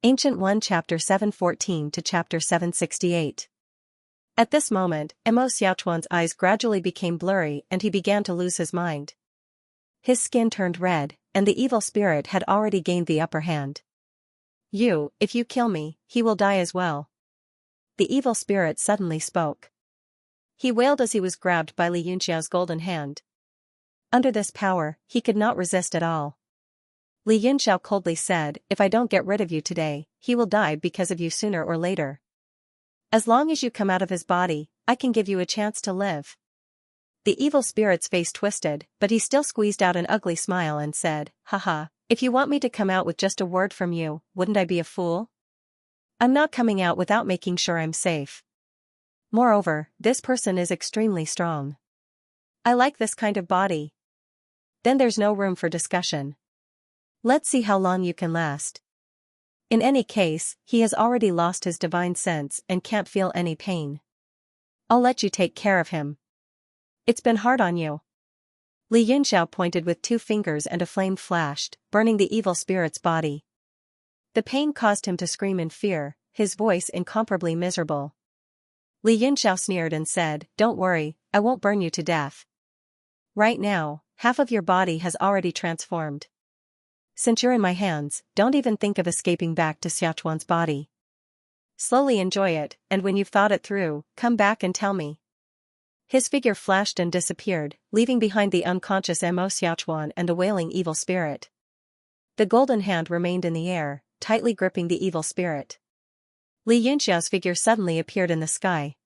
Ancient 1 Chapter 714 to Chapter 768. At this moment, Mo Xiaochuan's eyes gradually became blurry and he began to lose his mind. His skin turned red, and the evil spirit had already gained the upper hand. If you kill me, he will die as well. The evil spirit suddenly spoke. He wailed as he was grabbed by Li Yunxiao's golden hand. Under this power, he could not resist at all. Li Yunxiao coldly said, "If I don't get rid of you today, he will die because of you sooner or later. As long as you come out of his body, I can give you a chance to live." The evil spirit's face twisted, but he still squeezed out an ugly smile and said, "Haha, if you want me to come out with just a word from you, wouldn't I be a fool? I'm not coming out without making sure I'm safe. Moreover, this person is extremely strong. I like this kind of body. Then there's no room for discussion. Let's see how long you can last." In any case, he has already lost his divine sense and can't feel any pain. I'll let you take care of him. It's been hard on you. Li Yunxiao pointed with 2 fingers and a flame flashed, burning the evil spirit's body. The pain caused him to scream in fear, his voice incomparably miserable. Li Yunxiao sneered and said, "Don't worry, I won't burn you to death. Right now, half of your body has already transformed. Since you're in my hands, don't even think of escaping back to Xiaochuan's body. Slowly enjoy it, and when you've thought it through, come back and tell me." His figure flashed and disappeared, leaving behind the unconscious Mo Xiaochuan and the wailing evil spirit. The golden hand remained in the air, tightly gripping the evil spirit. Li Yunxiao's figure suddenly appeared in the sky.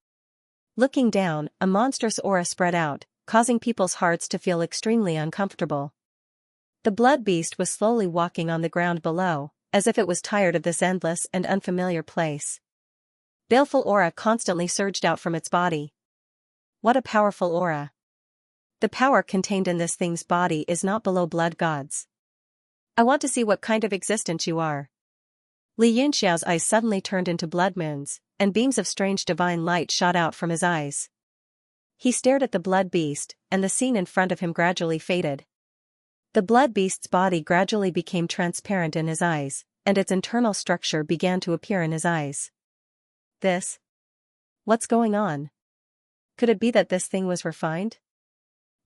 Looking down, a monstrous aura spread out, causing people's hearts to feel extremely uncomfortable. The blood beast was slowly walking on the ground below, as if it was tired of this endless and unfamiliar place. Baleful aura constantly surged out from its body. What a powerful aura. The power contained in this thing's body is not below blood gods. I want to see what kind of existence you are. Li Yunxiao's eyes suddenly turned into blood moons, and beams of strange divine light shot out from his eyes. He stared at the blood beast, and the scene in front of him gradually faded. The blood beast's body gradually became transparent in his eyes, and its internal structure began to appear in his eyes. What's going on? Could it be that this thing was refined?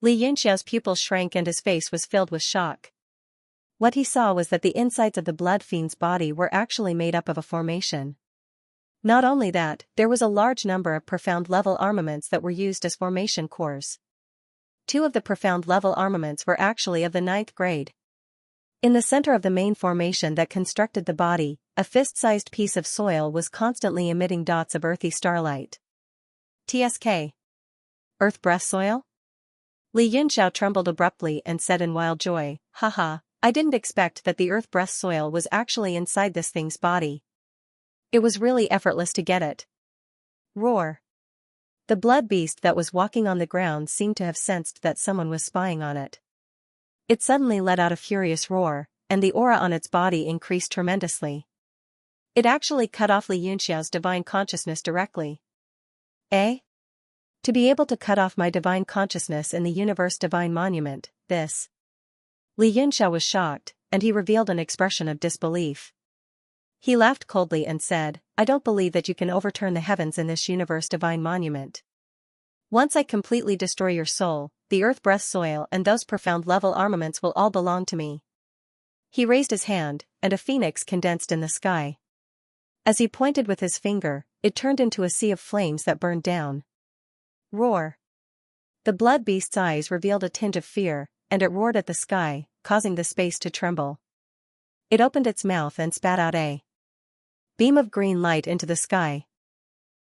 Li Yunxiao's pupils shrank and his face was filled with shock. What he saw was that the insides of the blood fiend's body were actually made up of a formation. Not only that, there was a large number of profound level armaments that were used as formation cores. 2 of the profound level armaments were actually of the 9th grade. In the center of the main formation that constructed the body, a fist-sized piece of soil was constantly emitting dots of earthy starlight. TSK. Earth breath soil? Li Yunxiao trembled abruptly and said in wild joy, "Haha, I didn't expect that the earth breath soil was actually inside this thing's body. It was really effortless to get it." Roar. The blood beast that was walking on the ground seemed to have sensed that someone was spying on it. It suddenly let out a furious roar, and the aura on its body increased tremendously. It actually cut off Li Yunxiao's divine consciousness directly. To be able to cut off my divine consciousness in the universe divine monument, this. Li Yunxiao was shocked, and he revealed an expression of disbelief. He laughed coldly and said, "I don't believe that you can overturn the heavens in this universe divine monument. Once I completely destroy your soul, the earth breath soil and those profound level armaments will all belong to me." He raised his hand, and a phoenix condensed in the sky. As he pointed with his finger, it turned into a sea of flames that burned down. Roar. The blood beast's eyes revealed a tinge of fear, and it roared at the sky, causing the space to tremble. It opened its mouth and spat out a beam of green light into the sky.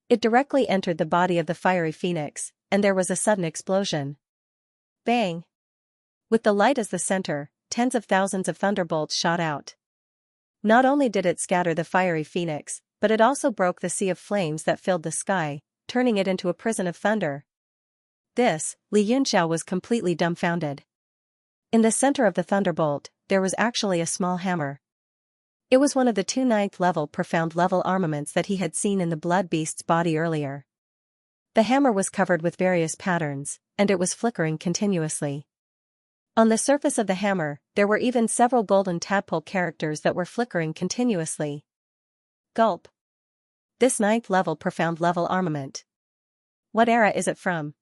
It directly entered the body of the fiery phoenix, and there was a sudden explosion. Bang! With the light as the center, tens of thousands of thunderbolts shot out. Not only did it scatter the fiery phoenix, but it also broke the sea of flames that filled the sky, turning it into a prison of thunder. Li Yunxiao was completely dumbfounded. In the center of the thunderbolt, there was actually a small hammer. It was one of the 2 9th-level profound level armaments that he had seen in the blood beast's body earlier. The hammer was covered with various patterns, and it was flickering continuously. On the surface of the hammer, there were even several golden tadpole characters that were flickering continuously. Gulp. This ninth level profound level armament. What era is it from?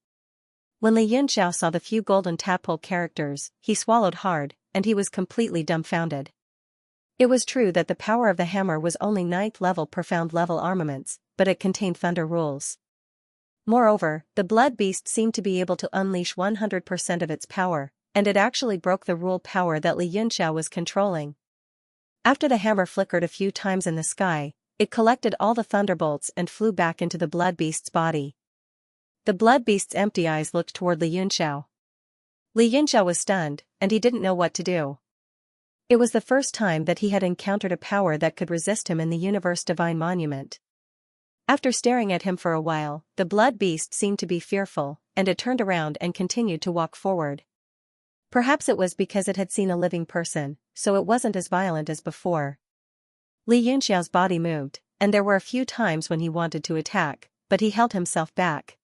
When Li Yunxiao saw the few golden tadpole characters, he swallowed hard, and he was completely dumbfounded. It was true that the power of the hammer was only ninth level profound level armaments, but it contained thunder rules. Moreover, the blood beast seemed to be able to unleash 100% of its power, and it actually broke the rule power that Li Yunxiao was controlling. After the hammer flickered a few times in the sky, it collected all the thunderbolts and flew back into the blood beast's body. The blood beast's empty eyes looked toward Li Yunxiao. Li Yunxiao was stunned, and he didn't know what to do. It was the first time that he had encountered a power that could resist him in the universe divine monument. After staring at him for a while, the blood beast seemed to be fearful, and it turned around and continued to walk forward. Perhaps it was because it had seen a living person, so it wasn't as violent as before. Li Yunxiao's body moved, and there were a few times when he wanted to attack, but he held himself back.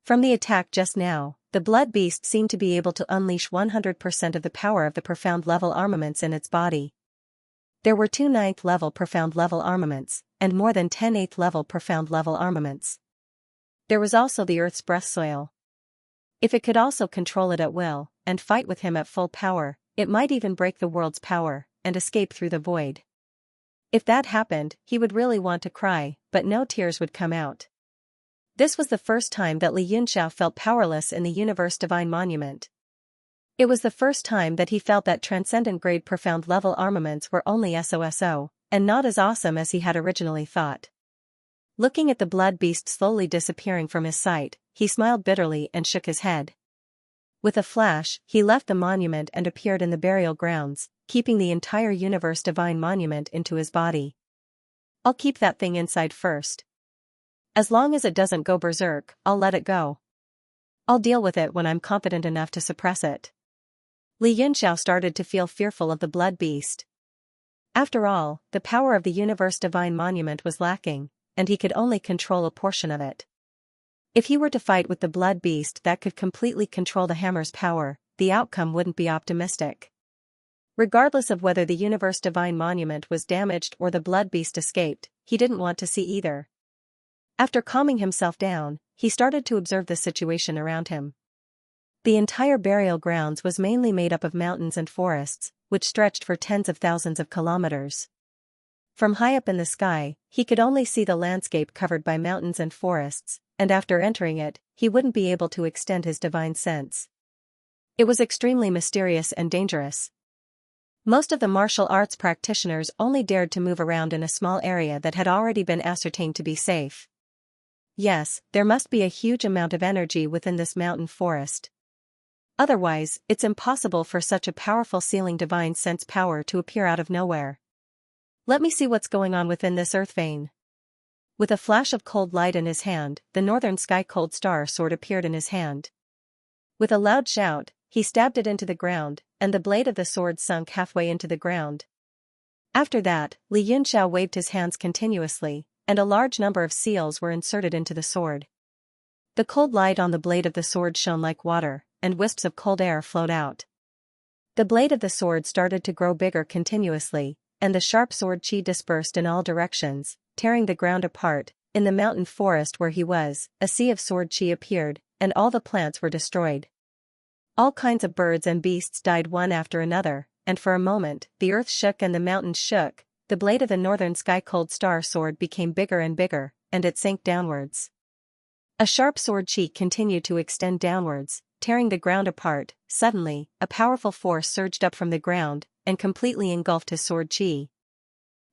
From the attack just now, the blood beast seemed to be able to unleash 100% of the power of the profound level armaments in its body. There were 2 ninth level profound level armaments, and more than 10 8th level profound level armaments. There was also the Earth's breath soil. If it could also control it at will, and fight with him at full power, it might even break the world's power, and escape through the void. If that happened, he would really want to cry, but no tears would come out. This was the first time that Li Yunxiao felt powerless in the universe divine monument. It was the first time that he felt that transcendent grade profound level armaments were only SOSO, and not as awesome as he had originally thought. Looking at the blood beast slowly disappearing from his sight, he smiled bitterly and shook his head. With a flash, he left the monument and appeared in the burial grounds, keeping the entire universe divine monument into his body. I'll keep that thing inside first. As long as it doesn't go berserk, I'll let it go. I'll deal with it when I'm confident enough to suppress it. Li Yunxiao started to feel fearful of the blood beast. After all, the power of the universe divine monument was lacking, and he could only control a portion of it. If he were to fight with the blood beast that could completely control the hammer's power, the outcome wouldn't be optimistic. Regardless of whether the universe divine monument was damaged or the blood beast escaped, he didn't want to see either. After calming himself down, he started to observe the situation around him. The entire burial grounds was mainly made up of mountains and forests, which stretched for tens of thousands of kilometers. From high up in the sky, he could only see the landscape covered by mountains and forests, and after entering it, he wouldn't be able to extend his divine sense. It was extremely mysterious and dangerous. Most of the martial arts practitioners only dared to move around in a small area that had already been ascertained to be safe. Yes, there must be a huge amount of energy within this mountain forest. Otherwise, it's impossible for such a powerful sealing divine sense power to appear out of nowhere. Let me see what's going on within this earth vein. With a flash of cold light in his hand, the northern sky cold star sword appeared in his hand. With a loud shout, he stabbed it into the ground, and the blade of the sword sunk halfway into the ground. After that, Li Yunxiao waved his hands continuously, and a large number of seals were inserted into the sword. The cold light on the blade of the sword shone like water, and wisps of cold air flowed out. The blade of the sword started to grow bigger continuously, and the sharp sword chi dispersed in all directions, tearing the ground apart. In the mountain forest where he was, a sea of sword chi appeared, and all the plants were destroyed. All kinds of birds and beasts died one after another, and for a moment, the earth shook and the mountains shook. The blade of the northern sky cold star sword became bigger and bigger, and it sank downwards. A sharp sword chi continued to extend downwards, tearing the ground apart. Suddenly, a powerful force surged up from the ground, and completely engulfed his sword chi.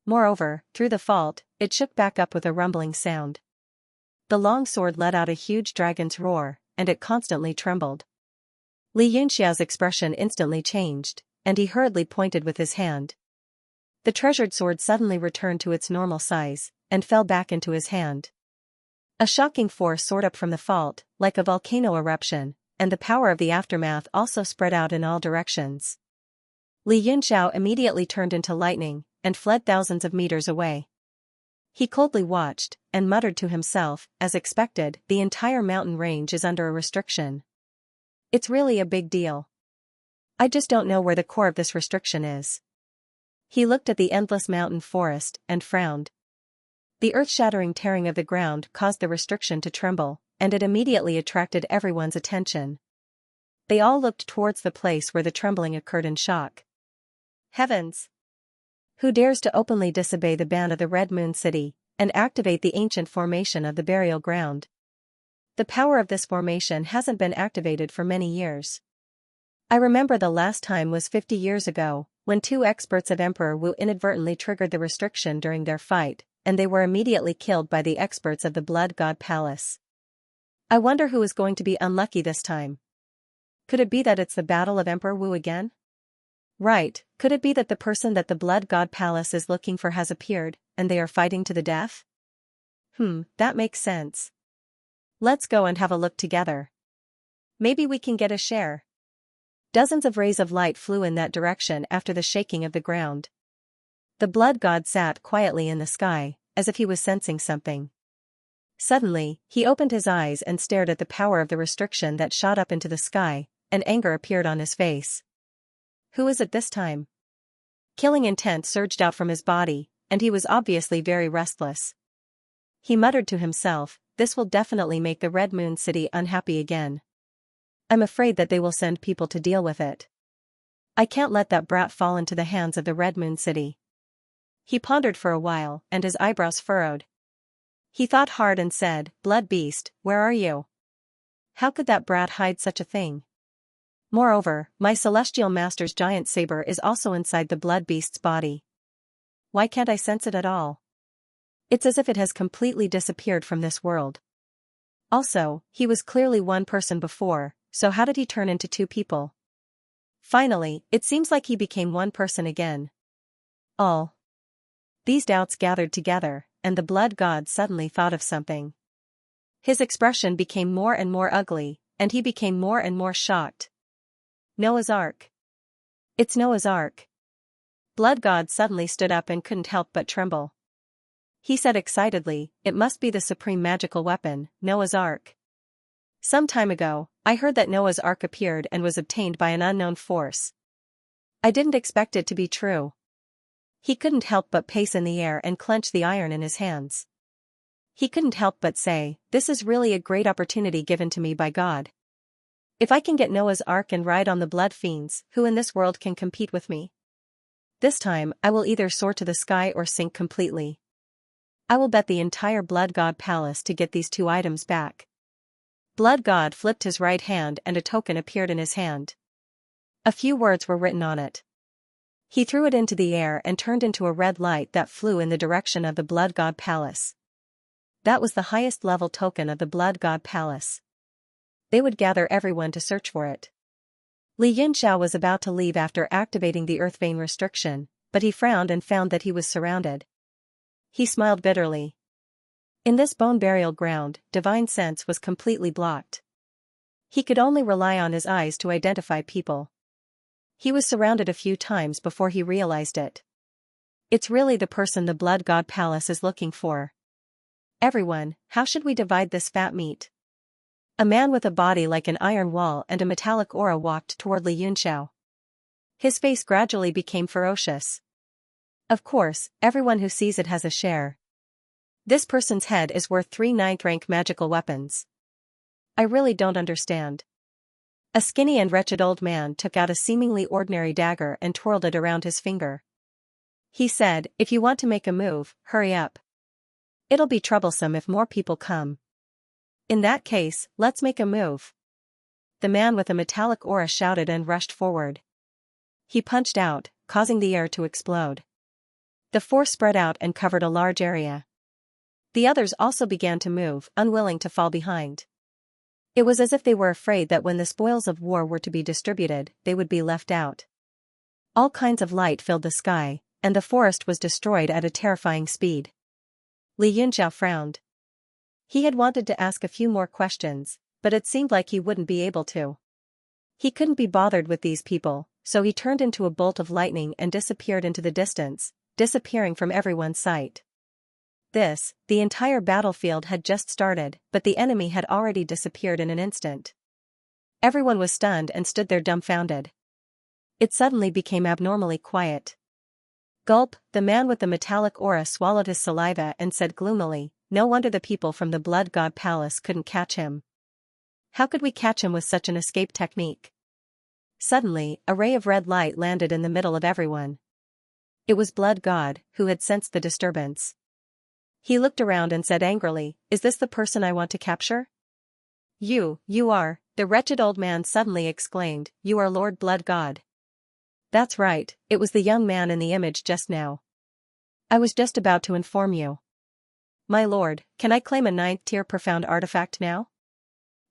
Moreover, through the fault, it shook back up with a rumbling sound. The long sword let out a huge dragon's roar, and it constantly trembled. Li Yunxiao's expression instantly changed, and he hurriedly pointed with his hand. The treasured sword suddenly returned to its normal size, and fell back into his hand. A shocking force soared up from the fault, like a volcano eruption, and the power of the aftermath also spread out in all directions. Li Yunxiao immediately turned into lightning, and fled thousands of meters away. He coldly watched, and muttered to himself, as expected, the entire mountain range is under a restriction. It's really a big deal. I just don't know where the core of this restriction is. He looked at the endless mountain forest, and frowned. The earth-shattering tearing of the ground caused the restriction to tremble, and it immediately attracted everyone's attention. They all looked towards the place where the trembling occurred in shock. Heavens! Who dares to openly disobey the ban of the Red Moon City, and activate the ancient formation of the burial ground? The power of this formation hasn't been activated for many years. I remember the last time was 50 years ago, when 2 experts of Emperor Wu inadvertently triggered the restriction during their fight, and they were immediately killed by the experts of the Blood God Palace. I wonder who is going to be unlucky this time. Could it be that it's the Battle of Emperor Wu again? Right, could it be that the person that the Blood God Palace is looking for has appeared, and they are fighting to the death? That makes sense. Let's go and have a look together. Maybe we can get a share. Dozens of rays of light flew in that direction after the shaking of the ground. The Blood God sat quietly in the sky, as if he was sensing something. Suddenly, he opened his eyes and stared at the power of the restriction that shot up into the sky, and anger appeared on his face. Who is it this time? Killing intent surged out from his body, and he was obviously very restless. He muttered to himself, "This will definitely make the Red Moon City unhappy again. I'm afraid that they will send people to deal with it. I can't let that brat fall into the hands of the Red Moon City." He pondered for a while, and his eyebrows furrowed. He thought hard and said, "Blood Beast, where are you? How could that brat hide such a thing? Moreover, my celestial master's giant saber is also inside the Blood Beast's body. Why can't I sense it at all? It's as if it has completely disappeared from this world. Also, he was clearly one person before, so how did he turn into 2 people? Finally, it seems like he became one person again." All these doubts gathered together, and the Blood God suddenly thought of something. His expression became more and more ugly, and he became more and more shocked. Noah's Ark. It's Noah's Ark. Blood God suddenly stood up and couldn't help but tremble. He said excitedly, "It must be the supreme magical weapon, Noah's Ark. Some time ago, I heard that Noah's Ark appeared and was obtained by an unknown force. I didn't expect it to be true." He couldn't help but pace in the air and clench the iron in his hands. He couldn't help but say, "This is really a great opportunity given to me by God. If I can get Noah's Ark and ride on the blood fiends, who in this world can compete with me? This time, I will either soar to the sky or sink completely. I will bet the entire Blood God Palace to get these 2 items back." Blood God flipped his right hand and a token appeared in his hand. A few words were written on it. He threw it into the air and turned into a red light that flew in the direction of the Blood God Palace. That was the highest level token of the Blood God Palace. They would gather everyone to search for it. Xianxia was about to leave after activating the earth vein restriction, but he frowned and found that he was surrounded. He smiled bitterly. In this bone burial ground, divine sense was completely blocked. He could only rely on his eyes to identify people. He was surrounded a few times before he realized it. It's really the person the Blood God Palace is looking for. "Everyone, how should we divide this fat meat?" A man with a body like an iron wall and a metallic aura walked toward Xianxia. His face gradually became ferocious. "Of course, everyone who sees it has a share. This person's head is worth 3 9th-rank magical weapons. I really don't understand." A skinny and wretched old man took out a seemingly ordinary dagger and twirled it around his finger. He said, "If you want to make a move, hurry up. It'll be troublesome if more people come. In that case, let's make a move." The man with a metallic aura shouted and rushed forward. He punched out, causing the air to explode. The force spread out and covered a large area. The others also began to move, unwilling to fall behind. It was as if they were afraid that when the spoils of war were to be distributed, they would be left out. All kinds of light filled the sky, and the forest was destroyed at a terrifying speed. Xianxia frowned. He had wanted to ask a few more questions, but it seemed like he wouldn't be able to. He couldn't be bothered with these people, so he turned into a bolt of lightning and disappeared into the distance, disappearing from everyone's sight. The entire battlefield had just started, but the enemy had already disappeared in an instant. Everyone was stunned and stood there dumbfounded. It suddenly became abnormally quiet. Gulp, the man with the metallic aura swallowed his saliva and said gloomily, no wonder the people from the Blood God Palace couldn't catch him. How could we catch him with such an escape technique? Suddenly, a ray of red light landed in the middle of everyone. It was Blood God, who had sensed the disturbance. He looked around and said angrily, is this the person I want to capture? You are, the wretched old man suddenly exclaimed, you are Lord Blood God. That's right, it was the young man in the image just now. I was just about to inform you. My lord, can I claim a 9th tier profound artifact now?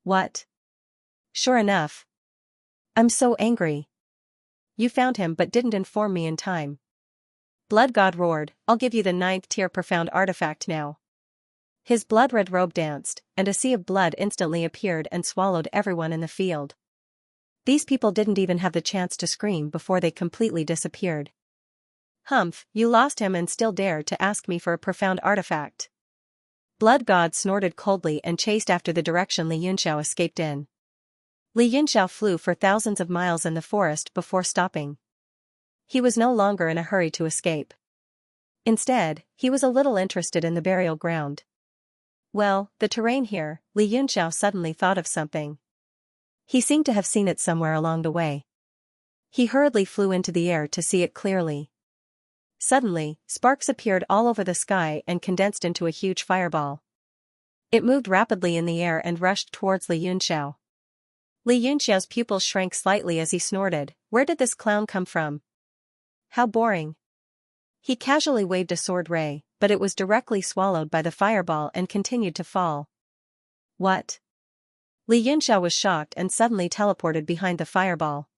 What? Sure enough. I'm so angry. You found him but didn't inform me in time. Blood God roared, I'll give you the 9th tier profound artifact now. His blood-red robe danced, and a sea of blood instantly appeared and swallowed everyone in the field. These people didn't even have the chance to scream before they completely disappeared. Humph, you lost him and still dare to ask me for a profound artifact. Blood God snorted coldly and chased after the direction Li Yunxiao escaped in. Li Yunxiao flew for thousands of miles in the forest before stopping. He was no longer in a hurry to escape. Instead, he was a little interested in the burial ground. Well, the terrain here, Li Yunxiao suddenly thought of something. He seemed to have seen it somewhere along the way. He hurriedly flew into the air to see it clearly. Suddenly, sparks appeared all over the sky and condensed into a huge fireball. It moved rapidly in the air and rushed towards Li Yunxiao. Li Yunxiao's pupils shrank slightly as he snorted, where did this clown come from? How boring. He casually waved a sword ray, but it was directly swallowed by the fireball and continued to fall. What? Li Yunxiao was shocked and suddenly teleported behind the fireball.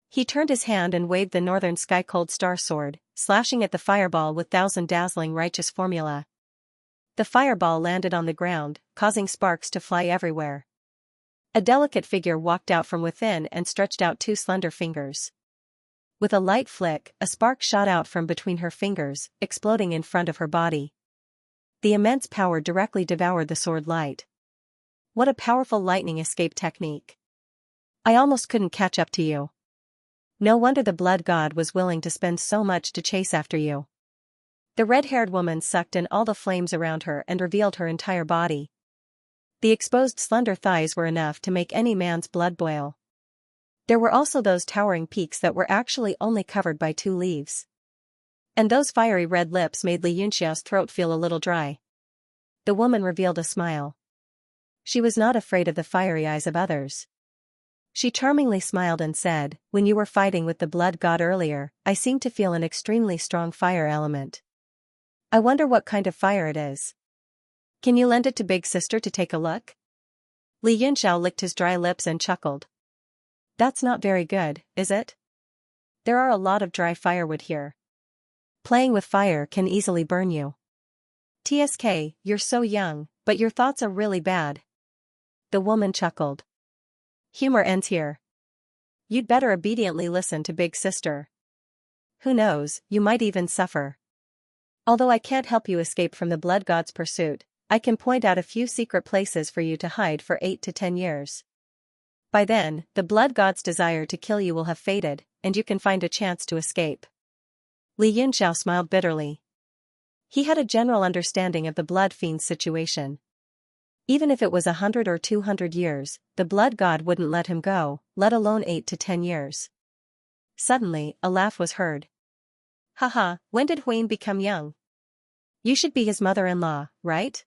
He turned his hand and waved the northern sky cold star sword, slashing at the fireball with thousand dazzling righteous formula. The fireball landed on the ground, causing sparks to fly everywhere. A delicate figure walked out from within and stretched out 2 slender fingers. With a light flick, a spark shot out from between her fingers, exploding in front of her body. The immense power directly devoured the sword light. What a powerful lightning escape technique. I almost couldn't catch up to you. No wonder the Blood God was willing to spend so much to chase after you. The red-haired woman sucked in all the flames around her and revealed her entire body. The exposed slender thighs were enough to make any man's blood boil. There were also those towering peaks that were actually only covered by 2 leaves. And those fiery red lips made Li Yunxiao's throat feel a little dry. The woman revealed a smile. She was not afraid of the fiery eyes of others. She charmingly smiled and said, when you were fighting with the Blood God earlier, I seemed to feel an extremely strong fire element. I wonder what kind of fire it is. Can you lend it to Big Sister to take a look? Li Yunxiao licked his dry lips and chuckled. That's not very good, is it? There are a lot of dry firewood here. Playing with fire can easily burn you. TSK, you're so young, but your thoughts are really bad. The woman chuckled. Humor ends here. You'd better obediently listen to Big Sister. Who knows, you might even suffer. Although I can't help you escape from the Blood God's pursuit, I can point out a few secret places for you to hide for 8 to 10 years. By then, the Blood God's desire to kill you will have faded, and you can find a chance to escape. Li Yunxiao smiled bitterly. He had a general understanding of the Blood Fiend's situation. Even if it was 100 or 200 years, the Blood God wouldn't let him go, let alone 8 to 10 years. Suddenly, a laugh was heard. Haha, when did Huane become young? You should be his mother-in-law, right?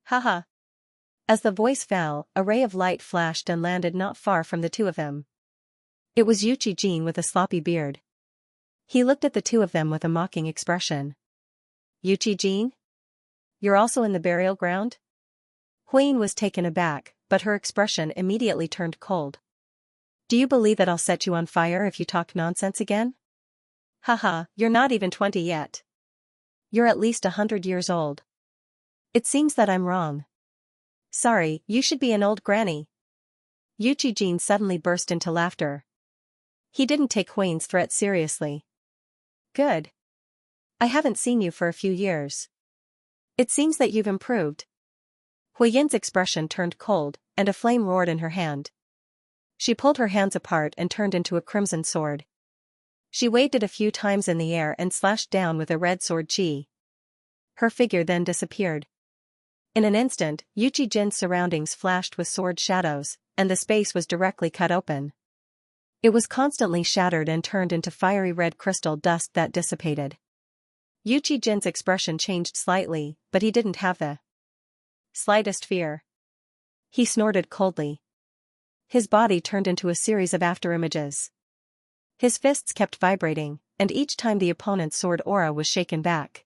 Haha. As the voice fell, a ray of light flashed and landed not far from the 2 of them. It was Yuchi Jin with a sloppy beard. He looked at the 2 of them with a mocking expression. Yuchi Jin? You're also in the burial ground? Huane was taken aback, but her expression immediately turned cold. Do you believe that I'll set you on fire if you talk nonsense again? Haha, you're not even 20 yet. You're at least 100 years old. It seems that I'm wrong. Sorry, you should be an old granny. Yuchi Jin suddenly burst into laughter. He didn't take Huane's threat seriously. Good. I haven't seen you for a few years. It seems that you've improved. Huiyen's expression turned cold, and a flame roared in her hand. She pulled her hands apart and turned into a crimson sword. She waved it a few times in the air and slashed down with a red sword chi. Her figure then disappeared. In an instant, Yuchi Jin's surroundings flashed with sword shadows, and the space was directly cut open. It was constantly shattered and turned into fiery red crystal dust that dissipated. Yuchi Jin's expression changed slightly, but he didn't have the slightest fear. He snorted coldly. His body turned into a series of afterimages. His fists kept vibrating, and each time the opponent's sword aura was shaken back.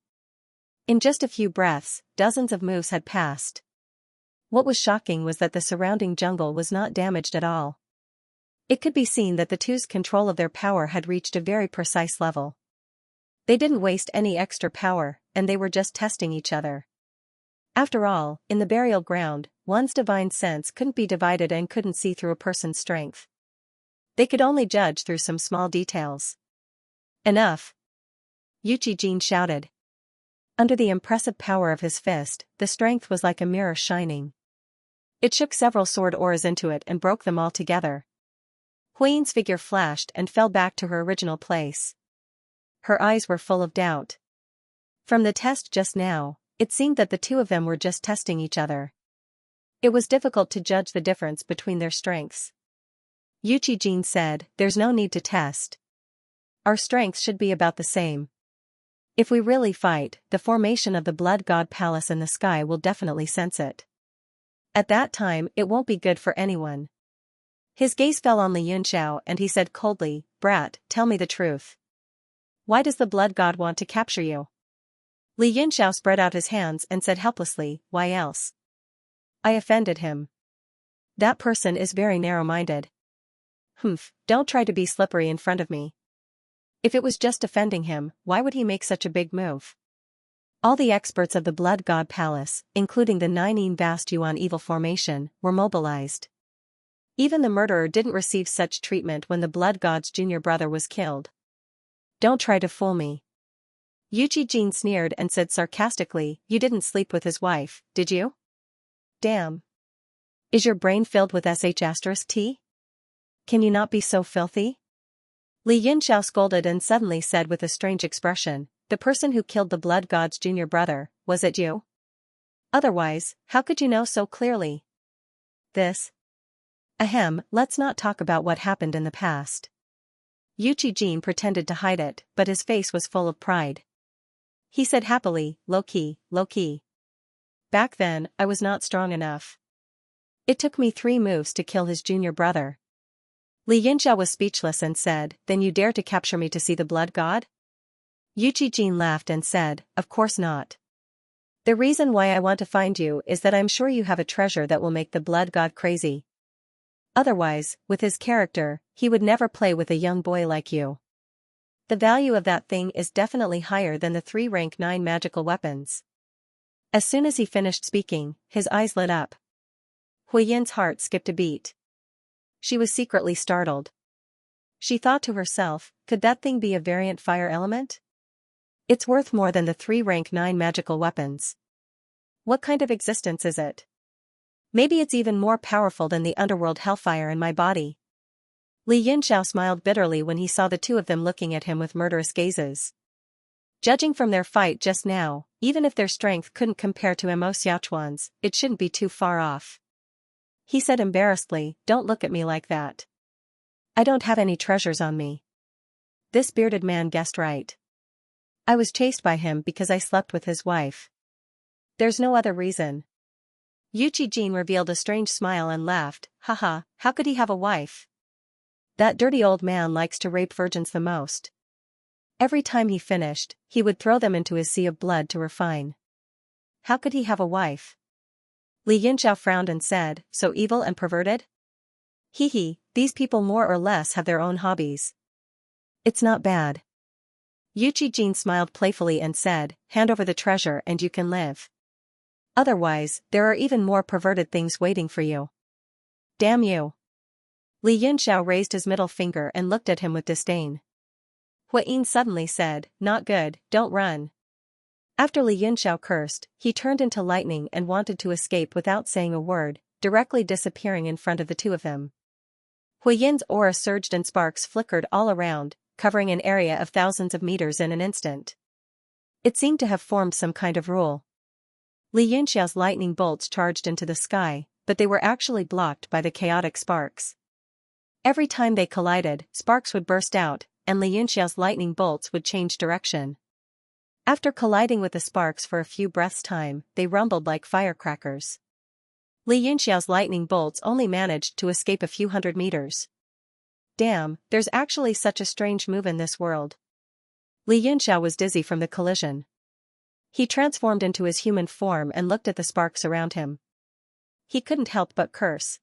In just a few breaths, dozens of moves had passed. What was shocking was that the surrounding jungle was not damaged at all. It could be seen that the two's control of their power had reached a very precise level. They didn't waste any extra power, and they were just testing each other. After all, in the burial ground, one's divine sense couldn't be divided and couldn't see through a person's strength. They could only judge through some small details. Enough! Yuchi Jin shouted. Under the impressive power of his fist, the strength was like a mirror shining. It shook several sword auras into it and broke them all together. Huiyin's figure flashed and fell back to her original place. Her eyes were full of doubt. From the test just now, it seemed that the two of them were just testing each other. It was difficult to judge the difference between their strengths. Yuchi Jin said, "There's no need to test. Our strengths should be about the same. If we really fight, the formation of the Blood God Palace in the sky will definitely sense it. At that time, it won't be good for anyone." His gaze fell on Li Yunxiao and he said coldly, "Brat, tell me the truth. Why does the Blood God want to capture you?" Li Yunxiao spread out his hands and said helplessly, "Why else? I offended him. That person is very narrow-minded. Humph, don't try to be slippery in front of me. If it was just offending him, why would he make such a big move?" All the experts of the Blood God Palace, including the 9 vast Yuan evil formation, were mobilized. Even the murderer didn't receive such treatment when the Blood God's junior brother was killed. "Don't try to fool me." Yuchi Jin sneered and said sarcastically, "You didn't sleep with his wife, did you? Damn. Is your brain filled with sh*t? Can you not be so filthy?" Li Yunxiao scolded and suddenly said with a strange expression, "The person who killed the Blood God's junior brother, was it you? Otherwise, how could you know so clearly? This? Ahem, let's not talk about what happened in the past." Yuchi Jin pretended to hide it, but his face was full of pride. He said happily, low-key. Back then, I was not strong enough. It took me 3 moves to kill his junior brother." Li Yunxiao was speechless and said, "Then you dare to capture me to see the Blood God?" Yuchi Jin laughed and said, "Of course not. The reason why I want to find you is that I'm sure you have a treasure that will make the Blood God crazy. Otherwise, with his character, he would never play with a young boy like you. The value of that thing is definitely higher than the 3 rank 9 magical weapons." As soon as he finished speaking, his eyes lit up. Huiyin's heart skipped a beat. She was secretly startled. She thought to herself, could that thing be a variant fire element? It's worth more than the 3 rank 9 magical weapons. What kind of existence is it? Maybe it's even more powerful than the underworld hellfire in my body. Li Yunxiao smiled bitterly when he saw the two of them looking at him with murderous gazes. Judging from their fight just now, even if their strength couldn't compare to Mo Xiaochuan's, it shouldn't be too far off. He said embarrassedly, "Don't look at me like that. I don't have any treasures on me." This bearded man guessed right. "I was chased by him because I slept with his wife. There's no other reason." Yuchi Jin revealed a strange smile and laughed, "Haha, how could he have a wife? That dirty old man likes to rape virgins the most. Every time he finished, he would throw them into his sea of blood to refine. How could he have a wife?" Li Yunxiao frowned and said, "So evil and perverted? Hee, these people more or less have their own hobbies. It's not bad." Yuchi Jin smiled playfully and said, "Hand over the treasure and you can live. Otherwise, there are even more perverted things waiting for you." "Damn you." Li Yunxiao raised his middle finger and looked at him with disdain. Huiyin suddenly said, "Not good, don't run." After Li Yunxiao cursed, he turned into lightning and wanted to escape without saying a word, directly disappearing in front of the two of them. Hui Yin's aura surged and sparks flickered all around, covering an area of thousands of meters in an instant. It seemed to have formed some kind of rule. Li Yunxiao's lightning bolts charged into the sky, but they were actually blocked by the chaotic sparks. Every time they collided, sparks would burst out, and Li Yunxiao's lightning bolts would change direction. After colliding with the sparks for a few breaths' time, they rumbled like firecrackers. Li Yunxiao's lightning bolts only managed to escape a few hundred meters. Damn, there's actually such a strange move in this world. Li Yunxiao was dizzy from the collision. He transformed into his human form and looked at the sparks around him. He couldn't help but curse.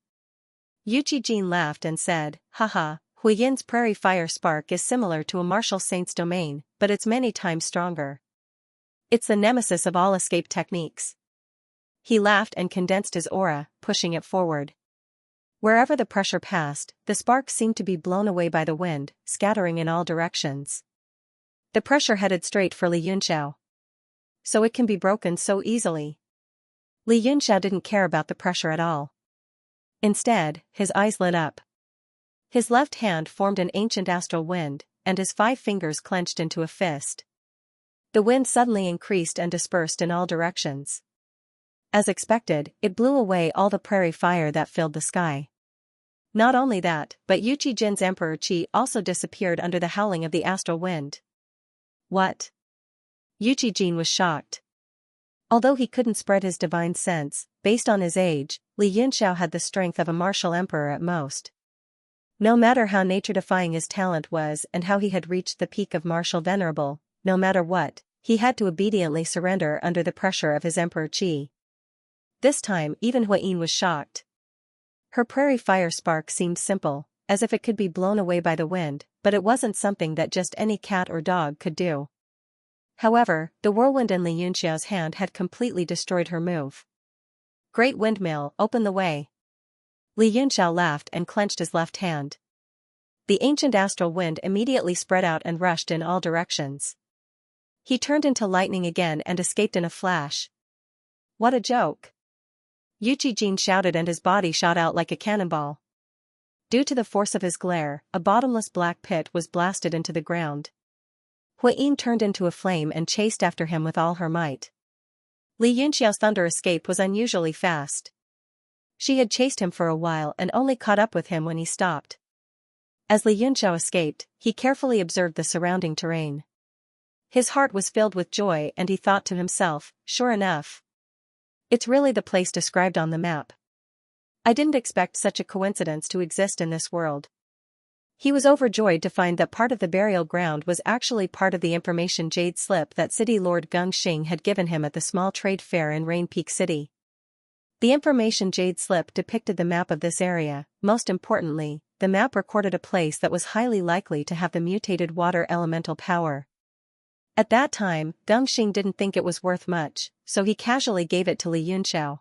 Yu Qijin laughed and said, "Haha, Hui Yin's prairie fire spark is similar to a martial saint's domain, but it's many times stronger. It's the nemesis of all escape techniques." He laughed and condensed his aura, pushing it forward. Wherever the pressure passed, the sparks seemed to be blown away by the wind, scattering in all directions. The pressure headed straight for Li Yunxiao. So it can be broken so easily. Li Yunxiao didn't care about the pressure at all. Instead, his eyes lit up. His left hand formed an ancient astral wind, and his 5 fingers clenched into a fist. The wind suddenly increased and dispersed in all directions. As expected, it blew away all the prairie fire that filled the sky. Not only that, but Yu Qijin's Emperor Qi also disappeared under the howling of the astral wind. What? Yu Qijin was shocked. Although he couldn't spread his divine sense, based on his age, Li Yunxiao had the strength of a martial emperor at most. No matter how nature-defying his talent was and how he had reached the peak of martial venerable, no matter what, he had to obediently surrender under the pressure of his Emperor Qi. This time even Hui Yin was shocked. Her prairie fire spark seemed simple, as if it could be blown away by the wind, but it wasn't something that just any cat or dog could do. However, the whirlwind in Li Yunxiao's hand had completely destroyed her move. "Great windmill, open the way." Li Yunxiao laughed and clenched his left hand. The ancient astral wind immediately spread out and rushed in all directions. He turned into lightning again and escaped in a flash. What a joke! Yu Qijin shouted and his body shot out like a cannonball. Due to the force of his glare, a bottomless black pit was blasted into the ground. Hui Yin turned into a flame and chased after him with all her might. Li Yunxiao's thunder escape was unusually fast. She had chased him for a while and only caught up with him when he stopped. As Li Yunxiao escaped, he carefully observed the surrounding terrain. His heart was filled with joy and he thought to himself, sure enough. It's really the place described on the map. I didn't expect such a coincidence to exist in this world. He was overjoyed to find that part of the burial ground was actually part of the information jade slip that City Lord Gengxing had given him at the small trade fair in Rain Peak City. The information jade slip depicted the map of this area. Most importantly, the map recorded a place that was highly likely to have the mutated water elemental power. At that time, Gengxing didn't think it was worth much, so he casually gave it to Li Yunxiao.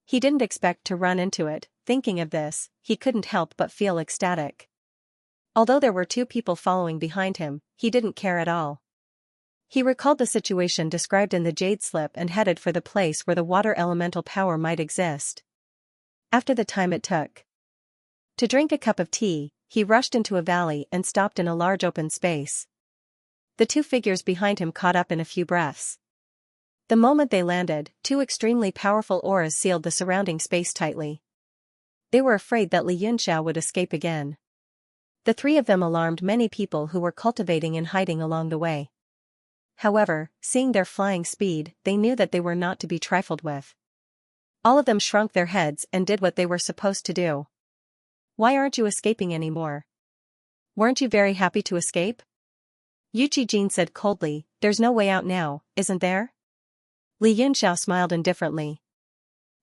He didn't expect to run into it. Thinking of this, he couldn't help but feel ecstatic. Although there were 2 people following behind him, he didn't care at all. He recalled the situation described in the jade slip and headed for the place where the water elemental power might exist. After the time it took to drink a cup of tea, he rushed into a valley and stopped in a large open space. The 2 figures behind him caught up in a few breaths. The moment they landed, 2 extremely powerful auras sealed the surrounding space tightly. They were afraid that Li Yunxiao would escape again. The 3 of them alarmed many people who were cultivating and hiding along the way. However, seeing their flying speed, they knew that they were not to be trifled with. All of them shrunk their heads and did what they were supposed to do. Why aren't you escaping anymore? Weren't you very happy to escape? Yu Qijin said coldly, there's no way out now, isn't there? Li Yunxiao smiled indifferently.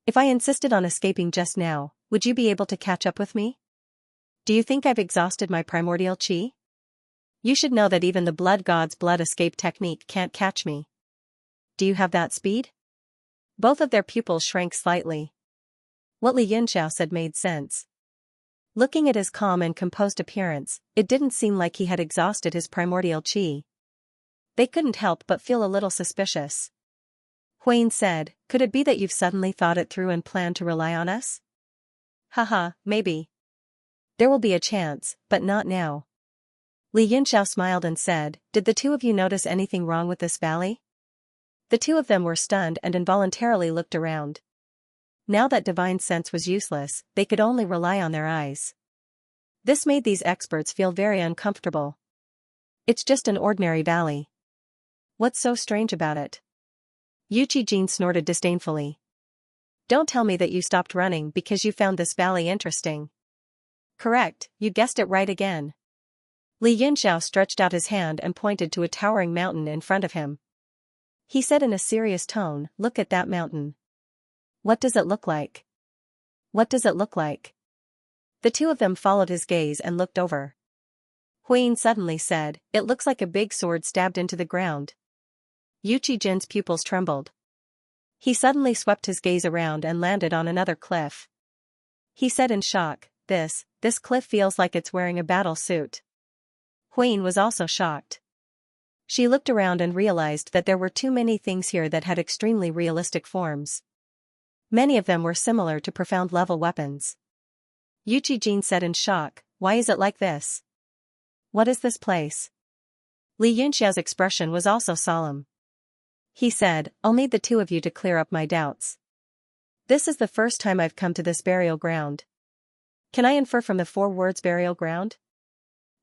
If I insisted on escaping just now, would you be able to catch up with me? Do you think I've exhausted my primordial qi? You should know that even the blood god's blood escape technique can't catch me. Do you have that speed? Both of their pupils shrank slightly. What Li Yunxiao said made sense. Looking at his calm and composed appearance, it didn't seem like he had exhausted his primordial qi. They couldn't help but feel a little suspicious. Huane said, could it be that you've suddenly thought it through and planned to rely on us? Haha, maybe. There will be a chance, but not now. Li Yunxiao smiled and said, "Did the two of you notice anything wrong with this valley?" The two of them were stunned and involuntarily looked around. Now that divine sense was useless, they could only rely on their eyes. This made these experts feel very uncomfortable. It's just an ordinary valley. What's so strange about it? Yuqi Jin snorted disdainfully. Don't tell me that you stopped running because you found this valley interesting. Correct, you guessed it right again. Li Yunxiao stretched out his hand and pointed to a towering mountain in front of him. He said in a serious tone, "Look at that mountain. What does it look like? What does it look like?" The two of them followed his gaze and looked over. Huiying suddenly said, "It looks like a big sword stabbed into the ground." Yuqi Jin's pupils trembled. He suddenly swept his gaze around and landed on another cliff. He said in shock, This cliff feels like it's wearing a battle suit." Huiying was also shocked. She looked around and realized that there were too many things here that had extremely realistic forms. Many of them were similar to profound-level weapons. Yuqi Jin said in shock, "Why is it like this? What is this place?" Li Yunxiao's expression was also solemn. He said, "I'll need the two of you to clear up my doubts. This is the first time I've come to this burial ground. Can I infer from the 4 words burial ground?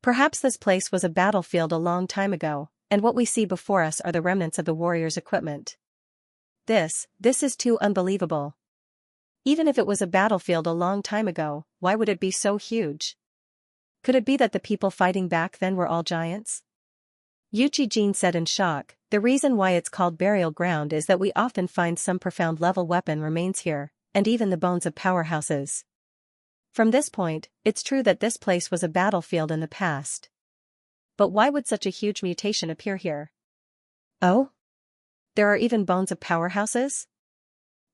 Perhaps this place was a battlefield a long time ago, and what we see before us are the remnants of the warrior's equipment. This is too unbelievable. Even if it was a battlefield a long time ago, why would it be so huge? Could it be that the people fighting back then were all giants?" Yuqi Jin said in shock, "The reason why it's called burial ground is that we often find some profound-level weapon remains here, and even the bones of powerhouses. From this point, it's true that this place was a battlefield in the past. But why would such a huge mutation appear here? Oh? There are even bones of powerhouses?"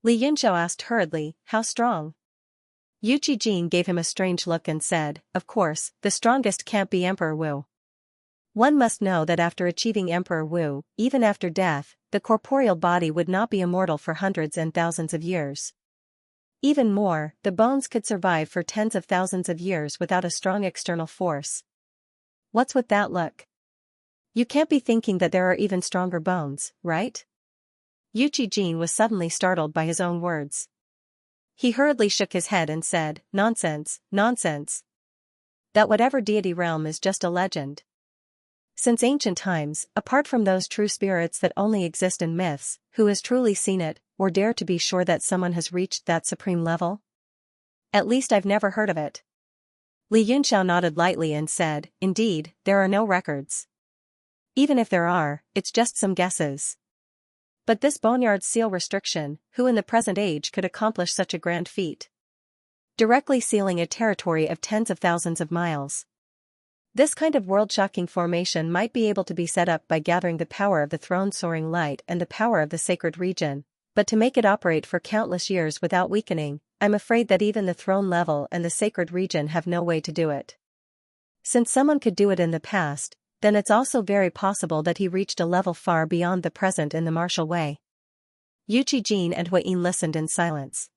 Li Yunxiao asked hurriedly, "How strong?" Yuqi Jin gave him a strange look and said, "Of course, the strongest can't be Emperor Wu. One must know that after achieving Emperor Wu, even after death, the corporeal body would not be immortal for hundreds and thousands of years. Even more, the bones could survive for tens of thousands of years without a strong external force. What's with that look? You can't be thinking that there are even stronger bones, right?" Yuqi Jin was suddenly startled by his own words. He hurriedly shook his head and said, "Nonsense, nonsense. That whatever deity realm is just a legend. Since ancient times, apart from those true spirits that only exist in myths, who has truly seen it, or dare to be sure that someone has reached that supreme level? At least I've never heard of it." Li Yunxiao nodded lightly and said, "Indeed, there are no records. Even if there are, it's just some guesses. But this boneyard seal restriction, who in the present age could accomplish such a grand feat? Directly sealing a territory of tens of thousands of miles. This kind of world-shocking formation might be able to be set up by gathering the power of the throne's soaring light and the power of the sacred region, but to make it operate for countless years without weakening, I'm afraid that even the throne level and the sacred region have no way to do it. Since someone could do it in the past, then it's also very possible that he reached a level far beyond the present in the martial way." Yuqi Jin and Huiying listened in silence.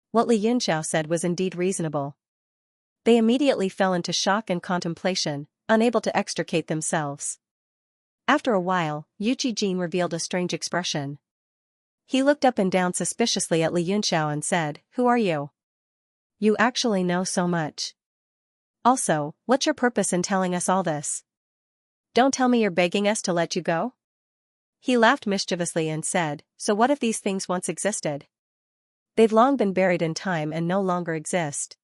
What Li Yunxiao said was indeed reasonable. They immediately fell into shock and contemplation, unable to extricate themselves. After a while, Yuqi Jin revealed a strange expression. He looked up and down suspiciously at Li Yunxiao and said, "Who are you? You actually know so much. Also, what's your purpose in telling us all this? Don't tell me you're begging us to let you go?" He laughed mischievously and said, "So what if these things once existed? They've long been buried in time and no longer exist.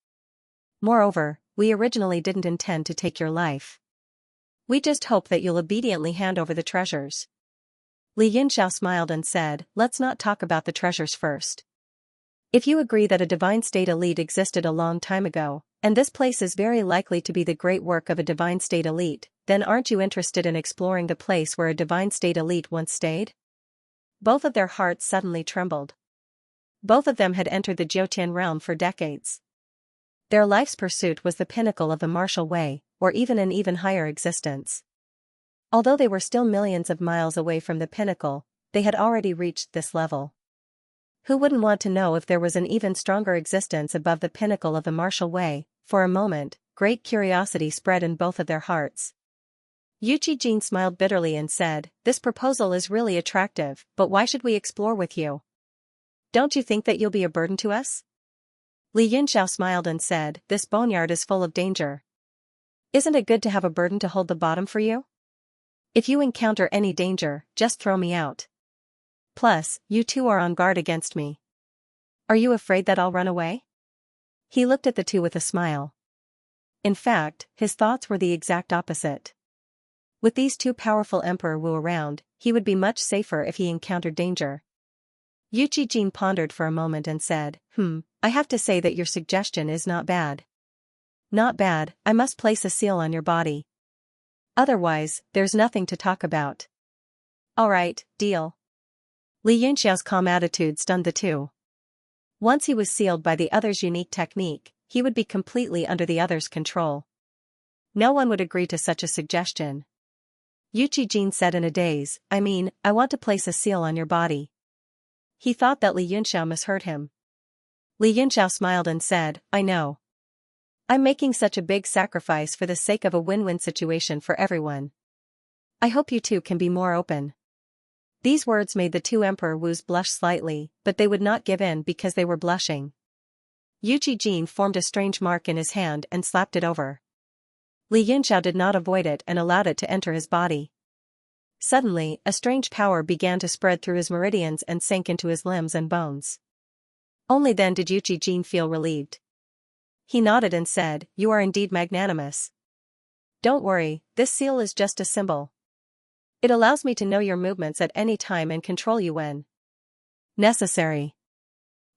Moreover, we originally didn't intend to take your life. We just hope that you'll obediently hand over the treasures." Li Yunxiao smiled and said, "Let's not talk about the treasures first. If you agree that a divine state elite existed a long time ago, and this place is very likely to be the great work of a divine state elite, then aren't you interested in exploring the place where a divine state elite once stayed?" Both of their hearts suddenly trembled. Both of them had entered the Jiutian realm for decades. Their life's pursuit was the pinnacle of the martial way, or even an even higher existence. Although they were still millions of miles away from the pinnacle, they had already reached this level. Who wouldn't want to know if there was an even stronger existence above the pinnacle of the martial way? For a moment, great curiosity spread in both of their hearts. Yuchi-jin smiled bitterly and said, "This proposal is really attractive, but why should we explore with you? Don't you think that you'll be a burden to us?" Li Yunxiao smiled and said, "This boneyard is full of danger. Isn't it good to have a burden to hold the bottom for you? If you encounter any danger, just throw me out. Plus, you two are on guard against me. Are you afraid that I'll run away?" He looked at the two with a smile. In fact, his thoughts were the exact opposite. With these two powerful Emperor Wu around, he would be much safer if he encountered danger. Yuchi-jin pondered for a moment and said, I have to say that your suggestion is not bad. Not bad, I must place a seal on your body. Otherwise, there's nothing to talk about. Alright, deal. Li Yunxiao's calm attitude stunned the two. Once he was sealed by the other's unique technique, he would be completely under the other's control. No one would agree to such a suggestion. Yuchi-jin said in a daze, I want to place a seal on your body. He thought that Li Yunxiao misheard him. Li Yunxiao smiled and said, I know. I'm making such a big sacrifice for the sake of a win-win situation for everyone. I hope you two can be more open. These words made the two Emperor Wus blush slightly, but they would not give in because they were blushing. Yuchi-jin formed a strange mark in his hand and slapped it over. Li Yunxiao did not avoid it and allowed it to enter his body. Suddenly, a strange power began to spread through his meridians and sank into his limbs and bones. Only then did Yuchi-jin feel relieved. He nodded and said, You are indeed magnanimous. Don't worry, this seal is just a symbol. It allows me to know your movements at any time and control you when necessary.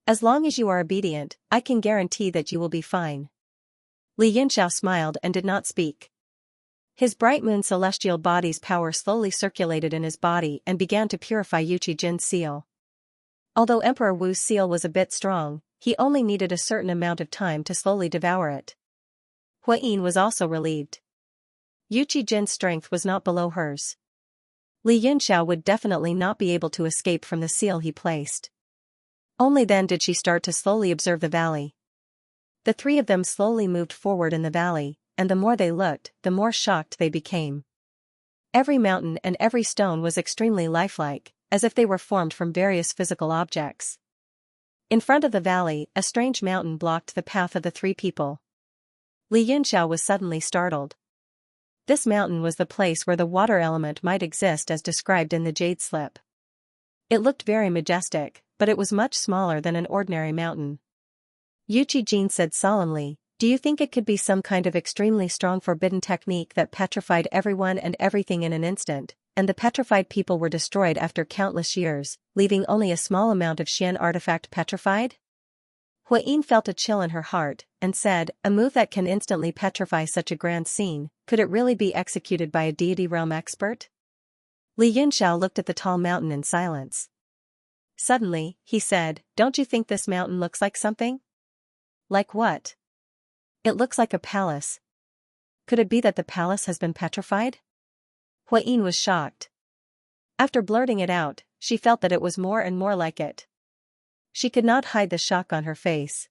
As long as you are obedient, I can guarantee that you will be fine. Li Yunxiao smiled and did not speak. His bright moon celestial body's power slowly circulated in his body and began to purify Yuchi-jin's seal. Although Emperor Wu's seal was a bit strong, he only needed a certain amount of time to slowly devour it. Huayin was also relieved. Yuchi-jin's strength was not below hers. Li Yunxiao would definitely not be able to escape from the seal he placed. Only then did she start to slowly observe the valley. The three of them slowly moved forward in the valley, and the more they looked, the more shocked they became. Every mountain and every stone was extremely lifelike, as if they were formed from various physical objects. In front of the valley, a strange mountain blocked the path of the three people. Li Yunxiao was suddenly startled. This mountain was the place where the water element might exist as described in the jade slip. It looked very majestic, but it was much smaller than an ordinary mountain. Yuchi-jin said solemnly, Do you think it could be some kind of extremely strong forbidden technique that petrified everyone and everything in an instant, and the petrified people were destroyed after countless years, leaving only a small amount of Xian artifact petrified? Huayin felt a chill in her heart, and said, A move that can instantly petrify such a grand scene, could it really be executed by a deity realm expert? Li Yunxiao looked at the tall mountain in silence. Suddenly, he said, Don't you think this mountain looks like something? Like what? It looks like a palace. Could it be that the palace has been petrified? Huayin was shocked. After blurting it out, she felt that it was more and more like it. She could not hide the shock on her face.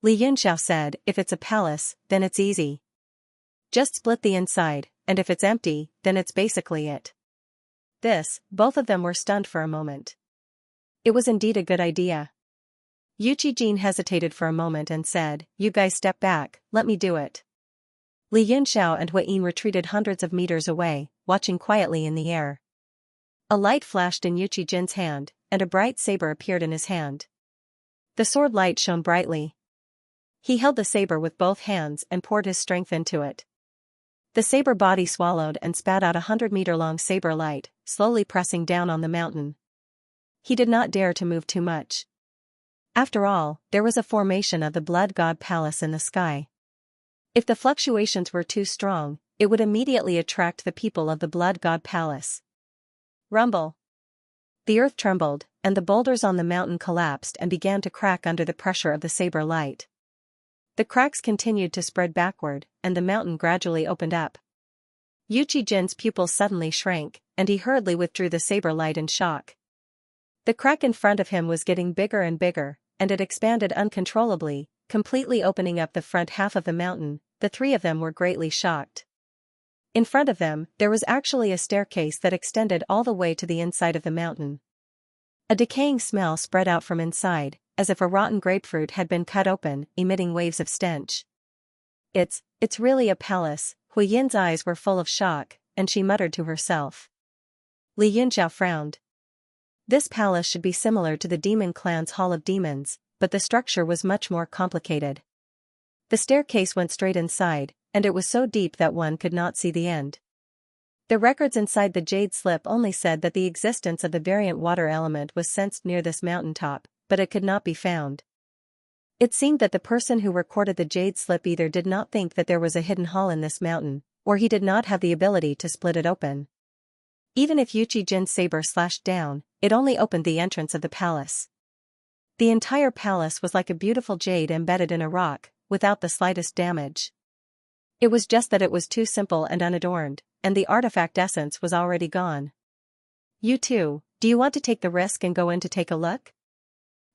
Li Yunxiao said, If it's a palace, then it's easy. Just split the inside, and if it's empty, then it's basically it. Both of them were stunned for a moment. It was indeed a good idea. Yuchi-jin hesitated for a moment and said, You guys step back, let me do it. Li Yunxiao and Huayin retreated hundreds of meters away, watching quietly in the air. A light flashed in Yuchi-jin's hand, and a bright saber appeared in his hand. The sword light shone brightly. He held the saber with both hands and poured his strength into it. The saber body swallowed and spat out 100-meter-long saber light, slowly pressing down on the mountain. He did not dare to move too much. After all, there was a formation of the Blood God Palace in the sky. If the fluctuations were too strong, it would immediately attract the people of the Blood God Palace. Rumble. The earth trembled, and the boulders on the mountain collapsed and began to crack under the pressure of the saber light. The cracks continued to spread backward, and the mountain gradually opened up. Yuchi-jin's pupils suddenly shrank, and he hurriedly withdrew the saber light in shock. The crack in front of him was getting bigger and bigger, and it expanded uncontrollably, completely opening up the front half of the mountain, the three of them were greatly shocked. In front of them, there was actually a staircase that extended all the way to the inside of the mountain. A decaying smell spread out from inside, as if a rotten grapefruit had been cut open, emitting waves of stench. It's really a palace." Hui Yin's eyes were full of shock, and she muttered to herself. Li Yunxiao frowned. This palace should be similar to the demon clan's Hall of Demons, but the structure was much more complicated. The staircase went straight inside, and it was so deep that one could not see the end. The records inside the jade slip only said that the existence of the variant water element was sensed near this mountaintop, but it could not be found. It seemed that the person who recorded the jade slip either did not think that there was a hidden hall in this mountain, or he did not have the ability to split it open. Even if Yuqi Jin's saber slashed down, it only opened the entrance of the palace. The entire palace was like a beautiful jade embedded in a rock, without the slightest damage. It was just that it was too simple and unadorned, and the artifact essence was already gone. "You too, do you want to take the risk and go in to take a look?"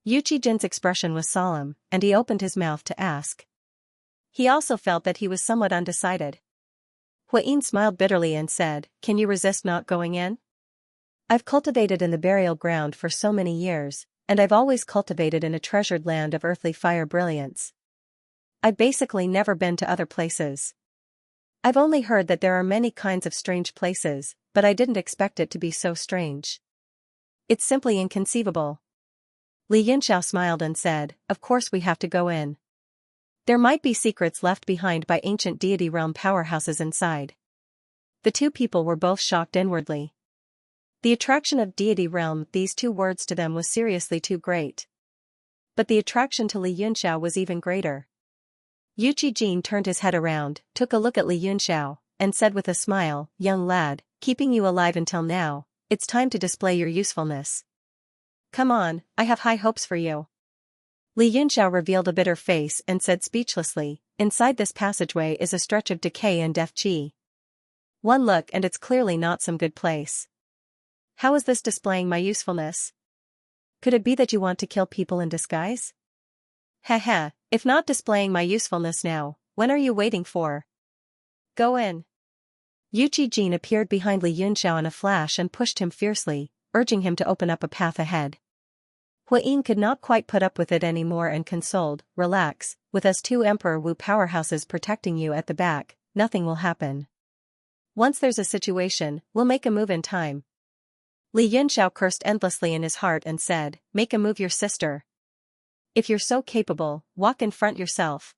Yuqi Jin's expression was solemn, and he opened his mouth to ask. He also felt that he was somewhat undecided. Hui Yin smiled bitterly and said, "Can you resist not going in? I've cultivated in the burial ground for so many years, and I've always cultivated in a treasured land of earthly fire brilliance. I've basically never been to other places. I've only heard that there are many kinds of strange places, but I didn't expect it to be so strange. It's simply inconceivable." Li Yunxiao smiled and said, "Of course we have to go in. There might be secrets left behind by ancient deity realm powerhouses inside." The two people were both shocked inwardly. The attraction of deity realm, these two words to them was seriously too great. But the attraction to Li Yunxiao was even greater. Yuqi Jin turned his head around, took a look at Li Yunxiao, and said with a smile, "Young lad, keeping you alive until now, it's time to display your usefulness. Come on, I have high hopes for you." Li Yunxiao revealed a bitter face and said speechlessly, "Inside this passageway is a stretch of decay and death qi. One look and it's clearly not some good place. How is this displaying my usefulness? Could it be that you want to kill people in disguise? Heh, if not displaying my usefulness now, when are you waiting for? Go in." Yuqi Jin appeared behind Li Yunxiao in a flash and pushed him fiercely, urging him to open up a path ahead. Hui Yin could not quite put up with it anymore and consoled, "Relax, with us two Emperor Wu powerhouses protecting you at the back, nothing will happen. Once there's a situation, we'll make a move in time." Li Yunxiao cursed endlessly in his heart and said, "Make a move, your sister. If you're so capable, walk in front yourself.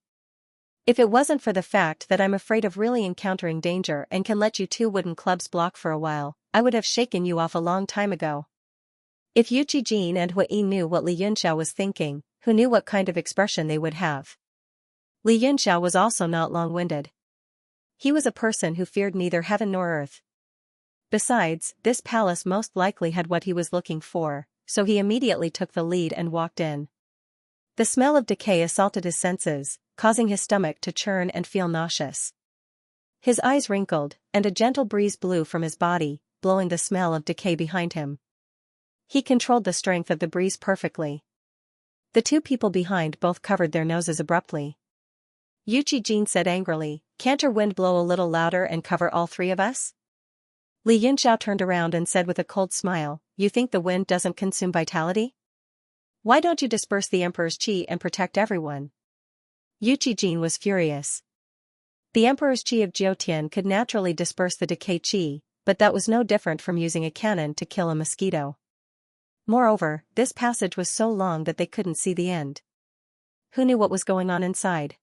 If it wasn't for the fact that I'm afraid of really encountering danger and can let you two wooden clubs block for a while, I would have shaken you off a long time ago." If Yuqi Jin and Hui Yin knew what Li Yunxiao was thinking, who knew what kind of expression they would have? Li Yunxiao was also not long-winded. He was a person who feared neither heaven nor earth. Besides, this palace most likely had what he was looking for, so he immediately took the lead and walked in. The smell of decay assaulted his senses, causing his stomach to churn and feel nauseous. His eyes wrinkled, and a gentle breeze blew from his body, blowing the smell of decay behind him. He controlled the strength of the breeze perfectly. The two people behind both covered their noses abruptly. Yuqi Jin said angrily, "Can't your wind blow a little louder and cover all three of us?" Li Yunxiao turned around and said with a cold smile, "You think the wind doesn't consume vitality? Why don't you disperse the Emperor's qi and protect everyone?" Yuqi Jin was furious. The Emperor's qi of Jiutian could naturally disperse the decay qi, but that was no different from using a cannon to kill a mosquito. Moreover, this passage was so long that they couldn't see the end. Who knew what was going on inside?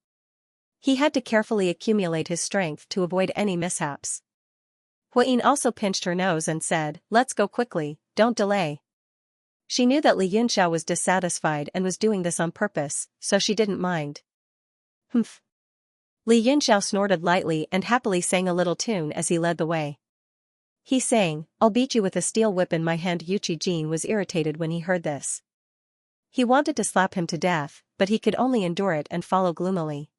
He had to carefully accumulate his strength to avoid any mishaps. Hui Yin also pinched her nose and said, "Let's go quickly, don't delay." She knew that Li Yunxiao was dissatisfied and was doing this on purpose, so she didn't mind. Humph. Li Yunxiao snorted lightly and happily sang a little tune as he led the way. He sang, "I'll beat you with a steel whip in my hand." Yuqi Jin was irritated when he heard this. He wanted to slap him to death, but he could only endure it and follow gloomily.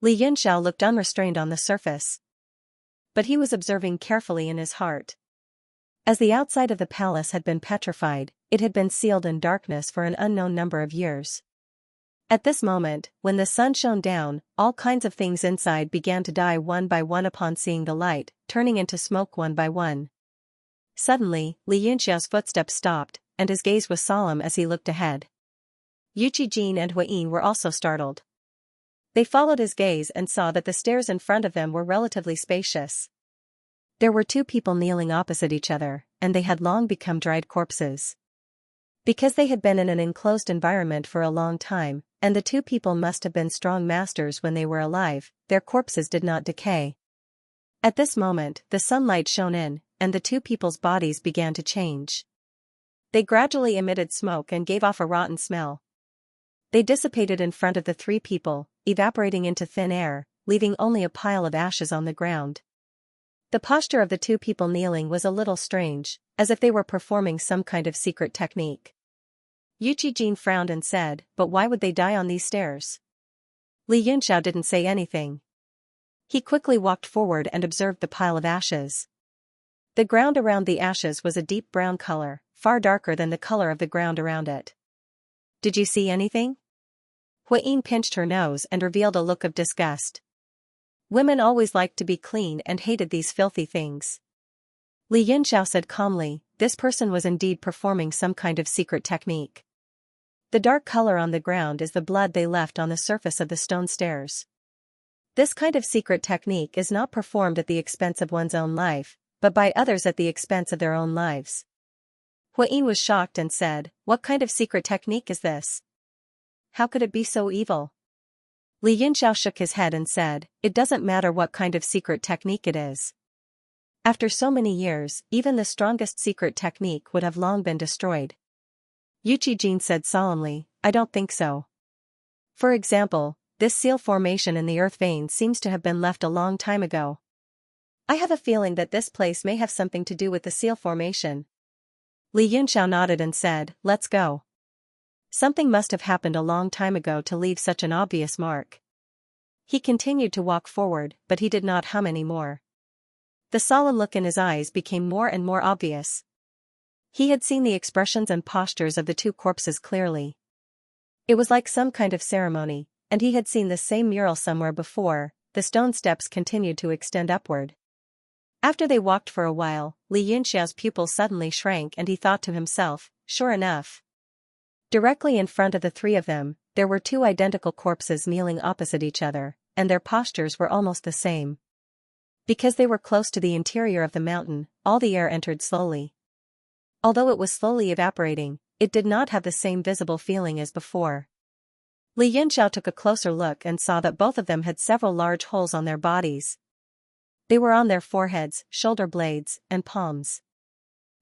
Li Yunxiao looked unrestrained on the surface. But he was observing carefully in his heart. As the outside of the palace had been petrified, it had been sealed in darkness for an unknown number of years. At this moment, when the sun shone down, all kinds of things inside began to die one by one upon seeing the light, turning into smoke one by one. Suddenly, Li Yunxiao's footsteps stopped, and his gaze was solemn as he looked ahead. Yu Qijin and Huiyin were also startled. They followed his gaze and saw that the stairs in front of them were relatively spacious. There were two people kneeling opposite each other, and they had long become dried corpses. Because they had been in an enclosed environment for a long time, and the two people must have been strong masters when they were alive, their corpses did not decay. At this moment, the sunlight shone in, and the two people's bodies began to change. They gradually emitted smoke and gave off a rotten smell. They dissipated in front of the three people, evaporating into thin air, leaving only a pile of ashes on the ground. The posture of the two people kneeling was a little strange, as if they were performing some kind of secret technique. Yu Qijin frowned and said, "But why would they die on these stairs?" Li Yunxiao didn't say anything. He quickly walked forward and observed the pile of ashes. The ground around the ashes was a deep brown color, far darker than the color of the ground around it. "Did you see anything?" Huiyin pinched her nose and revealed a look of disgust. Women always liked to be clean and hated these filthy things. Li Yunxiao said calmly, "This person was indeed performing some kind of secret technique. The dark color on the ground is the blood they left on the surface of the stone stairs. This kind of secret technique is not performed at the expense of one's own life, but by others at the expense of their own lives." Huiyin was shocked and said, "What kind of secret technique is this? How could it be so evil?" Li Yunxiao shook his head and said, "It doesn't matter what kind of secret technique it is. After so many years, even the strongest secret technique would have long been destroyed." Yu Qijin said solemnly, "I don't think so. For example, this seal formation in the earth vein seems to have been left a long time ago. I have a feeling that this place may have something to do with the seal formation." Li Yunxiao nodded and said, "Let's go. Something must have happened a long time ago to leave such an obvious mark." He continued to walk forward, but he did not hum any more. The solemn look in his eyes became more and more obvious. He had seen the expressions and postures of the two corpses clearly. It was like some kind of ceremony, and he had seen the same mural somewhere before. The stone steps continued to extend upward. After they walked for a while, Li Yunxiao's pupils suddenly shrank and he thought to himself, "Sure enough." Directly in front of the three of them, there were two identical corpses kneeling opposite each other, and their postures were almost the same. Because they were close to the interior of the mountain, all the air entered slowly. Although it was slowly evaporating, it did not have the same visible feeling as before. Li Yunxiao took a closer look and saw that both of them had several large holes on their bodies. They were on their foreheads, shoulder blades, and palms.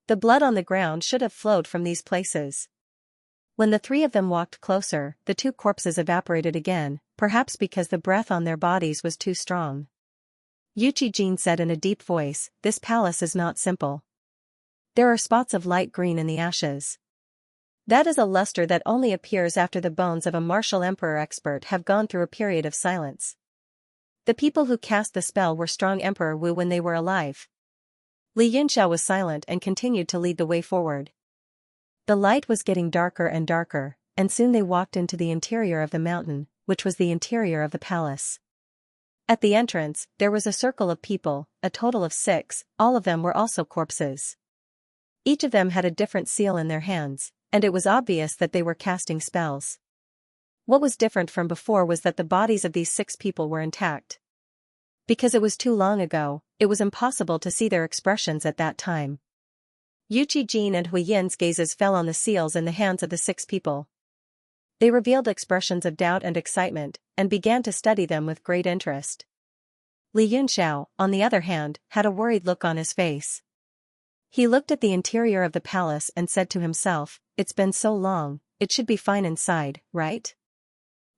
The blood on the ground should have flowed from these places. When the three of them walked closer, the two corpses evaporated again, perhaps because the breath on their bodies was too strong. Yu Qijin said in a deep voice, "This palace is not simple. There are spots of light green in the ashes. That is a luster that only appears after the bones of a martial emperor expert have gone through a period of silence. The people who cast the spell were strong Emperor Wu when they were alive." Li Yunxiao was silent and continued to lead the way forward. The light was getting darker and darker, and soon they walked into the interior of the mountain, which was the interior of the palace. At the entrance, there was a circle of people, a total of 6, all of them were also corpses. Each of them had a different seal in their hands, and it was obvious that they were casting spells. What was different from before was that the bodies of these 6 people were intact. Because it was too long ago, it was impossible to see their expressions at that time. Yu Qijin and Huiyin's gazes fell on the seals in the hands of the 6 people. They revealed expressions of doubt and excitement, and began to study them with great interest. Li Yunxiao, on the other hand, had a worried look on his face. He looked at the interior of the palace and said to himself, "It's been so long, it should be fine inside, right?"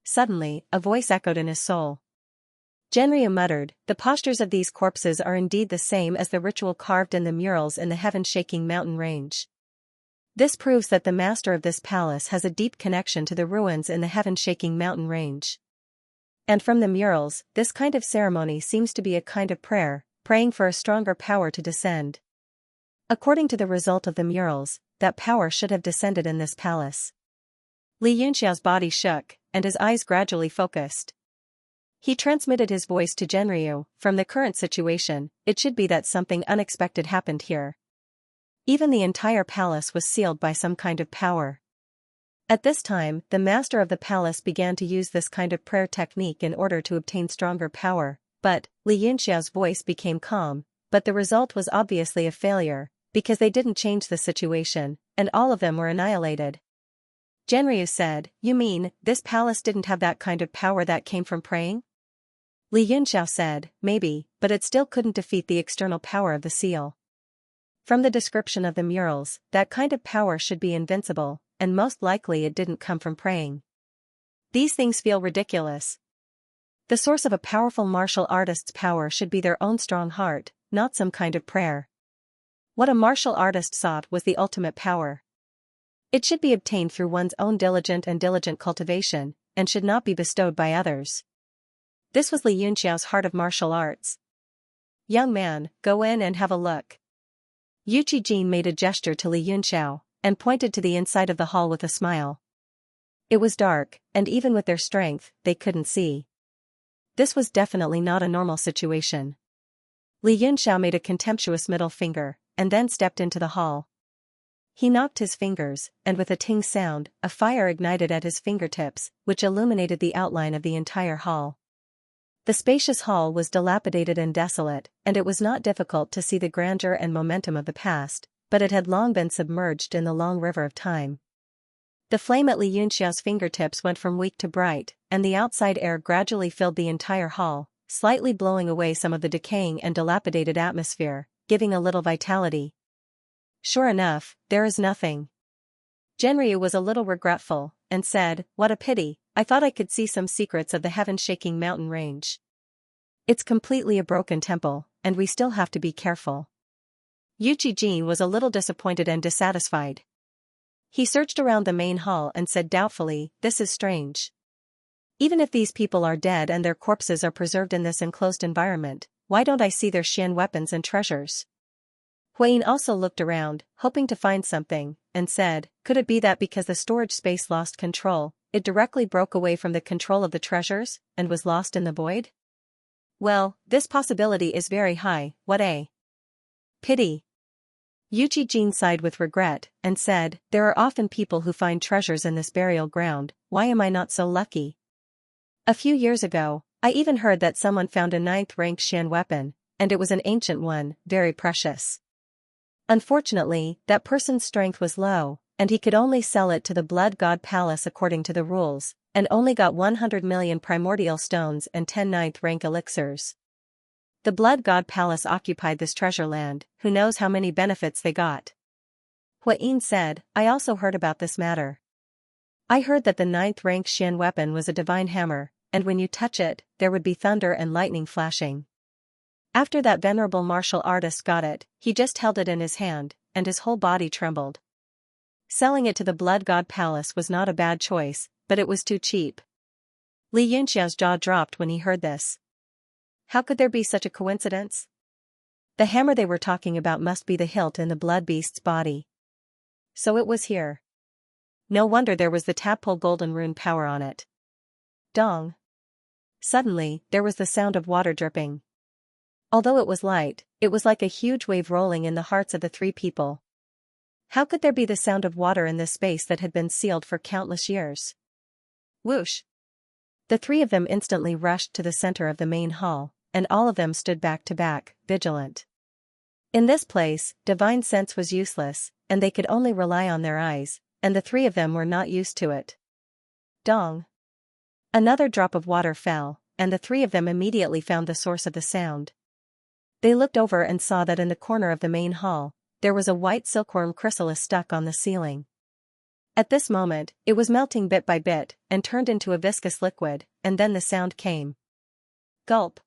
Suddenly, a voice echoed in his soul. Xianxia muttered, "The postures of these corpses are indeed the same as the ritual carved in the murals in the heaven-shaking mountain range. This proves that the master of this palace has a deep connection to the ruins in the heaven-shaking mountain range. And from the murals, this kind of ceremony seems to be a kind of prayer, praying for a stronger power to descend. According to the result of the murals, that power should have descended in this palace." Li Yunxiao's body shook, and his eyes gradually focused. He transmitted his voice to Genryu. From the current situation, it should be that something unexpected happened here. Even the entire palace was sealed by some kind of power. At this time, the master of the palace began to use this kind of prayer technique in order to obtain stronger power, but Xianxia's voice became calm, but the result was obviously a failure, because they didn't change the situation, and all of them were annihilated. Genryu said, "You mean, this palace didn't have that kind of power that came from praying?" Xianxia said, "Maybe, but it still couldn't defeat the external power of the seal. From the description of the murals, that kind of power should be invincible, and most likely it didn't come from praying. These things feel ridiculous. The source of a powerful martial artist's power should be their own strong heart, not some kind of prayer. What a martial artist sought was the ultimate power. It should be obtained through one's own diligent cultivation, and should not be bestowed by others. This was Xianxia's heart of martial arts. Young man, go in and have a look." Yuqi Jin made a gesture to Xianxia, and pointed to the inside of the hall with a smile. It was dark, and even with their strength, they couldn't see. This was definitely not a normal situation. Xianxia made a contemptuous middle finger, and then stepped into the hall. He knocked his fingers, and with a ting sound, a fire ignited at his fingertips, which illuminated the outline of the entire hall. The spacious hall was dilapidated and desolate, and it was not difficult to see the grandeur and momentum of the past, but it had long been submerged in the long river of time. The flame at Xianxia's fingertips went from weak to bright, and the outside air gradually filled the entire hall, slightly blowing away some of the decaying and dilapidated atmosphere, giving a little vitality. "Sure enough, there is nothing." Genryu was a little regretful, and said, "What a pity, I thought I could see some secrets of the heaven-shaking mountain range. It's completely a broken temple, and we still have to be careful." Yuqi Jin was a little disappointed and dissatisfied. He searched around the main hall and said doubtfully, "This is strange. Even if these people are dead and their corpses are preserved in this enclosed environment, why don't I see their Xian weapons and treasures?" Huayin also looked around, hoping to find something, and said, "Could it be that because the storage space lost control, it directly broke away from the control of the treasures, and was lost in the void? Well, this possibility is very high. What a pity." Yuqi Jin sighed with regret, and said, "There are often people who find treasures in this burial ground, why am I not so lucky? A few years ago, I even heard that someone found a 9th-rank Xian weapon, and it was an ancient one, very precious. Unfortunately, that person's strength was low, and he could only sell it to the Blood God Palace according to the rules, and only got 100 million primordial stones and 10 9th-rank elixirs. The Blood God Palace occupied this treasure land, who knows how many benefits they got." Huayin said, "I also heard about this matter. I heard that the 9th-rank Xian weapon was a divine hammer, and when you touch it, there would be thunder and lightning flashing. After that venerable martial artist got it, he just held it in his hand, and his whole body trembled. Selling it to the Blood God Palace was not a bad choice, but it was too cheap." Xianxia's jaw dropped when he heard this. How could there be such a coincidence? The hammer they were talking about must be the hilt in the blood beast's body. So it was here. No wonder there was the tadpole golden rune power on it. Dong. Suddenly, there was the sound of water dripping. Although it was light, it was like a huge wave rolling in the hearts of the three people. How could there be the sound of water in this space that had been sealed for countless years? Whoosh! The three of them instantly rushed to the center of the main hall, and all of them stood back to back, vigilant. In this place, divine sense was useless, and they could only rely on their eyes, and the three of them were not used to it. Dong! Another drop of water fell, and the three of them immediately found the source of the sound. They looked over and saw that in the corner of the main hall, there was a white silkworm chrysalis stuck on the ceiling. At this moment, it was melting bit by bit, and turned into a viscous liquid, and then the sound came. Gulp!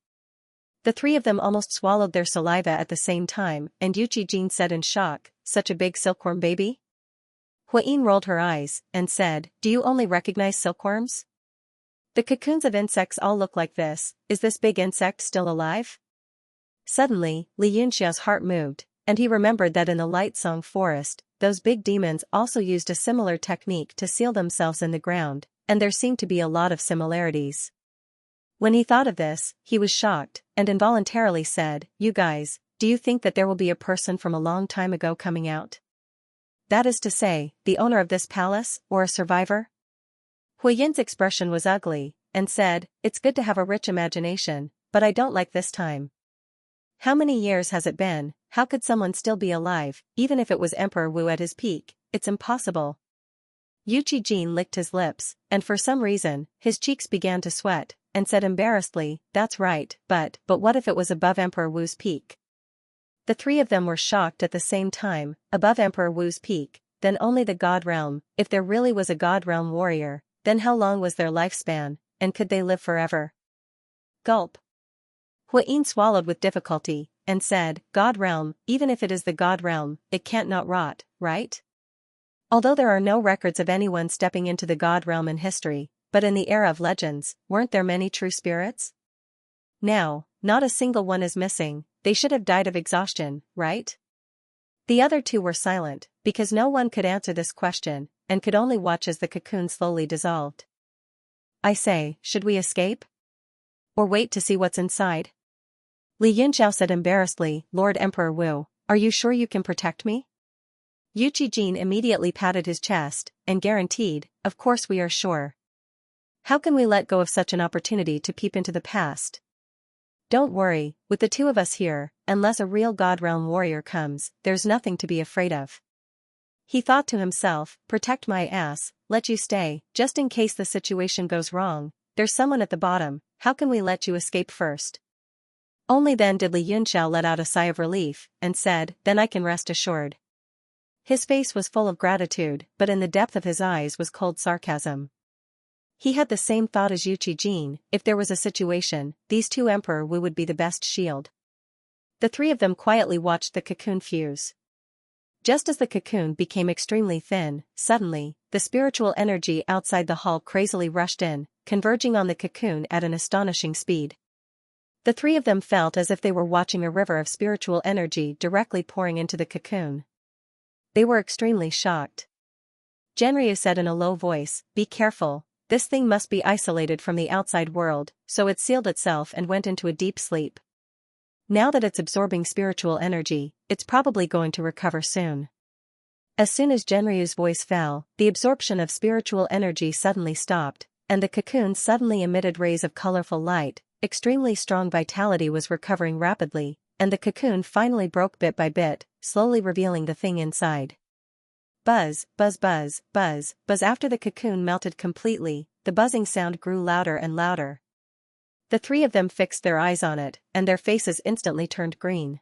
The three of them almost swallowed their saliva at the same time, and Yuqi Jin said in shock, "Such a big silkworm baby?" Huayin rolled her eyes, and said, "Do you only recognize silkworms? The cocoons of insects all look like this. Is this big insect still alive?" Suddenly, Xianxia's heart moved, and he remembered that in the Light Song Forest, those big demons also used a similar technique to seal themselves in the ground, and there seemed to be a lot of similarities. When he thought of this, he was shocked, and involuntarily said, "You guys, do you think that there will be a person from a long time ago coming out? That is to say, the owner of this palace, or a survivor?" Hui Yin's expression was ugly, and said, "It's good to have a rich imagination, but I don't like this time. How many years has it been? How could someone still be alive, even if it was Emperor Wu at his peak? It's impossible." Yu Qijin licked his lips, and for some reason, his cheeks began to sweat, and said embarrassedly, "That's right, but what if it was above Emperor Wu's peak?" The three of them were shocked at the same time. Above Emperor Wu's peak, then only the God Realm. If there really was a God Realm warrior, then how long was their lifespan, and could they live forever? Gulp. Hui Yin swallowed with difficulty, and said, "God Realm, even if it is the God Realm, it can't not rot, right? Although there are no records of anyone stepping into the God Realm in history, but in the era of legends, weren't there many true spirits? Now, not a single one is missing. They should have died of exhaustion, right?" The other two were silent, because no one could answer this question, and could only watch as the cocoon slowly dissolved. "I say, should we escape? Or wait to see what's inside?" Li Yunxiao said embarrassedly, "Lord Emperor Wu, are you sure you can protect me?" Yu Qijin immediately patted his chest, and guaranteed, "Of course we are sure. How can we let go of such an opportunity to peep into the past? Don't worry, with the two of us here, unless a real God Realm warrior comes, there's nothing to be afraid of." He thought to himself, "Protect my ass, let you stay, just in case the situation goes wrong. There's someone at the bottom, how can we let you escape first?" Only then did Li Yunxiao let out a sigh of relief, and said, "Then I can rest assured." His face was full of gratitude, but in the depth of his eyes was cold sarcasm. He had the same thought as Yu Qijin. If there was a situation, these two Emperor Wu would be the best shield. The three of them quietly watched the cocoon fuse. Just as the cocoon became extremely thin, suddenly, the spiritual energy outside the hall crazily rushed in, converging on the cocoon at an astonishing speed. The three of them felt as if they were watching a river of spiritual energy directly pouring into the cocoon. They were extremely shocked. Genryu said in a low voice, "Be careful, this thing must be isolated from the outside world, so it sealed itself and went into a deep sleep. Now that it's absorbing spiritual energy, it's probably going to recover soon." As soon as Genryu's voice fell, the absorption of spiritual energy suddenly stopped, and the cocoon suddenly emitted rays of colorful light. Extremely strong vitality was recovering rapidly, and the cocoon finally broke bit by bit, slowly revealing the thing inside. Buzz, buzz, buzz, buzz, buzz. After the cocoon melted completely, the buzzing sound grew louder and louder. The three of them fixed their eyes on it, and their faces instantly turned green.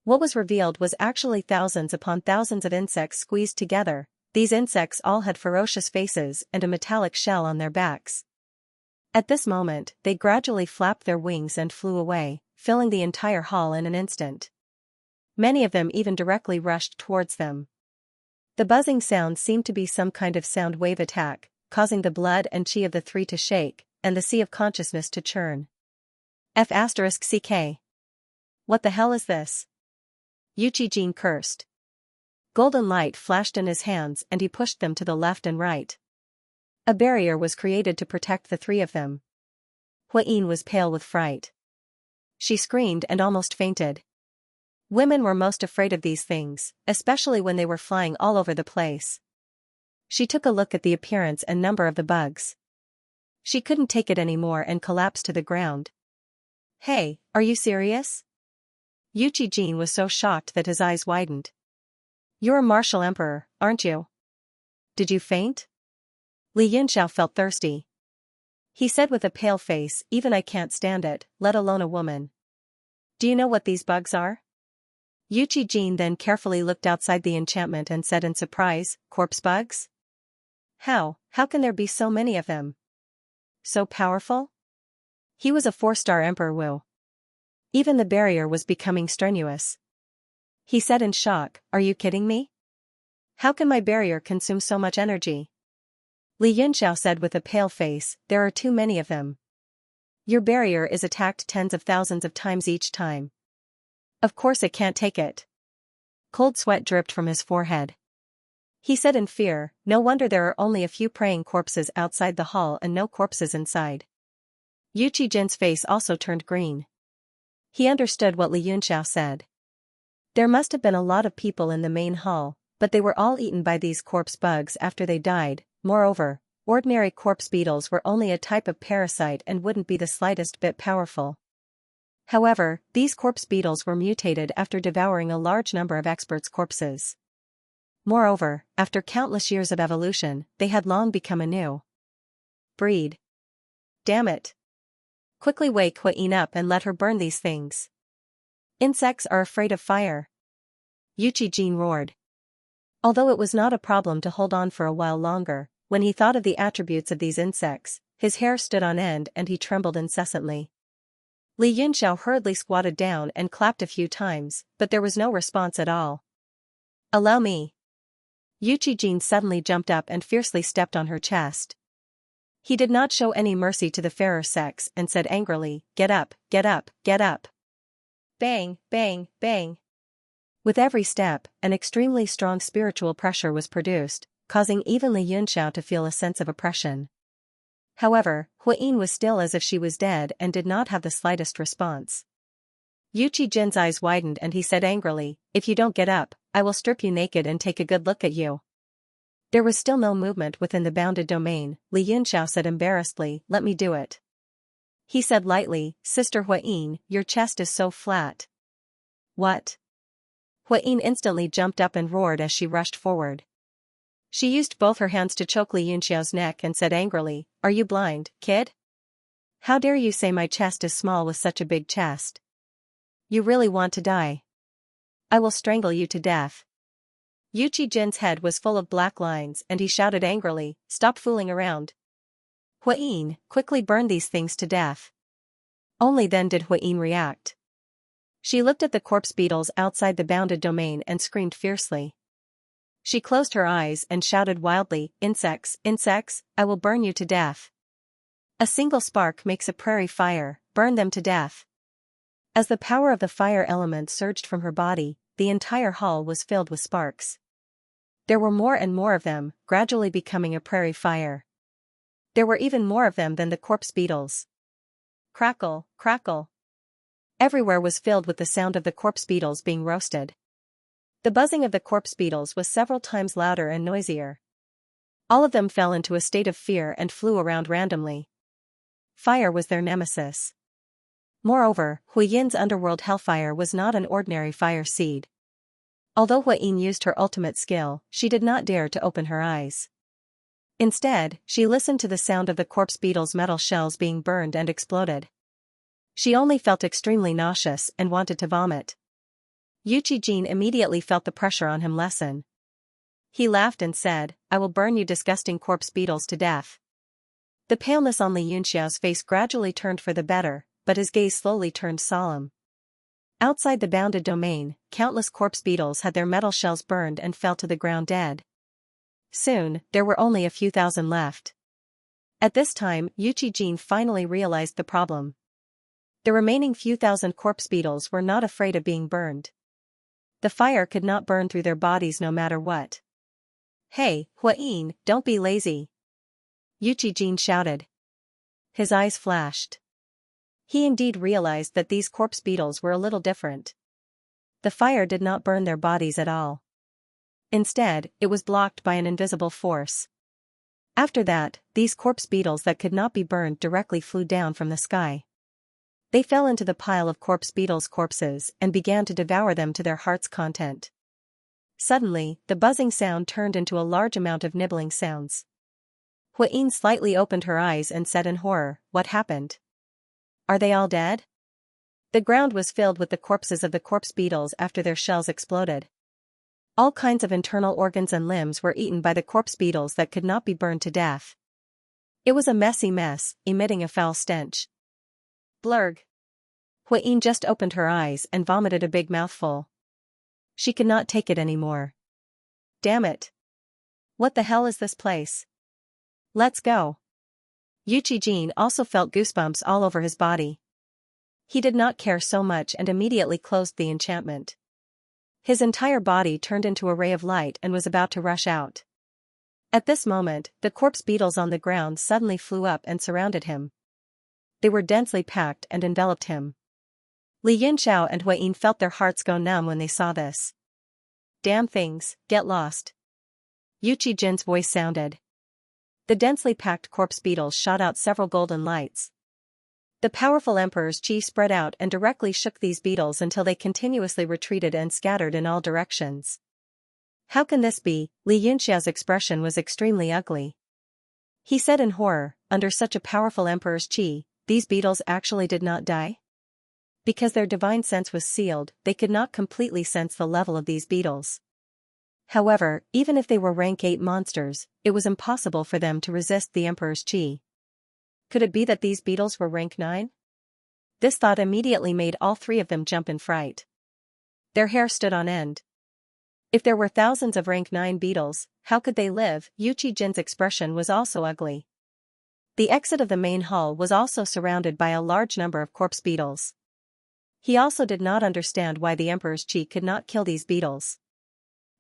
What was revealed was actually thousands upon thousands of insects squeezed together. These insects all had ferocious faces and a metallic shell on their backs. At this moment, they gradually flapped their wings and flew away, filling the entire hall in an instant. Many of them even directly rushed towards them. The buzzing sound seemed to be some kind of sound wave attack, causing the blood and chi of the three to shake, and the sea of consciousness to churn. F***CK. What the hell is this? Yu Qijin cursed. Golden light flashed in his hands and he pushed them to the left and right. A barrier was created to protect the three of them. Hui Yin was pale with fright. She screamed and almost fainted. Women were most afraid of these things, especially when they were flying all over the place. She took a look at the appearance and number of the bugs. She couldn't take it anymore and collapsed to the ground. "Hey, are you serious?" Yu Qijin was so shocked that his eyes widened. "You're a martial emperor, aren't you? Did you faint?" Li Yunxiao felt thirsty. He said with a pale face, "Even I can't stand it, let alone a woman. Do you know what these bugs are?" Yu Qijin then carefully looked outside the enchantment and said in surprise, "Corpse bugs? How can there be so many of them? So powerful?" He was a 4-star Emperor Wu. Even the barrier was becoming strenuous. He said in shock, "Are you kidding me? How can my barrier consume so much energy?" Li Yunxiao said with a pale face, "There are too many of them. Your barrier is attacked tens of thousands of times each time. Of course it can't take it." Cold sweat dripped from his forehead. He said in fear, no wonder there are only a few praying corpses outside the hall and no corpses inside. Yu Qijin's face also turned green. He understood what Li Yunxiao said. There must have been a lot of people in the main hall, but they were all eaten by these corpse bugs after they died. Moreover, ordinary corpse beetles were only a type of parasite and wouldn't be the slightest bit powerful. However, these corpse beetles were mutated after devouring a large number of experts' corpses. Moreover, after countless years of evolution, they had long become a new breed. Damn it! Quickly wake Huayin up and let her burn these things. Insects are afraid of fire. Yu Qijin roared. Although it was not a problem to hold on for a while longer, when he thought of the attributes of these insects, his hair stood on end and he trembled incessantly. Li Yunxiao hurriedly squatted down and clapped a few times, but there was no response at all. Allow me. Yu Qijin suddenly jumped up and fiercely stepped on her chest. He did not show any mercy to the fairer sex and said angrily, get up, get up, get up. Bang, bang, bang. With every step, an extremely strong spiritual pressure was produced, causing even Li Yunxiao to feel a sense of oppression. However, Huayin was still as if she was dead and did not have the slightest response. Yu Qijin's eyes widened and he said angrily, if you don't get up, I will strip you naked and take a good look at you. There was still no movement within the bounded domain. Li Yunxiao said embarrassedly, let me do it. He said lightly, Sister Huayin, your chest is so flat. What? Huayin instantly jumped up and roared as she rushed forward. She used both her hands to choke Li Yunxiao's neck and said angrily, are you blind, kid? How dare you say my chest is small with such a big chest? You really want to die? I will strangle you to death. Yu Qijin's head was full of black lines and he shouted angrily, stop fooling around. Huayin, quickly burn these things to death. Only then did Huayin react. She looked at the corpse beetles outside the bounded domain and screamed fiercely. She closed her eyes and shouted wildly, insects, insects, I will burn you to death. A single spark makes a prairie fire, burn them to death. As the power of the fire element surged from her body, the entire hall was filled with sparks. There were more and more of them, gradually becoming a prairie fire. There were even more of them than the corpse beetles. Crackle, crackle. Everywhere was filled with the sound of the corpse beetles being roasted. The buzzing of the corpse beetles was several times louder and noisier. All of them fell into a state of fear and flew around randomly. Fire was their nemesis. Moreover, Huayin's underworld hellfire was not an ordinary fire seed. Although Huayin used her ultimate skill, she did not dare to open her eyes. Instead, she listened to the sound of the corpse beetles' metal shells being burned and exploded. She only felt extremely nauseous and wanted to vomit. Yu Qijin immediately felt the pressure on him lessen. He laughed and said, I will burn you disgusting corpse beetles to death. The paleness on Li Yunxiao's face gradually turned for the better, but his gaze slowly turned solemn. Outside the bounded domain, countless corpse beetles had their metal shells burned and fell to the ground dead. Soon, there were only a few thousand left. At this time, Yu Qijin finally realized the problem. The remaining few thousand corpse beetles were not afraid of being burned. The fire could not burn through their bodies no matter what. Hey, Huayin, don't be lazy. Yu Qijin shouted. His eyes flashed. He indeed realized that these corpse beetles were a little different. The fire did not burn their bodies at all. Instead, it was blocked by an invisible force. After that, these corpse beetles that could not be burned directly flew down from the sky. They fell into the pile of corpse beetles' corpses and began to devour them to their heart's content. Suddenly, the buzzing sound turned into a large amount of nibbling sounds. Huayin slightly opened her eyes and said in horror, what happened? Are they all dead? The ground was filled with the corpses of the corpse beetles after their shells exploded. All kinds of internal organs and limbs were eaten by the corpse beetles that could not be burned to death. It was a messy mess, emitting a foul stench. Blurg. Huayin just opened her eyes and vomited a big mouthful. She could not take it anymore. Damn it. What the hell is this place? Let's go. Yu Qijin also felt goosebumps all over his body. He did not care so much and immediately closed the enchantment. His entire body turned into a ray of light and was about to rush out. At this moment, the corpse beetles on the ground suddenly flew up and surrounded him. They were densely packed and enveloped him. Li Yunxiao and Hui Yin felt their hearts go numb when they saw this. Damn things, get lost. Yu Qijin's voice sounded. The densely packed corpse beetles shot out several golden lights. The powerful emperor's chi spread out and directly shook these beetles until they continuously retreated and scattered in all directions. How can this be? Li Yunxiao's expression was extremely ugly. He said in horror, under such a powerful emperor's chi, these beetles actually did not die? Because their divine sense was sealed, they could not completely sense the level of these beetles. However, even if they were rank 8 monsters, it was impossible for them to resist the emperor's chi. Could it be that these beetles were rank 9? This thought immediately made all 3 of them jump in fright. Their hair stood on end. If there were thousands of rank 9 beetles, how could they live? Yu Qijin's expression was also ugly. The exit of the main hall was also surrounded by a large number of corpse beetles. He also did not understand why the emperor's chi could not kill these beetles.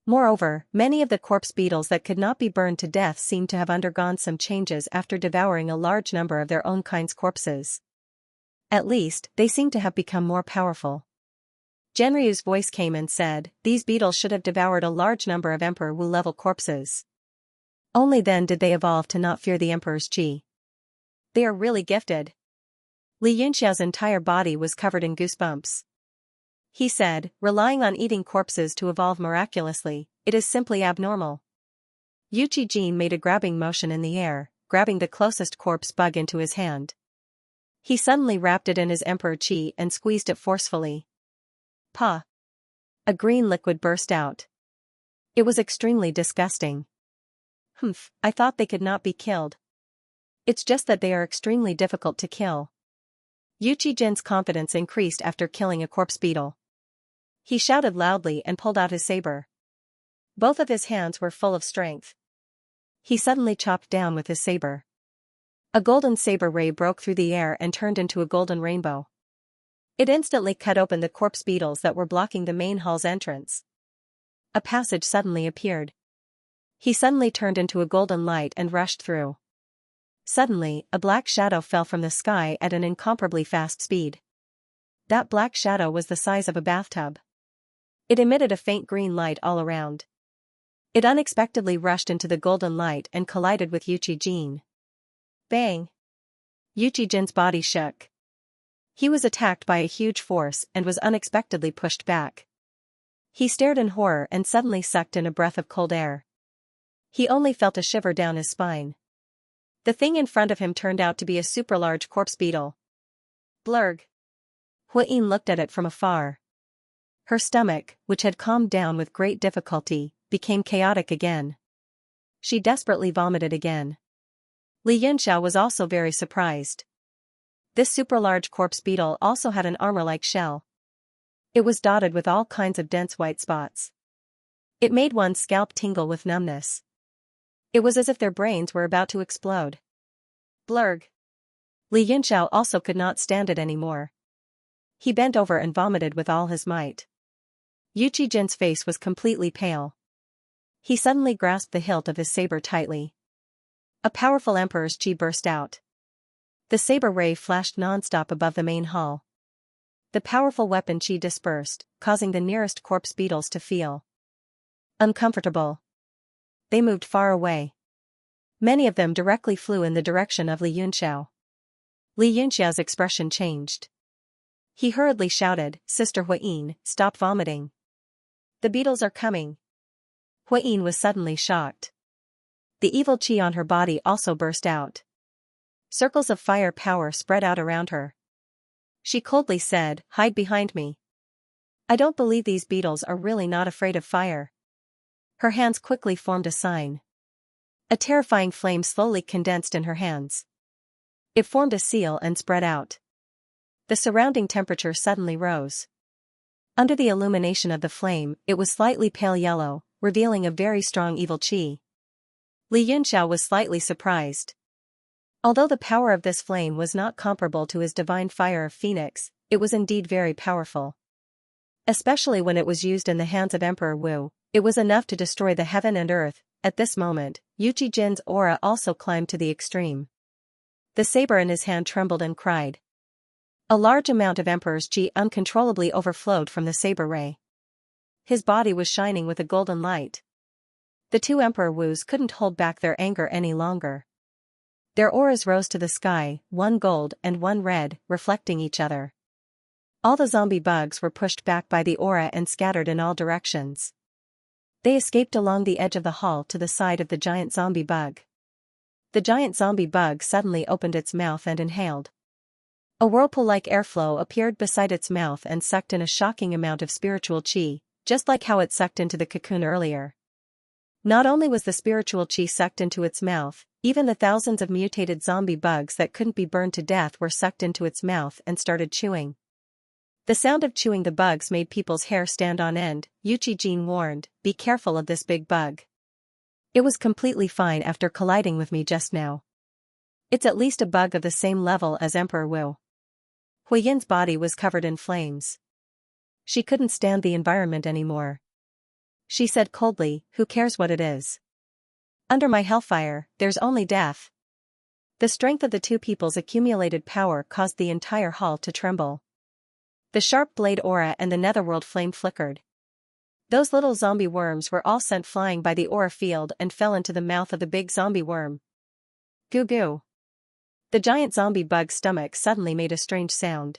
Moreover, many of the corpse beetles that could not be burned to death seemed to have undergone some changes after devouring a large number of their own kind's corpses. At least, they seemed to have become more powerful. Genryu's voice came and said, these beetles should have devoured a large number of Emperor Wu-level corpses. Only then did they evolve to not fear the emperor's chi. They are really gifted. Li Yunxiao's entire body was covered in goosebumps. He said, relying on eating corpses to evolve miraculously, it is simply abnormal. Yu Qijin made a grabbing motion in the air, grabbing the closest corpse bug into his hand. He suddenly wrapped it in his emperor chi and squeezed it forcefully. Pa! A green liquid burst out. It was extremely disgusting. Humph, I thought they could not be killed. It's just that they are extremely difficult to kill. Yu Qijin's confidence increased after killing a corpse beetle. He shouted loudly and pulled out his saber. Both of his hands were full of strength. He suddenly chopped down with his saber. A golden saber ray broke through the air and turned into a golden rainbow. It instantly cut open the corpse beetles that were blocking the main hall's entrance. A passage suddenly appeared. He suddenly turned into a golden light and rushed through. Suddenly, a black shadow fell from the sky at an incomparably fast speed. That black shadow was the size of a bathtub. It emitted a faint green light all around. It unexpectedly rushed into the golden light and collided with Yu Qijin. Bang! Yu Qijin's body shook. He was attacked by a huge force and was unexpectedly pushed back. He stared in horror and suddenly sucked in a breath of cold air. He only felt a shiver down his spine. The thing in front of him turned out to be a super-large corpse beetle. Blurg! Hui Yin looked at it from afar. Her stomach, which had calmed down with great difficulty, became chaotic again. She desperately vomited again. Li Yunxiao was also very surprised. This super-large corpse beetle also had an armor-like shell. It was dotted with all kinds of dense white spots. It made one's scalp tingle with numbness. It was as if their brains were about to explode. Blurg! Li Yunxiao also could not stand it anymore. He bent over and vomited with all his might. Yu Qijin's face was completely pale. He suddenly grasped the hilt of his saber tightly. A powerful emperor's chi burst out. The saber ray flashed non-stop above the main hall. The powerful weapon chi dispersed, causing the nearest corpse beetles to feel uncomfortable. They moved far away. Many of them directly flew in the direction of Li Yunxiao. Li Yunxiao's expression changed. He hurriedly shouted, Sister Hui Yin, stop vomiting. The beetles are coming. Hui Yin was suddenly shocked. The evil chi on her body also burst out. Circles of fire power spread out around her. She coldly said, hide behind me. I don't believe these beetles are really not afraid of fire. Her hands quickly formed a sign. A terrifying flame slowly condensed in her hands. It formed a seal and spread out. The surrounding temperature suddenly rose. Under the illumination of the flame, it was slightly pale yellow, revealing a very strong evil chi. Li Yunxiao was slightly surprised. Although the power of this flame was not comparable to his divine fire of Phoenix, it was indeed very powerful. Especially when it was used in the hands of Emperor Wu, it was enough to destroy the heaven and earth. At this moment, Yuchi Jin's aura also climbed to the extreme. The saber in his hand trembled and cried. A large amount of Emperor's chi uncontrollably overflowed from the saber ray. His body was shining with a golden light. The two Emperor Wus couldn't hold back their anger any longer. Their auras rose to the sky, one gold and one red, reflecting each other. All the zombie bugs were pushed back by the aura and scattered in all directions. They escaped along the edge of the hall to the side of the giant zombie bug. The giant zombie bug suddenly opened its mouth and inhaled. A whirlpool-like airflow appeared beside its mouth and sucked in a shocking amount of spiritual chi, just like how it sucked into the cocoon earlier. Not only was the spiritual chi sucked into its mouth, even the thousands of mutated zombie bugs that couldn't be burned to death were sucked into its mouth and started chewing. The sound of chewing the bugs made people's hair stand on end. Yuchi Jin warned, "Be careful of this big bug. It was completely fine after colliding with me just now. It's at least a bug of the same level as Emperor Wu." Huiyin's body was covered in flames. She couldn't stand the environment anymore. She said coldly, "Who cares what it is? Under my hellfire, there's only death." The strength of the two people's accumulated power caused the entire hall to tremble. The sharp blade aura and the netherworld flame flickered. Those little zombie worms were all sent flying by the aura field and fell into the mouth of the big zombie worm. Goo goo. The giant zombie bug's stomach suddenly made a strange sound.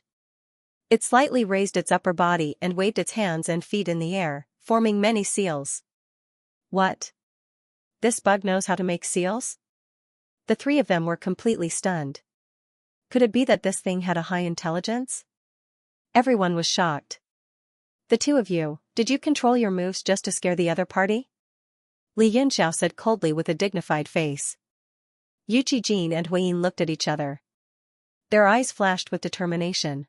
It slightly raised its upper body and waved its hands and feet in the air, forming many seals. What? This bug knows how to make seals? The three of them were completely stunned. Could it be that this thing had a high intelligence? Everyone was shocked. "The two of you, did you control your moves just to scare the other party?" Li Yunxiao said coldly with a dignified face. Yuchi Jin and Huiyin looked at each other. Their eyes flashed with determination.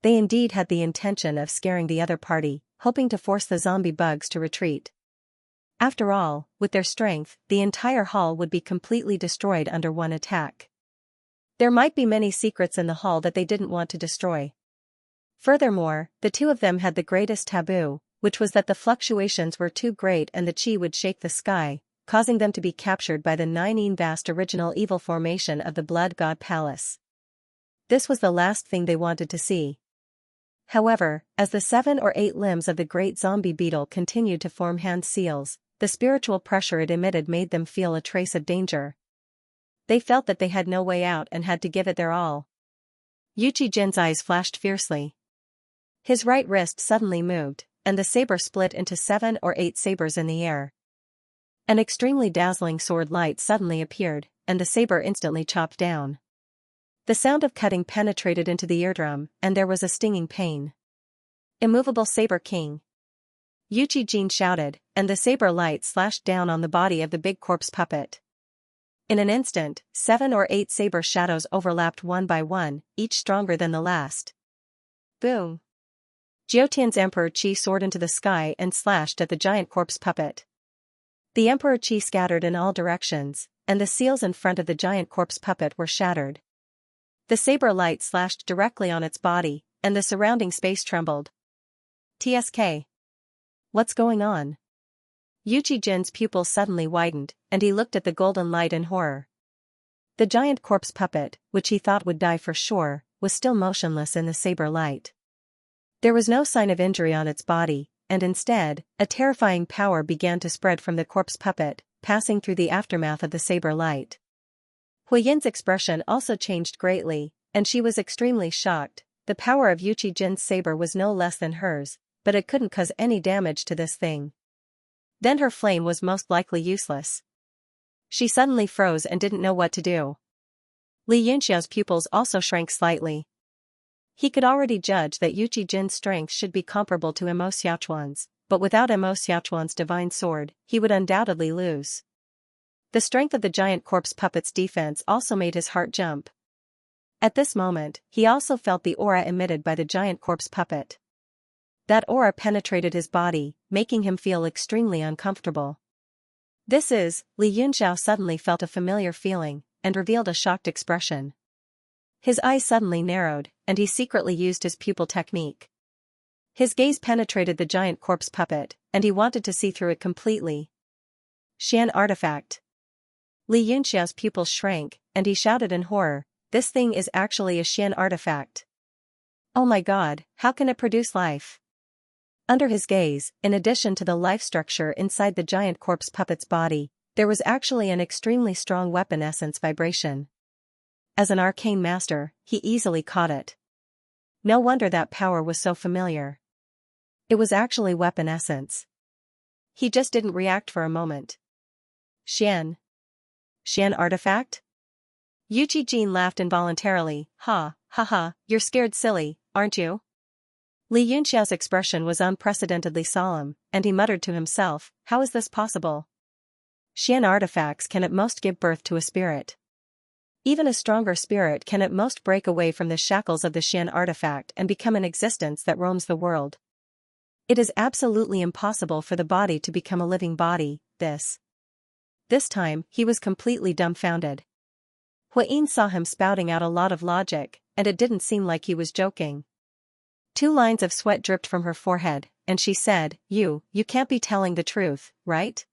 They indeed had the intention of scaring the other party, hoping to force the zombie bugs to retreat. After all, with their strength, the entire hall would be completely destroyed under one attack. There might be many secrets in the hall that they didn't want to destroy. Furthermore, the two of them had the greatest taboo, which was that the fluctuations were too great and the chi would shake the sky, causing them to be captured by the nine vast original evil formation of the Blood God Palace. This was the last thing they wanted to see. However, as the 7 or 8 limbs of the great zombie beetle continued to form hand seals, the spiritual pressure it emitted made them feel a trace of danger. They felt that they had no way out and had to give it their all. Yuchi Jin's eyes flashed fiercely. His right wrist suddenly moved, and the saber split into 7 or 8 sabers in the air. An extremely dazzling sword light suddenly appeared, and the saber instantly chopped down. The sound of cutting penetrated into the eardrum, and there was a stinging pain. "Immovable Saber King!" Yuchi Jin shouted, and the saber light slashed down on the body of the big corpse puppet. In an instant, 7 or 8 saber shadows overlapped one by one, each stronger than the last. Boom! Jiotian's Emperor Qi soared into the sky and slashed at the giant corpse puppet. The Emperor Qi scattered in all directions, and the seals in front of the giant corpse puppet were shattered. The saber light slashed directly on its body, and the surrounding space trembled. TSK. What's going on? Yuchi Jin's pupils suddenly widened, and he looked at the golden light in horror. The giant corpse puppet, which he thought would die for sure, was still motionless in the saber light. There was no sign of injury on its body, and instead, a terrifying power began to spread from the corpse puppet, passing through the aftermath of the saber light. Huiyin's expression also changed greatly, and she was extremely shocked. The power of Yuchi Jin's saber was no less than hers, but it couldn't cause any damage to this thing. Then her flame was most likely useless. She suddenly froze and didn't know what to do. Li Yunxiao's pupils also shrank slightly. He could already judge that Yuchi Jin's strength should be comparable to Emo Xiaochuan's, but without Emo Xiaochuan's divine sword, he would undoubtedly lose. The strength of the giant corpse puppet's defense also made his heart jump. At this moment, he also felt the aura emitted by the giant corpse puppet. That aura penetrated his body, making him feel extremely uncomfortable. Li Yunxiao suddenly felt a familiar feeling, and revealed a shocked expression. His eyes suddenly narrowed, and he secretly used his pupil technique. His gaze penetrated the giant corpse puppet, and he wanted to see through it completely. Xian artifact. Li Yunxiao's pupils shrank, and he shouted in horror, "This thing is actually a Xian artifact. Oh my god, how can it produce life?" Under his gaze, in addition to the life structure inside the giant corpse puppet's body, there was actually an extremely strong weapon essence vibration. As an arcane master, he easily caught it. No wonder that power was so familiar. It was actually weapon essence. He just didn't react for a moment. Xian artifact? Yuqi Jin laughed involuntarily. Ha, ha ha, you're scared silly, aren't you? Li Yunxiao's expression was unprecedentedly solemn, and he muttered to himself, how is this possible? Xian artifacts can at most give birth to a spirit. Even a stronger spirit can at most break away from the shackles of the Xian artifact and become an existence that roams the world. It is absolutely impossible for the body to become a living body. This time, he was completely dumbfounded. Huayin saw him spouting out a lot of logic, and it didn't seem like he was joking. 2 lines of sweat dripped from her forehead, and she said, You can't be telling the truth, right?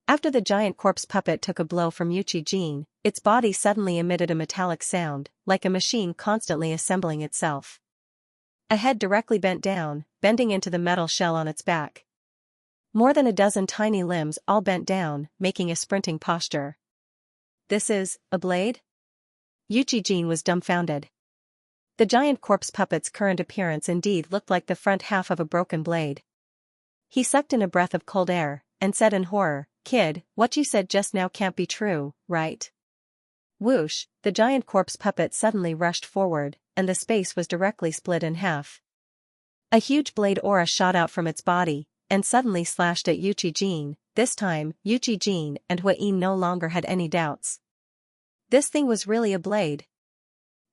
After the giant corpse puppet took a blow from Yuqi Jin, its body suddenly emitted a metallic sound, like a machine constantly assembling itself. A head directly bent down, bending into the metal shell on its back. More than a dozen tiny limbs all bent down, making a sprinting posture. This is a blade? Yuqi Jin was dumbfounded. The giant corpse puppet's current appearance indeed looked like the front half of a broken blade. He sucked in a breath of cold air, and said in horror, Kid, what you said just now can't be true, right? Whoosh, the giant corpse puppet suddenly rushed forward, and the space was directly split in half. A huge blade aura shot out from its body, and suddenly slashed at Yuqi Jin. This time, Yuqi Jin and Huayin no longer had any doubts. This thing was really a blade.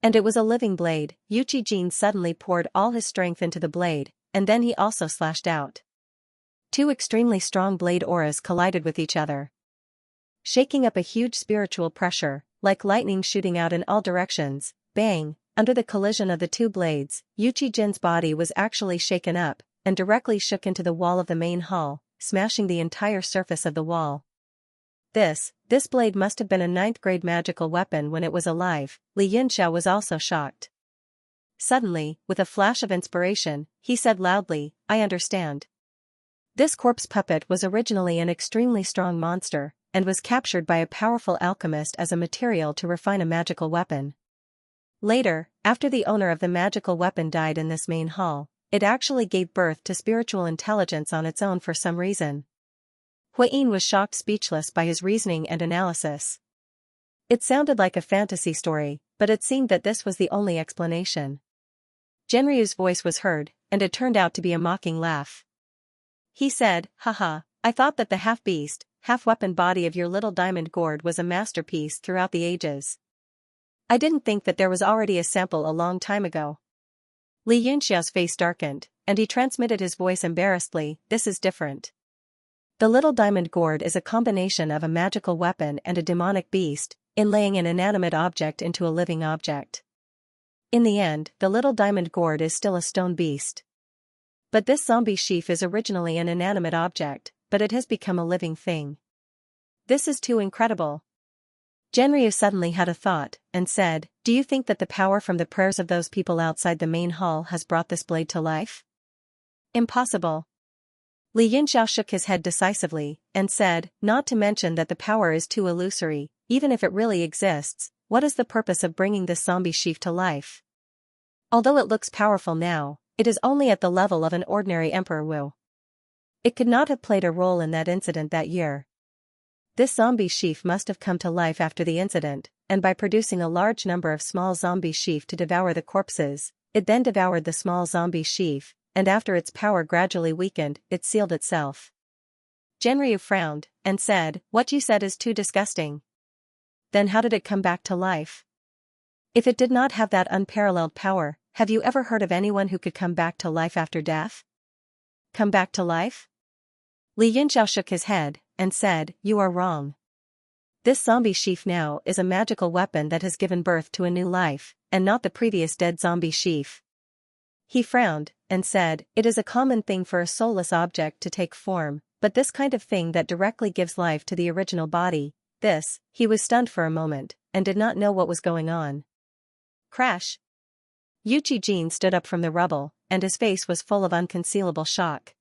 And it was a living blade. Yuqi Jin suddenly poured all his strength into the blade, and then he also slashed out. 2 extremely strong blade auras collided with each other, shaking up a huge spiritual pressure, like lightning shooting out in all directions. Bang! Under the collision of the 2 blades, Yuqi Jin's body was actually shaken up, and directly shook into the wall of the main hall, smashing the entire surface of the wall. This blade must have been a 9th grade magical weapon when it was alive. Li Yunxiao was also shocked. Suddenly, with a flash of inspiration, he said loudly, I understand. This corpse puppet was originally an extremely strong monster, and was captured by a powerful alchemist as a material to refine a magical weapon. Later, after the owner of the magical weapon died in this main hall, it actually gave birth to spiritual intelligence on its own for some reason. Huayin was shocked speechless by his reasoning and analysis. It sounded like a fantasy story, but it seemed that this was the only explanation. Genryu's voice was heard, and it turned out to be a mocking laugh. He said, Haha, I thought that the half-beast, half-weapon body of your little diamond gourd was a masterpiece throughout the ages. I didn't think that there was already a sample a long time ago. Li Yunxiao's face darkened, and he transmitted his voice embarrassedly, This is different. The little diamond gourd is a combination of a magical weapon and a demonic beast, inlaying an inanimate object into a living object. In the end, the little diamond gourd is still a stone beast. But this zombie sheaf is originally an inanimate object, but it has become a living thing. This is too incredible. Genryu suddenly had a thought, and said, Do you think that the power from the prayers of those people outside the main hall has brought this blade to life? Impossible. Li Yunxiao shook his head decisively, and said, Not to mention that the power is too illusory. Even if it really exists, what is the purpose of bringing this zombie sheaf to life? Although it looks powerful now, it is only at the level of an ordinary Emperor Wu. It could not have played a role in that incident that year. This zombie sheaf must have come to life after the incident, and by producing a large number of small zombie sheaf to devour the corpses, it then devoured the small zombie sheaf, and after its power gradually weakened, it sealed itself. Genryu frowned, and said, What you said is too disgusting. Then how did it come back to life? If it did not have that unparalleled power, have you ever heard of anyone who could come back to life after death? Come back to life? Li Yunxiao shook his head, and said, You are wrong. This zombie sheaf now is a magical weapon that has given birth to a new life, and not the previous dead zombie sheaf. He frowned, and said, "It is a common thing for a soulless object to take form, but this kind of thing that directly gives life to the original body, this," he was stunned for a moment, and did not know what was going on. Crash! Jin stood up from the rubble, and his face was full of unconcealable shock.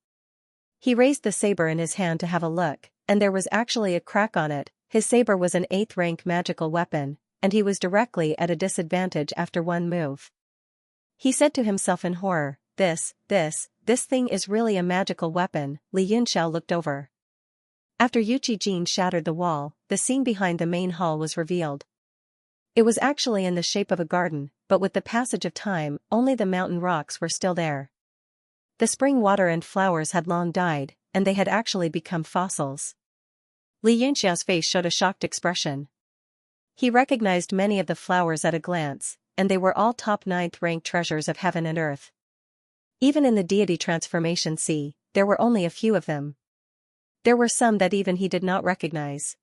He raised the saber in his hand to have a look, and there was actually a crack on it. His saber was an 8th rank magical weapon, and he was directly at a disadvantage after one move. He said to himself in horror, This thing is really a magical weapon." Li Yunxiao looked over. After Jin shattered the wall, the scene behind the main hall was revealed. It was actually in the shape of a garden, but with the passage of time, only the mountain rocks were still there. The spring water and flowers had long died, and they had actually become fossils. Li Yunxiao's face showed a shocked expression. He recognized many of the flowers at a glance, and they were all top 9th rank treasures of heaven and earth. Even in the deity transformation sea, there were only a few of them. There were some that even he did not recognize.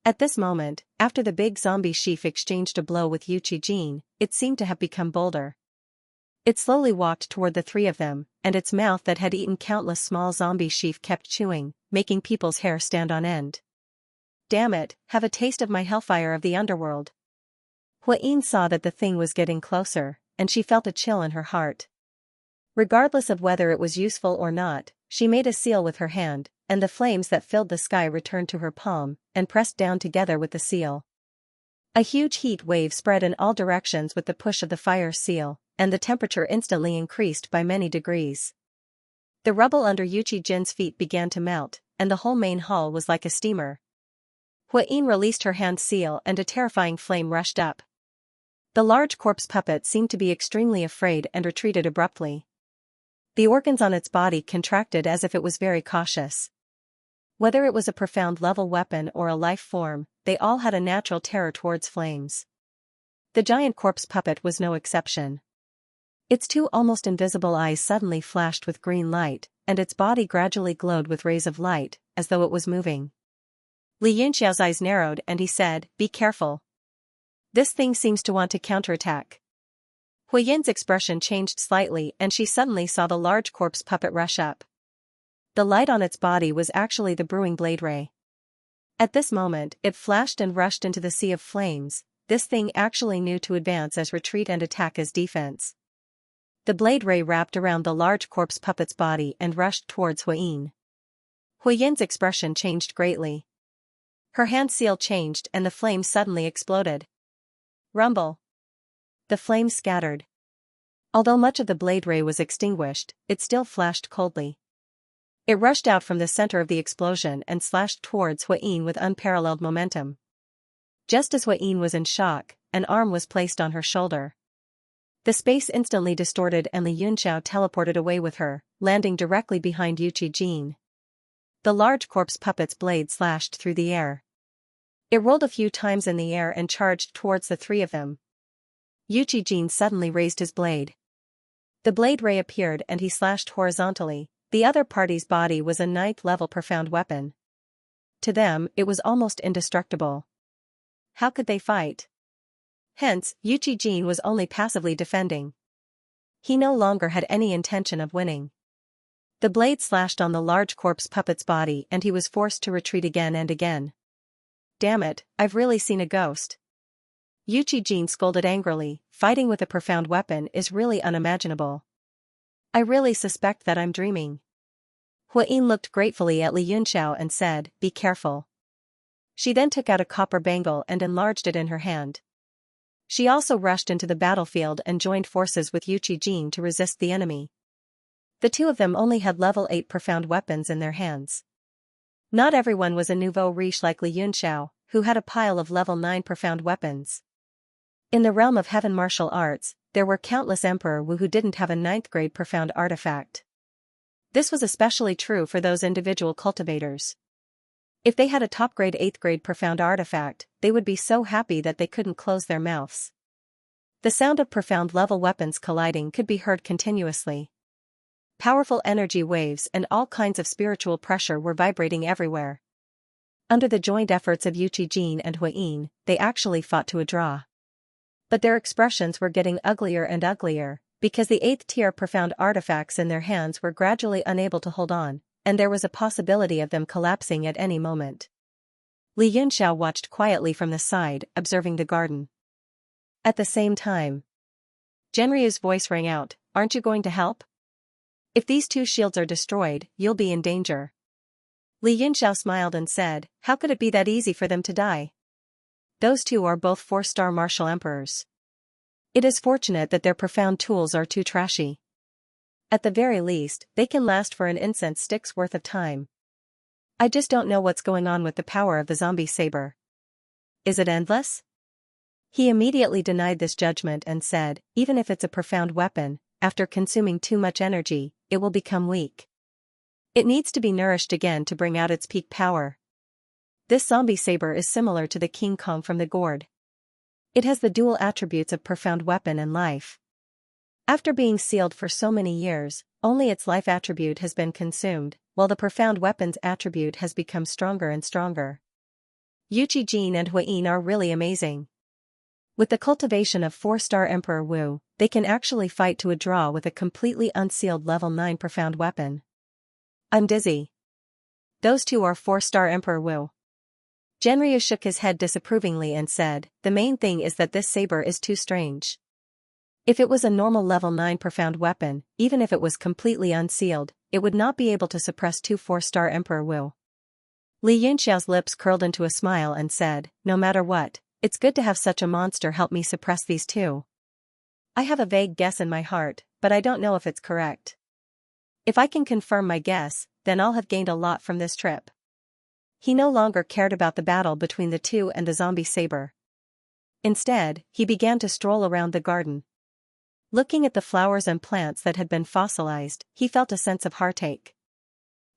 At this moment, after the big zombie chief exchanged a blow with Jin, it seemed to have become bolder. It slowly walked toward the three of them, and its mouth that had eaten countless small zombie chief kept chewing, making people's hair stand on end. "Damn it, have a taste of my hellfire of the underworld." Huayin saw that the thing was getting closer, and she felt a chill in her heart. Regardless of whether it was useful or not, she made a seal with her hand, and the flames that filled the sky returned to her palm, and pressed down together with the seal. A huge heat wave spread in all directions with the push of the fire seal, and the temperature instantly increased by many degrees. The rubble under Jin's feet began to melt, and the whole main hall was like a steamer. Huayin released her hand seal and a terrifying flame rushed up. The large corpse puppet seemed to be extremely afraid and retreated abruptly. The organs on its body contracted as if it was very cautious. Whether it was a profound level weapon or a life form, they all had a natural terror towards flames. The giant corpse puppet was no exception. Its two almost invisible eyes suddenly flashed with green light, and its body gradually glowed with rays of light, as though it was moving. Li Yunxiao's eyes narrowed and he said, "Be careful. This thing seems to want to counterattack." Huayin's expression changed slightly and she suddenly saw the large corpse puppet rush up. The light on its body was actually the brewing blade ray. At this moment, it flashed and rushed into the sea of flames. This thing actually knew to advance as retreat and attack as defense. The blade ray wrapped around the large corpse puppet's body and rushed towards Huayin. Huayin's expression changed greatly. Her hand seal changed and the flame suddenly exploded. Rumble. The flames scattered. Although much of the blade ray was extinguished, it still flashed coldly. It rushed out from the center of the explosion and slashed towards Huayin with unparalleled momentum. Just as Huayin was in shock, an arm was placed on her shoulder. The space instantly distorted and Li Yunxiao teleported away with her, landing directly behind Jin. The large corpse puppet's blade slashed through the air. It rolled a few times in the air and charged towards the three of them. Jin suddenly raised his blade. The blade ray appeared and he slashed horizontally. The other party's body was a 9th level profound weapon. To them, it was almost indestructible. How could they fight? Hence, Jin was only passively defending. He no longer had any intention of winning. The blade slashed on the large corpse puppet's body and he was forced to retreat again and again. "Damn it, I've really seen a ghost." Jin scolded angrily, "Fighting with a profound weapon is really unimaginable. I really suspect that I'm dreaming." Huayin looked gratefully at Li Yunxiao and said, "Be careful." She then took out a copper bangle and enlarged it in her hand. She also rushed into the battlefield and joined forces with Jin to resist the enemy. The two of them only had level 8 profound weapons in their hands. Not everyone was a nouveau riche like Li Yunxiao, who had a pile of level 9 profound weapons. In the realm of heaven martial arts, there were countless Emperor Wu who didn't have a 9th grade profound artifact. This was especially true for those individual cultivators. If they had a top grade 8th grade profound artifact, they would be so happy that they couldn't close their mouths. The sound of profound level weapons colliding could be heard continuously. Powerful energy waves and all kinds of spiritual pressure were vibrating everywhere. Under the joint efforts of Jin and Huayin, they actually fought to a draw. But their expressions were getting uglier and uglier, because the 8th tier profound artifacts in their hands were gradually unable to hold on, and there was a possibility of them collapsing at any moment. Li Yunxiao watched quietly from the side, observing the garden. At the same time, Genryu's voice rang out, "Aren't you going to help? If these two shields are destroyed, you'll be in danger." Li Yunxiao smiled and said, "How could it be that easy for them to die? Those two are both 4-star martial emperors. It is fortunate that their profound tools are too trashy. At the very least, they can last for an incense stick's worth of time. I just don't know what's going on with the power of the zombie saber. Is it endless?" He immediately denied this judgment and said, "Even if it's a profound weapon, after consuming too much energy, it will become weak. It needs to be nourished again to bring out its peak power. This zombie saber is similar to the King Kong from the gourd. It has the dual attributes of profound weapon and life. After being sealed for so many years, only its life attribute has been consumed, while the profound weapon's attribute has become stronger and stronger. Yuqi Jin and Huayin are really amazing. With the cultivation of 4-star Emperor Wu, they can actually fight to a draw with a completely unsealed level 9 profound weapon. I'm dizzy. Those two are 4-star Emperor Wu." Genryu shook his head disapprovingly and said, "The main thing is that this saber is too strange. If it was a normal level 9 profound weapon, even if it was completely unsealed, it would not be able to suppress two 4-star Emperor Wu." Li Yunxiao's lips curled into a smile and said, "No matter what, it's good to have such a monster help me suppress these two. I have a vague guess in my heart, but I don't know if it's correct. If I can confirm my guess, then I'll have gained a lot from this trip." He no longer cared about the battle between the two and the zombie saber. Instead, he began to stroll around the garden. Looking at the flowers and plants that had been fossilized, he felt a sense of heartache.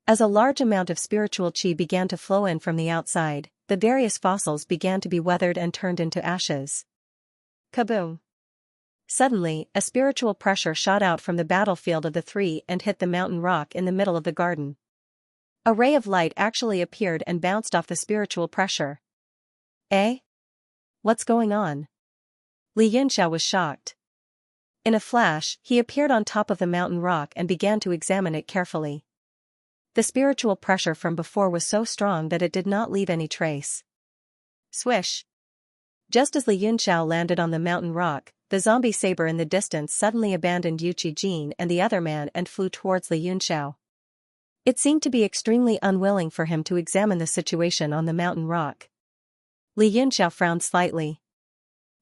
As a large amount of spiritual qi began to flow in from the outside, the various fossils began to be weathered and turned into ashes. Kaboom! Suddenly, a spiritual pressure shot out from the battlefield of the three and hit the mountain rock in the middle of the garden. A ray of light actually appeared and bounced off the spiritual pressure. "Eh? What's going on?" Li Yunxiao was shocked. In a flash, he appeared on top of the mountain rock and began to examine it carefully. The spiritual pressure from before was so strong that it did not leave any trace. Swish! Just as Li Yunxiao landed on the mountain rock, the zombie saber in the distance suddenly abandoned Yuqi Jin and the other man and flew towards Li Yunxiao. It seemed to be extremely unwilling for him to examine the situation on the mountain rock. Li Yunxiao frowned slightly.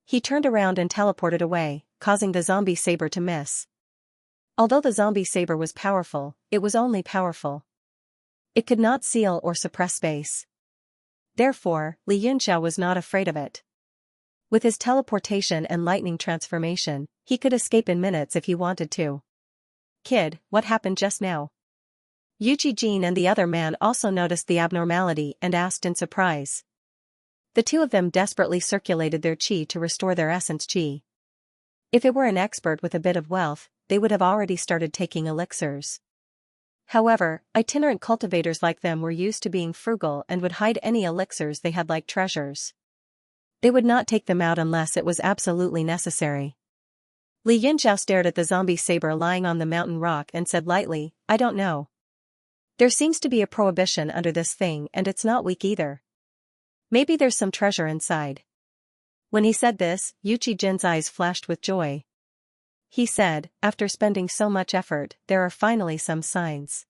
He turned around and teleported away, causing the zombie saber to miss. Although the zombie saber was powerful, it was only powerful. It could not seal or suppress space. Therefore, Li Yunxiao was not afraid of it. With his teleportation and lightning transformation, he could escape in minutes if he wanted to. "Kid, what happened just now?" Yuqi Jin and the other man also noticed the abnormality and asked in surprise. The two of them desperately circulated their qi to restore their essence qi. If it were an expert with a bit of wealth, they would have already started taking elixirs. However, itinerant cultivators like them were used to being frugal and would hide any elixirs they had like treasures. They would not take them out unless it was absolutely necessary. Li Yunxiao stared at the zombie saber lying on the mountain rock and said lightly, "I don't know. There seems to be a prohibition under this thing and it's not weak either. Maybe there's some treasure inside." When he said this, Yuqi Jin's eyes flashed with joy. He said, "After spending so much effort, there are finally some signs."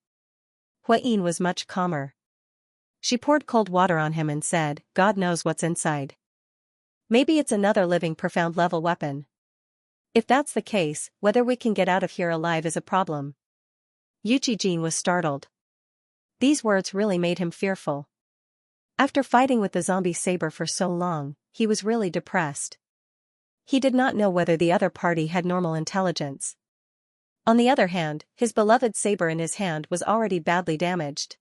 Huayin was much calmer. She poured cold water on him and said, "God knows what's inside. Maybe it's another living profound level weapon. If that's the case, whether we can get out of here alive is a problem." Yuqi Jin was startled. These words really made him fearful. After fighting with the zombie saber for so long, he was really depressed. He did not know whether the other party had normal intelligence. On the other hand, his beloved saber in his hand was already badly damaged.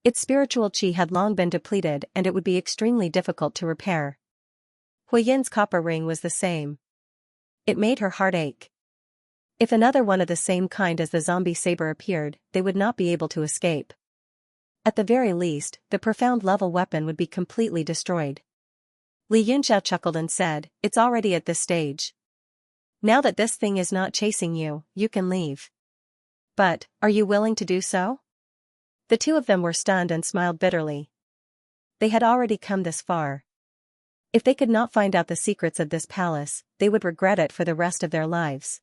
Its spiritual qi had long been depleted and it would be extremely difficult to repair. Huiyin's copper ring was the same. It made her heart ache. If another one of the same kind as the zombie saber appeared, they would not be able to escape. At the very least, the profound level weapon would be completely destroyed. Li Yunxiao chuckled and said, "It's already at this stage. Now that this thing is not chasing you, you can leave. But, are you willing to do so? The two of them were stunned and smiled bitterly. They had already come this far. If they could not find out the secrets of this palace, they would regret it for the rest of their lives.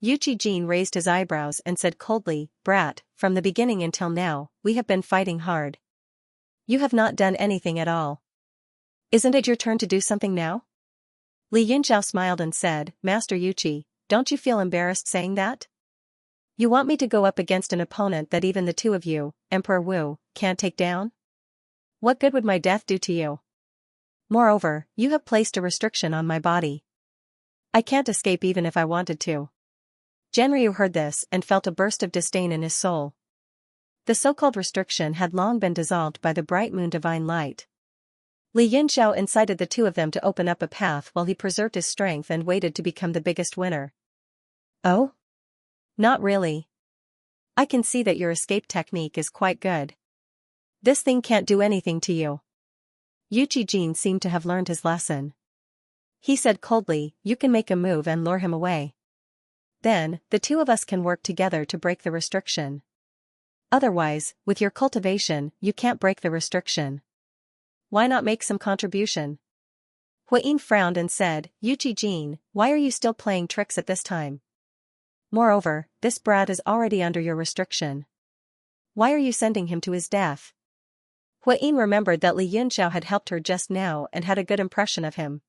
Yuchi Jin raised his eyebrows and said coldly, "Brat, from the beginning until now, we have been fighting hard. You have not done anything at all. Isn't it your turn to do something now?" Li Yunxiao smiled and said, "Master Yuchi, don't you feel embarrassed saying that? You want me to go up against an opponent that even the two of you, Emperor Wu, can't take down? What good would my death do to you? Moreover, you have placed a restriction on my body. I can't escape even if I wanted to." Genryu heard this and felt a burst of disdain in his soul. The so-called restriction had long been dissolved by the bright moon divine light. Li Yunxiao incited the two of them to open up a path while he preserved his strength and waited to become the biggest winner. "Oh? Not really. I can see that your escape technique is quite good. This thing can't do anything to you." Yuchi Jin seemed to have learned his lesson. He said coldly, "You can make a move and lure him away. Then, the two of us can work together to break the restriction. Otherwise, with your cultivation, you can't break the restriction. Why not make some contribution?" Huayin frowned and said, "Yuchi Jin, why are you still playing tricks at this time? Moreover, this brat is already under your restriction. Why are you sending him to his death?" Huayin remembered that Li Yunxiao had helped her just now and had a good impression of him.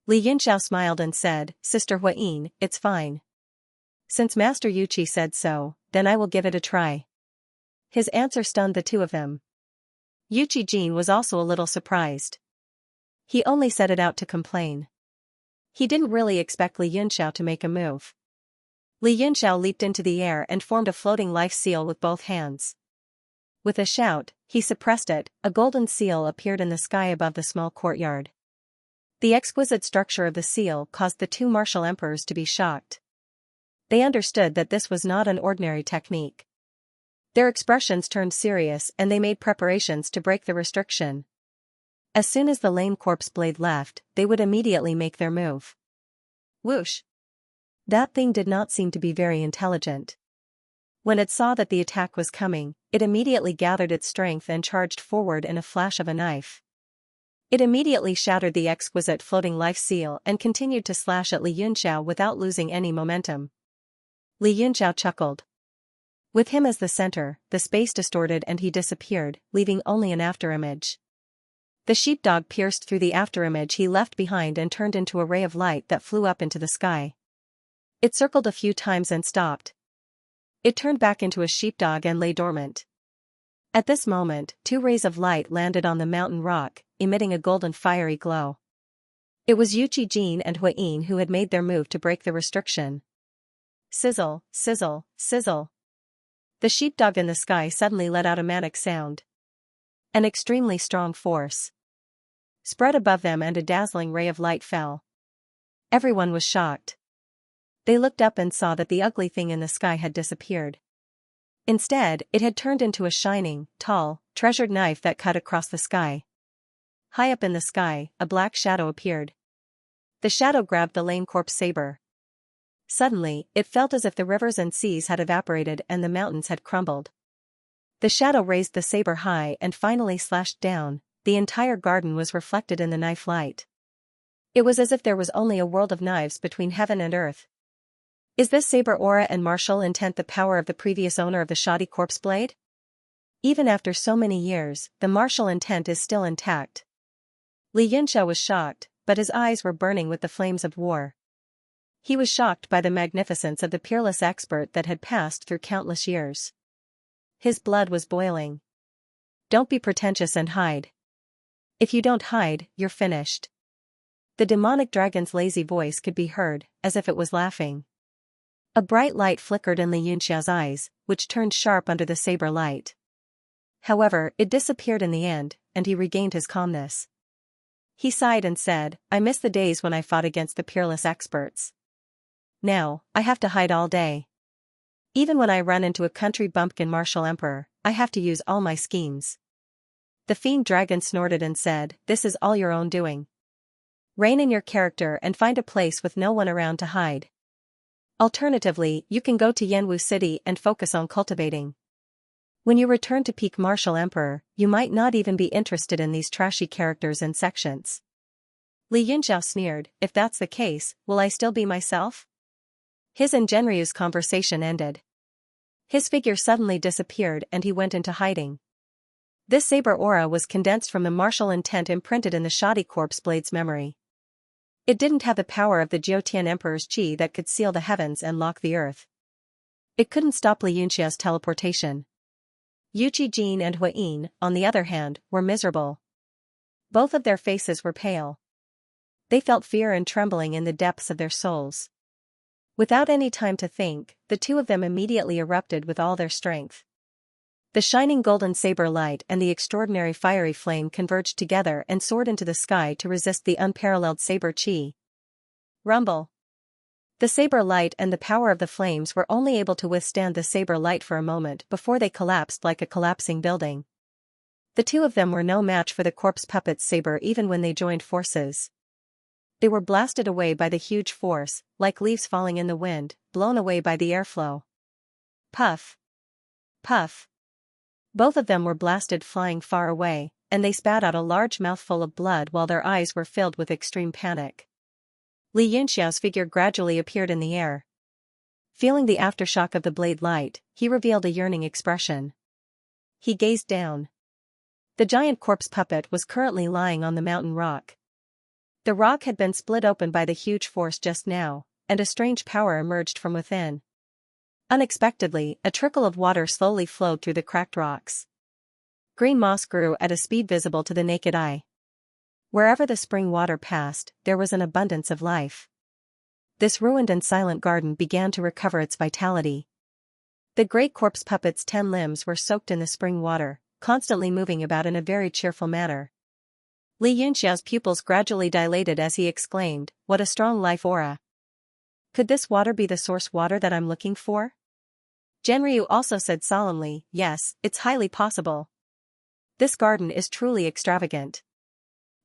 Li Yunxiao smiled and said, "Sister Huayin, it's fine. Since Master Yuchi said so, then I will give it a try." His answer stunned the two of them. Yuchi Jin was also a little surprised. He only set it out to complain. He didn't really expect Li Yunxiao to make a move. Li Yunxiao leaped into the air and formed a floating life seal with both hands. With a shout, he suppressed it. A golden seal appeared in the sky above the small courtyard. The exquisite structure of the seal caused the two martial emperors to be shocked. They understood that this was not an ordinary technique. Their expressions turned serious and they made preparations to break the restriction. As soon as the lame corpse blade left, they would immediately make their move. Whoosh! That thing did not seem to be very intelligent. When it saw that the attack was coming, it immediately gathered its strength and charged forward in a flash of a knife. It immediately shattered the exquisite floating life seal and continued to slash at Li Yunxiao without losing any momentum. Li Yunxiao chuckled. With him as the center, the space distorted and he disappeared, leaving only an afterimage. The sheepdog pierced through the afterimage he left behind and turned into a ray of light that flew up into the sky. It circled a few times and stopped. It turned back into a sheepdog and lay dormant. At this moment, two rays of light landed on the mountain rock, emitting a golden fiery glow. It was Yuchi Jin and Huayin who had made their move to break the restriction. Sizzle, sizzle, sizzle. The sheepdog in the sky suddenly let out a manic sound. An extremely strong force spread above them and a dazzling ray of light fell. Everyone was shocked. They looked up and saw that the ugly thing in the sky had disappeared. Instead, it had turned into a shining, tall, treasured knife that cut across the sky. High up in the sky, a black shadow appeared. The shadow grabbed the lame corpse saber. Suddenly, it felt as if the rivers and seas had evaporated and the mountains had crumbled. The shadow raised the saber high and finally slashed down. The entire garden was reflected in the knife light. It was as if there was only a world of knives between heaven and earth. Is this saber aura and martial intent the power of the previous owner of the shoddy corpse blade? Even after so many years, the martial intent is still intact. Li Yunxiao was shocked, but his eyes were burning with the flames of war. He was shocked by the magnificence of the peerless expert that had passed through countless years. His blood was boiling. Don't be pretentious and hide. If you don't hide, you're finished. The demonic dragon's lazy voice could be heard, as if it was laughing. A bright light flickered in Li Yunxiao's eyes, which turned sharp under the saber light. However, it disappeared in the end, and he regained his calmness. He sighed and said, "I miss the days when I fought against the peerless experts. Now, I have to hide all day. Even when I run into a country bumpkin martial emperor, I have to use all my schemes." The fiend dragon snorted and said, "This is all your own doing. Rein in your character and find a place with no one around to hide. Alternatively, you can go to Yanwu City and focus on cultivating. When you return to peak Martial Emperor, you might not even be interested in these trashy characters and sections. Li Yunxiao sneered, if that's the case, will I still be myself? His and Genryu's conversation ended. His figure suddenly disappeared and he went into hiding. This saber aura was condensed from the martial intent imprinted in the shoddy corpse blade's memory. It didn't have the power of the Jiutian Emperor's qi that could seal the heavens and lock the earth. It couldn't stop Li Yunxia's teleportation. Yuqi Jin and Huayin, on the other hand, were miserable. Both of their faces were pale. They felt fear and trembling in the depths of their souls. Without any time to think, the two of them immediately erupted with all their strength. The shining golden saber light and the extraordinary fiery flame converged together and soared into the sky to resist the unparalleled saber qi. Rumble. The saber light and the power of the flames were only able to withstand the saber light for a moment before they collapsed like a collapsing building. The two of them were no match for the corpse puppet's saber even when they joined forces. They were blasted away by the huge force, like leaves falling in the wind, blown away by the airflow. Puff. Puff. Both of them were blasted flying far away, and they spat out a large mouthful of blood while their eyes were filled with extreme panic. Li Yunxiao's figure gradually appeared in the air. Feeling the aftershock of the blade light, he revealed a yearning expression. He gazed down. The giant corpse puppet was currently lying on the mountain rock. The rock had been split open by the huge force just now, and a strange power emerged from within. Unexpectedly, a trickle of water slowly flowed through the cracked rocks. Green moss grew at a speed visible to the naked eye. Wherever the spring water passed, there was an abundance of life. This ruined and silent garden began to recover its vitality. The great corpse puppet's 10 limbs were soaked in the spring water, constantly moving about in a very cheerful manner. Li Yunxiao's pupils gradually dilated as he exclaimed, "What a strong life aura! Could this water be the source water that I'm looking for?" Genryu also said solemnly, "Yes, it's highly possible. This garden is truly extravagant.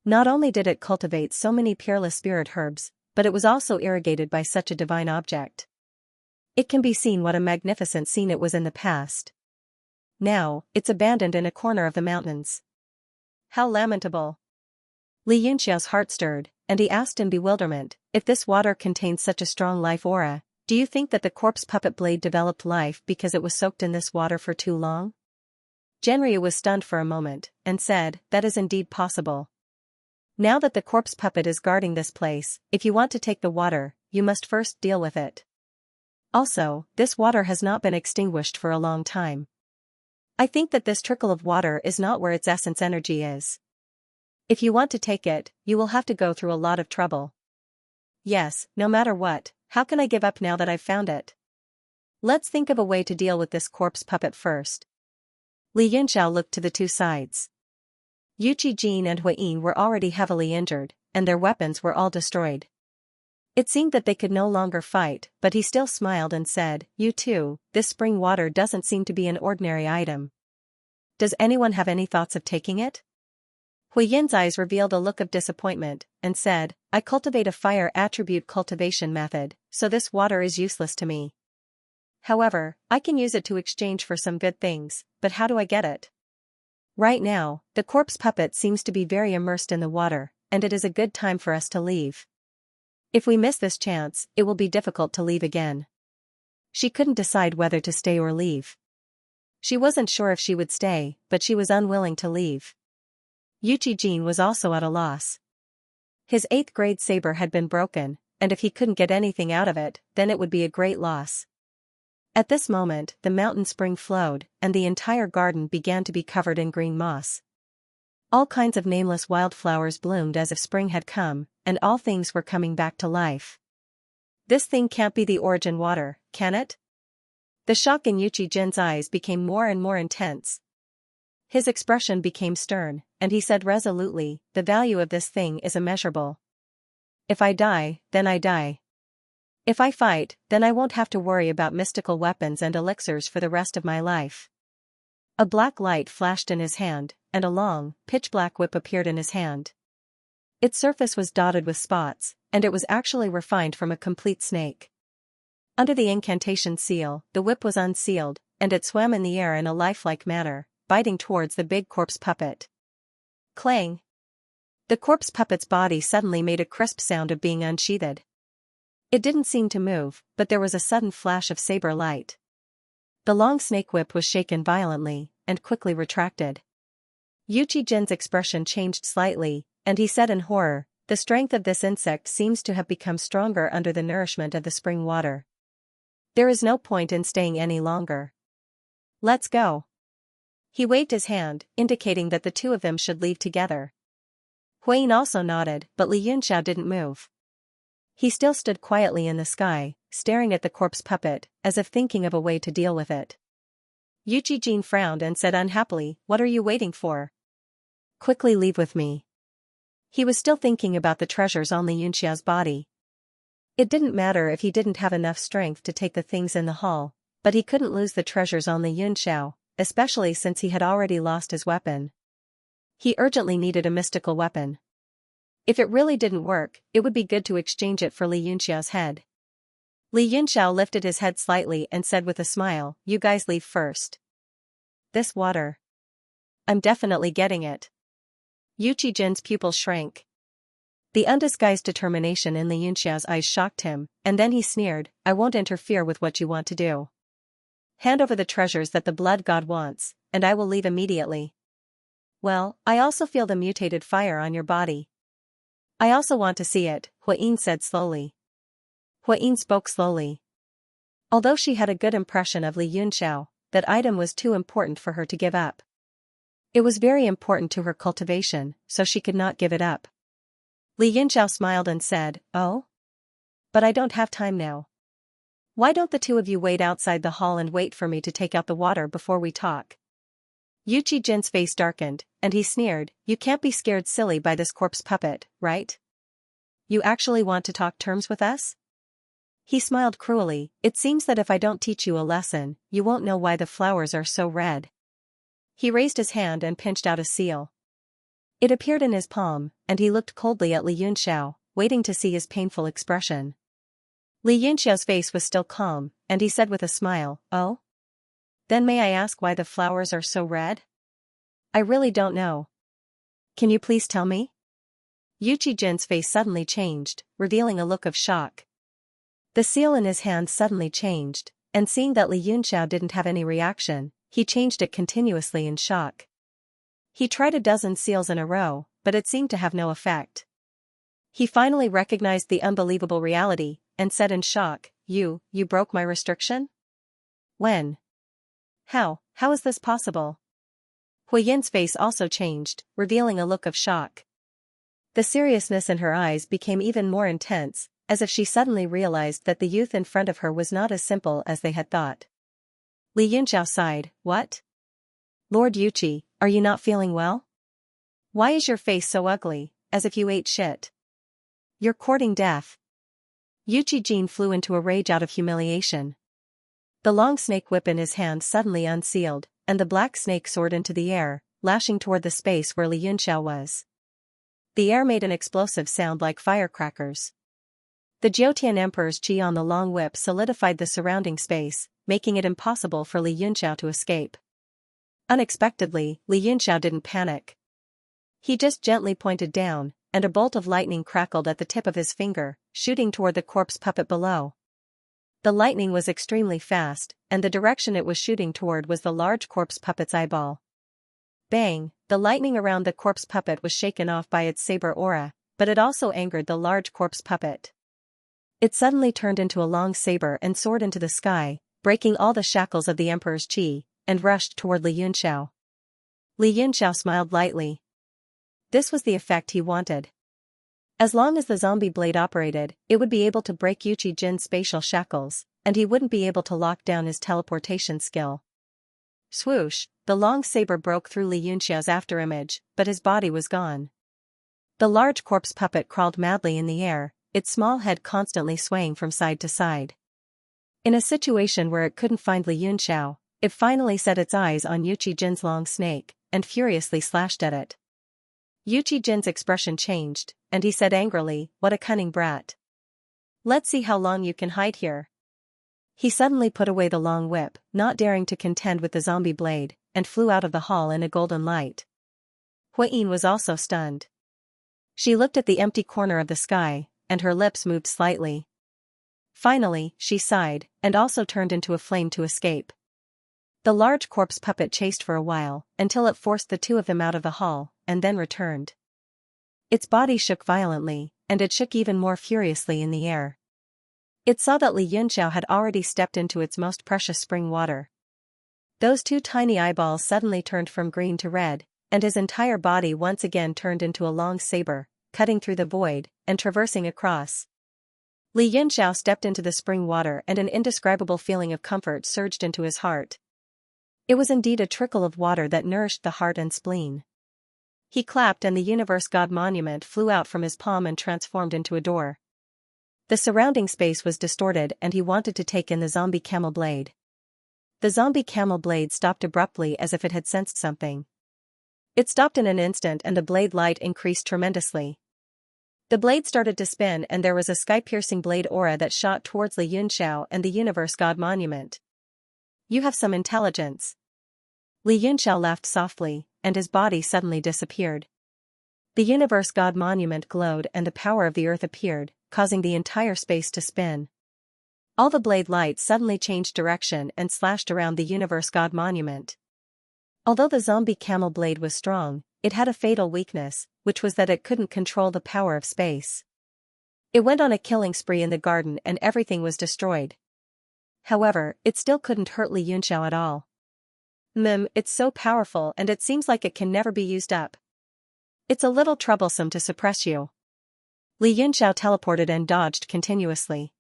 Not only did it cultivate so many peerless spirit herbs, but it was also irrigated by such a divine object. It can be seen what a magnificent scene it was in the past. Now, it's abandoned in a corner of the mountains. How lamentable." Li Yunxiao's heart stirred, and he asked in bewilderment, "If this water contains such a strong life aura, do you think that the corpse puppet blade developed life because it was soaked in this water for too long?" Genryu was stunned for a moment, and said, "That is indeed possible. Now that the corpse puppet is guarding this place, if you want to take the water, you must first deal with it. Also, this water has not been extinguished for a long time. I think that this trickle of water is not where its essence energy is. If you want to take it, you will have to go through a lot of trouble. Yes, no matter what, how can I give up now that I've found it? Let's think of a way to deal with this corpse puppet first." Li Yunxiao looked to the two sides. Yuqi Jin and Huayin were already heavily injured, and their weapons were all destroyed. It seemed that they could no longer fight, but he still smiled and said, "You too, this spring water doesn't seem to be an ordinary item. Does anyone have any thoughts of taking it?" Huayin's eyes revealed a look of disappointment, and said, "I cultivate a fire attribute cultivation method, so this water is useless to me. However, I can use it to exchange for some good things, but how do I get it? Right now, the corpse puppet seems to be very immersed in the water, and it is a good time for us to leave. If we miss this chance, it will be difficult to leave again." She couldn't decide whether to stay or leave. She wasn't sure if she would stay, but she was unwilling to leave. Yuqi Jin was also at a loss. His 8th grade saber had been broken, and if he couldn't get anything out of it, then it would be a great loss. At this moment, the mountain spring flowed, and the entire garden began to be covered in green moss. All kinds of nameless wildflowers bloomed as if spring had come, and all things were coming back to life. This thing can't be the origin water, can it? The shock in Yuqi Jin's eyes became more and more intense. His expression became stern, and he said resolutely, "The value of this thing is immeasurable. If I die, then I die. If I fight, then I won't have to worry about mystical weapons and elixirs for the rest of my life." A black light flashed in his hand, and a long, pitch-black whip appeared in his hand. Its surface was dotted with spots, and it was actually refined from a complete snake. Under the incantation seal, the whip was unsealed, and it swam in the air in a lifelike manner, biting towards the big corpse puppet. Clang! The corpse puppet's body suddenly made a crisp sound of being unsheathed. It didn't seem to move, but there was a sudden flash of saber light. The long snake whip was shaken violently, and quickly retracted. Yuchi Jin's expression changed slightly, and he said in horror, "The strength of this insect seems to have become stronger under the nourishment of the spring water. There is no point in staying any longer. Let's go." He waved his hand, indicating that the two of them should leave together. Huiying also nodded, but Li Yunxiao didn't move. He still stood quietly in the sky, staring at the corpse puppet, as if thinking of a way to deal with it. Yuchi Jin frowned and said unhappily, "What are you waiting for? Quickly leave with me." He was still thinking about the treasures on Li Yunxiao's body. It didn't matter if he didn't have enough strength to take the things in the hall, but he couldn't lose the treasures on Li Yunxiao, especially since he had already lost his weapon. He urgently needed a mystical weapon. If it really didn't work, it would be good to exchange it for Li Yunxiao's head. Li Yunxiao lifted his head slightly and said with a smile, "You guys leave first. This water. I'm definitely getting it." Yuchi Jin's pupils shrank. The undisguised determination in Li Yunxiao's eyes shocked him, and then he sneered, "I won't interfere with what you want to do. Hand over the treasures that the blood god wants, and I will leave immediately." "Well, I also feel the mutated fire on your body. I also want to see it," Huiying said slowly. Huiying spoke slowly. Although she had a good impression of Li Yunxiao, that item was too important for her to give up. It was very important to her cultivation, so she could not give it up. Li Yunxiao smiled and said, "Oh? But I don't have time now. Why don't the two of you wait outside the hall and wait for me to take out the water before we talk?" Yuchi Jin's face darkened, and he sneered, "You can't be scared silly by this corpse puppet, right? You actually want to talk terms with us?" He smiled cruelly, "It seems that if I don't teach you a lesson, you won't know why the flowers are so red." He raised his hand and pinched out a seal. It appeared in his palm, and he looked coldly at Li Yunxiao, waiting to see his painful expression. Li Yunxiao's face was still calm, and he said with a smile, "Oh? Then may I ask why the flowers are so red? I really don't know. Can you please tell me?" Yuchi Jin's face suddenly changed, revealing a look of shock. The seal in his hand suddenly changed, and seeing that Li Yunxiao didn't have any reaction, he changed it continuously in shock. He tried a dozen seals in a row, but it seemed to have no effect. He finally recognized the unbelievable reality, and said in shock, You broke my restriction? When? How is this possible?" Huiyin's face also changed, revealing a look of shock. The seriousness in her eyes became even more intense, as if she suddenly realized that the youth in front of her was not as simple as they had thought. Li Yunxiao sighed, "What? Lord Yuchi, are you not feeling well? Why is your face so ugly, as if you ate shit? You're courting death." Yuchi Jin flew into a rage out of humiliation. The long snake whip in his hand suddenly unsealed, and the black snake soared into the air, lashing toward the space where Li Yunxiao was. The air made an explosive sound like firecrackers. The Jiutian Emperor's chi on the long whip solidified the surrounding space, making it impossible for Li Yunxiao to escape. Unexpectedly, Li Yunxiao didn't panic. He just gently pointed down, and a bolt of lightning crackled at the tip of his finger, shooting toward the corpse puppet below. The lightning was extremely fast, and the direction it was shooting toward was the large corpse puppet's eyeball. Bang! The lightning around the corpse puppet was shaken off by its saber aura, but it also angered the large corpse puppet. It suddenly turned into a long saber and soared into the sky, breaking all the shackles of the Emperor's chi, and rushed toward Li Yunxiao. Li Yunxiao smiled lightly. This was the effect he wanted. As long as the zombie blade operated, it would be able to break Yuchi Jin's spatial shackles, and he wouldn't be able to lock down his teleportation skill. Swoosh, the long saber broke through Li Yunxiao's afterimage, but his body was gone. The large corpse puppet crawled madly in the air, its small head constantly swaying from side to side. In a situation where it couldn't find Li Yunxiao, it finally set its eyes on Yuchi Jin's long snake, and furiously slashed at it. Yuchi Jin's expression changed, and he said angrily, "What a cunning brat. Let's see how long you can hide here." He suddenly put away the long whip, not daring to contend with the zombie blade, and flew out of the hall in a golden light. Huiyin was also stunned. She looked at the empty corner of the sky, and her lips moved slightly. Finally, she sighed, and also turned into a flame to escape. The large corpse puppet chased for a while, until it forced the two of them out of the hall, and then returned. Its body shook violently, and it shook even more furiously in the air. It saw that Li Yunxiao had already stepped into its most precious spring water. Those two tiny eyeballs suddenly turned from green to red, and his entire body once again turned into a long saber, cutting through the void, and traversing across. Li Yunxiao stepped into the spring water and an indescribable feeling of comfort surged into his heart. It was indeed a trickle of water that nourished the heart and spleen. He clapped and the Universe God monument flew out from his palm and transformed into a door. The surrounding space was distorted and he wanted to take in the zombie camel blade. The zombie camel blade stopped abruptly as if it had sensed something. It stopped in an instant and the blade light increased tremendously. The blade started to spin and there was a sky-piercing blade aura that shot towards Li Yunxiao and the Universe God monument. "You have some intelligence." Li Yunxiao laughed softly, and his body suddenly disappeared. The Universe God monument glowed and the power of the earth appeared, causing the entire space to spin. All the blade light suddenly changed direction and slashed around the Universe God monument. Although the zombie camel blade was strong, it had a fatal weakness, which was that it couldn't control the power of space. It went on a killing spree in the garden and everything was destroyed. However, it still couldn't hurt Li Yunxiao at all. It's so powerful and it seems like it can never be used up. It's a little troublesome to suppress you." Li Yunxiao teleported and dodged continuously.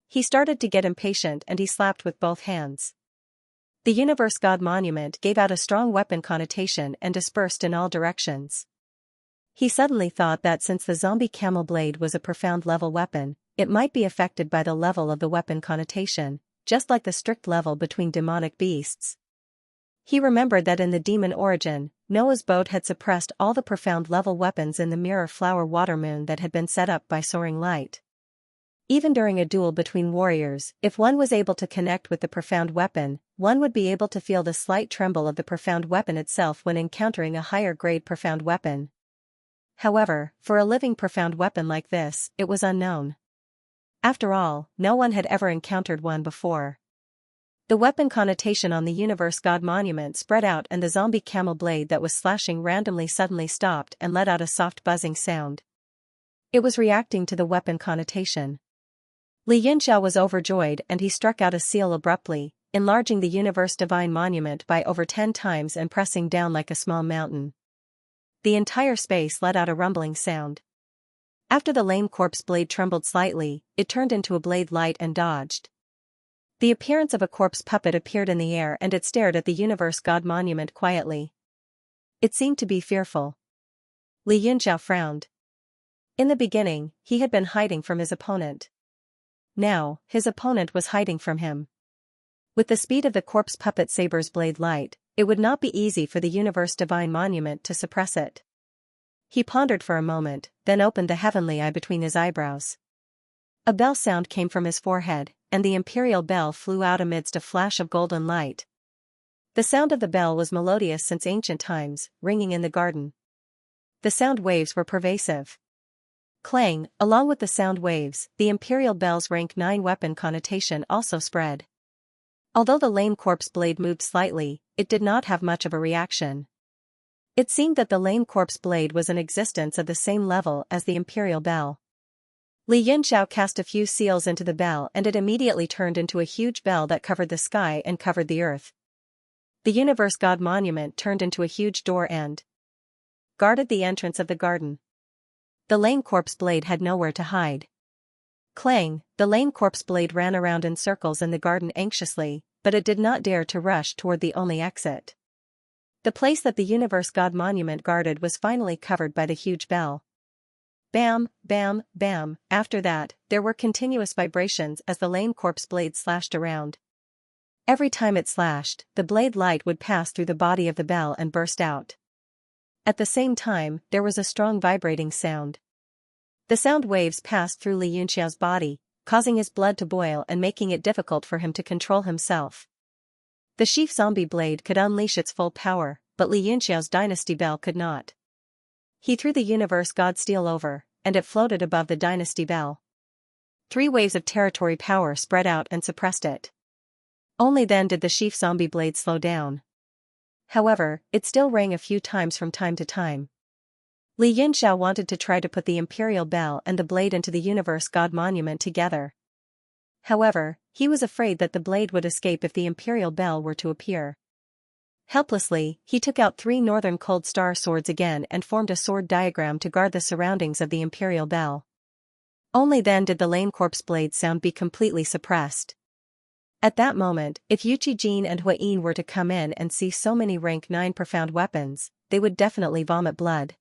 He started to get impatient and he slapped with both hands. The Universe God monument gave out a strong weapon connotation and dispersed in all directions. He suddenly thought that since the zombie camel blade was a profound level weapon, it might be affected by the level of the weapon connotation, just like the strict level between demonic beasts. He remembered that in the demon origin, Noah's boat had suppressed all the profound level weapons in the mirror flower water moon that had been set up by soaring light. Even during a duel between warriors, if one was able to connect with the profound weapon, one would be able to feel the slight tremble of the profound weapon itself when encountering a higher grade profound weapon. However, for a living profound weapon like this, it was unknown. After all, no one had ever encountered one before. The weapon connotation on the Universe God monument spread out and the zombie camel blade that was slashing randomly suddenly stopped and let out a soft buzzing sound. It was reacting to the weapon connotation. Li Yunxiao was overjoyed and he struck out a seal abruptly, enlarging the Universe Divine Monument by over 10 times and pressing down like a small mountain. The entire space let out a rumbling sound. After the lame corpse blade trembled slightly, it turned into a blade light and dodged. The appearance of a corpse puppet appeared in the air and it stared at the Universe God monument quietly. It seemed to be fearful. Li Yunxiao frowned. In the beginning, he had been hiding from his opponent. Now, his opponent was hiding from him. With the speed of the corpse puppet saber's blade light, it would not be easy for the Universe Divine Monument to suppress it. He pondered for a moment, then opened the heavenly eye between his eyebrows. A bell sound came from his forehead, and the imperial bell flew out amidst a flash of golden light. The sound of the bell was melodious since ancient times, ringing in the garden. The sound waves were pervasive. Clang, along with the sound waves, the imperial bell's rank 9 weapon connotation also spread. Although the lame corpse blade moved slightly, it did not have much of a reaction. It seemed that the lame corpse blade was in existence of the same level as the imperial bell. Li Yunxiao cast a few seals into the bell and it immediately turned into a huge bell that covered the sky and covered the earth. The Universe God monument turned into a huge door and guarded the entrance of the garden. The lame corpse blade had nowhere to hide. Clang, the lame corpse blade ran around in circles in the garden anxiously, but it did not dare to rush toward the only exit. The place that the Universe God monument guarded was finally covered by the huge bell. Bam, bam, bam. After that, there were continuous vibrations as the lame corpse blade slashed around. Every time it slashed, the blade light would pass through the body of the bell and burst out. At the same time, there was a strong vibrating sound. The sound waves passed through Li Yunxiao's body, causing his blood to boil and making it difficult for him to control himself. The sheaf zombie blade could unleash its full power, but Li Yunxiao's dynasty bell could not. He threw the universe god steel over, and it floated above the dynasty bell. 3 waves of territory power spread out and suppressed it. Only then did the sheaf zombie blade slow down. However, it still rang a few times from time to time. Li Yunxiao wanted to try to put the imperial bell and the blade into the universe god monument together. However, he was afraid that the blade would escape if the imperial bell were to appear. Helplessly, he took out 3 northern cold star swords again and formed a sword diagram to guard the surroundings of the imperial bell. Only then did the lame corpse blade sound be completely suppressed. At that moment, if Yuqi Jin and Huayin were to come in and see so many rank 9 profound weapons, they would definitely vomit blood.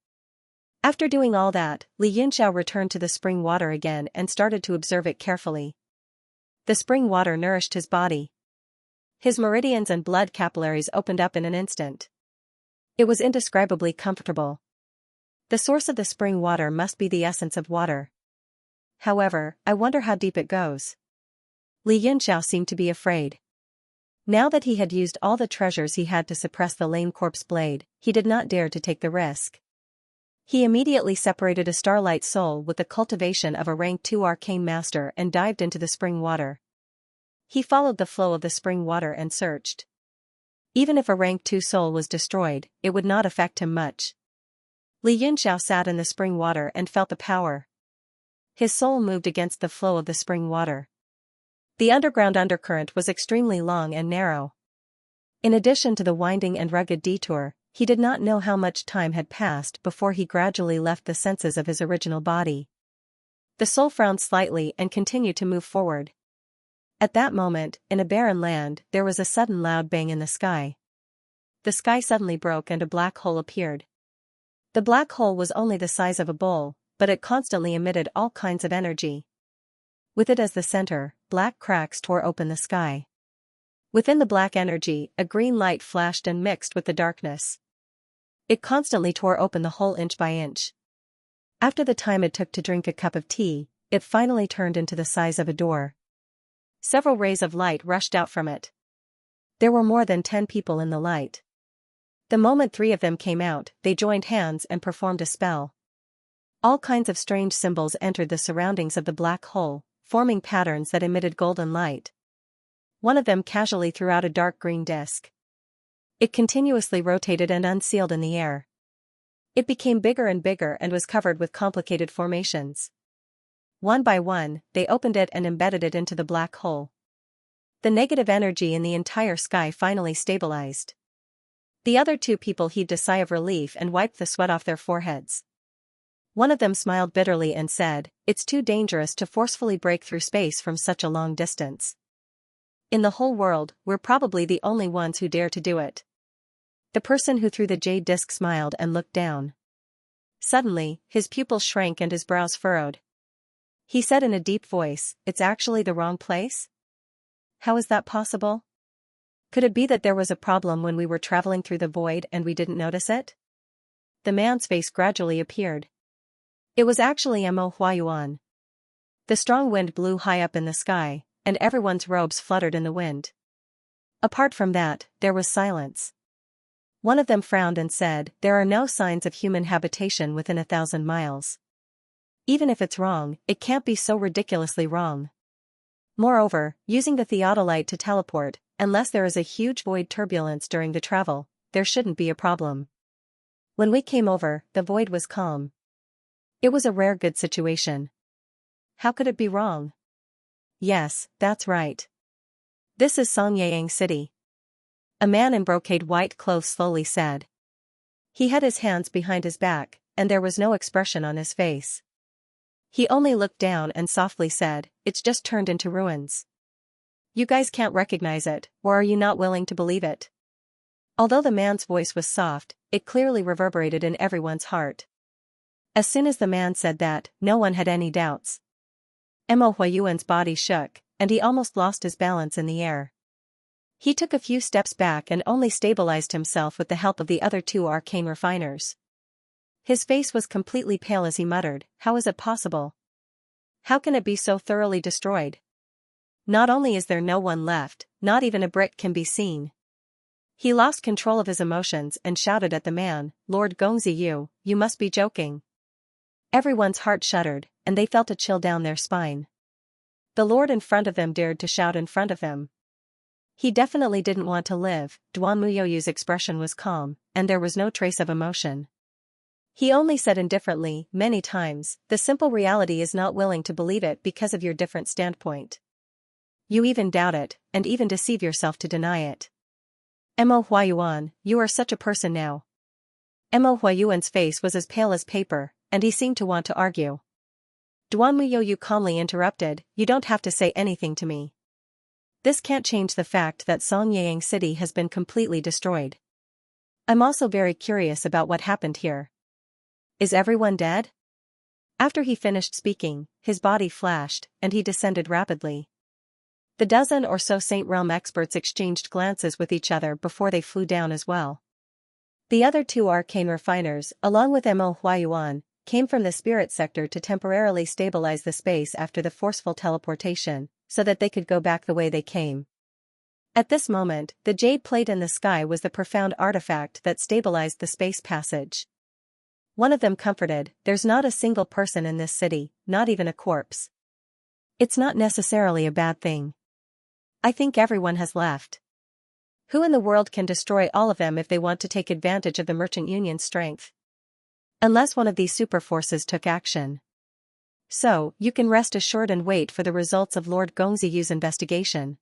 After doing all that, Li Yunxiao returned to the spring water again and started to observe it carefully. The spring water nourished his body. His meridians and blood capillaries opened up in an instant. It was indescribably comfortable. The source of the spring water must be the essence of water. However, I wonder how deep it goes. Li Yunxiao seemed to be afraid. Now that he had used all the treasures he had to suppress the lame corpse blade, he did not dare to take the risk. He immediately separated a starlight soul with the cultivation of a rank 2 arcane master and dived into the spring water. He followed the flow of the spring water and searched. Even if a rank 2 soul was destroyed, it would not affect him much. Li Yunxiao sat in the spring water and felt the power. His soul moved against the flow of the spring water. The underground undercurrent was extremely long and narrow. In addition to the winding and rugged detour, he did not know how much time had passed before he gradually left the senses of his original body. The soul frowned slightly and continued to move forward. At that moment, in a barren land, there was a sudden loud bang in the sky. The sky suddenly broke and a black hole appeared. The black hole was only the size of a bowl, but it constantly emitted all kinds of energy. With it as the center, black cracks tore open the sky. Within the black energy, a green light flashed and mixed with the darkness. It constantly tore open the hole inch by inch. After the time it took to drink a cup of tea, it finally turned into the size of a door. Several rays of light rushed out from it. There were more than 10 people in the light. The moment 3 of them came out, they joined hands and performed a spell. All kinds of strange symbols entered the surroundings of the black hole, forming patterns that emitted golden light. One of them casually threw out a dark green disk. It continuously rotated and unsealed in the air. It became bigger and bigger and was covered with complicated formations. One by one, they opened it and embedded it into the black hole. The negative energy in the entire sky finally stabilized. The other 2 people heaved a sigh of relief and wiped the sweat off their foreheads. One of them smiled bitterly and said, "It's too dangerous to forcefully break through space from such a long distance. In the whole world, we're probably the only ones who dare to do it." The person who threw the jade disc smiled and looked down. Suddenly, his pupils shrank and his brows furrowed. He said in a deep voice, "It's actually the wrong place? How is that possible? Could it be that there was a problem when we were traveling through the void and we didn't notice it?" The man's face gradually appeared. It was actually Mo Huayuan. The strong wind blew high up in the sky, and everyone's robes fluttered in the wind. Apart from that, there was silence. One of them frowned and said, "There are no signs of human habitation within 1,000 miles. Even if it's wrong, it can't be so ridiculously wrong. Moreover, using the theodolite to teleport, unless there is a huge void turbulence during the travel, there shouldn't be a problem. When we came over, the void was calm. It was a rare good situation. How could it be wrong?" "Yes, that's right. This is Songyang City," a man in brocade white clothes slowly said. He had his hands behind his back, and there was no expression on his face. He only looked down and softly said, "It's just turned into ruins. You guys can't recognize it, or are you not willing to believe it?" Although the man's voice was soft, it clearly reverberated in everyone's heart. As soon as the man said that, no one had any doubts. Mo Huayuan's body shook, and he almost lost his balance in the air. He took a few steps back and only stabilized himself with the help of the other 2 arcane refiners. His face was completely pale as he muttered, "How is it possible? How can it be so thoroughly destroyed? Not only is there no one left, not even a brick can be seen." He lost control of his emotions and shouted at the man, "Lord Gongzi, you must be joking." Everyone's heart shuddered, and they felt a chill down their spine. The lord in front of them dared to shout in front of him. He definitely didn't want to live. Duan Muyoyu's expression was calm, and there was no trace of emotion. He only said indifferently, "Many times, the simple reality is not willing to believe it because of your different standpoint. You even doubt it, and even deceive yourself to deny it. Mo Huayuan, you are such a person now." Mo Huayuan's face was as pale as paper, and he seemed to want to argue. Duan Muyoyu calmly interrupted, "You don't have to say anything to me. This can't change the fact that Xianxia city has been completely destroyed. I'm also very curious about what happened here. Is everyone dead?" After he finished speaking, his body flashed, and he descended rapidly. The dozen or so Saint Realm experts exchanged glances with each other before they flew down as well. The other two arcane refiners, along with Mo Huayuan, came from the spirit sector to temporarily stabilize the space after the forceful teleportation, so that they could go back the way they came. At this moment, the jade plate in the sky was the profound artifact that stabilized the space passage. One of them comforted, "There's not a single person in this city, not even a corpse. It's not necessarily a bad thing. I think everyone has left. Who in the world can destroy all of them if they want to take advantage of the Merchant Union's strength? Unless one of these super forces took action. So, you can rest assured and wait for the results of Lord Gongziyu's investigation.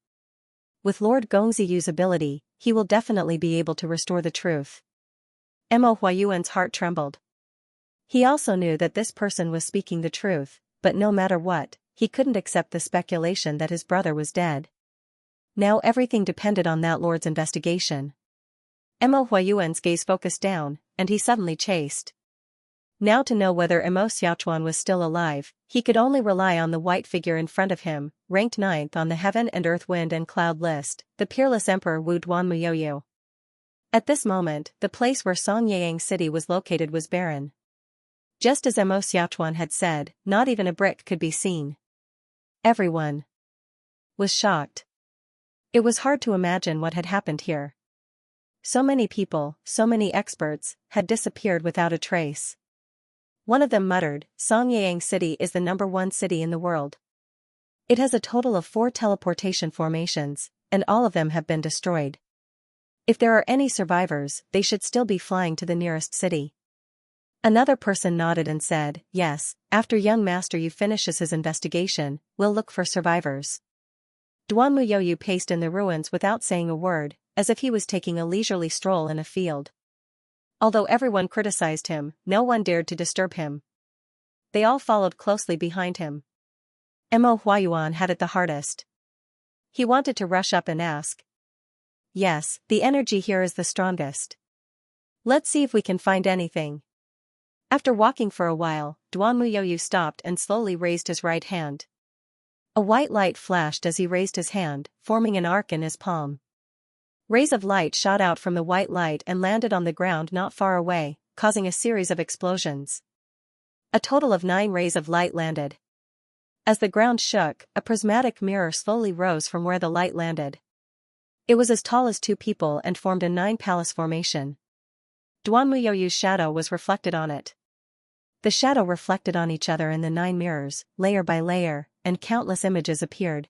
With Lord Gongziyu's ability, he will definitely be able to restore the truth." Mo Huayuan's heart trembled. He also knew that this person was speaking the truth, but no matter what, he couldn't accept the speculation that his brother was dead. Now everything depended on that lord's investigation. Mo Huayuan's gaze focused down, and he suddenly chased. Now to know whether Mo Xiaochuan was still alive, he could only rely on the white figure in front of him, ranked 9th on the Heaven and Earth Wind and Cloud list, the peerless Emperor Wu Duan Muyoyu. At this moment, the place where Xianxia city was located was barren. Just as Mo Xiaochuan had said, not even a brick could be seen. Everyone was shocked. It was hard to imagine what had happened here. So many people, so many experts, had disappeared without a trace. One of them muttered, "Xianxia city is the #1 city in the world. It has a total of 4 teleportation formations, and all of them have been destroyed. If there are any survivors, they should still be flying to the nearest city." Another person nodded and said, "Yes, after young master Yu finishes his investigation, we'll look for survivors." Duan Muyoyu paced in the ruins without saying a word, as if he was taking a leisurely stroll in a field. Although everyone criticized him, no one dared to disturb him. They all followed closely behind him. Mo Huayuan had it the hardest. He wanted to rush up and ask. "Yes, the energy here is the strongest. Let's see if we can find anything." After walking for a while, Duan Muyoyu stopped and slowly raised his right hand. A white light flashed as he raised his hand, forming an arc in his palm. Rays of light shot out from the white light and landed on the ground not far away, causing a series of explosions. A total of 9 rays of light landed. As the ground shook, a prismatic mirror slowly rose from where the light landed. It was as tall as 2 people and formed a 9-palace formation. Duan Muyoyu's shadow was reflected on it. The shadow reflected on each other in the 9 mirrors, layer by layer, and countless images appeared.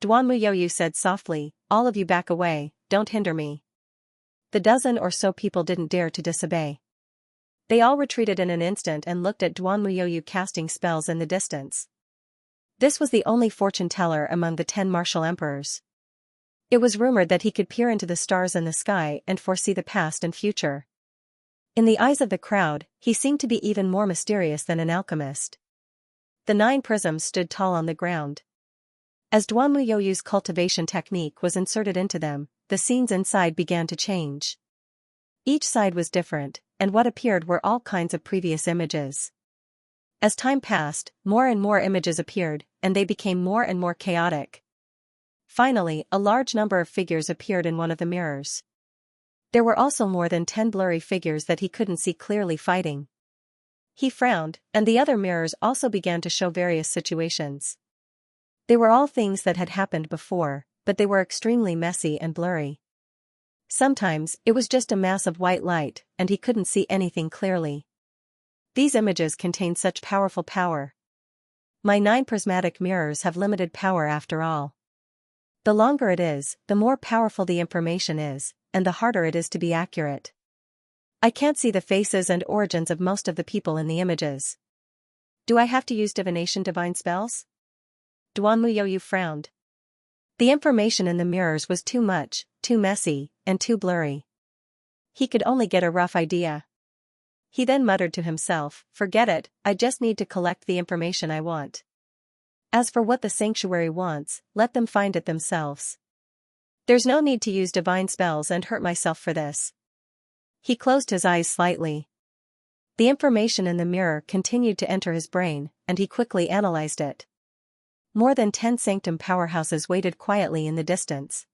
Duan Muyoyu said softly, "All of you back away, don't hinder me." The dozen or so people didn't dare to disobey. They all retreated in an instant and looked at Duan Muyoyu casting spells in the distance. This was the only fortune teller among the 10 martial emperors. It was rumored that he could peer into the stars in the sky and foresee the past and future. In the eyes of the crowd, he seemed to be even more mysterious than an alchemist. The 9 prisms stood tall on the ground. As Duan Muyoyu's cultivation technique was inserted into them, the scenes inside began to change. Each side was different, and what appeared were all kinds of previous images. As time passed, more and more images appeared, and they became more and more chaotic. Finally, a large number of figures appeared in one of the mirrors. There were also more than 10 blurry figures that he couldn't see clearly fighting. He frowned, and the other mirrors also began to show various situations. They were all things that had happened before, but they were extremely messy and blurry. Sometimes, it was just a mass of white light, and he couldn't see anything clearly. These images contain such powerful power. My 9 prismatic mirrors have limited power after all. The longer it is, the more powerful the information is, and the harder it is to be accurate. I can't see the faces and origins of most of the people in the images. Do I have to use divination divine spells? Duanmuyoyu frowned. The information in the mirrors was too much, too messy, and too blurry. He could only get a rough idea. He then muttered to himself, forget it, I just need to collect the information I want. As for what the sanctuary wants, let them find it themselves. There's no need to use divine spells and hurt myself for this. He closed his eyes slightly. The information in the mirror continued to enter his brain, and he quickly analyzed it. More than 10 sanctum powerhouses waited quietly in the distance.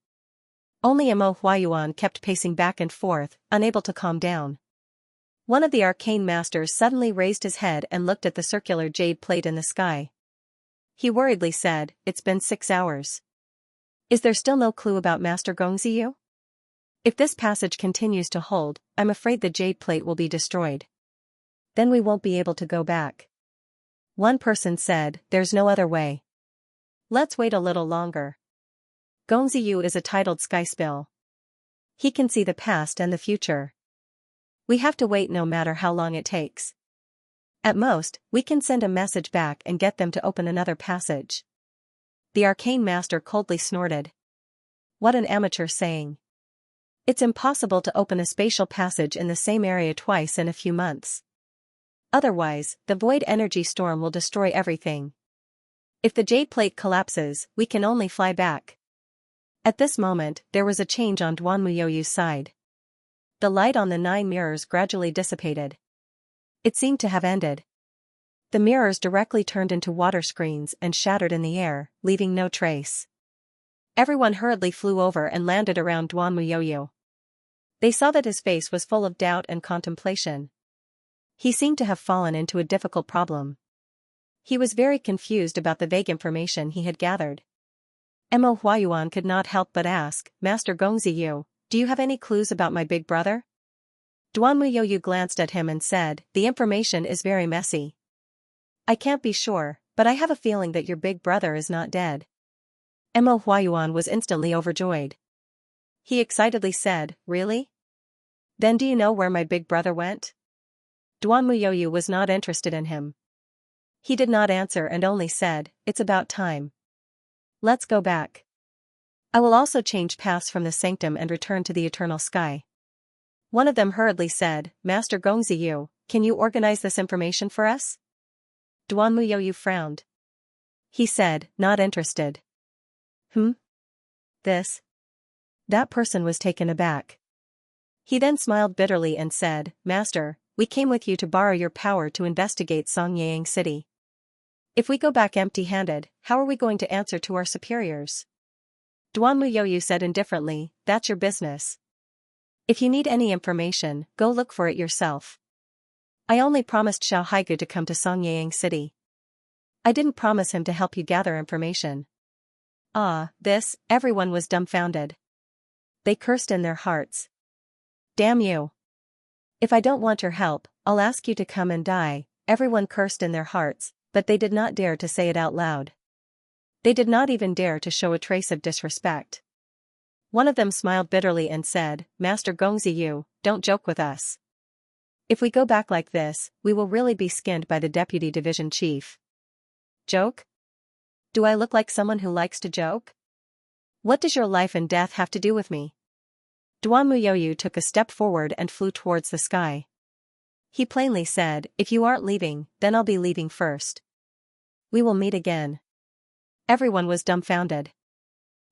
Only Mo Huayuan kept pacing back and forth, unable to calm down. One of the arcane masters suddenly raised his head and looked at the circular jade plate in the sky. He worriedly said, it's been 6 hours. Is there still no clue about Master Gongziyu? If this passage continues to hold, I'm afraid the jade plate will be destroyed. Then we won't be able to go back. One person said, there's no other way. Let's wait a little longer. Gongziyu is a titled sky spill. He can see the past and the future. We have to wait no matter how long it takes. At most, we can send a message back and get them to open another passage. The arcane master coldly snorted. What an amateur saying. It's impossible to open a spatial passage in the same area twice in a few months. Otherwise, the void energy storm will destroy everything. If the jade plate collapses, we can only fly back. At this moment, there was a change on Duanmuyoyu's side. The light on the 9 mirrors gradually dissipated. It seemed to have ended. The mirrors directly turned into water screens and shattered in the air, leaving no trace. Everyone hurriedly flew over and landed around Duanmuyoyu. They saw that his face was full of doubt and contemplation. He seemed to have fallen into a difficult problem. He was very confused about the vague information he had gathered. Mo Huayuan could not help but ask, Master Gongziyu, do you have any clues about my big brother? Duanmuyoyu glanced at him and said, the information is very messy. I can't be sure, but I have a feeling that your big brother is not dead. Mo Huayuan was instantly overjoyed. He excitedly said, really? Then do you know where my big brother went? Duanmuyoyu was not interested in him. He did not answer and only said, it's about time. Let's go back. I will also change paths from the sanctum and return to the eternal sky. One of them hurriedly said, Master Gongziyu, can you organize this information for us? Duanmuyoyu frowned. He said, not interested. This? That person was taken aback. He then smiled bitterly and said, Master, we came with you to borrow your power to investigate Xianxia City. If we go back empty-handed, how are we going to answer to our superiors? Duanmuyoyu said indifferently, that's your business. If you need any information, go look for it yourself. I only promised Xiao Haigu to come to Xianxia City. I didn't promise him to help you gather information. Everyone was dumbfounded. They cursed in their hearts. Damn you. If I don't want your help, I'll ask you to come and die. Everyone cursed in their hearts, but they did not dare to say it out loud. They did not even dare to show a trace of disrespect. One of them smiled bitterly and said, Master Gongziyu, don't joke with us. If we go back like this, we will really be skinned by the deputy division chief. Joke? Do I look like someone who likes to joke? What does your life and death have to do with me? Duanmuyoyu took a step forward and flew towards the sky. He plainly said, if you aren't leaving, then I'll be leaving first. We will meet again. Everyone was dumbfounded.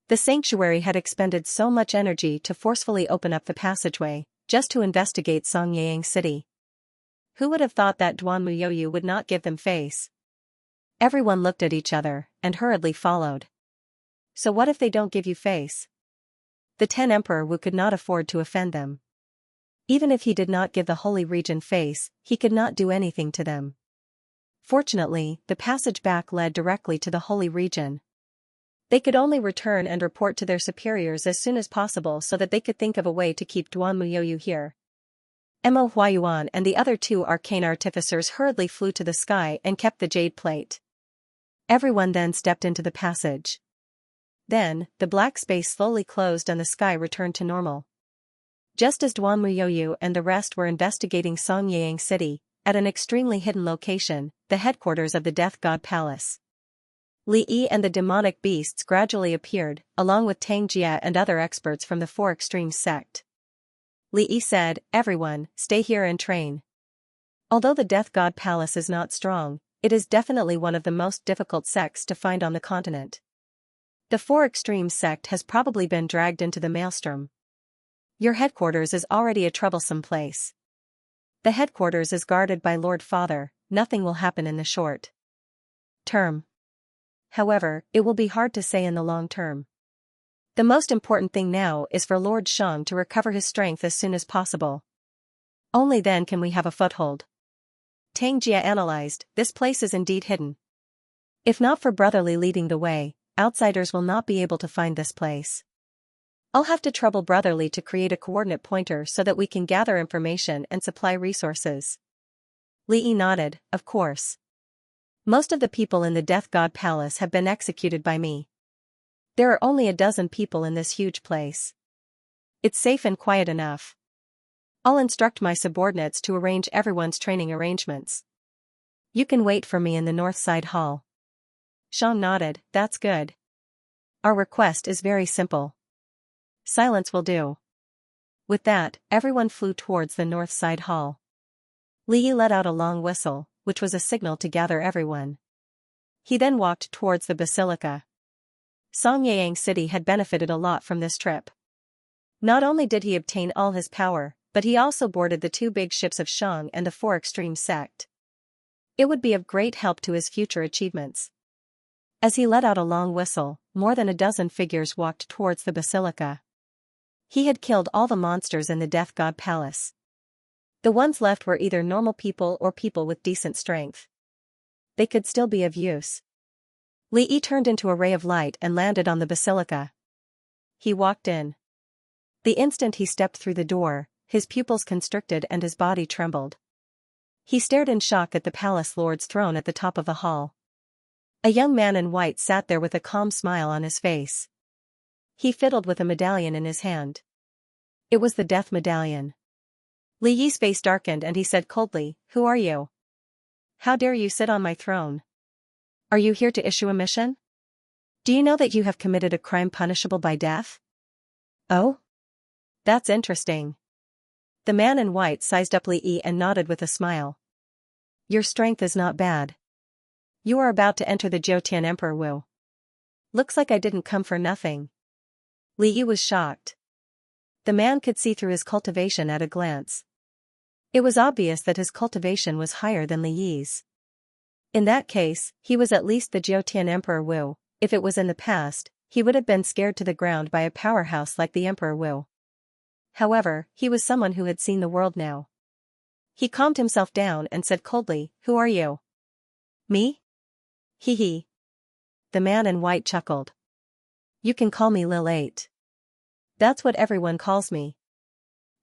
The sanctuary had expended so much energy to forcefully open up the passageway, just to investigate Xianxia City. Who would have thought that Duanmuyoyu would not give them face? Everyone looked at each other, and hurriedly followed. So what if they don't give you face? The 10 Emperor Wu could not afford to offend them. Even if he did not give the holy region face, he could not do anything to them. Fortunately, the passage back led directly to the holy region. They could only return and report to their superiors as soon as possible so that they could think of a way to keep Duan Muyoyu here. Mo Huayuan and the other two arcane artificers hurriedly flew to the sky and kept the jade plate. Everyone then stepped into the passage. Then, the black space slowly closed and the sky returned to normal. Just as Duan Muyoyu and the rest were investigating Xianxia City, at an extremely hidden location, the headquarters of the Death God Palace. Li Yi and the demonic beasts gradually appeared, along with Tang Jia and other experts from the Four Extremes sect. Li Yi said, "Everyone, stay here and train." Although the Death God Palace is not strong, it is definitely one of the most difficult sects to find on the continent. The Four Extremes sect has probably been dragged into the maelstrom. Your headquarters is already a troublesome place. The headquarters is guarded by Lord Father, nothing will happen in the short term. However, it will be hard to say in the long term. The most important thing now is for Lord Shang to recover his strength as soon as possible. Only then can we have a foothold. Tang Jia analyzed, this place is indeed hidden. If not for Brotherly leading the way, outsiders will not be able to find this place. I'll have to trouble Brotherly to create a coordinate pointer so that we can gather information and supply resources. Li Yi nodded, of course. Most of the people in the Death God Palace have been executed by me. There are only a dozen people in this huge place. It's safe and quiet enough. I'll instruct my subordinates to arrange everyone's training arrangements. You can wait for me in the north side hall. Shang nodded, that's good. Our request is very simple. Silence will do. With that, everyone flew towards the north side hall. Li Yi let out a long whistle, which was a signal to gather everyone. He then walked towards the basilica. Xianxia City had benefited a lot from this trip. Not only did he obtain all his power, but he also boarded the two big ships of Shang and the Four Extremes sect. It would be of great help to his future achievements. As he let out a long whistle, more than a dozen figures walked towards the basilica. He had killed all the monsters in the Death God Palace. The ones left were either normal people or people with decent strength. They could still be of use. Li Yi turned into a ray of light and landed on the basilica. He walked in. The instant he stepped through the door, his pupils constricted and his body trembled. He stared in shock at the palace lord's throne at the top of the hall. A young man in white sat there with a calm smile on his face. He fiddled with a medallion in his hand. It was the death medallion. Li Yi's face darkened and he said coldly, "Who are you? How dare you sit on my throne? Are you here to issue a mission? Do you know that you have committed a crime punishable by death?" "Oh? That's interesting." The man in white sized up Li Yi and nodded with a smile. "Your strength is not bad. You are about to enter the Jiutian Emperor Wu. Looks like I didn't come for nothing." Li Yi was shocked. The man could see through his cultivation at a glance. It was obvious that his cultivation was higher than Li Yi's. In that case, he was at least the Jiutian Emperor Wu. If it was in the past, he would have been scared to the ground by a powerhouse like the Emperor Wu. However, he was someone who had seen the world now. He calmed himself down and said coldly, "Who are you?" "Me? Hee hee." The man in white chuckled. "You can call me Lil 8. That's what everyone calls me.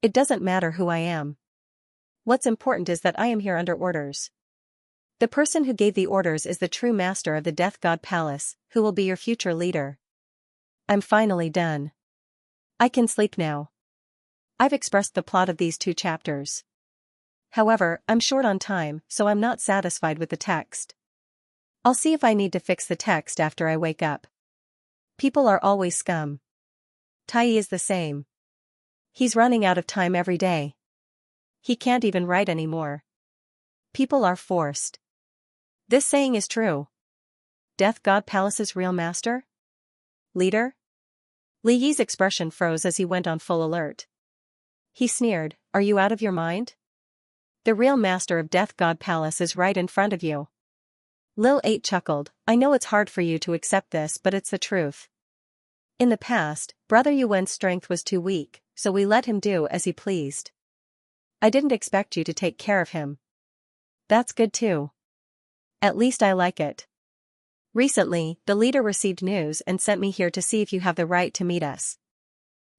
It doesn't matter who I am. What's important is that I am here under orders. The person who gave the orders is the true master of the Death God Palace, who will be your future leader. I'm finally done. I can sleep now. I've expressed the plot of these 2 chapters. However, I'm short on time, so I'm not satisfied with the text. I'll see if I need to fix the text after I wake up. People are always scum. Tai is the same. He's running out of time every day. He can't even write anymore. People are forced. This saying is true. Death God Palace's real master? Leader? Li Yi's expression froze as he went on full alert. He sneered, "Are you out of your mind? The real master of Death God Palace is right in front of you." Lil 8 chuckled, "I know it's hard for you to accept this, but it's the truth. In the past, Brother Yuan's strength was too weak, so we let him do as he pleased. I didn't expect you to take care of him. That's good too. At least I like it. Recently, the leader received news and sent me here to see if you have the right to meet us.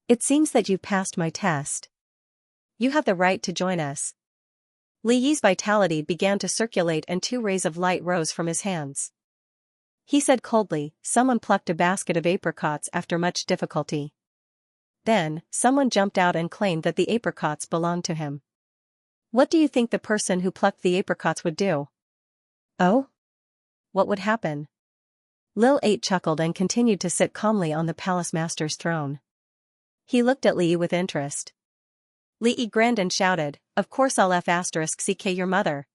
It seems that you passed my test. You have the right to join us. Li Yi's vitality began to circulate and 2 rays of light rose from his hands. He said coldly, someone plucked a basket of apricots after much difficulty. Then, someone jumped out and claimed that the apricots belonged to him. What do you think the person who plucked the apricots would do? Oh? What would happen? Lil 8 chuckled and continued to sit calmly on the palace master's throne. He looked at Li Yi with interest. Li Yi grinned and shouted, of course I'll *CK your mother.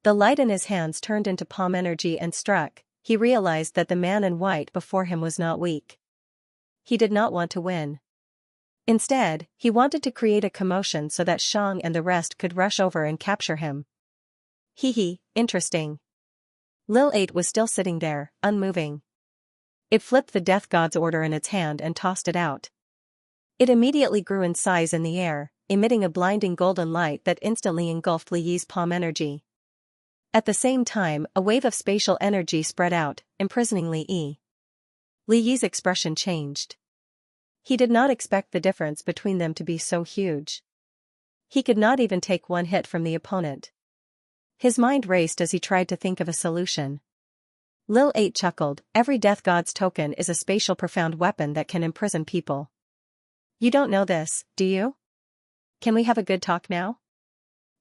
The light in his hands turned into palm energy and struck. He realized that the man in white before him was not weak. He did not want to win. Instead, he wanted to create a commotion so that Shang and the rest could rush over and capture him. Hee, interesting. Lil 8 was still sitting there, unmoving. It flipped the death god's order in its hand and tossed it out. It immediately grew in size in the air, emitting a blinding golden light that instantly engulfed Li Yi's palm energy. At the same time, a wave of spatial energy spread out, imprisoning Li Yi. Li Yi's expression changed. He did not expect the difference between them to be so huge. He could not even take one hit from the opponent. His mind raced as he tried to think of a solution. Lil 8 chuckled, every death god's token is a spatial profound weapon that can imprison people. You don't know this, do you? Can we have a good talk now?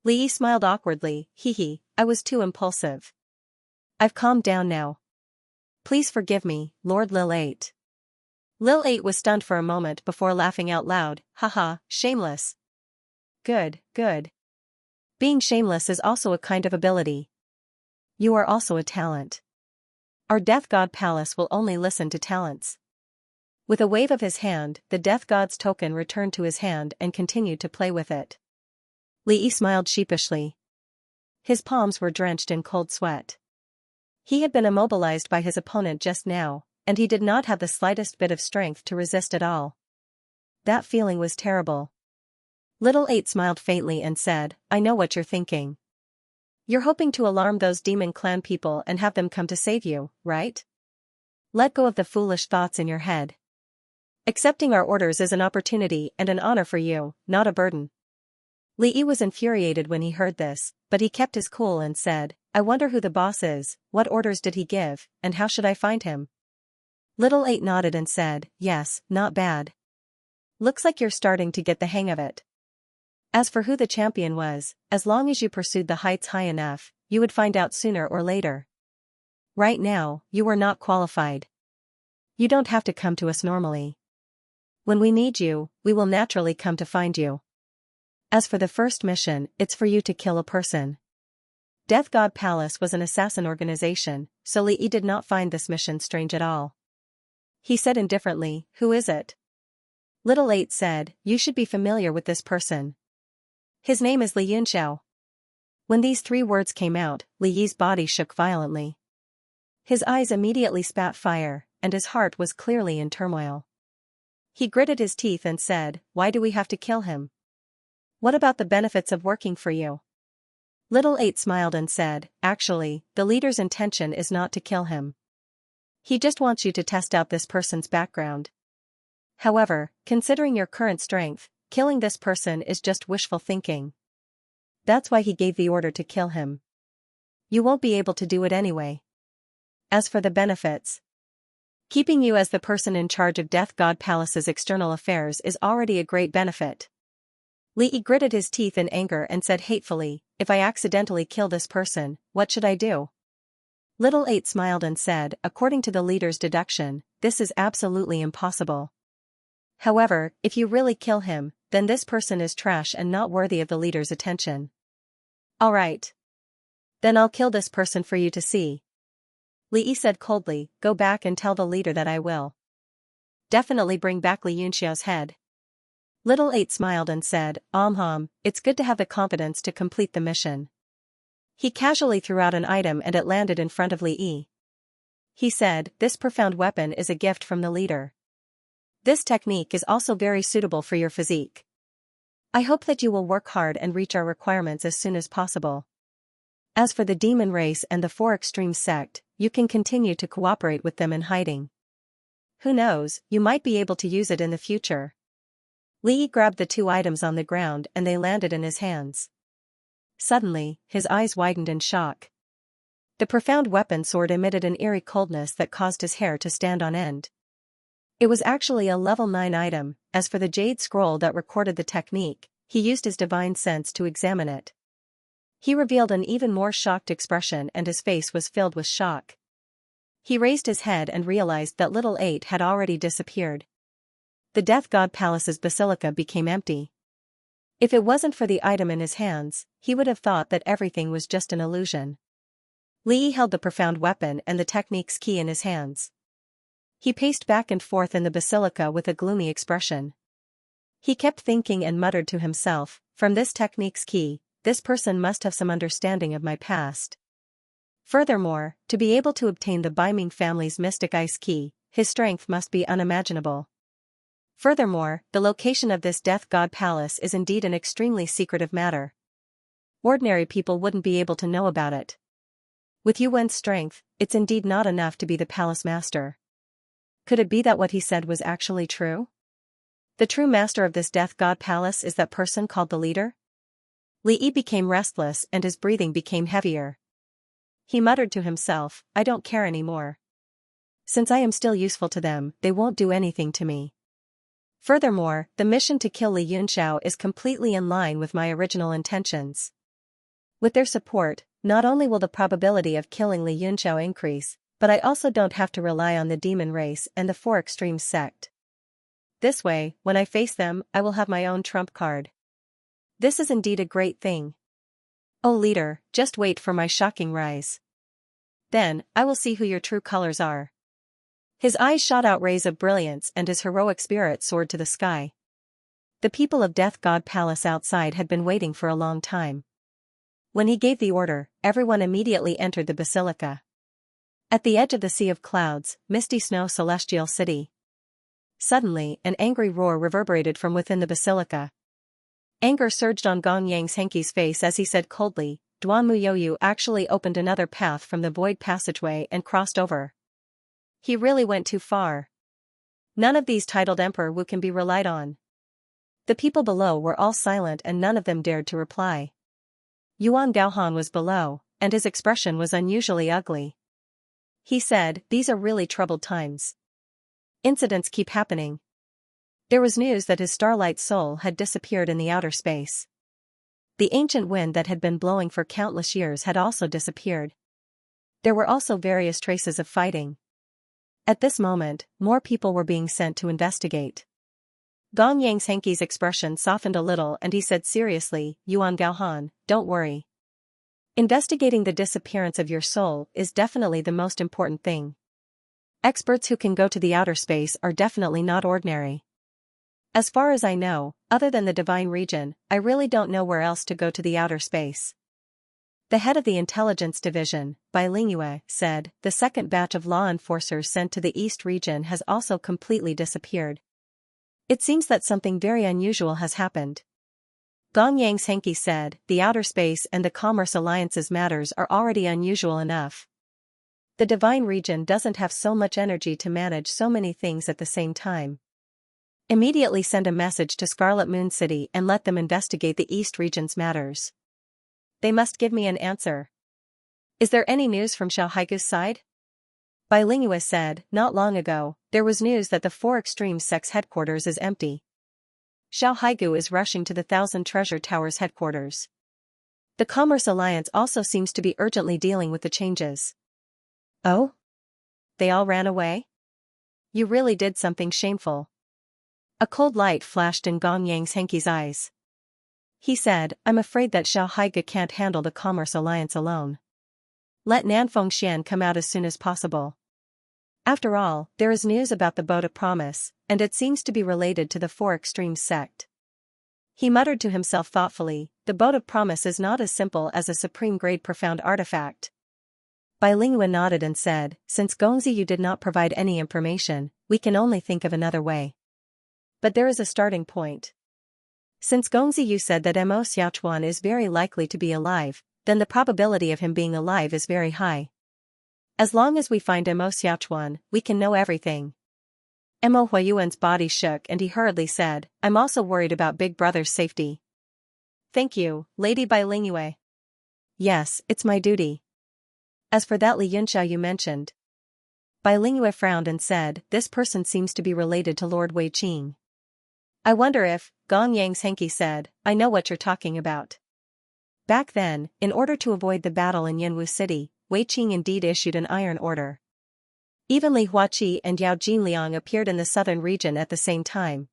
Li Yi smiled awkwardly, I was too impulsive. I've calmed down now. Please forgive me, Lord Lil 8. Lil 8 was stunned for a moment before laughing out loud, haha, shameless. Good. Being shameless is also a kind of ability. You are also a talent. Our Death God Palace will only listen to talents. With a wave of his hand, the Death God's token returned to his hand and continued to play with it. Li Yi smiled sheepishly. His palms were drenched in cold sweat. He had been immobilized by his opponent just now, and he did not have the slightest bit of strength to resist at all. That feeling was terrible. Little 8 smiled faintly and said, I know what you're thinking. You're hoping to alarm those demon clan people and have them come to save you, right? Let go of the foolish thoughts in your head. Accepting our orders is an opportunity and an honor for you, not a burden. Li Yi was infuriated when he heard this, but he kept his cool and said, I wonder who the boss is, what orders did he give, and how should I find him? Little 8 nodded and said, yes, not bad. Looks like you're starting to get the hang of it. As for who the champion was, as long as you pursued the heights high enough, you would find out sooner or later. Right now, you are not qualified. You don't have to come to us normally. When we need you, we will naturally come to find you. As for the first mission, it's for you to kill a person. Death God Palace was an assassin organization, so Li Yi did not find this mission strange at all. He said indifferently, who is it? Little 8 said, you should be familiar with this person. His name is Li Yunxiao. When these 3 words came out, Li Yi's body shook violently. His eyes immediately spat fire, and his heart was clearly in turmoil. He gritted his teeth and said, why do we have to kill him? What about the benefits of working for you? Little 8 smiled and said, actually, the leader's intention is not to kill him. He just wants you to test out this person's background. However, considering your current strength, killing this person is just wishful thinking. That's why he gave the order to kill him. You won't be able to do it anyway. As for the benefits, keeping you as the person in charge of Death God Palace's external affairs is already a great benefit. Li Yi gritted his teeth in anger and said hatefully, if I accidentally kill this person, what should I do? Little 8 smiled and said, according to the leader's deduction, this is absolutely impossible. However, if you really kill him, then this person is trash and not worthy of the leader's attention. Alright. Then I'll kill this person for you to see. Li Yi said coldly, go back and tell the leader that I will. Definitely bring back Li Yunxiao's head. Little 8 smiled and said, it's good to have the confidence to complete the mission. He casually threw out an item and it landed in front of Li Yi. He said, this profound weapon is a gift from the leader. This technique is also very suitable for your physique. I hope that you will work hard and reach our requirements as soon as possible. As for the demon race and the Four Extremes sect, you can continue to cooperate with them in hiding. Who knows, you might be able to use it in the future. Li grabbed the two items on the ground and they landed in his hands. Suddenly, his eyes widened in shock. The profound weapon sword emitted an eerie coldness that caused his hair to stand on end. It was actually a level 9 item. As for the jade scroll that recorded the technique, he used his divine sense to examine it. He revealed an even more shocked expression and his face was filled with shock. He raised his head and realized that little 8 had already disappeared. The Death God Palace's basilica became empty. If it wasn't for the item in his hands, he would have thought that everything was just an illusion. Li held the profound weapon and the technique's key in his hands. He paced back and forth in the basilica with a gloomy expression. He kept thinking and muttered to himself, from this technique's key, this person must have some understanding of my past. Furthermore, to be able to obtain the Baiming family's mystic ice key, his strength must be unimaginable. Furthermore, the location of this Death God Palace is indeed an extremely secretive matter. Ordinary people wouldn't be able to know about it. With Yuan's strength, it's indeed not enough to be the palace master. Could it be that what he said was actually true? The true master of this Death God Palace is that person called the leader? Li became restless and his breathing became heavier. He muttered to himself, I don't care anymore. Since I am still useful to them, they won't do anything to me. Furthermore, the mission to kill Li Yunxiao is completely in line with my original intentions. With their support, not only will the probability of killing Li Yunxiao increase, but I also don't have to rely on the demon race and the Four Extremes sect. This way, when I face them, I will have my own trump card. This is indeed a great thing. Oh leader, just wait for my shocking rise. Then, I will see who your true colors are. His eyes shot out rays of brilliance and his heroic spirit soared to the sky. The people of Death God Palace outside had been waiting for a long time. When he gave the order, everyone immediately entered the basilica. At the edge of the sea of clouds, misty snow celestial city. Suddenly, an angry roar reverberated from within the basilica. Anger surged on Gong Xianxia's face as he said coldly, Duan Muyoyu actually opened another path from the void passageway and crossed over. He really went too far. None of these titled Emperor Wu can be relied on. The people below were all silent and none of them dared to reply. Yuan Gaohan was below, and his expression was unusually ugly. He said, these are really troubled times. Incidents keep happening. There was news that his starlight soul had disappeared in the outer space. The ancient wind that had been blowing for countless years had also disappeared. There were also various traces of fighting. At this moment, more people were being sent to investigate. Gong Xianxia's expression softened a little and he said seriously, Yuan Gaohan, don't worry. Investigating the disappearance of your soul is definitely the most important thing. Experts who can go to the outer space are definitely not ordinary. As far as I know, other than the divine region, I really don't know where else to go to the outer space. The head of the intelligence division, Bai Lingyue, said, the second batch of law enforcers sent to the east region has also completely disappeared. It seems that something very unusual has happened. Gong Xianxia said, the outer space and the Commerce Alliance's matters are already unusual enough. The divine region doesn't have so much energy to manage so many things at the same time. Immediately send a message to Scarlet Moon City and let them investigate the East region's matters. They must give me an answer. Is there any news from Xiao Haigu's side? Bai Lingyue said, not long ago, there was news that the Four Extremes sect's headquarters is empty. Xiao Haigu is rushing to the Thousand Treasure Tower's headquarters. The Commerce Alliance also seems to be urgently dealing with the changes. Oh? They all ran away? You really did something shameful. A cold light flashed in Gong Xianxia's eyes. He said, I'm afraid that Xiao Haigu can't handle the Commerce Alliance alone. Let Nanfeng Xian come out as soon as possible. After all, there is news about the Boat of Promise, and it seems to be related to the Four Extremes sect. He muttered to himself thoughtfully, the Boat of Promise is not as simple as a supreme-grade profound artifact. Bai Lingyue nodded and said, since Gongzi you did not provide any information, we can only think of another way. But there is a starting point. Since Gongziyu said that Mo Xiaochuan is very likely to be alive, then the probability of him being alive is very high. As long as we find Mo Xiaochuan, we can know everything. Mo Huayuan's body shook and he hurriedly said, I'm also worried about Big Brother's safety. Thank you, Lady Bilingue. Yes, it's my duty. As for that Li Yunxiao you mentioned. Bilingue frowned and said, this person seems to be related to Lord Wei Qing. I wonder if, Gong Yang's Henki said, I know what you're talking about. Back then, in order to avoid the battle in Yanwu City, Wei Qing indeed issued an iron order. Even Li Huaqi and Yao Jinliang appeared in the southern region at the same time.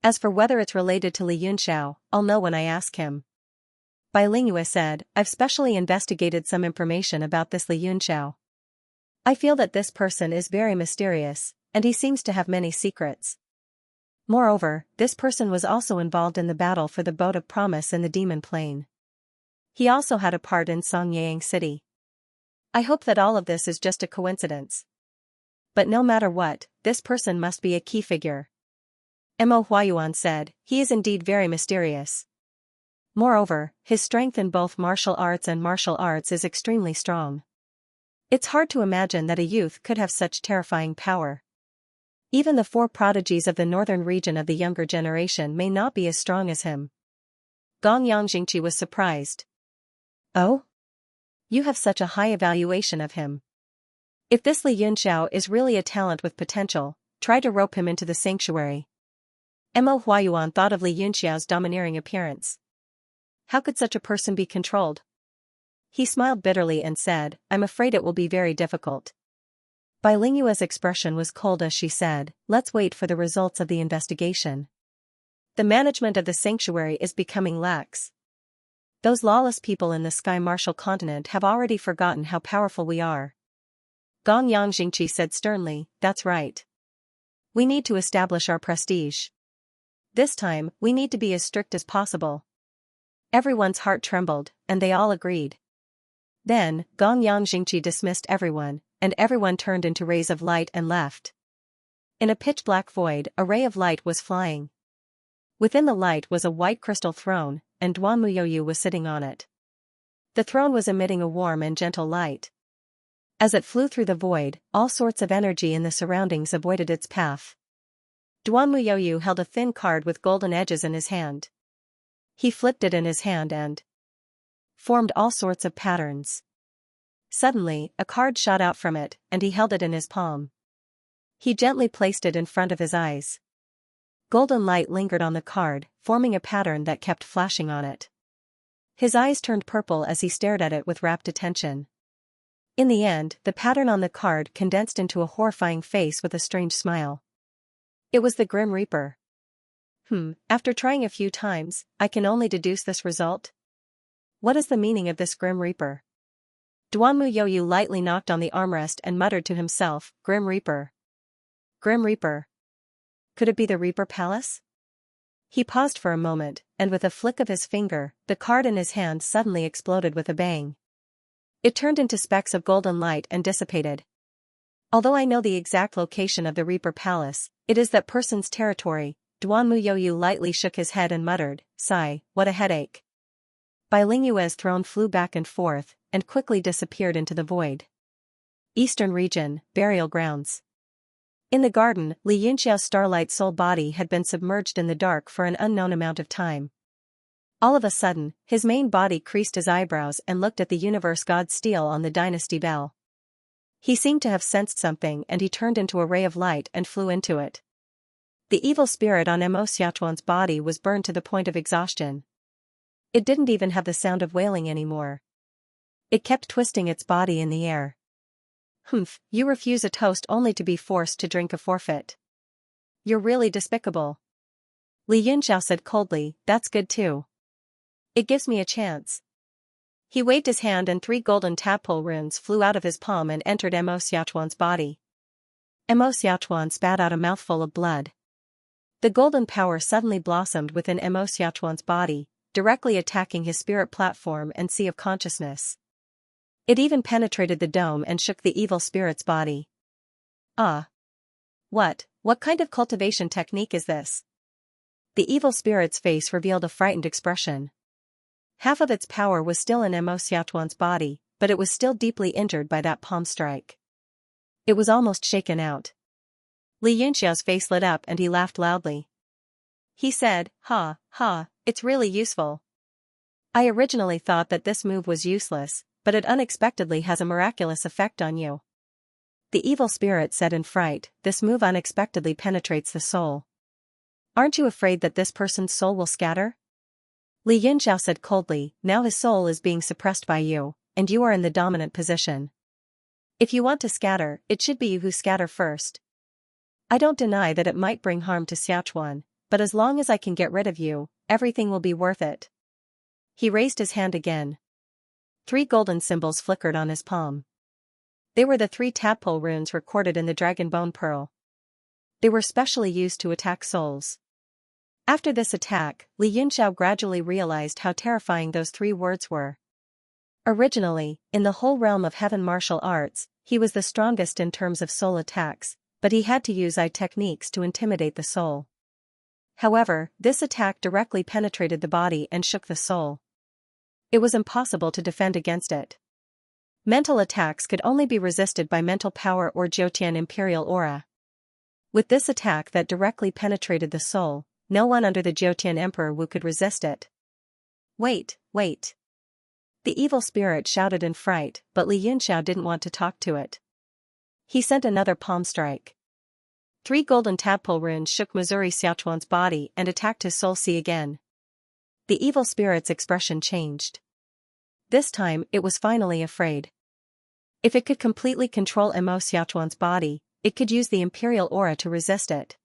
As for whether it's related to Li Yunxiao, I'll know when I ask him. Bilingue said, I've specially investigated some information about this Li Yunxiao. I feel that this person is very mysterious, and he seems to have many secrets. Moreover, this person was also involved in the battle for the Boat of Promise in the Demon Plain. He also had a part in Songyang City. I hope that all of this is just a coincidence. But no matter what, this person must be a key figure. Mo Huayuan said, he is indeed very mysterious. Moreover, his strength in both martial arts and martial arts is extremely strong. It's hard to imagine that a youth could have such terrifying power. Even the four prodigies of the northern region of the younger generation may not be as strong as him. Gong Yangjingqi was surprised. Oh? You have such a high evaluation of him. If this Li Yunxiao is really a talent with potential, try to rope him into the sanctuary. Mo Huayuan thought of Li Yunxiao's domineering appearance. How could such a person be controlled? He smiled bitterly and said, I'm afraid it will be very difficult. Bilingue's expression was cold as she said, let's wait for the results of the investigation. The management of the sanctuary is becoming lax. Those lawless people in the Sky Martial continent have already forgotten how powerful we are. Gong Yangjingqi said sternly, that's right. We need to establish our prestige. This time, we need to be as strict as possible. Everyone's heart trembled, and they all agreed. Then, Gong Yangjingqi dismissed everyone, and everyone turned into rays of light and left. In a pitch-black void, a ray of light was flying. Within the light was a white crystal throne, and Duan Muyoyu was sitting on it. The throne was emitting a warm and gentle light. As it flew through the void, all sorts of energy in the surroundings avoided its path. Duan Muyoyu held a thin card with golden edges in his hand. He flipped it in his hand and formed all sorts of patterns. Suddenly, a card shot out from it, and he held it in his palm. He gently placed it in front of his eyes. Golden light lingered on the card, forming a pattern that kept flashing on it. His eyes turned purple as he stared at it with rapt attention. In the end, the pattern on the card condensed into a horrifying face with a strange smile. It was the Grim Reaper. After trying a few times, I can only deduce this result. What is the meaning of this Grim Reaper? Duan Muyoyu lightly knocked on the armrest and muttered to himself, Grim Reaper. Grim Reaper. Could it be the Reaper Palace? He paused for a moment, and with a flick of his finger, the card in his hand suddenly exploded with a bang. It turned into specks of golden light and dissipated. Although I know the exact location of the Reaper Palace, it is that person's territory. Duan Muyoyu lightly shook his head and muttered, sigh, what a headache. Bilingue's throne flew back and forth, and quickly disappeared into the void. Eastern Region, Burial Grounds. In the garden, Li Yunxiao's starlight soul body had been submerged in the dark for an unknown amount of time. All of a sudden, his main body creased his eyebrows and looked at the universe god stele on the dynasty bell. He seemed to have sensed something and he turned into a ray of light and flew into it. The evil spirit on Mo Xiaochuan's body was burned to the point of exhaustion. It didn't even have the sound of wailing anymore. It kept twisting its body in the air. You refuse a toast only to be forced to drink a forfeit. You're really despicable. Li Yunxiao said coldly, that's good too. It gives me a chance. He waved his hand and 3 golden tadpole runes flew out of his palm and entered Mo Xiaochuan's body. Mo Xiaochuan spat out a mouthful of blood. The golden power suddenly blossomed within Mo Xiaochuan's body, directly attacking his spirit platform and sea of consciousness. It even penetrated the dome and shook the evil spirit's body. Ah! What kind of cultivation technique is this? The evil spirit's face revealed a frightened expression. Half of its power was still in Mo Xiaochuan's body, but it was still deeply injured by that palm strike. It was almost shaken out. Li Yunxiao's face lit up and he laughed loudly. He said, "Ha, ha, it's really useful. I originally thought that this move was useless, but it unexpectedly has a miraculous effect on you." The evil spirit said in fright, "This move unexpectedly penetrates the soul. Aren't you afraid that this person's soul will scatter?" Li Yunxiao said coldly, "Now his soul is being suppressed by you, and you are in the dominant position. If you want to scatter, it should be you who scatter first. I don't deny that it might bring harm to Xiaochuan, but as long as I can get rid of you, everything will be worth it." He raised his hand again. 3 golden symbols flickered on his palm. They were the 3 tadpole runes recorded in the Dragon Bone Pearl. They were specially used to attack souls. After this attack, Li Yunxiao gradually realized how terrifying those 3 words were. Originally, in the whole realm of heaven martial arts, he was the strongest in terms of soul attacks, but he had to use eye techniques to intimidate the soul. However, this attack directly penetrated the body and shook the soul. It was impossible to defend against it. Mental attacks could only be resisted by mental power or Jiutian imperial aura. With this attack that directly penetrated the soul, no one under the Jiutian Emperor Wu could resist it. "Wait, wait." The evil spirit shouted in fright, but Li Yunxiao didn't want to talk to it. He sent another palm strike. 3 golden tadpole runes shook Missouri Xiaochuan's body and attacked his soul. See again. The evil spirit's expression changed. This time, it was finally afraid. If it could completely control Mo Xiaochuan's body, it could use the imperial aura to resist it.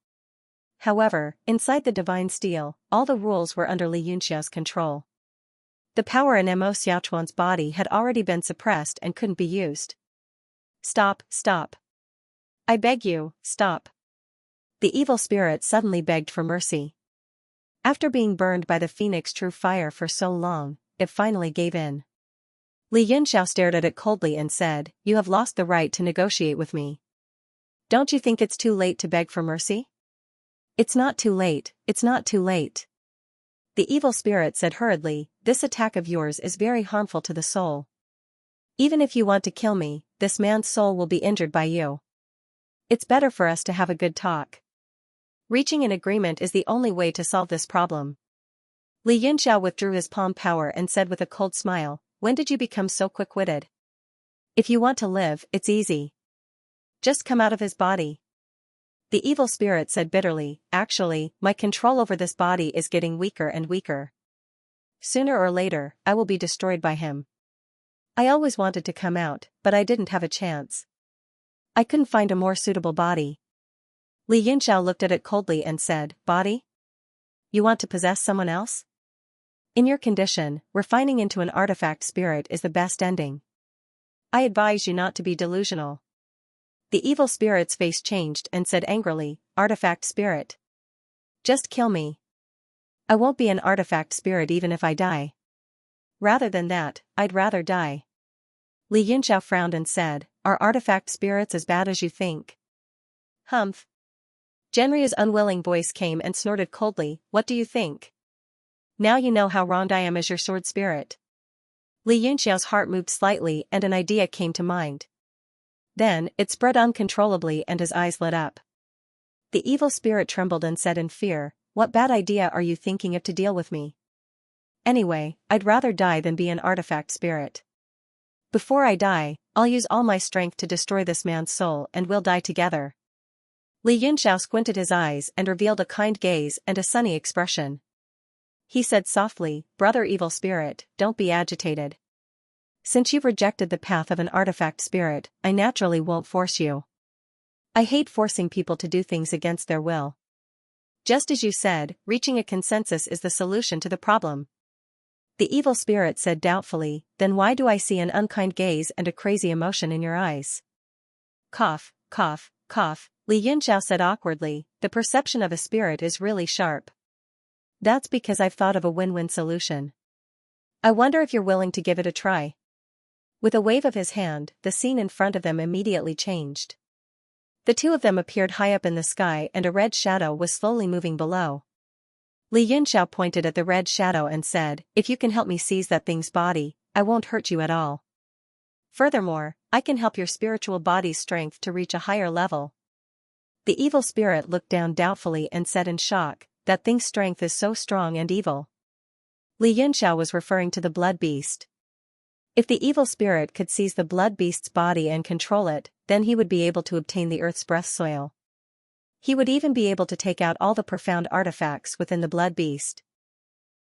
However, inside the divine steel, all the rules were under Li Yunxiao's control. The power in Mo Xiaochuan's body had already been suppressed and couldn't be used. "Stop, stop. I beg you, stop." The evil spirit suddenly begged for mercy. After being burned by the phoenix true fire for so long, it finally gave in. Li Yunxiao stared at it coldly and said, "You have lost the right to negotiate with me. Don't you think it's too late to beg for mercy?" "It's not too late, it's not too late." The evil spirit said hurriedly, "This attack of yours is very harmful to the soul. Even if you want to kill me, this man's soul will be injured by you. It's better for us to have a good talk. Reaching an agreement is the only way to solve this problem." Li Yunxiao withdrew his palm power and said with a cold smile, "When did you become so quick-witted? If you want to live, it's easy. Just come out of his body." The evil spirit said bitterly, "Actually, my control over this body is getting weaker and weaker. Sooner or later, I will be destroyed by him. I always wanted to come out, but I didn't have a chance. I couldn't find a more suitable body." Li Yunxiao looked at it coldly and said, "Body? You want to possess someone else? In your condition, refining into an artifact spirit is the best ending. I advise you not to be delusional." The evil spirit's face changed and said angrily, "Artifact spirit? Just kill me. I won't be an artifact spirit even if I die. Rather than that, I'd rather die." Li Yunxiao frowned and said, "Are artifact spirits as bad as you think?" "Humph." Genria's unwilling voice came and snorted coldly, "What do you think? Now you know how wronged I am as your sword spirit." Li Yunxiao's heart moved slightly and an idea came to mind. Then, it spread uncontrollably and his eyes lit up. The evil spirit trembled and said in fear, "What bad idea are you thinking of to deal with me? Anyway, I'd rather die than be an artifact spirit. Before I die, I'll use all my strength to destroy this man's soul and we'll die together." Li Yunxiao squinted his eyes and revealed a kind gaze and a sunny expression. He said softly, "Brother evil spirit, don't be agitated. Since you've rejected the path of an artifact spirit, I naturally won't force you. I hate forcing people to do things against their will. Just as you said, reaching a consensus is the solution to the problem." The evil spirit said doubtfully, "Then why do I see an unkind gaze and a crazy emotion in your eyes?" Cough, cough, cough, Li Yunxiao said awkwardly, "The perception of a spirit is really sharp. That's because I've thought of a win-win solution. I wonder if you're willing to give it a try." With a wave of his hand, the scene in front of them immediately changed. The two of them appeared high up in the sky and a red shadow was slowly moving below. Li Yunxiao pointed at the red shadow and said, if you can help me seize that thing's body, I won't hurt you at all. Furthermore, I can help your spiritual body's strength to reach a higher level. The evil spirit looked down doubtfully and said in shock, that thing's strength is so strong and evil. Li Yunxiao was referring to the blood beast. If the evil spirit could seize the blood beast's body and control it, then he would be able to obtain the earth's breath soil. He would even be able to take out all the profound artifacts within the blood beast.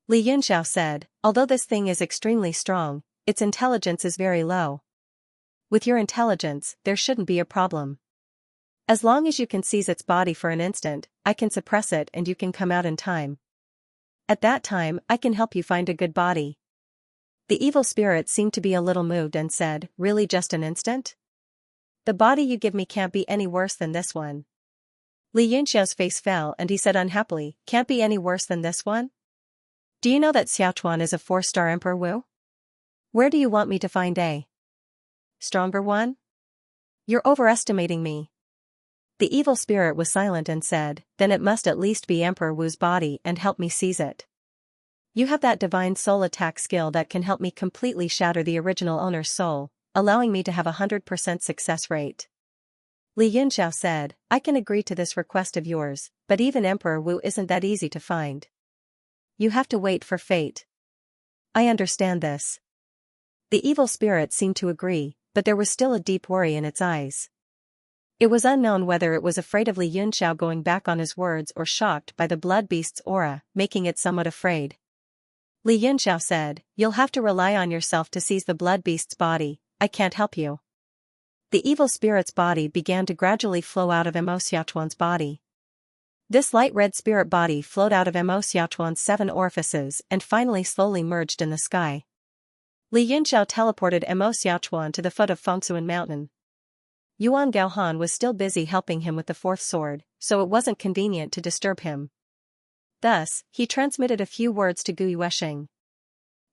Li Yunxiao said, although this thing is extremely strong, its intelligence is very low. With your intelligence, there shouldn't be a problem. As long as you can seize its body for an instant, I can suppress it and you can come out in time. At that time, I can help you find a good body. The evil spirit seemed to be a little moved and said, really just an instant? The body you give me can't be any worse than this one. Li Yunxiao's face fell and he said unhappily, can't be any worse than this one? Do you know that Xiaochuan is a 4-star Emperor Wu? Where do you want me to find a stronger one? You're overestimating me. The evil spirit was silent and said, then it must at least be Emperor Wu's body and help me seize it. You have that divine soul attack skill that can help me completely shatter the original owner's soul, allowing me to have 100% success rate. Li Yunxiao said, I can agree to this request of yours, but even Emperor Wu isn't that easy to find. You have to wait for fate. I understand this. The evil spirit seemed to agree, but there was still a deep worry in its eyes. It was unknown whether it was afraid of Li Yunxiao going back on his words or shocked by the blood beast's aura, making it somewhat afraid. Li Yunxiao said, you'll have to rely on yourself to seize the blood beast's body, I can't help you. The evil spirit's body began to gradually flow out of Mo Xiaochuan's body. This light red spirit body flowed out of Mo Xiaochuan's 7 orifices and finally slowly merged in the sky. Li Yunxiao teleported Mo Xiaochuan to the foot of Fengsuan Mountain. Yuan Gaohan was still busy helping him with the 4th sword, so it wasn't convenient to disturb him. Thus, he transmitted a few words to Gu Yuesheng.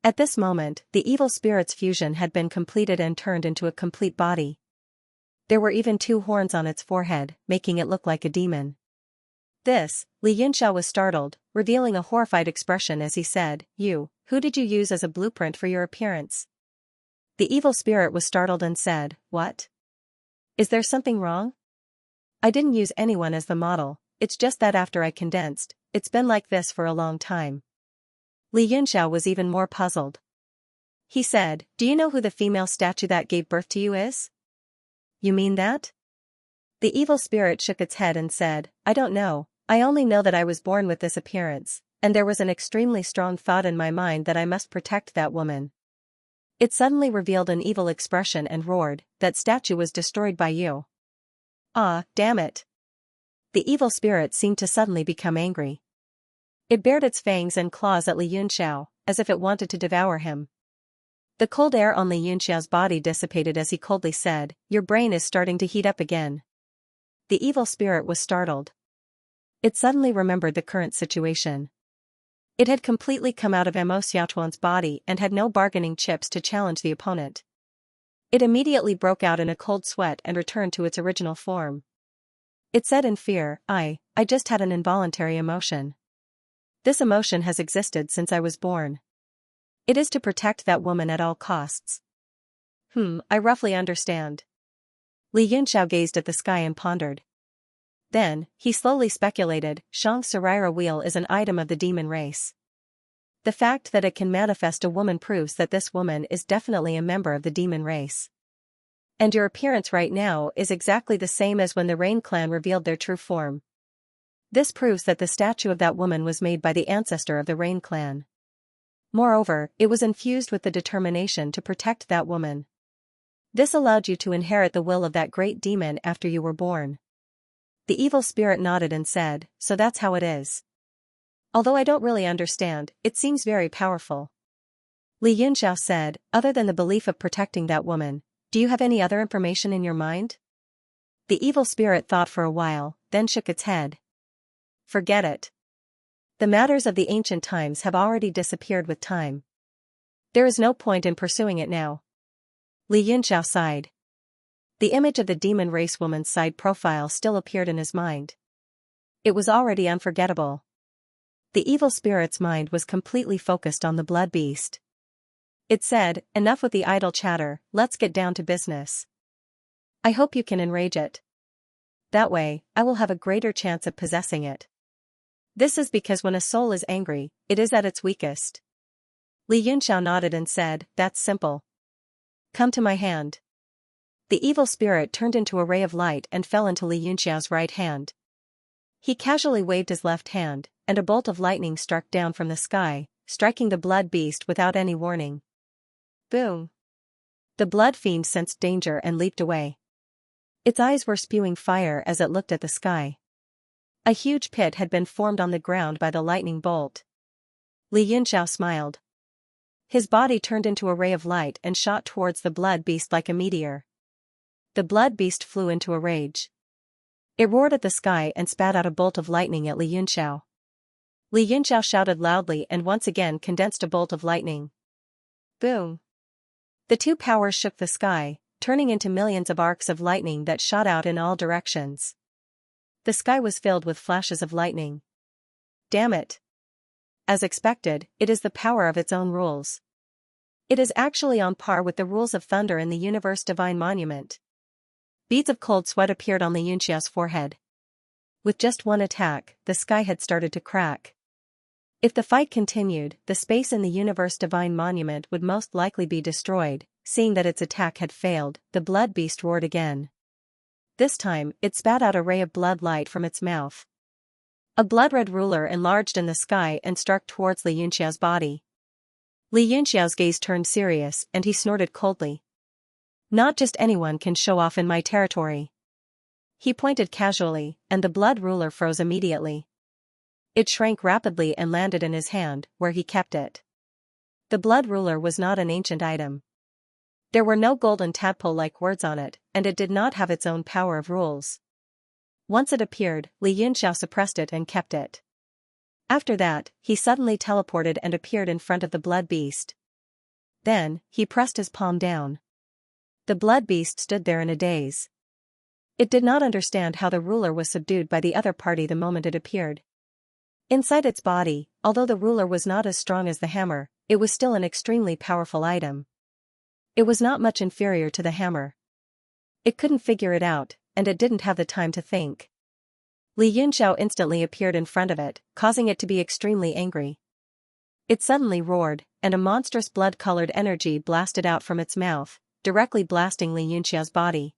At this moment, the evil spirit's fusion had been completed and turned into a complete body. There were even 2 horns on its forehead, making it look like a demon. This, Li Yunxiao was startled, revealing a horrified expression as he said, who did you use as a blueprint for your appearance? The evil spirit was startled and said, what? Is there something wrong? I didn't use anyone as the model, it's just that after I condensed, it's been like this for a long time. Li Yunxiao was even more puzzled. He said, do you know who the female statue that gave birth to you is? You mean that? The evil spirit shook its head and said, I don't know, I only know that I was born with this appearance, and there was an extremely strong thought in my mind that I must protect that woman. It suddenly revealed an evil expression and roared, that statue was destroyed by you. Ah, damn it. The evil spirit seemed to suddenly become angry. It bared its fangs and claws at Li Yunxiao, as if it wanted to devour him. The cold air on Li Yunxiao's body dissipated as he coldly said, your brain is starting to heat up again. The evil spirit was startled. It suddenly remembered the current situation. It had completely come out of Mo Xiaochuan's body and had no bargaining chips to challenge the opponent. It immediately broke out in a cold sweat and returned to its original form. It said in fear, I just had an involuntary emotion. This emotion has existed since I was born. It is to protect that woman at all costs. I roughly understand. Li Yunxiao gazed at the sky and pondered. Then, he slowly speculated, Xianxia wheel is an item of the demon race. The fact that it can manifest a woman proves that this woman is definitely a member of the demon race. And your appearance right now is exactly the same as when the Rain clan revealed their true form. This proves that the statue of that woman was made by the ancestor of the Rain clan. Moreover, it was infused with the determination to protect that woman. This allowed you to inherit the will of that great demon after you were born. The evil spirit nodded and said, so that's how it is. Although I don't really understand, it seems very powerful. Li Yunxiao said, other than the belief of protecting that woman, do you have any other information in your mind? The evil spirit thought for a while, then shook its head. Forget it. The matters of the ancient times have already disappeared with time. There is no point in pursuing it now. Li Yunxiao sighed. The image of the demon race woman's side profile still appeared in his mind. It was already unforgettable. The evil spirit's mind was completely focused on the blood beast. It said, "Enough with the idle chatter, let's get down to business. I hope you can enrage it. That way, I will have a greater chance of possessing it." This is because when a soul is angry, it is at its weakest. Li Yunxiao nodded and said, "That's simple. Come to my hand." The evil spirit turned into a ray of light and fell into Li Yunxiao's right hand. He casually waved his left hand, and a bolt of lightning struck down from the sky, striking the blood beast without any warning. Boom! The blood fiend sensed danger and leaped away. Its eyes were spewing fire as it looked at the sky. A huge pit had been formed on the ground by the lightning bolt. Li Yunxiao smiled. His body turned into a ray of light and shot towards the blood beast like a meteor. The blood beast flew into a rage. It roared at the sky and spat out a bolt of lightning at Li Yunxiao. Li Yunxiao shouted loudly and once again condensed a bolt of lightning. Boom! The two powers shook the sky, turning into millions of arcs of lightning that shot out in all directions. The sky was filled with flashes of lightning. Damn it! As expected, it is the power of its own rules. It is actually on par with the rules of thunder in the universe divine monument. Beads of cold sweat appeared on Li Yunxiao's forehead. With just one attack, the sky had started to crack. If the fight continued, the space in the universe divine monument would most likely be destroyed. Seeing that its attack had failed, the blood beast roared again. This time, it spat out a ray of blood light from its mouth. A blood-red ruler enlarged in the sky and struck towards Li Yunxiao's body. Li Yunxiao's gaze turned serious and he snorted coldly. Not just anyone can show off in my territory. He pointed casually, and the blood ruler froze immediately. It shrank rapidly and landed in his hand, where he kept it. The blood ruler was not an ancient item. There were no golden tadpole-like words on it, and it did not have its own power of rules. Once it appeared, Li Yunxiao suppressed it and kept it. After that, he suddenly teleported and appeared in front of the blood beast. Then, he pressed his palm down. The blood beast stood there in a daze. It did not understand how the ruler was subdued by the other party the moment it appeared. Inside its body, although the ruler was not as strong as the hammer, it was still an extremely powerful item. It was not much inferior to the hammer. It couldn't figure it out, and it didn't have the time to think. Li Yunxiao instantly appeared in front of it, causing it to be extremely angry. It suddenly roared, and a monstrous blood-colored energy blasted out from its mouth, directly blasting Li Yunxiao's body.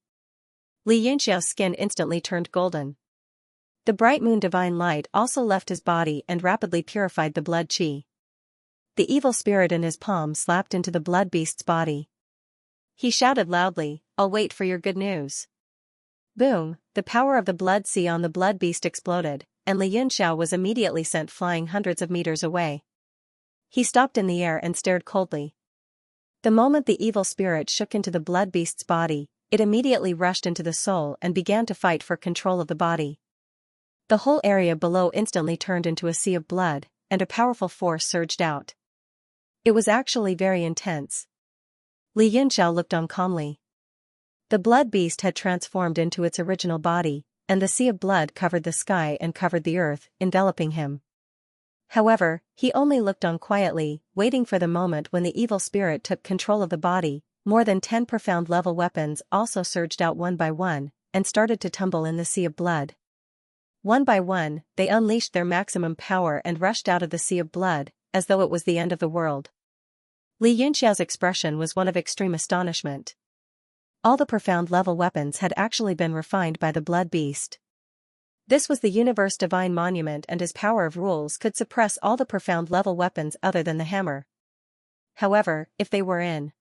Li Yunxiao's skin instantly turned golden. The bright moon divine light also left his body and rapidly purified the blood qi. The evil spirit in his palm slapped into the blood beast's body. He shouted loudly, "I'll wait for your good news." Boom, the power of the blood sea on the blood beast exploded, and Li Yunxiao was immediately sent flying hundreds of meters away. He stopped in the air and stared coldly. The moment the evil spirit shook into the blood beast's body, it immediately rushed into the soul and began to fight for control of the body. The whole area below instantly turned into a sea of blood, and a powerful force surged out. It was actually very intense. Li Yunxiao looked on calmly. The blood beast had transformed into its original body, and the sea of blood covered the sky and covered the earth, enveloping him. However, he only looked on quietly, waiting for the moment when the evil spirit took control of the body. More than 10 profound level weapons also surged out one by one, and started to tumble in the sea of blood. One by one, they unleashed their maximum power and rushed out of the sea of blood, as though it was the end of the world. Li Yunxiao's expression was one of extreme astonishment. All the profound level weapons had actually been refined by the blood beast. This was the universe divine monument, and his power of rules could suppress all the profound level weapons other than the hammer. However, if they were in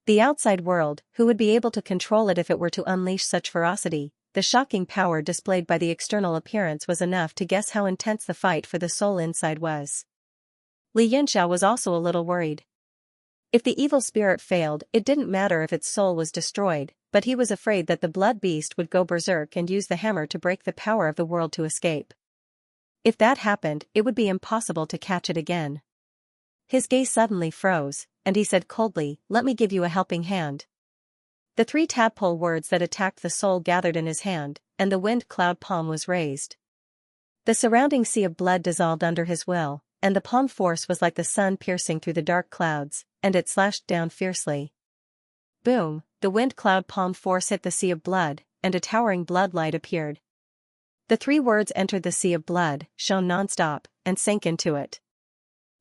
the outside world, who would be able to control it if it were to unleash such ferocity? The shocking power displayed by the external appearance was enough to guess how intense the fight for the soul inside was. Li Yunxiao was also a little worried. If the evil spirit failed, it didn't matter if its soul was destroyed, but he was afraid that the blood beast would go berserk and use the hammer to break the power of the world to escape. If that happened, it would be impossible to catch it again. His gaze suddenly froze, and he said coldly, "Let me give you a helping hand." The 3 tadpole words that attacked the soul gathered in his hand, and the wind cloud palm was raised. The surrounding sea of blood dissolved under his will, and the palm force was like the sun piercing through the dark clouds, and it slashed down fiercely. Boom, the wind cloud palm force hit the sea of blood, and a towering blood light appeared. The three words entered the sea of blood, shone non-stop, and sank into it.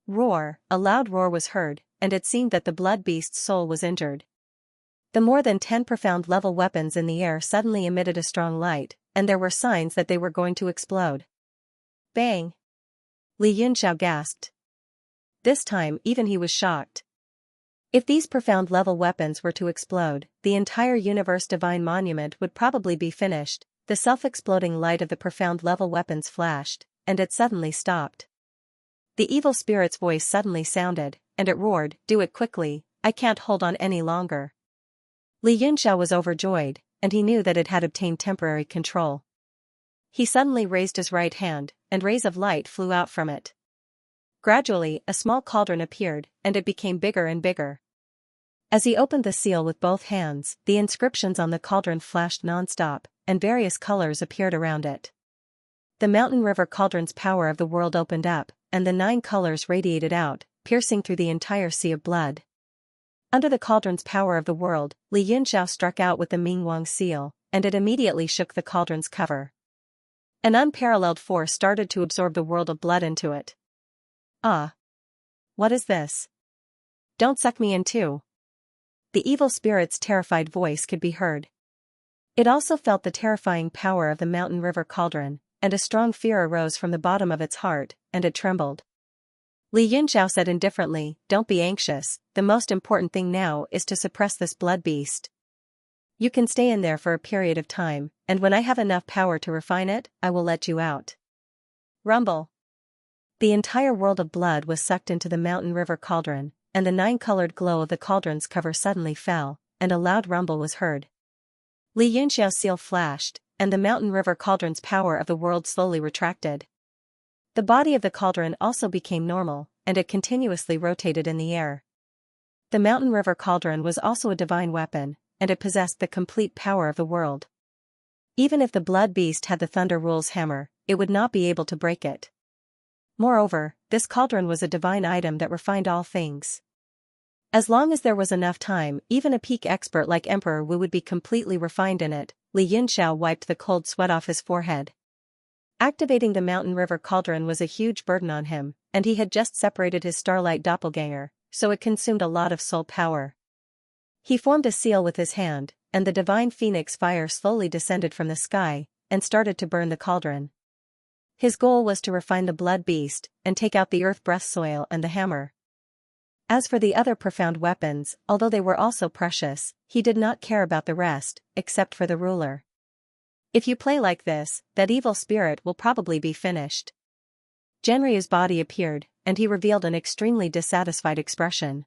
Roar, a loud roar was heard, and it seemed that the blood beast's soul was injured. The more than 10 profound level weapons in the air suddenly emitted a strong light, and there were signs that they were going to explode. Bang! Li Yunxiao gasped. This time even he was shocked. If these profound level weapons were to explode, the entire universe divine monument would probably be finished. The self-exploding light of the profound level weapons flashed, and it suddenly stopped. The evil spirit's voice suddenly sounded, and it roared, "Do it quickly, I can't hold on any longer." Li Yunxiao was overjoyed, and he knew that it had obtained temporary control. He suddenly raised his right hand, and rays of light flew out from it. Gradually, a small cauldron appeared, and it became bigger and bigger. As he opened the seal with both hands, the inscriptions on the cauldron flashed non-stop, and various colors appeared around it. The mountain river cauldron's power of the world opened up, and the 9 colors radiated out, piercing through the entire sea of blood. Under the cauldron's power of the world, Li Yunxiao struck out with the Mingwang seal, and it immediately shook the cauldron's cover. An unparalleled force started to absorb the world of blood into it. Ah! What is this? Don't suck me in too. The evil spirit's terrified voice could be heard. It also felt the terrifying power of the mountain river cauldron, and a strong fear arose from the bottom of its heart, and it trembled. Li Yunxiao said indifferently, "Don't be anxious, the most important thing now is to suppress this blood beast. You can stay in there for a period of time, and when I have enough power to refine it, I will let you out." Rumble. The entire world of blood was sucked into the mountain river cauldron, and the 9-colored glow of the cauldron's cover suddenly fell, and a loud rumble was heard. Li Yunxiao's seal flashed, and the mountain river cauldron's power of the world slowly retracted. The body of the cauldron also became normal, and it continuously rotated in the air. The mountain river cauldron was also a divine weapon, and it possessed the complete power of the world. Even if the blood beast had the Thunder Rule's hammer, it would not be able to break it. Moreover, this cauldron was a divine item that refined all things. As long as there was enough time, even a peak expert like Emperor Wu would be completely refined in it. Li Yunxiao wiped the cold sweat off his forehead. Activating the mountain river cauldron was a huge burden on him, and he had just separated his starlight doppelganger, so it consumed a lot of soul power. He formed a seal with his hand, and the divine phoenix fire slowly descended from the sky, and started to burn the cauldron. His goal was to refine the blood beast, and take out the earth breath soil and the hammer. As for the other profound weapons, although they were also precious, he did not care about the rest, except for the ruler. If you play like this, that evil spirit will probably be finished. Genryu's body appeared, and he revealed an extremely dissatisfied expression.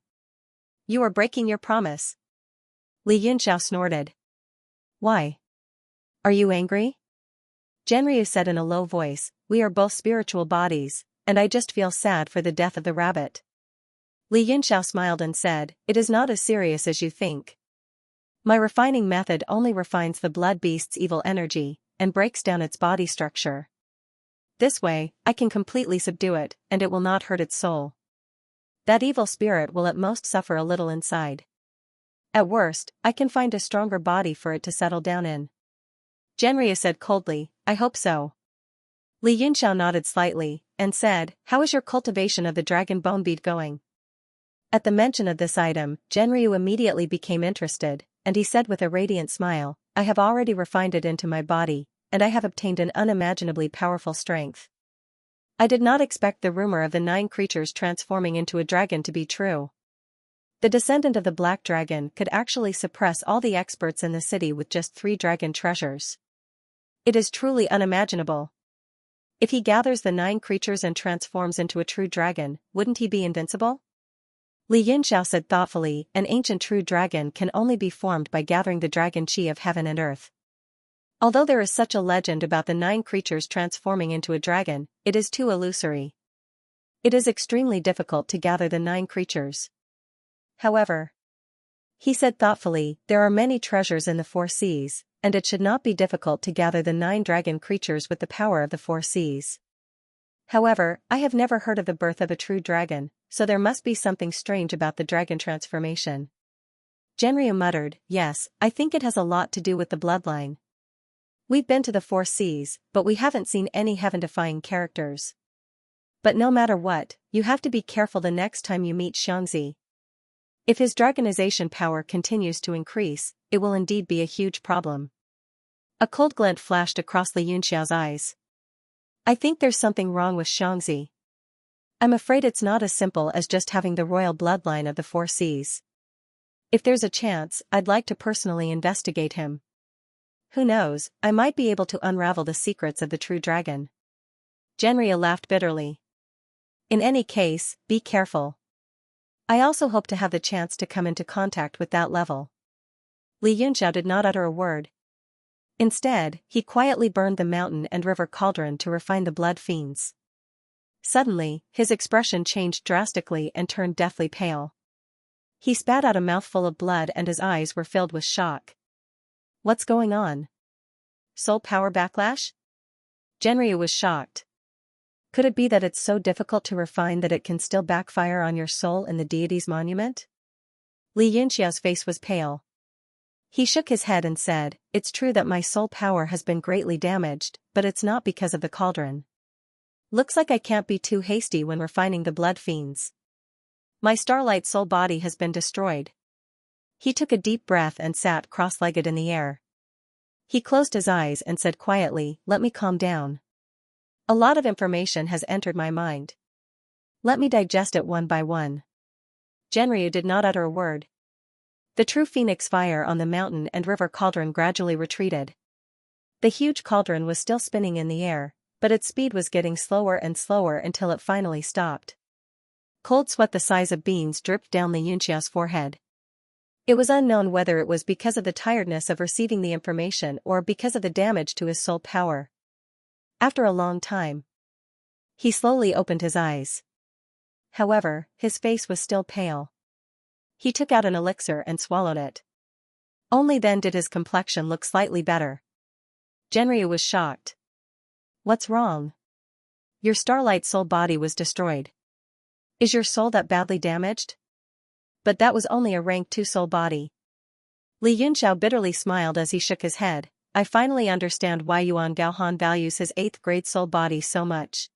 "You are breaking your promise." Li Yunxiao snorted. "Why? Are you angry?" Genryu said in a low voice, "We are both spiritual bodies, and I just feel sad for the death of the rabbit." Li Yunxiao smiled and said, "It is not as serious as you think. My refining method only refines the blood beast's evil energy, and breaks down its body structure. This way, I can completely subdue it, and it will not hurt its soul. That evil spirit will at most suffer a little inside. At worst, I can find a stronger body for it to settle down in." Genryu said coldly, "I hope so." Li Yunxiao nodded slightly, and said, "How is your cultivation of the dragon bone bead going?" At the mention of this item, Genryu immediately became interested, and he said with a radiant smile, "I have already refined it into my body, and I have obtained an unimaginably powerful strength. I did not expect the rumor of the 9 creatures transforming into a dragon to be true. The descendant of the black dragon could actually suppress all the experts in the city with just 3 dragon treasures. It is truly unimaginable. If he gathers the 9 creatures and transforms into a true dragon, wouldn't he be invincible?" Li Yunxiao said thoughtfully, "An ancient true dragon can only be formed by gathering the dragon chi of heaven and earth. Although there is such a legend about the 9 creatures transforming into a dragon, it is too illusory. It is extremely difficult to gather the 9 creatures. However," he said thoughtfully, "there are many treasures in the 4 seas, and it should not be difficult to gather the 9 dragon creatures with the power of the 4 seas." However, I have never heard of the birth of a true dragon, so there must be something strange about the dragon transformation. Xianxia muttered, yes, I think it has a lot to do with the bloodline. We've been to the four seas, but we haven't seen any heaven-defying characters. But no matter what, you have to be careful the next time you meet Xianxia. If his dragonization power continues to increase, it will indeed be a huge problem. A cold glint flashed across Xianxia's eyes. I think there's something wrong with Xianxia. I'm afraid it's not as simple as just having the royal bloodline of the four seas. If there's a chance, I'd like to personally investigate him. Who knows, I might be able to unravel the secrets of the true dragon. Xianxia laughed bitterly. In any case, be careful. I also hope to have the chance to come into contact with that level. Xianxia did not utter a word. Instead, he quietly burned the mountain and river cauldron to refine the blood fiends. Suddenly, his expression changed drastically and turned deathly pale. He spat out a mouthful of blood and his eyes were filled with shock. What's going on? Soul power backlash? Xianxia was shocked. Could it be that it's so difficult to refine that it can still backfire on your soul in the deity's monument? Xianxia's face was pale. He shook his head and said, it's true that my soul power has been greatly damaged, but it's not because of the cauldron. Looks like I can't be too hasty when refining the blood fiends. My starlight soul body has been destroyed. He took a deep breath and sat cross-legged in the air. He closed his eyes and said quietly, let me calm down. A lot of information has entered my mind. Let me digest it one by one. Xianxia did not utter a word. The true phoenix fire on the mountain and river cauldron gradually retreated. The huge cauldron was still spinning in the air, but its speed was getting slower and slower until it finally stopped. Cold sweat the size of beans dripped down Xianxia's forehead. It was unknown whether it was because of the tiredness of receiving the information or because of the damage to his soul power. After a long time, he slowly opened his eyes. However, his face was still pale. He took out an elixir and swallowed it. Only then did his complexion look slightly better. Xianxia was shocked. What's wrong? Your starlight soul body was destroyed. Is your soul that badly damaged? But that was only a rank 2 soul body. Xianxia bitterly smiled as he shook his head. I finally understand why Yuan Gaohan values his 8th grade soul body so much.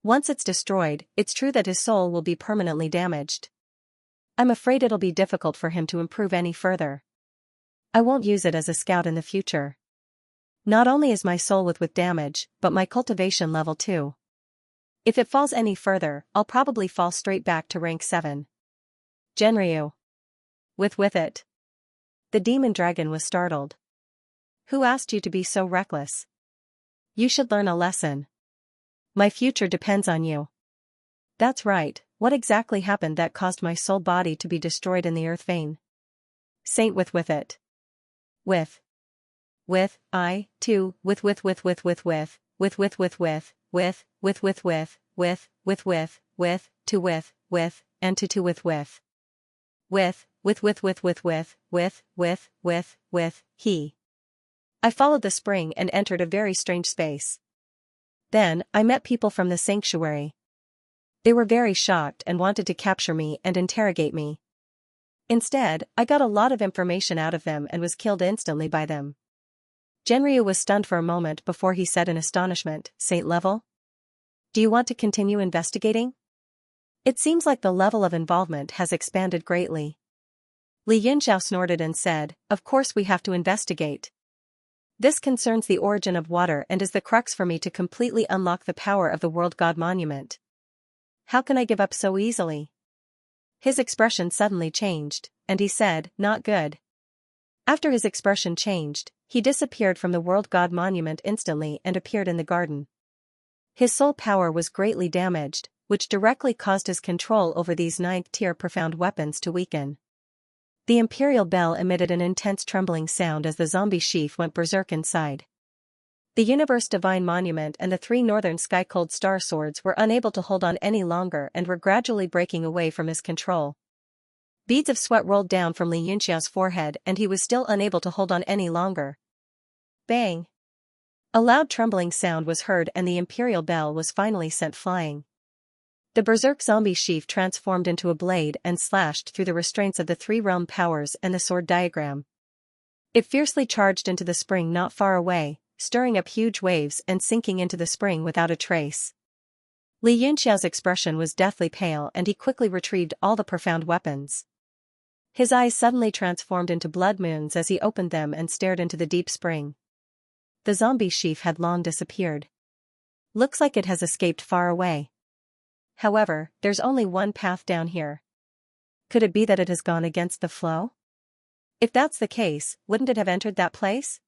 Once it's destroyed, it's true that his soul will be permanently damaged. I'm afraid it'll be difficult for him to improve any further. I won't use it as a scout in the future. Not only is my soul with damage, but my cultivation level too. If it falls any further, I'll probably fall straight back to rank 7. Xianxia. With it. The demon dragon was startled. Who asked you to be so reckless? You should learn a lesson. My future depends on you. That's right, what exactly happened that caused my soul body to be destroyed in the earth vein? Saint with it. I, too, with, and he. I followed the spring and entered a very strange space. Then, I met people from the sanctuary. They were very shocked and wanted to capture me and interrogate me. Instead, I got a lot of information out of them and was killed instantly by them. Xianxia was stunned for a moment before he said in astonishment, Saint level? Do you want to continue investigating? It seems like the level of involvement has expanded greatly. Xianxia snorted and said, of course we have to investigate. This concerns the origin of water and is the crux for me to completely unlock the power of the World God Monument. How can I give up so easily? His expression suddenly changed, and he said, not good. After his expression changed, he disappeared from the World God Monument instantly and appeared in the garden. His soul power was greatly damaged, which directly caused his control over these 9th-tier profound weapons to weaken. The Imperial Bell emitted an intense trembling sound as the zombie chief went berserk inside. The Universe Divine Monument and the 3 Northern Sky Cold Star Swords were unable to hold on any longer and were gradually breaking away from his control. Beads of sweat rolled down from Xianxia's forehead and he was still unable to hold on any longer. Bang! A loud trembling sound was heard and the imperial bell was finally sent flying. The berserk zombie sheaf transformed into a blade and slashed through the restraints of the three realm powers and the sword diagram. It fiercely charged into the spring not far away, stirring up huge waves and sinking into the spring without a trace. Li Yunxiao's expression was deathly pale and he quickly retrieved all the profound weapons. His eyes suddenly transformed into blood moons as he opened them and stared into the deep spring. The zombie sheaf had long disappeared. Looks like it has escaped far away. However, there's only one path down here. Could it be that it has gone against the flow? If that's the case, wouldn't it have entered that place?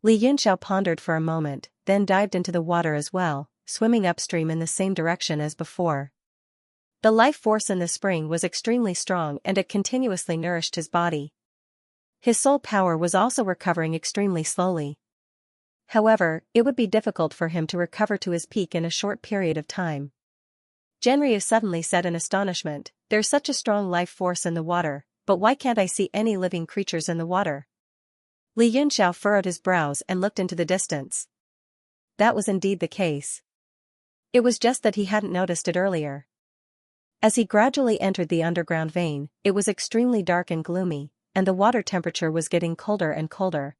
Li Yunxiao pondered for a moment, then dived into the water as well, swimming upstream in the same direction as before. The life force in the spring was extremely strong and it continuously nourished his body. His soul power was also recovering extremely slowly. However, it would be difficult for him to recover to his peak in a short period of time. Zhenryu suddenly said in astonishment, "There's such a strong life force in the water, but why can't I see any living creatures in the water?" Li Yunxiao furrowed his brows and looked into the distance. That was indeed the case. It was just that he hadn't noticed it earlier. As he gradually entered the underground vein, it was extremely dark and gloomy, and the water temperature was getting colder and colder.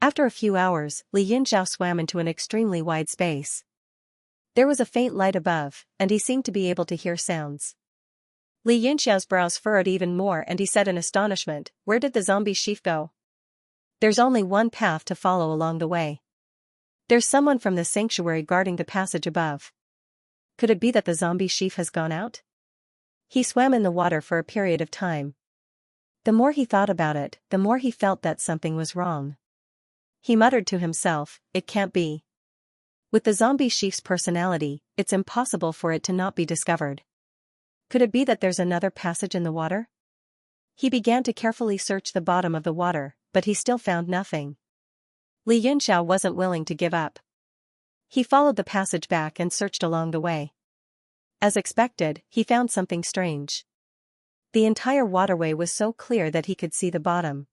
After a few hours, Li Yunxiao swam into an extremely wide space. There was a faint light above, and he seemed to be able to hear sounds. Li Yunxiao's brows furrowed even more and he said in astonishment, "Where did the zombie sheaf go? There's only one path to follow along the way. There's someone from the sanctuary guarding the passage above. Could it be that the zombie sheaf has gone out?" He swam in the water for a period of time. The more he thought about it, the more he felt that something was wrong. He muttered to himself, "It can't be. With the zombie sheaf's personality, it's impossible for it to not be discovered. Could it be that there's another passage in the water?" He began to carefully search the bottom of the water, but he still found nothing. Li Yunxiao wasn't willing to give up. He followed the passage back and searched along the way. As expected, he found something strange. The entire waterway was so clear that he could see the bottom.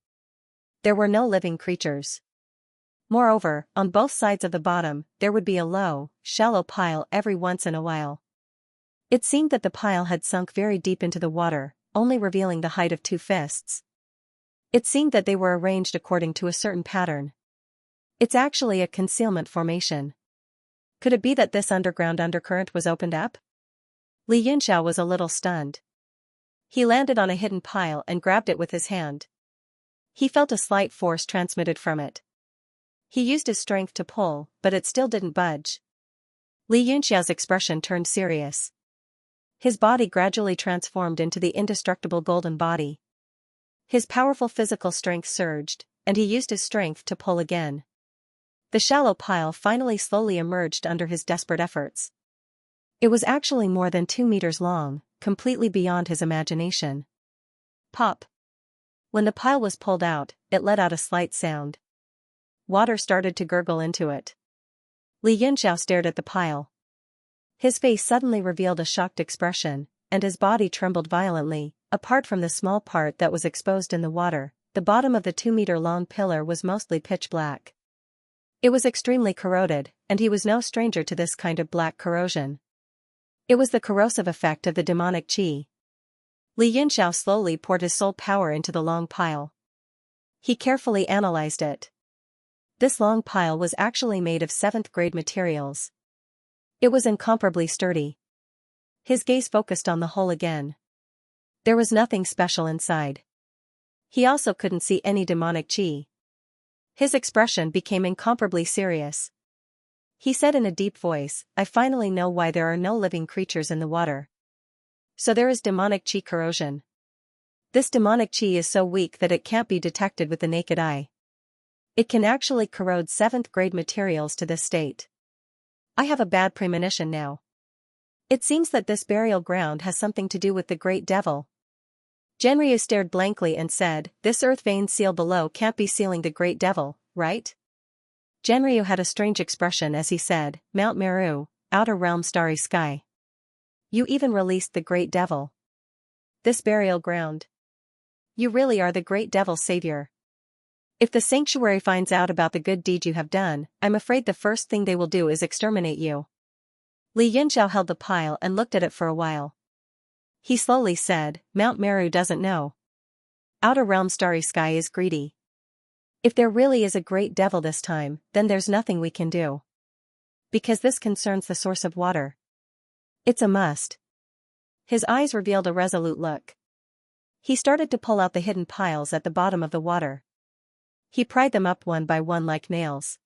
There were no living creatures. Moreover, on both sides of the bottom, there would be a low, shallow pile every once in a while. It seemed that the pile had sunk very deep into the water, only revealing the height of 2 fists. It seemed that they were arranged according to a certain pattern. It's actually a concealment formation. Could it be that this underground undercurrent was opened up? Li Yunxiao was a little stunned. He landed on a hidden pile and grabbed it with his hand. He felt a slight force transmitted from it. He used his strength to pull, but it still didn't budge. Li Yunxiao's expression turned serious. His body gradually transformed into the indestructible golden body. His powerful physical strength surged, and he used his strength to pull again. The shallow pile finally slowly emerged under his desperate efforts. It was actually more than 2 meters long, completely beyond his imagination. Pop! When the pile was pulled out, it let out a slight sound. Water started to gurgle into it. Li Yunxiao stared at the pile. His face suddenly revealed a shocked expression, and his body trembled violently. Apart from the small part that was exposed in the water, the bottom of the 2-meter-long pillar was mostly pitch black. It was extremely corroded, and he was no stranger to this kind of black corrosion. It was the corrosive effect of the demonic qi. Li Yunxiao slowly poured his soul power into the long pile. He carefully analyzed it. This long pile was actually made of 7th-grade materials. It was incomparably sturdy. His gaze focused on the hole again. There was nothing special inside. He also couldn't see any demonic qi. His expression became incomparably serious. He said in a deep voice, "I finally know why there are no living creatures in the water. So there is demonic qi corrosion. This demonic qi is so weak that it can't be detected with the naked eye. It can actually corrode 7th-grade materials to this state. I have a bad premonition now. It seems that this burial ground has something to do with the great devil." Zhenryu stared blankly and said, "This earth vein seal below can't be sealing the great devil, right?" Zhenryu had a strange expression as he said, "Mount Meru, outer realm starry sky. You even released the great devil. This burial ground. You really are the great devil's savior." If the sanctuary finds out about the good deed you have done, I'm afraid the first thing they will do is exterminate you. Li Yunxiao held the pile and looked at it for a while. He slowly said, Mount Meru doesn't know. Outer Realm Starry Sky is greedy. If there really is a great devil this time, then there's nothing we can do. Because this concerns the source of water. It's a must. His eyes revealed a resolute look. He started to pull out the hidden piles at the bottom of the water. He pried them up one by one like nails.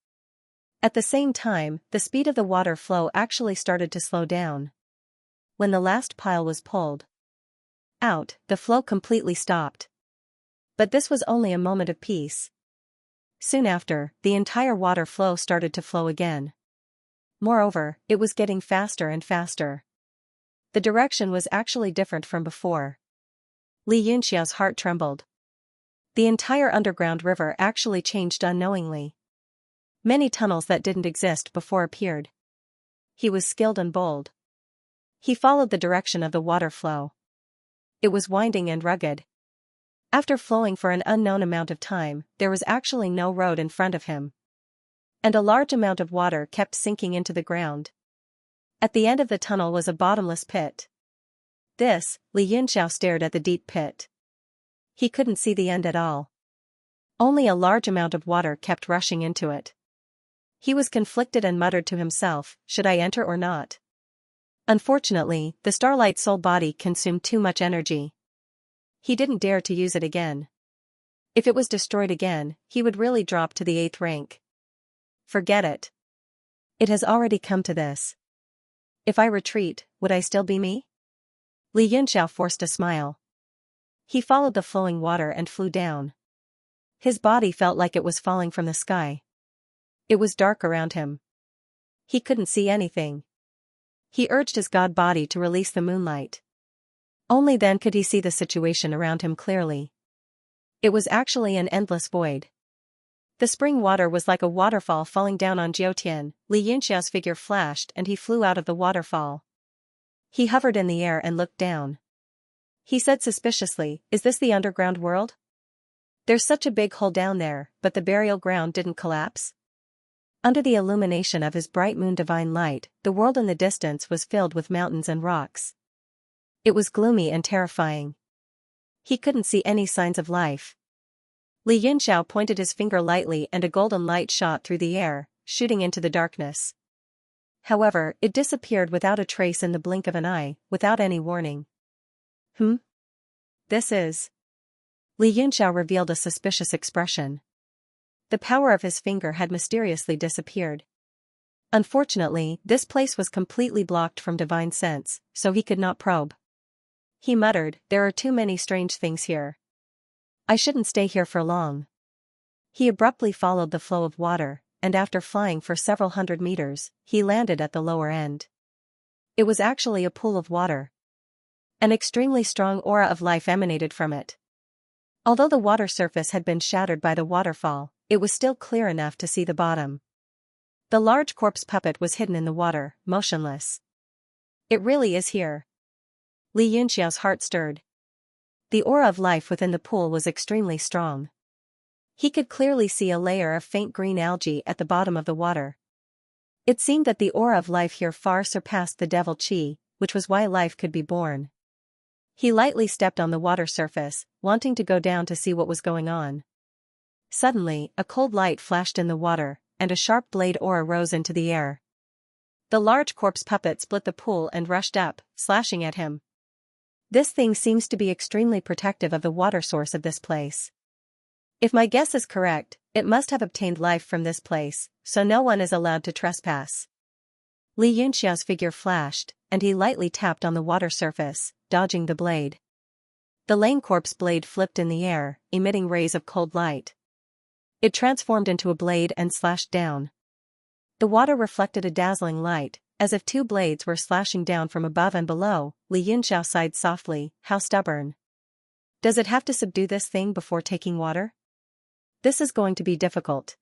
At the same time, the speed of the water flow actually started to slow down. When the last pile was pulled out, the flow completely stopped. But this was only a moment of peace. Soon after, the entire water flow started to flow again. Moreover, it was getting faster and faster. The direction was actually different from before. Li Yunxiao's heart trembled. The entire underground river actually changed unknowingly. Many tunnels that didn't exist before appeared. He was skilled and bold. He followed the direction of the water flow. It was winding and rugged. After flowing for an unknown amount of time, there was actually no road in front of him. And a large amount of water kept sinking into the ground. At the end of the tunnel was a bottomless pit. Li Yunxiao stared at the deep pit. He couldn't see the end at all. Only a large amount of water kept rushing into it. He was conflicted and muttered to himself, should I enter or not? Unfortunately, the Starlight Soul body consumed too much energy. He didn't dare to use it again. If it was destroyed again, he would really drop to the 8th rank. Forget it. It has already come to this. If I retreat, would I still be me? Li Yunxiao forced a smile. He followed the flowing water and flew down. His body felt like it was falling from the sky. It was dark around him. He couldn't see anything. He urged his god body to release the moonlight. Only then could he see the situation around him clearly. It was actually an endless void. The spring water was like a waterfall falling down on Jiutian. Li Yunxiao's figure flashed and he flew out of the waterfall. He hovered in the air and looked down. He said suspiciously, is this the underground world? There's such a big hole down there, but the burial ground didn't collapse? Under the illumination of his bright moon divine light, the world in the distance was filled with mountains and rocks. It was gloomy and terrifying. He couldn't see any signs of life. Li Yunxiao pointed his finger lightly and a golden light shot through the air, shooting into the darkness. However, it disappeared without a trace in the blink of an eye, without any warning. This is... Li Yunxiao revealed a suspicious expression. The power of his finger had mysteriously disappeared. Unfortunately, this place was completely blocked from divine sense, so he could not probe. He muttered, there are too many strange things here. I shouldn't stay here for long. He abruptly followed the flow of water, and after flying for several hundred meters, he landed at the lower end. It was actually a pool of water. An extremely strong aura of life emanated from it. Although the water surface had been shattered by the waterfall, it was still clear enough to see the bottom. The large corpse puppet was hidden in the water, motionless. It really is here. Li Yunxiao's heart stirred. The aura of life within the pool was extremely strong. He could clearly see a layer of faint green algae at the bottom of the water. It seemed that the aura of life here far surpassed the devil chi, which was why life could be born. He lightly stepped on the water surface, wanting to go down to see what was going on. Suddenly, a cold light flashed in the water, and a sharp blade aura rose into the air. The large corpse puppet split the pool and rushed up, slashing at him. This thing seems to be extremely protective of the water source of this place. If my guess is correct, it must have obtained life from this place, so no one is allowed to trespass. Li Yunxiao's figure flashed, and he lightly tapped on the water surface, dodging the blade. The lame corpse blade flipped in the air, emitting rays of cold light. It transformed into a blade and slashed down. The water reflected a dazzling light, as if two blades were slashing down from above and below. Li Yunxiao sighed softly, how stubborn. Does it have to subdue this thing before taking water? This is going to be difficult.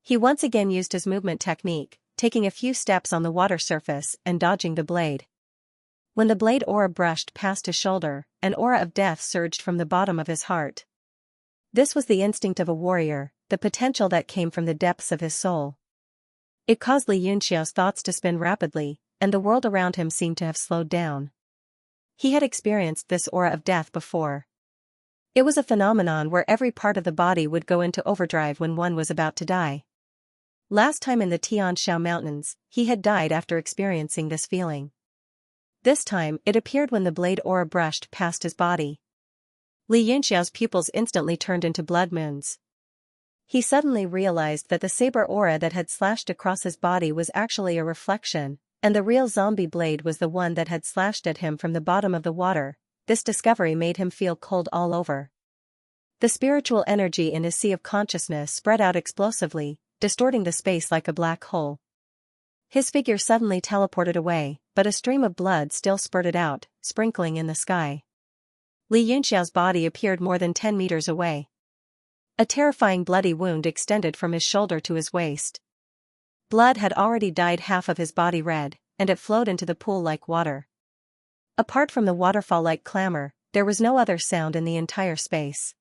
He once again used his movement technique, taking a few steps on the water surface and dodging the blade. When the blade aura brushed past his shoulder, an aura of death surged from the bottom of his heart. This was the instinct of a warrior, the potential that came from the depths of his soul. It caused Li Yunxiao's thoughts to spin rapidly, and the world around him seemed to have slowed down. He had experienced this aura of death before. It was a phenomenon where every part of the body would go into overdrive when one was about to die. Last time in the Tianshao Mountains, he had died after experiencing this feeling. This time, it appeared when the blade aura brushed past his body. Li Yunxiao's pupils instantly turned into blood moons. He suddenly realized that the saber aura that had slashed across his body was actually a reflection, and the real zombie blade was the one that had slashed at him from the bottom of the water. This discovery made him feel cold all over. The spiritual energy in his sea of consciousness spread out explosively, distorting the space like a black hole. His figure suddenly teleported away, but a stream of blood still spurted out, sprinkling in the sky. Li Yunxiao's body appeared more than 10 meters away. A terrifying bloody wound extended from his shoulder to his waist. Blood had already dyed half of his body red, and it flowed into the pool like water. Apart from the waterfall-like clamor, there was no other sound in the entire space.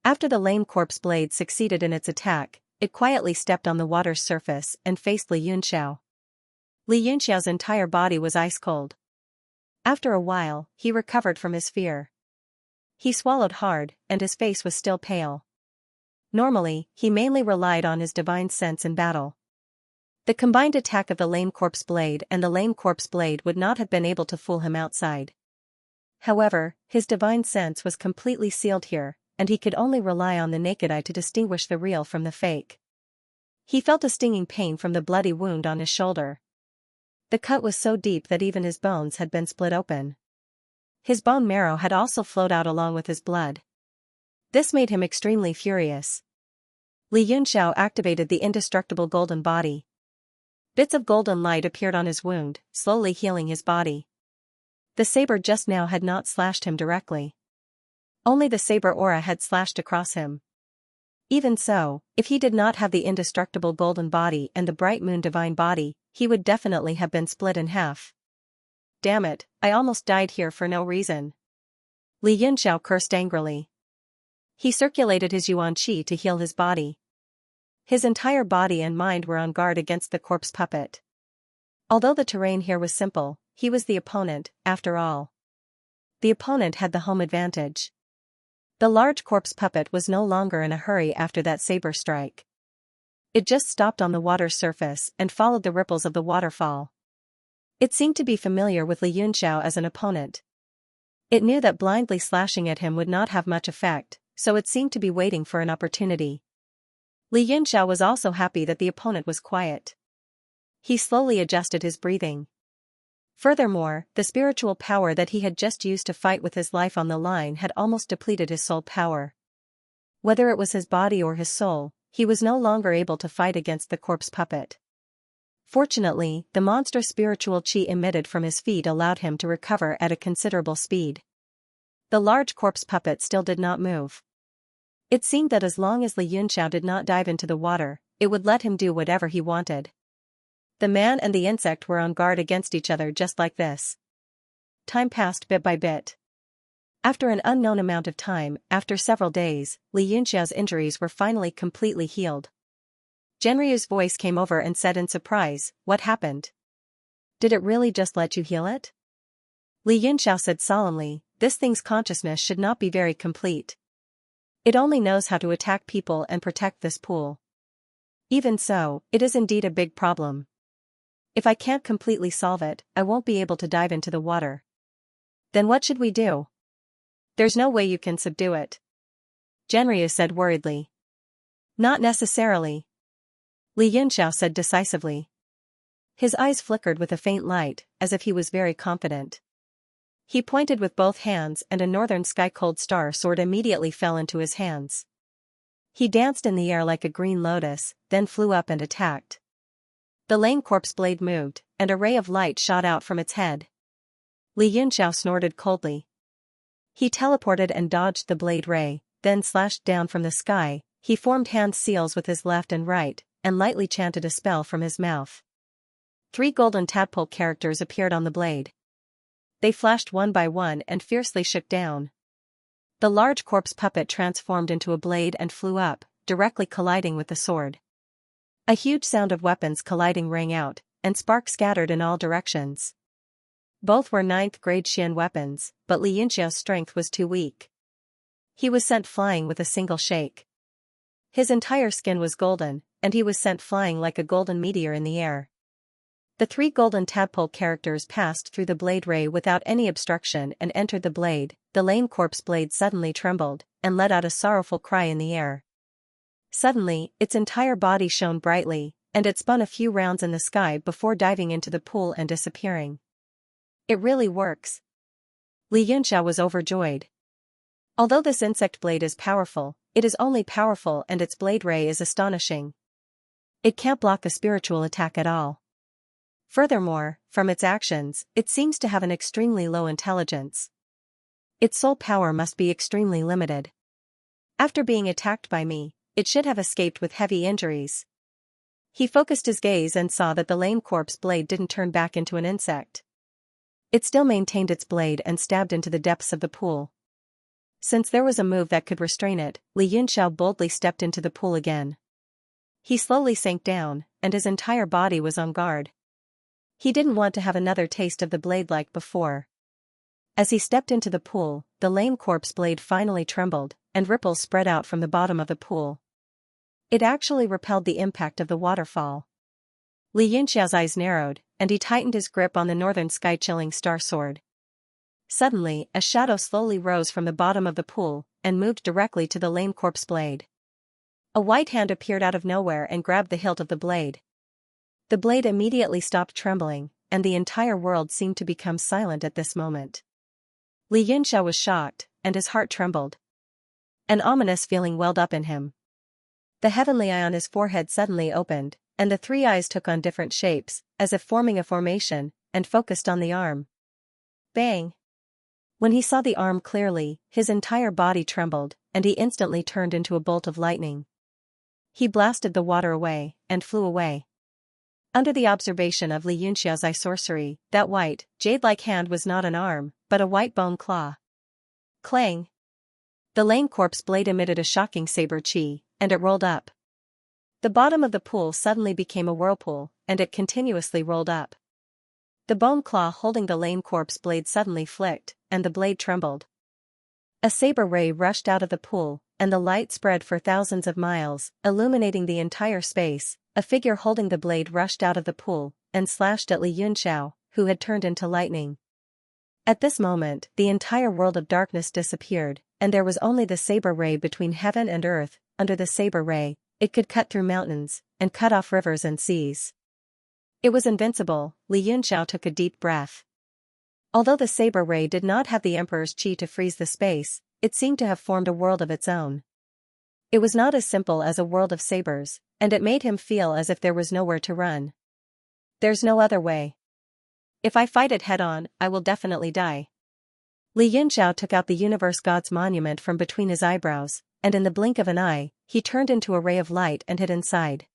After the lame corpse blade succeeded in its attack, it quietly stepped on the water's surface and faced Li Yunxiao. Li Yunxiao's entire body was ice cold. After a while, he recovered from his fear. He swallowed hard, and his face was still pale. Normally, he mainly relied on his divine sense in battle. The combined attack of the lame corpse blade and the lame corpse blade would not have been able to fool him outside. However, his divine sense was completely sealed here, and he could only rely on the naked eye to distinguish the real from the fake. He felt a stinging pain from the bloody wound on his shoulder. The cut was so deep that even his bones had been split open. His bone marrow had also flowed out along with his blood. This made him extremely furious. Li Yunxiao activated the indestructible golden body. Bits of golden light appeared on his wound, slowly healing his body. The saber just now had not slashed him directly. Only the saber aura had slashed across him. Even so, if he did not have the indestructible golden body and the bright moon divine body, he would definitely have been split in half. Damn it, I almost died here for no reason. Li Yunxiao cursed angrily. He circulated his yuan qi to heal his body. His entire body and mind were on guard against the corpse puppet. Although the terrain here was simple, he was the opponent, after all. The opponent had the home advantage. The large corpse puppet was no longer in a hurry after that saber strike. It just stopped on the water's surface and followed the ripples of the waterfall. It seemed to be familiar with Li Yunxiao as an opponent. It knew that blindly slashing at him would not have much effect, so it seemed to be waiting for an opportunity. Li Yunxiao was also happy that the opponent was quiet. He slowly adjusted his breathing. Furthermore, the spiritual power that he had just used to fight with his life on the line had almost depleted his soul power. Whether it was his body or his soul, he was no longer able to fight against the corpse puppet. Fortunately, the monstrous spiritual qi emitted from his feet allowed him to recover at a considerable speed. The large corpse puppet still did not move. It seemed that as long as Li Yunxiao did not dive into the water, it would let him do whatever he wanted. The man and the insect were on guard against each other just like this. Time passed bit by bit. After an unknown amount of time, after several days, Li Yunxiao's injuries were finally completely healed. Genryu's voice came over and said in surprise, "What happened? Did it really just let you heal it?" Li Yunxiao said solemnly, "This thing's consciousness should not be very complete. It only knows how to attack people and protect this pool. Even so, it is indeed a big problem. If I can't completely solve it, I won't be able to dive into the water. Then what should we do?" "There's no way you can subdue it," Genryu said worriedly. "Not necessarily," Li Yunxiao said decisively. His eyes flickered with a faint light, as if he was very confident. He pointed with both hands and a northern sky-cold star sword immediately fell into his hands. He danced in the air like a green lotus, then flew up and attacked. The lame corpse blade moved, and a ray of light shot out from its head. Li Yunxiao snorted coldly. He teleported and dodged the blade ray, then slashed down from the sky. He formed hand seals with his left and right, and lightly chanted a spell from his mouth. 3 golden tadpole characters appeared on the blade. They flashed one by one and fiercely shook down. The large corpse puppet transformed into a blade and flew up, directly colliding with the sword. A huge sound of weapons colliding rang out, and sparks scattered in all directions. Both were 9th-grade Xian weapons, but Xianxia's strength was too weak. He was sent flying with a single shake. His entire skin was golden, and he was sent flying like a golden meteor in the air. The 3 golden tadpole characters passed through the blade ray without any obstruction and entered the blade. The lame corpse blade suddenly trembled, and let out a sorrowful cry in the air. Suddenly, its entire body shone brightly, and it spun a few rounds in the sky before diving into the pool and disappearing. It really works. Xianxia was overjoyed. Although this insect blade is powerful, it is only powerful and its blade ray is astonishing. It can't block a spiritual attack at all. Furthermore, from its actions, it seems to have an extremely low intelligence. Its soul power must be extremely limited. After being attacked by me, it should have escaped with heavy injuries. He focused his gaze and saw that the lame corpse blade didn't turn back into an insect. It still maintained its blade and stabbed into the depths of the pool. Since there was a move that could restrain it, Xianxia boldly stepped into the pool again. He slowly sank down, and his entire body was on guard. He didn't want to have another taste of the blade like before. As he stepped into the pool, the lame corpse blade finally trembled, and ripples spread out from the bottom of the pool. It actually repelled the impact of the waterfall. Xianxia's eyes narrowed, and he tightened his grip on the northern sky-chilling star sword. Suddenly, a shadow slowly rose from the bottom of the pool, and moved directly to the lame corpse blade. A white hand appeared out of nowhere and grabbed the hilt of the blade. The blade immediately stopped trembling, and the entire world seemed to become silent at this moment. Xianxia was shocked, and his heart trembled. An ominous feeling welled up in him. The heavenly eye on his forehead suddenly opened, and the 3 eyes took on different shapes, as if forming a formation, and focused on the arm. Bang! When he saw the arm clearly, his entire body trembled, and he instantly turned into a bolt of lightning. He blasted the water away, and flew away. Under the observation of Xianxia's eye sorcery, that white, jade-like hand was not an arm, but a white bone claw. Clang! The lame corpse blade emitted a shocking saber chi, and it rolled up. The bottom of the pool suddenly became a whirlpool, and it continuously rolled up. The bone claw holding the lame corpse blade suddenly flicked, and the blade trembled. A saber ray rushed out of the pool, and the light spread for thousands of miles, illuminating the entire space. A figure holding the blade rushed out of the pool, and slashed at Xianxia, who had turned into lightning. At this moment, the entire world of darkness disappeared, and there was only the saber ray between heaven and earth. Under the saber ray, it could cut through mountains, and cut off rivers and seas. It was invincible. Xianxia took a deep breath. Although the saber ray did not have the Emperor's chi to freeze the space, it seemed to have formed a world of its own. It was not as simple as a world of sabers, and it made him feel as if there was nowhere to run. There's no other way. If I fight it head-on, I will definitely die. Xianxia took out the Universe God's monument from between his eyebrows, and in the blink of an eye, he turned into a ray of light and hid inside.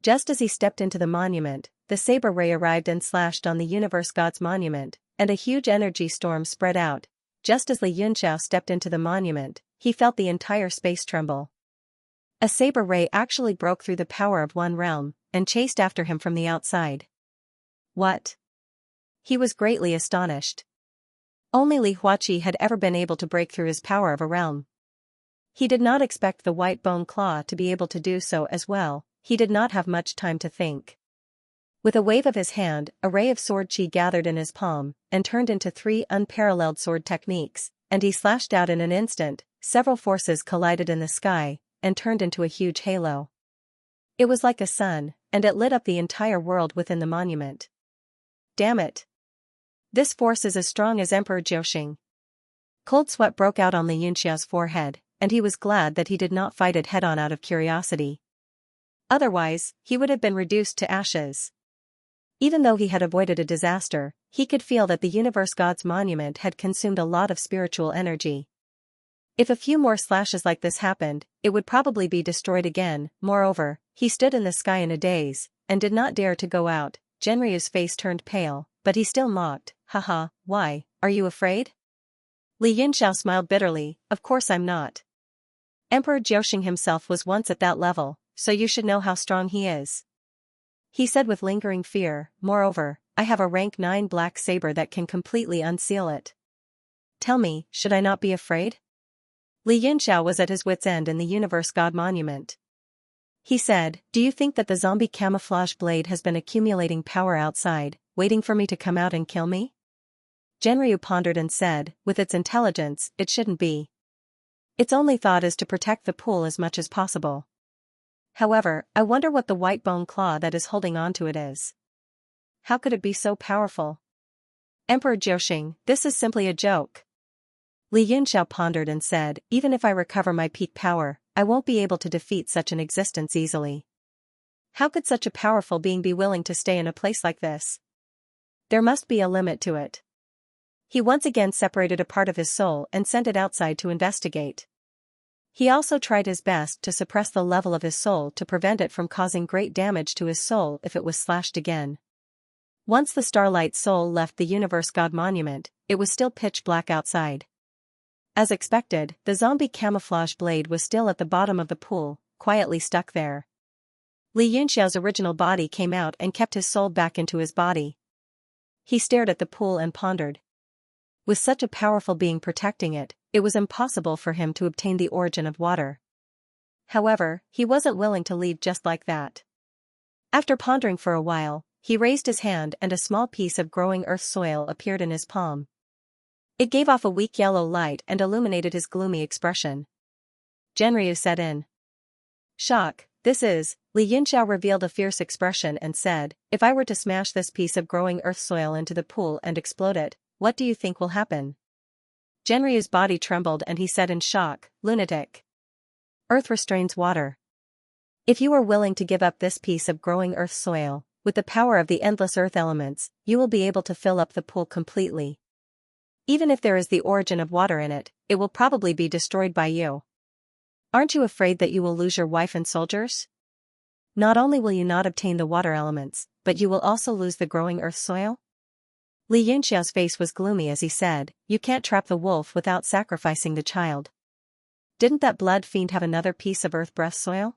Just as he stepped into the monument, the saber ray arrived and slashed on the Universe God's monument, and a huge energy storm spread out. Just as Xianxia stepped into the monument, he felt the entire space tremble. A saber ray actually broke through the power of one realm, and chased after him from the outside. What? He was greatly astonished. Only Li Huaqi had ever been able to break through his power of a realm. He did not expect the white bone claw to be able to do so as well. He did not have much time to think. With a wave of his hand, a ray of sword chi gathered in his palm, and turned into 3 unparalleled sword techniques, and he slashed out in an instant. Several forces collided in the sky, and turned into a huge halo. It was like a sun, and it lit up the entire world within the monument. Damn it! This force is as strong as Emperor Jiuxing. Cold sweat broke out on Xianxia's forehead, and he was glad that he did not fight it head-on out of curiosity. Otherwise, he would have been reduced to ashes. Even though he had avoided a disaster, he could feel that the Universe God's monument had consumed a lot of spiritual energy. If a few more slashes like this happened, it would probably be destroyed again. Moreover, he stood in the sky in a daze, and did not dare to go out. Genryu's face turned pale, but he still mocked. Haha, why, are you afraid? Li Yinxiao smiled bitterly, of course I'm not. Emperor Jiuxing himself was once at that level, so you should know how strong he is. He said with lingering fear, moreover, I have a rank 9 black saber that can completely unseal it. Tell me, should I not be afraid? Li Yinxiao was at his wit's end in the Universe God Monument. He said, do you think that the zombie camouflage blade has been accumulating power outside, waiting for me to come out and kill me? Genryu pondered and said, with its intelligence, it shouldn't be. Its only thought is to protect the pool as much as possible. However, I wonder what the white bone claw that is holding onto it is. How could it be so powerful? Emperor Jiuxing, this is simply a joke. Li Yinxiao pondered and said, even if I recover my peak power, I won't be able to defeat such an existence easily. How could such a powerful being be willing to stay in a place like this? There must be a limit to it. He once again separated a part of his soul and sent it outside to investigate. He also tried his best to suppress the level of his soul to prevent it from causing great damage to his soul if it was slashed again. Once the Starlight Soul left the Universe God Monument, it was still pitch black outside. As expected, the zombie camouflage blade was still at the bottom of the pool, quietly stuck there. Li Yinxiao's original body came out and kept his soul back into his body. He stared at the pool and pondered. With such a powerful being protecting it, it was impossible for him to obtain the origin of water. However, he wasn't willing to leave just like that. After pondering for a while, he raised his hand and a small piece of growing earth soil appeared in his palm. It gave off a weak yellow light and illuminated his gloomy expression. Genryu set in shock. Li Yinxiao revealed a fierce expression and said, if I were to smash this piece of growing earth soil into the pool and explode it, what do you think will happen? Genryu's body trembled and he said in shock, lunatic. Earth restrains water. If you are willing to give up this piece of growing earth soil, with the power of the endless earth elements, you will be able to fill up the pool completely. Even if there is the origin of water in it, it will probably be destroyed by you. Aren't you afraid that you will lose your wife and soldiers? Not only will you not obtain the water elements, but you will also lose the growing earth soil? Li Yinxiao's face was gloomy as he said, you can't trap the wolf without sacrificing the child. Didn't that blood fiend have another piece of earth breath soil?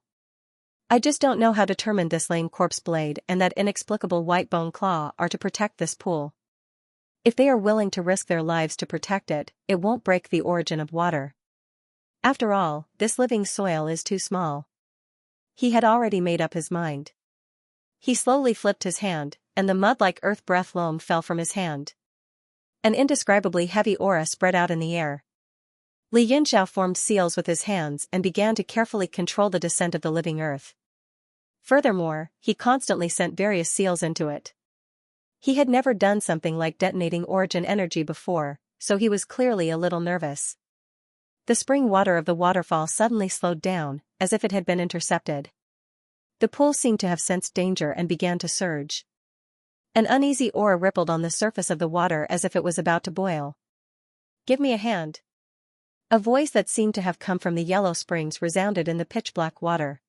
I just don't know how determined this lame corpse blade and that inexplicable white bone claw are to protect this pool. If they are willing to risk their lives to protect it, it won't break the origin of water. After all, this living soil is too small. He had already made up his mind. He slowly flipped his hand, and the mud-like earth breath loam fell from his hand. An indescribably heavy aura spread out in the air. Li Yinxiao formed seals with his hands and began to carefully control the descent of the living earth. Furthermore, he constantly sent various seals into it. He had never done something like detonating origin energy before, so he was clearly a little nervous. The spring water of the waterfall suddenly slowed down, as if it had been intercepted. The pool seemed to have sensed danger and began to surge. An uneasy aura rippled on the surface of the water as if it was about to boil. Give me a hand. A voice that seemed to have come from the yellow springs resounded in the pitch-black water.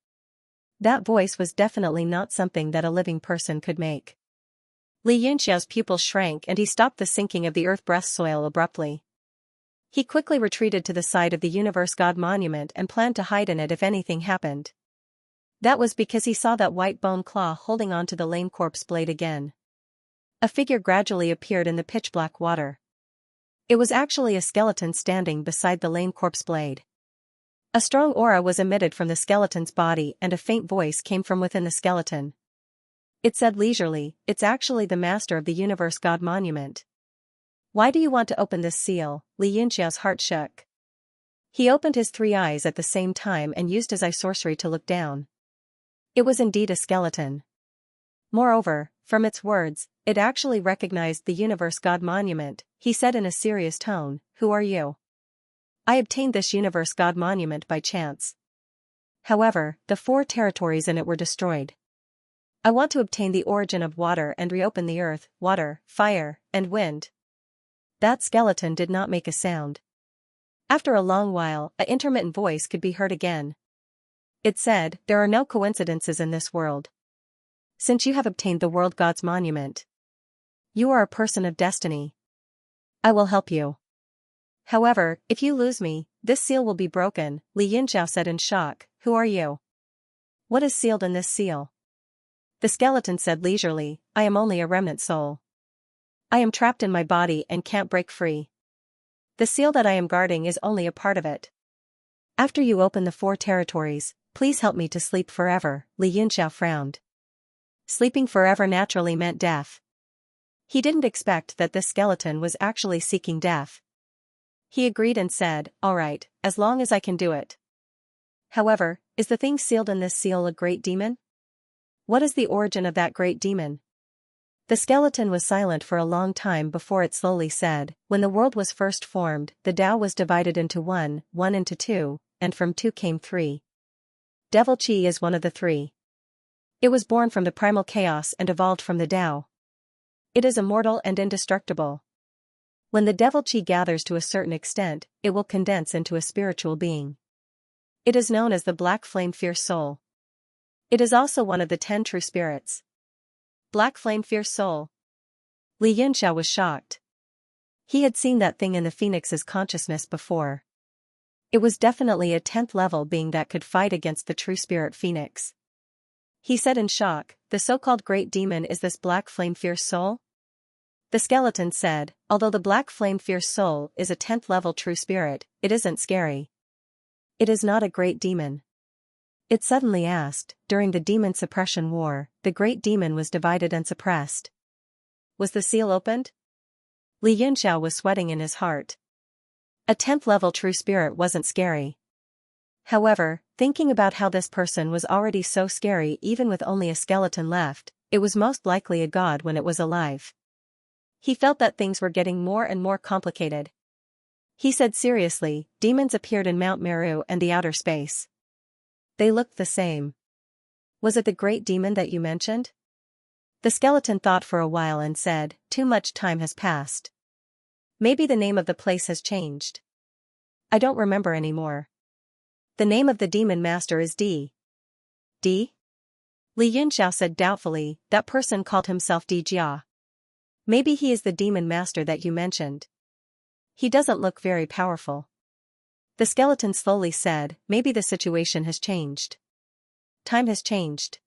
That voice was definitely not something that a living person could make. Li Yinxiao's pupils shrank and he stopped the sinking of the earth breath soil abruptly. He quickly retreated to the side of the Universe God Monument and planned to hide in it if anything happened. That was because he saw that white bone claw holding on to the lame corpse blade again. A figure gradually appeared in the pitch-black water. It was actually a skeleton standing beside the lame corpse blade. A strong aura was emitted from the skeleton's body and a faint voice came from within the skeleton. It said leisurely, it's actually the master of the Universe God Monument. Why do you want to open this seal? Li Yinxiao's heart shook. He opened his 3 eyes at the same time and used his eye sorcery to look down. It was indeed a skeleton. Moreover, from its words, it actually recognized the Universe God Monument. He said in a serious tone, who are you? I obtained this Universe God Monument by chance. However, the 4 territories in it were destroyed. I want to obtain the origin of water and reopen the earth, water, fire, and wind. That skeleton did not make a sound. After a long while, an intermittent voice could be heard again. It said, there are no coincidences in this world. Since you have obtained the World God's Monument, you are a person of destiny. I will help you. However, if you lose me, this seal will be broken, Li Yinxiao said in shock. Who are you? What is sealed in this seal? The skeleton said leisurely, I am only a remnant soul. I am trapped in my body and can't break free. The seal that I am guarding is only a part of it. After you open the 4 territories, please help me to sleep forever, Li Yinxiao frowned. Sleeping forever naturally meant death. He didn't expect that this skeleton was actually seeking death. He agreed and said, all right, as long as I can do it. However, is the thing sealed in this seal a great demon? What is the origin of that great demon? The skeleton was silent for a long time before it slowly said, when the world was first formed, the Tao was divided into 1, 1 into 2, and from 2 came 3. Devil Qi is one of the 3. It was born from the primal chaos and evolved from the Tao. It is immortal and indestructible. When the devil Qi gathers to a certain extent, it will condense into a spiritual being. It is known as the Black Flame Fierce Soul. It is also one of the 10 true spirits. Black Flame Fierce Soul. Li Yinxiao was shocked. He had seen that thing in the phoenix's consciousness before. It was definitely a 10th level being that could fight against the true spirit phoenix. He said in shock, the so-called great demon is this Black Flame Fierce Soul? The skeleton said, although the Black Flame Fierce Soul is a 10th level true spirit, it isn't scary. It is not a great demon. It suddenly asked, during the demon suppression war, the great demon was divided and suppressed. Was the seal opened? Li Yinxiao was sweating in his heart. A 10th level true spirit wasn't scary. However, thinking about how this person was already so scary even with only a skeleton left, it was most likely a god when it was alive. He felt that things were getting more and more complicated. He said seriously, demons appeared in Mount Meru and the outer space. They looked the same. Was it the great demon that you mentioned? The skeleton thought for a while and said, too much time has passed. Maybe the name of the place has changed. I don't remember anymore. The name of the demon master is D. D? Li Yinxiao said doubtfully, that person called himself Di Jia. Maybe he is the demon master that you mentioned. He doesn't look very powerful. The skeleton slowly said, maybe the situation has changed. Time has changed.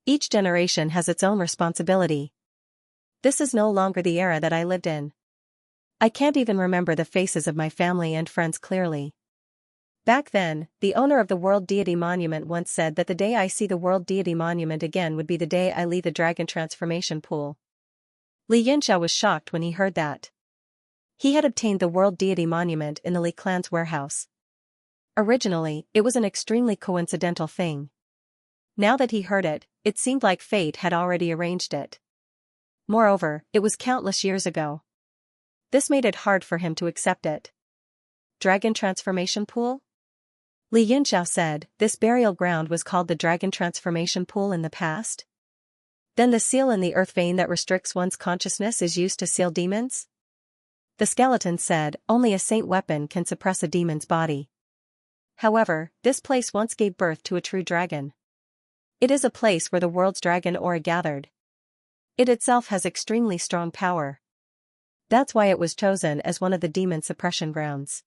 Each generation has its own responsibility. This is no longer the era that I lived in. I can't even remember the faces of my family and friends clearly. Back then, the owner of the World Deity Monument once said that the day I see the World Deity Monument again would be the day I leave the Dragon Transformation Pool. Li Yinxiao was shocked when he heard that. He had obtained the World Deity Monument in the Li clan's warehouse. Originally, it was an extremely coincidental thing. Now that he heard it, it seemed like fate had already arranged it. Moreover, it was countless years ago. This made it hard for him to accept it. Dragon Transformation Pool? Li Yinxiao said, this burial ground was called the Dragon Transformation Pool in the past? Then the seal in the earth vein that restricts one's consciousness is used to seal demons? The skeleton said, only a saint weapon can suppress a demon's body. However, this place once gave birth to a true dragon. It is a place where the world's dragon aura gathered. It itself has extremely strong power. That's why it was chosen as one of the demon suppression grounds.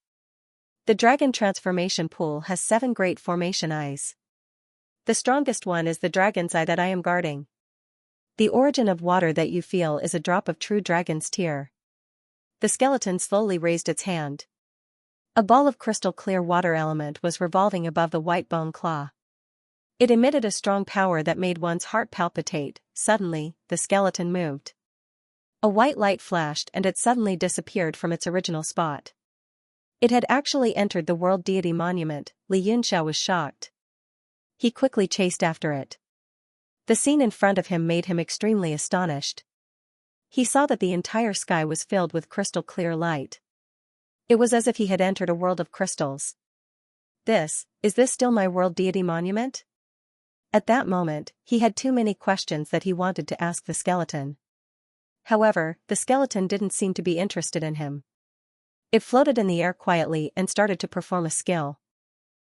The Dragon Transformation Pool has 7 great formation eyes. The strongest one is the dragon's eye that I am guarding. The origin of water that you feel is a drop of true dragon's tear. The skeleton slowly raised its hand. A ball of crystal clear water element was revolving above the white bone claw. It emitted a strong power that made one's heart palpitate. Suddenly, the skeleton moved. A white light flashed and it suddenly disappeared from its original spot. It had actually entered the World Deity Monument. Li Yinxiao was shocked. He quickly chased after it. The scene in front of him made him extremely astonished. He saw that the entire sky was filled with crystal clear light. It was as if he had entered a world of crystals. Is this still my World Deity Monument? At that moment, he had too many questions that he wanted to ask the skeleton. However, the skeleton didn't seem to be interested in him. It floated in the air quietly and started to perform a skill.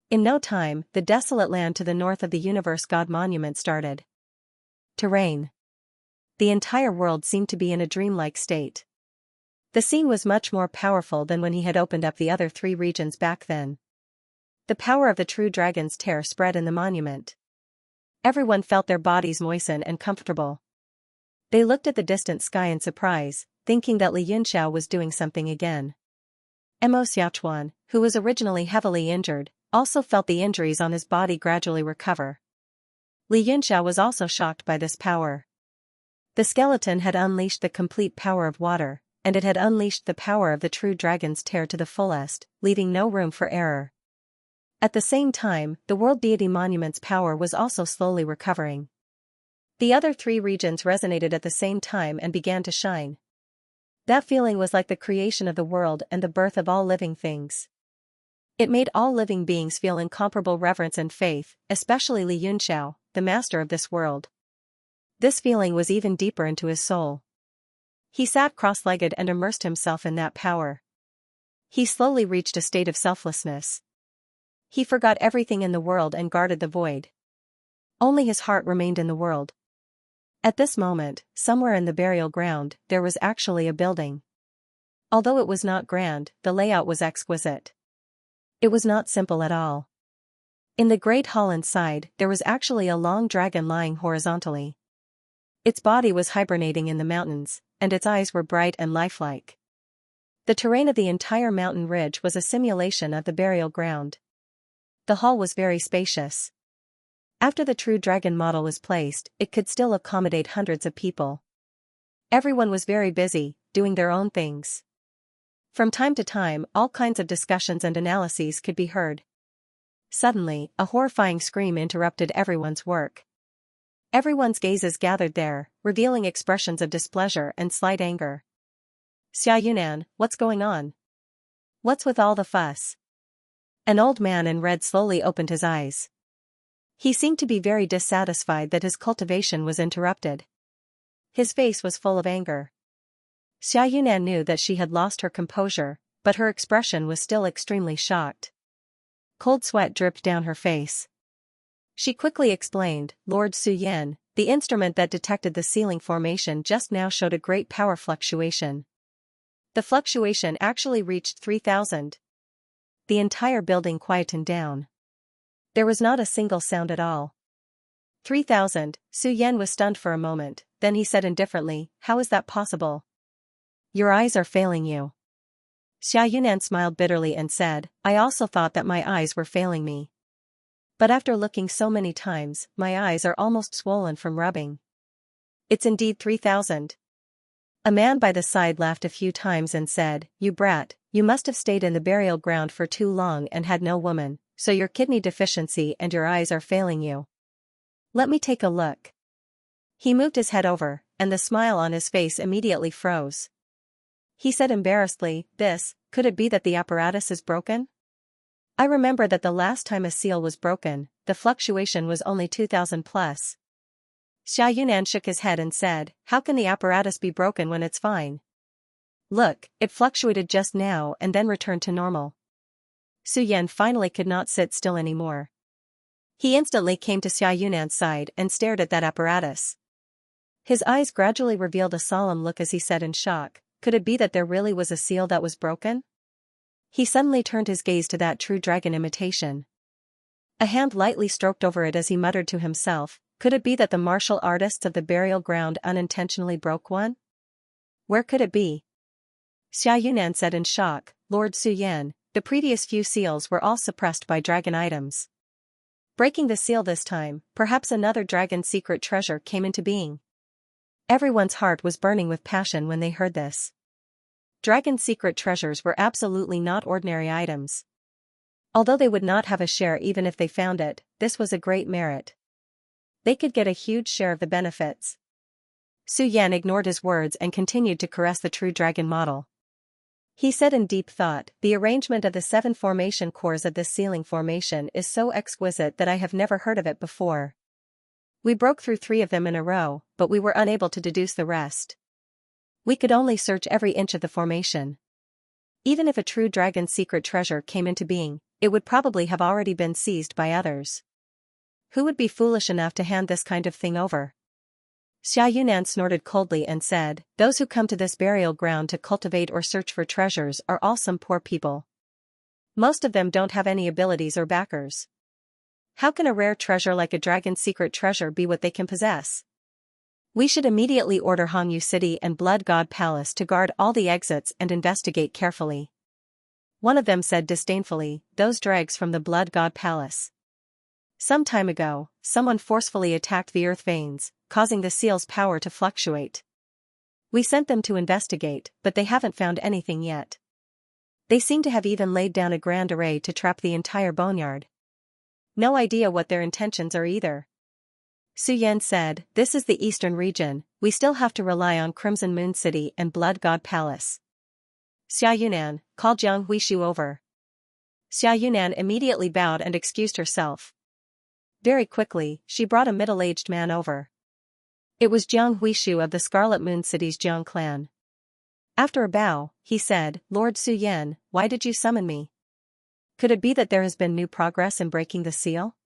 In no time, the desolate land to the north of the Universe God Monument started to rain. The entire world seemed to be in a dreamlike state. The scene was much more powerful than when he had opened up the other 3 regions back then. The power of the true dragon's tear spread in the monument. Everyone felt their bodies moisten and comfortable. They looked at the distant sky in surprise, thinking that Li Yunxiao was doing something again. Mo Xiaochuan, who was originally heavily injured, also felt the injuries on his body gradually recover. Li Yunxiao was also shocked by this power. The skeleton had unleashed the complete power of water, and it had unleashed the power of the true dragon's tear to the fullest, leaving no room for error. At the same time, the world deity monument's power was also slowly recovering. The other 3 regions resonated at the same time and began to shine. That feeling was like the creation of the world and the birth of all living things. It made all living beings feel incomparable reverence and faith, especially Li Yunxiao, the master of this world. This feeling was even deeper into his soul. He sat cross-legged and immersed himself in that power. He slowly reached a state of selflessness. He forgot everything in the world and guarded the void. Only his heart remained in the world. At this moment, somewhere in the burial ground, there was actually a building. Although it was not grand, the layout was exquisite. It was not simple at all. In the great hall inside, there was actually a long dragon lying horizontally. Its body was hibernating in the mountains, and its eyes were bright and lifelike. The terrain of the entire mountain ridge was a simulation of the burial ground. The hall was very spacious. After the true dragon model was placed, it could still accommodate hundreds of people. Everyone was very busy, doing their own things. From time to time, all kinds of discussions and analyses could be heard. Suddenly, a horrifying scream interrupted everyone's work. Everyone's gazes gathered there, revealing expressions of displeasure and slight anger. Xia Yunan, what's going on? What's with all the fuss? An old man in red slowly opened his eyes. He seemed to be very dissatisfied that his cultivation was interrupted. His face was full of anger. Xia Yunan knew that she had lost her composure, but her expression was still extremely shocked. Cold sweat dripped down her face. She quickly explained, Lord Su Yan, the instrument that detected the ceiling formation just now showed a great power fluctuation. The fluctuation actually reached 3,000. The entire building quietened down. There was not a single sound at all. 3,000, Su Yan was stunned for a moment, then he said indifferently, how is that possible? Your eyes are failing you. Xia Yunan smiled bitterly and said, I also thought that my eyes were failing me. But after looking so many times, my eyes are almost swollen from rubbing. It's indeed 3,000. A man by the side laughed a few times and said, you brat, you must have stayed in the burial ground for too long and had no woman, so your kidney deficiency and your eyes are failing you. Let me take a look. He moved his head over, and the smile on his face immediately froze. He said embarrassedly, could it be that the apparatus is broken? I remember that the last time a seal was broken, the fluctuation was only 2,000 plus. Xia Yunan shook his head and said, how can the apparatus be broken when it's fine? Look, it fluctuated just now and then returned to normal. Su Yan finally could not sit still anymore. He instantly came to Xia Yunan's side and stared at that apparatus. His eyes gradually revealed a solemn look as he said in shock, could it be that there really was a seal that was broken? He suddenly turned his gaze to that true dragon imitation. A hand lightly stroked over it as he muttered to himself, could it be that the martial artists of the burial ground unintentionally broke one? Where could it be? Xia Yunan said in shock, Lord Su Yan, the previous few seals were all suppressed by dragon items. Breaking the seal this time, perhaps another dragon secret treasure came into being. Everyone's heart was burning with passion when they heard this. Dragon secret treasures were absolutely not ordinary items. Although they would not have a share even if they found it, this was a great merit. They could get a huge share of the benefits. Su Yan ignored his words and continued to caress the true dragon model. He said in deep thought, the arrangement of the 7 formation cores of this ceiling formation is so exquisite that I have never heard of it before. We broke through 3 of them in a row, but we were unable to deduce the rest. We could only search every inch of the formation. Even if a true dragon secret treasure came into being, it would probably have already been seized by others. Who would be foolish enough to hand this kind of thing over? Xiaoyunan snorted coldly and said, those who come to this burial ground to cultivate or search for treasures are all some poor people. Most of them don't have any abilities or backers. How can a rare treasure like a dragon's secret treasure be what they can possess? We should immediately order Hongyu City and Blood God Palace to guard all the exits and investigate carefully. One of them said disdainfully, those dregs from the Blood God Palace. Some time ago, someone forcefully attacked the earth veins, causing the seal's power to fluctuate. We sent them to investigate, but they haven't found anything yet. They seem to have even laid down a grand array to trap the entire boneyard. No idea what their intentions are either. Su Yan said, this is the eastern region, we still have to rely on Crimson Moon City and Blood God Palace. Xiaoyunan, call Jiang Huishu over. Xiaoyunan immediately bowed and excused herself. Very quickly, she brought a middle-aged man over. It was Jiang Huishu of the Scarlet Moon City's Jiang clan. After a bow, he said, Lord Su Yan, why did you summon me? Could it be that there has been new progress in breaking the seal?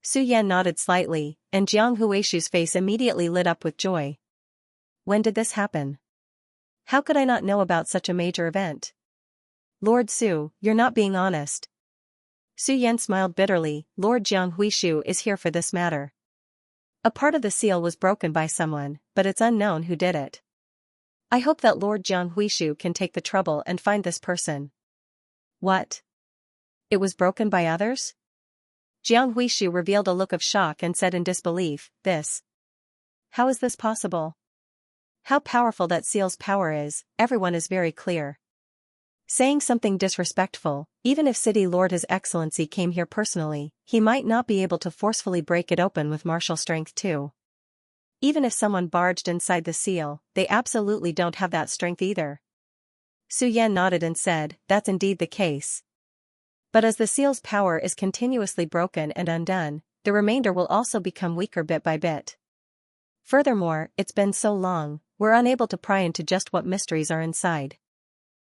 Su Yan nodded slightly, and Jiang Huishu's face immediately lit up with joy. When did this happen? How could I not know about such a major event? Lord Su, you're not being honest. Su Yan smiled bitterly, Lord Jiang Huishu is here for this matter. A part of the seal was broken by someone, but it's unknown who did it. I hope that Lord Jiang Huishu can take the trouble and find this person. What? It was broken by others? Jiang Huishu revealed a look of shock and said in disbelief, this. How is this possible? How powerful that seal's power is, everyone is very clear. Saying something disrespectful, even if City Lord His Excellency came here personally, he might not be able to forcefully break it open with martial strength too. Even if someone barged inside the seal, they absolutely don't have that strength either. Su Yan nodded and said, that's indeed the case. But as the seal's power is continuously broken and undone, the remainder will also become weaker bit by bit. Furthermore, it's been so long, we're unable to pry into just what mysteries are inside.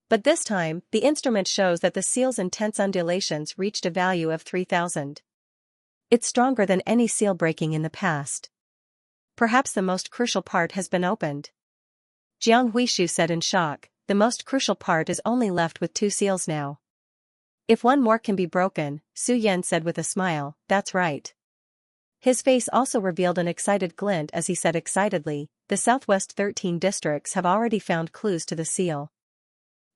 But this time, the instrument shows that the seal's intense undulations reached a value of 3,000. It's stronger than any seal breaking in the past. Perhaps the most crucial part has been opened. Jiang Huishu said in shock, the most crucial part is only left with 2 seals now. If one more can be broken, Su Yan said with a smile, that's right. His face also revealed an excited glint as he said excitedly, the Southwest 13 districts have already found clues to the seal.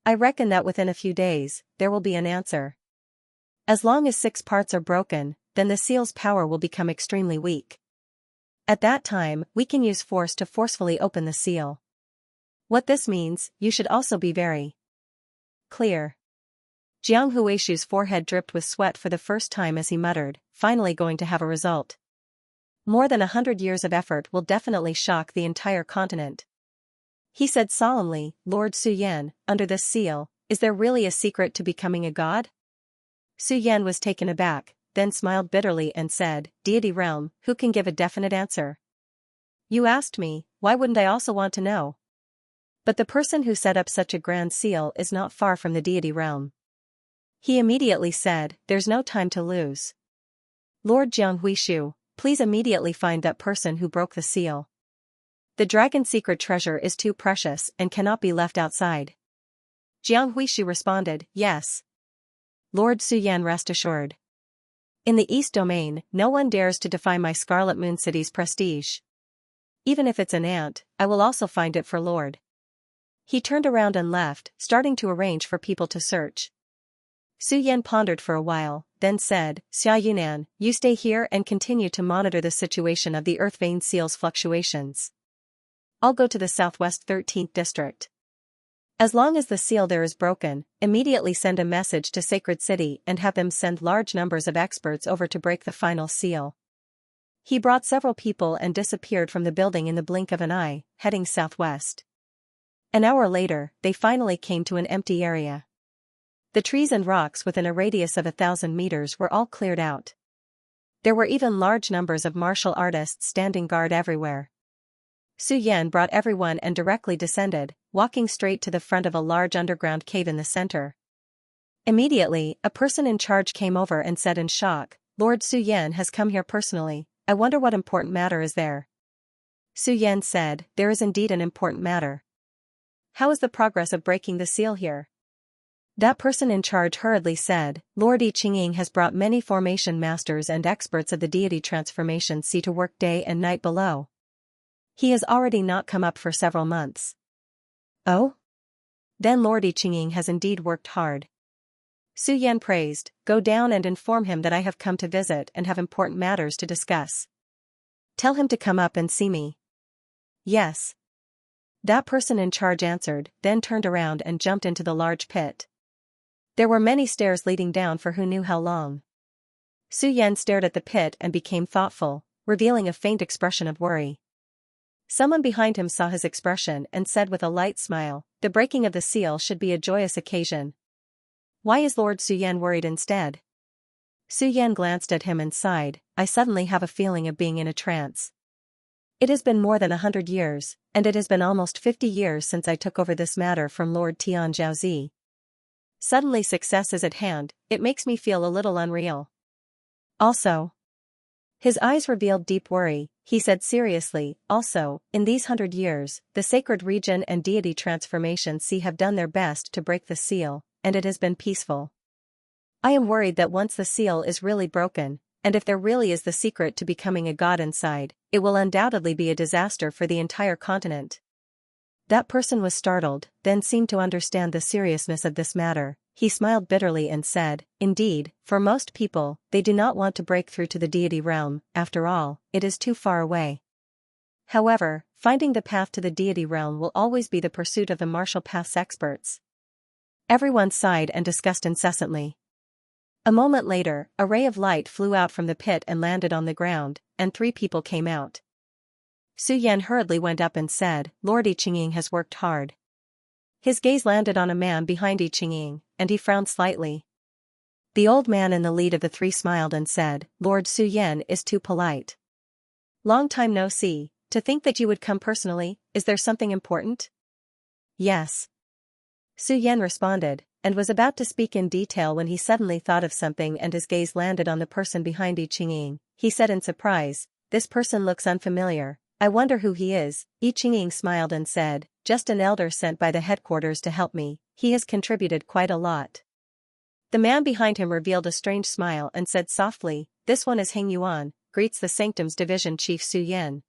I reckon that within a few days, there will be an answer. As long as 6 parts are broken, then the seal's power will become extremely weak. At that time, we can use force to forcefully open the seal. What this means, you should also be very clear. Jiang Huishu's forehead dripped with sweat for the first time as he muttered, finally going to have a result. More than 100 years of effort will definitely shock the entire continent. He said solemnly, Lord Su Yan, under this seal, is there really a secret to becoming a god? Su Yan was taken aback, then smiled bitterly and said, Deity realm, who can give a definite answer? You asked me, why wouldn't I also want to know? But the person who set up such a grand seal is not far from the deity realm. He immediately said, there's no time to lose. Lord Jiang Huishu, please immediately find that person who broke the seal. The dragon's secret treasure is too precious and cannot be left outside. Jiang Huishu responded, yes. Lord Su Yan, rest assured. In the East Domain, no one dares to defy my Scarlet Moon City's prestige. Even if it's an ant, I will also find it for Lord. He turned around and left, starting to arrange for people to search. Su Yan pondered for a while, then said, Xiaoyunan, you stay here and continue to monitor the situation of the earth vein seal's fluctuations. I'll go to the Southwest 13th district. As long as the seal there is broken, immediately send a message to Sacred City and have them send large numbers of experts over to break the final seal. He brought several people and disappeared from the building in the blink of an eye, heading southwest. An hour later, they finally came to an empty area. The trees and rocks within a radius of 1,000 meters were all cleared out. There were even large numbers of martial artists standing guard everywhere. Su Yan brought everyone and directly descended, walking straight to the front of a large underground cave in the center. Immediately, a person in charge came over and said in shock, Lord Su Yan has come here personally, I wonder what important matter is there. Su Yan said, there is indeed an important matter. How is the progress of breaking the seal here? That person in charge hurriedly said, Lord I Ching has brought many formation masters and experts of the deity transformation sea to work day and night below. He has already not come up for several months. Oh? Then Lord I Ching has indeed worked hard. Su Yan praised, go down and inform him that I have come to visit and have important matters to discuss. Tell him to come up and see me. Yes. That person in charge answered, then turned around and jumped into the large pit. There were many stairs leading down for who knew how long. Su Yan stared at the pit and became thoughtful, revealing a faint expression of worry. Someone behind him saw his expression and said with a light smile, the breaking of the seal should be a joyous occasion. Why is Lord Su Yan worried instead? Su Yan glanced at him and sighed, I suddenly have a feeling of being in a trance. It has been more than 100 years, and it has been almost 50 years since I took over this matter from Lord Tian Zhaozi. Suddenly success is at hand, it makes me feel a little unreal. Also. His eyes revealed deep worry, he said seriously, also, in these 100 years, the sacred region and deity transformation sea have done their best to break the seal, and it has been peaceful. I am worried that once the seal is really broken, and if there really is the secret to becoming a god inside, it will undoubtedly be a disaster for the entire continent. That person was startled, then seemed to understand the seriousness of this matter. He smiled bitterly and said, indeed, for most people, they do not want to break through to the deity realm, after all, it is too far away. However, finding the path to the deity realm will always be the pursuit of the martial path's experts. Everyone sighed and discussed incessantly. A moment later, a ray of light flew out from the pit and landed on the ground, and 3 people came out. Su Yan hurriedly went up and said, Lord I Ching has worked hard. His gaze landed on a man behind I Ching, and he frowned slightly. The old man in the lead of the 3 smiled and said, Lord Su Yan is too polite. Long time no see, to think that you would come personally, is there something important? Yes. Su Yan responded, and was about to speak in detail when he suddenly thought of something and his gaze landed on the person behind I Ching. He said in surprise, this person looks unfamiliar. I wonder who he is. I Ching smiled and said, just an elder sent by the headquarters to help me, he has contributed quite a lot. The man behind him revealed a strange smile and said softly, this one is Heng Yuan, greets the Sanctum's division chief Su Yan.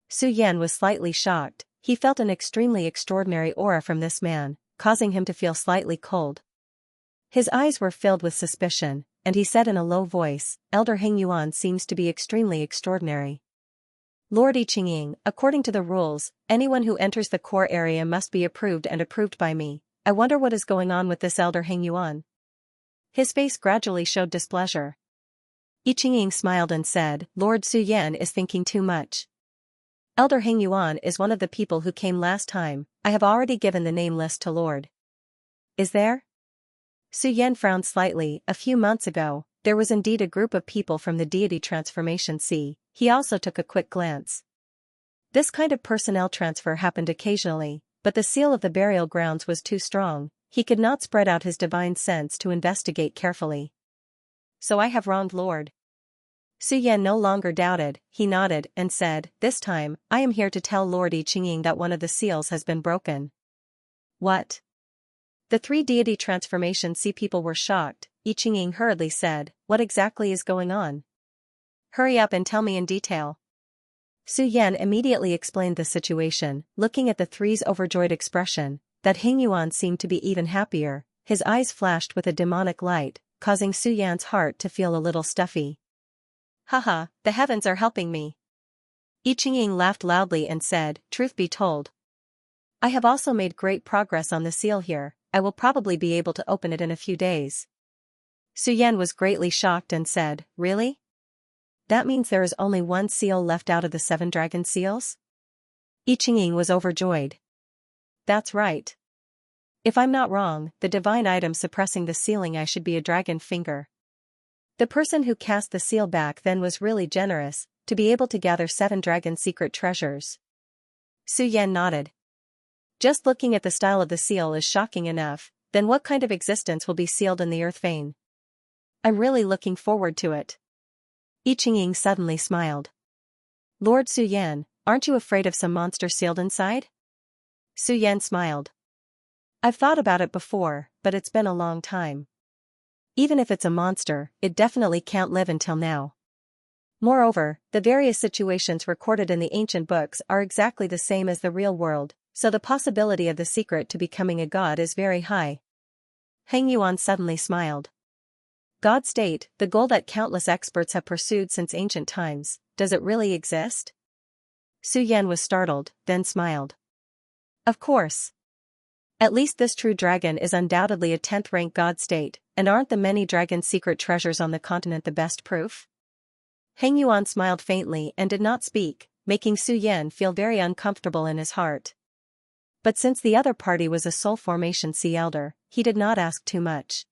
Su Yan was slightly shocked, he felt an extremely extraordinary aura from this man, causing him to feel slightly cold. His eyes were filled with suspicion, and he said in a low voice, Elder Heng Yuan seems to be extremely extraordinary. Lord I Ching, according to the rules, anyone who enters the core area must be approved and approved by me. I wonder what is going on with this Elder Heng Yuan. His face gradually showed displeasure. I Ching smiled and said, Lord Su Yan is thinking too much. Elder Heng Yuan is one of the people who came last time, I have already given the name list to Lord. Is there? Su Yan frowned slightly, a few months ago, there was indeed a group of people from the deity transformation sea. He also took a quick glance. This kind of personnel transfer happened occasionally, but the seal of the burial grounds was too strong, he could not spread out his divine sense to investigate carefully. So I have wronged Lord. Su Yan no longer doubted, he nodded and said, this time, I am here to tell Lord I Ching that one of the seals has been broken. What? The 3 deity transformation sea people were shocked. I Ching hurriedly said, what exactly is going on? Hurry up and tell me in detail. Su Yan immediately explained the situation, looking at the 3's overjoyed expression, that Heng Yuan seemed to be even happier, his eyes flashed with a demonic light, causing Su Yan's heart to feel a little stuffy. Haha, the heavens are helping me. I Ching laughed loudly and said, truth be told, I have also made great progress on the seal here, I will probably be able to open it in a few days. Su Yan was greatly shocked and said, really? That means there is only 1 seal left out of the 7 dragon seals? I Ching was overjoyed. That's right. If I'm not wrong, the divine item suppressing the sealing I should be a dragon finger. The person who cast the seal back then was really generous, to be able to gather 7 dragon secret treasures. Su Yan nodded. Just looking at the style of the seal is shocking enough, then what kind of existence will be sealed in the earth vein? I'm really looking forward to it. I Ching suddenly smiled. Lord Su Yan, aren't you afraid of some monster sealed inside? Su Yan smiled. I've thought about it before, but it's been a long time. Even if it's a monster, it definitely can't live until now. Moreover, the various situations recorded in the ancient books are exactly the same as the real world, so the possibility of the secret to becoming a god is very high. Heng Yuan suddenly smiled. God state, the goal that countless experts have pursued since ancient times, does it really exist? Su Yan was startled, then smiled. Of course. At least this true dragon is undoubtedly a 10th-rank god state, and aren't the many dragon secret treasures on the continent the best proof? Heng Yuan smiled faintly and did not speak, making Su Yan feel very uncomfortable in his heart. But since the other party was a soul formation sea elder, he did not ask too much.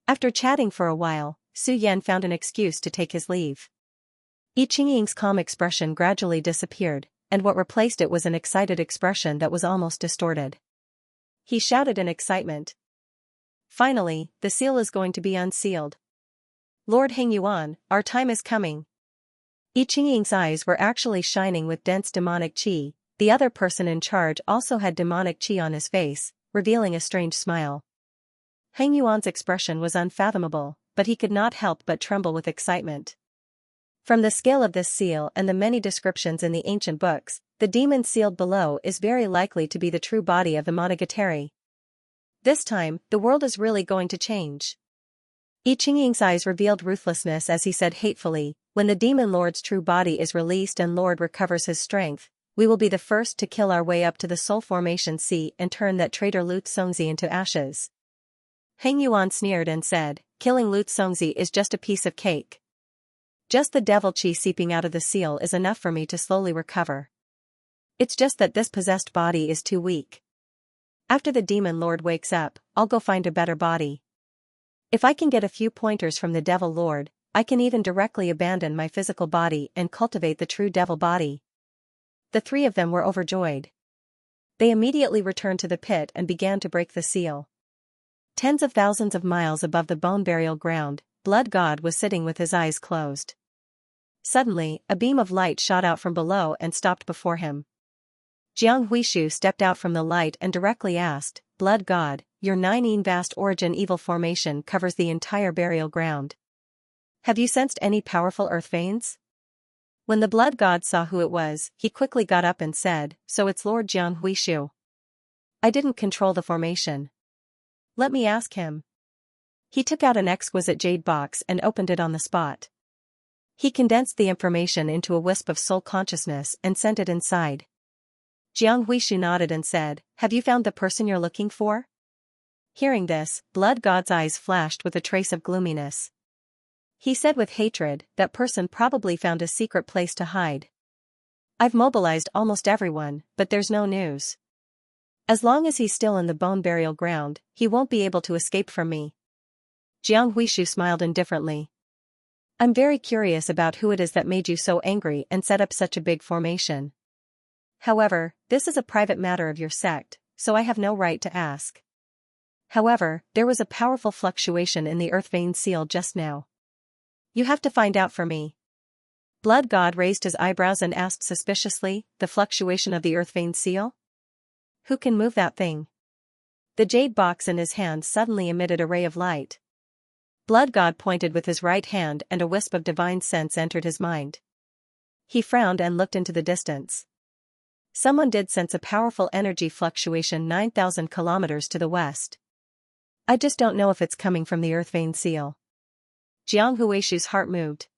After chatting for a while, Su Yan found an excuse to take his leave. I Qingying's calm expression gradually disappeared, and what replaced it was an excited expression that was almost distorted. He shouted in excitement. Finally, the seal is going to be unsealed. Lord Heng Yuan, our time is coming. I Qingying's eyes were actually shining with dense demonic qi. The other person in charge also had demonic qi on his face, revealing a strange smile. Heng Yuan's expression was unfathomable, but he could not help but tremble with excitement. From the scale of this seal and the many descriptions in the ancient books, the demon sealed below is very likely to be the true body of the Monogatari. This time, the world is really going to change. I Qingying's eyes revealed ruthlessness as he said hatefully, when the demon lord's true body is released and lord recovers his strength, we will be the first to kill our way up to the soul formation sea and turn that traitor Lu Xongzi into ashes. Heng Yuan sneered and said, killing Lu Xongzi is just a piece of cake. Just the devil qi seeping out of the seal is enough for me to slowly recover. It's just that this possessed body is too weak. After the demon lord wakes up, I'll go find a better body. If I can get a few pointers from the devil lord, I can even directly abandon my physical body and cultivate the true devil body. The three of them were overjoyed. They immediately returned to the pit and began to break the seal. Tens of thousands of miles above the bone burial ground, Blood God was sitting with his eyes closed. Suddenly, a beam of light shot out from below and stopped before him. Jiang Huishu stepped out from the light and directly asked, Blood God, your 9 vast origin evil formation covers the entire burial ground. Have you sensed any powerful earth veins? When the Blood God saw who it was, he quickly got up and said, so it's Lord Jiang Huishu. I didn't control the formation. Let me ask him. He took out an exquisite jade box and opened it on the spot. He condensed the information into a wisp of soul consciousness and sent it inside. Jiang Huishu nodded and said, have you found the person you're looking for? Hearing this, Blood God's eyes flashed with a trace of gloominess. He said with hatred, that person probably found a secret place to hide. I've mobilized almost everyone, but there's no news. As long as he's still in the bone burial ground, he won't be able to escape from me. Jiang Huishu smiled indifferently. I'm very curious about who it is that made you so angry and set up such a big formation. However, this is a private matter of your sect, so I have no right to ask. However, there was a powerful fluctuation in the earth vein seal just now. You have to find out for me. Blood God raised his eyebrows and asked suspiciously, the fluctuation of the earth vein seal? Who can move that thing? The jade box in his hand suddenly emitted a ray of light. Blood God pointed with his right hand and a wisp of divine sense entered his mind. He frowned and looked into the distance. Someone did sense a powerful energy fluctuation 9,000 kilometers to the west. I just don't know if it's coming from the earth vein seal. Jiang Huishu's heart moved.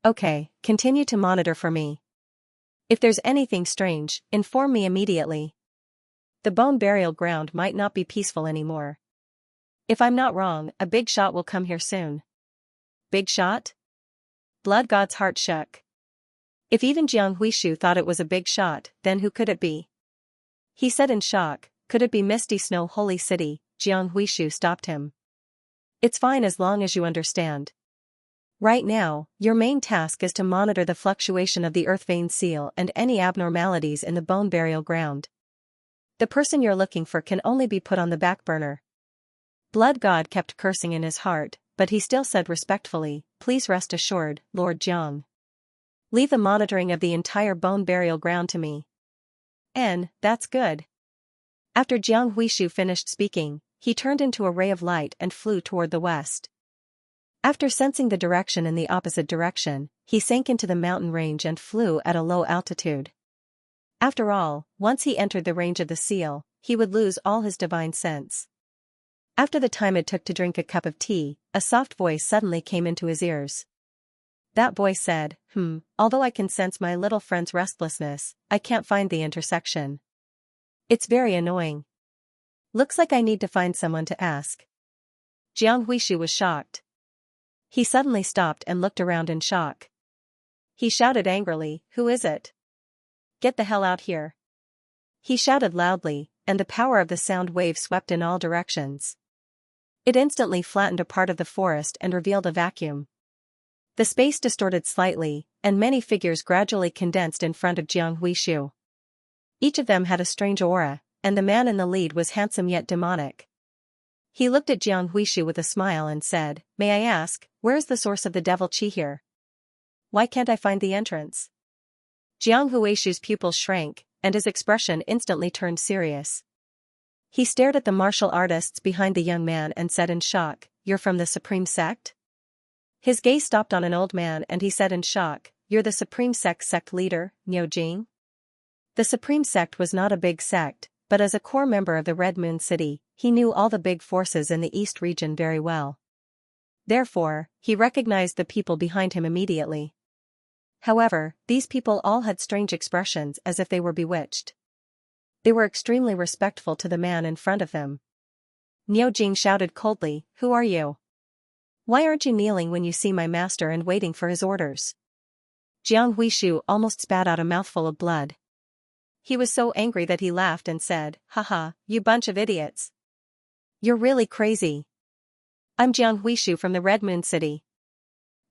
Okay, continue to monitor for me. If there's anything strange, inform me immediately. The bone burial ground might not be peaceful anymore. If I'm not wrong, a big shot will come here soon. Big shot? Blood God's heart shook. If even Jiang Huishu thought it was a big shot, then who could it be? He said in shock, could it be Misty Snow Holy City? Jiang Huishu stopped him. It's fine as long as you understand. Right now, your main task is to monitor the fluctuation of the earth vein seal and any abnormalities in the bone burial ground. The person you're looking for can only be put on the back burner. Blood God kept cursing in his heart, but he still said respectfully, please rest assured, Lord Jiang. Leave the monitoring of the entire bone burial ground to me. That's good. After Jiang Huishu finished speaking, he turned into a ray of light and flew toward the west. After sensing the direction in the opposite direction, he sank into the mountain range and flew at a low altitude. After all, once he entered the range of the seal, he would lose all his divine sense. After the time it took to drink a cup of tea, a soft voice suddenly came into his ears. That voice said, although I can sense my little friend's restlessness, I can't find the intersection. It's very annoying. Looks like I need to find someone to ask. Jiang Huishu was shocked. He suddenly stopped and looked around in shock. He shouted angrily, "Who is it? Get the hell out here." He shouted loudly, and the power of the sound wave swept in all directions. It instantly flattened a part of the forest and revealed a vacuum. The space distorted slightly, and many figures gradually condensed in front of Jiang Huishu. Each of them had a strange aura, and the man in the lead was handsome yet demonic. He looked at Jiang Huishu with a smile and said, "May I ask, where is the source of the devil chi here? Why can't I find the entrance?" Jiang Huishu's pupils shrank, and his expression instantly turned serious. He stared at the martial artists behind the young man and said in shock, "You're from the Supreme Sect?" His gaze stopped on an old man and he said in shock, "You're the Supreme Sect leader, Niu Jing?" The Supreme Sect was not a big sect, but as a core member of the Red Moon City, he knew all the big forces in the East region very well. Therefore, he recognized the people behind him immediately. However, these people all had strange expressions as if they were bewitched. They were extremely respectful to the man in front of them. Niu Jing shouted coldly, "Who are you? Why aren't you kneeling when you see my master and waiting for his orders?" Jiang Huishu almost spat out a mouthful of blood. He was so angry that he laughed and said, "Haha, you bunch of idiots. You're really crazy. I'm Jiang Huishu from the Red Moon City."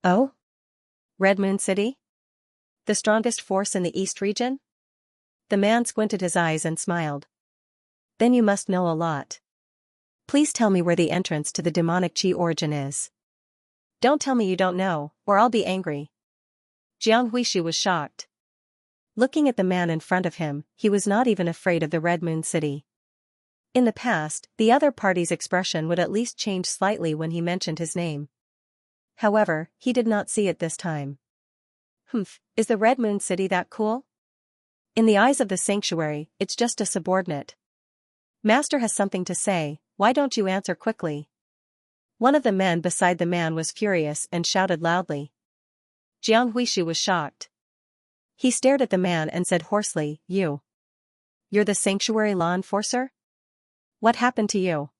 "Oh? Red Moon City? The strongest force in the East region?" The man squinted his eyes and smiled. "Then you must know a lot. Please tell me where the entrance to the demonic chi origin is. Don't tell me you don't know, or I'll be angry." Jiang Huishu was shocked. Looking at the man in front of him, he was not even afraid of the Red Moon City. In the past, the other party's expression would at least change slightly when he mentioned his name. However, he did not see it this time. Is the Red Moon City that cool? In the eyes of the sanctuary, it's just a subordinate. Master has something to say, why don't you answer quickly? One of the men beside the man was furious and shouted loudly. Jiang Huishu was shocked. He stared at the man and said hoarsely, You're the sanctuary law enforcer? What happened to you?"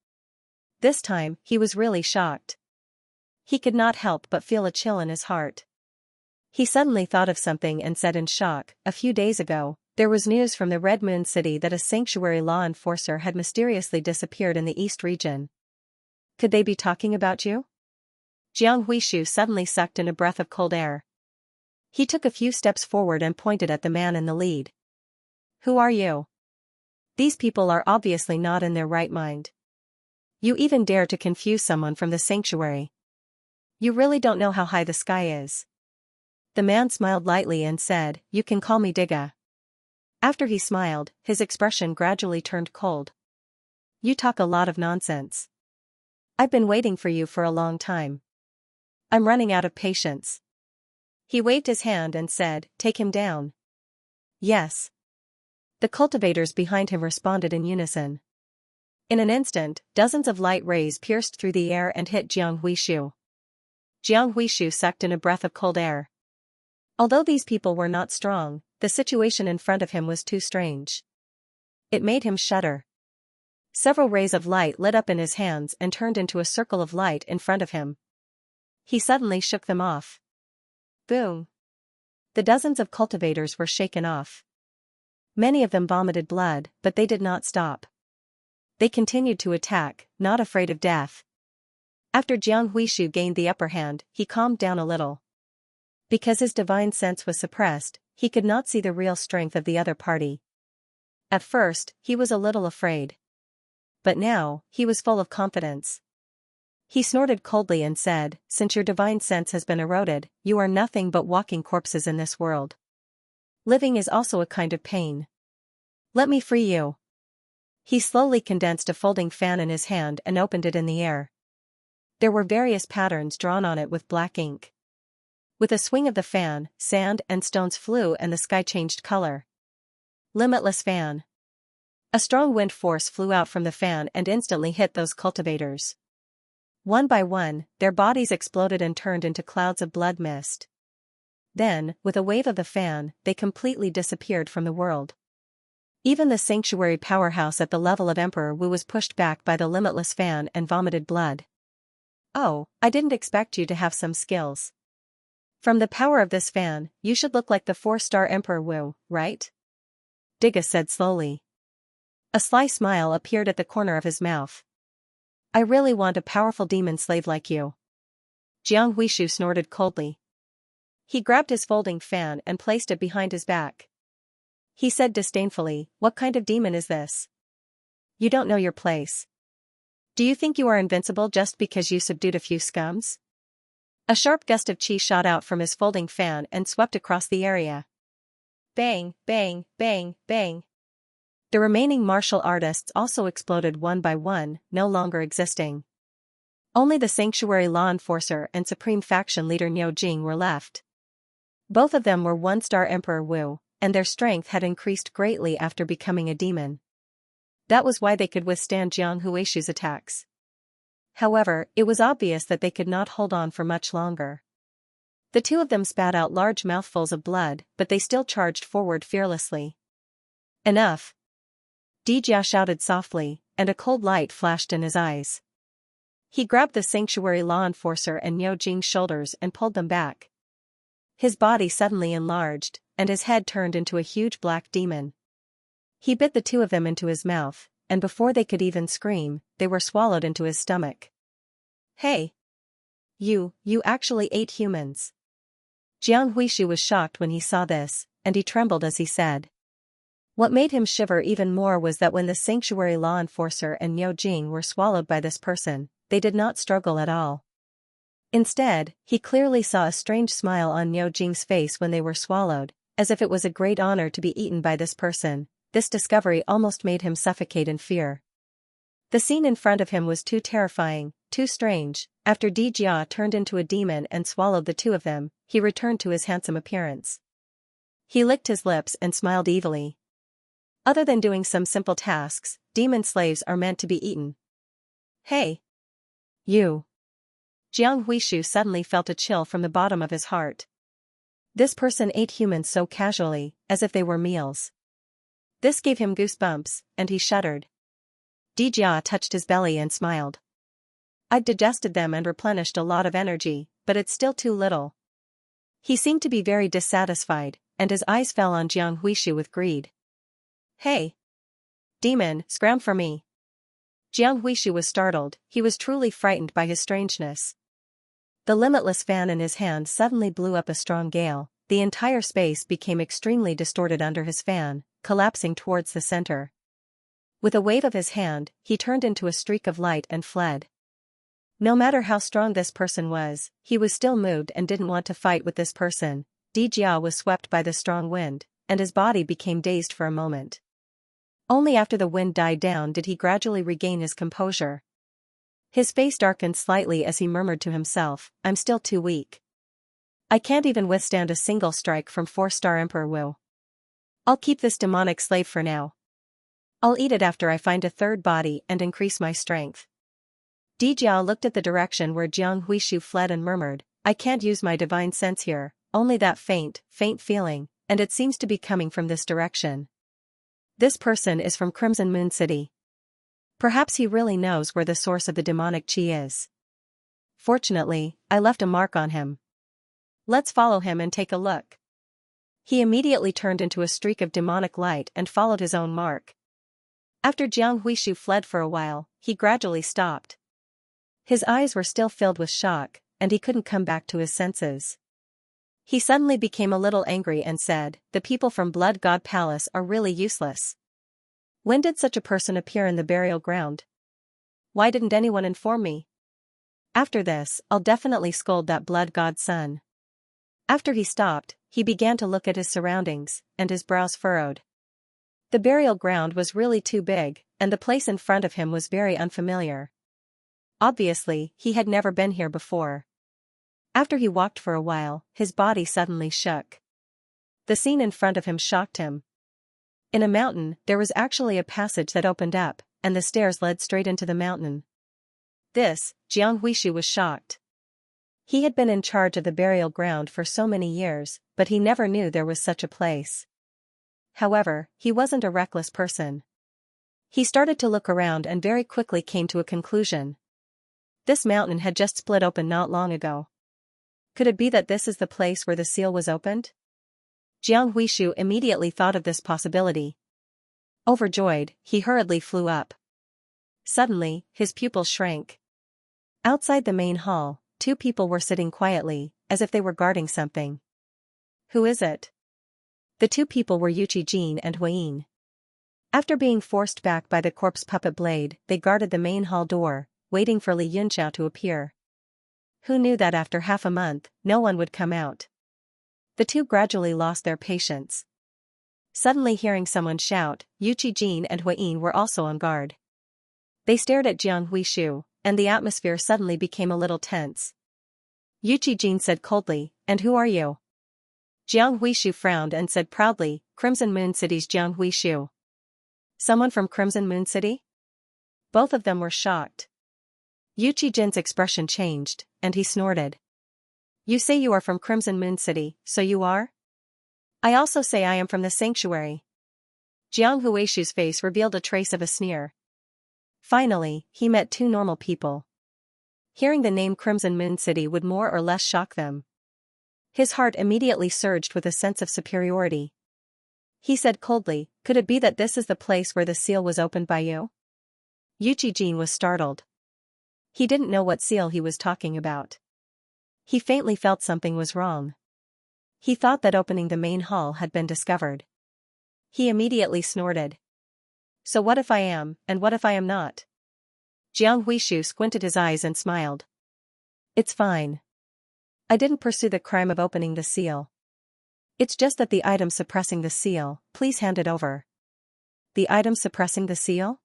This time, he was really shocked. He could not help but feel a chill in his heart. He suddenly thought of something and said in shock, "A few days ago, there was news from the Red Moon City that a sanctuary law enforcer had mysteriously disappeared in the East region. Could they be talking about you?" Jiang Huishu suddenly sucked in a breath of cold air. He took a few steps forward and pointed at the man in the lead. "Who are you? These people are obviously not in their right mind. You even dare to confuse someone from the sanctuary. You really don't know how high the sky is." The man smiled lightly and said, "You can call me Digga." After he smiled, his expression gradually turned cold. "You talk a lot of nonsense. I've been waiting for you for a long time. I'm running out of patience." He waved his hand and said, "Take him down." "Yes." The cultivators behind him responded in unison. In an instant, dozens of light rays pierced through the air and hit Jiang Huishu. Jiang Huishu sucked in a breath of cold air. Although these people were not strong, the situation in front of him was too strange. It made him shudder. Several rays of light lit up in his hands and turned into a circle of light in front of him. He suddenly shook them off. Boom! The dozens of cultivators were shaken off. Many of them vomited blood, but they did not stop. They continued to attack, not afraid of death. After Jiang Huishu gained the upper hand, he calmed down a little. Because his divine sense was suppressed, he could not see the real strength of the other party. At first, he was a little afraid. But now, he was full of confidence. He snorted coldly and said, "Since your divine sense has been eroded, you are nothing but walking corpses in this world. Living is also a kind of pain. Let me free you." He slowly condensed a folding fan in his hand and opened it in the air. There were various patterns drawn on it with black ink. With a swing of the fan, sand and stones flew and the sky changed color. Limitless fan. A strong wind force flew out from the fan and instantly hit those cultivators. One by one, their bodies exploded and turned into clouds of blood mist. Then, with a wave of the fan, they completely disappeared from the world. Even the sanctuary powerhouse at the level of Emperor Wu was pushed back by the limitless fan and vomited blood. "Oh, I didn't expect you to have some skills. From the power of this fan, you should look like the 4-star Emperor Wu, right?" Diga said slowly. A sly smile appeared at the corner of his mouth. "I really want a powerful demon slave like you." Jiang Huishu snorted coldly. He grabbed his folding fan and placed it behind his back. He said disdainfully, "What kind of demon is this? You don't know your place. Do you think you are invincible just because you subdued a few scums?" A sharp gust of chi shot out from his folding fan and swept across the area. Bang, bang, bang, bang. The remaining martial artists also exploded one by one, no longer existing. Only the sanctuary law enforcer and supreme faction leader Niu Jing were left. Both of them were 1-star Emperor Wu, and their strength had increased greatly after becoming a demon. That was why they could withstand Jiang Huishu's attacks. However, it was obvious that they could not hold on for much longer. The two of them spat out large mouthfuls of blood, but they still charged forward fearlessly. "Enough!" Dijia shouted softly, and a cold light flashed in his eyes. He grabbed the sanctuary law enforcer and Niu Jing's shoulders and pulled them back. His body suddenly enlarged, and his head turned into a huge black demon. He bit the two of them into his mouth, and before they could even scream, they were swallowed into his stomach. "Hey! You actually ate humans." Jiang Huishu was shocked when he saw this, and he trembled as he said. What made him shiver even more was that when the sanctuary law enforcer and Niu Jing were swallowed by this person, they did not struggle at all. Instead, he clearly saw a strange smile on Niu Jing's face when they were swallowed, as if it was a great honor to be eaten by this person. This discovery almost made him suffocate in fear. The scene in front of him was too terrifying, too strange. After Dijia turned into a demon and swallowed the two of them, he returned to his handsome appearance. He licked his lips and smiled evilly. Other than doing some simple tasks, demon slaves are meant to be eaten. "Hey! You!" Jiang Huishu suddenly felt a chill from the bottom of his heart. This person ate humans so casually, as if they were meals. This gave him goosebumps, and he shuddered. Dijia touched his belly and smiled. "I've digested them and replenished a lot of energy, but it's still too little." He seemed to be very dissatisfied, and his eyes fell on Jiang Huishu with greed. "Hey! Demon, scram for me." Jiang Huishu was startled. He was truly frightened by his strangeness. The limitless fan in his hand suddenly blew up a strong gale. The entire space became extremely distorted under his fan, collapsing towards the center. With a wave of his hand, he turned into a streak of light and fled. No matter how strong this person was, he was still moved and didn't want to fight with this person. Dijia was swept by the strong wind, and his body became dazed for a moment. Only after the wind died down did he gradually regain his composure. His face darkened slightly as he murmured to himself, "I'm still too weak. I can't even withstand a single strike from 4-star Emperor Wu. I'll keep this demonic slave for now. I'll eat it after I find a third body and increase my strength." Dijia looked at the direction where Jiang Huishu fled and murmured, "I can't use my divine sense here, only that faint feeling, and it seems to be coming from this direction. This person is from Crimson Moon City. Perhaps he really knows where the source of the demonic chi is. Fortunately, I left a mark on him. Let's follow him and take a look." He immediately turned into a streak of demonic light and followed his own mark. After Jiang Huishu fled for a while, he gradually stopped. His eyes were still filled with shock, and he couldn't come back to his senses. He suddenly became a little angry and said, "The people from Blood God Palace are really useless. When did such a person appear in the burial ground? Why didn't anyone inform me? After this, I'll definitely scold that blood god's son. After he stopped, he began to look at his surroundings, and his brows furrowed. The burial ground was really too big, and the place in front of him was very unfamiliar. Obviously, he had never been here before. After he walked for a while, his body suddenly shook. The scene in front of him shocked him. In a mountain, there was actually a passage that opened up, and the stairs led straight into the mountain. This, Jiang Huishu was shocked. He had been in charge of the burial ground for so many years, but he never knew there was such a place. However, he wasn't a reckless person. He started to look around and very quickly came to a conclusion. This mountain had just split open not long ago. Could it be that this is the place where the seal was opened? Jiang Huishu immediately thought of this possibility. Overjoyed, he hurriedly flew up. Suddenly, his pupils shrank. Outside the main hall, two people were sitting quietly, as if they were guarding something. Who is it? The two people were Yuchi Jin and Huiyin. After being forced back by the corpse puppet blade, they guarded the main hall door, waiting for Li Yunxiao to appear. Who knew that after half a month, no one would come out? The two gradually lost their patience. Suddenly hearing someone shout, Yuchi Jin and Huiyin were also on guard. They stared at Jiang Huishu, and the atmosphere suddenly became a little tense. Yuchi Jin said coldly, "And who are you?" Jiang Huishu frowned and said proudly, "Crimson Moon City's Jiang Huishu." Someone from Crimson Moon City? Both of them were shocked. Yuchi Jin's expression changed, and he snorted. "You say you are from Crimson Moon City, so you are?" "I also say I am from the sanctuary." Jiang Huishu's face revealed a trace of a sneer. Finally, he met two normal people. Hearing the name Crimson Moon City would more or less shock them. His heart immediately surged with a sense of superiority. He said coldly, "Could it be that this is the place where the seal was opened by you?" Yuchi Jin was startled. He didn't know what seal he was talking about. He faintly felt something was wrong. He thought that opening the main hall had been discovered. He immediately snorted. "So what if I am, and what if I am not?" Jiang Huishu squinted his eyes and smiled. "It's fine. I didn't pursue the crime of opening the seal. It's just that the item suppressing the seal, please hand it over." "The item suppressing the seal?"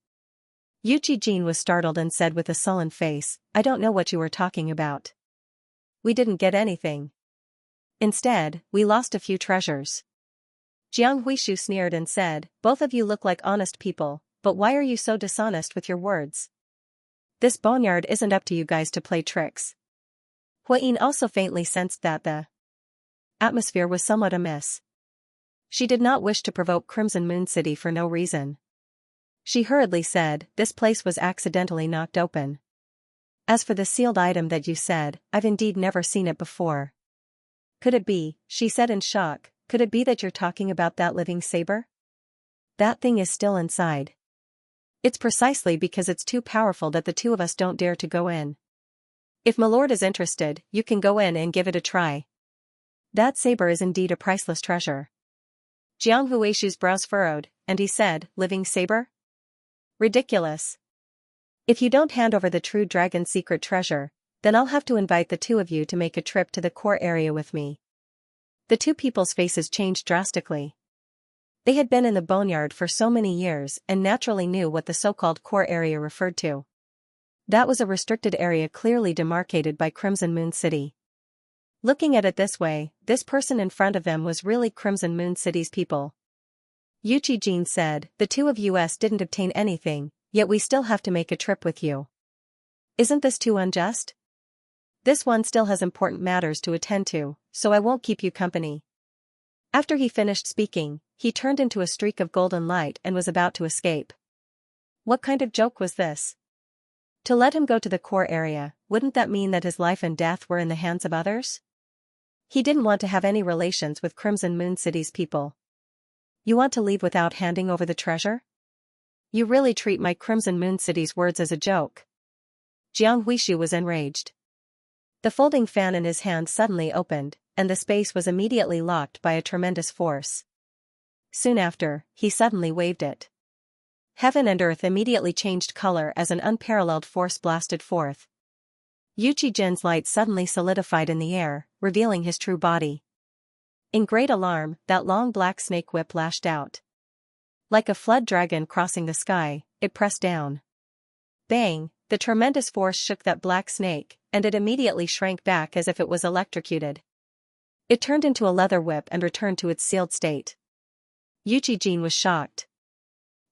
Yuchi Jin was startled and said with a sullen face, "I don't know what you are talking about. We didn't get anything. Instead, we lost a few treasures." Jiang Huishu sneered and said, "Both of you look like honest people, but why are you so dishonest with your words? This boneyard isn't up to you guys to play tricks." Huiyin also faintly sensed that the atmosphere was somewhat amiss. She did not wish to provoke Crimson Moon City for no reason. She hurriedly said, "This place was accidentally knocked open. As for the sealed item that you said, I've indeed never seen it before." "Could it be," she said in shock, "could it be that you're talking about that living saber? That thing is still inside. It's precisely because it's too powerful that the two of us don't dare to go in. If my lord is interested, you can go in and give it a try. That saber is indeed a priceless treasure." Jiang Huishu's brows furrowed, and he said, "Living saber? Ridiculous. If you don't hand over the true dragon's secret treasure, then I'll have to invite the two of you to make a trip to the core area with me." The two people's faces changed drastically. They had been in the boneyard for so many years and naturally knew what the so-called core area referred to. That was a restricted area clearly demarcated by Crimson Moon City. Looking at it this way, this person in front of them was really Crimson Moon City's people. Yuchi Jin said, "The two of us didn't obtain anything, yet we still have to make a trip with you. Isn't this too unjust? This one still has important matters to attend to, so I won't keep you company." After he finished speaking, he turned into a streak of golden light and was about to escape. What kind of joke was this? To let him go to the core area, wouldn't that mean that his life and death were in the hands of others? He didn't want to have any relations with Crimson Moon City's people. "You want to leave without handing over the treasure? You really treat my Crimson Moon City's words as a joke." Jiang Huishu was enraged. The folding fan in his hand suddenly opened, and the space was immediately locked by a tremendous force. Soon after, he suddenly waved it. Heaven and earth immediately changed color as an unparalleled force blasted forth. Yu Qijin's light suddenly solidified in the air, revealing his true body. In great alarm, that long black snake whip lashed out. Like a flood dragon crossing the sky, it pressed down. Bang! The tremendous force shook that black snake, and it immediately shrank back as if it was electrocuted. It turned into a leather whip and returned to its sealed state. Yu Qijin was shocked.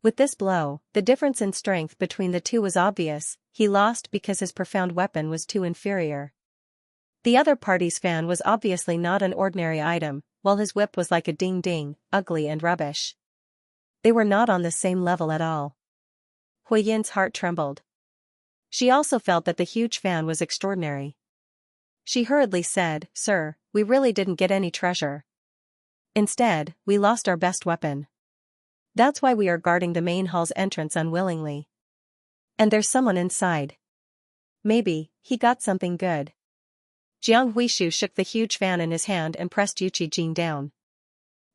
With this blow, the difference in strength between the two was obvious. He lost because his profound weapon was too inferior. The other party's fan was obviously not an ordinary item, while his whip was like a ding-ding, ugly and rubbish. They were not on the same level at all. Huiyin's heart trembled. She also felt that the huge fan was extraordinary. She hurriedly said, "Sir, we really didn't get any treasure. Instead, we lost our best weapon. That's why we are guarding the main hall's entrance unwillingly. And there's someone inside. Maybe he got something good." Jiang Huishu shook the huge fan in his hand and pressed Yu Qijin down.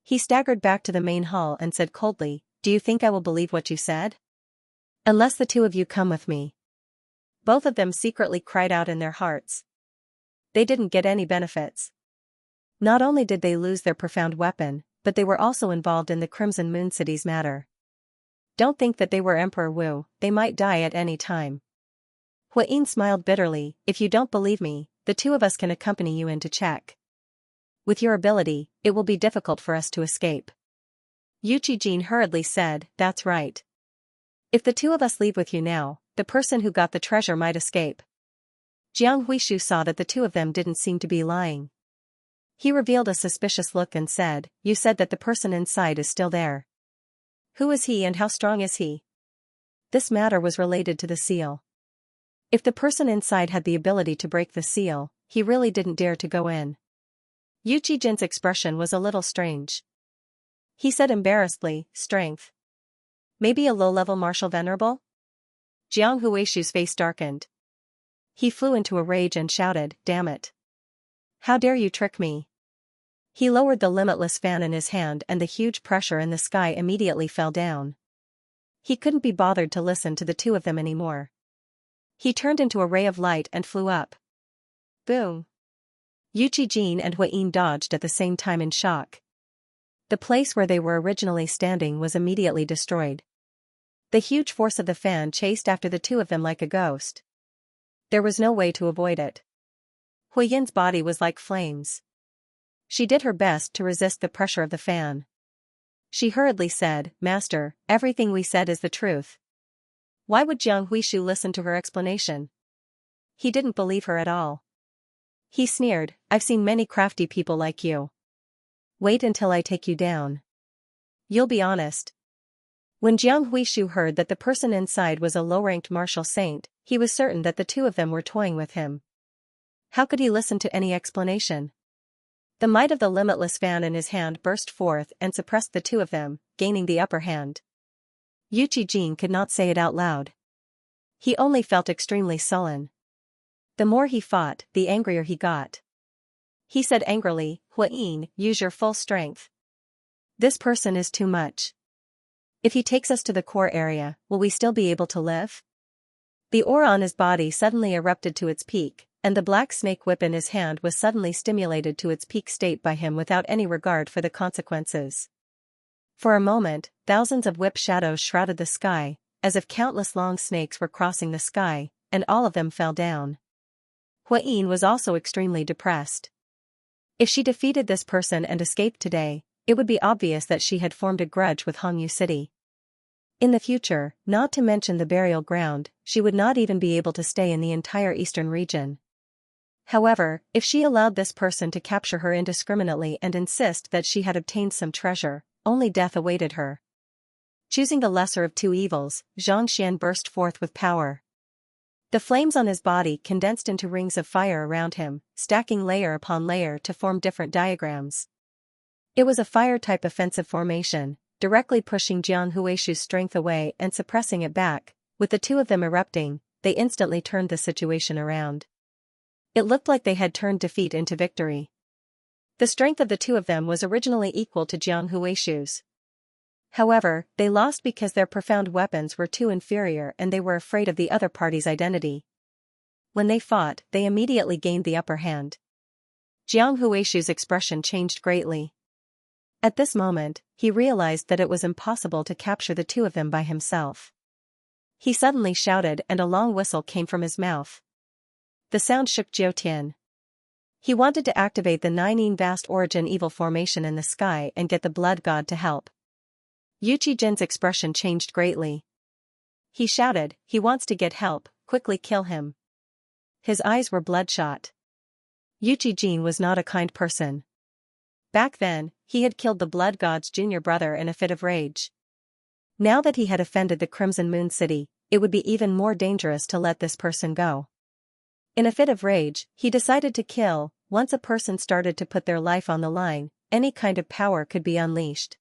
He staggered back to the main hall and said coldly, "Do you think I will believe what you said? Unless the two of you come with me." Both of them secretly cried out in their hearts. They didn't get any benefits. Not only did they lose their profound weapon, but they were also involved in the Crimson Moon City's matter. Don't think that they were Emperor Wu, they might die at any time. Huiyin smiled bitterly, "If you don't believe me, the two of us can accompany you in to check. With your ability, it will be difficult for us to escape." Yu Qijin hurriedly said, "That's right. If the two of us leave with you now, the person who got the treasure might escape." Jiang Huishu saw that the two of them didn't seem to be lying. He revealed a suspicious look and said, "You said that the person inside is still there. Who is he and how strong is he?" This matter was related to the seal. If the person inside had the ability to break the seal, he really didn't dare to go in. Yu Qijin's expression was a little strange. He said embarrassedly, "Strength. Maybe a low-level martial venerable?" Jiang Huishu's face darkened. He flew into a rage and shouted, "Damn it! How dare you trick me?" He lowered the limitless fan in his hand and the huge pressure in the sky immediately fell down. He couldn't be bothered to listen to the two of them anymore. He turned into a ray of light and flew up. Boom! Yu Qijin and Huiyin dodged at the same time in shock. The place where they were originally standing was immediately destroyed. The huge force of the fan chased after the two of them like a ghost. There was no way to avoid it. Huiyin's body was like flames. She did her best to resist the pressure of the fan. She hurriedly said, "Master, everything we said is the truth." Why would Jiang Huishu listen to her explanation? He didn't believe her at all. He sneered, "I've seen many crafty people like you. Wait until I take you down. You'll be honest." When Jiang Huishu heard that the person inside was a low-ranked martial saint, he was certain that the two of them were toying with him. How could he listen to any explanation? The might of the limitless fan in his hand burst forth and suppressed the two of them, gaining the upper hand. Yu Qijin could not say it out loud. He only felt extremely sullen. The more he fought, the angrier he got. He said angrily, "Huiyin, use your full strength. This person is too much. If he takes us to the core area, will we still be able to live?" The aura on his body suddenly erupted to its peak, and the black snake whip in his hand was suddenly stimulated to its peak state by him without any regard for the consequences. For a moment, thousands of whip shadows shrouded the sky, as if countless long snakes were crossing the sky, and all of them fell down. Huiyin was also extremely depressed. If she defeated this person and escaped today, it would be obvious that she had formed a grudge with Hongyu City. In the future, not to mention the burial ground, she would not even be able to stay in the entire eastern region. However, if she allowed this person to capture her indiscriminately and insist that she had obtained some treasure, only death awaited her. Choosing the lesser of two evils, Xianxia burst forth with power. The flames on his body condensed into rings of fire around him, stacking layer upon layer to form different diagrams. It was a fire-type offensive formation, directly pushing Jiang Huishu's strength away and suppressing it back. With the two of them erupting, they instantly turned the situation around. It looked like they had turned defeat into victory. The strength of the two of them was originally equal to Jiang Huishu's. However, they lost because their profound weapons were too inferior and they were afraid of the other party's identity. When they fought, they immediately gained the upper hand. Jiang Huishu's expression changed greatly. At this moment, he realized that it was impossible to capture the two of them by himself. He suddenly shouted and a long whistle came from his mouth. The sound shook Jiao Tian. He wanted to activate the Nine Vast Origin Evil formation in the sky and get the blood god to help. Yu Qijin's expression changed greatly. He shouted, he wants to get help, quickly kill him. His eyes were bloodshot. Yu Qijin was not a kind person. Back then, he had killed the blood god's junior brother in a fit of rage. Now that he had offended the Crimson Moon City, it would be even more dangerous to let this person go. In a fit of rage, he decided to kill. Once a person started to put their life on the line, any kind of power could be unleashed.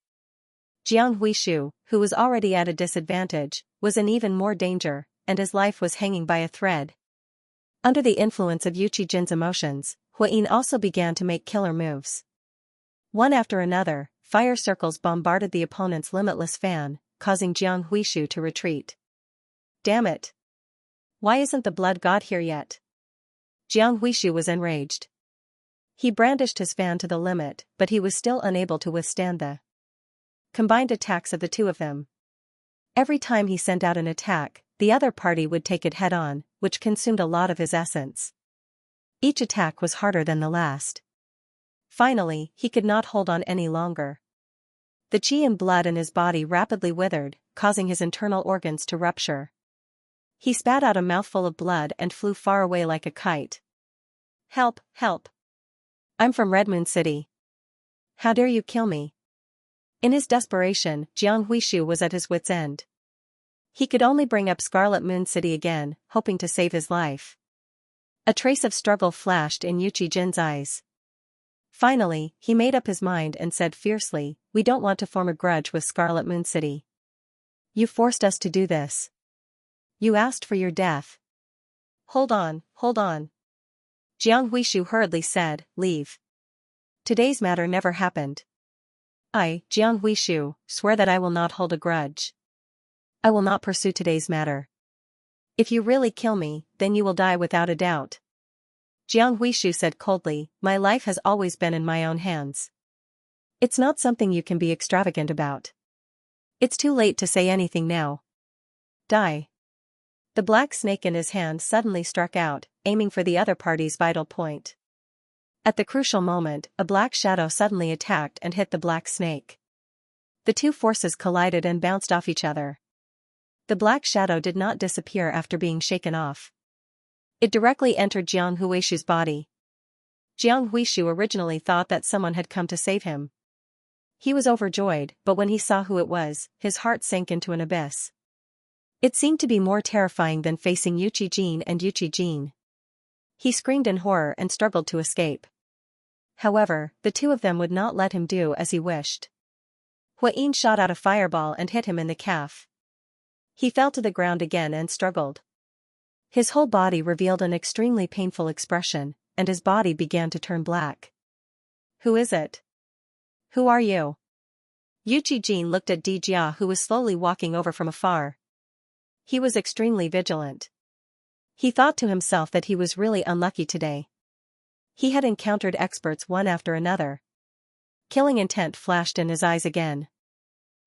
Jiang Huishu, who was already at a disadvantage, was in even more danger, and his life was hanging by a thread. Under the influence of Yu Qijin's emotions, Huayin also began to make killer moves. One after another, fire circles bombarded the opponent's limitless fan, causing Jiang Huishu to retreat. Damn it! Why isn't the blood god here yet? Jiang Huishu was enraged. He brandished his fan to the limit, but he was still unable to withstand the combined attacks of the two of them. Every time he sent out an attack, the other party would take it head-on, which consumed a lot of his essence. Each attack was harder than the last. Finally, he could not hold on any longer. The qi and blood in his body rapidly withered, causing his internal organs to rupture. He spat out a mouthful of blood and flew far away like a kite. Help, help! I'm from Red Moon City. How dare you kill me? In his desperation, Jiang Huishu was at his wit's end. He could only bring up Scarlet Moon City again, hoping to save his life. A trace of struggle flashed in Yu Qijin's eyes. Finally, he made up his mind and said fiercely, "We don't want to form a grudge with Scarlet Moon City. You forced us to do this. You asked for your death." Hold on, hold on. Jiang Huishu hurriedly said, "Leave. Today's matter never happened. I, Jiang Huishu, swear that I will not hold a grudge. I will not pursue today's matter. If you really kill me, then you will die without a doubt." Jiang Huishu said coldly, "My life has always been in my own hands. It's not something you can be extravagant about. It's too late to say anything now. Die." The black snake in his hand suddenly struck out, aiming for the other party's vital point. At the crucial moment, a black shadow suddenly attacked and hit the black snake. The two forces collided and bounced off each other. The black shadow did not disappear after being shaken off. It directly entered Jiang Huishu's body. Jiang Huishu originally thought that someone had come to save him. He was overjoyed, but when he saw who it was, his heart sank into an abyss. It seemed to be more terrifying than facing Yu Qijin and Yu Qijin. He screamed in horror and struggled to escape. However, the two of them would not let him do as he wished. Huayin shot out a fireball and hit him in the calf. He fell to the ground again and struggled. His whole body revealed an extremely painful expression, and his body began to turn black. "Who is it? Who are you?" Yu Qijin looked at Di Jia, who was slowly walking over from afar. He was extremely vigilant. He thought to himself that he was really unlucky today. He had encountered experts one after another. Killing intent flashed in his eyes again.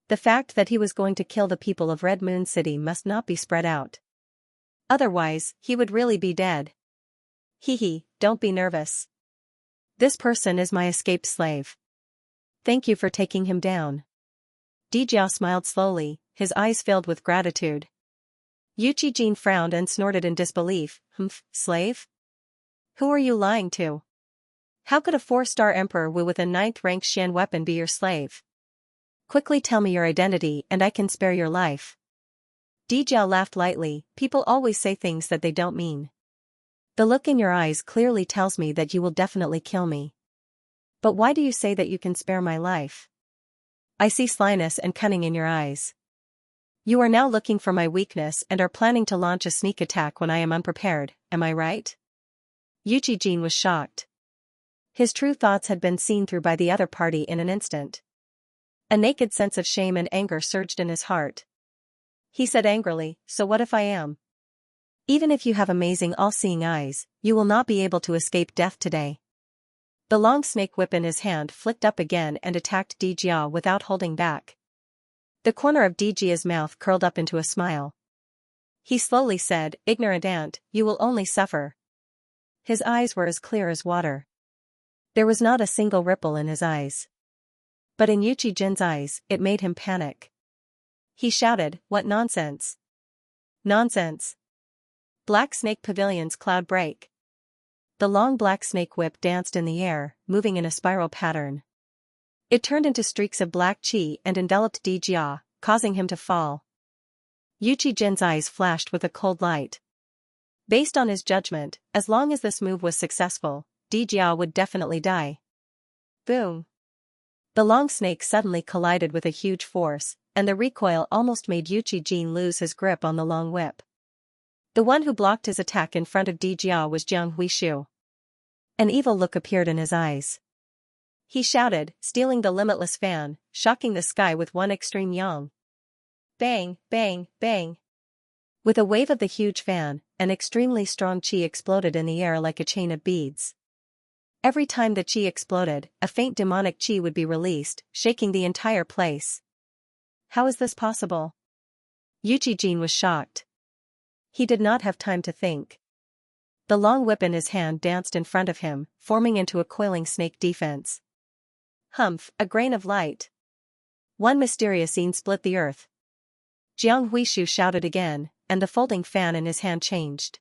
The fact that he was going to kill the people of Red Moon City must not be spread out. Otherwise, he would really be dead. Hee, don't be nervous. This person is my escaped slave. Thank you for taking him down. Di Jia smiled slowly, his eyes filled with gratitude. Yu Qijin frowned and snorted in disbelief. Slave? Who are you lying to? How could a 4-star emperor with a 9th-rank Xian weapon be your slave? Quickly tell me your identity and I can spare your life. Di Jia laughed lightly. People always say things that they don't mean. The look in your eyes clearly tells me that you will definitely kill me. But why do you say that you can spare my life? I see slyness and cunning in your eyes. You are now looking for my weakness and are planning to launch a sneak attack when I am unprepared, am I right? Yu Qijin was shocked. His true thoughts had been seen through by the other party in an instant. A naked sense of shame and anger surged in his heart. He said angrily, "So what if I am? Even if you have amazing all-seeing eyes, you will not be able to escape death today. The long snake whip in his hand flicked up again and attacked Dijia without holding back. The corner of Dijia's mouth curled up into a smile. He slowly said, "Ignorant ant, you will only suffer." His eyes were as clear as water. There was not a single ripple in his eyes. But in Yuchi Jin's eyes, it made him panic. He shouted, "What nonsense! Nonsense!" Black Snake Pavilion's cloud break. The long black snake whip danced in the air, moving in a spiral pattern. It turned into streaks of black chi and enveloped Dijia, causing him to fall. Yuchi Jin's eyes flashed with a cold light. Based on his judgment, as long as this move was successful, Dijia would definitely die. Boom! The long snake suddenly collided with a huge force, and the recoil almost made Yuchi Jin lose his grip on the long whip. The one who blocked his attack in front of Dijia was Jiang Huishu. An evil look appeared in his eyes. He shouted, stealing the limitless fan, shocking the sky with one extreme yang. Bang, bang, bang. With a wave of the huge fan, an extremely strong chi exploded in the air like a chain of beads. Every time the chi exploded, a faint demonic chi would be released, shaking the entire place. How is this possible? Yuchi Jin was shocked. He did not have time to think. The long whip in his hand danced in front of him, forming into a coiling snake defense. Humph, a grain of light. One mysterious scene split the earth. Jiang Huishu shouted again, and the folding fan in his hand changed.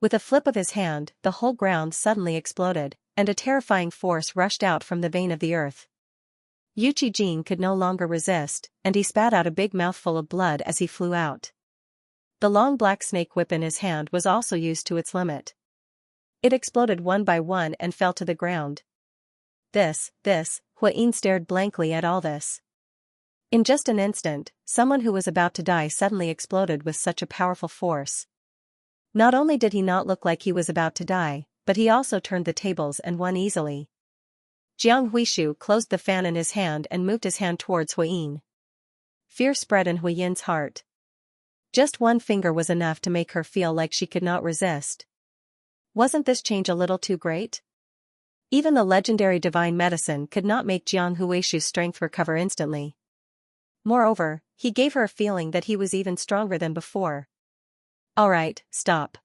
With a flip of his hand, the whole ground suddenly exploded, and a terrifying force rushed out from the vein of the earth. Yuchi Jin could no longer resist, and he spat out a big mouthful of blood as he flew out. The long black snake whip in his hand was also used to its limit. It exploded one by one and fell to the ground. This, Huayin stared blankly at all this. In just an instant, someone who was about to die suddenly exploded with such a powerful force. Not only did he not look like he was about to die, but he also turned the tables and won easily. Jiang Huishu closed the fan in his hand and moved his hand towards Huayin. Fear spread in Huayin's heart. Just one finger was enough to make her feel like she could not resist. Wasn't this change a little too great? Even the legendary divine medicine could not make Jiang Huishu's strength recover instantly. Moreover, he gave her a feeling that he was even stronger than before. All right, stop.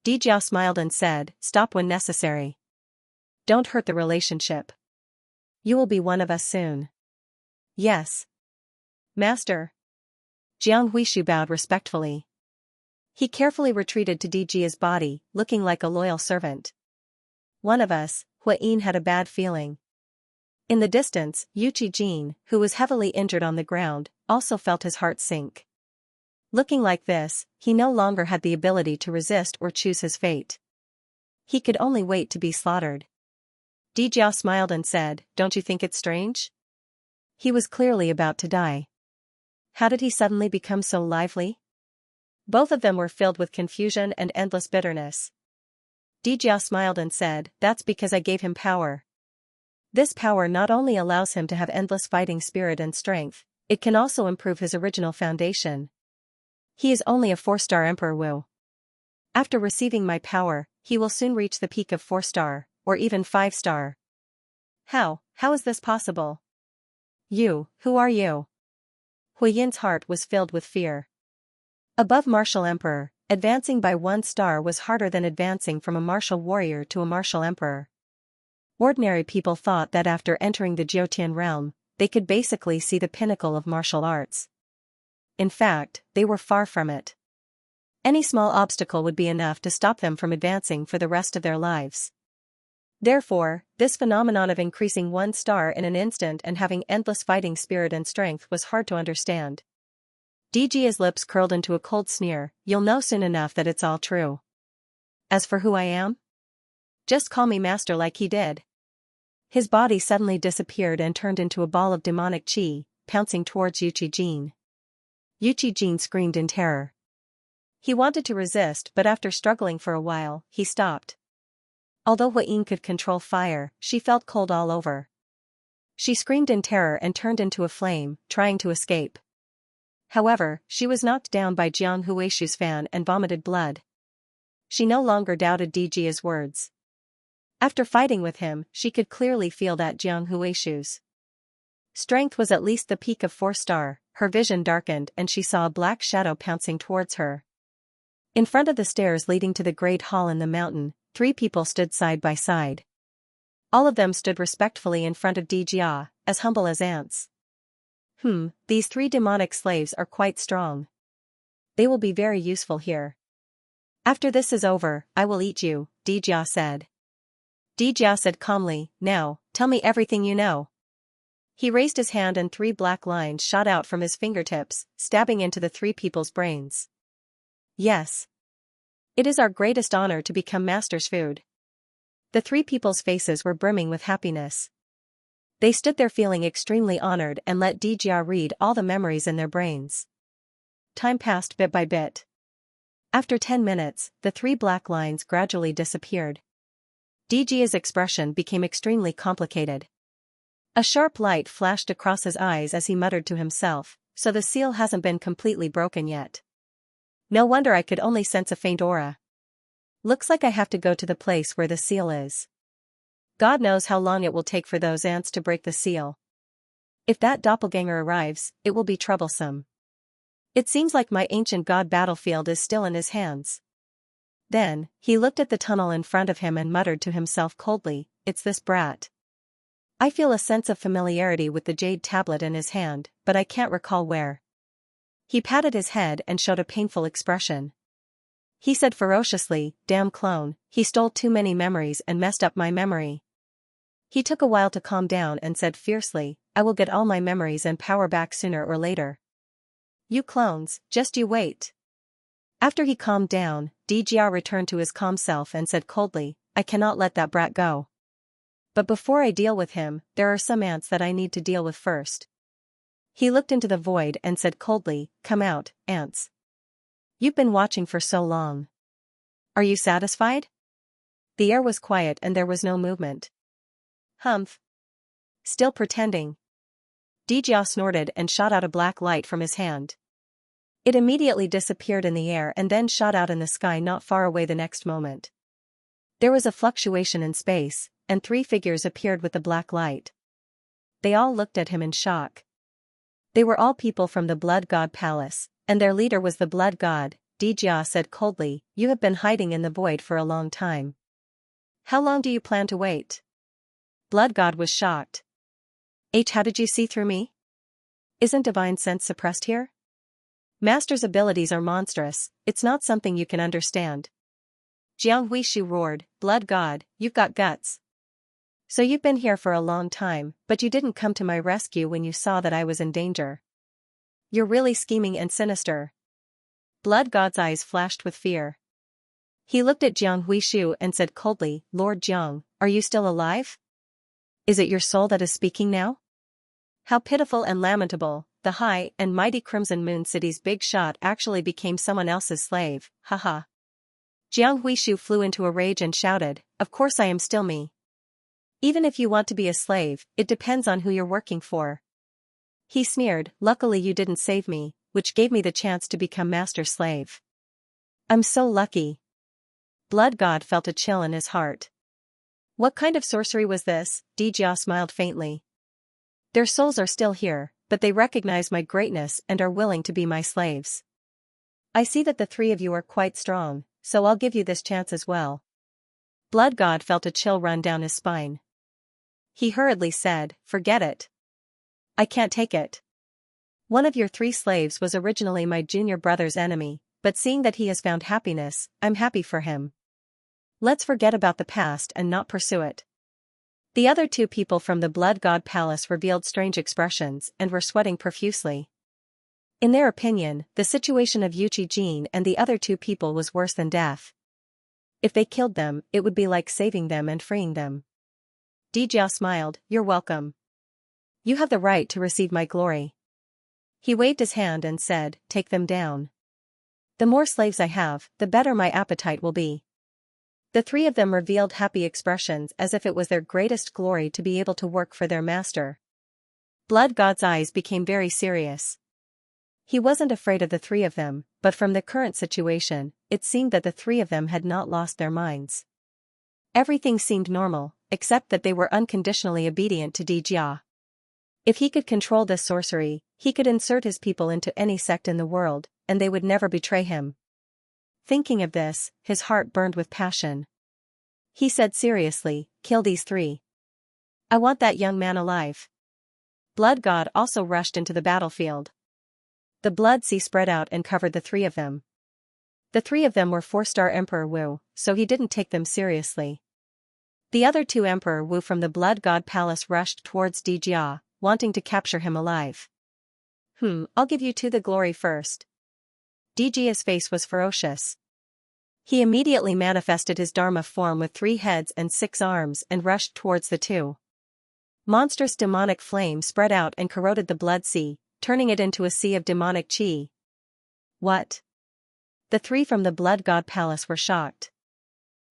Dijia smiled and said, "Stop when necessary. Don't hurt the relationship. You will be one of us soon." "Yes, Master." Jiang Huishu bowed respectfully. He carefully retreated to Dijia's body, looking like a loyal servant. One of us, Huayin had a bad feeling. In the distance, Yuchi Jin, who was heavily injured on the ground, also felt his heart sink. Looking like this, he no longer had the ability to resist or choose his fate. He could only wait to be slaughtered. Dijia smiled and said, "Don't you think it strange?" He was clearly about to die. How did he suddenly become so lively? Both of them were filled with confusion and endless bitterness. Dijia smiled and said, "That's because I gave him power. This power not only allows him to have endless fighting spirit and strength, it can also improve his original foundation. He is only a 4-star Emperor Wu. After receiving my power, he will soon reach the peak of 4-star, or even 5-star. How is this possible? Who are you?" Huayin's heart was filled with fear. Above martial emperor, advancing by 1 star was harder than advancing from a martial warrior to a martial emperor. Ordinary people thought that after entering the Jiutian realm, they could basically see the pinnacle of martial arts. In fact, they were far from it. Any small obstacle would be enough to stop them from advancing for the rest of their lives. Therefore, this phenomenon of increasing 1 star in an instant and having endless fighting spirit and strength was hard to understand. Dijia's lips curled into a cold sneer, "You'll know soon enough that it's all true. As for who I am? Just call me master like he did." His body suddenly disappeared and turned into a ball of demonic chi, pouncing towards Yuchi Jin. Yuchi Jin screamed in terror. He wanted to resist, but after struggling for a while, he stopped. Although Huayin could control fire, she felt cold all over. She screamed in terror and turned into a flame, trying to escape. However, she was knocked down by Jiang Huishu's fan and vomited blood. She no longer doubted Dijia's words. After fighting with him, she could clearly feel that Jiang Huishu's strength was at least the peak of 4-star. Her vision darkened and she saw a black shadow pouncing towards her. In front of the stairs leading to the great hall in the mountain, 3 people stood side by side. All of them stood respectfully in front of Dijia, as humble as ants. These 3 demonic slaves are quite strong. They will be very useful here. After this is over, I will eat you, Dijia said. Dijia said calmly, now, tell me everything you know. He raised his hand and 3 black lines shot out from his fingertips, stabbing into the 3 people's brains. Yes. It is our greatest honor to become master's food. The 3 people's faces were brimming with happiness. They stood there feeling extremely honored and let Dijia read all the memories in their brains. Time passed bit by bit. After 10 minutes, the 3 black lines gradually disappeared. Dijia's expression became extremely complicated. A sharp light flashed across his eyes as he muttered to himself, so the seal hasn't been completely broken yet. No wonder I could only sense a faint aura. Looks like I have to go to the place where the seal is. God knows how long it will take for those ants to break the seal. If that doppelganger arrives, it will be troublesome. It seems like my ancient god battlefield is still in his hands. Then, he looked at the tunnel in front of him and muttered to himself coldly, it's this brat. I feel a sense of familiarity with the jade tablet in his hand, but I can't recall where. He patted his head and showed a painful expression. He said ferociously, damn clone, he stole too many memories and messed up my memory. He took a while to calm down and said fiercely, I will get all my memories and power back sooner or later. You clones, just you wait. After he calmed down, Dijia returned to his calm self and said coldly, I cannot let that brat go. But before I deal with him, there are some ants that I need to deal with first. He looked into the void and said coldly, come out, ants. You've been watching for so long. Are you satisfied? The air was quiet and there was no movement. Humph. Still pretending. Dijia snorted and shot out a black light from his hand. It immediately disappeared in the air and then shot out in the sky not far away the next moment. There was a fluctuation in space, and 3 figures appeared with the black light. They all looked at him in shock. They were all people from the Blood God Palace, and their leader was the Blood God. Dijia said coldly, you have been hiding in the void for a long time. How long do you plan to wait? Blood God was shocked. How did you see through me? Isn't divine sense suppressed here? Master's abilities are monstrous, it's not something you can understand. Jiang Huishu roared, Blood God, you've got guts. So you've been here for a long time, but you didn't come to my rescue when you saw that I was in danger. You're really scheming and sinister. Blood God's eyes flashed with fear. He looked at Jiang Huishu and said coldly, Lord Jiang, are you still alive? Is it your soul that is speaking now? How pitiful and lamentable, the high and mighty Crimson Moon City's big shot actually became someone else's slave, haha. Jiang Huishu flew into a rage and shouted, of course I am still me. Even if you want to be a slave, it depends on who you're working for. He sneered, luckily you didn't save me, which gave me the chance to become master slave. I'm so lucky. Blood God felt a chill in his heart. What kind of sorcery was this? Dijia smiled faintly. Their souls are still here, but they recognize my greatness and are willing to be my slaves. I see that the 3 of you are quite strong, so I'll give you this chance as well. Blood God felt a chill run down his spine. He hurriedly said, forget it. I can't take it. One of your 3 slaves was originally my junior brother's enemy, but seeing that he has found happiness, I'm happy for him. Let's forget about the past and not pursue it. The other 2 people from the Blood God Palace revealed strange expressions and were sweating profusely. In their opinion, the situation of Yuchi Jin and the other 2 people was worse than death. If they killed them, it would be like saving them and freeing them. Dijia smiled, you're welcome. You have the right to receive my glory. He waved his hand and said, take them down. The more slaves I have, the better my appetite will be. The 3 of them revealed happy expressions as if it was their greatest glory to be able to work for their master. Blood God's eyes became very serious. He wasn't afraid of the three of them, but from the current situation, it seemed that the three of them had not lost their minds. Everything seemed normal, except that they were unconditionally obedient to Dijia. If he could control this sorcery, he could insert his people into any sect in the world, and they would never betray him. Thinking of this, his heart burned with passion. He said seriously, "Kill these three. I want that young man alive." Blood God also rushed into the battlefield. The blood sea spread out and covered the three of them. The three of them were 4-star Emperor Wu, so he didn't take them seriously. The other two Emperor Wu from the Blood God Palace rushed towards Dijia, wanting to capture him alive. I'll give you two the glory first." Dijia's face was ferocious. He immediately manifested his Dharma form with 3 heads and 6 arms and rushed towards the two. Monstrous demonic flame spread out and corroded the blood sea, turning it into a sea of demonic chi. What? The three from the Blood God Palace were shocked.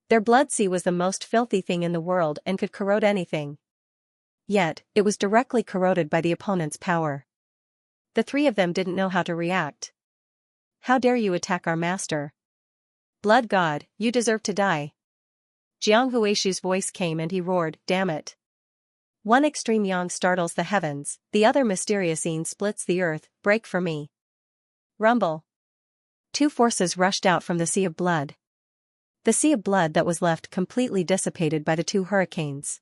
Their blood sea was the most filthy thing in the world and could corrode anything. Yet, it was directly corroded by the opponent's power. The three of them didn't know how to react. "How dare you attack our master? Blood God, you deserve to die." Jiang Huishu's voice came and he roared, "Damn it. One extreme yang startles the heavens, the other mysterious yin splits the earth, break for me." Rumble. 2 forces rushed out from the sea of blood. The sea of blood that was left completely dissipated by the 2 hurricanes.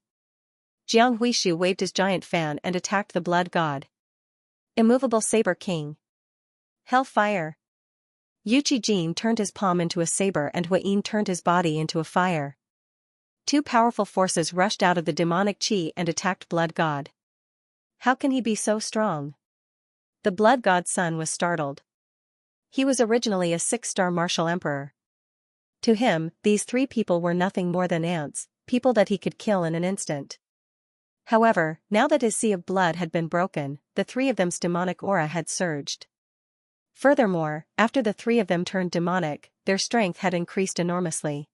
Jiang Huishu waved his giant fan and attacked the blood god. Immovable Saber King. Hellfire. Yuchi Jin turned his palm into a saber and Huayin turned his body into a fire. 2 powerful forces rushed out of the demonic chi and attacked Blood God. How can he be so strong? The Blood God's son was startled. He was originally a 6-star martial emperor. To him, these 3 people were nothing more than ants, people that he could kill in an instant. However, now that his sea of blood had been broken, the 3 of them's demonic aura had surged. Furthermore, after the 3 of them turned demonic, their strength had increased enormously.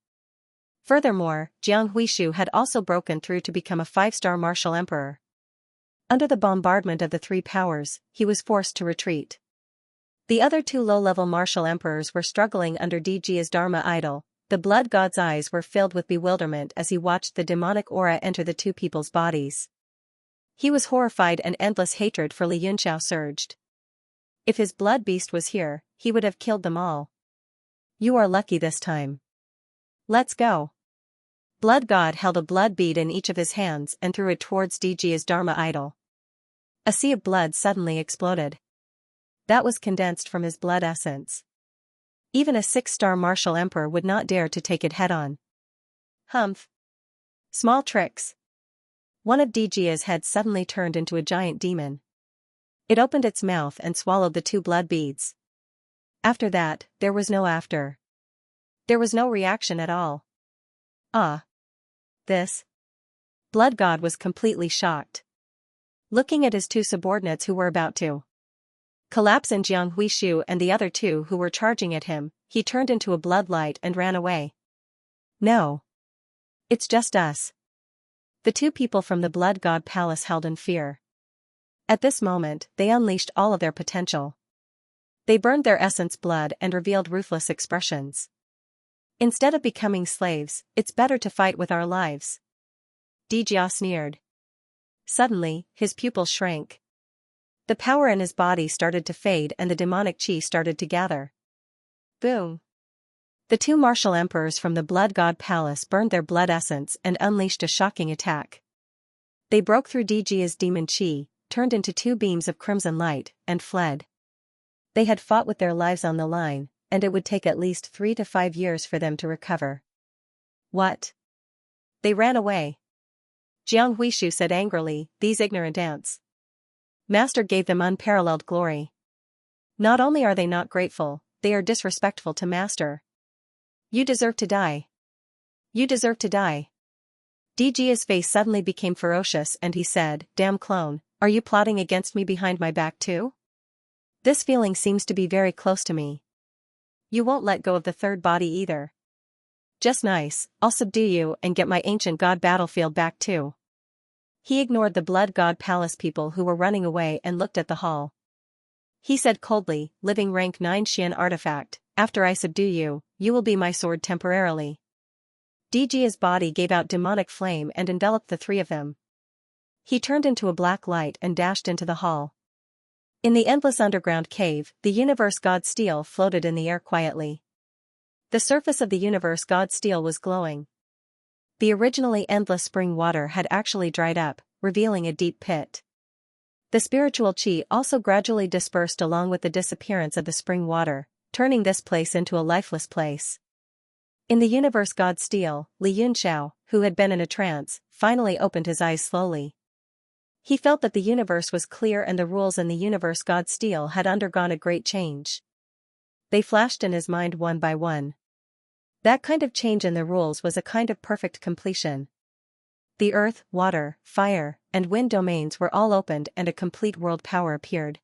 Furthermore, Jiang Huishu had also broken through to become a 5-star martial emperor. Under the bombardment of the 3 powers, he was forced to retreat. The other 2 low-level martial emperors were struggling under Dijia's Dharma idol. The blood god's eyes were filled with bewilderment as he watched the demonic aura enter the 2 people's bodies. He was horrified and endless hatred for Li Yunxiao surged. If his blood beast was here, he would have killed them all. "You are lucky this time. Let's go." Blood God held a blood bead in each of his hands and threw it towards Dijia's Dharma idol. A sea of blood suddenly exploded. That was condensed from his blood essence. Even a 6-star martial emperor would not dare to take it head-on. Humph. Small tricks. One of Dijia's heads suddenly turned into a giant demon. It opened its mouth and swallowed the 2 blood beads. After that, there was no after. There was no reaction at all. This? Blood God was completely shocked. Looking at his 2 subordinates who were about to collapse in Jiang Huishu and the other 2 who were charging at him, he turned into a blood light and ran away. "No. It's just us." The 2 people from the Blood God Palace held in fear. At this moment, they unleashed all of their potential. They burned their essence blood and revealed ruthless expressions. "Instead of becoming slaves, it's better to fight with our lives." Dijia sneered. Suddenly, his pupils shrank. The power in his body started to fade and the demonic chi started to gather. Boom! The 2 martial emperors from the Blood God Palace burned their blood essence and unleashed a shocking attack. They broke through Dijia's demon chi, turned into 2 beams of crimson light, and fled. They had fought with their lives on the line, and it would take at least 3 to 5 years for them to recover. What? They ran away. Jiang Huishu said angrily, "These ignorant ants. Master gave them unparalleled glory. Not only are they not grateful, they are disrespectful to Master. You deserve to die. You deserve to die." Dijia's face suddenly became ferocious and he said, "Damn clone, are you plotting against me behind my back too? This feeling seems to be very close to me. You won't let go of the 3rd body either. Just nice, I'll subdue you and get my ancient god battlefield back too." He ignored the Blood God Palace people who were running away and looked at the hall. he said coldly, living rank 9 Xian artifact, after I subdue you, you will be my sword temporarily. Dijia's body gave out demonic flame and enveloped the three of them. He turned into a black light and dashed into the hall. In the endless underground cave, the universe god steel floated in the air quietly. The surface of the universe god steel was glowing. The originally endless spring water had actually dried up, revealing a deep pit. The spiritual qi also gradually dispersed along with the disappearance of the spring water, turning this place into a lifeless place. In the universe god steel, Li Yunxiao, who had been in a trance, finally opened his eyes slowly. He felt that the universe was clear and the rules in the universe god steel had undergone a great change. They flashed in his mind one by one. That kind of change in the rules was a kind of perfect completion. The earth, water, fire, and wind domains were all opened and a complete world power appeared.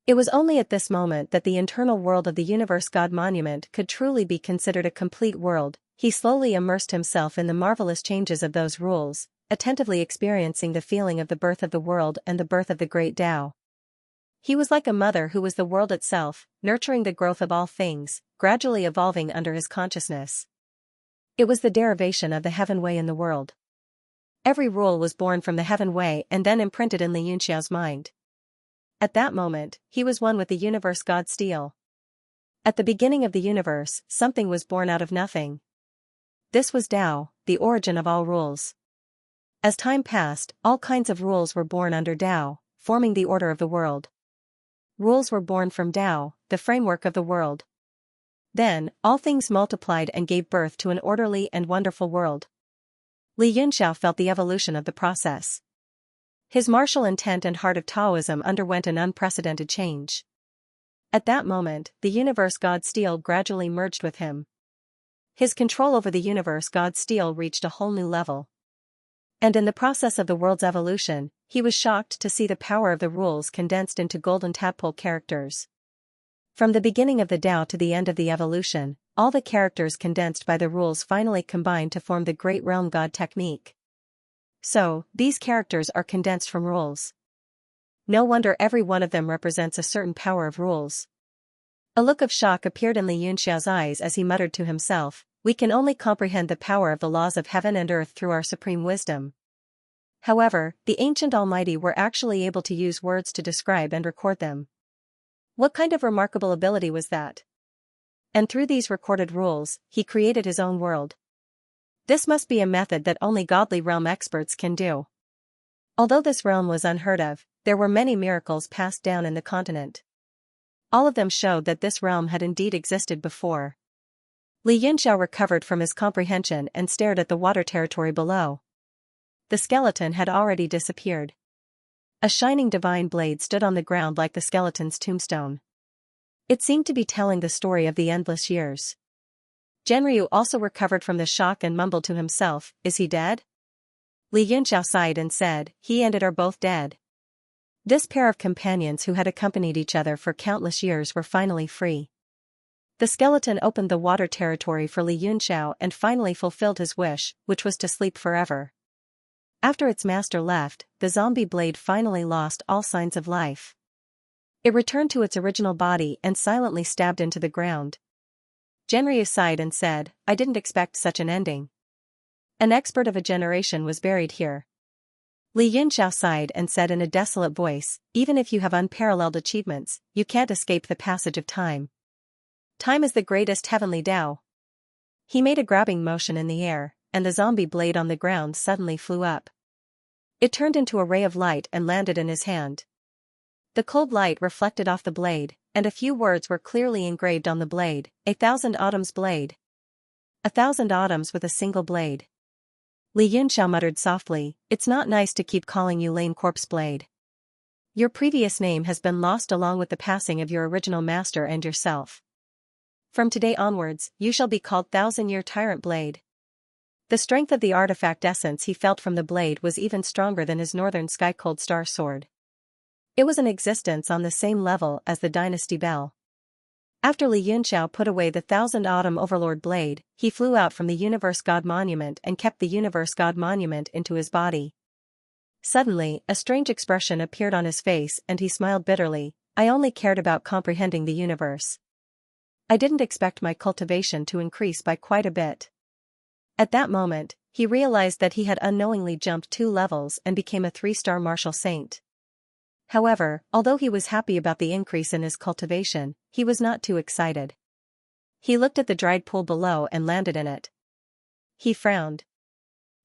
It was only at this moment that the internal world of the universe god monument could truly be considered a complete world. He slowly immersed himself in the marvelous changes of those rules, attentively experiencing the feeling of the birth of the world and the birth of the great Tao. He was like a mother who was the world itself, nurturing the growth of all things, gradually evolving under his consciousness. It was the derivation of the heaven way in the world. Every rule was born from the heaven way and then imprinted in Li Yunxiao's mind. At that moment, he was one with the universe god steel. At the beginning of the universe, something was born out of nothing. This was Tao, the origin of all rules. As time passed, all kinds of rules were born under Tao, forming the order of the world. Rules were born from Tao, the framework of the world. Then, all things multiplied and gave birth to an orderly and wonderful world. Li Yunxiao felt the evolution of the process. His martial intent and heart of Taoism underwent an unprecedented change. At that moment, the universe god steel gradually merged with him. His control over the universe god steel reached a whole new level. And in the process of the world's evolution, he was shocked to see the power of the rules condensed into golden tadpole characters. From the beginning of the Tao to the end of the evolution, all the characters condensed by the rules finally combined to form the Great Realm God technique. So, these characters are condensed from rules. No wonder every one of them represents a certain power of rules. A look of shock appeared in Li Yunxiao's eyes as he muttered to himself, "We can only comprehend the power of the laws of heaven and earth through our supreme wisdom." However, the ancient Almighty were actually able to use words to describe and record them. What kind of remarkable ability was that? And through these recorded rules, he created his own world. This must be a method that only godly realm experts can do. Although this realm was unheard of, there were many miracles passed down in the continent. All of them showed that this realm had indeed existed before. Li Yunxiao recovered from his comprehension and stared at the water territory below. The skeleton had already disappeared. A shining divine blade stood on the ground like the skeleton's tombstone. It seemed to be telling the story of the endless years. Genryu also recovered from the shock and mumbled to himself, "Is he dead?" Li Yunxiao sighed and said, "He and it are both dead." This pair of companions who had accompanied each other for countless years were finally free. The skeleton opened the water territory for Li Yunxiao and finally fulfilled his wish, which was to sleep forever. After its master left, the zombie blade finally lost all signs of life. It returned to its original body and silently stabbed into the ground. Genryu sighed and said, "I didn't expect such an ending. An expert of a generation was buried here." Li Yunxiao sighed and said in a desolate voice, "Even if you have unparalleled achievements, you can't escape the passage of time. Time is the greatest heavenly Tao." He made a grabbing motion in the air, and the zombie blade on the ground suddenly flew up. It turned into a ray of light and landed in his hand. The cold light reflected off the blade, and a few words were clearly engraved on the blade, "1,000 autumns blade. 1,000 autumns with a single blade." Li Yunxiao muttered softly, "It's not nice to keep calling you Lane Corpse Blade. Your previous name has been lost along with the passing of your original master and yourself. From today onwards, you shall be called 1,000-Year Tyrant Blade." The strength of the artifact essence he felt from the blade was even stronger than his northern sky cold star sword. It was an existence on the same level as the dynasty bell. After Li Yunxiao put away the 1,000 Autumn Overlord blade, he flew out from the Universe God Monument and kept the Universe God Monument into his body. Suddenly, a strange expression appeared on his face and he smiled bitterly, I only cared about comprehending the universe. I didn't expect my cultivation to increase by quite a bit. At that moment, he realized that he had unknowingly jumped 2 levels and became a 3-star martial saint. However, although he was happy about the increase in his cultivation, he was not too excited. He looked at the dried pool below and landed in it. He frowned.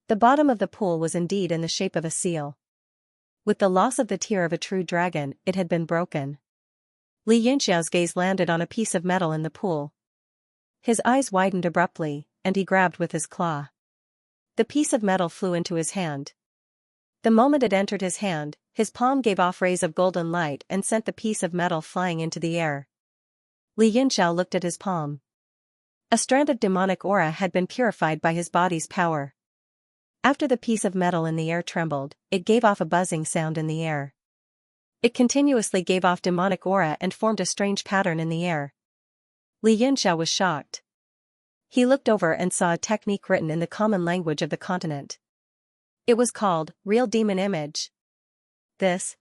The bottom of the pool was indeed in the shape of a seal. With the loss of the tear of a true dragon, it had been broken. Li Yunxiao's gaze landed on a piece of metal in the pool. His eyes widened abruptly, and he grabbed with his claw. The piece of metal flew into his hand. The moment it entered his hand, his palm gave off rays of golden light and sent the piece of metal flying into the air. Li Yunxiao looked at his palm. A strand of demonic aura had been purified by his body's power. After the piece of metal in the air trembled, it gave off a buzzing sound in the air. It continuously gave off demonic aura and formed a strange pattern in the air. Li Yunxiao was shocked. He looked over and saw a technique written in the common language of the continent. It was called, Real Demon Image. This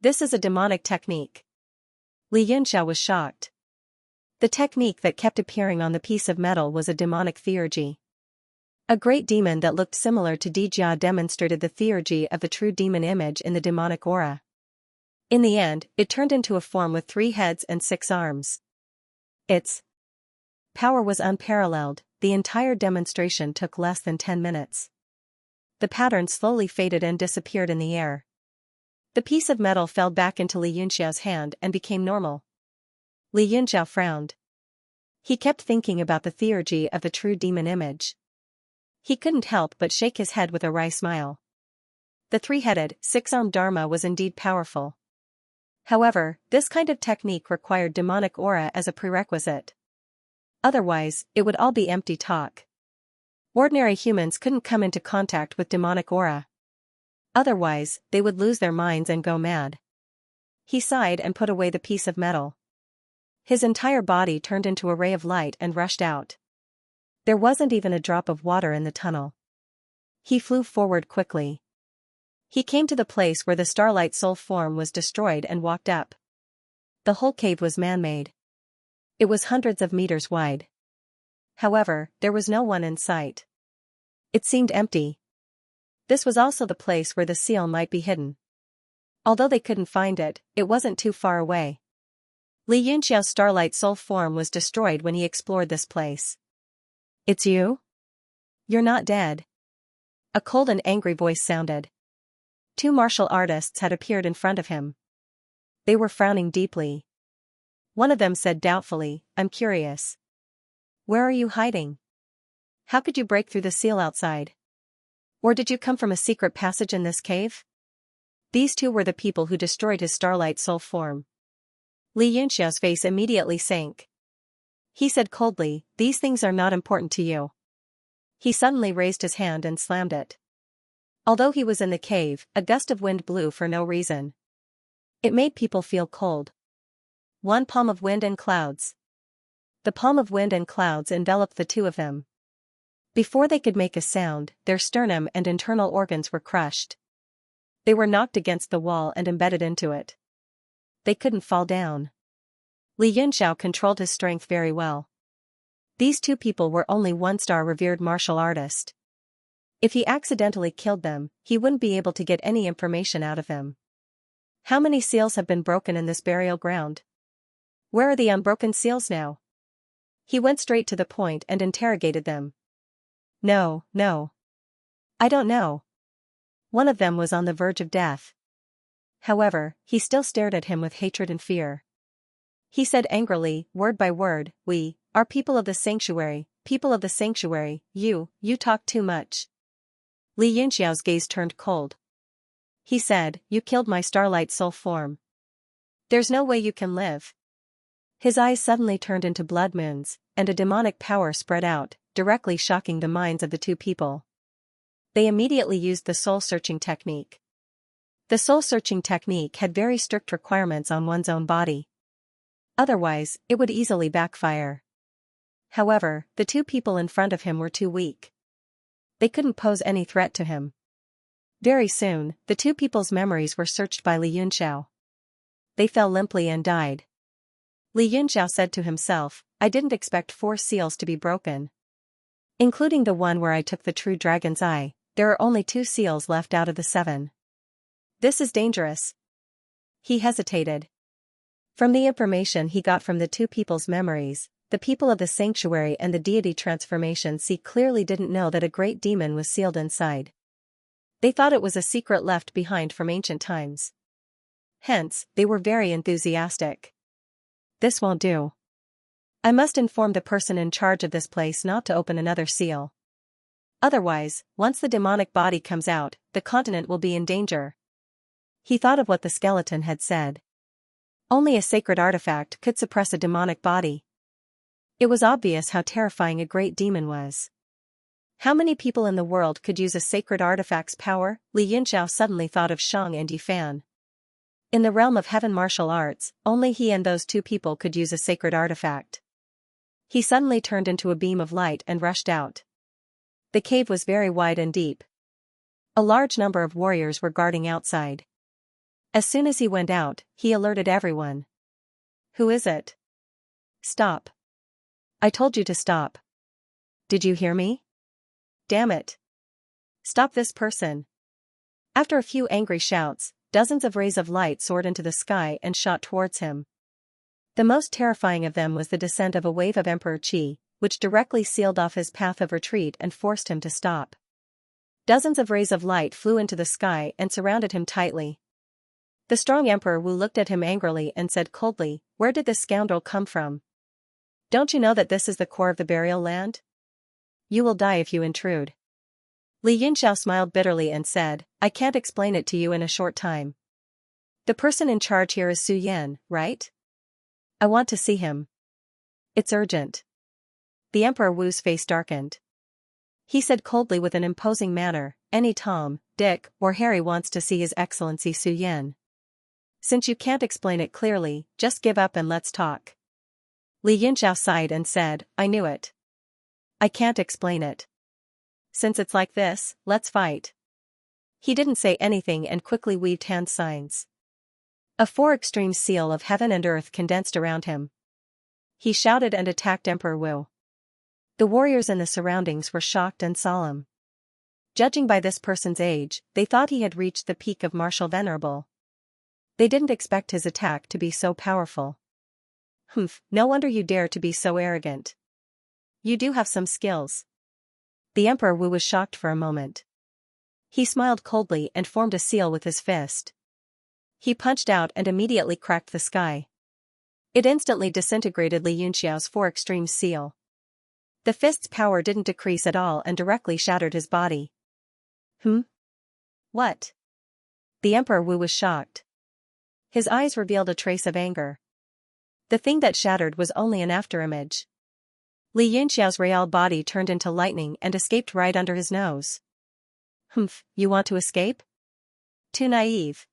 is a demonic technique. Li Yunxiao was shocked. The technique that kept appearing on the piece of metal was a demonic theurgy. A great demon that looked similar to Dijia demonstrated the theurgy of the true demon image in the demonic aura. In the end, it turned into a form with 3 heads and 6 arms. Its power was unparalleled. The entire demonstration took less than 10 minutes. The pattern slowly faded and disappeared in the air. The piece of metal fell back into Li Yunxiao's hand and became normal. Li Yunxiao frowned. He kept thinking about the theurgy of the true demon image. He couldn't help but shake his head with a wry smile. The 3-headed, 6-armed Dharma was indeed powerful. However, this kind of technique required demonic aura as a prerequisite. Otherwise, it would all be empty talk. Ordinary humans couldn't come into contact with demonic aura. Otherwise, they would lose their minds and go mad. He sighed and put away the piece of metal. His entire body turned into a ray of light and rushed out. There wasn't even a drop of water in the tunnel. He flew forward quickly. He came to the place where the starlight soul form was destroyed and walked up. The whole cave was man-made. It was hundreds of meters wide. However, there was no one in sight. It seemed empty. This was also the place where the seal might be hidden. Although they couldn't find it, it wasn't too far away. Li Yunxiao's starlight soul form was destroyed when he explored this place. "It's you? You're not dead." A cold and angry voice sounded. 2 martial artists had appeared in front of him. They were frowning deeply. One of them said doubtfully, "I'm curious. Where are you hiding? How could you break through the seal outside? Or did you come from a secret passage in this cave?" These 2 were the people who destroyed his starlight soul form. Li Yunxiao's face immediately sank. He said coldly, "These things are not important to you." He suddenly raised his hand and slammed it. Although he was in the cave, a gust of wind blew for no reason. It made people feel cold. 1 palm of wind and clouds. The palm of wind and clouds enveloped the 2 of them. Before they could make a sound, their sternum and internal organs were crushed. They were knocked against the wall and embedded into it. They couldn't fall down. Li Yunxiao controlled his strength very well. These 2 people were only 1-star revered martial artists. If he accidentally killed them, he wouldn't be able to get any information out of them. How many seals have been broken in this burial ground? Where are the unbroken seals now? He went straight to the point and interrogated them. No. I don't know. One of them was on the verge of death. However, he still stared at him with hatred and fear. He said angrily, word by word, "We are people of the sanctuary, you talk too much." Li Yunxiao's gaze turned cold. He said, "You killed my starlight soul form. There's no way you can live." His eyes suddenly turned into blood moons, and a demonic power spread out, directly shocking the minds of the 2 people. They immediately used the soul-searching technique. The soul-searching technique had very strict requirements on one's own body. Otherwise, it would easily backfire. However, the 2 people in front of him were too weak. They couldn't pose any threat to him. Very soon, the 2 people's memories were searched by Li Yunxiao. they fell limply and died. Li Yunxiao said to himself, I didn't expect 4 seals to be broken. Including the one where I took the true dragon's eye, there are only 2 seals left out of the 7. This is dangerous. He hesitated. From the information he got from the 2 people's memories, the people of the sanctuary and the deity transformation clearly didn't know that a great demon was sealed inside. They thought it was a secret left behind from ancient times. Hence, they were very enthusiastic. This won't do. I must inform the person in charge of this place not to open another seal. Otherwise, once the demonic body comes out, the continent will be in danger. He thought of what the skeleton had said. Only a sacred artifact could suppress a demonic body. It was obvious how terrifying a great demon was. How many people in the world could use a sacred artifact's power? Li Yunxiao suddenly thought of Shang and Yifan. In the realm of heaven martial arts, only he and those 2 people could use a sacred artifact. He suddenly turned into a beam of light and rushed out. The cave was very wide and deep. A large number of warriors were guarding outside. As soon as he went out, he alerted everyone. Who is it? Stop. I told you to stop. Did you hear me? Damn it. Stop this person. After a few angry shouts, dozens of rays of light soared into the sky and shot towards him. The most terrifying of them was the descent of a wave of Emperor Qi, which directly sealed off his path of retreat and forced him to stop. Dozens of rays of light flew into the sky and surrounded him tightly. The strong Emperor Wu looked at him angrily and said coldly, Where did this scoundrel come from? Don't you know that this is the core of the burial land? You will die if you intrude. Li Yunxiao smiled bitterly and said, I can't explain it to you in a short time. The person in charge here is Su Yan, right? I want to see him. It's urgent. The Emperor Wu's face darkened. He said coldly with an imposing manner, any Tom, Dick, or Harry wants to see His Excellency Su Yan. Since you can't explain it clearly, just give up and let's talk. Li Yunxiao sighed and said, I knew it. I can't explain it. Since it's like this, let's fight. He didn't say anything and quickly weaved hand signs. A 4-extreme seal of heaven and earth condensed around him. He shouted and attacked Emperor Wu. The warriors in the surroundings were shocked and solemn. Judging by this person's age, they thought he had reached the peak of martial venerable. They didn't expect his attack to be so powerful. Humph, no wonder you dare to be so arrogant. You do have some skills. The Emperor Wu was shocked for a moment. He smiled coldly and formed a seal with his fist. He punched out and immediately cracked the sky. It instantly disintegrated Li Yunxiao's 4-extreme seal. The fist's power didn't decrease at all and directly shattered his body. What? The Emperor Wu was shocked. His eyes revealed a trace of anger. The thing that shattered was only an afterimage. Li Yunxiao's real body turned into lightning and escaped right under his nose. You want to escape? Too naive.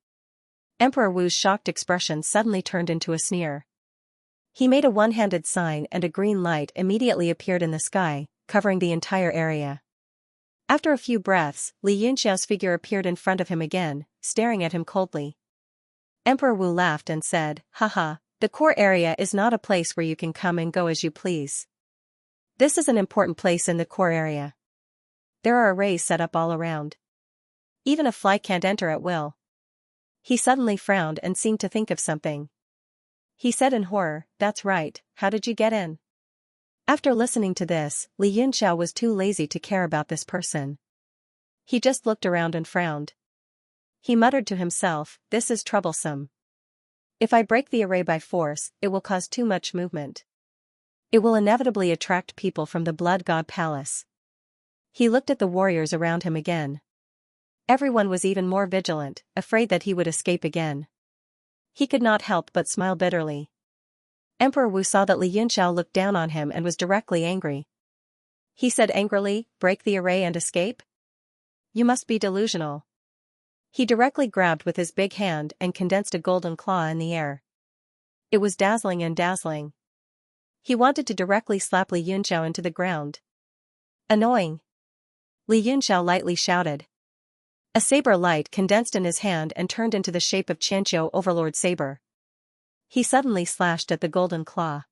Emperor Wu's shocked expression suddenly turned into a sneer. He made a one-handed sign and a green light immediately appeared in the sky, covering the entire area. After a few breaths, Li Yunxiao's figure appeared in front of him again, staring at him coldly. Emperor Wu laughed and said, Haha, the core area is not a place where you can come and go as you please. This is an important place in the core area. There are arrays set up all around. Even a fly can't enter at will. He suddenly frowned and seemed to think of something. He said in horror, That's right, how did you get in? After listening to this, Li Yunxiao was too lazy to care about this person. He just looked around and frowned. He muttered to himself, This is troublesome. If I break the array by force, it will cause too much movement. It will inevitably attract people from the Blood God Palace. He looked at the warriors around him again. Everyone was even more vigilant, afraid that he would escape again. He could not help but smile bitterly. Emperor Wu saw that Li Yunxiao looked down on him and was directly angry. He said angrily, Break the array and escape? You must be delusional. He directly grabbed with his big hand and condensed a golden claw in the air. It was dazzling and dazzling. He wanted to directly slap Li Yunxiao into the ground. Annoying. Li Yunxiao lightly shouted. A saber light condensed in his hand and turned into the shape of Xianxia Overlord Saber. He suddenly slashed at the golden claw.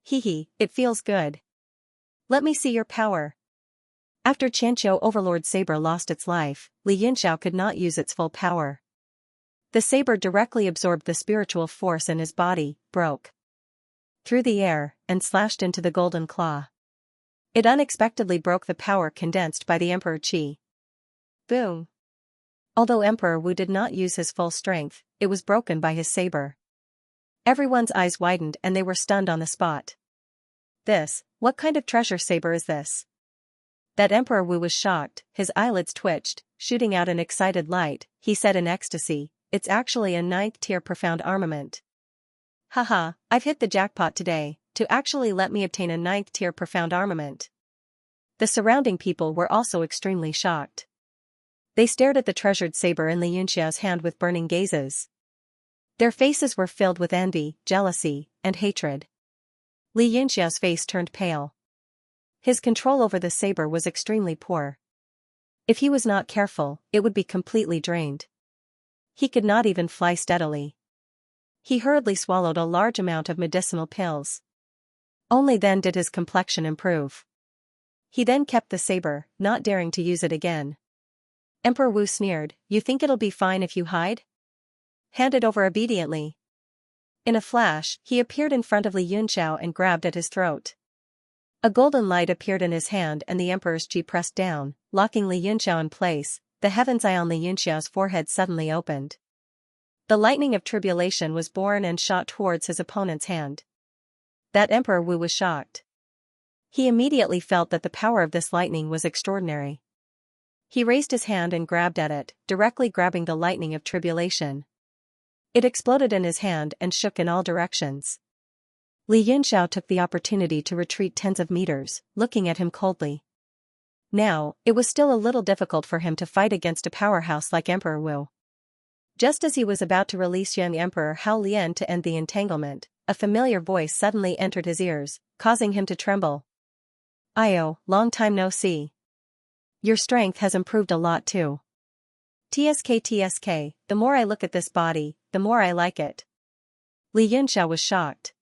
Hee, it feels good. Let me see your power. After Xianxia Overlord Saber lost its life, Xianxia could not use its full power. The saber directly absorbed the spiritual force in his body, broke through the air, and slashed into the golden claw. It unexpectedly broke the power condensed by the Emperor Qi. Boom! Although Emperor Wu did not use his full strength, it was broken by his saber. Everyone's eyes widened and they were stunned on the spot. What kind of treasure saber is this? That Emperor Wu was shocked, his eyelids twitched, shooting out an excited light. He said in ecstasy, "It's actually a 9th-tier profound armament." Haha, I've hit the jackpot today, to actually let me obtain a 9th-tier profound armament. The surrounding people were also extremely shocked. They stared at the treasured saber in Xianxia's hand with burning gazes. Their faces were filled with envy, jealousy, and hatred. Xianxia's face turned pale. His control over the saber was extremely poor. If he was not careful, it would be completely drained. He could not even fly steadily. He hurriedly swallowed a large amount of medicinal pills. Only then did his complexion improve. He then kept the saber, not daring to use it again. Emperor Wu sneered, "You think it'll be fine if you hide? Hand it over obediently." In a flash, he appeared in front of Xianxia and grabbed at his throat. A golden light appeared in his hand and the Emperor's Qi pressed down, locking Xianxia in place. The heaven's eye on Xianxia's forehead suddenly opened. The lightning of tribulation was born and shot towards his opponent's hand. That Emperor Wu was shocked. He immediately felt that the power of this lightning was extraordinary. He raised his hand and grabbed at it, directly grabbing the lightning of tribulation. It exploded in his hand and shook in all directions. Xianxia took the opportunity to retreat tens of meters, looking at him coldly. Now, it was still a little difficult for him to fight against a powerhouse like Emperor Wu. Just as he was about to release young Emperor Hao Lian to end the entanglement, a familiar voice suddenly entered his ears, causing him to tremble. "Io, long time no see. Your strength has improved a lot too. TSK, the more I look at this body, the more I like it." Xianxia was shocked.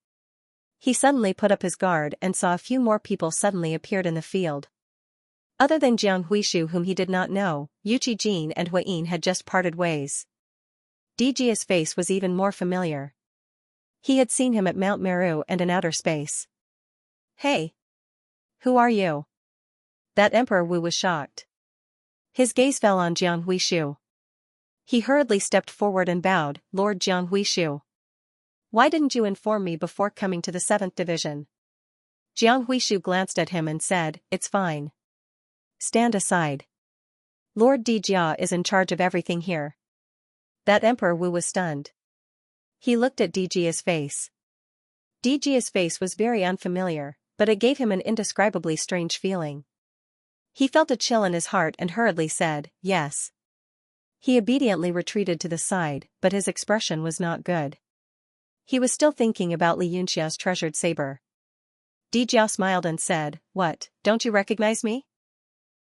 He suddenly put up his guard and saw a few more people suddenly appeared in the field. Other than Jiang Huishu, whom he did not know, Yuqi Jin and Huayin had just parted ways. Dijia's face was even more familiar. He had seen him at Mount Meru and in outer space. "Hey! Who are you?" That Emperor Wu was shocked. His gaze fell on Jiang Huishu. He hurriedly stepped forward and bowed, "Lord Jiang Huishu. Why didn't you inform me before coming to the 7th Division?" Jiang Huishu glanced at him and said, "It's fine. Stand aside. Lord Dijia is in charge of everything here." That Emperor Wu was stunned. He looked at Dijia's face. Dijia's face was very unfamiliar, but it gave him an indescribably strange feeling. He felt a chill in his heart and hurriedly said, "Yes." He obediently retreated to the side, but his expression was not good. He was still thinking about Xianxia's treasured saber. Dijia smiled and said, "What, don't you recognize me?"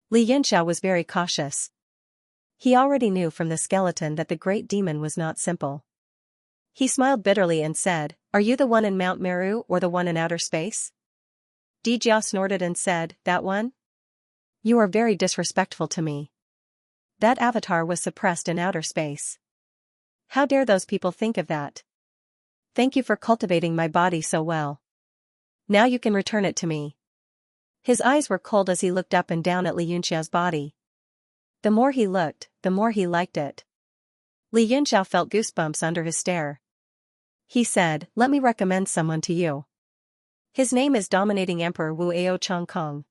Xianxia was very cautious. He already knew from the skeleton that the great demon was not simple. He smiled bitterly and said, "Are you the one in Mount Meru or the one in outer space?" Dijia snorted and said, "That one? You are very disrespectful to me. That avatar was suppressed in outer space. How dare those people think of that? Thank you for cultivating my body so well. Now you can return it to me." His eyes were cold as he looked up and down at Xianxia's body. The more he looked, the more he liked it. Xianxia felt goosebumps under his stare. He said, "Let me recommend someone to you. His name is Dominating Emperor Wu Ao Chong Kong.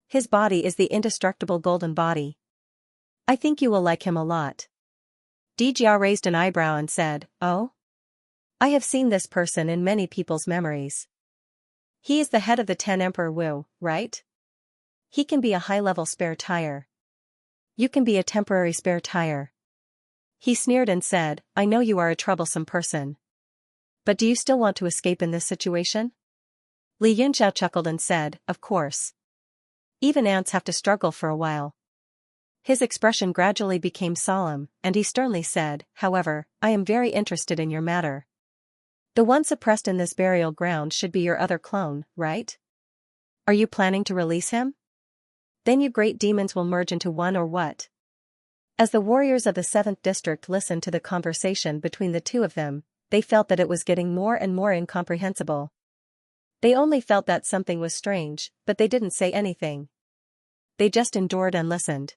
His body is the indestructible golden body. I think you will like him a lot." Dijia raised an eyebrow and said, "Oh? I have seen this person in many people's memories. He is the head of the 10 Emperor Wu, right? He can be a high-level spare tire. You can be a temporary spare tire." He sneered and said, "I know you are a troublesome person. But do you still want to escape in this situation?" Xianxia chuckled and said, "Of course. Even ants have to struggle for a while." His expression gradually became solemn, and he sternly said, "However, I am very interested in your matter. The one suppressed in this burial ground should be your other clone, right? Are you planning to release him? Then you great demons will merge into one, or what? As the warriors of the 7th district listened to the conversation between the two of them, they felt that it was getting more and more incomprehensible. They only felt that something was strange, but they didn't say anything. They just endured and listened.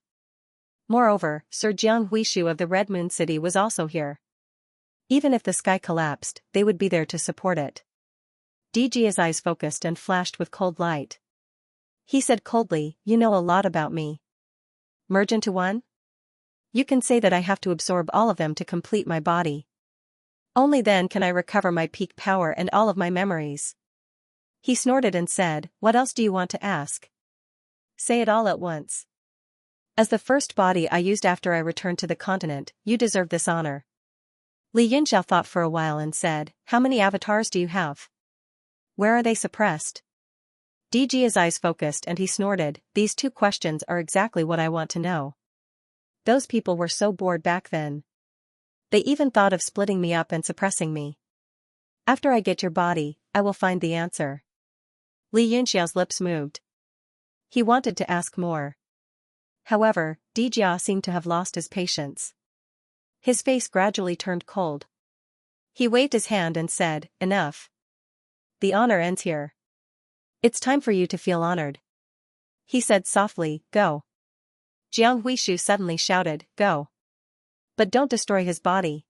Moreover, Sir Jiang Huishu of the Red Moon City was also here. Even if the sky collapsed, they would be there to support it. DG's eyes focused and flashed with cold light. He said coldly, "You know a lot about me. Merge into one? You can say that I have to absorb all of them to complete my body. Only then can I recover my peak power and all of my memories." He snorted and said, "What else do you want to ask? Say it all at once. As the first body I used after I returned to the continent, you deserve this honor." Li Yunxiao thought for a while and said, "How many avatars do you have? Where are they suppressed?" DG's eyes focused and he snorted, "These two questions are exactly what I want to know. Those people were so bored back then. They even thought of splitting me up and suppressing me. After I get your body, I will find the answer." Li Yunxiao's lips moved. He wanted to ask more. However, Dijia seemed to have lost his patience. His face gradually turned cold. He waved his hand and said, "Enough. The honor ends here. It's time for you to feel honored." He said softly, "Go." Jiang Huishu suddenly shouted, "Go. But don't destroy his body."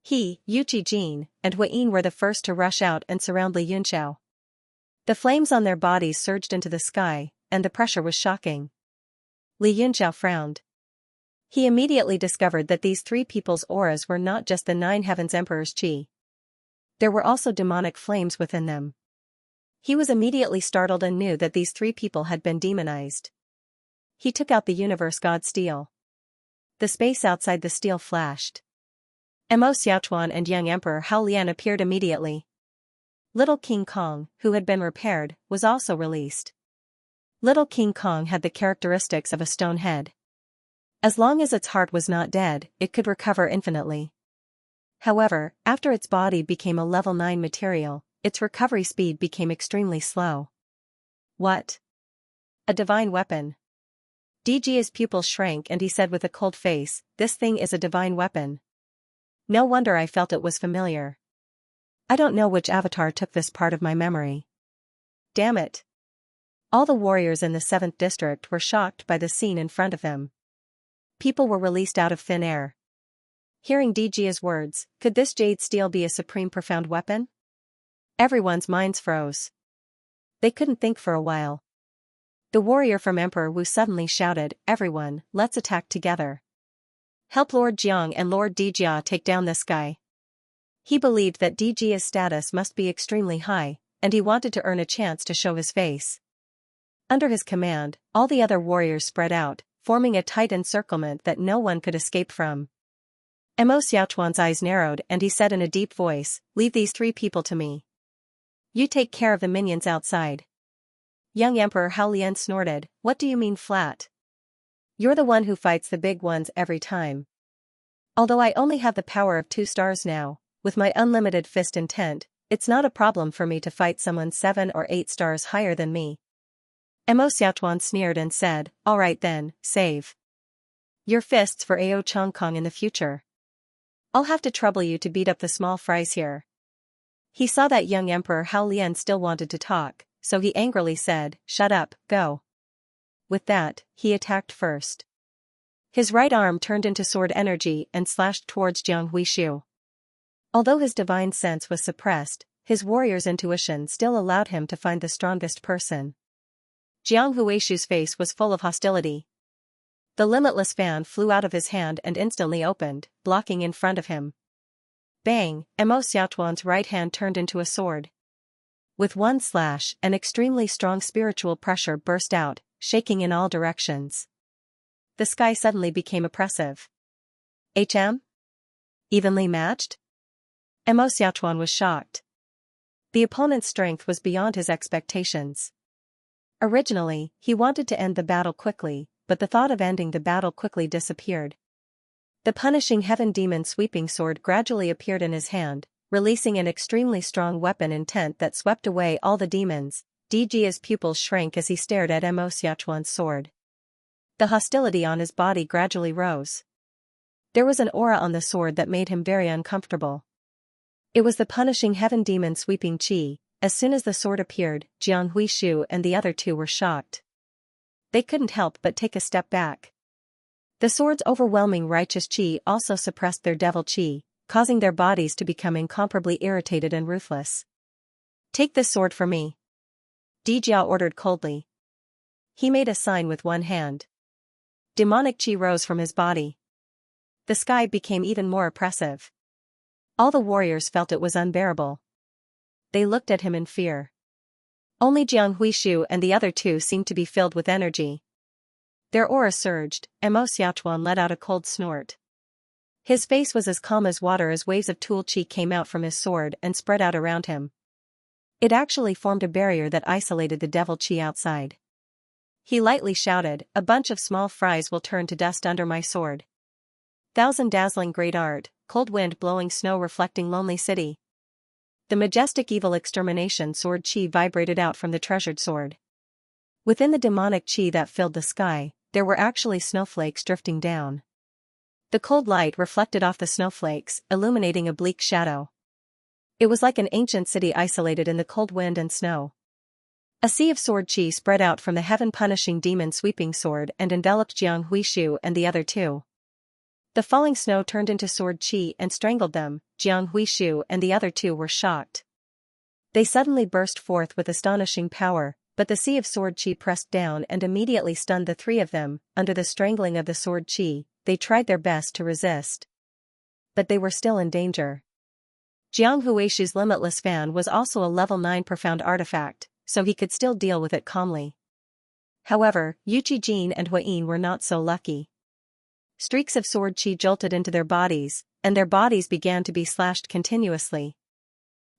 He, Yuqi Jin, and Huiyin were the first to rush out and surround Li Yunxiao. The flames on their bodies surged into the sky, and the pressure was shocking. Li Yunxiao frowned. He immediately discovered that these three people's auras were not just the 9 Heavens Emperor's chi. There were also demonic flames within them. He was immediately startled and knew that these three people had been demonized. He took out the Universe God Steel. The space outside the steel flashed. Mo Xiaochuan and young Emperor Hao Lian appeared immediately. Little King Kong, who had been repaired, was also released. Little King Kong had the characteristics of a stone head. As long as its heart was not dead, it could recover infinitely. However, after its body became a level 9 material, its recovery speed became extremely slow. What? A divine weapon. DG's pupils shrank and he said with a cold face, "This thing is a divine weapon. No wonder I felt it was familiar. I don't know which avatar took this part of my memory. Damn it." All the warriors in the 7th district were shocked by the scene in front of them. People were released out of thin air. Hearing DG's words, could this jade steel be a supreme profound weapon? Everyone's minds froze. They couldn't think for a while. The warrior from Emperor Wu suddenly shouted, "Everyone, let's attack together. Help Lord Jiang and Lord Dijia take down this guy." He believed that Dijia's status must be extremely high, and he wanted to earn a chance to show his face. Under his command, all the other warriors spread out, forming a tight encirclement that no one could escape from. Mo Xiaochuan's eyes narrowed and he said in a deep voice, "Leave these three people to me. You take care of the minions outside." Young Emperor Hao Lian snorted, "What do you mean flat? You're the one who fights the big ones every time. Although I only have the power of 2 stars now, with my unlimited fist intent, it's not a problem for me to fight someone 7 or 8 stars higher than me." Mo Xiaochuan sneered and said, "All right then, save your fists for Ao Chongkong in the future. I'll have to trouble you to beat up the small fries here." He saw that young Emperor Hao Lian still wanted to talk, so he angrily said, "Shut up, go." With that, he attacked first. His right arm turned into sword energy and slashed towards Jiang Huishu. Although his divine sense was suppressed, his warrior's intuition still allowed him to find the strongest person. Jiang Huishu's face was full of hostility. The limitless fan flew out of his hand and instantly opened, blocking in front of him. Bang! Mo Xiaochuan's right hand turned into a sword. With one slash, an extremely strong spiritual pressure burst out, shaking in all directions. The sky suddenly became oppressive. Evenly matched? Mo Xiaochuan was shocked. The opponent's strength was beyond his expectations. Originally, he wanted to end the battle quickly, but the thought of ending the battle quickly disappeared. The punishing heaven demon sweeping sword gradually appeared in his hand, releasing an extremely strong weapon intent that swept away all the demons. Dijia's pupils shrank as he stared at Mo Xiaochuan's sword. The hostility on his body gradually rose. There was an aura on the sword that made him very uncomfortable. It was the punishing heaven demon sweeping qi. As soon as the sword appeared, Jiang Huishu and the other two were shocked. They couldn't help but take a step back. The sword's overwhelming righteous qi also suppressed their devil qi, causing their bodies to become incomparably irritated and ruthless. "Take this sword from me," Dijia ordered coldly. He made a sign with one hand. Demonic qi rose from his body. The sky became even more oppressive. All the warriors felt it was unbearable. They looked at him in fear. Only Jiang Huishu and the other two seemed to be filled with energy. Their aura surged, and Mo Xiaochuan let out a cold snort. His face was as calm as water as waves of Tool Qi came out from his sword and spread out around him. It actually formed a barrier that isolated the devil Qi outside. He lightly shouted, "A bunch of small fries will turn to dust under my sword. Thousand dazzling great art, cold wind blowing snow reflecting lonely city." The majestic evil extermination sword qi vibrated out from the treasured sword. Within the demonic qi that filled the sky, there were actually snowflakes drifting down. The cold light reflected off the snowflakes, illuminating a bleak shadow. It was like an ancient city isolated in the cold wind and snow. A sea of sword qi spread out from the heaven-punishing demon-sweeping sword and enveloped Jiang Huishu and the other two. The falling snow turned into sword qi and strangled them. Jiang Huishu and the other two were shocked. They suddenly burst forth with astonishing power, but the sea of sword qi pressed down and immediately stunned the three of them. Under the strangling of the sword qi, they tried their best to resist. But they were still in danger. Jiang Huishu's limitless fan was also a level 9 profound artifact, so he could still deal with it calmly. However, Yuqi Jin and Huayin were not so lucky. Streaks of sword qi jolted into their bodies, and their bodies began to be slashed continuously.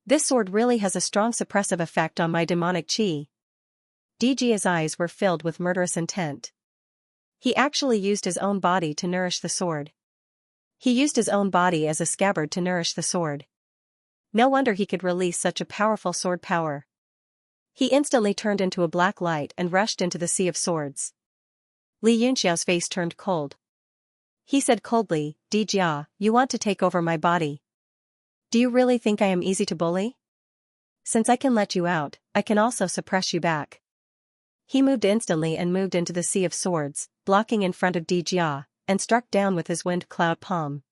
"This sword really has a strong suppressive effect on my demonic qi." Dijia's eyes were filled with murderous intent. He actually used his own body to nourish the sword. He used his own body as a scabbard to nourish the sword. No wonder he could release such a powerful sword power. He instantly turned into a black light and rushed into the sea of swords. Li Yunxiao's face turned cold. He said coldly, "Dijia, you want to take over my body? Do you really think I am easy to bully? Since I can let you out, I can also suppress you back." He moved instantly and moved into the sea of swords, blocking in front of Dijia, and struck down with his wind cloud palm.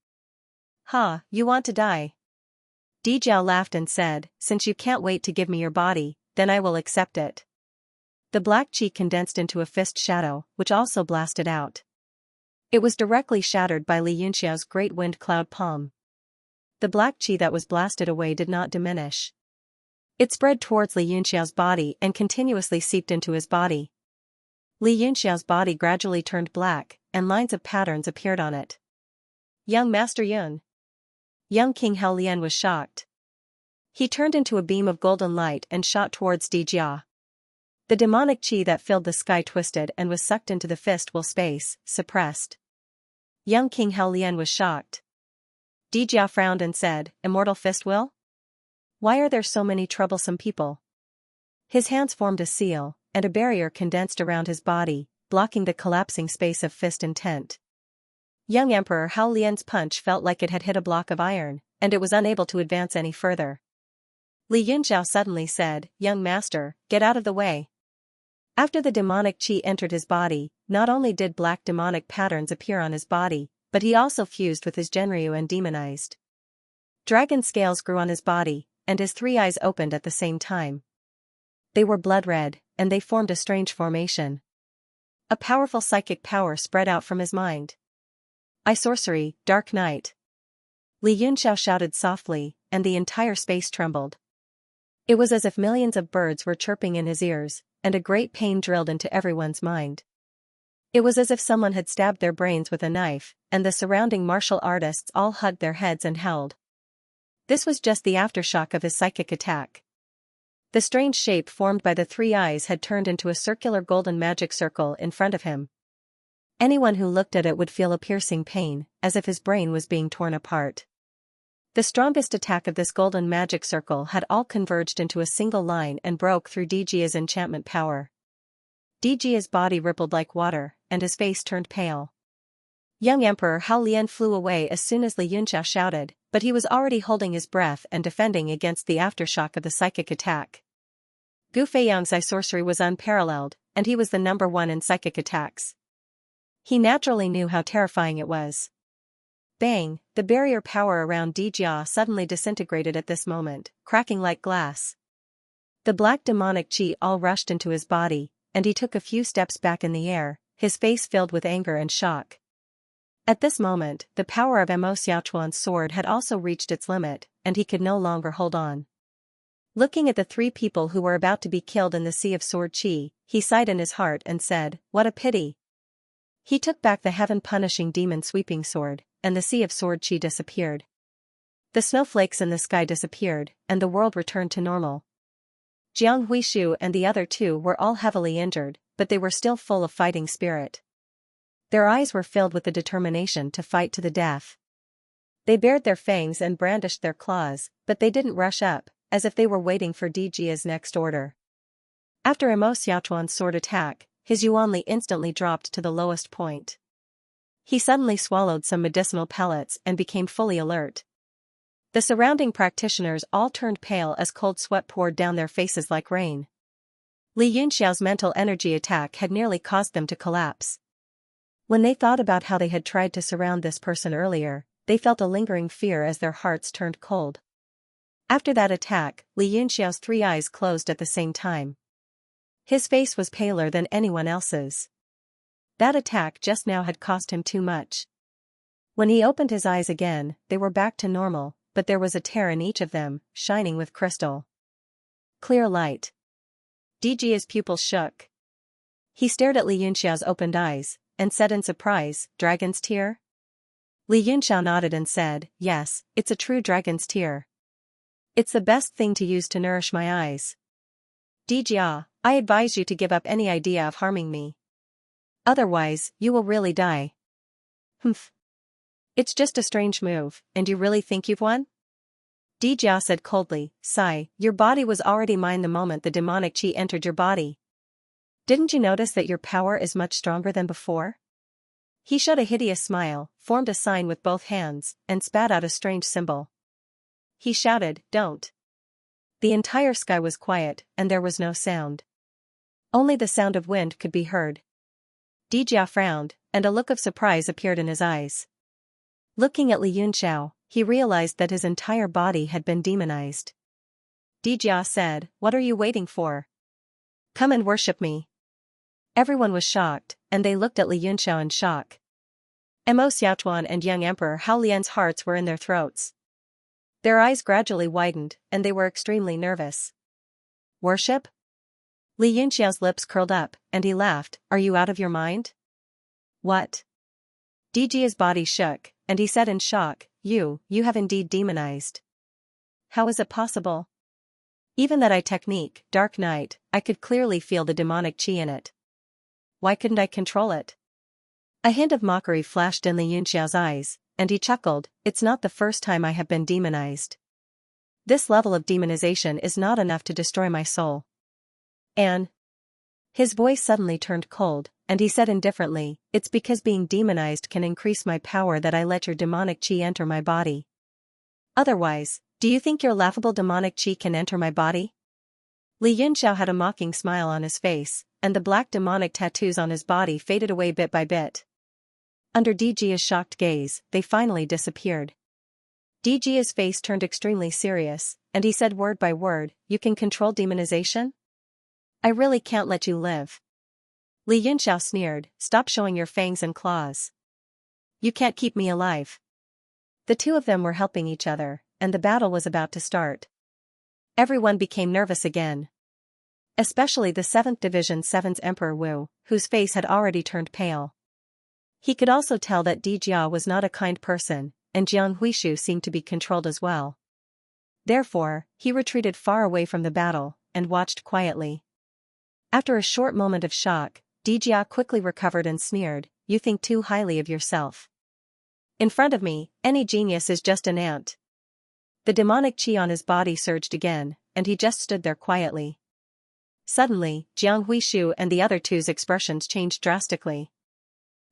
"Ha, you want to die?" Dijia laughed and said, "Since you can't wait to give me your body, then I will accept it." The black qi condensed into a fist shadow, which also blasted out. It was directly shattered by Li Yunxiao's great wind cloud palm. The black qi that was blasted away did not diminish. It spread towards Li Yunxiao's body and continuously seeped into his body. Li Yunxiao's body gradually turned black, and lines of patterns appeared on it. "Young Master Yun." Young King Hao Lian was shocked. He turned into a beam of golden light and shot towards Dijia. The demonic qi that filled the sky twisted and was sucked into the fist will space, suppressed. Young King Hao Lian was shocked. Dijia frowned and said, "Immortal fist will? Why are there so many troublesome people?" His hands formed a seal, and a barrier condensed around his body, blocking the collapsing space of fist intent. Young Emperor Hao Lian's punch felt like it had hit a block of iron, and it was unable to advance any further. Li Yunxiao suddenly said, "Young master, get out of the way." After the demonic qi entered his body, not only did black demonic patterns appear on his body, but he also fused with his Genryu and demonized. Dragon scales grew on his body, and his three eyes opened at the same time. They were blood red, and they formed a strange formation. A powerful psychic power spread out from his mind. "I sorcery, dark night." Li Yunxiao shouted softly, and the entire space trembled. It was as if millions of birds were chirping in his ears, and a great pain drilled into everyone's mind. It was as if someone had stabbed their brains with a knife, and the surrounding martial artists all hugged their heads and held. This was just the aftershock of his psychic attack. The strange shape formed by the three eyes had turned into a circular golden magic circle in front of him. Anyone who looked at it would feel a piercing pain, as if his brain was being torn apart. The strongest attack of this golden magic circle had all converged into a single line and broke through Dijia's enchantment power. Dijia's body rippled like water, and his face turned pale. Young Emperor Hao Lian flew away as soon as Li Yunxiao shouted, but he was already holding his breath and defending against the aftershock of the psychic attack. Gu Feiyang's sorcery was unparalleled, and he was the number one in psychic attacks. He naturally knew how terrifying it was. Bang! The barrier power around Dijia suddenly disintegrated at this moment, cracking like glass. The black demonic qi all rushed into his body, and he took a few steps back in the air, his face filled with anger and shock. At this moment, the power of Mo Xiaochuan's sword had also reached its limit, and he could no longer hold on. Looking at the three people who were about to be killed in the sea of sword qi, he sighed in his heart and said, "What a pity." He took back the heaven-punishing demon sweeping sword, and the sea of sword qi disappeared. The snowflakes in the sky disappeared, and the world returned to normal. Jiang Huishu and the other two were all heavily injured, but they were still full of fighting spirit. Their eyes were filled with the determination to fight to the death. They bared their fangs and brandished their claws, but they didn't rush up, as if they were waiting for Dijia's next order. After Mo Xiaochuan's sword attack, his yuanli instantly dropped to the lowest point. He suddenly swallowed some medicinal pellets and became fully alert. The surrounding practitioners all turned pale as cold sweat poured down their faces like rain. Li Yunxiao's mental energy attack had nearly caused them to collapse. When they thought about how they had tried to surround this person earlier, they felt a lingering fear as their hearts turned cold. After that attack, Li Yunxiao's three eyes closed at the same time. His face was paler than anyone else's. That attack just now had cost him too much. When he opened his eyes again, they were back to normal, but there was a tear in each of them, shining with crystal. Clear light. Dijia's pupils shook. He stared at Li Yunxiao's opened eyes, and said in surprise, "Dragon's tear?" Li Yunxiao nodded and said, "Yes, it's a true dragon's tear. It's the best thing to use to nourish my eyes. Dijia, I advise you to give up any idea of harming me. Otherwise, you will really die." "Humph. It's just a strange move, and you really think you've won?" Dijia said coldly, "Sai, your body was already mine the moment the demonic qi entered your body. Didn't you notice that your power is much stronger than before?" He showed a hideous smile, formed a sign with both hands, and spat out a strange symbol. He shouted, "Don't." The entire sky was quiet, and there was no sound. Only the sound of wind could be heard. Dijia frowned, and a look of surprise appeared in his eyes. Looking at Li Yunxiao, he realized that his entire body had been demonized. Dijia said, "What are you waiting for? Come and worship me." Everyone was shocked, and they looked at Li Yunxiao in shock. Mo Xiaochuan and young Emperor Hao Lian's hearts were in their throats. Their eyes gradually widened, and they were extremely nervous. "Worship?" Li Yunxiao's lips curled up, and he laughed, "Are you out of your mind?" "What?" Dijia's body shook, and he said in shock, You have indeed demonized. How is it possible?" "Even that technique, Dark Night, I could clearly feel the demonic qi in it. Why couldn't I control it?" A hint of mockery flashed in Li Yunxiao's eyes, and he chuckled, "It's not the first time I have been demonized. This level of demonization is not enough to destroy my soul. And..." His voice suddenly turned cold, and he said indifferently, "It's because being demonized can increase my power that I let your demonic qi enter my body. Otherwise, do you think your laughable demonic qi can enter my body?" Li Yunxiao had a mocking smile on his face, and the black demonic tattoos on his body faded away bit by bit. Under Dijia's shocked gaze, they finally disappeared. Dijia's face turned extremely serious, and he said word by word, "You can control demonization? I really can't let you live." Li Yunxiao sneered, "Stop showing your fangs and claws. You can't keep me alive." The two of them were helping each other, and the battle was about to start. Everyone became nervous again. Especially the 7th Division 7's Emperor Wu, whose face had already turned pale. He could also tell that Dijia was not a kind person, and Jiang Huishu seemed to be controlled as well. Therefore, he retreated far away from the battle, and watched quietly. After a short moment of shock, Dijia quickly recovered and sneered, "You think too highly of yourself. In front of me, any genius is just an ant." The demonic chi on his body surged again, and he just stood there quietly. Suddenly, Jiang Huishu and the other two's expressions changed drastically.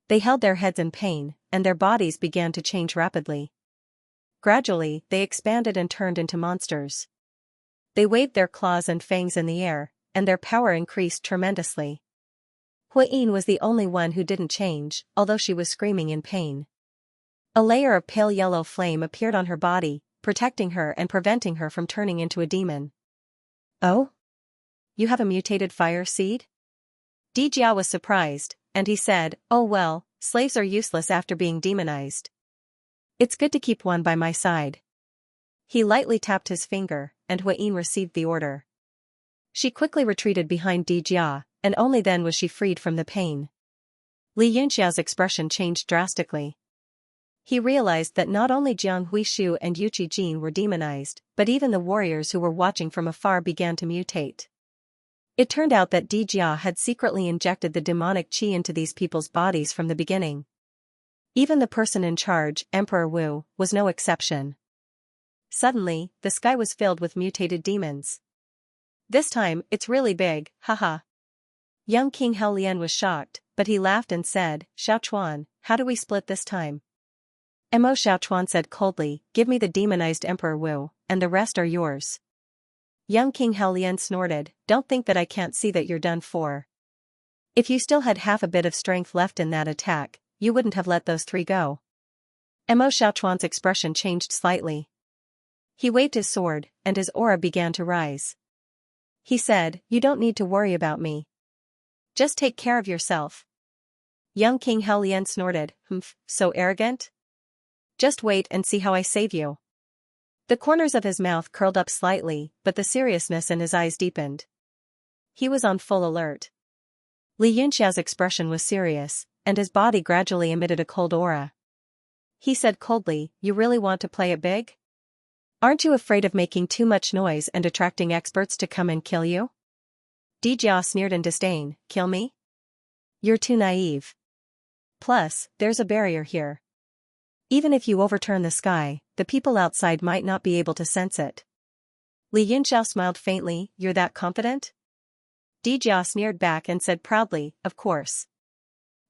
They held their heads in pain, and their bodies began to change rapidly. Gradually, they expanded and turned into monsters. They waved their claws and fangs in the air, and their power increased tremendously. Huiyin was the only one who didn't change, although she was screaming in pain. A layer of pale yellow flame appeared on her body, protecting her and preventing her from turning into a demon. Oh? You have a mutated fire seed? Dijia was surprised, and he said, oh well, slaves are useless after being demonized. It's good to keep one by my side. He lightly tapped his finger, and Huiyin received the order. She quickly retreated behind Dijia, and only then was she freed from the pain. Li Yunxiao's expression changed drastically. He realized that not only Jiang Huishu and Yu Qijin were demonized, but even the warriors who were watching from afar began to mutate. It turned out that Dijia had secretly injected the demonic qi into these people's bodies from the beginning. Even the person in charge, Emperor Wu, was no exception. Suddenly, the sky was filled with mutated demons. This time, it's really big, haha. Young King Helian was shocked, but he laughed and said, Xiaochuan, how do we split this time? Mo Xiaochuan said coldly, give me the demonized Emperor Wu, and the rest are yours. Young King Helian snorted, don't think that I can't see that you're done for. If you still had half a bit of strength left in that attack, you wouldn't have let those three go. Mo Xiaochuan's expression changed slightly. He waved his sword, and his aura began to rise. He said, you don't need to worry about me. Just take care of yourself. Young King Helian snorted, humph, so arrogant? Just wait and see how I save you. The corners of his mouth curled up slightly, but the seriousness in his eyes deepened. He was on full alert. Li Yunxiao's expression was serious, and his body gradually emitted a cold aura. He said coldly, you really want to play it big? Aren't you afraid of making too much noise and attracting experts to come and kill you? Dijia sneered in disdain, kill me? You're too naive. Plus, there's a barrier here. Even if you overturn the sky, the people outside might not be able to sense it. Li Yunxiao smiled faintly, you're that confident? Dijia sneered back and said proudly, of course.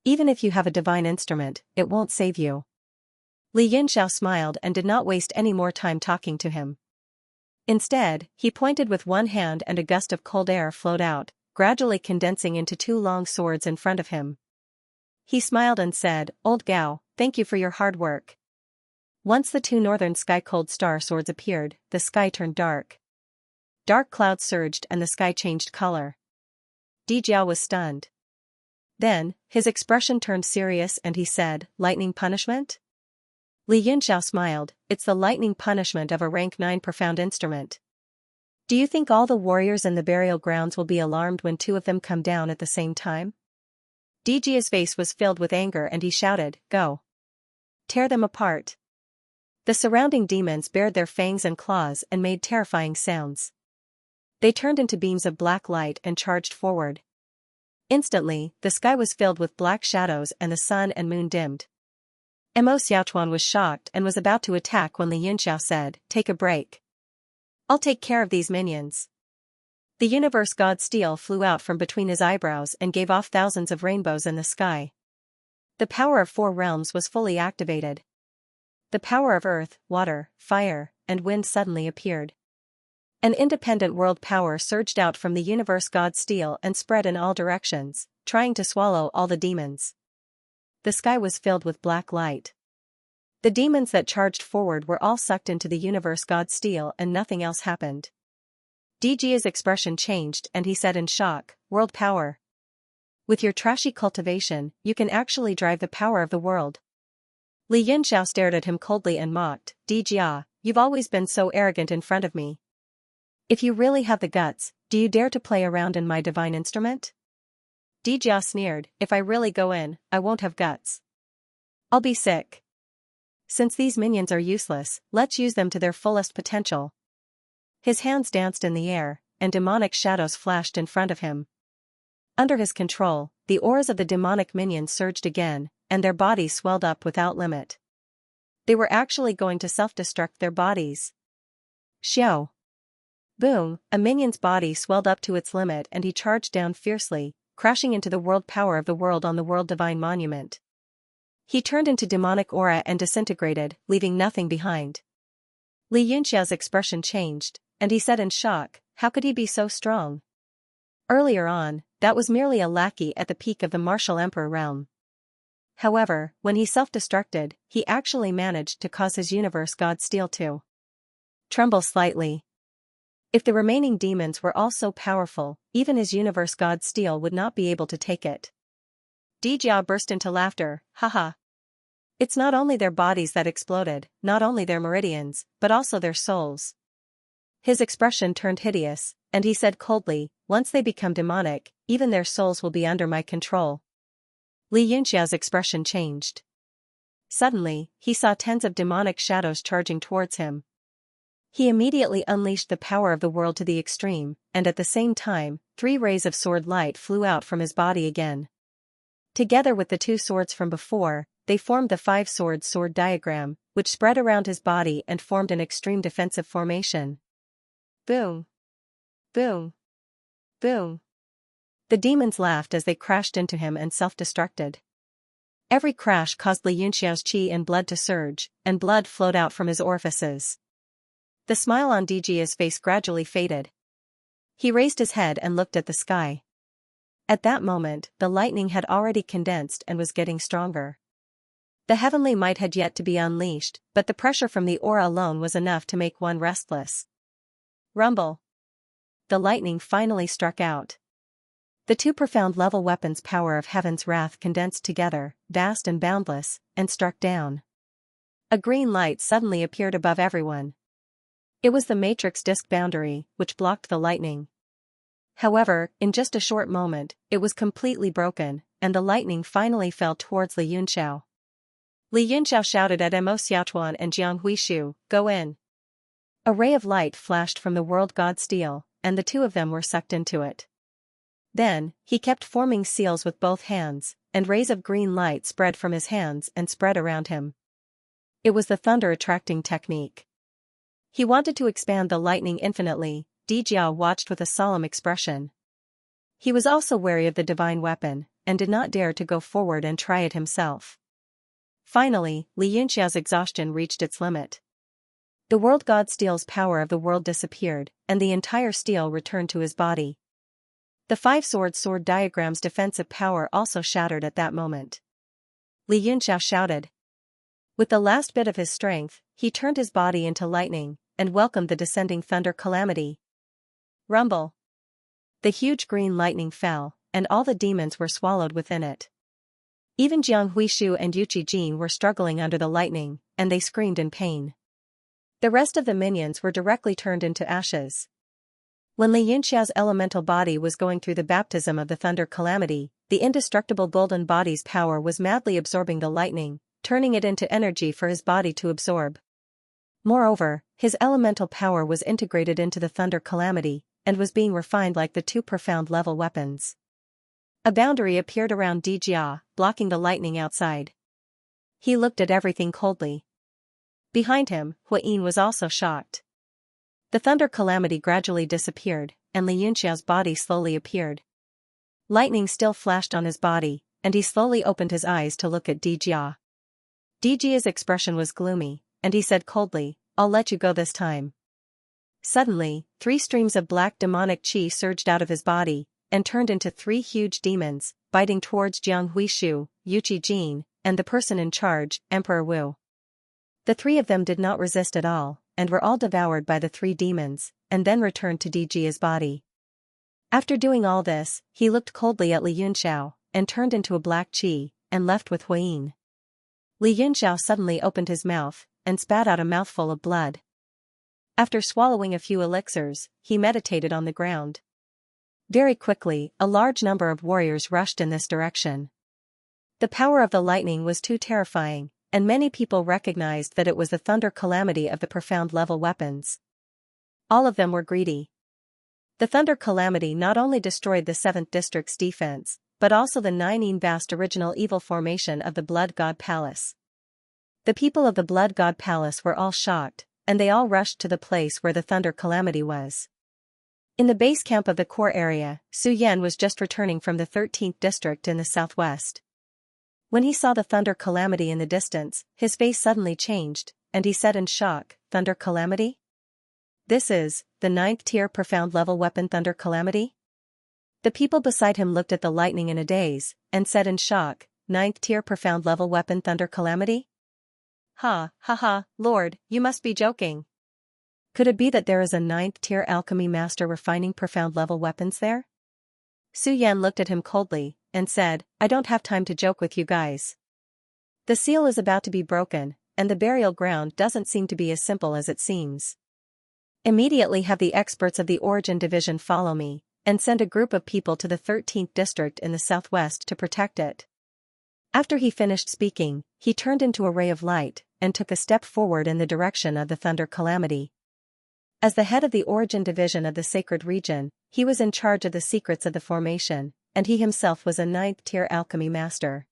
Even if you have a divine instrument, it won't save you. Li Yunxiao smiled and did not waste any more time talking to him. Instead, he pointed with one hand and a gust of cold air flowed out, gradually condensing into two long swords in front of him. He smiled and said, Old Gao, thank you for your hard work. Once the two northern sky cold star swords appeared, the sky turned dark. Dark clouds surged and the sky changed color. Dijia was stunned. Then, his expression turned serious and he said, lightning punishment? Li Yunxiao smiled, it's the lightning punishment of a rank 9 profound instrument. Do you think all the warriors in the burial grounds will be alarmed when two of them come down at the same time? Dijia's face was filled with anger and he shouted, go. Tear them apart. The surrounding demons bared their fangs and claws and made terrifying sounds. They turned into beams of black light and charged forward. Instantly, the sky was filled with black shadows and the sun and moon dimmed. Mo Xiaochuan was shocked and was about to attack when Li Yunxiao said, take a break. I'll take care of these minions. The universe god steel flew out from between his eyebrows and gave off thousands of rainbows in the sky. The power of 4 realms was fully activated. The power of earth, water, fire, and wind suddenly appeared. An independent world power surged out from the universe god steel and spread in all directions, trying to swallow all the demons. The sky was filled with black light. The demons that charged forward were all sucked into the universe god steel and nothing else happened. Dijia's expression changed and he said in shock, world power. With your trashy cultivation, you can actually drive the power of the world. Li Yunxiao stared at him coldly and mocked, Dijia, you've always been so arrogant in front of me. If you really have the guts, do you dare to play around in my divine instrument? Dijia sneered, if I really go in, I won't have guts. I'll be sick. Since these minions are useless, let's use them to their fullest potential. His hands danced in the air, and demonic shadows flashed in front of him. Under his control, the auras of the demonic minions surged again, and their bodies swelled up without limit. They were actually going to self-destruct their bodies. Xiao. Boom, a minion's body swelled up to its limit and he charged down fiercely, crashing into the world power of the world on the world divine monument. He turned into demonic aura and disintegrated, leaving nothing behind. Li Yunxiao's expression changed, and he said in shock, how could he be so strong? Earlier on, that was merely a lackey at the peak of the martial emperor realm. However, when he self-destructed, he actually managed to cause his universe god steel to tremble slightly. If the remaining demons were all so powerful, even his universe god steel would not be able to take it. Dijia burst into laughter, haha. It's not only their bodies that exploded, not only their meridians, but also their souls. His expression turned hideous, and he said coldly, once they become demonic, even their souls will be under my control. Li Yunxiao's expression changed. Suddenly, he saw tens of demonic shadows charging towards him. He immediately unleashed the power of the world to the extreme, and at the same time, 3 rays of sword light flew out from his body again. Together with the 2 swords from before, they formed the 5-sword sword diagram, which spread around his body and formed an extreme defensive formation. Boom! Boom! Boom! The demons laughed as they crashed into him and self-destructed. Every crash caused Li Yunxiao's qi and blood to surge, and blood flowed out from his orifices. The smile on Dijia's face gradually faded. He raised his head and looked at the sky. At that moment, the lightning had already condensed and was getting stronger. The heavenly might had yet to be unleashed, but the pressure from the aura alone was enough to make one restless. Rumble. The lightning finally struck out. The 2 profound level weapons' power of heaven's wrath condensed together, vast and boundless, and struck down. A green light suddenly appeared above everyone. It was the matrix disk boundary, which blocked the lightning. However, in just a short moment, it was completely broken, and the lightning finally fell towards Li Yunxiao. Li Yunxiao shouted at Mo Xiaochuan and Jiang Huishu, go in. A ray of light flashed from the world god steel, and the 2 of them were sucked into it. Then, he kept forming seals with both hands, and rays of green light spread from his hands and spread around him. It was the thunder attracting technique. He wanted to expand the lightning infinitely. Dijia watched with a solemn expression. He was also wary of the divine weapon, and did not dare to go forward and try it himself. Finally, Li Yunxiao's exhaustion reached its limit. The world god steel's power of the world disappeared, and the entire steel returned to his body. The 5-sword sword diagram's defensive power also shattered at that moment. Li Yunxiao shouted. With the last bit of his strength, he turned his body into lightning, and welcomed the descending thunder calamity. Rumble. The huge green lightning fell, and all the demons were swallowed within it. Even Jiang Huishu and Yuqi Jin were struggling under the lightning, and they screamed in pain. The rest of the minions were directly turned into ashes. When Li Yunxiao's elemental body was going through the baptism of the thunder calamity, the indestructible golden body's power was madly absorbing the lightning, turning it into energy for his body to absorb. Moreover, his elemental power was integrated into the thunder calamity, and was being refined like the 2 profound level weapons. A boundary appeared around Dijia, blocking the lightning outside. He looked at everything coldly. Behind him, Huayin was also shocked. The thunder calamity gradually disappeared, and Li Yunxiao's body slowly appeared. Lightning still flashed on his body, and he slowly opened his eyes to look at Dijia. Dijia's expression was gloomy, and he said coldly, I'll let you go this time. Suddenly, 3 streams of black demonic qi surged out of his body, and turned into 3 huge demons, biting towards Jiang Huishu, Yuqi Jin, and the person in charge, Emperor Wu. The 3 of them did not resist at all, and were all devoured by the 3 demons, and then returned to Dijia's body. After doing all this, he looked coldly at Li Yunxiao, and turned into a black qi, and left with Huayin. Li Yunxiao suddenly opened his mouth, and spat out a mouthful of blood. After swallowing a few elixirs, he meditated on the ground. Very quickly, a large number of warriors rushed in this direction. The power of the lightning was too terrifying, and many people recognized that it was the thunder calamity of the profound level weapons. All of them were greedy. The thunder calamity not only destroyed the 7th district's defense, but also the 9 vast original evil formation of the Blood God Palace. The people of the Blood God Palace were all shocked, and they all rushed to the place where the thunder calamity was. In the base camp of the core area, Su Yan was just returning from the 13th district in the southwest. When he saw the thunder calamity in the distance, his face suddenly changed, and he said in shock, "Thunder calamity? This is the 9th tier profound level weapon thunder calamity?" The people beside him looked at the lightning in a daze, and said in shock, "9th tier profound level weapon thunder calamity? Ha, Lord, you must be joking. Could it be that there is a 9th tier alchemy master refining profound level weapons there?" Su Yan looked at him coldly, and said, "I don't have time to joke with you guys. The seal is about to be broken, and the burial ground doesn't seem to be as simple as it seems. Immediately have the experts of the Origin Division follow me, and send a group of people to the 13th district in the southwest to protect it." After he finished speaking, he turned into a ray of light, and took a step forward in the direction of the thunder calamity. As the head of the Origin Division of the Sacred Region, he was in charge of the secrets of the formation, and he himself was a 9th tier alchemy master.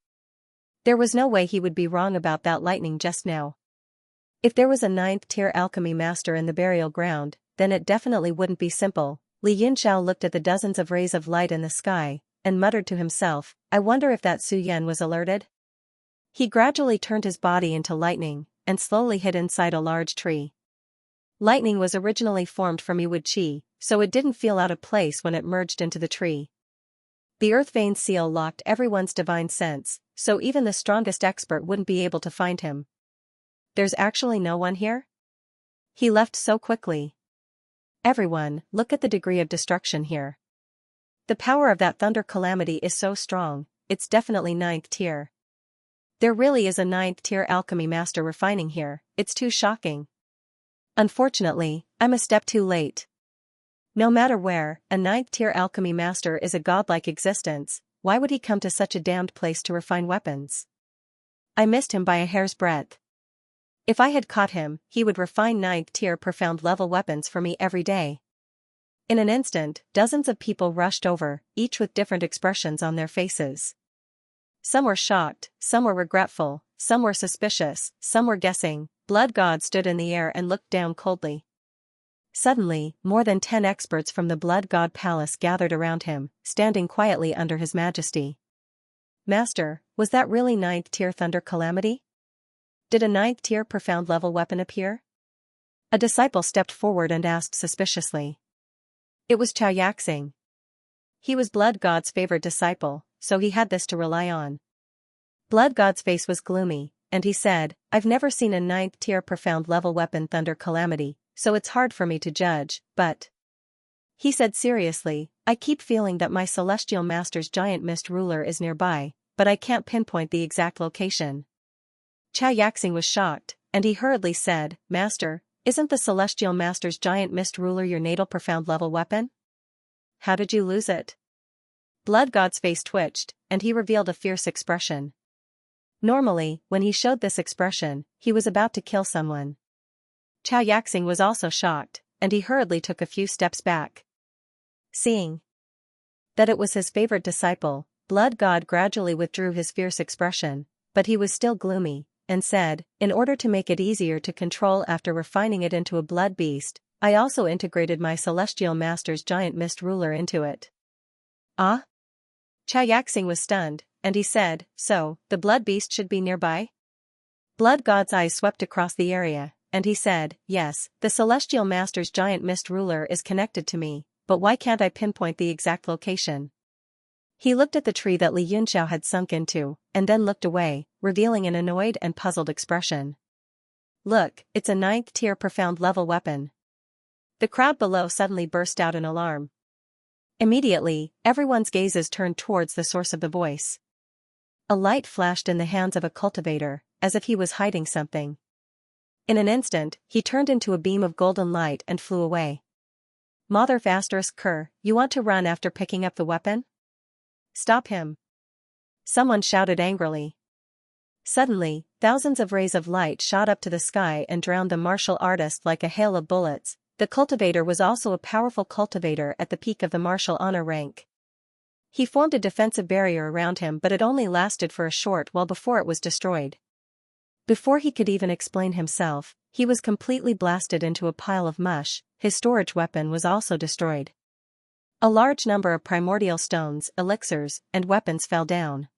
There was no way he would be wrong about that lightning just now. If there was a 9th tier alchemy master in the burial ground, then it definitely wouldn't be simple. Li Yunxiao looked at the dozens of rays of light in the sky, and muttered to himself, "I wonder if that Su Yan was alerted?" He gradually turned his body into lightning, and slowly hid inside a large tree. Lightning was originally formed from Yiwood Qi, so it didn't feel out of place when it merged into the tree. The Earth Vein seal locked everyone's divine sense, so even the strongest expert wouldn't be able to find him. "There's actually no one here? He left so quickly. Everyone, look at the degree of destruction here. The power of that thunder calamity is so strong, it's definitely 9th tier. There really is a 9th tier alchemy master refining here, it's too shocking. Unfortunately, I'm a step too late. No matter where, a 9th tier alchemy master is a godlike existence, why would he come to such a damned place to refine weapons? I missed him by a hair's breadth. If I had caught him, he would refine 9th tier profound level weapons for me every day." In an instant, dozens of people rushed over, each with different expressions on their faces. Some were shocked, some were regretful, some were suspicious, some were guessing. Blood God stood in the air and looked down coldly. Suddenly, more than 10 experts from the Blood God Palace gathered around him, standing quietly under his majesty. "Master, was that really 9th tier thunder calamity? Did a 9th tier profound level weapon appear?" A disciple stepped forward and asked suspiciously. It was Xianxia. He was Blood God's favorite disciple, so he had this to rely on. Blood God's face was gloomy, and he said, "I've never seen a 9th tier profound level weapon thunder calamity, so it's hard for me to judge, but..." He said seriously, "I keep feeling that my celestial master's giant mist ruler is nearby, but I can't pinpoint the exact location." Xianxia was shocked, and he hurriedly said, "Master, isn't the celestial master's giant mist ruler your natal profound level weapon? How did you lose it?" Blood God's face twitched, and he revealed a fierce expression. Normally, when he showed this expression, he was about to kill someone. Xianxia was also shocked, and he hurriedly took a few steps back. Seeing that it was his favorite disciple, Blood God gradually withdrew his fierce expression, but he was still gloomy, and said, "In order to make it easier to control after refining it into a blood beast, I also integrated my celestial master's giant mist ruler into it." "Ah?" Xianxia was stunned, and he said, "So, the blood beast should be nearby?" Blood God's eyes swept across the area, and he said, "Yes, the celestial master's giant mist ruler is connected to me, but why can't I pinpoint the exact location?" He looked at the tree that Li Yunxiao had sunk into, and then looked away, revealing an annoyed and puzzled expression. "Look, it's a 9th tier profound level weapon." The crowd below suddenly burst out in alarm. Immediately, everyone's gazes turned towards the source of the voice. A light flashed in the hands of a cultivator, as if he was hiding something. In an instant, he turned into a beam of golden light and flew away. "Mother Kerr, you want to run after picking up the weapon? Stop him!" Someone shouted angrily. Suddenly, thousands of rays of light shot up to the sky and drowned the martial artist like a hail of bullets. The cultivator was also a powerful cultivator at the peak of the martial honor rank. He formed a defensive barrier around him, but it only lasted for a short while before it was destroyed. Before he could even explain himself, He was completely blasted into a pile of mush. His storage weapon was also destroyed. A large number of primordial stones, elixirs, and weapons fell down.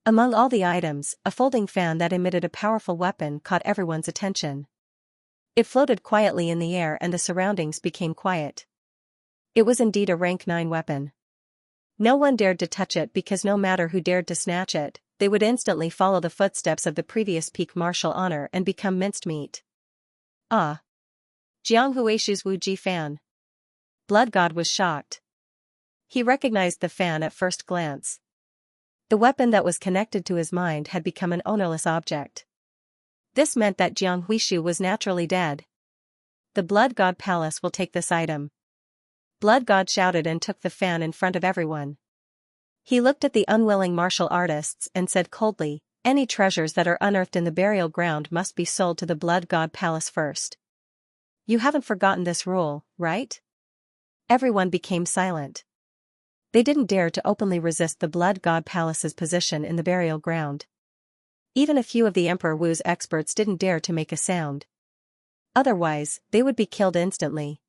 Among all the items, a folding fan that emitted a powerful weapon caught everyone's attention. It floated quietly in the air and the surroundings became quiet. It was indeed a rank 9 weapon. No one dared to touch it because no matter who dared to snatch it, they would instantly follow the footsteps of the previous peak martial honor and become minced meat. Ah! Jiang Huishu's Wu Ji fan. Blood God was shocked. He recognized the fan at first glance. The weapon that was connected to his mind had become an ownerless object. This meant that Jiang Huishu was naturally dead. The Blood God Palace will take this item. Blood God shouted and took the fan in front of everyone. He looked at the unwilling martial artists and said coldly, any treasures that are unearthed in the burial ground must be sold to the Blood God Palace first. You haven't forgotten this rule, right? Everyone became silent. They didn't dare to openly resist the Blood God Palace's position in the burial ground. Even a few of the Emperor Wu's experts didn't dare to make a sound. Otherwise, they would be killed instantly.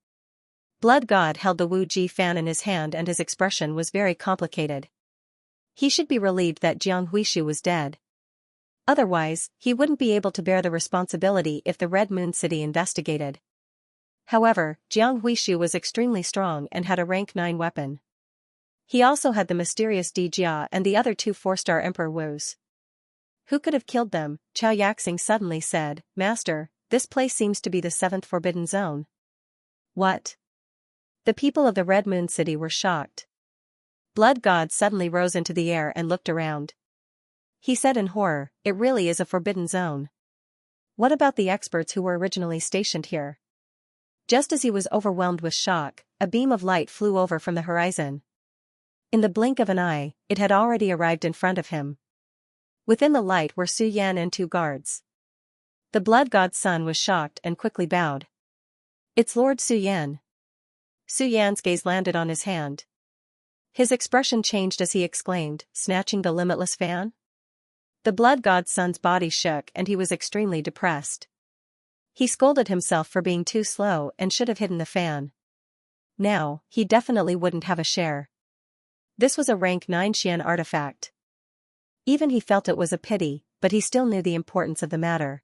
Blood God held the Wu Ji fan in his hand and his expression was very complicated. He should be relieved that Jiang Huishu was dead. Otherwise, he wouldn't be able to bear the responsibility if the Red Moon City investigated. However, Jiang Huishu was extremely strong and had a rank 9 weapon. He also had the mysterious Di Jia and the other 2 4-star Emperor Wus. Who could have killed them? Chao Yaxing suddenly said, Master, this place seems to be the 7th Forbidden Zone. What? The people of the Red Moon City were shocked. Blood God suddenly rose into the air and looked around. He said in horror, it really is a forbidden zone. What about the experts who were originally stationed here? Just as he was overwhelmed with shock, a beam of light flew over from the horizon. In the blink of an eye, it had already arrived in front of him. Within the light were Su Yan and 2 guards. The Blood God's son was shocked and quickly bowed. It's Lord Su Yan. Su Yan's gaze landed on his hand. His expression changed as he exclaimed, snatching the limitless fan? The Blood God's son's body shook and he was extremely depressed. He scolded himself for being too slow and should have hidden the fan. Now, he definitely wouldn't have a share. This was a rank 9 Xian artifact. Even he felt it was a pity, but he still knew the importance of the matter.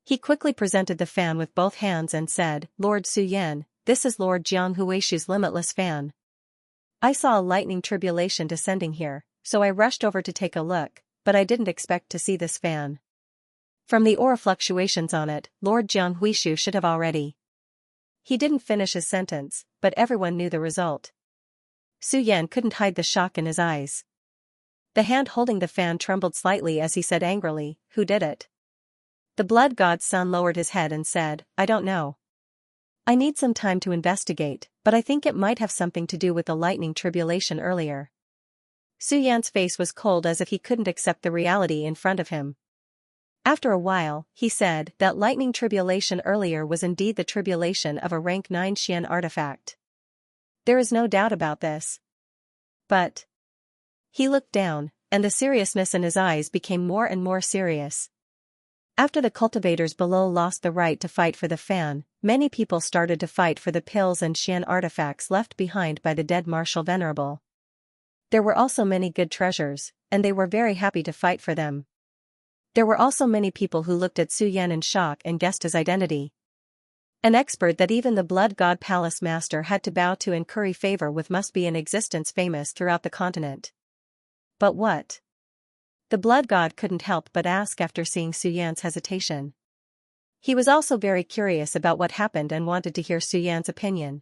He quickly presented the fan with both hands and said, Lord Su Yan, this is Lord Jiang Huishu's limitless fan. I saw a lightning tribulation descending here, so I rushed over to take a look, but I didn't expect to see this fan. From the aura fluctuations on it, Lord Jiang Huishu should have already. He didn't finish his sentence, but everyone knew the result. Su Yan couldn't hide the shock in his eyes. The hand holding the fan trembled slightly as he said angrily, who did it? The Blood God's son lowered his head and said, I don't know. I need some time to investigate, but I think it might have something to do with the lightning tribulation earlier. Su Yan's face was cold as if he couldn't accept the reality in front of him. After a while, he said that lightning tribulation earlier was indeed the tribulation of a rank 9 Xian artifact. There is no doubt about this. But... He looked down, and the seriousness in his eyes became more and more serious. After the cultivators below lost the right to fight for the fan, many people started to fight for the pills and Xian artifacts left behind by the dead Marshal Venerable. There were also many good treasures, and they were very happy to fight for them. There were also many people who looked at Su Yan in shock and guessed his identity. An expert that even the Blood God Palace Master had to bow to and curry favor with must be in existence famous throughout the continent. But what? The Blood God couldn't help but ask after seeing Su Yan's hesitation. He was also very curious about what happened and wanted to hear Su Yan's opinion.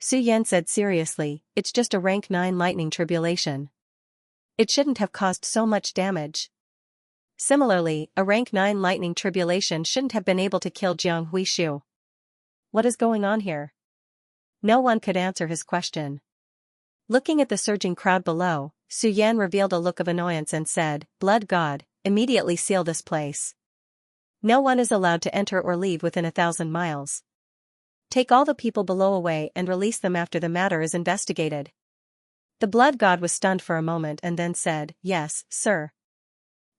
Su Yan said seriously, it's just a rank 9 lightning tribulation. It shouldn't have caused so much damage. Similarly, a rank 9 lightning tribulation shouldn't have been able to kill Jiang Huishu. What is going on here? No one could answer his question. Looking at the surging crowd below, Su Yan revealed a look of annoyance and said, Blood God, immediately seal this place. No one is allowed to enter or leave within 1,000 miles. Take all the people below away and release them after the matter is investigated. The Blood God was stunned for a moment and then said, Yes, sir.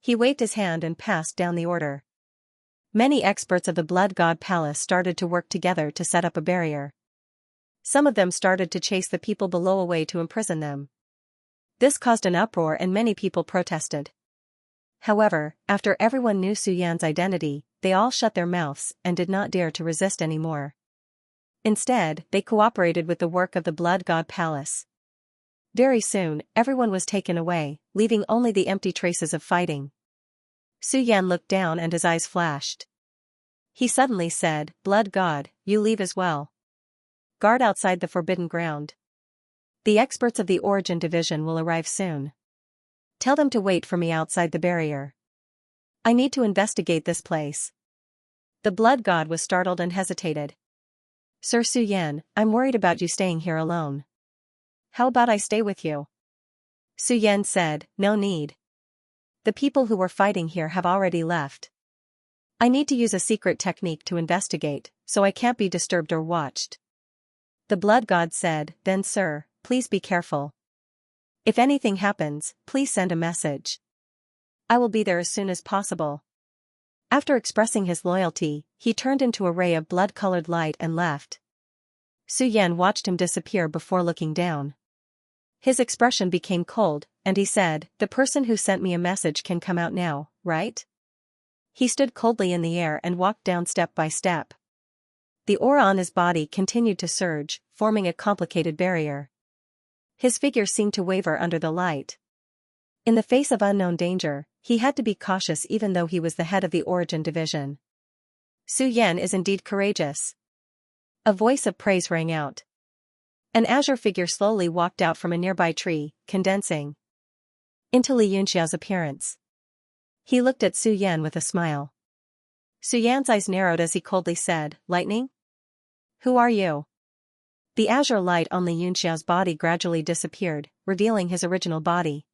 He waved his hand and passed down the order. Many experts of the Blood God Palace started to work together to set up a barrier. Some of them started to chase the people below away to imprison them. This caused an uproar and many people protested. However, after everyone knew Su Yan's identity, they all shut their mouths and did not dare to resist anymore. Instead, they cooperated with the work of the Blood God Palace. Very soon, everyone was taken away, leaving only the empty traces of fighting. Su Yan looked down and his eyes flashed. He suddenly said, "Blood God, you leave as well. Guard outside the forbidden ground. The experts of the Origin Division will arrive soon. Tell them to wait for me outside the barrier. I need to investigate this place." The Blood God was startled and hesitated. "Sir Su Yan, I'm worried about you staying here alone. How about I stay with you?" Su Yan said, "No need. The people who were fighting here have already left. I need to use a secret technique to investigate, so I can't be disturbed or watched." The Blood God said, "Then sir, please be careful. If anything happens, please send a message. I will be there as soon as possible." After expressing his loyalty, he turned into a ray of blood-colored light and left. Su Yan watched him disappear before looking down. His expression became cold, and he said, "The person who sent me a message can come out now, right?" He stood coldly in the air and walked down step by step. The aura on his body continued to surge, forming a complicated barrier. His figure seemed to waver under the light. In the face of unknown danger, he had to be cautious even though he was the head of the Origin Division. "Su Yan is indeed courageous." A voice of praise rang out. An azure figure slowly walked out from a nearby tree, condensing into Xianxia's appearance. He looked at Su Yan with a smile. Su Yan's eyes narrowed as he coldly said, "Lightning? Who are you?" The azure light on Xianxia's body gradually disappeared, revealing his original body.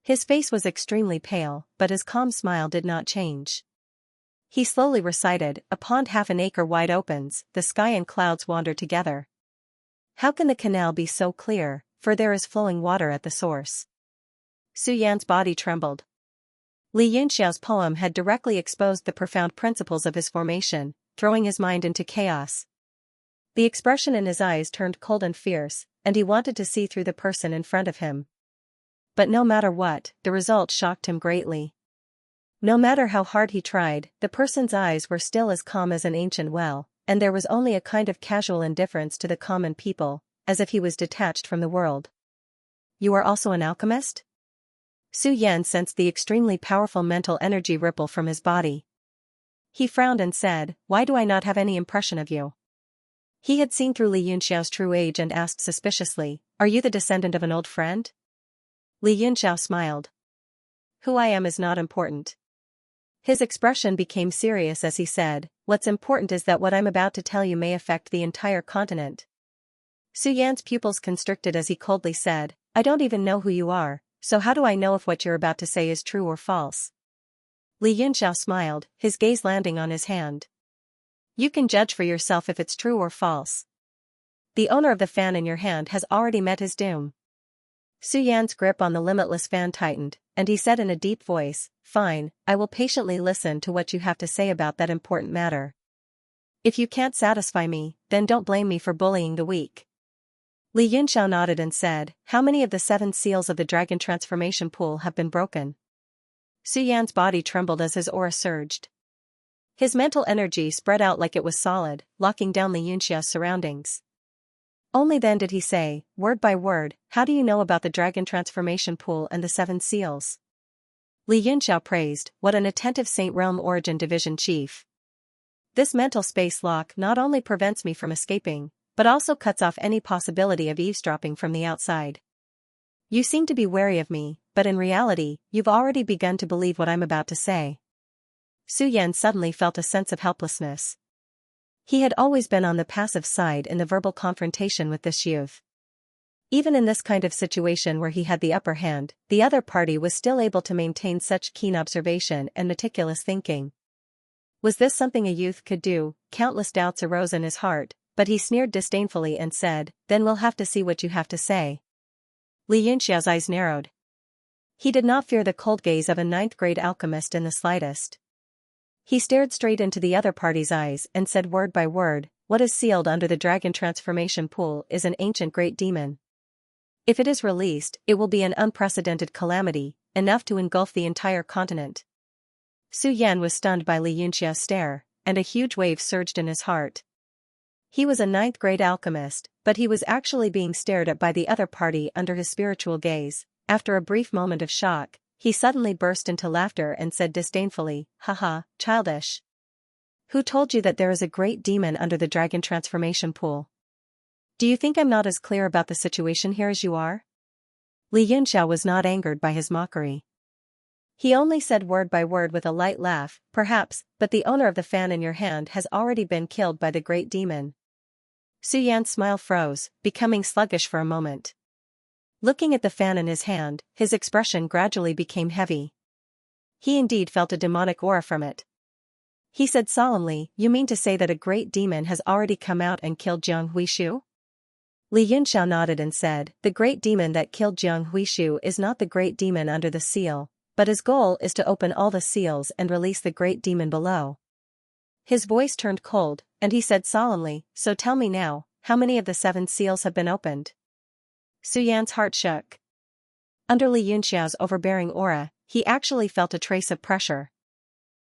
His face was extremely pale, but his calm smile did not change. He slowly recited, "A pond half an acre wide opens, the sky and clouds wander together. How can the canal be so clear, for there is flowing water at the source?" Su Yan's body trembled. Xianxia's poem had directly exposed the profound principles of his formation, throwing his mind into chaos. The expression in his eyes turned cold and fierce, and he wanted to see through the person in front of him. But no matter what, the result shocked him greatly. No matter how hard he tried, the person's eyes were still as calm as an ancient well, and there was only a kind of casual indifference to the common people, as if he was detached from the world. "You are also an alchemist?" Su Yan sensed the extremely powerful mental energy ripple from his body. He frowned and said, "Why do I not have any impression of you?" He had seen through Xianxia's true age and asked suspiciously, "Are you the descendant of an old friend?" Xianxia smiled. "Who I am is not important." His expression became serious as he said, "What's important is that what I'm about to tell you may affect the entire continent." Su Yan's pupils constricted as he coldly said, "I don't even know who you are, so how do I know if what you're about to say is true or false?" Xianxia smiled, his gaze landing on his hand. "You can judge for yourself if it's true or false. The owner of the fan in your hand has already met his doom." Su Yan's grip on the limitless fan tightened, and he said in a deep voice, "Fine, I will patiently listen to what you have to say about that important matter. If you can't satisfy me, then don't blame me for bullying the weak." Xianxia nodded and said, "How many of the 7 seals of the dragon transformation pool have been broken?" Su Yan's body trembled as his aura surged. His mental energy spread out like it was solid, locking down Xianxia's surroundings. Only then did he say, word by word, "How do you know about the dragon transformation pool and the 7 seals?" Xianxia praised, "What an attentive Saint Realm Origin Division chief. This mental space lock not only prevents me from escaping, but also cuts off any possibility of eavesdropping from the outside. You seem to be wary of me, but in reality, you've already begun to believe what I'm about to say." Su Yan suddenly felt a sense of helplessness. He had always been on the passive side in the verbal confrontation with this youth. Even in this kind of situation where he had the upper hand, the other party was still able to maintain such keen observation and meticulous thinking. Was this something a youth could do? Countless doubts arose in his heart, but he sneered disdainfully and said, "Then we'll have to see what you have to say." Xianxia's eyes narrowed. He did not fear the cold gaze of a 9th-grade alchemist in the slightest. He stared straight into the other party's eyes and said word by word, "What is sealed under the dragon transformation pool is an ancient great demon. If it is released, it will be an unprecedented calamity, enough to engulf the entire continent." Su Yan was stunned by Li Yunxia's stare, and a huge wave surged in his heart. He was a ninth-grade alchemist, but he was actually being stared at by the other party under his spiritual gaze. After a brief moment of shock, he suddenly burst into laughter and said disdainfully, "Haha, childish. Who told you that there is a great demon under the dragon transformation pool? Do you think I'm not as clear about the situation here as you are?" Li Yunxia was not angered by his mockery. He only said word by word with a light laugh, "Perhaps, but the owner of the fan in your hand has already been killed by the great demon." Su Yan's smile froze, becoming sluggish for a moment. Looking at the fan in his hand, his expression gradually became heavy. He indeed felt a demonic aura from it. He said solemnly, "You mean to say that a great demon has already come out and killed Jiang Huishu?" Li Yunxiao nodded and said, "The great demon that killed Jiang Huishu is not the great demon under the seal, but his goal is to open all the seals and release the great demon below." His voice turned cold, and he said solemnly, "So tell me now, how many of the 7 seals have been opened?" Su Yan's heart shook. Under Li Yunxiao's overbearing aura, he actually felt a trace of pressure.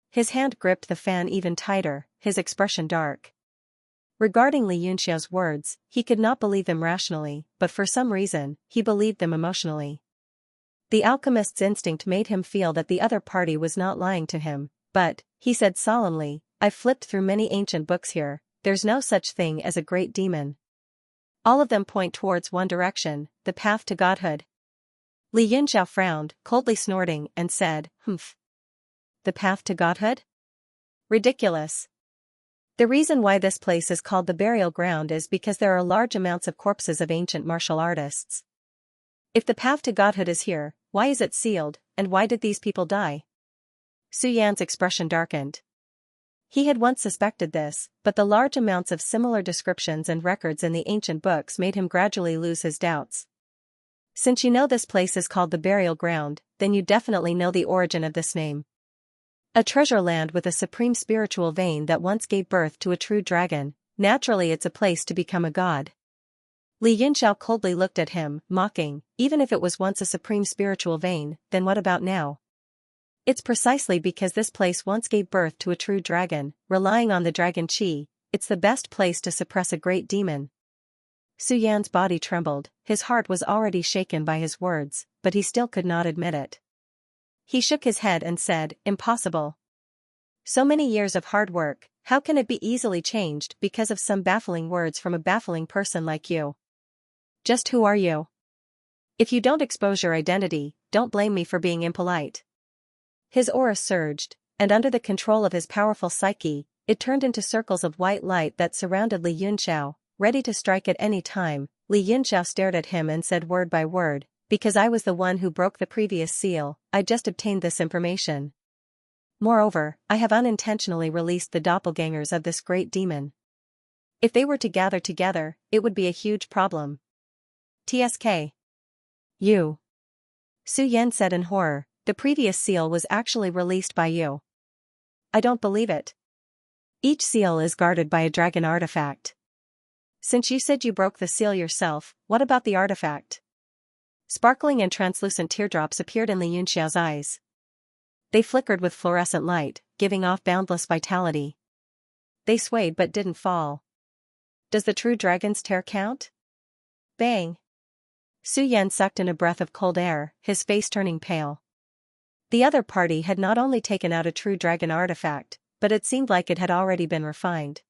His hand gripped the fan even tighter, his expression dark. Regarding Li Yunxiao's words, he could not believe them rationally, but for some reason, he believed them emotionally. The alchemist's instinct made him feel that the other party was not lying to him, but, he said solemnly, "I've flipped through many ancient books here, there's no such thing as a great demon. All of them point towards one direction, the path to godhood." Li Yunxiao frowned, coldly snorting, and said, "Humph. The path to godhood? Ridiculous. The reason why this place is called the burial ground is because there are large amounts of corpses of ancient martial artists. If the path to godhood is here, why is it sealed, and why did these people die?" Su Yan's expression darkened. He had once suspected this, but the large amounts of similar descriptions and records in the ancient books made him gradually lose his doubts. "Since you know this place is called the burial ground, then you definitely know the origin of this name. A treasure land with a supreme spiritual vein that once gave birth to a true dragon, naturally it's a place to become a god." Li Yunxiao coldly looked at him, mocking, "Even if it was once a supreme spiritual vein, then what about now? It's precisely because this place once gave birth to a true dragon, relying on the dragon chi, it's the best place to suppress a great demon." Su Yan's body trembled, his heart was already shaken by his words, but he still could not admit it. He shook his head and said, "Impossible. So many years of hard work, how can it be easily changed because of some baffling words from a baffling person like you? Just who are you? If you don't expose your identity, don't blame me for being impolite." His aura surged, and under the control of his powerful psyche, it turned into circles of white light that surrounded Li Yunxiao, ready to strike at any time. Li Yunxiao stared at him and said word by word, "Because I was the one who broke the previous seal, I just obtained this information. Moreover, I have unintentionally released the doppelgangers of this great demon. If they were to gather together, it would be a huge problem." "TSK. You." Su Yan said in horror, "The previous seal was actually released by you." "I don't believe it. Each seal is guarded by a dragon artifact. Since you said you broke the seal yourself, what about the artifact?" Sparkling and translucent teardrops appeared in Li Yunxiao's eyes. They flickered with fluorescent light, giving off boundless vitality. They swayed but didn't fall. "Does the true dragon's tear count?" Bang! Su Yan sucked in a breath of cold air, his face turning pale. The other party had not only taken out a true dragon artifact, but it seemed like it had already been refined.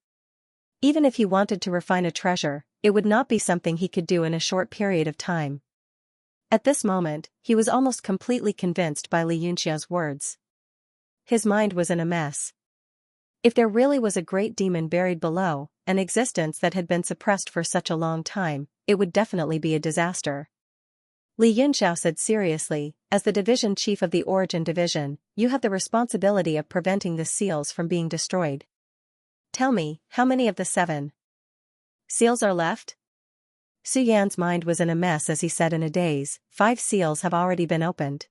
Even if he wanted to refine a treasure, it would not be something he could do in a short period of time. At this moment, he was almost completely convinced by Li Yunxiao's words. His mind was in a mess. If there really was a great demon buried below, an existence that had been suppressed for such a long time, it would definitely be a disaster. Li Yunxiao said seriously, "As the division chief of the Origin Division, you have the responsibility of preventing the seals from being destroyed. Tell me, how many of the 7 seals are left?" Su Yan's mind was in a mess as he said in a daze, 5 seals have already been opened.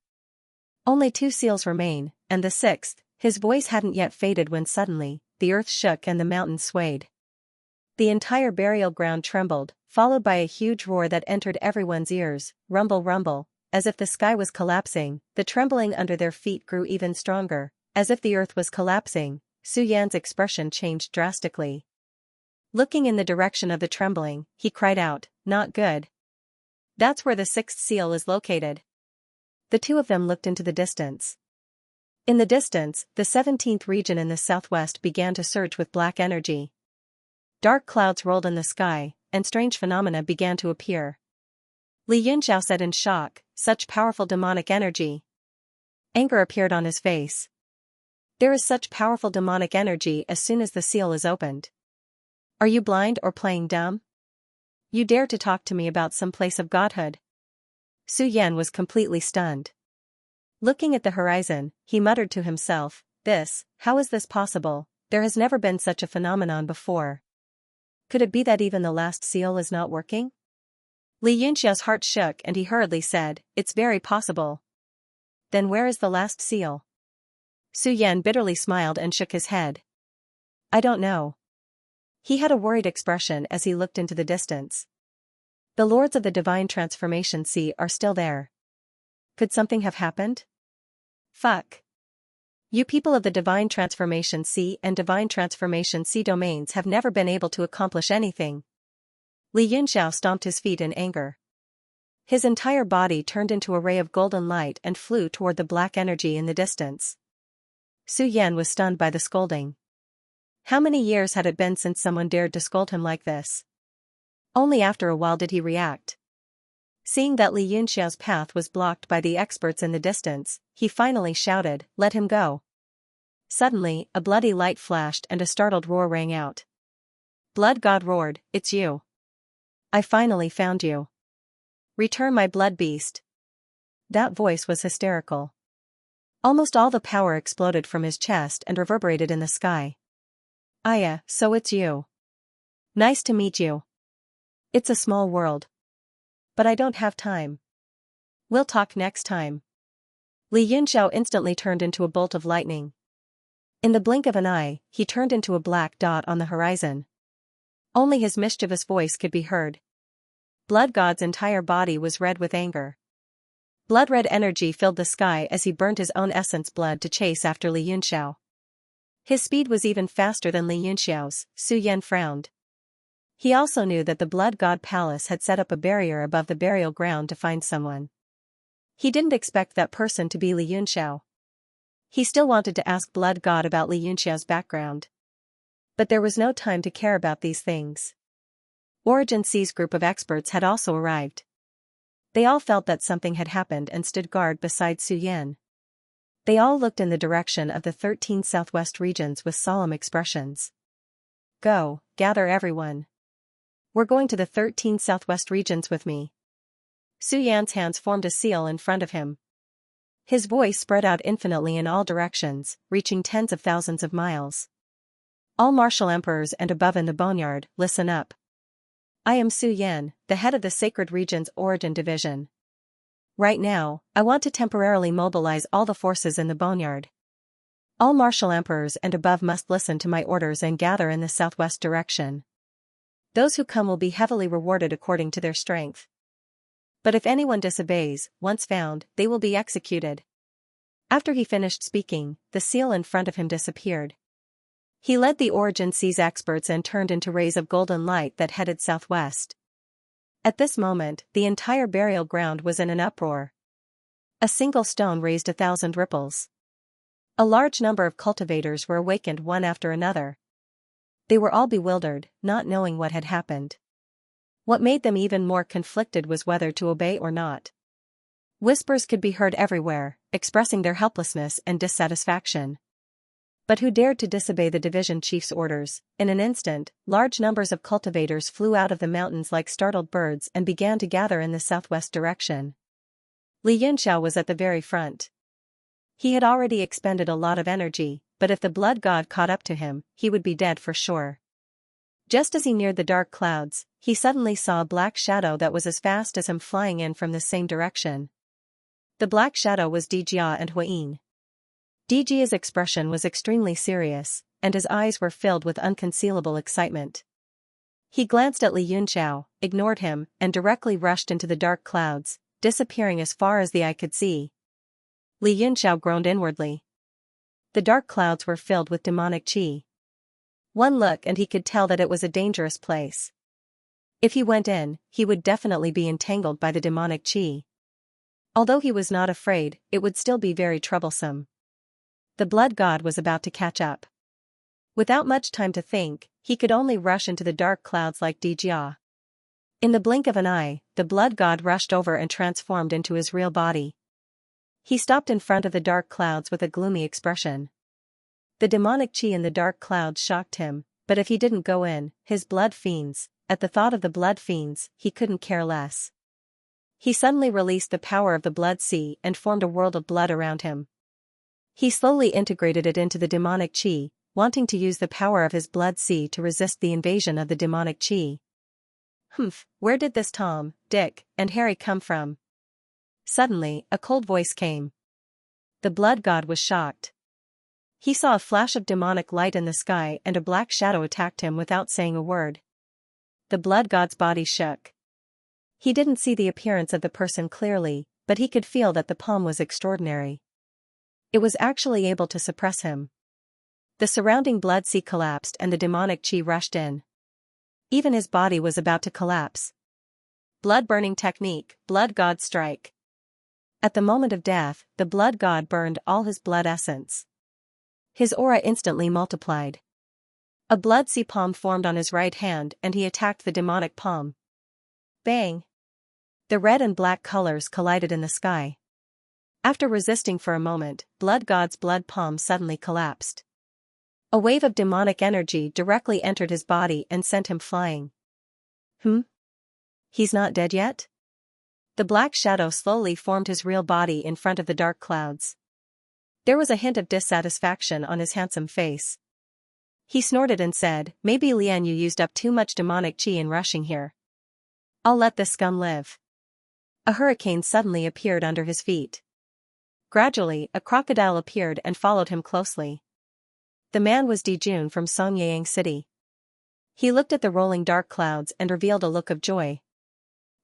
Only 2 seals remain, and the 6th, His voice hadn't yet faded when suddenly, the earth shook and the mountains swayed. The entire burial ground trembled, followed by a huge roar that entered everyone's ears, rumble rumble, as if the sky was collapsing. The trembling under their feet grew even stronger, as if the earth was collapsing. Su Yan's expression changed drastically. Looking in the direction of the trembling, he cried out, "Not good. That's where the sixth seal is located." The two of them looked into the distance. In the distance, the 17th region in the southwest began to surge with black energy. Dark clouds rolled in the sky, and strange phenomena began to appear. Li Yunxiao said in shock, "Such powerful demonic energy." Anger appeared on his face. "There is such powerful demonic energy as soon as the seal is opened. Are you blind or playing dumb? You dare to talk to me about some place of godhood?" Su Yan was completely stunned. Looking at the horizon, he muttered to himself, how is this possible? There has never been such a phenomenon before. Could it be that even the last seal is not working? Li Yunxiao's heart shook and he hurriedly said, "It's very possible." "Then where is the last seal?" Su Yan bitterly smiled and shook his head. "I don't know." He had a worried expression as he looked into the distance. "The lords of the Divine Transformation Sea are still there. Could something have happened? Fuck. You people of the Divine Transformation Sea and Divine Transformation Sea domains have never been able to accomplish anything." Li Yunxiao stomped his feet in anger. His entire body turned into a ray of golden light and flew toward the black energy in the distance. Su Yan was stunned by the scolding. How many years had it been since someone dared to scold him like this? Only after a while did he react. Seeing that Li Yunxiao's path was blocked by the experts in the distance, he finally shouted, "Let him go." Suddenly, a bloody light flashed and a startled roar rang out. Blood God roared, "It's you. I finally found you. Return my blood beast." That voice was hysterical. Almost all the power exploded from his chest and reverberated in the sky. "Aya, so it's you. Nice to meet you. It's a small world. But I don't have time. We'll talk next time." Li Yunxiao instantly turned into a bolt of lightning. In the blink of an eye, he turned into a black dot on the horizon. Only his mischievous voice could be heard. Blood God's entire body was red with anger. Blood-red energy filled the sky as he burnt his own essence blood to chase after Li Yunxiao. His speed was even faster than Li Yunxiao's. Su Yan frowned. He also knew that the Blood God Palace had set up a barrier above the burial ground to find someone. He didn't expect that person to be Li Yunxiao. He still wanted to ask Blood God about Li Yunxiao's background. But there was no time to care about these things. Origin C's group of experts had also arrived. They all felt that something had happened and stood guard beside Su Yan. They all looked in the direction of the 13 southwest regions with solemn expressions. "Go, gather everyone. We're going to the 13 southwest regions with me." Su Yan's hands formed a seal in front of him. His voice spread out infinitely in all directions, reaching tens of thousands of miles. "All martial emperors and above in the boneyard, listen up. I am Su Yan, the head of the Sacred Region's Origin Division. Right now, I want to temporarily mobilize all the forces in the boneyard. All martial emperors and above must listen to my orders and gather in the southwest direction. Those who come will be heavily rewarded according to their strength. But if anyone disobeys, once found, they will be executed." After he finished speaking, the seal in front of him disappeared. He led the Origin C's experts and turned into rays of golden light that headed southwest. At this moment, the entire burial ground was in an uproar. A single stone raised 1,000 ripples. A large number of cultivators were awakened one after another. They were all bewildered, not knowing what had happened. What made them even more conflicted was whether to obey or not. Whispers could be heard everywhere, expressing their helplessness and dissatisfaction. But who dared to disobey the division chief's orders? In an instant, large numbers of cultivators flew out of the mountains like startled birds and began to gather in the southwest direction. Li Yunxiao was at the very front. He had already expended a lot of energy, but if the blood god caught up to him, he would be dead for sure. Just as he neared the dark clouds, he suddenly saw a black shadow that was as fast as him flying in from the same direction. The black shadow was Dijia and Huayin. Dijia's expression was extremely serious, and his eyes were filled with unconcealable excitement. He glanced at Li Yunxiao, ignored him, and directly rushed into the dark clouds, disappearing as far as the eye could see. Li Yunxiao groaned inwardly. The dark clouds were filled with demonic qi. One look and he could tell that it was a dangerous place. If he went in, he would definitely be entangled by the demonic qi. Although he was not afraid, it would still be very troublesome. The blood god was about to catch up. Without much time to think, he could only rush into the dark clouds like Dijia. In the blink of an eye, the blood god rushed over and transformed into his real body. He stopped in front of the dark clouds with a gloomy expression. The demonic qi in the dark clouds shocked him, but if he didn't go in, his blood fiends, at the thought of the blood fiends, he couldn't care less. He suddenly released the power of the blood sea and formed a world of blood around him. He slowly integrated it into the demonic qi, wanting to use the power of his blood sea to resist the invasion of the demonic qi. Where did this Tom, Dick, and Harry come from? Suddenly, a cold voice came. The blood god was shocked. He saw a flash of demonic light in the sky and a black shadow attacked him without saying a word. The blood god's body shook. He didn't see the appearance of the person clearly, but he could feel that the palm was extraordinary. It was actually able to suppress him. The surrounding blood sea collapsed and the demonic qi rushed in. Even his body was about to collapse. Blood-burning technique, blood god strike. At the moment of death, the blood god burned all his blood essence. His aura instantly multiplied. A blood sea palm formed on his right hand and he attacked the demonic palm. Bang! The red and black colors collided in the sky. After resisting for a moment, blood god's blood palm suddenly collapsed. A wave of demonic energy directly entered his body and sent him flying. He's not dead yet? The black shadow slowly formed his real body in front of the dark clouds. There was a hint of dissatisfaction on his handsome face. He snorted and said, "Maybe Lian Yu used up too much demonic qi in rushing here. I'll let this scum live." A hurricane suddenly appeared under his feet. Gradually, a crocodile appeared and followed him closely. The man was Dijun from Songyang City. He looked at the rolling dark clouds and revealed a look of joy.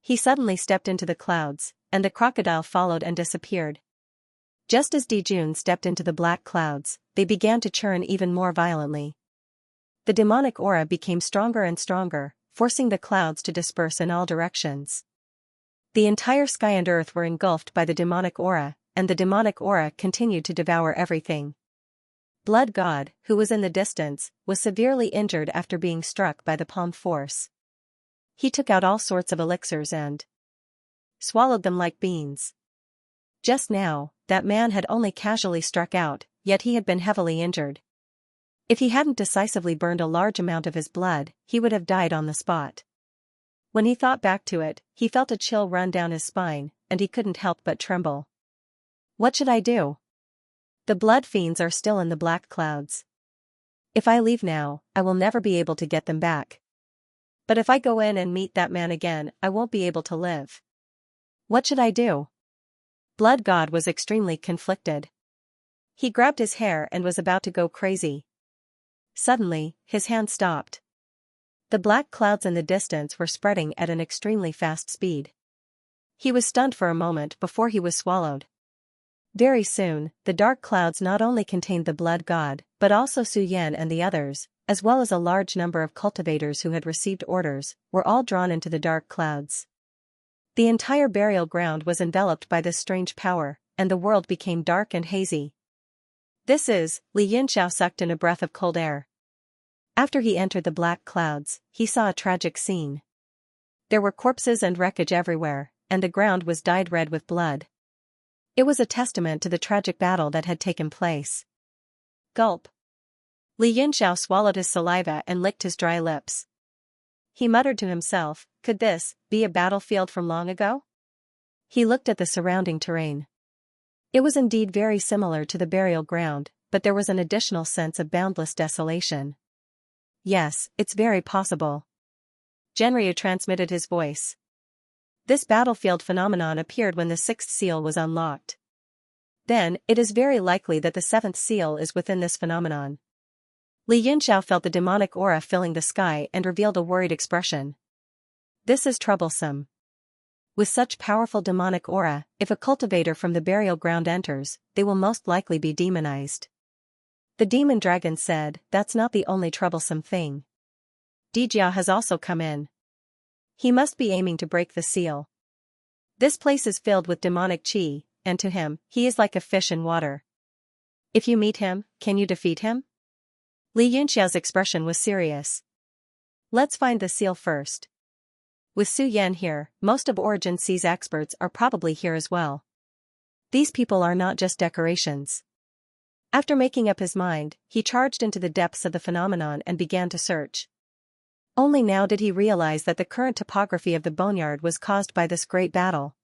He suddenly stepped into the clouds, and the crocodile followed and disappeared. Just as Dijun stepped into the black clouds, they began to churn even more violently. The demonic aura became stronger and stronger, forcing the clouds to disperse in all directions. The entire sky and earth were engulfed by the demonic aura, and the demonic aura continued to devour everything. Blood God, who was in the distance, was severely injured after being struck by the palm force. He took out all sorts of elixirs and swallowed them like beans. Just now, that man had only casually struck out, yet he had been heavily injured. If he hadn't decisively burned a large amount of his blood, he would have died on the spot. When he thought back to it, he felt a chill run down his spine, and he couldn't help but tremble. What should I do? The blood fiends are still in the black clouds. If I leave now, I will never be able to get them back. But if I go in and meet that man again, I won't be able to live. What should I do? Blood God was extremely conflicted. He grabbed his hair and was about to go crazy. Suddenly, his hand stopped. The black clouds in the distance were spreading at an extremely fast speed. He was stunned for a moment before he was swallowed. Very soon, the dark clouds not only contained the blood god, but also Su Yan and the others, as well as a large number of cultivators who had received orders, were all drawn into the dark clouds. The entire burial ground was enveloped by this strange power, and the world became dark and hazy. Li Yunxiao sucked in a breath of cold air. After he entered the black clouds, he saw a tragic scene. There were corpses and wreckage everywhere, and the ground was dyed red with blood. It was a testament to the tragic battle that had taken place. Gulp. Li Yunxiao swallowed his saliva and licked his dry lips. He muttered to himself, could this be a battlefield from long ago? He looked at the surrounding terrain. It was indeed very similar to the burial ground, but there was an additional sense of boundless desolation. Yes, it's very possible. Genryu transmitted his voice. This battlefield phenomenon appeared when the sixth seal was unlocked. then it is very likely that the seventh seal is within this phenomenon. Li Yunxiao felt the demonic aura filling the sky and revealed a worried expression. This is troublesome. With such powerful demonic aura, if a cultivator from the burial ground enters, they will most likely be demonized. The demon dragon said, that's not the only troublesome thing. Dijia has also come in. He must be aiming to break the seal. This place is filled with demonic qi, and to him, he is like a fish in water. If you meet him, can you defeat him? Li Yunxiao's expression was serious. Let's find the seal first. With Su Yan here, most of Origin C's experts are probably here as well. These people are not just decorations. After making up his mind, he charged into the depths of the phenomenon and began to search. Only now did he realize that the current topography of the boneyard was caused by this great battle.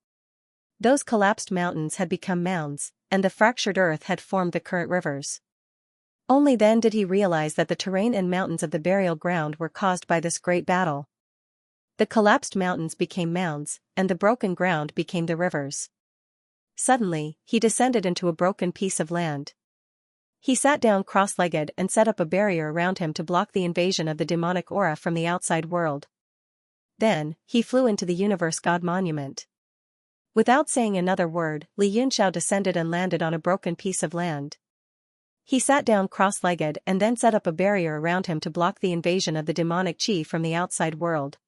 Those collapsed mountains had become mounds, and the fractured earth had formed the current rivers. Only then did he realize that the terrain and mountains of the burial ground were caused by this great battle. The collapsed mountains became mounds, and the broken ground became the rivers. Suddenly, he descended into a broken piece of land. He sat down cross-legged and set up a barrier around him to block the invasion of the demonic aura from the outside world. Then, he flew into the Universe God Monument. Without saying another word, Li Yunxiao descended and landed on a broken piece of land. He sat down cross-legged and then set up a barrier around him to block the invasion of the demonic qi from the outside world.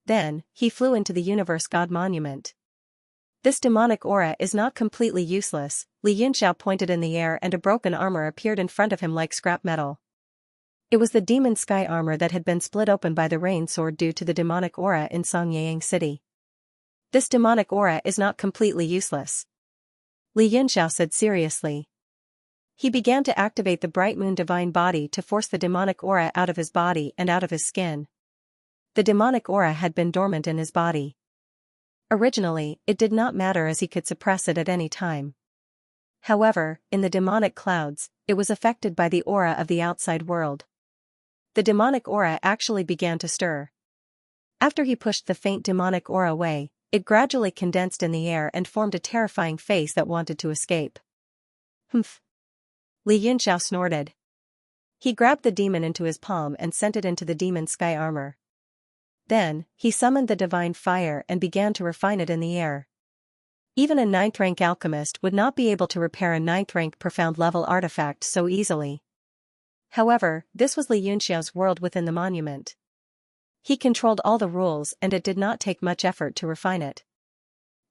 Then, he flew into the Universe God Monument. This demonic aura is not completely useless. Li Yunxiao pointed in the air and a broken armor appeared in front of him like scrap metal. It was the demon sky armor that had been split open by the rain sword due to the demonic aura in Songyang City. This demonic aura is not completely useless. Li Yunxiao said seriously. He began to activate the bright moon divine body to force the demonic aura out of his body and out of his skin. The demonic aura had been dormant in his body. Originally, it did not matter as he could suppress it at any time. However, in the demonic clouds, it was affected by the aura of the outside world. The demonic aura actually began to stir. After he pushed the faint demonic aura away, it gradually condensed in the air and formed a terrifying face that wanted to escape. Humph! Li Yunxiao snorted. He grabbed the demon into his palm and sent it into the demon sky armor. Then, he summoned the divine fire and began to refine it in the air. Even a 9th-rank alchemist would not be able to repair a 9th-rank profound-level artifact so easily. However, this was Li Yunxiao's world within the monument. He controlled all the rules and it did not take much effort to refine it.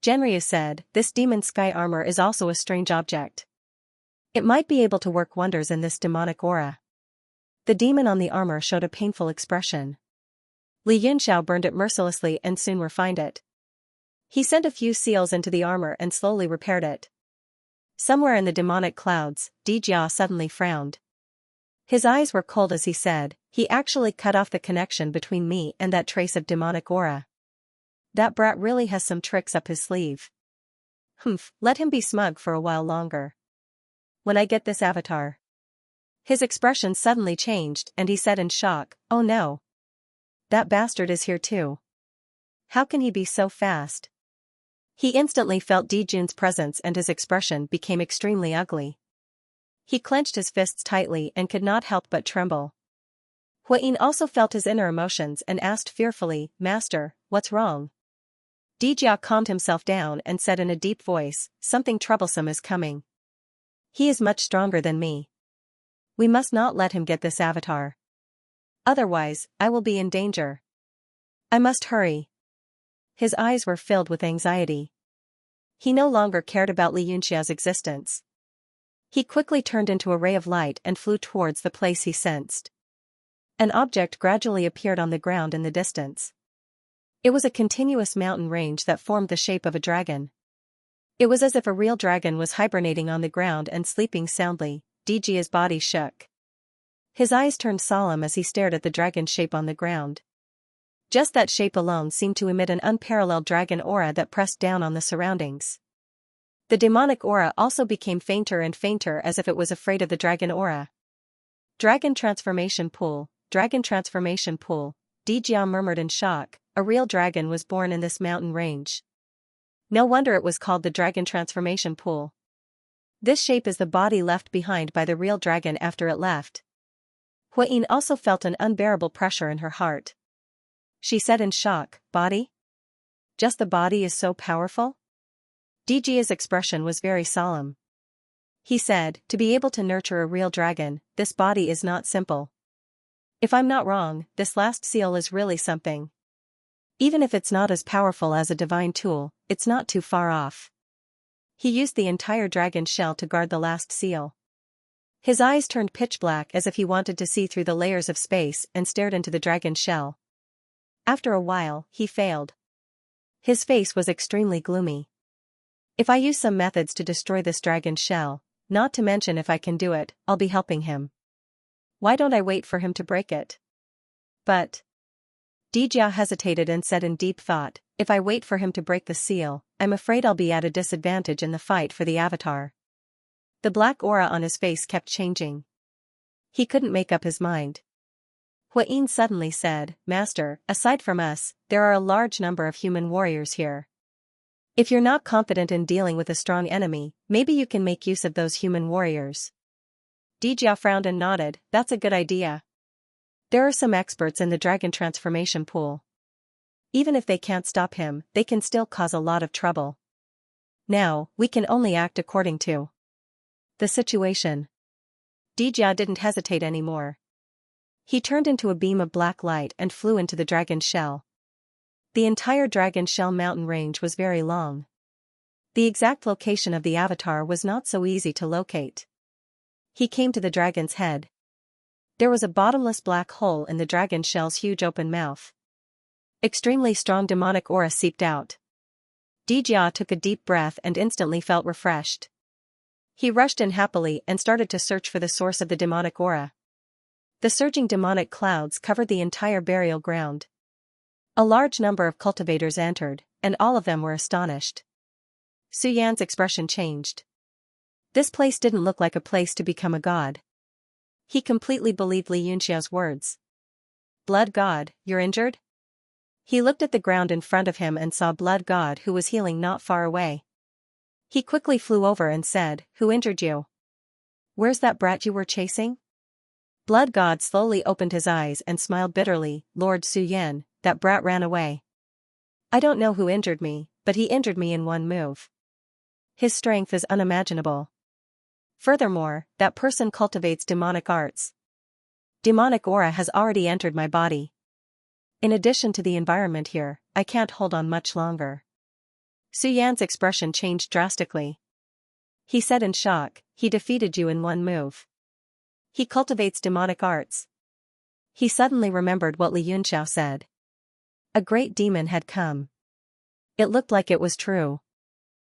Genryu said, this demon sky armor is also a strange object. It might be able to work wonders in this demonic aura. The demon on the armor showed a painful expression. Li Yunxiao burned it mercilessly and soon refined it. He sent a few seals into the armor and slowly repaired it. Somewhere in the demonic clouds, Dijia suddenly frowned. His eyes were cold as he said, he actually cut off the connection between me and that trace of demonic aura. That brat really has some tricks up his sleeve. Humph, let him be smug for a while longer. When I get this avatar. His expression suddenly changed and he said in shock, oh no. That bastard is here too. How can he be so fast? He instantly felt Dijun's presence and his expression became extremely ugly. He clenched his fists tightly and could not help but tremble. Huayin also felt his inner emotions and asked fearfully, Master, what's wrong? Dijia calmed himself down and said in a deep voice, something troublesome is coming. He is much stronger than me. We must not let him get this avatar. Otherwise, I will be in danger. I must hurry. His eyes were filled with anxiety. He no longer cared about Li Yunxiao's existence. He quickly turned into a ray of light and flew towards the place he sensed. An object gradually appeared on the ground in the distance. It was a continuous mountain range that formed the shape of a dragon. It was as if a real dragon was hibernating on the ground and sleeping soundly. Dijia's body shook. His eyes turned solemn as he stared at the dragon shape on the ground. Just that shape alone seemed to emit an unparalleled dragon aura that pressed down on the surroundings. The demonic aura also became fainter and fainter as if it was afraid of the dragon aura. Dragon transformation pool, dragon transformation pool, Dijia murmured in shock, a real dragon was born in this mountain range. No wonder it was called the dragon transformation pool. This shape is the body left behind by the real dragon after it left. Huayin also felt an unbearable pressure in her heart. She said in shock, "Body? Just the body is so powerful?" Dijia's expression was very solemn. He said, "To be able to nurture a real dragon, this body is not simple. If I'm not wrong, this last seal is really something. Even if it's not as powerful as a divine tool, it's not too far off." He used the entire dragon shell to guard the last seal. His eyes turned pitch black as if he wanted to see through the layers of space and stared into the dragon shell. After a while, he failed. His face was extremely gloomy. "If I use some methods to destroy this dragon shell, not to mention if I can do it, I'll be helping him. Why don't I wait for him to break it?" "But..." Dijia hesitated and said in deep thought, "If I wait for him to break the seal, I'm afraid I'll be at a disadvantage in the fight for the avatar." The black aura on his face kept changing. He couldn't make up his mind. Huayin suddenly said, "Master, aside from us, there are a large number of human warriors here. If you're not confident in dealing with a strong enemy, maybe you can make use of those human warriors." Dijia frowned and nodded, "That's a good idea. There are some experts in the dragon transformation pool. Even if they can't stop him, they can still cause a lot of trouble. Now, we can only act according to the situation." Dijia didn't hesitate anymore. He turned into a beam of black light and flew into the dragon shell. The entire dragon shell mountain range was very long. The exact location of the avatar was not so easy to locate. He came to the dragon's head. There was a bottomless black hole in the dragon shell's huge open mouth. Extremely strong demonic aura seeped out. Dijia took a deep breath and instantly felt refreshed. He rushed in happily and started to search for the source of the demonic aura. The surging demonic clouds covered the entire burial ground. A large number of cultivators entered, and all of them were astonished. Suyan's expression changed. This place didn't look like a place to become a god. He completely believed Li Yunxia's words. "Blood God, you're injured?" He looked at the ground in front of him and saw Blood God who was healing not far away. He quickly flew over and said, "Who injured you? Where's that brat you were chasing?" Blood God slowly opened his eyes and smiled bitterly, "Lord Suyan, that brat ran away. I don't know who injured me, but he injured me in one move. His strength is unimaginable. Furthermore, that person cultivates demonic arts. Demonic aura has already entered my body. In addition to the environment here, I can't hold on much longer." Suyan's expression changed drastically. He said in shock, "He defeated you in one move. He cultivates demonic arts." He suddenly remembered what Li Yunxiao said. A great demon had come. It looked like it was true.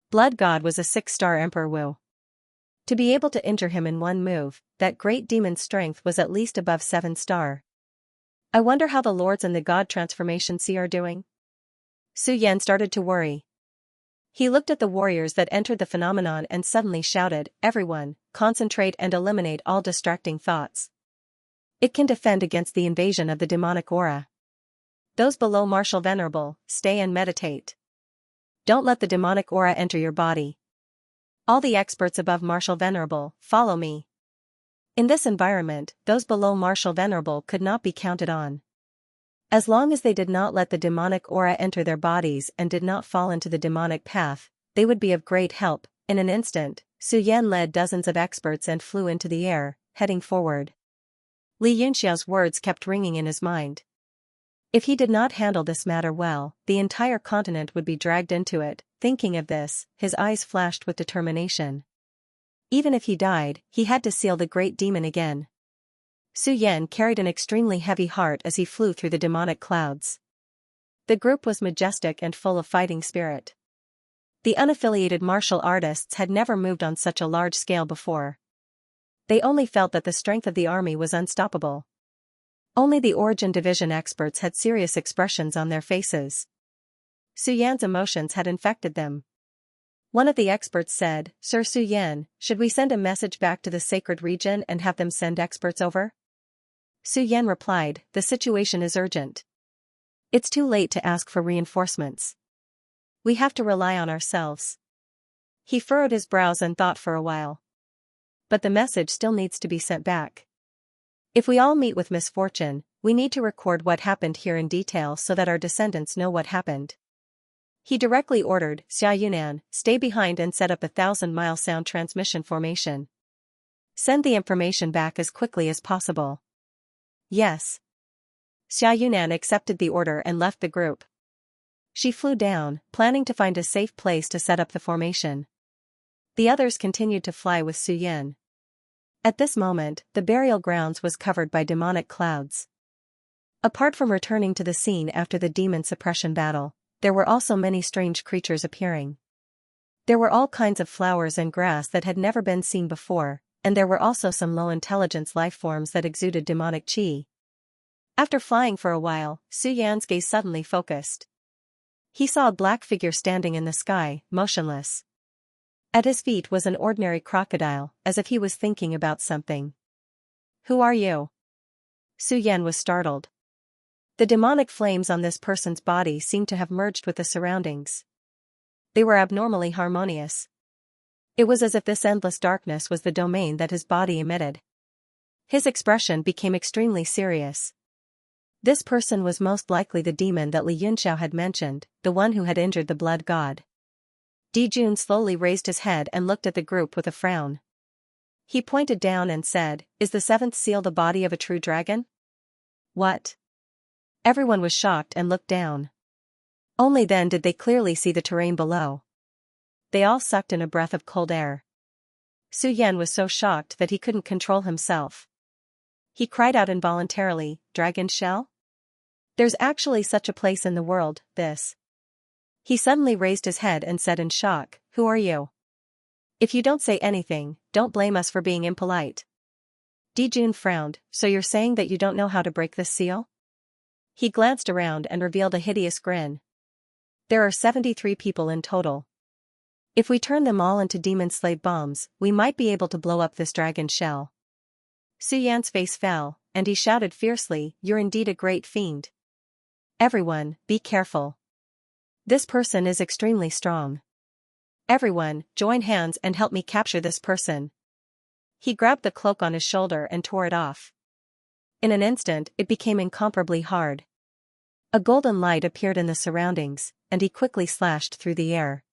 Blood God was a 6-star Emperor Wu. To be able to injure him in one move, that great demon's strength was at least above 7-star. I wonder how the lords in the god transformation sea are doing? Suyan started to worry. He looked at the warriors that entered the phenomenon and suddenly shouted, "Everyone, concentrate and eliminate all distracting thoughts. It can defend against the invasion of the demonic aura. Those below Martial Venerable, stay and meditate. Don't let the demonic aura enter your body. All the experts above Martial Venerable, follow me." In this environment, those below Martial Venerable could not be counted on. As long as they did not let the demonic aura enter their bodies and did not fall into the demonic path, they would be of great help. In an instant, Suyan led dozens of experts and flew into the air, heading forward. Li Yunxiao's words kept ringing in his mind. If he did not handle this matter well, the entire continent would be dragged into it. Thinking of this, his eyes flashed with determination. Even if he died, he had to seal the great demon again. Suyan carried an extremely heavy heart as he flew through the demonic clouds. The group was majestic and full of fighting spirit. The unaffiliated martial artists had never moved on such a large scale before. They only felt that the strength of the army was unstoppable. Only the Origin Division experts had serious expressions on their faces. Suyan's emotions had infected them. One of the experts said, "Sir Suyan, should we send a message back to the sacred region and have them send experts over?" Suyan replied, "The situation is urgent. It's too late to ask for reinforcements. We have to rely on ourselves." He furrowed his brows and thought for a while. But the message still needs to be sent back. If we all meet with misfortune, we need to record what happened here in detail so that our descendants know what happened. He directly ordered Xiaoyunan, stay behind and set up a 1,000-mile sound transmission formation. Send the information back as quickly as possible. Yes. Xiaoyunan accepted the order and left the group. She flew down, planning to find a safe place to set up the formation. The others continued to fly with Su Yin. At this moment, the burial grounds was covered by demonic clouds. Apart from returning to the scene after the demon suppression battle, there were also many strange creatures appearing. There were all kinds of flowers and grass that had never been seen before, and there were also some low-intelligence lifeforms that exuded demonic qi. After flying for a while, Su Yan's gaze suddenly focused. He saw a black figure standing in the sky, motionless. At his feet was an ordinary crocodile, as if he was thinking about something. Who are you? Su Yan was startled. The demonic flames on this person's body seemed to have merged with the surroundings. They were abnormally harmonious. It was as if this endless darkness was the domain that his body emitted. His expression became extremely serious. This person was most likely the demon that Li Yunxiao had mentioned, the one who had injured the blood god. Dijun slowly raised his head and looked at the group with a frown. He pointed down and said, "Is the seventh seal the body of a true dragon?" What? Everyone was shocked and looked down. Only then did they clearly see the terrain below. They all sucked in a breath of cold air. Su Yan was so shocked that he couldn't control himself. He cried out involuntarily, "Dragon shell? There's actually such a place in the world, this." He suddenly raised his head and said in shock, "Who are you? If you don't say anything, don't blame us for being impolite." Dijun frowned, "So you're saying that you don't know how to break this seal?" He glanced around and revealed a hideous grin. "There are 73 people in total. If we turn them all into demon slave bombs, we might be able to blow up this dragon shell." Su Yan's face fell, and he shouted fiercely, "You're indeed a great fiend. Everyone, be careful. This person is extremely strong. Everyone, join hands and help me capture this person." He grabbed the cloak on his shoulder and tore it off. In an instant, it became incomparably hard. A golden light appeared in the surroundings, and he quickly slashed through the air.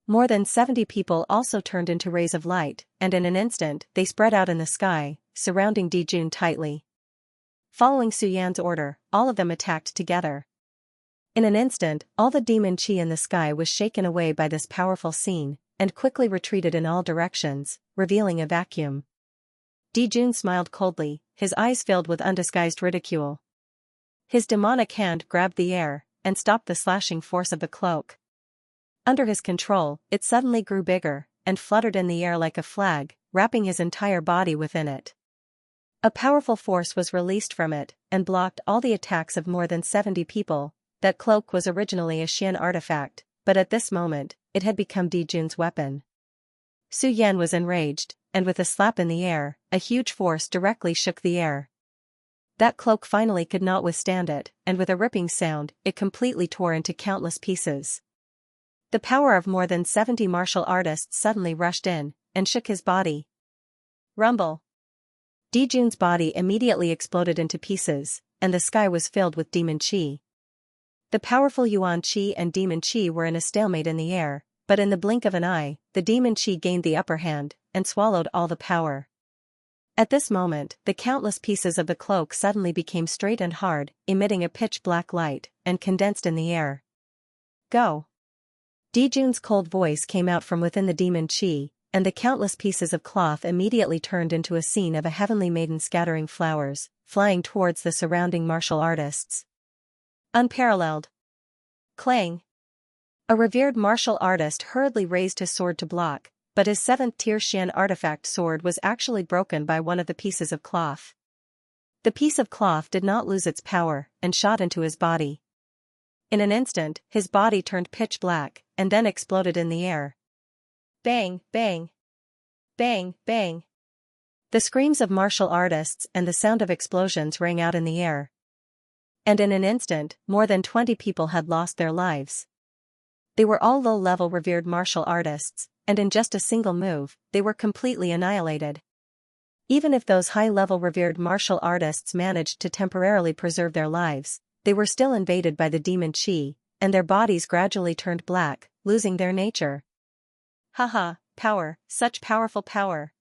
More than 70 people also turned into rays of light, and in an instant, they spread out in the sky, surrounding Dijun tightly. Following Su Yan's order, all of them attacked together. In an instant, all the demon qi in the sky was shaken away by this powerful scene, and quickly retreated in all directions, revealing a vacuum. Dijun smiled coldly, his eyes filled with undisguised ridicule. His demonic hand grabbed the air, and stopped the slashing force of the cloak. Under his control, it suddenly grew bigger, and fluttered in the air like a flag, wrapping his entire body within it. A powerful force was released from it, and blocked all the attacks of more than 70 people. That cloak was originally a Xian artifact, but at this moment, it had become Dijun's weapon. Su Yan was enraged, and with a slap in the air, a huge force directly shook the air. That cloak finally could not withstand it, and with a ripping sound, it completely tore into countless pieces. The power of more than 70 martial artists suddenly rushed in, and shook his body. Rumble. Dijun's body immediately exploded into pieces, and the sky was filled with demon qi. The powerful Yuan qi and demon qi were in a stalemate in the air, but in the blink of an eye, the demon qi gained the upper hand, and swallowed all the power. At this moment, the countless pieces of the cloak suddenly became straight and hard, emitting a pitch-black light, and condensed in the air. Go! Dijun's cold voice came out from within the demon qi, and the countless pieces of cloth immediately turned into a scene of a heavenly maiden scattering flowers, flying towards the surrounding martial artists. Unparalleled. Clang. A revered martial artist hurriedly raised his sword to block, but his 7th-tier Xian artifact sword was actually broken by one of the pieces of cloth. The piece of cloth did not lose its power, and shot into his body. In an instant, his body turned pitch black, and then exploded in the air. Bang, bang. Bang, bang. The screams of martial artists and the sound of explosions rang out in the air. And in an instant, more than 20 people had lost their lives. They were all low-level revered martial artists, and in just a single move, they were completely annihilated. Even if those high-level revered martial artists managed to temporarily preserve their lives, they were still invaded by the demon qi, and their bodies gradually turned black, losing their nature. Haha, power, such powerful power.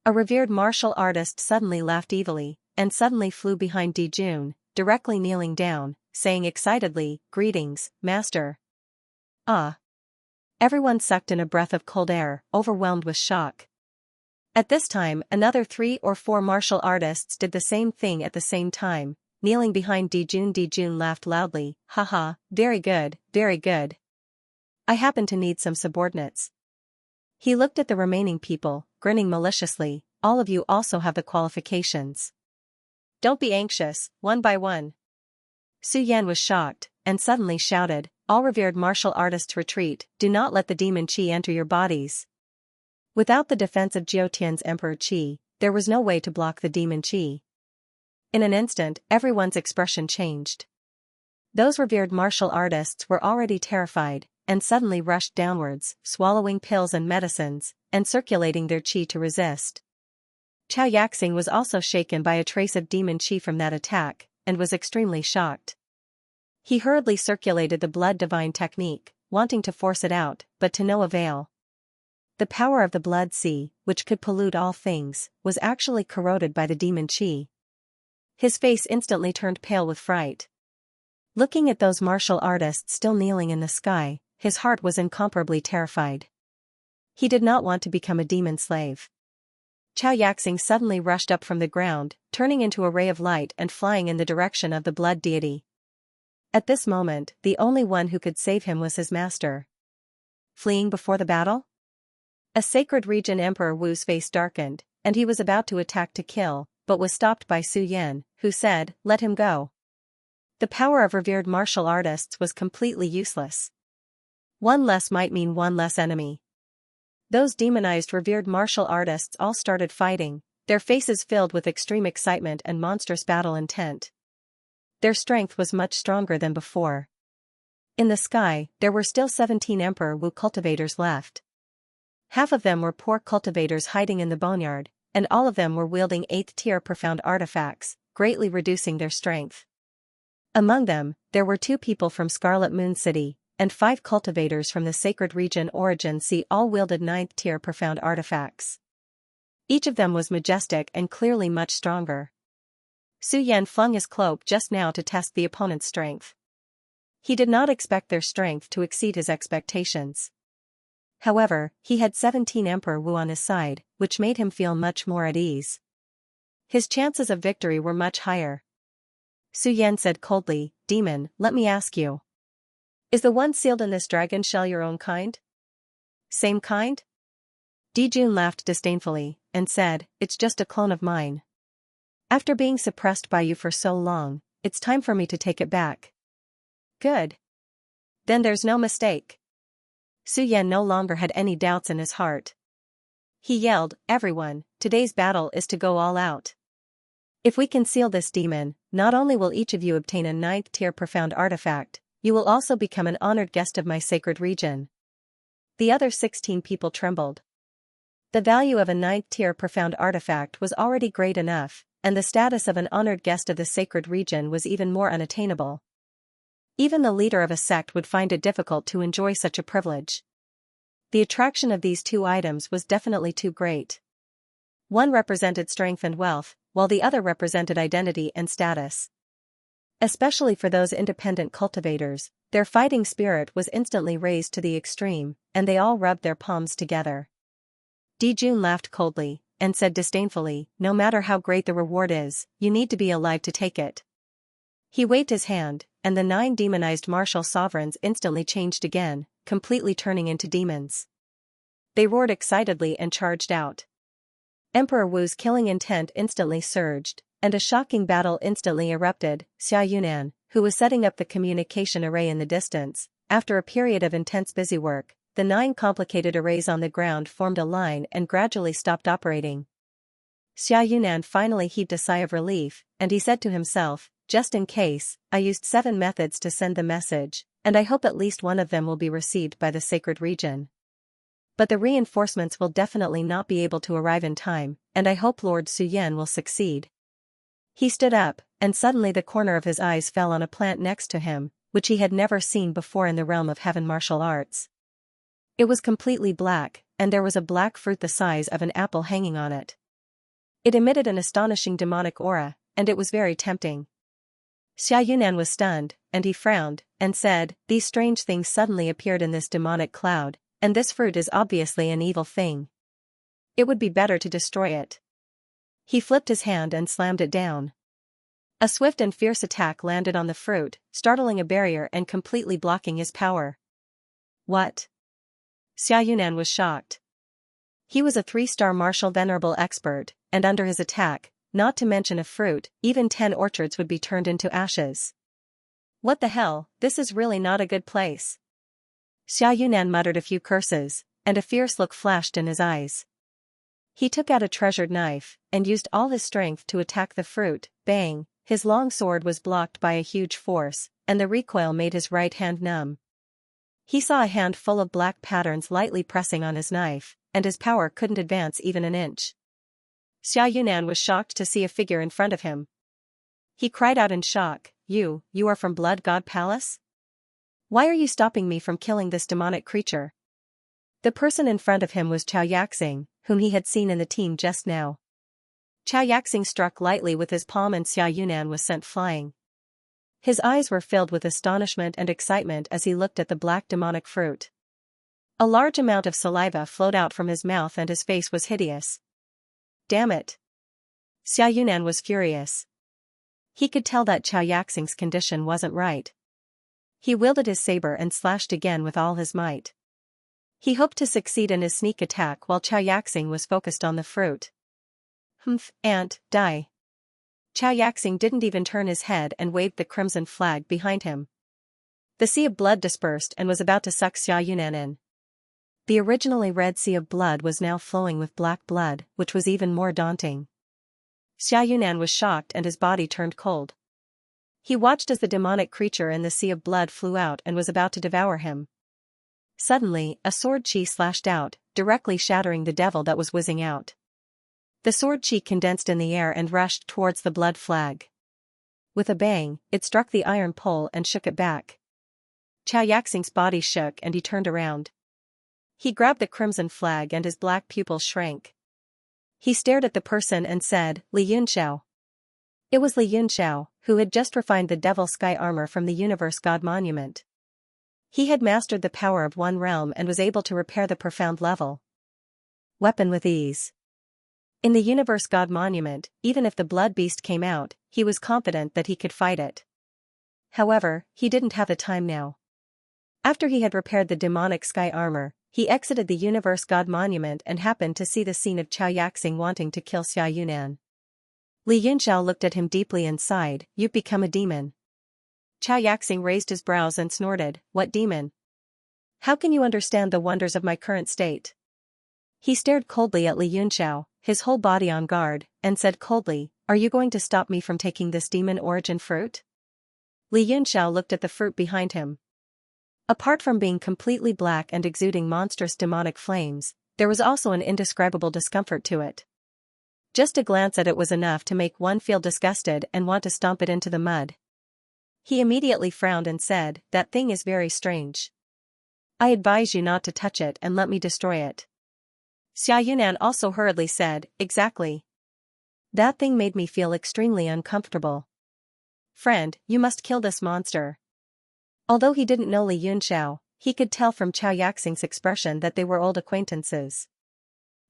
A revered martial artist suddenly laughed evilly, and suddenly flew behind Dijun, directly kneeling down, saying excitedly, "Greetings, master." Ah! Everyone sucked in a breath of cold air, overwhelmed with shock. At this time, another 3 or 4 martial artists did the same thing at the same time, kneeling behind Dijun. Dijun laughed loudly, "Haha, very good, very good. I happen to need some subordinates." He looked at the remaining people, grinning maliciously, "All of you also have the qualifications. Don't be anxious, one by one." Su Yan was shocked, and suddenly shouted, "All revered martial artists retreat, do not let the demon qi enter your bodies." Without the defense of Jiotian's emperor qi, there was no way to block the demon qi. In an instant, everyone's expression changed. Those revered martial artists were already terrified, and suddenly rushed downwards, swallowing pills and medicines, and circulating their qi to resist. Chao Yaxing was also shaken by a trace of demon qi from that attack, and was extremely shocked. He hurriedly circulated the blood divine technique, wanting to force it out, but to no avail. The power of the blood sea, which could pollute all things, was actually corroded by the demon qi. His face instantly turned pale with fright. Looking at those martial artists still kneeling in the sky, his heart was incomparably terrified. He did not want to become a demon slave. Chao Yaxing suddenly rushed up from the ground, turning into a ray of light and flying in the direction of the blood deity. At this moment, the only one who could save him was his master. Fleeing before the battle? A sacred region Emperor Wu's face darkened, and he was about to attack to kill, but was stopped by Su Yan, who said, "Let him go." The power of revered martial artists was completely useless. One less might mean one less enemy. Those demonized revered martial artists all started fighting, their faces filled with extreme excitement and monstrous battle intent. Their strength was much stronger than before. In the sky, there were still 17 Emperor Wu cultivators left. Half of them were poor cultivators hiding in the boneyard, and all of them were wielding 8th-tier profound artifacts, greatly reducing their strength. Among them, there were 2 people from Scarlet Moon City, and 5 cultivators from the sacred region Origin Sea, all wielded 9th-tier profound artifacts. Each of them was majestic and clearly much stronger. Su Yan flung his cloak just now to test the opponent's strength. He did not expect their strength to exceed his expectations. However, he had 17 Emperor Wu on his side, which made him feel much more at ease. His chances of victory were much higher. Su Yan said coldly, "Demon, let me ask you. Is the one sealed in this dragon shell your own kind?" "Same kind?" Dijun laughed disdainfully, and said, "It's just a clone of mine. After being suppressed by you for so long, it's time for me to take it back." "Good. Then there's no mistake." Su Yan no longer had any doubts in his heart. He yelled, "Everyone, today's battle is to go all out. If we can seal this demon, not only will each of you obtain a 9th-tier profound artifact, you will also become an honored guest of my sacred region." The other 16 people trembled. The value of a 9th-tier profound artifact was already great enough, and the status of an honored guest of the sacred region was even more unattainable. Even the leader of a sect would find it difficult to enjoy such a privilege. The attraction of these 2 items was definitely too great. One represented strength and wealth, while the other represented identity and status. Especially for those independent cultivators, their fighting spirit was instantly raised to the extreme, and they all rubbed their palms together. Dijun laughed coldly, and said disdainfully, "No matter how great the reward is, you need to be alive to take it." He waved his hand, and the 9 demonized martial sovereigns instantly changed again, completely turning into demons. They roared excitedly and charged out. Emperor Wu's killing intent instantly surged, and a shocking battle instantly erupted. Xiaoyunan, who was setting up the communication array in the distance, after a period of intense busywork, the 9 complicated arrays on the ground formed a line and gradually stopped operating. Xiaoyunan finally heaved a sigh of relief, and he said to himself, "Just in case, I used 7 methods to send the message, and I hope at least one of them will be received by the sacred region." but the reinforcements will definitely not be able to arrive in time, and I hope Lord Suyen will succeed. He stood up, and suddenly the corner of his eyes fell on a plant next to him, which he had never seen before in the realm of heaven martial arts. It was completely black, and there was a black fruit the size of an apple hanging on it. It emitted an astonishing demonic aura, and it was very tempting. Xiaoyunan was stunned, and he frowned, and said, "These strange things suddenly appeared in this demonic cloud, and this fruit is obviously an evil thing. It would be better to destroy it." He flipped his hand and slammed it down. A swift and fierce attack landed on the fruit, startling a barrier and completely blocking his power. What? Xiaoyunan was shocked. He was a 3-star martial venerable expert, and under his attack, not to mention a fruit, even 10 orchards would be turned into ashes. What the hell, this is really not a good place. Xiaoyunan muttered a few curses, and a fierce look flashed in his eyes. He took out a treasured knife, and used all his strength to attack the fruit. Bang, his long sword was blocked by a huge force, and the recoil made his right hand numb. He saw a hand full of black patterns lightly pressing on his knife, and his power couldn't advance even an inch. Xiaoyunan was shocked to see a figure in front of him. He cried out in shock, You are from Blood God Palace? Why are you stopping me from killing this demonic creature?" The person in front of him was Chao Yaxing, whom he had seen in the team just now. Chao Yaxing struck lightly with his palm and Xiaoyunan was sent flying. His eyes were filled with astonishment and excitement as he looked at the black demonic fruit. A large amount of saliva flowed out from his mouth and his face was hideous. Damn it! Xiaoyunan was furious. He could tell that Chao Yaxing's condition wasn't right. He wielded his saber and slashed again with all his might. He hoped to succeed in his sneak attack while Chao Yaxing was focused on the fruit. Humph, ant, die. Chao Yaxing didn't even turn his head and waved the crimson flag behind him. The sea of blood dispersed and was about to suck Xiaoyunan in. The originally red sea of blood was now flowing with black blood, which was even more daunting. Xiaoyunan was shocked and his body turned cold. He watched as the demonic creature in the sea of blood flew out and was about to devour him. Suddenly, a sword chi slashed out, directly shattering the devil that was whizzing out. The sword chi condensed in the air and rushed towards the blood flag. With a bang, it struck the iron pole and shook it back. Chao Yaxing's body shook and he turned around. He grabbed the crimson flag and his black pupils shrank. He stared at the person and said, "Li Yunxiao." It was Li Yunxiao, who had just refined the Devil Sky armor from the Universe God Monument. He had mastered the power of one realm and was able to repair the profound level weapon with ease. In the Universe God Monument, even if the Blood Beast came out, he was confident that he could fight it. However, he didn't have the time now. After he had repaired the demonic sky armor, he exited the Universe God Monument and happened to see the scene of Chao Yaxing wanting to kill Xiaoyunan. Li Yunxiao looked at him deeply and sighed, "You've become a demon." Chao Yaxing raised his brows and snorted, "What demon? How can you understand the wonders of my current state?" He stared coldly at Li Yunxiao, his whole body on guard, and said coldly, "Are you going to stop me from taking this demon origin fruit?" Li Yunxiao looked at the fruit behind him. Apart from being completely black and exuding monstrous demonic flames, there was also an indescribable discomfort to it. Just a glance at it was enough to make one feel disgusted and want to stomp it into the mud. He immediately frowned and said, "That thing is very strange. I advise you not to touch it and let me destroy it." Xiaoyunan also hurriedly said, "Exactly. That thing made me feel extremely uncomfortable. Friend, you must kill this monster." Although he didn't know Li Yunxiao, he could tell from Chao Yaxing's expression that they were old acquaintances.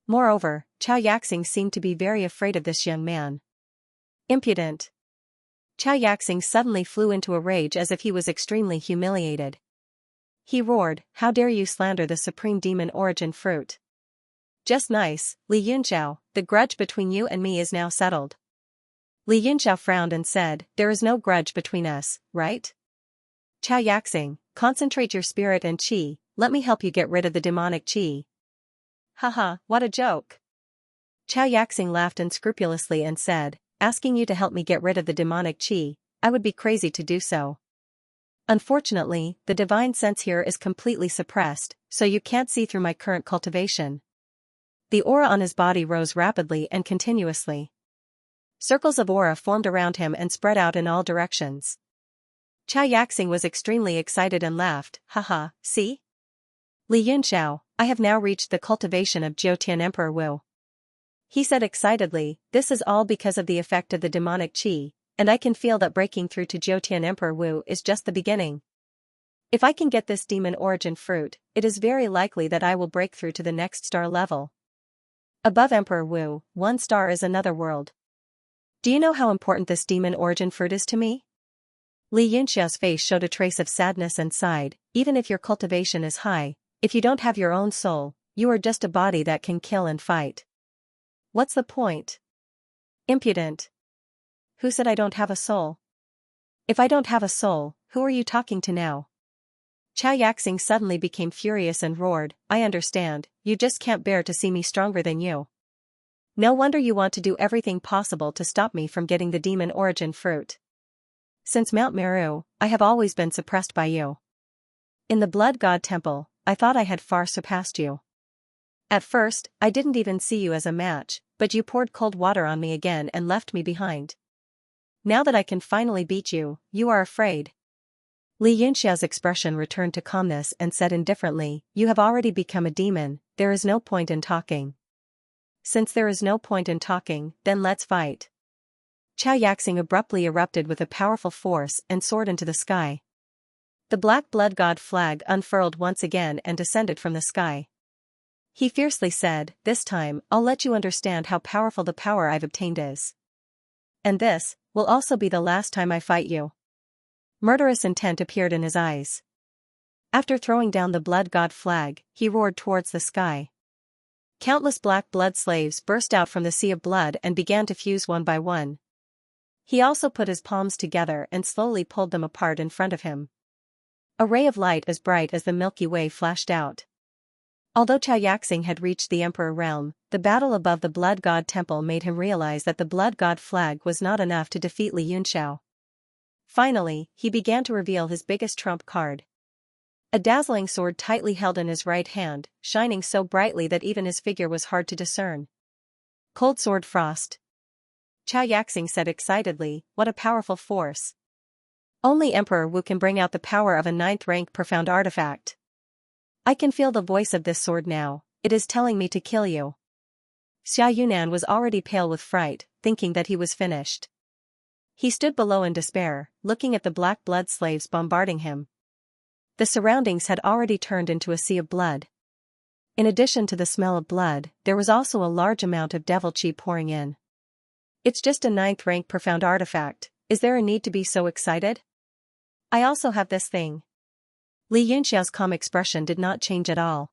Moreover, Chao Yaxing seemed to be very afraid of this young man. Impudent. Chao Yaxing suddenly flew into a rage as if he was extremely humiliated. He roared, "How dare you slander the supreme demon origin fruit? Just nice, Li Yunxiao, the grudge between you and me is now settled." Li Yunxiao frowned and said, "There is no grudge between us, right? Chao Yaxing, concentrate your spirit and qi, let me help you get rid of the demonic qi." Haha, what a joke. Chao Yaxing laughed unscrupulously and said, "Asking you to help me get rid of the demonic qi, I would be crazy to do so. Unfortunately, the divine sense here is completely suppressed, So you can't see through my current cultivation. The aura on his body rose rapidly and continuously. Circles of aura formed around him and spread out in all directions. Xianxia was extremely excited and laughed, haha, see? Li Yunxiao, I have now reached the cultivation of Jiutian Emperor Wu. He said excitedly, this is all because of the effect of the demonic qi, and I can feel that breaking through to Jiutian Emperor Wu is just the beginning. If I can get this demon origin fruit, it is very likely that I will break through to the next star level. Above Emperor Wu, one star is another world. Do you know how important this demon origin fruit is to me? Li Yunxiao's face showed a trace of sadness and sighed, even if your cultivation is high, if you don't have your own soul, you are just a body that can kill and fight. What's the point? Impudent. Who said I don't have a soul? If I don't have a soul, who are you talking to now? Xianxia suddenly became furious and roared, I understand, you just can't bear to see me stronger than you. No wonder you want to do everything possible to stop me from getting the demon origin fruit. Since Mount Meru, I have always been suppressed by you. In the Blood God Temple, I thought I had far surpassed you. At first, I didn't even see you as a match, but you poured cold water on me again and left me behind. Now that I can finally beat you, you are afraid. Li Yunxiao's expression returned to calmness and said indifferently, you have already become a demon, there is no point in talking. Since there is no point in talking, then let's fight. Xianxia abruptly erupted with a powerful force and soared into the sky. The Black Blood God flag unfurled once again and descended from the sky. He fiercely said, this time, I'll let you understand how powerful the power I've obtained is. And this will also be the last time I fight you. Murderous intent appeared in his eyes. After throwing down the Blood God flag, he roared towards the sky. Countless black blood slaves burst out from the sea of blood and began to fuse one by one. He also put his palms together and slowly pulled them apart in front of him. A ray of light as bright as the Milky Way flashed out. Although Xianxia had reached the Emperor realm, the battle above the Blood God Temple made him realize that the Blood God flag was not enough to defeat Li Yunxiao. Finally, he began to reveal his biggest trump card. A dazzling sword tightly held in his right hand, shining so brightly that even his figure was hard to discern. Cold Sword Frost. Xianxia said excitedly, what a powerful force. Only Emperor Wu can bring out the power of a 9th rank profound artifact. I can feel the voice of this sword now, it is telling me to kill you. Xia Yunan was already pale with fright, thinking that he was finished. He stood below in despair, looking at the black blood slaves bombarding him. The surroundings had already turned into a sea of blood. In addition to the smell of blood, there was also a large amount of devil qi pouring in. It's just a 9th rank profound artifact, is there a need to be so excited? I also have this thing. Li Yunxiao's calm expression did not change at all.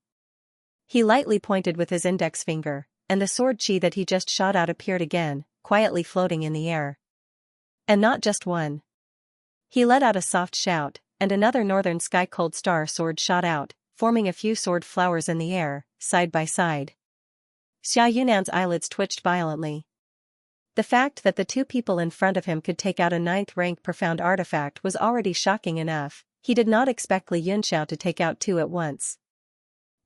He lightly pointed with his index finger, and the sword qi that he just shot out appeared again, quietly floating in the air. And not just one. He let out a soft shout, and another northern sky cold star sword shot out, forming a few sword flowers in the air, side by side. Xia Yunan's eyelids twitched violently. The fact that the two people in front of him could take out a 9th rank profound artifact was already shocking enough. He did not expect Li Yunxiao to take out two at once.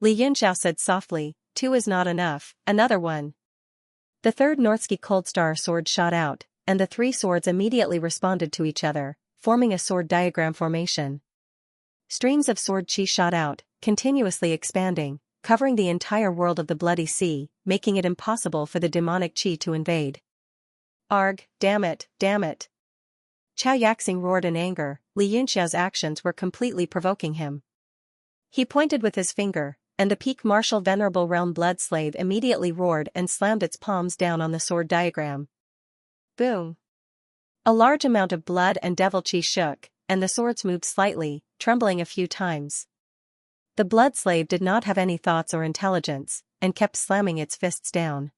Li Yunxiao said softly, two is not enough, another one. The third Northsky cold star sword shot out, and the three swords immediately responded to each other, forming a sword diagram formation. Streams of sword qi shot out, continuously expanding, covering the entire world of the Bloody Sea, making it impossible for the demonic qi to invade. Arg, damn it, damn it. Xianxia roared in anger, Li Yunxiao's actions were completely provoking him. He pointed with his finger, and the peak martial venerable realm blood slave immediately roared and slammed its palms down on the sword diagram. Boom. A large amount of blood and devil qi shook, and the swords moved slightly, trembling a few times. The blood slave did not have any thoughts or intelligence, and kept slamming its fists down.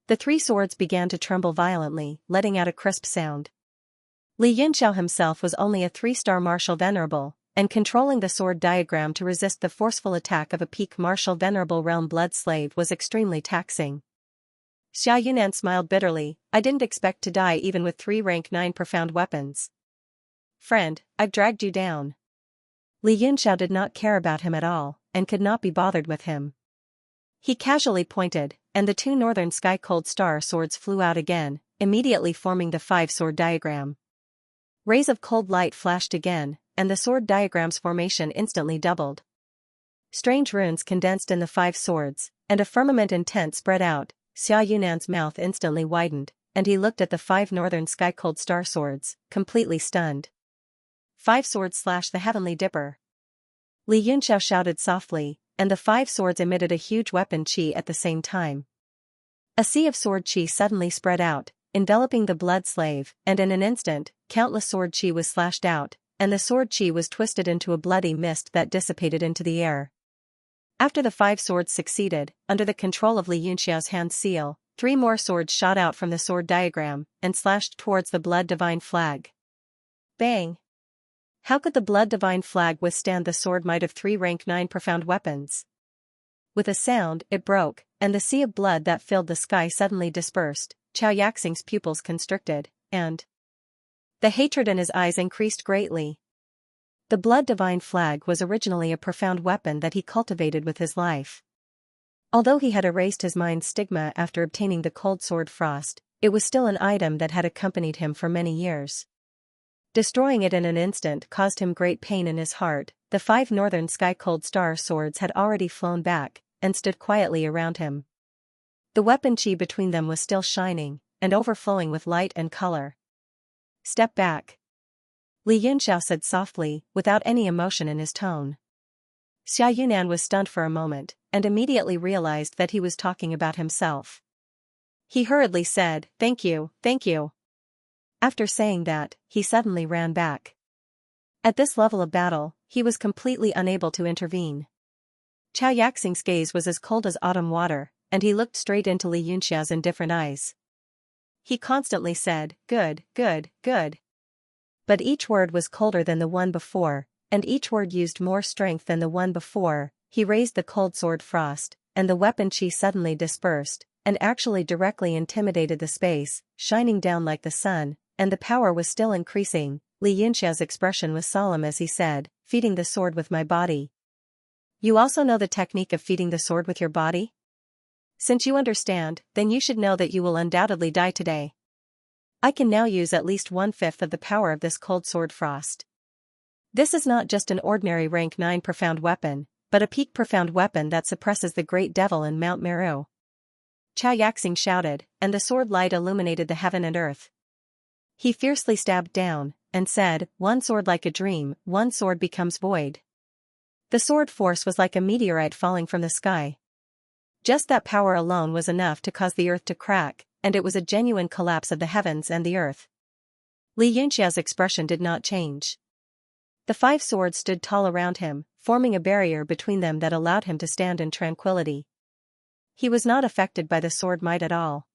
The three swords began to tremble violently, letting out a crisp sound. Li Yunxiao himself was only a 3-star martial venerable, and controlling the sword diagram to resist the forceful attack of a peak martial venerable realm blood slave was extremely taxing. Xia Yunan smiled bitterly, I didn't expect to die even with 3 rank 9 profound weapons. Friend, I've dragged you down. Li Yunxiao did not care about him at all, and could not be bothered with him. He casually pointed, and the two northern sky cold star swords flew out again, immediately forming the five-sword diagram. Rays of cold light flashed again, and the sword diagram's formation instantly doubled. Strange runes condensed in the five swords, and a firmament intent spread out. Xia Yunan's mouth instantly widened, and he looked at the five northern sky cold star swords, completely stunned. Five swords slash the heavenly dipper. Li Yunxiao shouted softly, and the five swords emitted a huge weapon qi at the same time. A sea of sword qi suddenly spread out, enveloping the blood slave, and in an instant, countless sword qi was slashed out, and the sword qi was twisted into a bloody mist that dissipated into the air. After the five swords succeeded, under the control of Li Yunxiao's hand seal, three more swords shot out from the sword diagram, and slashed towards the blood divine flag. Bang! How could the blood divine flag withstand the sword might of three rank 9 profound weapons? With a sound, it broke, and the sea of blood that filled the sky suddenly dispersed. Chao Yaxing's pupils constricted, and the hatred in his eyes increased greatly. The blood divine flag was originally a profound weapon that he cultivated with his life. Although he had erased his mind's stigma after obtaining the cold sword frost, it was still an item that had accompanied him for many years. Destroying it in an instant caused him great pain in his heart. The five northern sky cold star swords had already flown back, and stood quietly around him. The weapon qi between them was still shining, and overflowing with light and color. Step back. Li Yunxiao said softly, without any emotion in his tone. Xia Yunan was stunned for a moment, and immediately realized that he was talking about himself. He hurriedly said, "Thank you, thank you." After saying that, he suddenly ran back. At this level of battle, he was completely unable to intervene. Chao Yaxing's gaze was as cold as autumn water, and he looked straight into Li Yunxiao's indifferent eyes. He constantly said, "Good, good, good." But each word was colder than the one before, and each word used more strength than the one before. He raised the cold sword frost, and the weapon qi suddenly dispersed, and actually directly intimidated the space, shining down like the sun, and the power was still increasing. Li Yunxiao's expression was solemn as he said, "Feeding the sword with my body." You also know the technique of feeding the sword with your body? Since you understand, then you should know that you will undoubtedly die today. I can now use at least 1/5 of the power of this cold sword frost. This is not just an ordinary rank 9 profound weapon, but a peak profound weapon that suppresses the great devil in Mount Meru. Chao Yaxing shouted, and the sword light illuminated the heaven and earth. He fiercely stabbed down, and said, "One sword like a dream, one sword becomes void." The sword force was like a meteorite falling from the sky. Just that power alone was enough to cause the earth to crack, and it was a genuine collapse of the heavens and the earth. Li Yunxiao's expression did not change. The five swords stood tall around him, forming a barrier between them that allowed him to stand in tranquility. He was not affected by the sword might at all.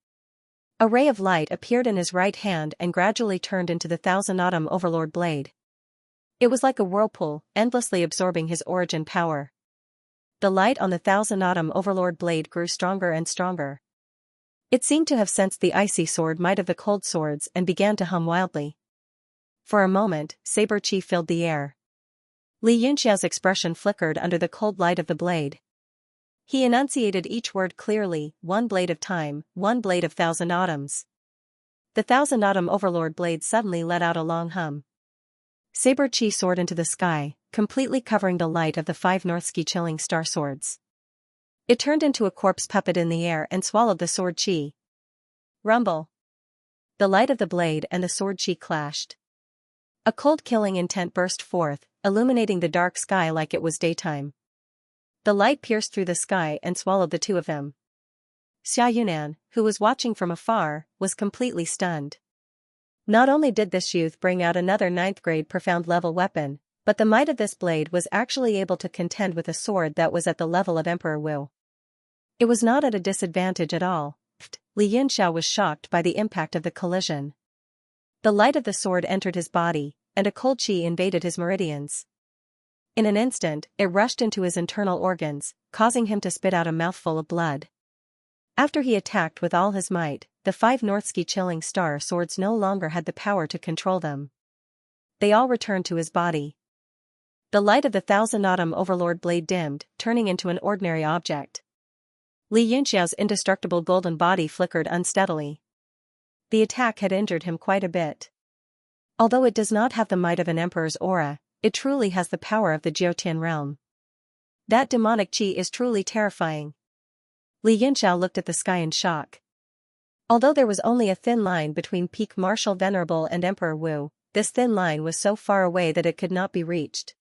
A ray of light appeared in his right hand and gradually turned into the Thousand Autumn Overlord blade. It was like a whirlpool, endlessly absorbing his origin power. The light on the Thousand Autumn Overlord blade grew stronger and stronger. It seemed to have sensed the icy sword might of the cold swords and began to hum wildly. For a moment, saber qi filled the air. Li Yunxiao's expression flickered under the cold light of the blade. He enunciated each word clearly, "One blade of time, one blade of thousand autumns." The Thousand Autumn Overlord blade suddenly let out a long hum. Saber qi soared into the sky, completely covering the light of the five Northski chilling star swords. It turned into a corpse puppet in the air and swallowed the sword qi. Rumble. The light of the blade and the sword qi clashed. A cold killing intent burst forth, illuminating the dark sky like it was daytime. The light pierced through the sky and swallowed the two of them. Xia Yunan, who was watching from afar, was completely stunned. Not only did this youth bring out another 9th grade profound level weapon, but the might of this blade was actually able to contend with a sword that was at the level of Emperor Wu. It was not at a disadvantage at all. Li Yunxiao was shocked by the impact of the collision. The light of the sword entered his body, and a cold qi invaded his meridians. In an instant, it rushed into his internal organs, causing him to spit out a mouthful of blood. After he attacked with all his might, the five Northski chilling star swords no longer had the power to control them. They all returned to his body. The light of the Thousand Autumn Overlord blade dimmed, turning into an ordinary object. Li Yunxiao's indestructible golden body flickered unsteadily. The attack had injured him quite a bit. Although it does not have the might of an emperor's aura, it truly has the power of the Jiutian realm. That demonic qi is truly terrifying. Li Yunxiao looked at the sky in shock. Although there was only a thin line between Peak Marshal Venerable and Emperor Wu, this thin line was so far away that it could not be reached.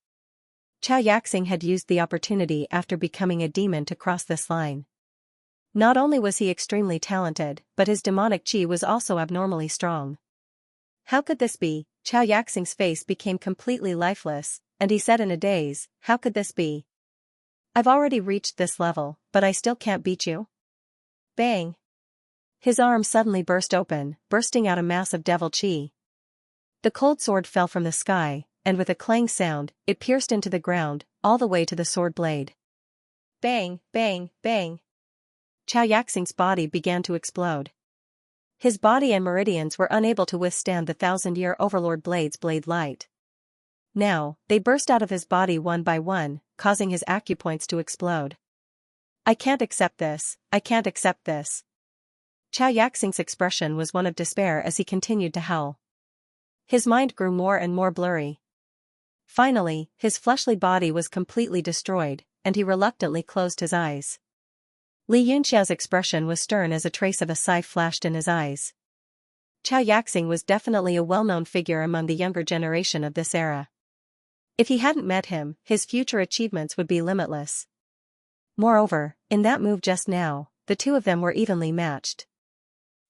Xianxia had used the opportunity after becoming a demon to cross this line. Not only was he extremely talented, but his demonic qi was also abnormally strong. How could this be? Xianxia's face became completely lifeless, and he said in a daze, how could this be? I've already reached this level, but I still can't beat you? Bang! His arm suddenly burst open, bursting out a mass of devil qi. The cold sword fell from the sky, and with a clang sound, it pierced into the ground, all the way to the sword blade. Bang, bang, bang! Xianxia's body began to explode. His body and meridians were unable to withstand the 1000-year Overlord Blade's blade light. Now, they burst out of his body one by one, causing his acupoints to explode. I can't accept this, I can't accept this. Xianxia's expression was one of despair as he continued to howl. His mind grew more and more blurry. Finally, his fleshly body was completely destroyed, and he reluctantly closed his eyes. Li Yunxiao's expression was stern as a trace of a sigh flashed in his eyes. Xianxia was definitely a well-known figure among the younger generation of this era. If he hadn't met him, his future achievements would be limitless. Moreover, in that move just now, the two of them were evenly matched.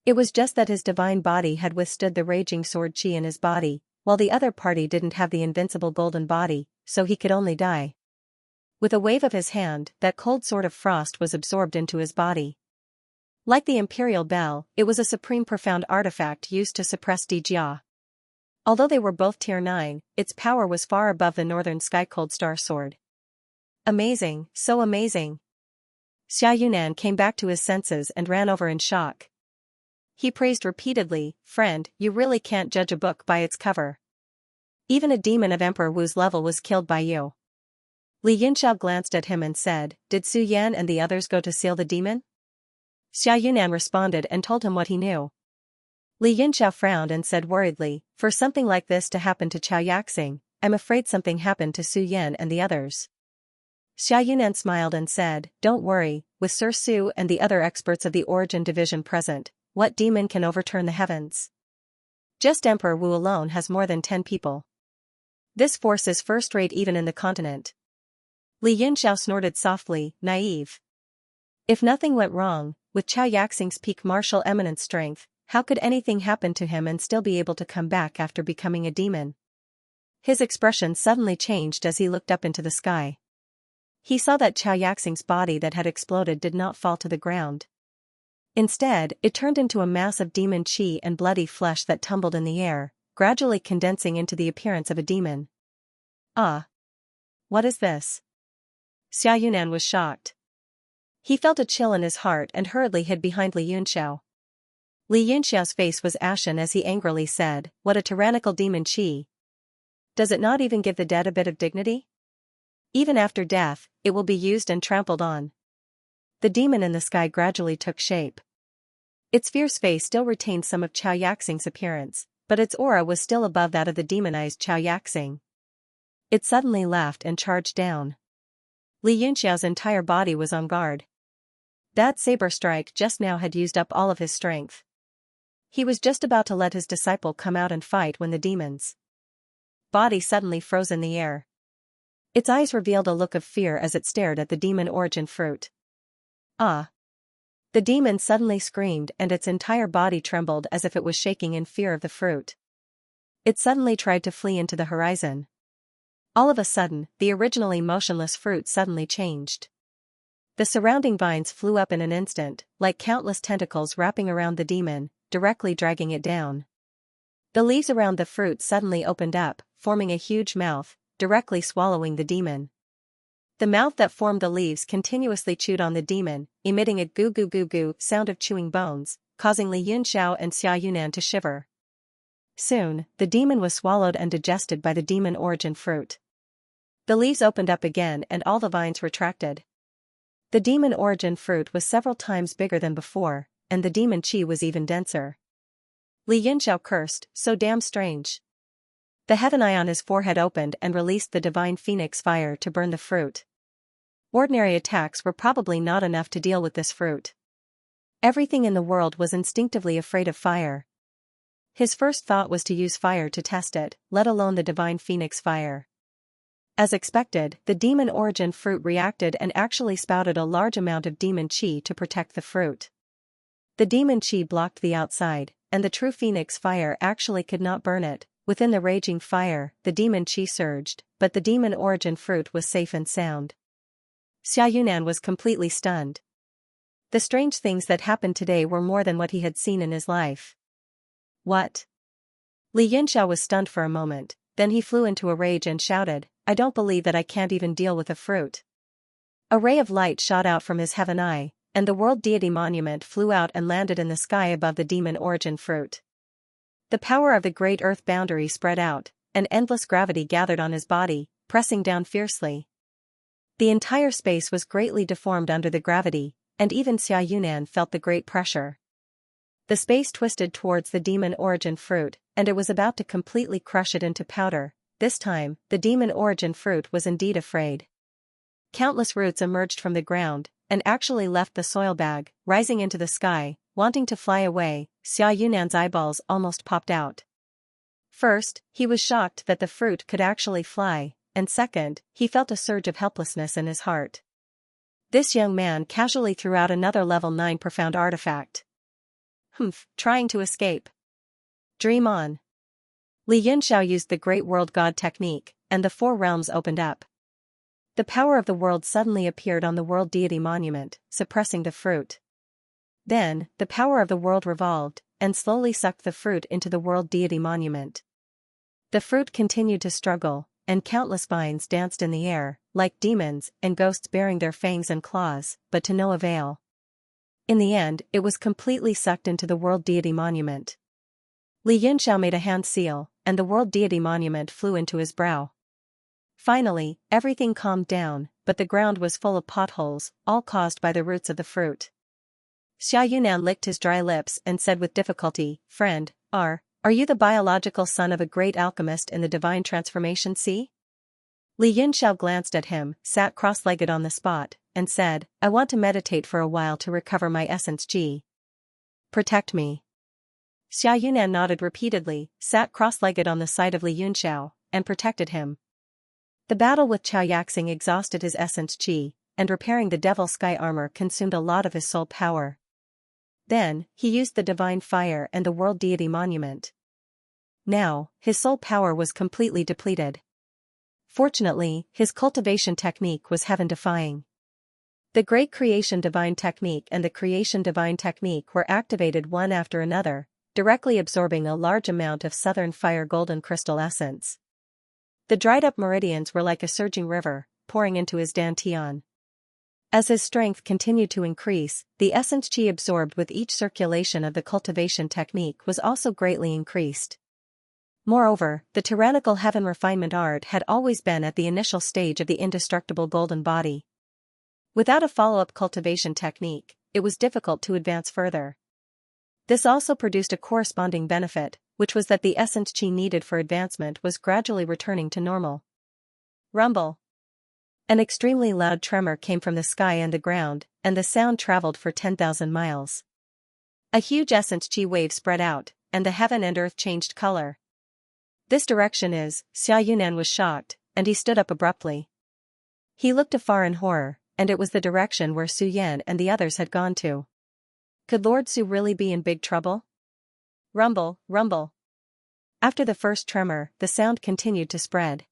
It was just that his divine body had withstood the raging sword qi in his body, while the other party didn't have the invincible golden body, so he could only die. With a wave of his hand, that cold sword of frost was absorbed into his body. Like the Imperial Bell, it was a supreme profound artifact used to suppress Dijia. Although they were both tier 9, its power was far above the Northern Sky Cold Star Sword. Amazing, so amazing. Xia Yunan came back to his senses and ran over in shock. He praised repeatedly, friend, you really can't judge a book by its cover. Even a demon of Emperor Wu's level was killed by you. Li Yunxiao glanced at him and said, did Su Yan and the others go to seal the demon? Xia Yunan responded and told him what he knew. Li Yunxiao frowned and said worriedly, for something like this to happen to Xianxia, I'm afraid something happened to Su Yan and the others. Xia Yunan smiled and said, don't worry, with Sir Su and the other experts of the Origin Division present, what demon can overturn the heavens? Just Emperor Wu alone has more than 10 people. This force is first-rate even in the continent. Li Yunxiao snorted softly, naive. If nothing went wrong, with Xianxia's peak martial eminence strength, how could anything happen to him and still be able to come back after becoming a demon? His expression suddenly changed as he looked up into the sky. He saw that Xianxia's body that had exploded did not fall to the ground. Instead, it turned into a mass of demon qi and bloody flesh that tumbled in the air, gradually condensing into the appearance of a demon. Ah! What is this? Xia Yunan was shocked. He felt a chill in his heart and hurriedly hid behind Li Yunxiao. Li Yunxiao's face was ashen as he angrily said, what a tyrannical demon qi. Does it not even give the dead a bit of dignity? Even after death, it will be used and trampled on. The demon in the sky gradually took shape. Its fierce face still retained some of Xianxia's appearance, but its aura was still above that of the demonized Xianxia. It suddenly laughed and charged down. Li Yunxiao's entire body was on guard. That saber strike just now had used up all of his strength. He was just about to let his disciple come out and fight when the demon's body suddenly froze in the air. Its eyes revealed a look of fear as it stared at the demon origin fruit. Ah! The demon suddenly screamed and its entire body trembled as if it was shaking in fear of the fruit. It suddenly tried to flee into the horizon. All of a sudden, the originally motionless fruit suddenly changed. The surrounding vines flew up in an instant, like countless tentacles wrapping around the demon, directly dragging it down. The leaves around the fruit suddenly opened up, forming a huge mouth, directly swallowing the demon. The mouth that formed the leaves continuously chewed on the demon, emitting a goo goo goo goo sound of chewing bones, causing Li Yunxiao and Xia Yunan to shiver. Soon, the demon was swallowed and digested by the demon origin fruit. The leaves opened up again and all the vines retracted. The demon origin fruit was several times bigger than before, and the demon chi was even denser. Li Yunxiao cursed, so damn strange. The heaven eye on his forehead opened and released the divine phoenix fire to burn the fruit. Ordinary attacks were probably not enough to deal with this fruit. Everything in the world was instinctively afraid of fire. His first thought was to use fire to test it, let alone the divine phoenix fire. As expected, the demon origin fruit reacted and actually spouted a large amount of demon chi to protect the fruit. The demon chi blocked the outside, and the true phoenix fire actually could not burn it. Within the raging fire, the demon chi surged, but the demon origin fruit was safe and sound. Xia Yunan was completely stunned. The strange things that happened today were more than what he had seen in his life. What? Li Yunxiao was stunned for a moment, then he flew into a rage and shouted, I don't believe that I can't even deal with a fruit. A ray of light shot out from his heaven eye, and the world deity monument flew out and landed in the sky above the demon origin fruit. The power of the great earth boundary spread out, and endless gravity gathered on his body, pressing down fiercely. The entire space was greatly deformed under the gravity, and even Xia Yunan felt the great pressure. The space twisted towards the demon origin fruit, and it was about to completely crush it into powder. This time, the demon origin fruit was indeed afraid. Countless roots emerged from the ground, and actually left the soil bag, rising into the sky, wanting to fly away. Xia Yunan's eyeballs almost popped out. First, he was shocked that the fruit could actually fly, and second, he felt a surge of helplessness in his heart. This young man casually threw out another level 9 profound artifact. Trying to escape. Dream on. Li Yunxiao used the Great World God technique, and the 4 realms opened up. The power of the world suddenly appeared on the world deity monument, suppressing the fruit. Then, the power of the world revolved, and slowly sucked the fruit into the world deity monument. The fruit continued to struggle, and countless vines danced in the air, like demons and ghosts bearing their fangs and claws, but to no avail. In the end, it was completely sucked into the world deity monument. Li Yunxiao made a hand seal, and the world deity monument flew into his brow. Finally, everything calmed down, but the ground was full of potholes, all caused by the roots of the fruit. Xia Yunan licked his dry lips and said with difficulty, Friend, are you the biological son of a great alchemist in the divine transformation sea? Li Yunxiao glanced at him, sat cross-legged on the spot, and said, I want to meditate for a while to recover my essence Ji. Protect me. Xia Yunan nodded repeatedly, sat cross-legged on the side of Li Yunxiao, and protected him. The battle with Chao Yaxing exhausted his essence Qi, and repairing the devil sky armor consumed a lot of his soul power. Then, he used the divine fire and the world deity monument. Now, his soul power was completely depleted. Fortunately, his cultivation technique was heaven-defying. The Great Creation Divine Technique and the Creation Divine Technique were activated one after another, directly absorbing a large amount of Southern Fire Golden Crystal essence. The dried-up meridians were like a surging river, pouring into his dantian. As his strength continued to increase, the essence Qi absorbed with each circulation of the cultivation technique was also greatly increased. Moreover, the tyrannical heaven refinement art had always been at the initial stage of the indestructible golden body. Without a follow-up cultivation technique, it was difficult to advance further. This also produced a corresponding benefit, which was that the essence Qi needed for advancement was gradually returning to normal. Rumble. An extremely loud tremor came from the sky and the ground, and the sound traveled for 10,000 miles. A huge essence Qi wave spread out, and the heaven and earth changed color. This direction is, Xia Yunan was shocked, and he stood up abruptly. He looked afar in horror, and it was the direction where Su Yan and the others had gone to. Could Lord Su really be in big trouble? Rumble, rumble. After the first tremor, the sound continued to spread.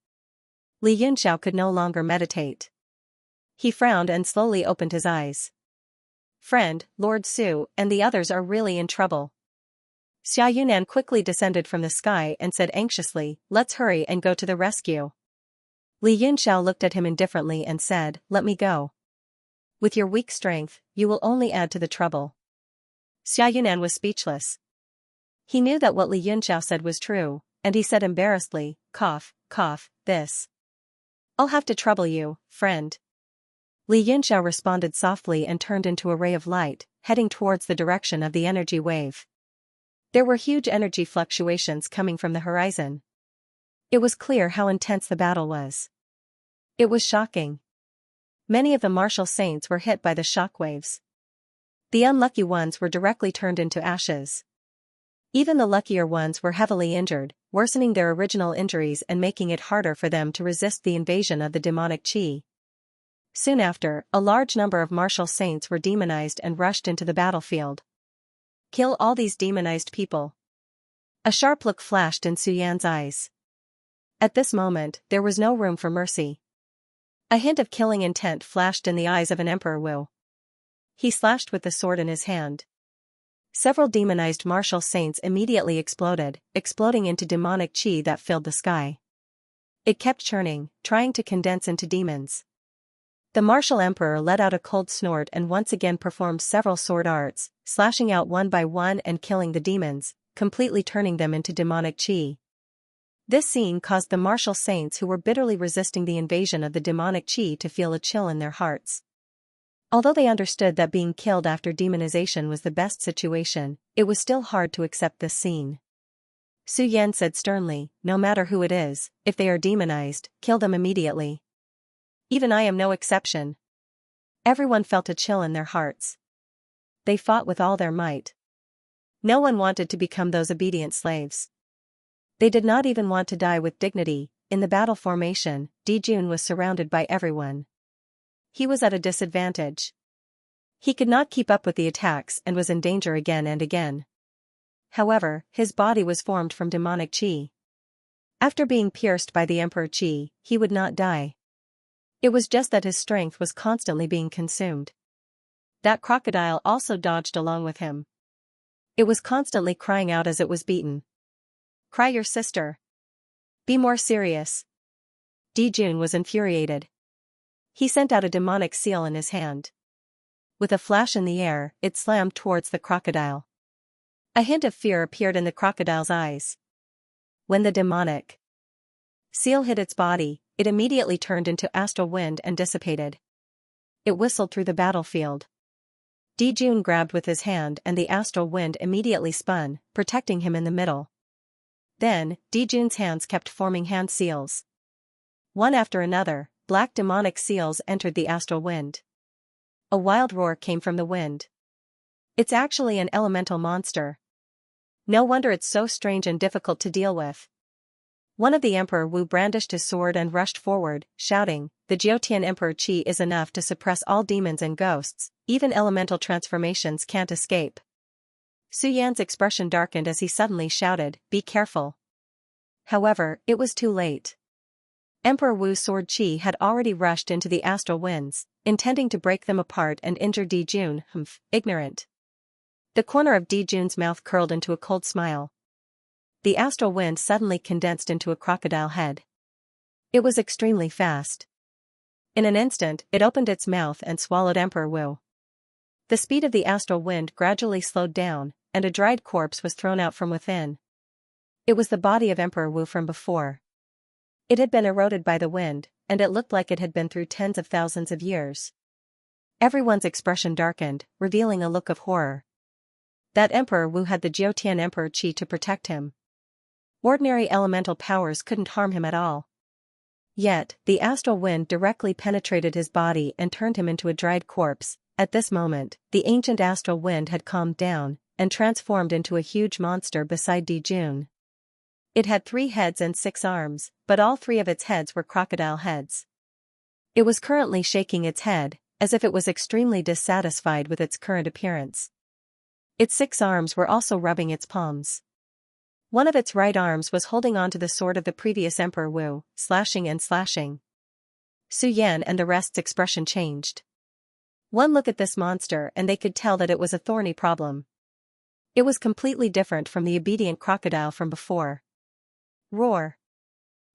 Li Yunxiao could no longer meditate. He frowned and slowly opened his eyes. Friend, Lord Su and the others are really in trouble. Xia Yunan quickly descended from the sky and said anxiously, Let's hurry and go to the rescue. Li Yunxiao looked at him indifferently and said, Let me go. With your weak strength, you will only add to the trouble. Xia Yunan was speechless. He knew that what Li Yunxiao said was true, and he said embarrassedly, Cough, this. I'll have to trouble you, friend. Li Yunxiao responded softly and turned into a ray of light, heading towards the direction of the energy wave. There were huge energy fluctuations coming from the horizon. It was clear how intense the battle was. It was shocking. Many of the martial saints were hit by the shockwaves. The unlucky ones were directly turned into ashes. Even the luckier ones were heavily injured, worsening their original injuries and making it harder for them to resist the invasion of the demonic qi. Soon after, a large number of martial saints were demonized and rushed into the battlefield. Kill all these demonized people. A sharp look flashed in Su Yan's eyes. At this moment, there was no room for mercy. A hint of killing intent flashed in the eyes of an Emperor Wu. He slashed with the sword in his hand. Several demonized martial saints immediately exploding into demonic qi that filled the sky. It kept churning, trying to condense into demons. The martial emperor let out a cold snort and once again performed several sword arts, slashing out one by one and killing the demons, completely turning them into demonic qi. This scene caused the martial saints who were bitterly resisting the invasion of the demonic qi to feel a chill in their hearts. Although they understood that being killed after demonization was the best situation, it was still hard to accept this scene. Su Yan said sternly, "No matter who it is, if they are demonized, kill them immediately. Even I am no exception." Everyone felt a chill in their hearts. They fought with all their might. No one wanted to become those obedient slaves. They did not even want to die with dignity. In the battle formation, Di Jun was surrounded by everyone. He was at a disadvantage. He could not keep up with the attacks and was in danger again and again. However, his body was formed from demonic qi. After being pierced by the Emperor Qi, he would not die. It was just that his strength was constantly being consumed. That crocodile also dodged along with him. It was constantly crying out as it was beaten. "Cry your sister. Be more serious." Di Jun was infuriated. He sent out a demonic seal in his hand. With a flash in the air, it slammed towards the crocodile. A hint of fear appeared in the crocodile's eyes. When the demonic seal hit its body, it immediately turned into astral wind and dissipated. It whistled through the battlefield. Di Jun grabbed with his hand and the astral wind immediately spun, protecting him in the middle. Then, Di Jun's hands kept forming hand seals. One after another, black demonic seals entered the astral wind. A wild roar came from the wind. It's actually an elemental monster. No wonder it's so strange and difficult to deal with. One of the Emperor Wu brandished his sword and rushed forward, shouting, "The Jiutian Emperor Qi is enough to suppress all demons and ghosts, even elemental transformations can't escape." Su Yan's expression darkened as he suddenly shouted, "Be careful." However, it was too late. Emperor Wu's sword qi had already rushed into the astral winds, intending to break them apart and injure Di Jun. Ignorant. The corner of Di Jun's mouth curled into a cold smile. The astral wind suddenly condensed into a crocodile head. It was extremely fast. In an instant, it opened its mouth and swallowed Emperor Wu. The speed of the astral wind gradually slowed down, and a dried corpse was thrown out from within. It was the body of Emperor Wu from before. It had been eroded by the wind, and it looked like it had been through tens of thousands of years. Everyone's expression darkened, revealing a look of horror. That Emperor Wu had the Jiutian Emperor Qi to protect him. Ordinary elemental powers couldn't harm him at all. Yet, the astral wind directly penetrated his body and turned him into a dried corpse. At this moment, the ancient astral wind had calmed down, and transformed into a huge monster beside Di Jun. It had 3 heads and 6 arms, but all 3 of its heads were crocodile heads. It was currently shaking its head, as if it was extremely dissatisfied with its current appearance. Its 6 arms were also rubbing its palms. One of its right arms was holding onto the sword of the previous Emperor Wu, slashing and slashing. Su Yan and the rest's expression changed. One look at this monster and they could tell that it was a thorny problem. It was completely different from the obedient crocodile from before. Roar!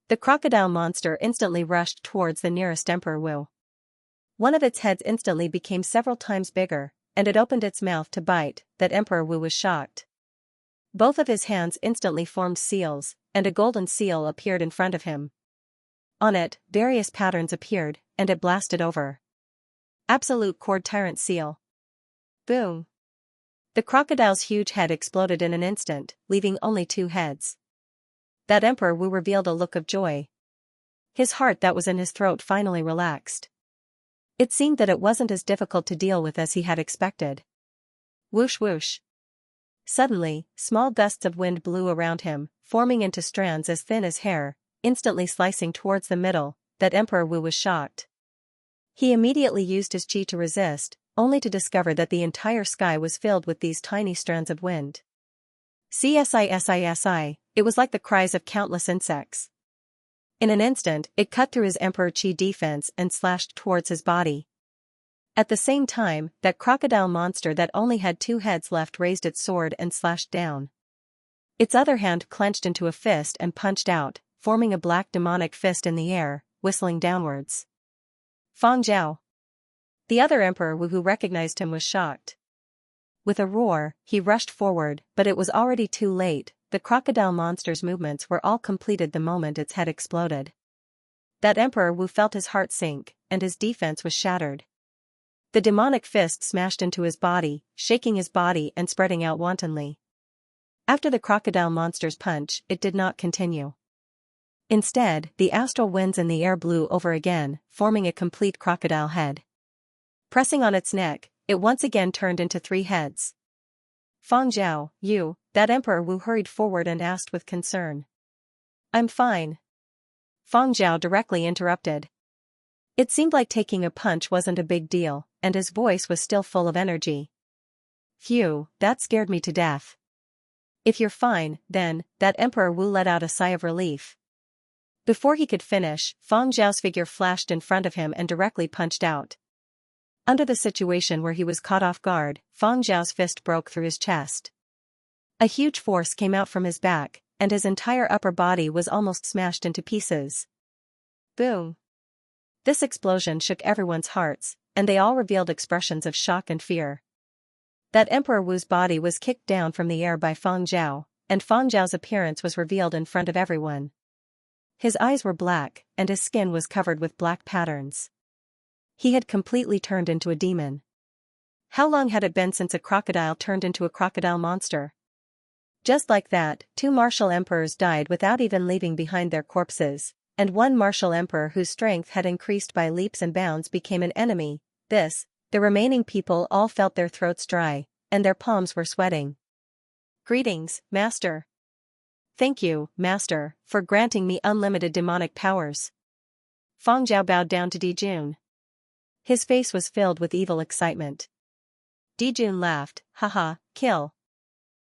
The crocodile monster instantly rushed towards the nearest Emperor Wu. One of its heads instantly became several times bigger, and it opened its mouth to bite. That Emperor Wu was shocked. Both of his hands instantly formed seals, and a golden seal appeared in front of him. On it, various patterns appeared, and it blasted over. Absolute Cord Tyrant Seal. Boom. The crocodile's huge head exploded in an instant, leaving only 2 heads. That Emperor Wu revealed a look of joy. His heart that was in his throat finally relaxed. It seemed that it wasn't as difficult to deal with as he had expected. Whoosh whoosh. Suddenly, small gusts of wind blew around him, forming into strands as thin as hair, instantly slicing towards the middle. That Emperor Wu was shocked. He immediately used his chi to resist, only to discover that the entire sky was filled with these tiny strands of wind. Sisi, it was like the cries of countless insects. In an instant, it cut through his Emperor Chi defense and slashed towards his body. At the same time, that crocodile monster that only had 2 heads left raised its sword and slashed down. Its other hand clenched into a fist and punched out, forming a black demonic fist in the air, whistling downwards. Fang Zhao. The other Emperor Wu who recognized him was shocked. With a roar, he rushed forward, but it was already too late. The crocodile monster's movements were all completed the moment its head exploded. That Emperor Wu felt his heart sink, and his defense was shattered. The demonic fist smashed into his body, shaking his body and spreading out wantonly. After the crocodile monster's punch, it did not continue. Instead, the astral winds in the air blew over again, forming a complete crocodile head. Pressing on its neck, it once again turned into 3 heads. Fang Zhao, you, that Emperor Wu hurried forward and asked with concern. I'm fine. Fang Zhao directly interrupted. It seemed like taking a punch wasn't a big deal, and his voice was still full of energy. Phew, that scared me to death. If you're fine, then, that Emperor Wu let out a sigh of relief. Before he could finish, Fang Zhao's figure flashed in front of him and directly punched out. Under the situation where he was caught off guard, Fang Zhao's fist broke through his chest. A huge force came out from his back, and his entire upper body was almost smashed into pieces. Boom. This explosion shook everyone's hearts, and they all revealed expressions of shock and fear. That Emperor Wu's body was kicked down from the air by Fang Zhao, and Fang Zhao's appearance was revealed in front of everyone. His eyes were black, and his skin was covered with black patterns. He had completely turned into a demon. How long had it been since a crocodile turned into a crocodile monster? Just like that, 2 martial emperors died without even leaving behind their corpses, and 1 martial emperor whose strength had increased by leaps and bounds became an enemy. The remaining people all felt their throats dry, and their palms were sweating. Greetings, Master. Thank you, Master, for granting me unlimited demonic powers. Fang Zhao bowed down to Dijun. His face was filled with evil excitement. Dijun laughed, haha, kill.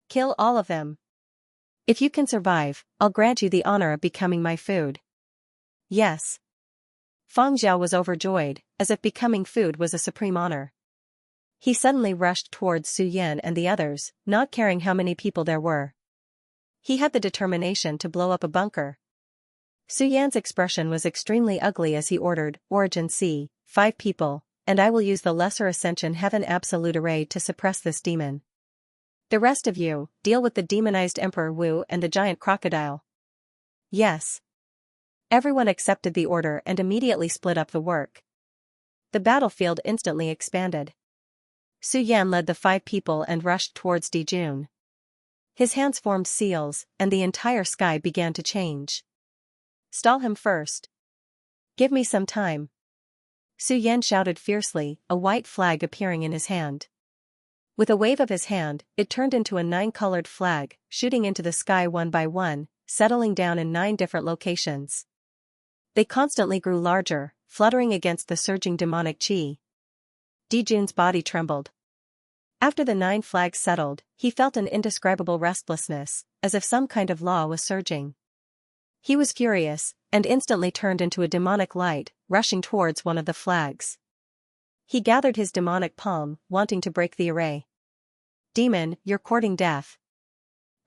Kill all of them. If you can survive, I'll grant you the honor of becoming my food. Yes. Fang Zhao was overjoyed, as if becoming food was a supreme honor. He suddenly rushed towards Su Yan and the others, not caring how many people there were. He had the determination to blow up a bunker. Su Yan's expression was extremely ugly as he ordered, Origin C, 5 people, and I will use the Lesser Ascension Heaven Absolute Array to suppress this demon. The rest of you, deal with the demonized Emperor Wu and the giant crocodile. Yes. Everyone accepted the order and immediately split up the work. The battlefield instantly expanded. Su Yan led the 5 people and rushed towards Dijun. His hands formed seals, and the entire sky began to change. Stall him first. Give me some time. Su Yan shouted fiercely, a white flag appearing in his hand. With a wave of his hand, it turned into a 9-colored flag, shooting into the sky one by one, settling down in 9 different locations. They constantly grew larger, fluttering against the surging demonic chi. Dijun's body trembled. After the 9 flags settled, he felt an indescribable restlessness, as if some kind of law was surging. He was furious, and instantly turned into a demonic light, rushing towards one of the flags. He gathered his demonic palm, wanting to break the array. Demon, you're courting death.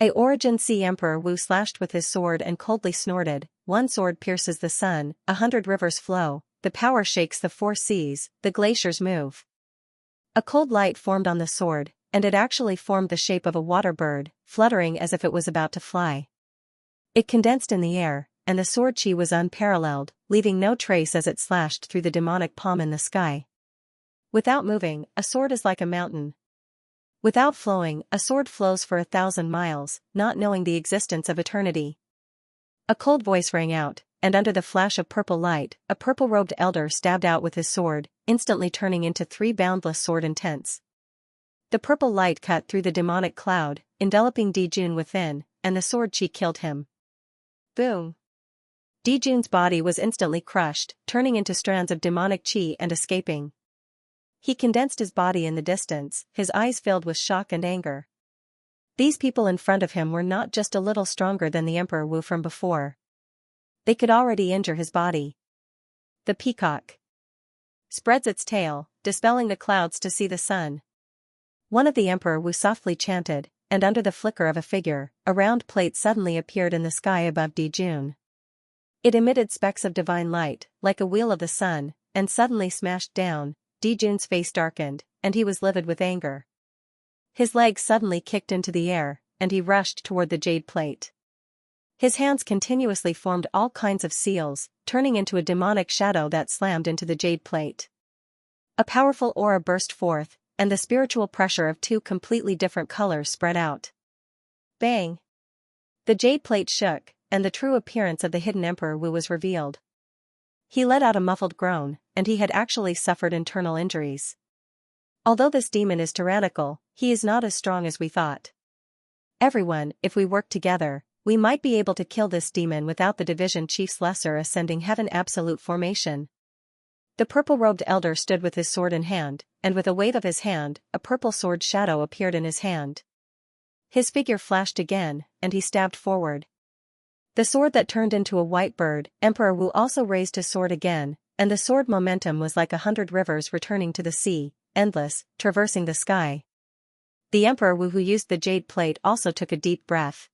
A Origin C Emperor Wu slashed with his sword and coldly snorted, 1 sword pierces the sun, 100 rivers flow, the power shakes the 4 seas, the glaciers move. A cold light formed on the sword, and it actually formed the shape of a water bird, fluttering as if it was about to fly. It condensed in the air, and the sword chi was unparalleled, leaving no trace as it slashed through the demonic palm in the sky. Without moving, a sword is like a mountain. Without flowing, a sword flows for 1,000 miles, not knowing the existence of eternity. A cold voice rang out, and under the flash of purple light, a purple-robed elder stabbed out with his sword, instantly turning into 3 boundless sword intents. The purple light cut through the demonic cloud, enveloping Dijun within, and the sword chi killed him. Boom! Dijun's body was instantly crushed, turning into strands of demonic chi and escaping. He condensed his body in the distance, his eyes filled with shock and anger. These people in front of him were not just a little stronger than the Emperor Wu from before. They could already injure his body. The peacock spreads its tail, dispelling the clouds to see the sun. One of the Emperor Wu softly chanted, and under the flicker of a figure, a round plate suddenly appeared in the sky above Dijun. It emitted specks of divine light, like a wheel of the sun, and suddenly smashed down. Dijun's face darkened, and he was livid with anger. His legs suddenly kicked into the air, and he rushed toward the jade plate. His hands continuously formed all kinds of seals, turning into a demonic shadow that slammed into the jade plate. A powerful aura burst forth, and the spiritual pressure of 2 completely different colors spread out. Bang! The jade plate shook, and the true appearance of the hidden Emperor Wu was revealed. He let out a muffled groan, and he had actually suffered internal injuries. Although this demon is tyrannical, he is not as strong as we thought. Everyone, if we work together, we might be able to kill this demon without the division chief's lesser ascending heaven absolute formation. The purple-robed elder stood with his sword in hand, and with a wave of his hand, a purple sword shadow appeared in his hand. His figure flashed again, and he stabbed forward. The sword that turned into a white bird, Emperor Wu also raised his sword again, and the sword momentum was like 100 rivers returning to the sea, endless, traversing the sky. The Emperor Wu who used the jade plate also took a deep breath.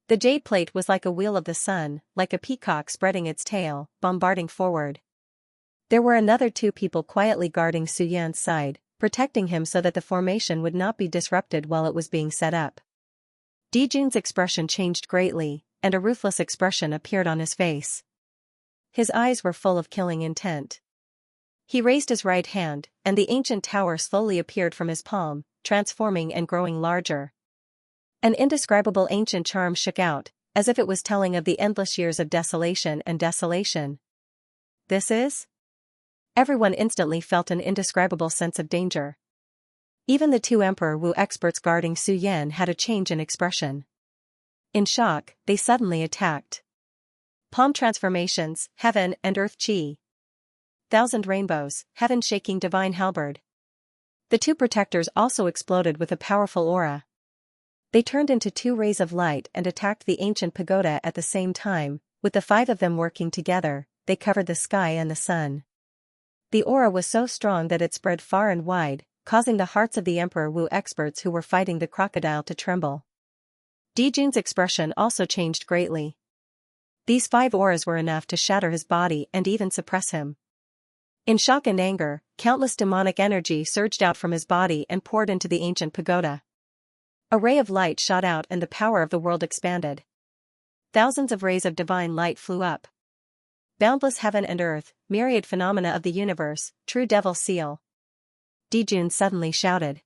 The jade plate was like a wheel of the sun, like a peacock spreading its tail, bombarding forward. There were another 2 people quietly guarding Su Yan's side, protecting him so that the formation would not be disrupted while it was being set up. Dijun's expression changed greatly, and a ruthless expression appeared on his face. His eyes were full of killing intent. He raised his right hand, and the ancient tower slowly appeared from his palm, transforming and growing larger. An indescribable ancient charm shook out, as if it was telling of the endless years of desolation and desolation. This is? Everyone instantly felt an indescribable sense of danger. Even the 2 Emperor Wu experts guarding Su Yan had a change in expression. In shock, they suddenly attacked. Palm transformations, heaven and earth chi. 1,000 rainbows, heaven shaking divine halberd. The 2 protectors also exploded with a powerful aura. They turned into 2 rays of light and attacked the ancient pagoda at the same time, with the 5 of them working together, they covered the sky and the sun. The aura was so strong that it spread far and wide, causing the hearts of the Emperor Wu experts who were fighting the crocodile to tremble. Dijun's expression also changed greatly. These 5 auras were enough to shatter his body and even suppress him. In shock and anger, countless demonic energy surged out from his body and poured into the ancient pagoda. A ray of light shot out and the power of the world expanded. Thousands of rays of divine light flew up. Boundless heaven and earth, myriad phenomena of the universe, true devil seal. Dijun suddenly shouted.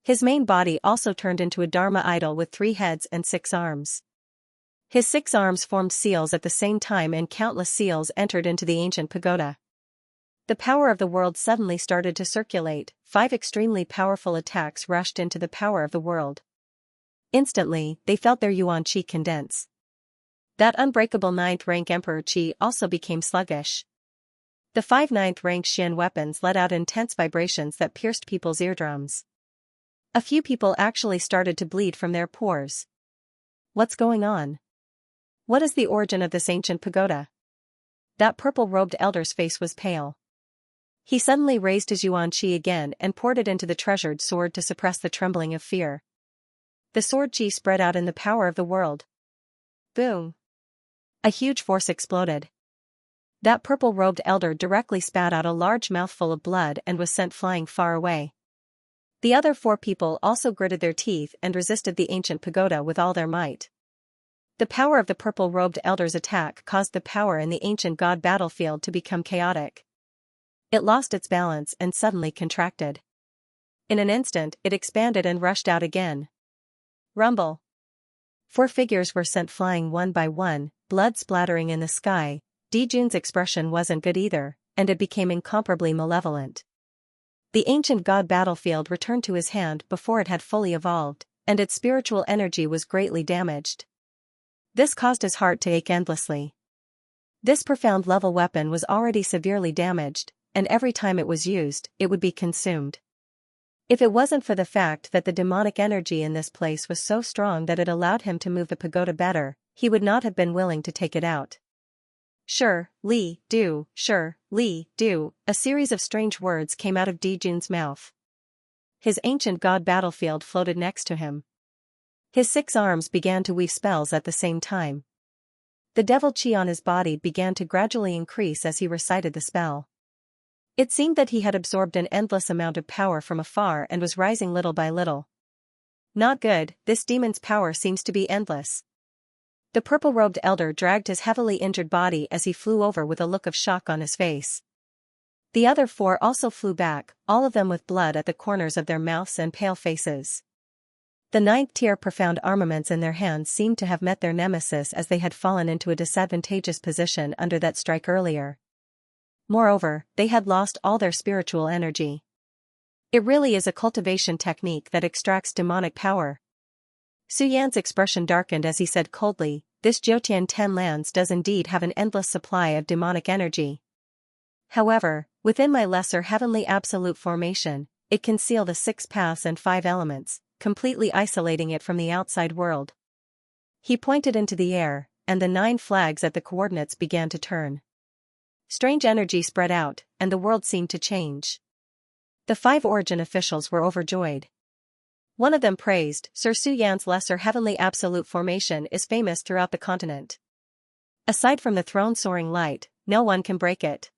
His main body also turned into a Dharma idol with 3 heads and 6 arms. His 6 arms formed seals at the same time and countless seals entered into the ancient pagoda. The power of the world suddenly started to circulate, 5 extremely powerful attacks rushed into the power of the world. Instantly, they felt their yuan qi condense. That unbreakable 9th rank Emperor qi also became sluggish. The 5 9th rank Xian weapons let out intense vibrations that pierced people's eardrums. A few people actually started to bleed from their pores. What's going on? What is the origin of this ancient pagoda? That purple-robed elder's face was pale. He suddenly raised his yuan qi again and poured it into the treasured sword to suppress the trembling of fear. The sword qi spread out in the power of the world. Boom! A huge force exploded. That purple-robed elder directly spat out a large mouthful of blood and was sent flying far away. The other 4 people also gritted their teeth and resisted the ancient pagoda with all their might. The power of the purple-robed elder's attack caused the power in the ancient god battlefield to become chaotic. It lost its balance and suddenly contracted. In an instant, it expanded and rushed out again. Rumble. 4 figures were sent flying one by one, blood splattering in the sky. Dijun's expression wasn't good either, and it became incomparably malevolent. The ancient god battlefield returned to his hand before it had fully evolved, and its spiritual energy was greatly damaged. This caused his heart to ache endlessly. This profound level weapon was already severely damaged, and every time it was used, it would be consumed. If it wasn't for the fact that the demonic energy in this place was so strong that it allowed him to move the pagoda better, he would not have been willing to take it out. Sure, Li, do, sure, Li, do, a series of strange words came out of Dijun's mouth. His ancient god battlefield floated next to him. His 6 arms began to weave spells at the same time. The devil chi on his body began to gradually increase as he recited the spell. It seemed that he had absorbed an endless amount of power from afar and was rising little by little. Not good, this demon's power seems to be endless. The purple-robed elder dragged his heavily injured body as he flew over with a look of shock on his face. The other 4 also flew back, all of them with blood at the corners of their mouths and pale faces. The 9th-tier profound armaments in their hands seemed to have met their nemesis as they had fallen into a disadvantageous position under that strike earlier. Moreover, they had lost all their spiritual energy. It really is a cultivation technique that extracts demonic power. Su Yan's expression darkened as he said coldly, "This Jotian 10 lands does indeed have an endless supply of demonic energy. However, within my lesser heavenly absolute formation, it can seal the 6 paths and 5 elements, completely isolating it from the outside world." He pointed into the air, and the 9 flags at the coordinates began to turn. Strange energy spread out, and the world seemed to change. The 5 origin officials were overjoyed. One of them praised, "Sir Su Yan's lesser heavenly absolute formation is famous throughout the continent. Aside from the throne soaring light, no one can break it."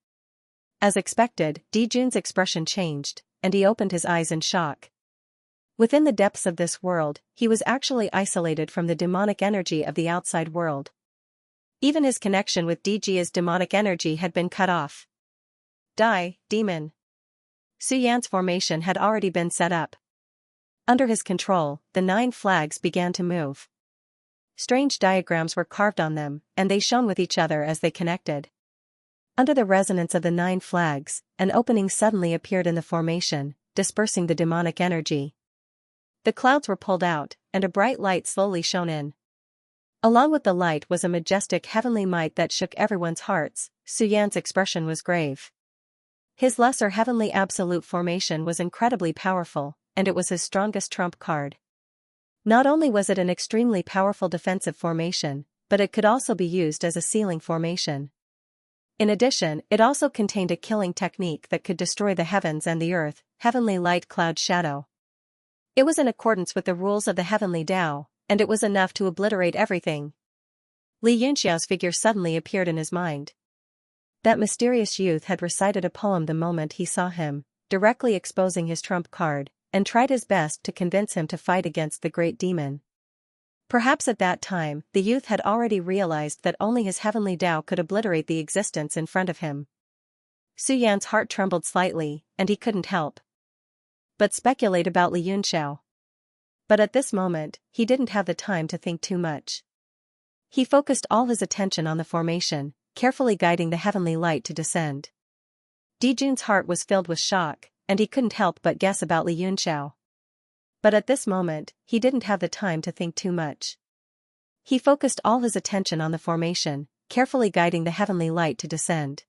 As expected, Dijun's expression changed, and he opened his eyes in shock. Within the depths of this world, he was actually isolated from the demonic energy of the outside world. Even his connection with Dijia's demonic energy had been cut off. Die, demon. Su Yan's formation had already been set up. Under his control, the 9 flags began to move. Strange diagrams were carved on them, and they shone with each other as they connected. Under the resonance of the 9 flags, an opening suddenly appeared in the formation, dispersing the demonic energy. The clouds were pulled out, and a bright light slowly shone in. Along with the light was a majestic heavenly might that shook everyone's hearts. Su Yan's expression was grave. His lesser heavenly absolute formation was incredibly powerful, and it was his strongest trump card. Not only was it an extremely powerful defensive formation, but it could also be used as a sealing formation. In addition, it also contained a killing technique that could destroy the heavens and the earth, heavenly light cloud shadow. It was in accordance with the rules of the heavenly Tao, and it was enough to obliterate everything. Li Yunxiao's figure suddenly appeared in his mind. That mysterious youth had recited a poem the moment he saw him, directly exposing his trump card, and tried his best to convince him to fight against the great demon. Perhaps at that time, the youth had already realized that only his heavenly Tao could obliterate the existence in front of him. Su Yan's heart trembled slightly, and he couldn't help but speculate about Li Yunxiao. But at this moment, he didn't have the time to think too much. He focused all his attention on the formation, carefully guiding the heavenly light to descend. Dijun's heart was filled with shock, and he couldn't help but guess about Li Yunxiao. But at this moment, he didn't have the time to think too much. He focused all his attention on the formation, carefully guiding the heavenly light to descend.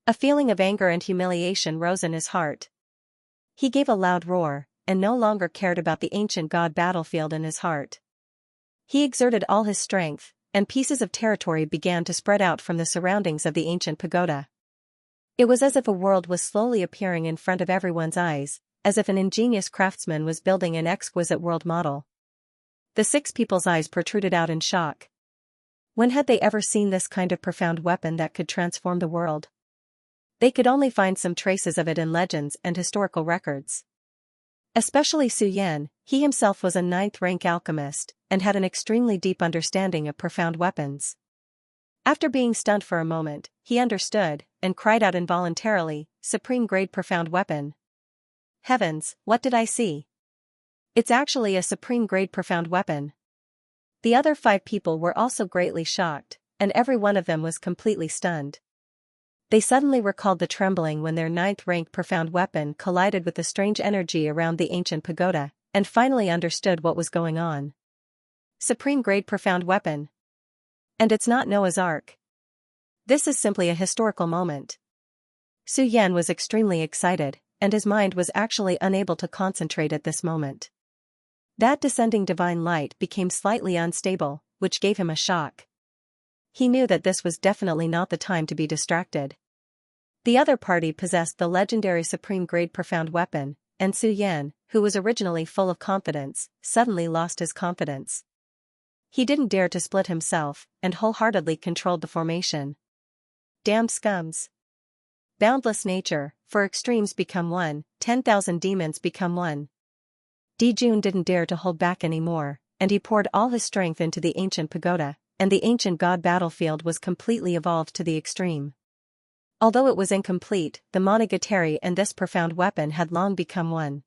A feeling of anger and humiliation rose in his heart. He gave a loud roar, and no longer cared about the ancient god battlefield in his heart. He exerted all his strength, and pieces of territory began to spread out from the surroundings of the ancient pagoda. It was as if a world was slowly appearing in front of everyone's eyes, as if an ingenious craftsman was building an exquisite world model. The 6 people's eyes protruded out in shock. When had they ever seen this kind of profound weapon that could transform the world? They could only find some traces of it in legends and historical records. Especially Su Yan, he himself was a ninth-rank alchemist, and had an extremely deep understanding of profound weapons. After being stunned for a moment, he understood, and cried out involuntarily, "Supreme-grade profound weapon." Heavens, what did I see? It's actually a supreme-grade profound weapon. The other 5 people were also greatly shocked, and every one of them was completely stunned. They suddenly recalled the trembling when their ninth-rank profound weapon collided with the strange energy around the ancient pagoda, and finally understood what was going on. Supreme-grade profound weapon. And it's not Noah's Ark. This is simply a historical moment. Su Yan was extremely excited, and his mind was actually unable to concentrate at this moment. That descending divine light became slightly unstable, which gave him a shock. He knew that this was definitely not the time to be distracted. The other party possessed the legendary supreme-grade profound weapon, and Su Yan, who was originally full of confidence, suddenly lost his confidence. He didn't dare to split himself, and wholeheartedly controlled the formation. Damned scums. Boundless nature, for extremes become one, 10,000 demons become one. Dijun didn't dare to hold back anymore, and he poured all his strength into the ancient pagoda, and the ancient god battlefield was completely evolved to the extreme. Although it was incomplete, the monogatari and this profound weapon had long become one.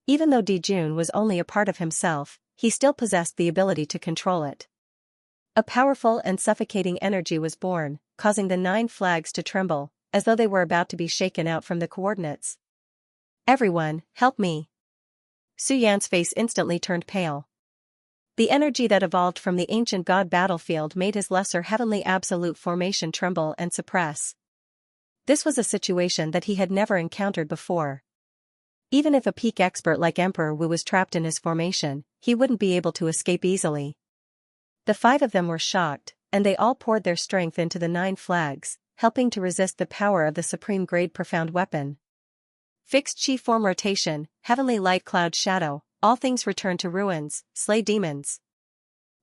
Even though Dijun was only a part of himself, he still possessed the ability to control it. A powerful and suffocating energy was born, causing the 9 flags to tremble, as though they were about to be shaken out from the coordinates. "Everyone, help me!" Su Yan's face instantly turned pale. The energy that evolved from the ancient god battlefield made his lesser heavenly absolute formation tremble and suppress. This was a situation that he had never encountered before. Even if a peak expert like Emperor Wu was trapped in his formation, he wouldn't be able to escape easily. The 5 of them were shocked, and they all poured their strength into the 9 flags, helping to resist the power of the supreme-grade profound weapon. Fixed chi form rotation, heavenly light cloud shadow, all things return to ruins, slay demons.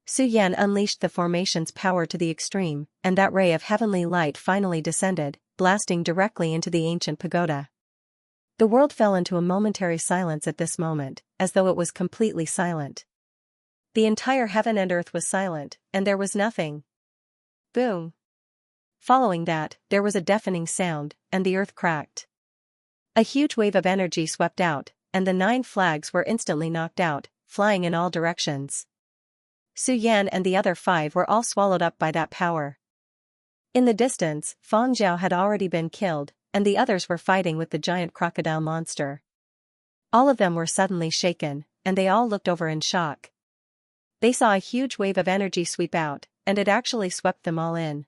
Su Yan unleashed the formation's power to the extreme, and that ray of heavenly light finally descended, blasting directly into the ancient pagoda. The world fell into a momentary silence at this moment, as though it was completely silent. The entire heaven and earth was silent, and there was nothing. Boom. Following that, there was a deafening sound, and the earth cracked. A huge wave of energy swept out, and the 9 flags were instantly knocked out, flying in all directions. Su Yan and the other 5 were all swallowed up by that power. In the distance, Fang Zhao had already been killed, and the others were fighting with the giant crocodile monster. All of them were suddenly shaken, and they all looked over in shock. They saw a huge wave of energy sweep out, and it actually swept them all in.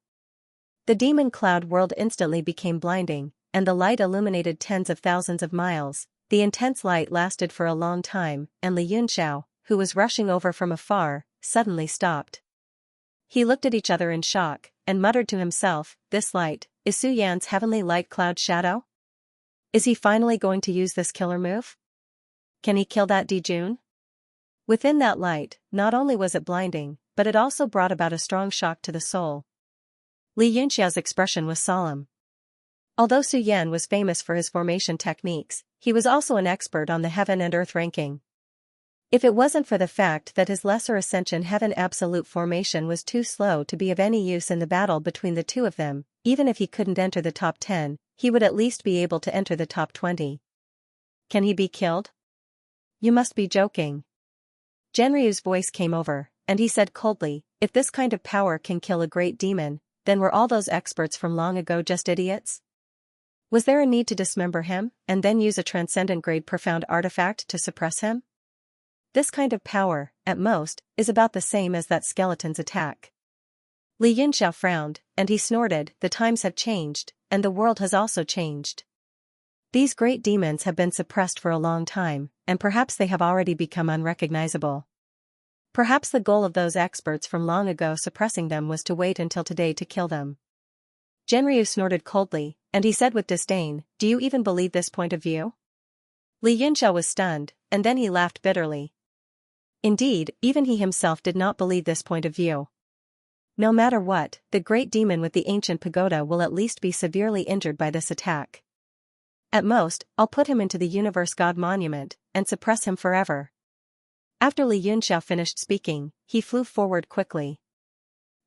The demon cloud world instantly became blinding, and the light illuminated tens of thousands of miles. The intense light lasted for a long time, and Li Yunxiao, who was rushing over from afar, suddenly stopped. He looked at each other in shock, and muttered to himself, "This light, is Su Yan's heavenly light cloud shadow? Is he finally going to use this killer move? Can he kill that Dijun?" Within that light, not only was it blinding, but it also brought about a strong shock to the soul. Li Yunxiao's expression was solemn. Although Su Yan was famous for his formation techniques, he was also an expert on the heaven and earth ranking. If it wasn't for the fact that his lesser ascension heaven absolute formation was too slow to be of any use in the battle between the 2 of them, even if he couldn't enter the top 10, he would at least be able to enter the top 20. Can he be killed? You must be joking. Genryu's voice came over, and he said coldly, "If this kind of power can kill a great demon, then were all those experts from long ago just idiots? Was there a need to dismember him, and then use a transcendent grade profound artifact to suppress him? This kind of power, at most, is about the same as that skeleton's attack." Li Yunxiao frowned, and he snorted, "The times have changed, and the world has also changed. These great demons have been suppressed for a long time, and perhaps they have already become unrecognizable. Perhaps the goal of those experts from long ago suppressing them was to wait until today to kill them." Genryu snorted coldly, and he said with disdain, "Do you even believe this point of view?" Li Yunxiao was stunned, and then he laughed bitterly. Indeed, even he himself did not believe this point of view. No matter what, the great demon with the ancient pagoda will at least be severely injured by this attack. At most, I'll put him into the Universe God Monument, and suppress him forever. After Li Yunxiao finished speaking, he flew forward quickly.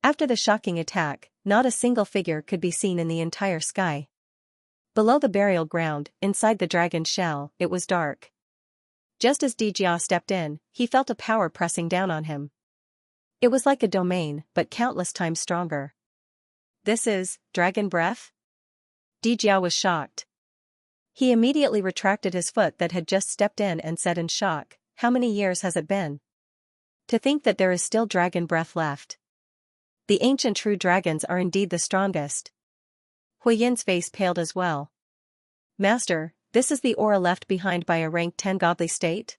After the shocking attack, not a single figure could be seen in the entire sky. Below the burial ground, inside the dragon shell, it was dark. Just as Dijia stepped in, he felt a power pressing down on him. It was like a domain, but countless times stronger. This is dragon breath? Dijia was shocked. He immediately retracted his foot that had just stepped in and said in shock, "How many years has it been? To think that there is still dragon breath left. The ancient true dragons are indeed the strongest." Hui Yin's face paled as well. "Master, this is the aura left behind by a rank 10 godly state?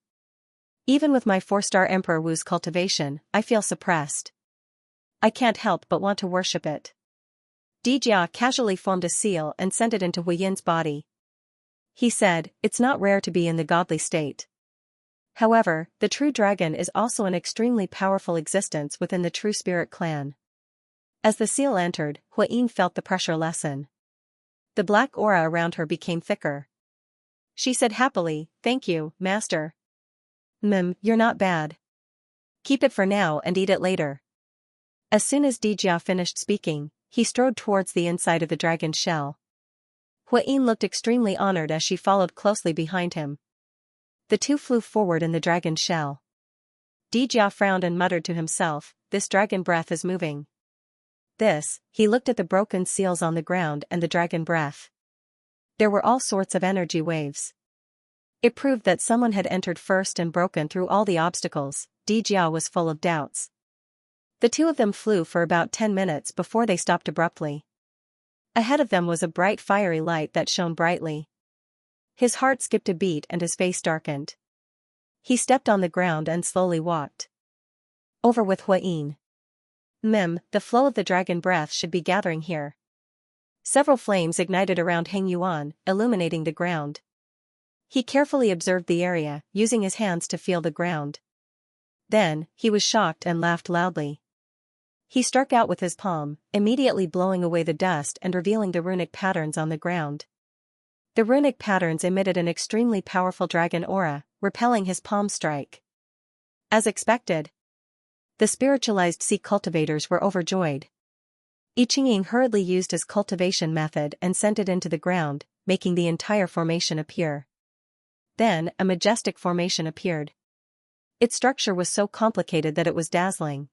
Even with my 4-star Emperor Wu's cultivation, I feel suppressed. I can't help but want to worship it." Dijia casually formed a seal and sent it into Hui Yin's body. He said, "It's not rare to be in the godly state. However, the true dragon is also an extremely powerful existence within the true spirit clan." As the seal entered, Hui Yin felt the pressure lessen. The black aura around her became thicker. She said happily, "Thank you, Master." You're not bad. Keep it for now and eat it later." As soon as Dijia finished speaking, he strode towards the inside of the dragon's shell. Hui Yin looked extremely honored as she followed closely behind him. The two flew forward in the dragon's shell. Dijia frowned and muttered to himself, "This dragon breath is moving." He looked at the broken seals on the ground and the dragon breath. There were all sorts of energy waves. It proved that someone had entered first and broken through all the obstacles. Dijia was full of doubts. The two of them flew for about 10 minutes before they stopped abruptly. Ahead of them was a bright fiery light that shone brightly. His heart skipped a beat and his face darkened. He stepped on the ground and slowly walked over with Hui Yin. The flow of the dragon breath should be gathering here." Several flames ignited around Heng Yuan, illuminating the ground. He carefully observed the area, using his hands to feel the ground. Then, he was shocked and laughed loudly. He struck out with his palm, immediately blowing away the dust and revealing the runic patterns on the ground. The runic patterns emitted an extremely powerful dragon aura, repelling his palm strike. As expected, the spiritualized sea cultivators were overjoyed. I Ching hurriedly used his cultivation method and sent it into the ground, making the entire formation appear. Then, a majestic formation appeared. Its structure was so complicated that it was dazzling.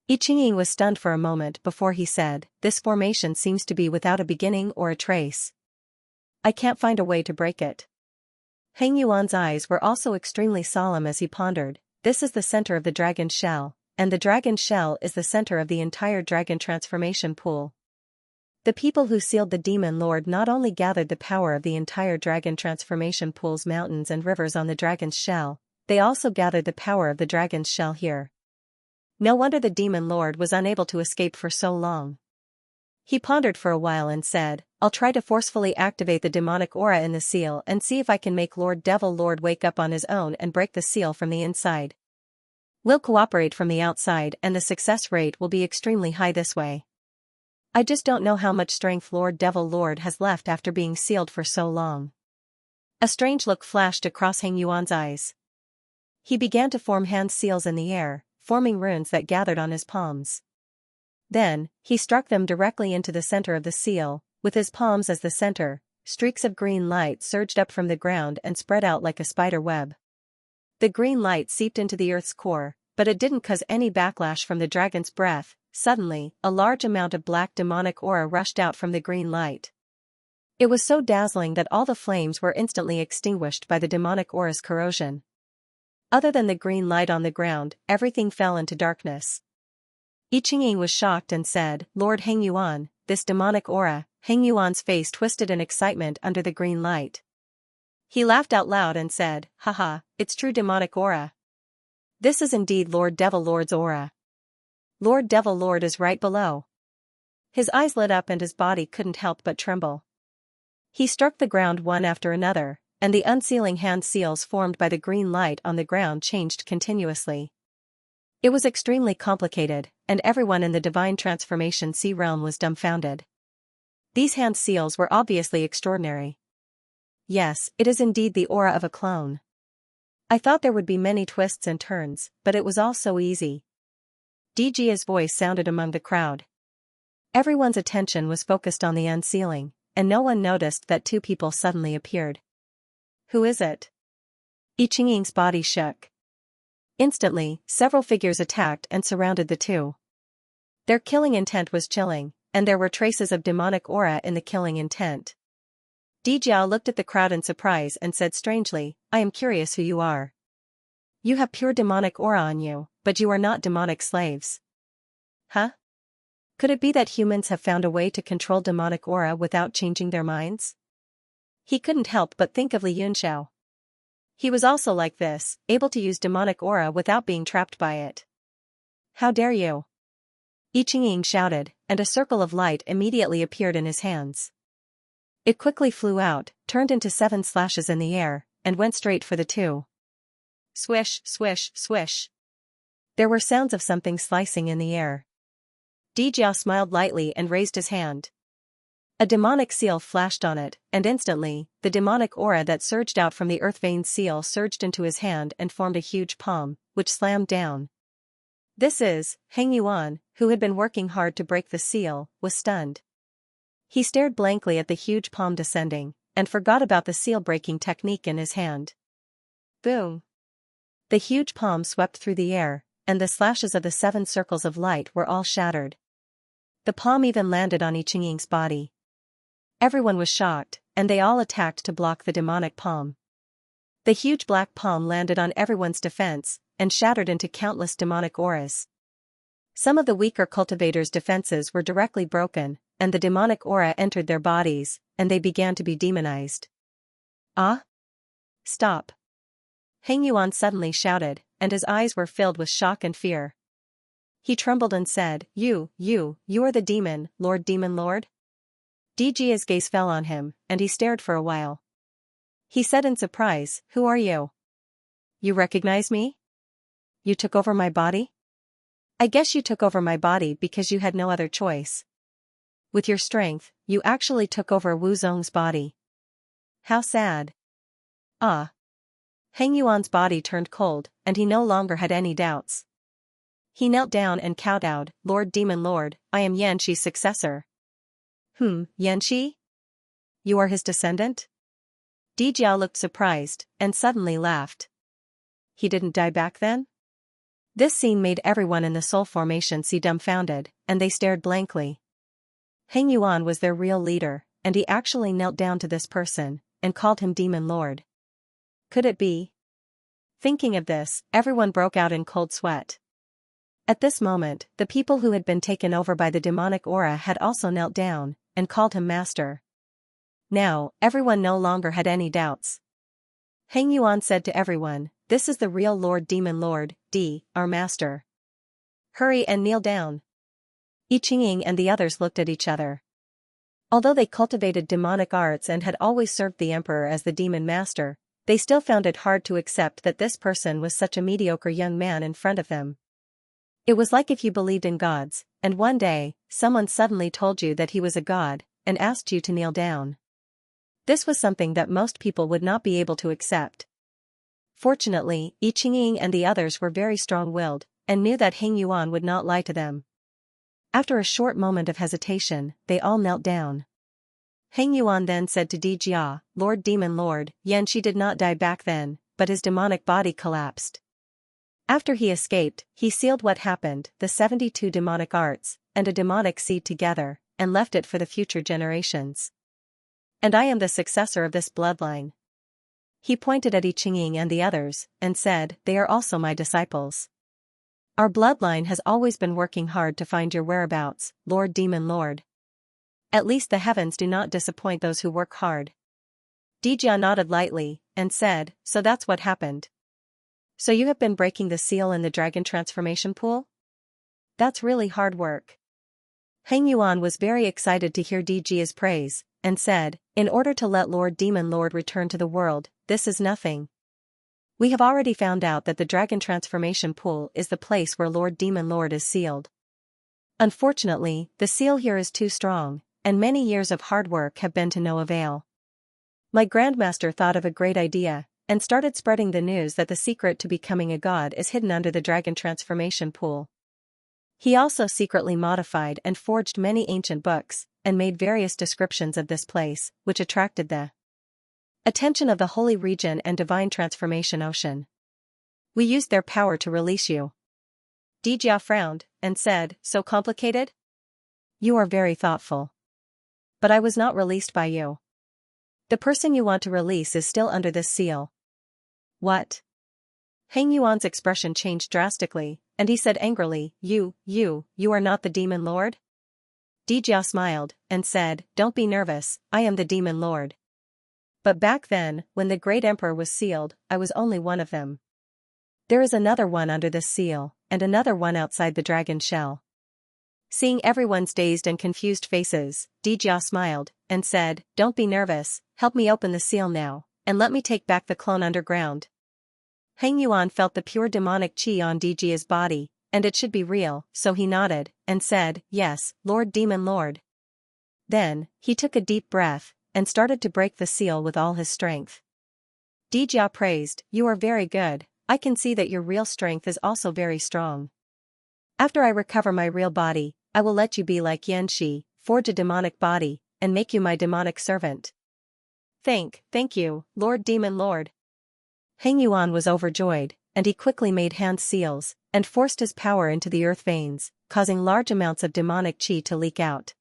I Ching was stunned for a moment before he said, "This formation seems to be without a beginning or a trace. I can't find a way to break it." Heng Yuan's eyes were also extremely solemn as he pondered, "This is the center of the dragon shell, and the dragon shell is the center of the entire dragon transformation pool." The people who sealed the demon lord not only gathered the power of the entire dragon transformation pool's mountains and rivers on the dragon's shell, they also gathered the power of the dragon's shell here. No wonder the demon lord was unable to escape for so long. He pondered for a while and said, "I'll try to forcefully activate the demonic aura in the seal and see if I can make Lord Devil Lord wake up on his own and break the seal from the inside. We'll cooperate from the outside and the success rate will be extremely high this way. I just don't know how much strength Lord Devil Lord has left after being sealed for so long." A strange look flashed across Heng Yuan's eyes. He began to form hand seals in the air, forming runes that gathered on his palms. Then, he struck them directly into the center of the seal, with his palms as the center. Streaks of green light surged up from the ground and spread out like a spider web. The green light seeped into the earth's core, but it didn't cause any backlash from the dragon's breath. Suddenly, a large amount of black demonic aura rushed out from the green light. It was so dazzling that all the flames were instantly extinguished by the demonic aura's corrosion. Other than the green light on the ground, everything fell into darkness. I Ching was shocked and said, "Lord Heng Yuan, this demonic aura." Heng Yuan's face twisted in excitement under the green light. He laughed out loud and said, "Haha, it's true demonic aura. This is indeed Lord Devil Lord's aura. Lord Devil Lord is right below." His eyes lit up and his body couldn't help but tremble. He struck the ground one after another, and the unsealing hand seals formed by the green light on the ground changed continuously. It was extremely complicated, and everyone in the divine transformation sea realm was dumbfounded. These hand seals were obviously extraordinary. yes, it is indeed the aura of a clone. I thought there would be many twists and turns, but it was all so easy. Dijia's voice sounded among the crowd. Everyone's attention was focused on the unsealing, and no one noticed that two people suddenly appeared. Who is it? Yi Qingying's body shook. Instantly, several figures attacked and surrounded the two. Their killing intent was chilling, and there were traces of demonic aura in the killing intent. Dijia looked at the crowd in surprise and said strangely, I am curious who you are. You have pure demonic aura on you, but you are not demonic slaves. Huh? Could it be that humans have found a way to control demonic aura without changing their minds? He couldn't help but think of Li Yunxiao. He was also like this, able to use demonic aura without being trapped by it. How dare you? Yi Qingying shouted, and a circle of light immediately appeared in his hands. It quickly flew out, turned into 7 slashes in the air, and went straight for the two. Swish, swish, swish. There were sounds of something slicing in the air. Dijia smiled lightly and raised his hand. A demonic seal flashed on it, and instantly, the demonic aura that surged out from the earth vein seal surged into his hand and formed a huge palm, which slammed down. This is, Heng Yuan, who had been working hard to break the seal, was stunned. He stared blankly at the huge palm descending, and forgot about the seal-breaking technique in his hand. Boom! The huge palm swept through the air, and the slashes of the 7 circles of light were all shattered. The palm even landed on Yi Qingying's body. Everyone was shocked, and they all attacked to block the demonic palm. The huge black palm landed on everyone's defense, and shattered into countless demonic auras. Some of the weaker cultivators' defenses were directly broken, and the demonic aura entered their bodies, and they began to be demonized. Ah? Stop! Heng Yuan suddenly shouted, and his eyes were filled with shock and fear. He trembled and said, You are the demon, Demon Lord? Dijia's gaze fell on him, and he stared for a while. He said in surprise, Who are you? You recognize me? You took over my body? I guess you took over my body because you had no other choice. With your strength, you actually took over Wu Zong's body. How sad. Ah. Heng Yuan's body turned cold, and he no longer had any doubts. He knelt down and kowtowed, Demon Lord, I am Yanxi's successor. Yanxi? You are his descendant? Dijia looked surprised, and suddenly laughed. He didn't die back then? This scene made everyone in the soul formation see dumbfounded, and they stared blankly. Heng Yuan was their real leader, and he actually knelt down to this person, and called him Demon Lord. Could it be? Thinking of this, everyone broke out in cold sweat. At this moment, the people who had been taken over by the demonic aura had also knelt down, and called him master. Now, everyone no longer had any doubts. Heng Yuan said to everyone, This is the real Demon Lord, our master. Hurry and kneel down. Yi Qingying and the others looked at each other. Although they cultivated demonic arts and had always served the emperor as the demon master, they still found it hard to accept that this person was such a mediocre young man in front of them. It was like if you believed in gods, and one day, someone suddenly told you that he was a god, and asked you to kneel down. This was something that most people would not be able to accept. Fortunately, Yi Qingying and the others were very strong-willed, and knew that Heng Yuan would not lie to them. After a short moment of hesitation, they all knelt down. Heng Yuan then said to Dijia, Demon Lord, Yanxi did not die back then, but his demonic body collapsed. After he escaped, he sealed what happened, the 72 demonic arts, and a demonic seed together, and left it for the future generations. And I am the successor of this bloodline. He pointed at Yi Qingying and the others, and said, They are also my disciples. Our bloodline has always been working hard to find your whereabouts, Demon Lord. At least the heavens do not disappoint those who work hard. Dijia nodded lightly, and said, So that's what happened. So you have been breaking the seal in the dragon transformation pool? That's really hard work. Heng Yuan was very excited to hear Dijia's praise, and said, In order to let Demon Lord return to the world, this is nothing. We have already found out that the dragon transformation pool is the place where Demon Lord is sealed. Unfortunately, the seal here is too strong, and many years of hard work have been to no avail. My grandmaster thought of a great idea, and started spreading the news that the secret to becoming a god is hidden under the dragon transformation pool. He also secretly modified and forged many ancient books, and made various descriptions of this place, which attracted the attention of the holy region and divine transformation ocean. We used their power to release you. Dijia frowned, and said, so complicated? You are very thoughtful. But I was not released by you. The person you want to release is still under this seal. What? Heng Yuan's expression changed drastically, and he said angrily, You are not the demon lord? Dijia smiled, and said, Don't be nervous, I am the demon lord. But back then, when the great emperor was sealed, I was only one of them. There is another one under this seal, and another one outside the dragon shell. Seeing everyone's dazed and confused faces, Dijia smiled, and said, Don't be nervous, help me open the seal now, and let me take back the clone underground. Heng Yuan felt the pure demonic qi on Dijia's body, and it should be real, so he nodded, and said, Yes, Lord Demon Lord. Then, he took a deep breath, and started to break the seal with all his strength. Dijia praised, You are very good, I can see that your real strength is also very strong. After I recover my real body, I will let you be like Xianxia, forge a demonic body, and make you my demonic servant. Thank you, Lord Demon Lord. Heng Yuan was overjoyed, and he quickly made hand seals, and forced his power into the earth veins, causing large amounts of demonic qi to leak out.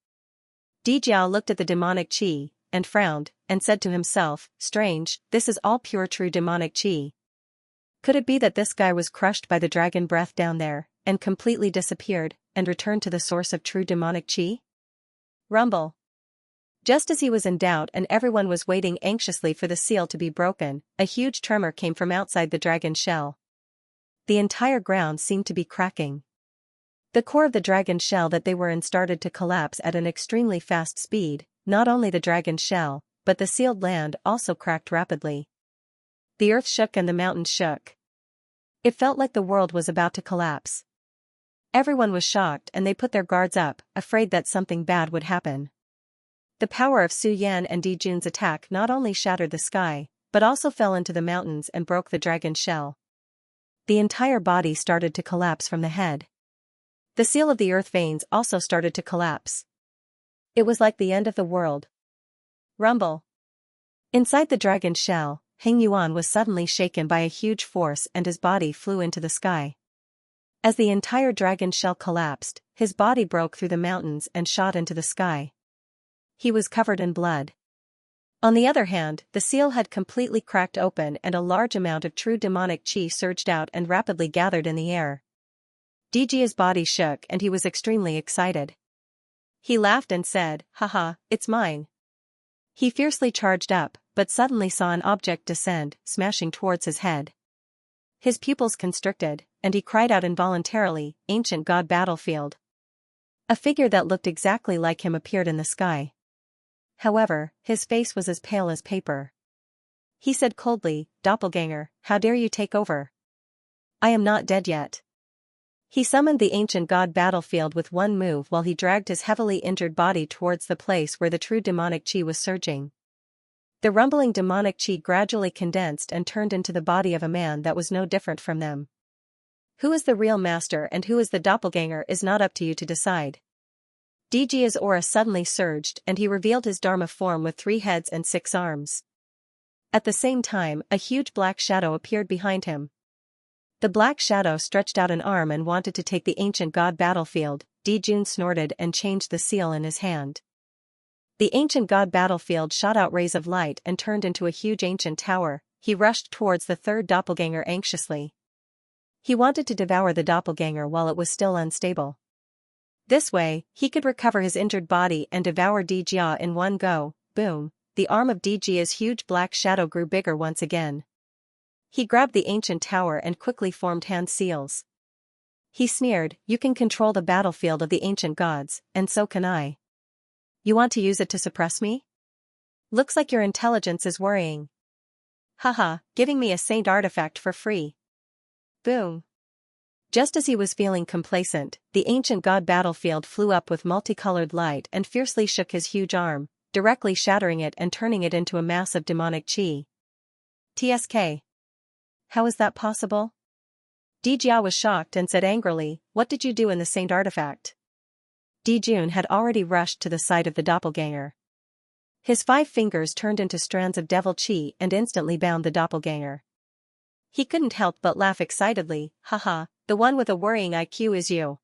Dijia looked at the demonic qi, and frowned, and said to himself, Strange, this is all pure true demonic qi. Could it be that this guy was crushed by the dragon breath down there, and completely disappeared, and returned to the source of true demonic qi? Rumble. Just as he was in doubt and everyone was waiting anxiously for the seal to be broken, a huge tremor came from outside the dragon shell. The entire ground seemed to be cracking. The core of the dragon shell that they were in started to collapse at an extremely fast speed. Not only the dragon shell, but the sealed land also cracked rapidly. The earth shook and the mountains shook. It felt like the world was about to collapse. Everyone was shocked and they put their guards up, afraid that something bad would happen. The power of Su Yan and Di Jun's attack not only shattered the sky, but also fell into the mountains and broke the dragon shell. The entire body started to collapse from the head. The seal of the earth veins also started to collapse. It was like the end of the world. Rumble. Inside the dragon shell, Heng Yuan was suddenly shaken by a huge force and his body flew into the sky. As the entire dragon shell collapsed, his body broke through the mountains and shot into the sky. He was covered in blood. On the other hand, the seal had completely cracked open and a large amount of true demonic qi surged out and rapidly gathered in the air. Dijia's body shook and he was extremely excited. He laughed and said, Haha, it's mine. He fiercely charged up, but suddenly saw an object descend, smashing towards his head. His pupils constricted, and he cried out involuntarily, Ancient God Battlefield. A figure that looked exactly like him appeared in the sky. However, his face was as pale as paper. He said coldly, Doppelganger, how dare you take over? I am not dead yet. He summoned the ancient god Battlefield with one move while he dragged his heavily injured body towards the place where the true demonic qi was surging. The rumbling demonic qi gradually condensed and turned into the body of a man that was no different from them. Who is the real master and who is the doppelganger is not up to you to decide. Dijia's aura suddenly surged and he revealed his Dharma form with 3 heads and 6 arms. At the same time, a huge black shadow appeared behind him. The black shadow stretched out an arm and wanted to take the ancient god Battlefield. Di Jun snorted and changed the seal in his hand. The ancient god Battlefield shot out rays of light and turned into a huge ancient tower. He rushed towards the third doppelganger anxiously. He wanted to devour the doppelganger while it was still unstable. This way, he could recover his injured body and devour Dijia in one go. Boom, the arm of Dijia's huge black shadow grew bigger once again. He grabbed the ancient tower and quickly formed hand seals. He sneered, You can control the battlefield of the ancient gods, and so can I. You want to use it to suppress me? Looks like your intelligence is worrying. Haha, giving me a saint artifact for free. Boom. Just as he was feeling complacent, the ancient god Battlefield flew up with multicolored light and fiercely shook his huge arm. directly shattering it and turning it into a mass of demonic qi. TSK. How is that possible? Dijia was shocked and said angrily, "What did you do in the Saint artifact?" Dijun had already rushed to the side of the doppelganger. His 5 fingers turned into strands of devil qi and instantly bound the doppelganger. He couldn't help but laugh excitedly, "Haha, the one with a worrying IQ is you.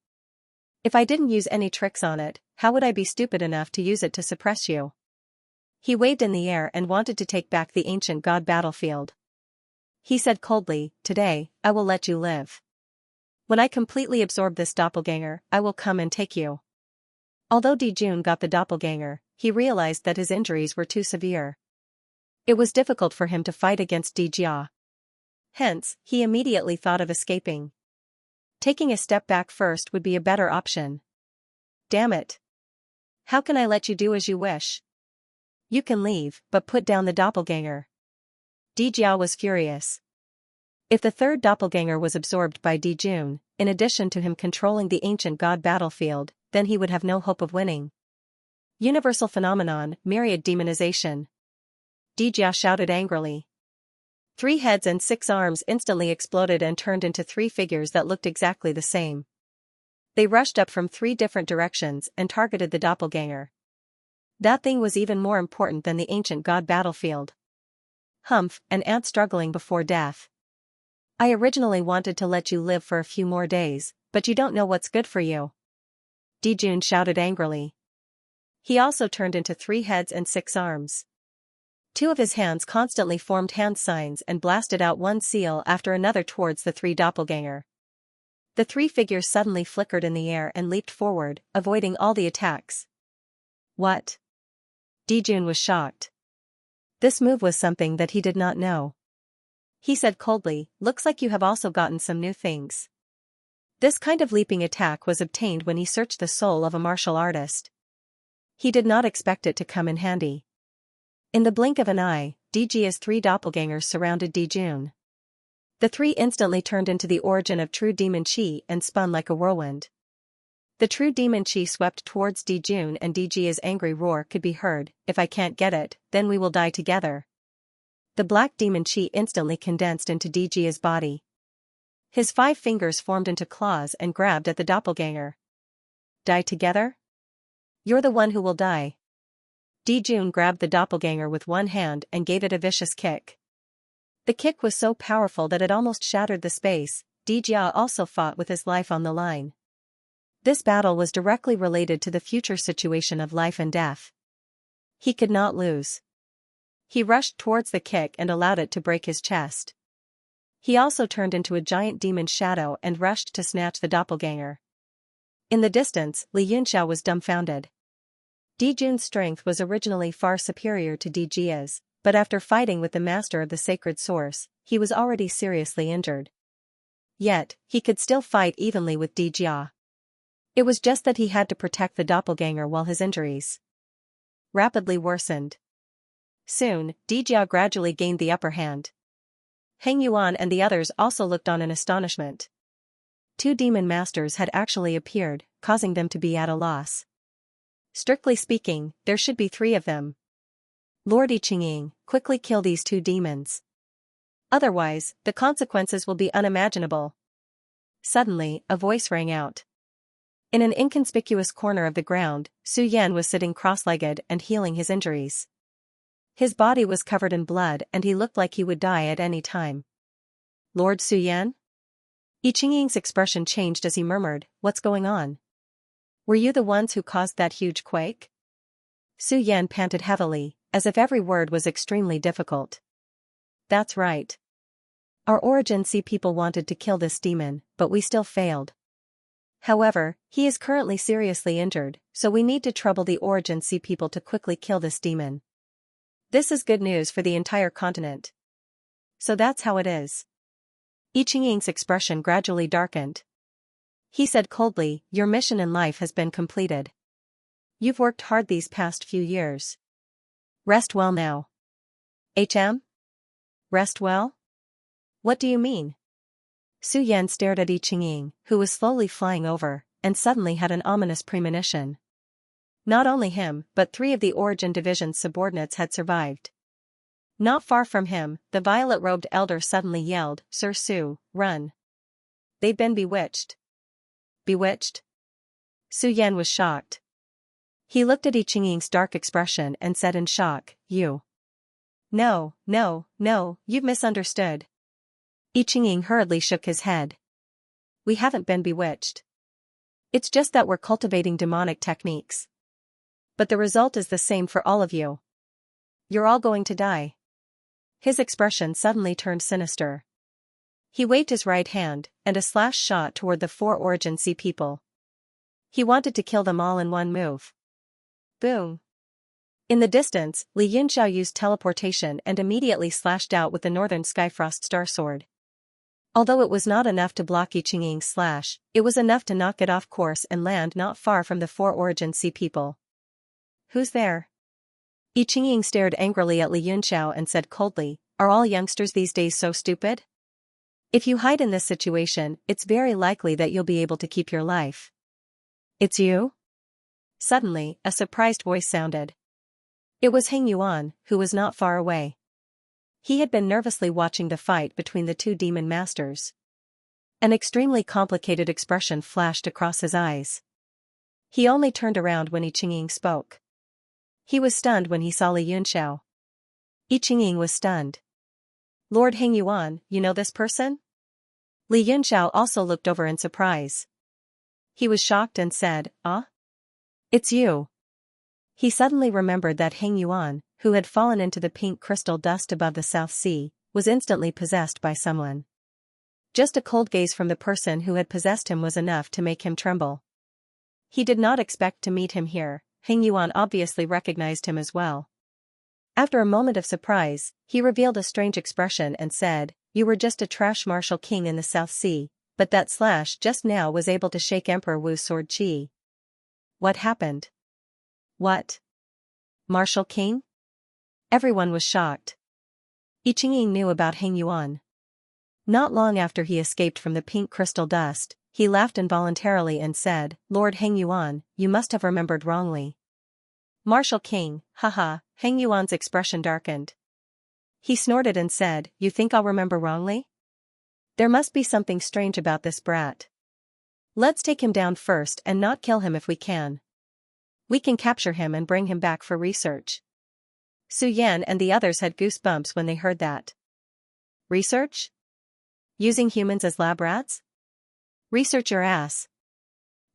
If I didn't use any tricks on it, how would I be stupid enough to use it to suppress you?" He waved in the air and wanted to take back the ancient god battlefield. He said coldly, "Today, I will let you live. When I completely absorb this doppelganger, I will come and take you." Although Dijun got the doppelganger, he realized that his injuries were too severe. It was difficult for him to fight against Dijia. Hence, he immediately thought of escaping. Taking a step back first would be a better option. "Damn it. How can I let you do as you wish? You can leave, but put down the doppelganger." Dijia was furious. If the third doppelganger was absorbed by Dijun, in addition to him controlling the ancient god battlefield, then he would have no hope of winning. Universal phenomenon, myriad demonization. Dijia shouted angrily. 3 heads and 6 arms instantly exploded and turned into 3 figures that looked exactly the same. They rushed up from 3 different directions and targeted the doppelganger. That thing was even more important than the ancient god battlefield. Humph, an ant struggling before death. I originally wanted to let you live for a few more days, but you don't know what's good for you. Dijun shouted angrily. He also turned into 3 heads and 6 arms. 2 of his hands constantly formed hand signs and blasted out one seal after another towards the 3 doppelganger. The 3 figures suddenly flickered in the air and leaped forward, avoiding all the attacks. What? Dijun was shocked. This move was something that he did not know. He said coldly, "Looks like you have also gotten some new things." This kind of leaping attack was obtained when he searched the soul of a martial artist. He did not expect it to come in handy. In the blink of an eye, Dijia's 3 doppelgangers surrounded Dijun. The 3 instantly turned into the origin of true demon qi and spun like a whirlwind. The true demon qi swept towards Dijun and Dijia's angry roar could be heard, "If I can't get it, then we will die together." The black demon qi instantly condensed into Dijia's body. His 5 fingers formed into claws and grabbed at the doppelganger. "Die together? You're the one who will die." Dijun grabbed the doppelganger with one hand and gave it a vicious kick. The kick was so powerful that it almost shattered the space. Dijia also fought with his life on the line. This battle was directly related to the future situation of life and death. He could not lose. He rushed towards the kick and allowed it to break his chest. He also turned into a giant demon shadow and rushed to snatch the doppelganger. In the distance, Xianxia was dumbfounded. Dijun's strength was originally far superior to Dijia's, but after fighting with the master of the sacred source, he was already seriously injured. Yet, he could still fight evenly with Dijia. It was just that he had to protect the doppelganger while his injuries rapidly worsened. Soon, Dijia gradually gained the upper hand. Heng Yuan and the others also looked on in astonishment. 2 demon masters had actually appeared, causing them to be at a loss. Strictly speaking, there should be 3 of them. Lord Yiqingying, quickly kill these 2 demons. Otherwise, the consequences will be unimaginable. Suddenly, a voice rang out. In an inconspicuous corner of the ground, Su Yan was sitting cross-legged and healing his injuries. His body was covered in blood and he looked like he would die at any time. "Lord Su Yan?" Yiqingying's expression changed as he murmured, "What's going on? Were you the ones who caused that huge quake?" Su Yan panted heavily, as if every word was extremely difficult. "That's right. Our Origin Sea people wanted to kill this demon, but we still failed. However, he is currently seriously injured, so we need to trouble the Origin Sea people to quickly kill this demon. This is good news for the entire continent." "So that's how it is." Yiqingying's expression gradually darkened. He said coldly, "Your mission in life has been completed. You've worked hard these past few years. Rest well now." "HM? Rest well? What do you mean?" Su Yan stared at Yiqingying, who was slowly flying over, and suddenly had an ominous premonition. Not only him, but 3 of the Origin Division's subordinates had survived. Not far from him, the violet-robed elder suddenly yelled, "Sir Su, run. They've been bewitched." Bewitched? Su Yan was shocked. He looked at I Ching-ying's dark expression and said in shock, "You." "No, no, no, you've misunderstood." I Ching-ying hurriedly shook his head. "We haven't been bewitched. It's just that we're cultivating demonic techniques. But the result is the same for all of you. You're all going to die." His expression suddenly turned sinister. He waved his right hand, and a slash shot toward the 4 Origin Sea people. He wanted to kill them all in one move. Boom. In the distance, Li Yunxiao used teleportation and immediately slashed out with the Northern Skyfrost Star Sword. Although it was not enough to block I Ching-ying's slash, it was enough to knock it off course and land not far from the 4 Origin Sea people. "Who's there?" I Ching-ying stared angrily at Li Yunxiao and said coldly, "Are all youngsters these days so stupid? If you hide in this situation, it's very likely that you'll be able to keep your life." "It's you?" Suddenly, a surprised voice sounded. It was Heng Yuan, who was not far away. He had been nervously watching the fight between the 2 demon masters. An extremely complicated expression flashed across his eyes. He only turned around when I Ching-ying spoke. He was stunned when he saw Li Yunxiao. I Ching-ying was stunned. "Lord Heng Yuan, you know this person?" Li Yunxiao also looked over in surprise. He was shocked and said, "Ah? It's you." He suddenly remembered that Heng Yuan, who had fallen into the pink crystal dust above the South Sea, was instantly possessed by someone. Just a cold gaze from the person who had possessed him was enough to make him tremble. He did not expect to meet him here. Heng Yuan obviously recognized him as well. After a moment of surprise, he revealed a strange expression and said, "You were just a trash martial king in the South Sea, but that slash just now was able to shake Emperor Wu's sword chi." "What happened?" "What? Martial king?" Everyone was shocked. I Ching-ying knew about Heng Yuan. Not long after he escaped from the pink crystal dust, he laughed involuntarily and said, "Lord Heng Yuan, you must have remembered wrongly." "Martial king, haha." Heng Yuan's expression darkened. He snorted and said, "You think I'll remember wrongly? There must be something strange about this brat. Let's take him down first and not kill him if we can. We can capture him and bring him back for research." Su Yan and the others had goosebumps when they heard that. "Research? Using humans as lab rats? Research your ass."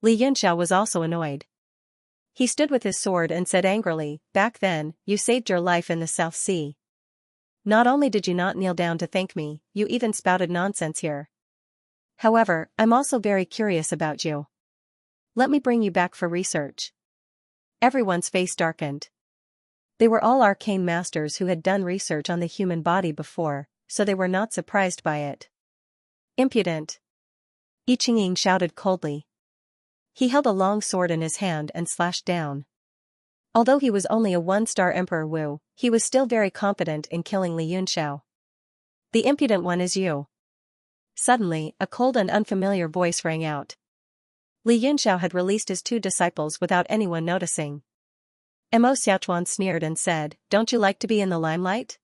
Li Yunxiao was also annoyed. He stood with his sword and said angrily, "Back then, you saved your life in the South Sea. Not only did you not kneel down to thank me, you even spouted nonsense here. However, I'm also very curious about you. Let me bring you back for research." Everyone's face darkened. They were all arcane masters who had done research on the human body before, so they were not surprised by it. "Impudent!" I Ching-ying shouted coldly. He held a long sword in his hand and slashed down. Although he was only a 1-star Emperor Wu, he was still very confident in killing Li Yunxiao. "The impudent one is you." Suddenly, a cold and unfamiliar voice rang out. Li Yunxiao had released his 2 disciples without anyone noticing. Mo Xiaochuan sneered and said, "Don't you like to be in the limelight?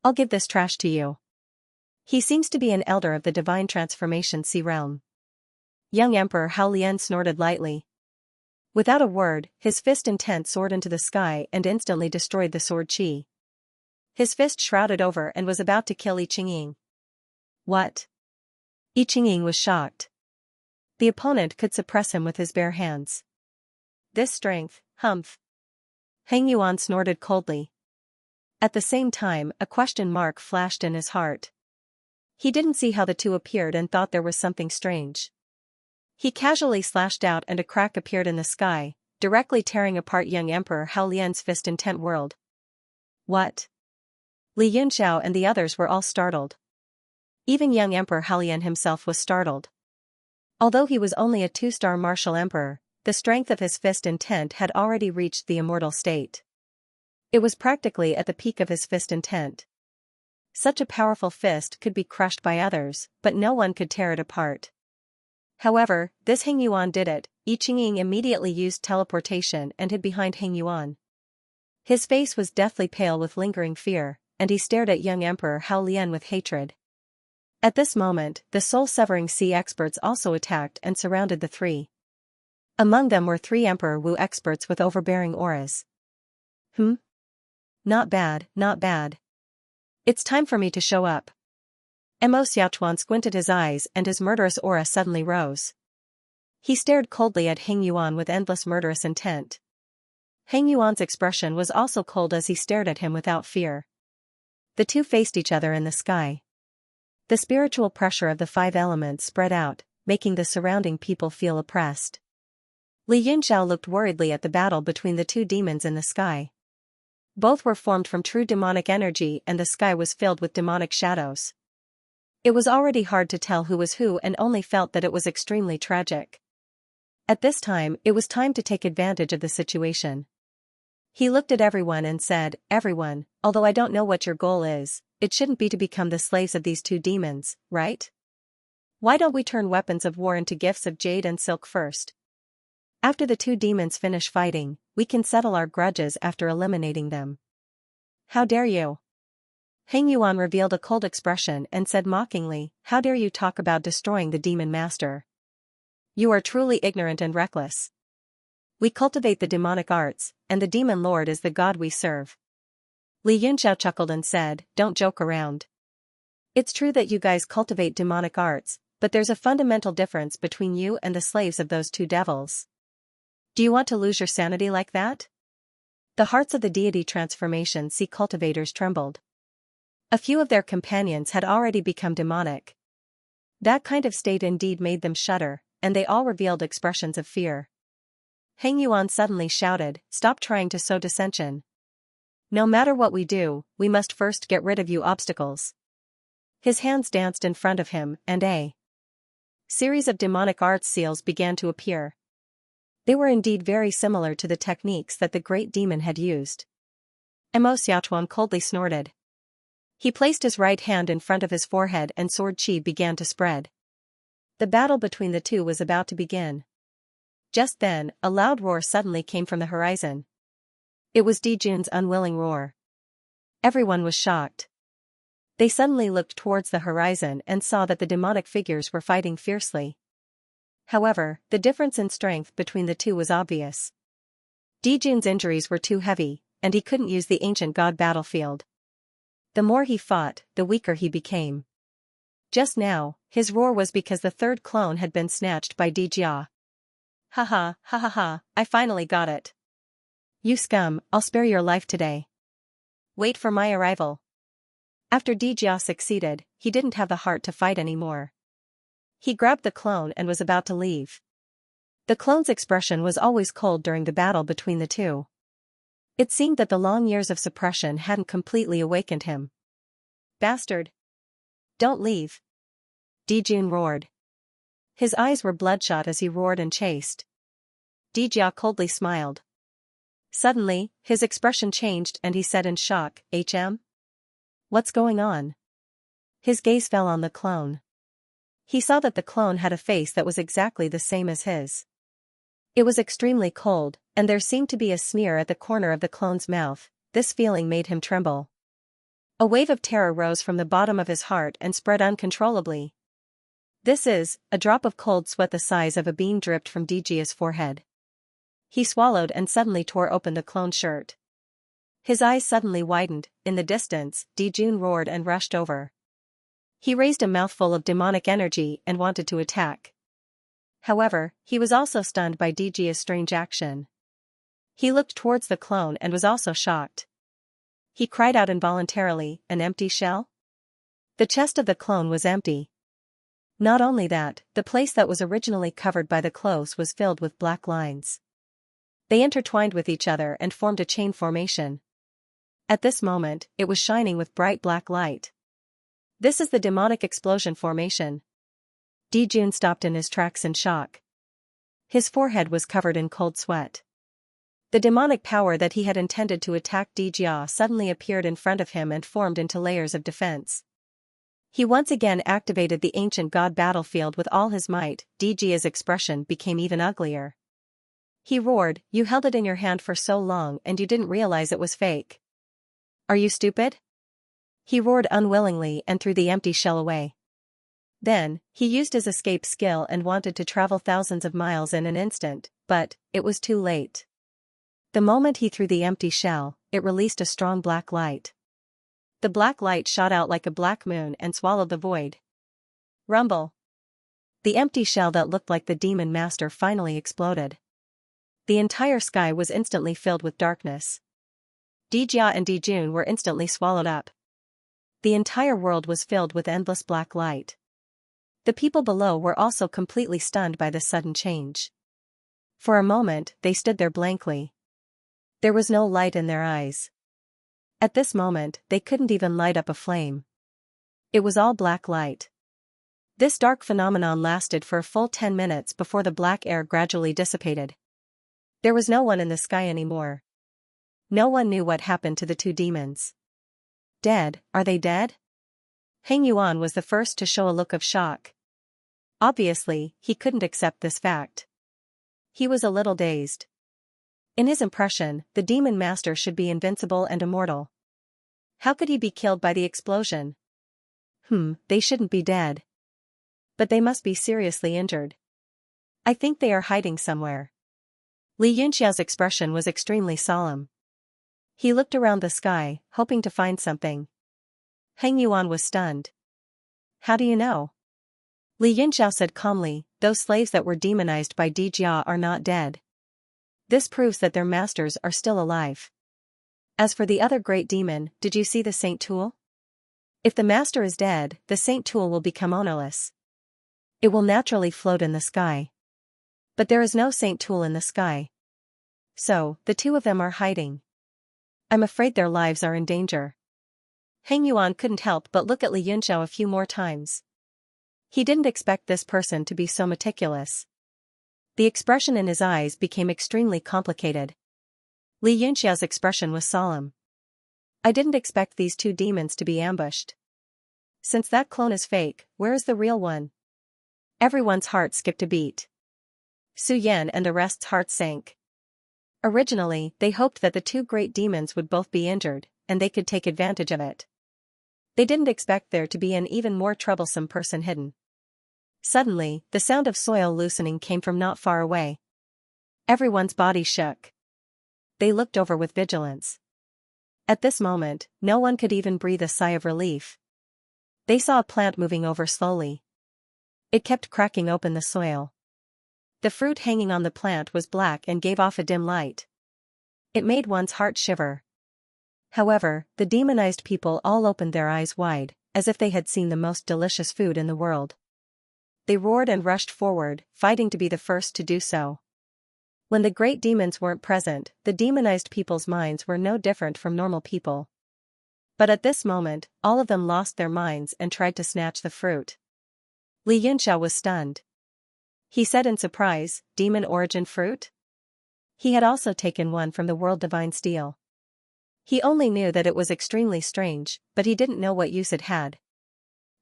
I'll give this trash to you." He seems to be an elder of the divine transformation sea realm. Young Emperor Hao Lian snorted lightly. Without a word, his fist intent soared into the sky and instantly destroyed the sword chi. His fist shrouded over and was about to kill I Ching-ying. "What?" I Ching-ying was shocked. The opponent could suppress him with his bare hands. "This strength, humph." Heng Yuan snorted coldly. At the same time, a question mark flashed in his heart. He didn't see how the 2 appeared and thought there was something strange. He casually slashed out and a crack appeared in the sky, directly tearing apart young Emperor Hao Lian's fist-intent world. "What?" Li Yunxiao and the others were all startled. Even young Emperor Hao Lian himself was startled. Although he was only a 2-star martial emperor, the strength of his fist intent had already reached the immortal state. It was practically at the peak of his fist intent. Such a powerful fist could be crushed by others, but no one could tear it apart. However, this Heng Yuan did it, Yi Qingying immediately used teleportation and hid behind Heng Yuan. His face was deathly pale with lingering fear, and he stared at young Emperor Hao Lian with hatred. At this moment, the soul-severing sea experts also attacked and surrounded the three. Among them were 3 Emperor Wu experts with overbearing auras. Not bad, not bad. It's time for me to show up. Mo Xiaochuan squinted his eyes and his murderous aura suddenly rose. He stared coldly at Heng Yuan with endless murderous intent. Heng Yuan's expression was also cold as he stared at him without fear. The two faced each other in the sky. The spiritual pressure of the 5 elements spread out, making the surrounding people feel oppressed. Li Yunxiao looked worriedly at the battle between the 2 demons in the sky. Both were formed from true demonic energy and the sky was filled with demonic shadows. It was already hard to tell who was who and only felt that it was extremely tragic. At this time, it was time to take advantage of the situation. He looked at everyone and said, "Everyone, although I don't know what your goal is, it shouldn't be to become the slaves of these 2 demons, right? Why don't we turn weapons of war into gifts of jade and silk first? After the 2 demons finish fighting, we can settle our grudges after eliminating them." "How dare you?" Heng Yuan revealed a cold expression and said mockingly, "How dare you talk about destroying the demon master? You are truly ignorant and reckless. We cultivate the demonic arts, and the demon lord is the god we serve." Li Yunxiao chuckled and said, "Don't joke around. It's true that you guys cultivate demonic arts, but there's a fundamental difference between you and the slaves of those 2 devils. Do you want to lose your sanity like that?" The hearts of the deity transformation sea cultivators trembled. A few of their companions had already become demonic. That kind of state indeed made them shudder, and they all revealed expressions of fear. Heng Yuan suddenly shouted, "Stop trying to sow dissension. No matter what we do, we must first get rid of you obstacles." His hands danced in front of him, and a series of demonic arts seals began to appear. They were indeed very similar to the techniques that the great demon had used. Mo Xiaochuan coldly snorted. He placed his right hand in front of his forehead and sword qi began to spread. The battle between the 2 was about to begin. Just then, a loud roar suddenly came from the horizon. It was Di Jun's unwilling roar. Everyone was shocked. They suddenly looked towards the horizon and saw that the demonic figures were fighting fiercely. However, the difference in strength between the 2 was obvious. Di Jun's injuries were too heavy, and he couldn't use the ancient god battlefield. The more he fought, the weaker he became. Just now, his roar was because the 3rd clone had been snatched by Di Jia. "Ha ha, ha ha ha, I finally got it. You scum, I'll spare your life today. Wait for my arrival." After Di Jia succeeded, he didn't have the heart to fight anymore. He grabbed the clone and was about to leave. The clone's expression was always cold during the battle between the 2. It seemed that the long years of suppression hadn't completely awakened him. "Bastard! Don't leave!" Di Jun roared. His eyes were bloodshot as he roared and chased. Di Jia coldly smiled. Suddenly, his expression changed and he said in shock, "HM? What's going on?" His gaze fell on the clone. He saw that the clone had a face that was exactly the same as his. It was extremely cold, and there seemed to be a sneer at the corner of the clone's mouth. This feeling made him tremble. A wave of terror rose from the bottom of his heart and spread uncontrollably. A drop of cold sweat the size of a bean dripped from Di Jia's forehead. He swallowed and suddenly tore open the clone's shirt. His eyes suddenly widened. In the distance, Di Jun roared and rushed over. He raised a mouthful of demonic energy and wanted to attack. However, he was also stunned by Di Jia's strange action. He looked towards the clone and was also shocked. He cried out involuntarily, "An empty shell?" The chest of the clone was empty. Not only that, the place that was originally covered by the clothes was filled with black lines. They intertwined with each other and formed a chain formation. At this moment, it was shining with bright black light. "This is the demonic explosion formation." Di Jun stopped in his tracks in shock. His forehead was covered in cold sweat. The demonic power that he had intended to attack Di Jia suddenly appeared in front of him and formed into layers of defense. He once again activated the ancient god battlefield with all his might. Di Jia's expression became even uglier. He roared, "You held it in your hand for so long and you didn't realize it was fake. Are you stupid?" He roared unwillingly and threw the empty shell away. Then, he used his escape skill and wanted to travel thousands of miles in an instant, but it was too late. The moment he threw the empty shell, it released a strong black light. The black light shot out like a black moon and swallowed the void. Rumble. The empty shell that looked like the demon master finally exploded. The entire sky was instantly filled with darkness. Dijia and Dijun were instantly swallowed up. The entire world was filled with endless black light. The people below were also completely stunned by the sudden change. For a moment, they stood there blankly. There was no light in their eyes. At this moment, they couldn't even light up a flame. It was all black light. This dark phenomenon lasted for a full 10 minutes before the black air gradually dissipated. There was no one in the sky anymore. No one knew what happened to the two demons. Dead, are they dead? Heng Yuan was the first to show a look of shock. Obviously, he couldn't accept this fact. He was a little dazed. In his impression, the demon master should be invincible and immortal. How could he be killed by the explosion? They shouldn't be dead. But they must be seriously injured. I think they are hiding somewhere. Li Yunxiao's expression was extremely solemn. He looked around the sky, hoping to find something. Heng Yuan was stunned. How do you know? Li Yunxiao said calmly, those slaves that were demonized by Dijia are not dead. This proves that their masters are still alive. As for the other great demon, did you see the Saint Tool? If the master is dead, the Saint Tool will become ownerless. It will naturally float in the sky. But there is no Saint Tool in the sky. So, the two of them are hiding. I'm afraid their lives are in danger. Heng Yuan couldn't help but look at Li Yunxiao a few more times. He didn't expect this person to be so meticulous. The expression in his eyes became extremely complicated. Li Yunxiao's expression was solemn. I didn't expect these two demons to be ambushed. Since that clone is fake, where is the real one? Everyone's heart skipped a beat. Su Yan and the rest's hearts sank. Originally, they hoped that the two great demons would both be injured, and they could take advantage of it. They didn't expect there to be an even more troublesome person hidden. Suddenly, the sound of soil loosening came from not far away. Everyone's body shook. They looked over with vigilance. At this moment, no one could even breathe a sigh of relief. They saw a plant moving over slowly. It kept cracking open the soil. The fruit hanging on the plant was black and gave off a dim light. It made one's heart shiver. However, the demonized people all opened their eyes wide, as if they had seen the most delicious food in the world. They roared and rushed forward, fighting to be the first to do so. When the great demons weren't present, the demonized people's minds were no different from normal people. But at this moment, all of them lost their minds and tried to snatch the fruit. Li Yunxiao was stunned. He said in surprise, demon origin fruit? He had also taken one from the world divine steel. He only knew that it was extremely strange, but he didn't know what use it had.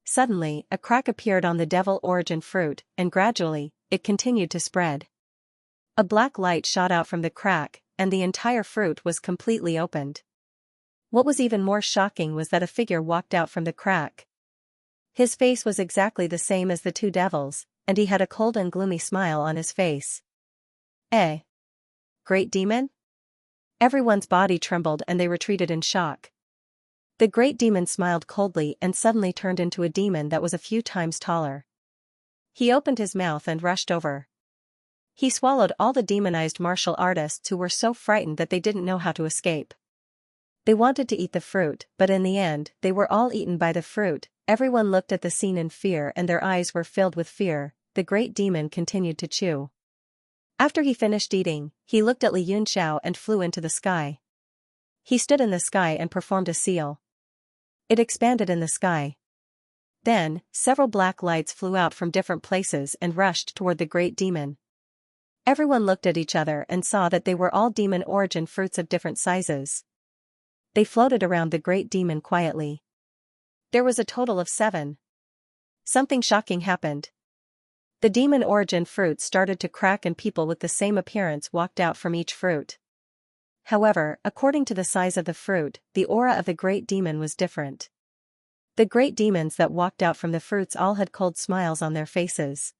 Suddenly, a crack appeared on the devil origin fruit, and gradually, it continued to spread. A black light shot out from the crack, and the entire fruit was completely opened. What was even more shocking was that a figure walked out from the crack. His face was exactly the same as the two devils, and he had a cold and gloomy smile on his face. Eh? Great demon? Everyone's body trembled and they retreated in shock. The great demon smiled coldly and suddenly turned into a demon that was a few times taller. He opened his mouth and rushed over. He swallowed all the demonized martial artists who were so frightened that they didn't know how to escape. They wanted to eat the fruit, but in the end, they were all eaten by the fruit. Everyone looked at the scene in fear and their eyes were filled with fear. The great demon continued to chew. After he finished eating, he looked at Li Yunxiao and flew into the sky. He stood in the sky and performed a seal. It expanded in the sky. Then, several black lights flew out from different places and rushed toward the great demon. Everyone looked at each other and saw that they were all demon origin fruits of different sizes. They floated around the great demon quietly. There was a total of 7. Something shocking happened. The demon origin fruit started to crack and people with the same appearance walked out from each fruit. However, according to the size of the fruit, the aura of the great demon was different. The great demons that walked out from the fruits all had cold smiles on their faces.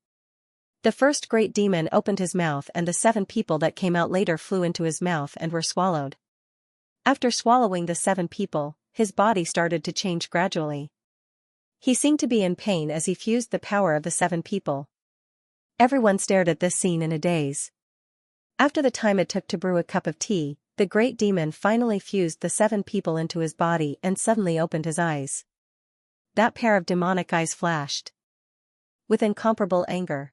The first great demon opened his mouth and the 7 people that came out later flew into his mouth and were swallowed. After swallowing the 7 people, his body started to change gradually. He seemed to be in pain as he fused the power of the 7 people. Everyone stared at this scene in a daze. After the time it took to brew a cup of tea, the great demon finally fused the 7 people into his body and suddenly opened his eyes. That pair of demonic eyes flashed with incomparable anger.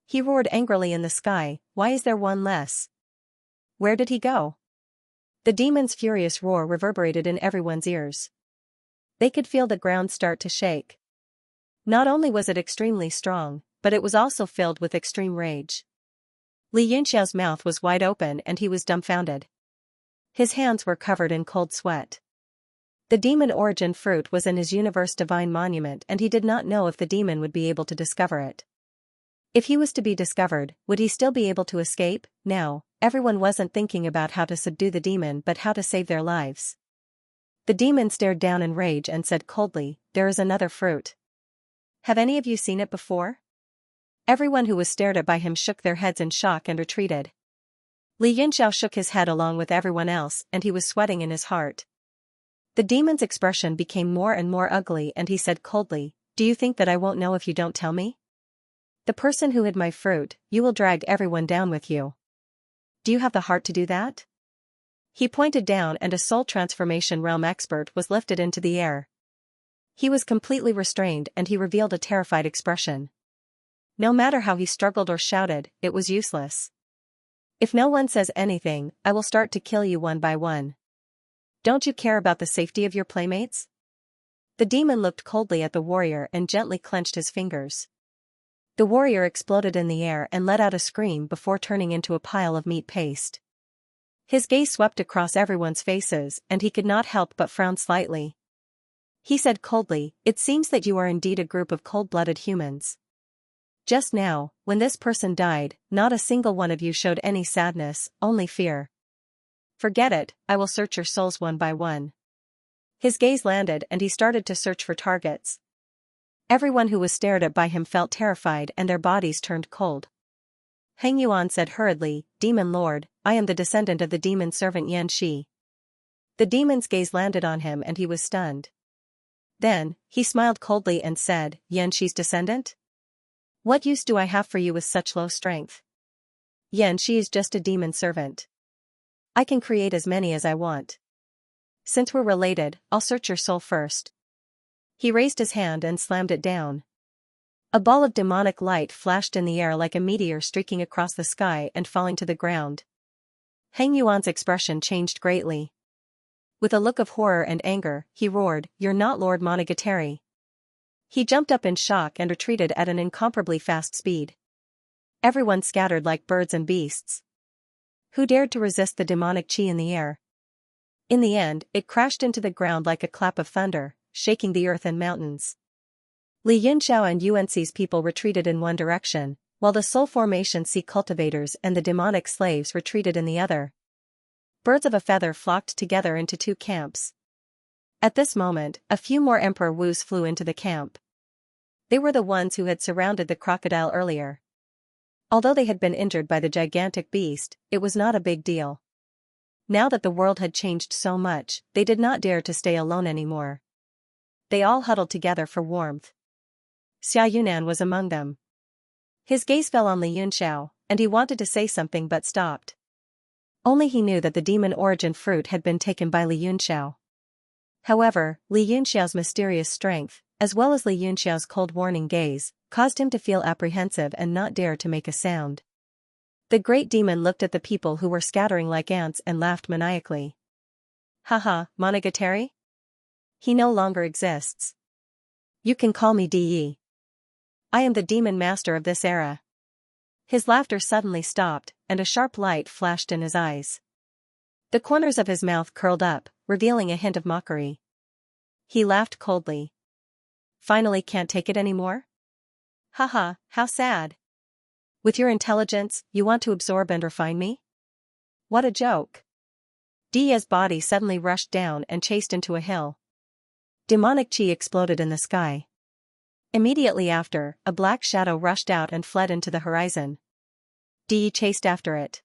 He roared angrily in the sky, "Why is there one less? Where did he go?" The demon's furious roar reverberated in everyone's ears. They could feel the ground start to shake. Not only was it extremely strong, but it was also filled with extreme rage. Li Yunxiao's mouth was wide open and he was dumbfounded. His hands were covered in cold sweat. The demon origin fruit was in his universe divine monument and he did not know if the demon would be able to discover it. If he was to be discovered, would he still be able to escape? Now, everyone wasn't thinking about how to subdue the demon but how to save their lives. The demon stared down in rage and said coldly, "There is another fruit. Have any of you seen it before?" Everyone who was stared at by him shook their heads in shock and retreated. Li Yunxiao shook his head along with everyone else and he was sweating in his heart. The demon's expression became more and more ugly and he said coldly, "Do you think that I won't know if you don't tell me? The person who hid my fruit, you will drag everyone down with you. Do you have the heart to do that?" He pointed down and a soul transformation realm expert was lifted into the air. He was completely restrained and he revealed a terrified expression. No matter how he struggled or shouted, it was useless. "If no one says anything, I will start to kill you one by one. Don't you care about the safety of your playmates?" The demon looked coldly at the warrior and gently clenched his fingers. The warrior exploded in the air and let out a scream before turning into a pile of meat paste. His gaze swept across everyone's faces and he could not help but frown slightly. He said coldly, "It seems that you are indeed a group of cold-blooded humans. Just now, when this person died, not a single one of you showed any sadness, only fear. Forget it, I will search your souls one by one." His gaze landed and he started to search for targets. Everyone who was stared at by him felt terrified and their bodies turned cold. Heng Yuan said hurriedly, "Demon Lord, I am the descendant of the demon servant Xianxia." The demon's gaze landed on him and he was stunned. Then, he smiled coldly and said, "Xianxia's descendant? What use do I have for you with such low strength? Xianxia is just a demon servant. I can create as many as I want. Since we're related, I'll search your soul first." He raised his hand and slammed it down. A ball of demonic light flashed in the air like a meteor streaking across the sky and falling to the ground. Heng Yuan's expression changed greatly. With a look of horror and anger, he roared, "You're not Lord Monogatari." He jumped up in shock and retreated at an incomparably fast speed. Everyone scattered like birds and beasts. Who dared to resist the demonic chi in the air? In the end, it crashed into the ground like a clap of thunder, shaking the earth and mountains. Li Yunxiao and Yuanxi's people retreated in one direction, while the soul formation sea cultivators and the demonic slaves retreated in the other. Birds of a feather flocked together into 2 camps. At this moment, a few more Emperor Wus flew into the camp. They were the ones who had surrounded the crocodile earlier. Although they had been injured by the gigantic beast, it was not a big deal. Now that the world had changed so much, they did not dare to stay alone anymore. They all huddled together for warmth. Xia Yunan was among them. His gaze fell on Li Yunxiao, and he wanted to say something but stopped. Only he knew that the demon origin fruit had been taken by Li Yunxiao. However, Li Yunxiao's mysterious strength, as well as Li Yunxiao's cold warning gaze, caused him to feel apprehensive and not dare to make a sound. The great demon looked at the people who were scattering like ants and laughed maniacally. "Haha, Monogatari? He no longer exists. You can call me De. I am the demon master of this era." His laughter suddenly stopped, and a sharp light flashed in his eyes. The corners of his mouth curled up, revealing a hint of mockery. He laughed coldly. "Finally can't take it anymore? Haha, how sad. With your intelligence, you want to absorb and refine me? What a joke. Dia's body suddenly rushed down and chased into a hill. Demonic chi exploded in the sky. Immediately after, a black shadow rushed out and fled into the horizon. Di chased after it.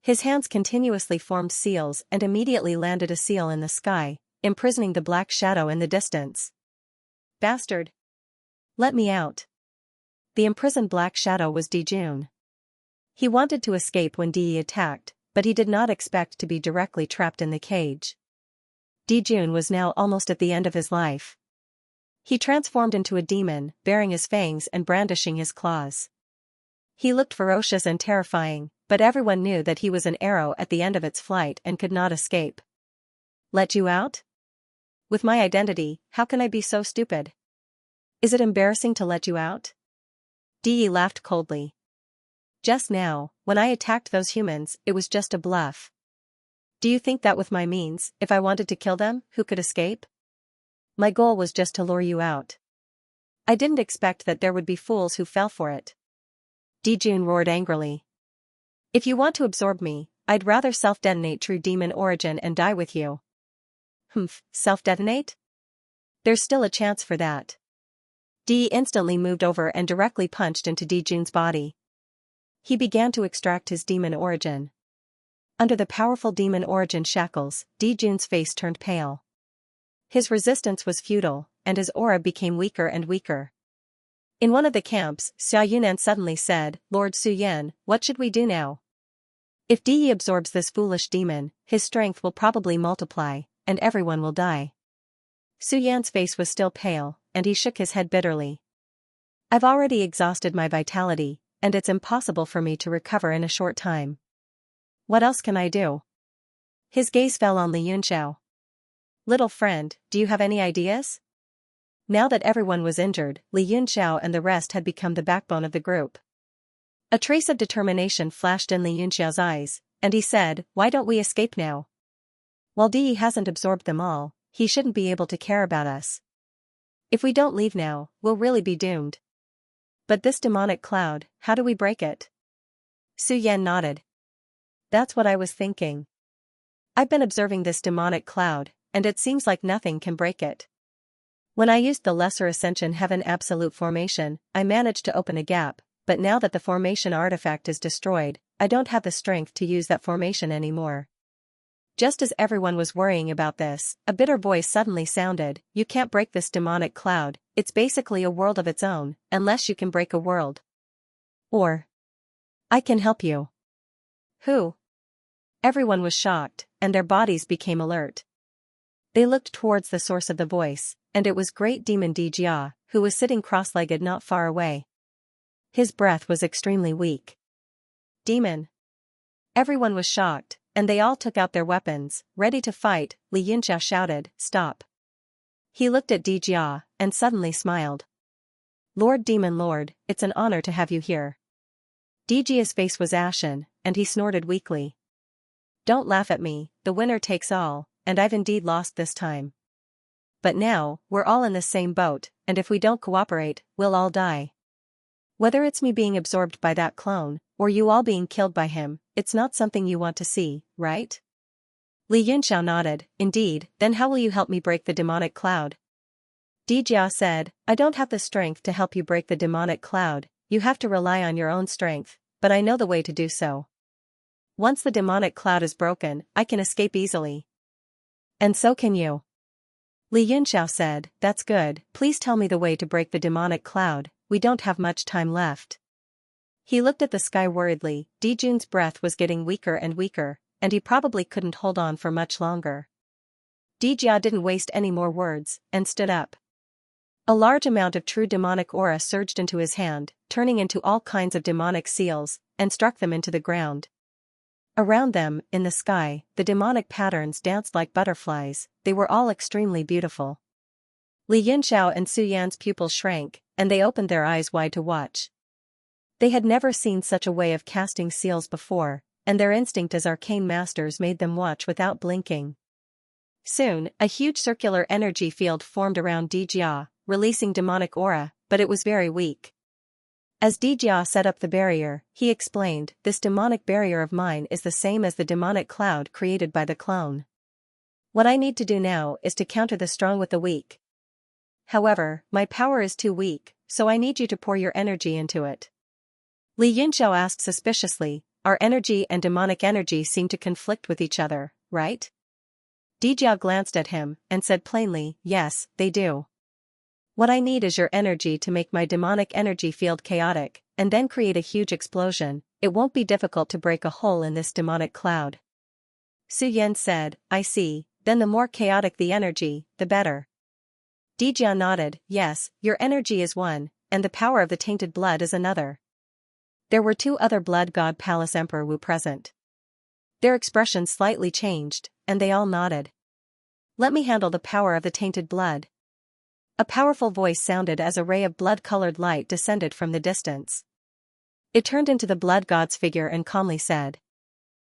His hands continuously formed seals and immediately landed a seal in the sky, imprisoning the black shadow in the distance. Bastard! Let me out. The imprisoned black shadow was Dijun. He wanted to escape when Di attacked, but he did not expect to be directly trapped in the cage. Dijun was now almost at the end of his life. He transformed into a demon, baring his fangs and brandishing his claws. He looked ferocious and terrifying, but everyone knew that he was an arrow at the end of its flight and could not escape. Let you out? With my identity, how can I be so stupid? Is it embarrassing to let you out? Di laughed coldly. Just now, when I attacked those humans, it was just a bluff. Do you think that with my means, if I wanted to kill them, who could escape? My goal was just to lure you out. I didn't expect that there would be fools who fell for it. Dijun roared angrily. If you want to absorb me, I'd rather self-detonate true demon origin and die with you. Humph, self-detonate? There's still a chance for that. Di instantly moved over and directly punched into Dijun's body. He began to extract his demon origin. Under the powerful demon origin shackles, Dijun's face turned pale. His resistance was futile, and his aura became weaker and weaker. In one of the camps, Xiaoyunan suddenly said, Lord Suyan, what should we do now? If Di absorbs this foolish demon, his strength will probably multiply, and everyone will die. Suyan's face was still pale, and he shook his head bitterly. I've already exhausted my vitality, and it's impossible for me to recover in a short time. What else can I do? His gaze fell on Li Yunxiao. Little friend, do you have any ideas? Now that everyone was injured, Li Yunxiao and the rest had become the backbone of the group. A trace of determination flashed in Li Yunxiao's eyes, and he said, why don't we escape now? While Di hasn't absorbed them all, he shouldn't be able to care about us. If we don't leave now, we'll really be doomed. But this demonic cloud, how do we break it? Su Yan nodded. That's what I was thinking. I've been observing this demonic cloud, and it seems like nothing can break it. When I used the Lesser Ascension Heaven Absolute Formation, I managed to open a gap, but now that the formation artifact is destroyed, I don't have the strength to use that formation anymore. Just as everyone was worrying about this, a bitter voice suddenly sounded, you can't break this demonic cloud, it's basically a world of its own, unless you can break a world. Or I can help you. Who? Everyone was shocked, and their bodies became alert. They looked towards the source of the voice, and it was Great Demon Dijia, who was sitting cross-legged not far away. His breath was extremely weak. Demon. Everyone was shocked, and they all took out their weapons, ready to fight. Li Yunxiao shouted, stop. He looked at Dijia, and suddenly smiled. Lord Demon Lord, it's an honor to have you here. Dijia's face was ashen, and he snorted weakly. Don't laugh at me, the winner takes all, and I've indeed lost this time. But now, we're all in the same boat, and if we don't cooperate, we'll all die. Whether it's me being absorbed by that clone, or you all being killed by him, it's not something you want to see, right? Li Yunxiao nodded, indeed, then how will you help me break the demonic cloud? Dijia said, I don't have the strength to help you break the demonic cloud, you have to rely on your own strength, but I know the way to do so. Once the demonic cloud is broken, I can escape easily. And so can you. Li Yunxiao said, that's good, please tell me the way to break the demonic cloud, we don't have much time left. He looked at the sky worriedly, Dijun's breath was getting weaker and weaker, and he probably couldn't hold on for much longer. Dijia didn't waste any more words, and stood up. A large amount of true demonic aura surged into his hand, turning into all kinds of demonic seals, and struck them into the ground. Around them, in the sky, the demonic patterns danced like butterflies, they were all extremely beautiful. Li Yunxiao and Su Yan's pupils shrank, and they opened their eyes wide to watch. They had never seen such a way of casting seals before, and their instinct as arcane masters made them watch without blinking. Soon, a huge circular energy field formed around Dijia, releasing demonic aura, but it was very weak. As Dijia set up the barrier, he explained, "This demonic barrier of mine is the same as the demonic cloud created by the clone. What I need to do now is to counter the strong with the weak. However, my power is too weak, so I need you to pour your energy into it." Li Yunxiao asked suspiciously, "Our energy and demonic energy seem to conflict with each other, right?" Dijia glanced at him and said plainly, "Yes, they do. What I need is your energy to make my demonic energy field chaotic, and then create a huge explosion. It won't be difficult to break a hole in this demonic cloud." Su Yan said, "I see, then the more chaotic the energy, the better." Dijia nodded, "Yes, your energy is one, and the power of the tainted blood is another." There were two other Blood God Palace Emperor Wu present. Their expressions slightly changed, and they all nodded. "Let me handle the power of the tainted blood." A powerful voice sounded as a ray of blood-colored light descended from the distance. It turned into the Blood God's figure and calmly said.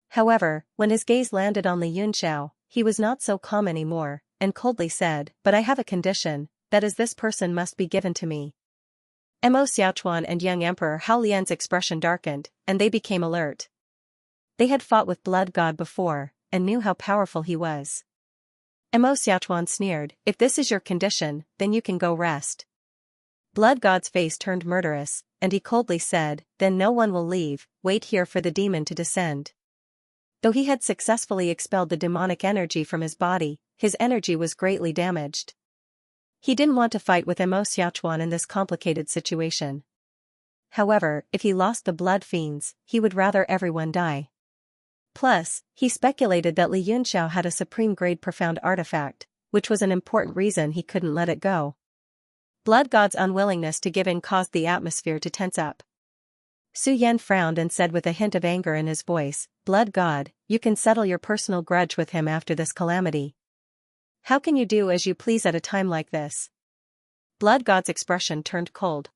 However, when his gaze landed on Li Yunxiao, he was not so calm anymore, and coldly said, "But I have a condition, that is, this person must be given to me." Mo Xiaochuan and young Emperor Hao Lian's expression darkened, and they became alert. They had fought with Blood God before, and knew how powerful he was. Mo Xiaochuan sneered, "If this is your condition, then you can go rest." Blood God's face turned murderous, and he coldly said, "Then no one will leave, wait here for the demon to descend." Though he had successfully expelled the demonic energy from his body, his energy was greatly damaged. He didn't want to fight with Mo Xiaochuan in this complicated situation. However, if he lost the blood fiends, he would rather everyone die. Plus, he speculated that Li Yunxiao had a supreme-grade profound artifact, which was an important reason he couldn't let it go. Blood God's unwillingness to give in caused the atmosphere to tense up. Su Yan frowned and said with a hint of anger in his voice, "Blood God, you can settle your personal grudge with him after this calamity. How can you do as you please at a time like this?" Blood God's expression turned cold.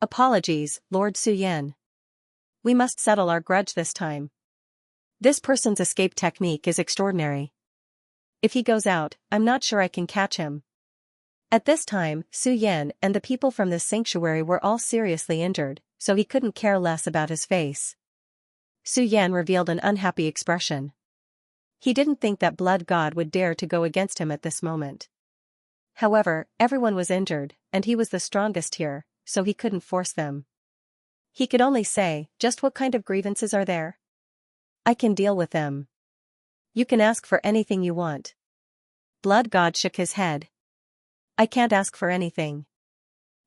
"Apologies, Lord Su Yan. We must settle our grudge this time. This person's escape technique is extraordinary. If he goes out, I'm not sure I can catch him." At this time, Su Yan and the people from this sanctuary were all seriously injured, so he couldn't care less about his face. Su Yan revealed an unhappy expression. He didn't think that Blood God would dare to go against him at this moment. However, everyone was injured, and he was the strongest here, so he couldn't force them. He could only say, "Just what kind of grievances are there? I can deal with them. You can ask for anything you want." Blood God shook his head. "I can't ask for anything.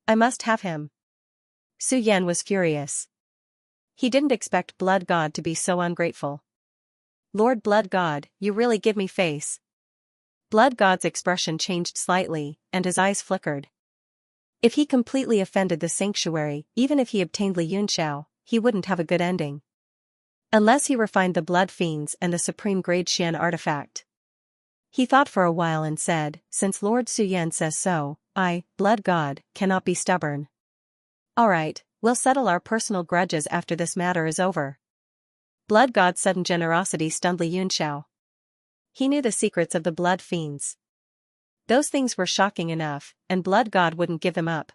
I must have him." Su Yan was furious. He didn't expect Blood God to be so ungrateful. "Lord Blood God, you really give me face." Blood God's expression changed slightly, and his eyes flickered. If he completely offended the sanctuary, even if he obtained Li Yunxiao, he wouldn't have a good ending. Unless he refined the blood fiends and the supreme-grade Xian artifact. He thought for a while and said, "Since Lord Su Yan says so, I, Blood God, cannot be stubborn. All right, we'll settle our personal grudges after this matter is over." Blood God's sudden generosity stunned Li Yunxiao. He knew the secrets of the blood fiends. Those things were shocking enough, and Blood God wouldn't give them up.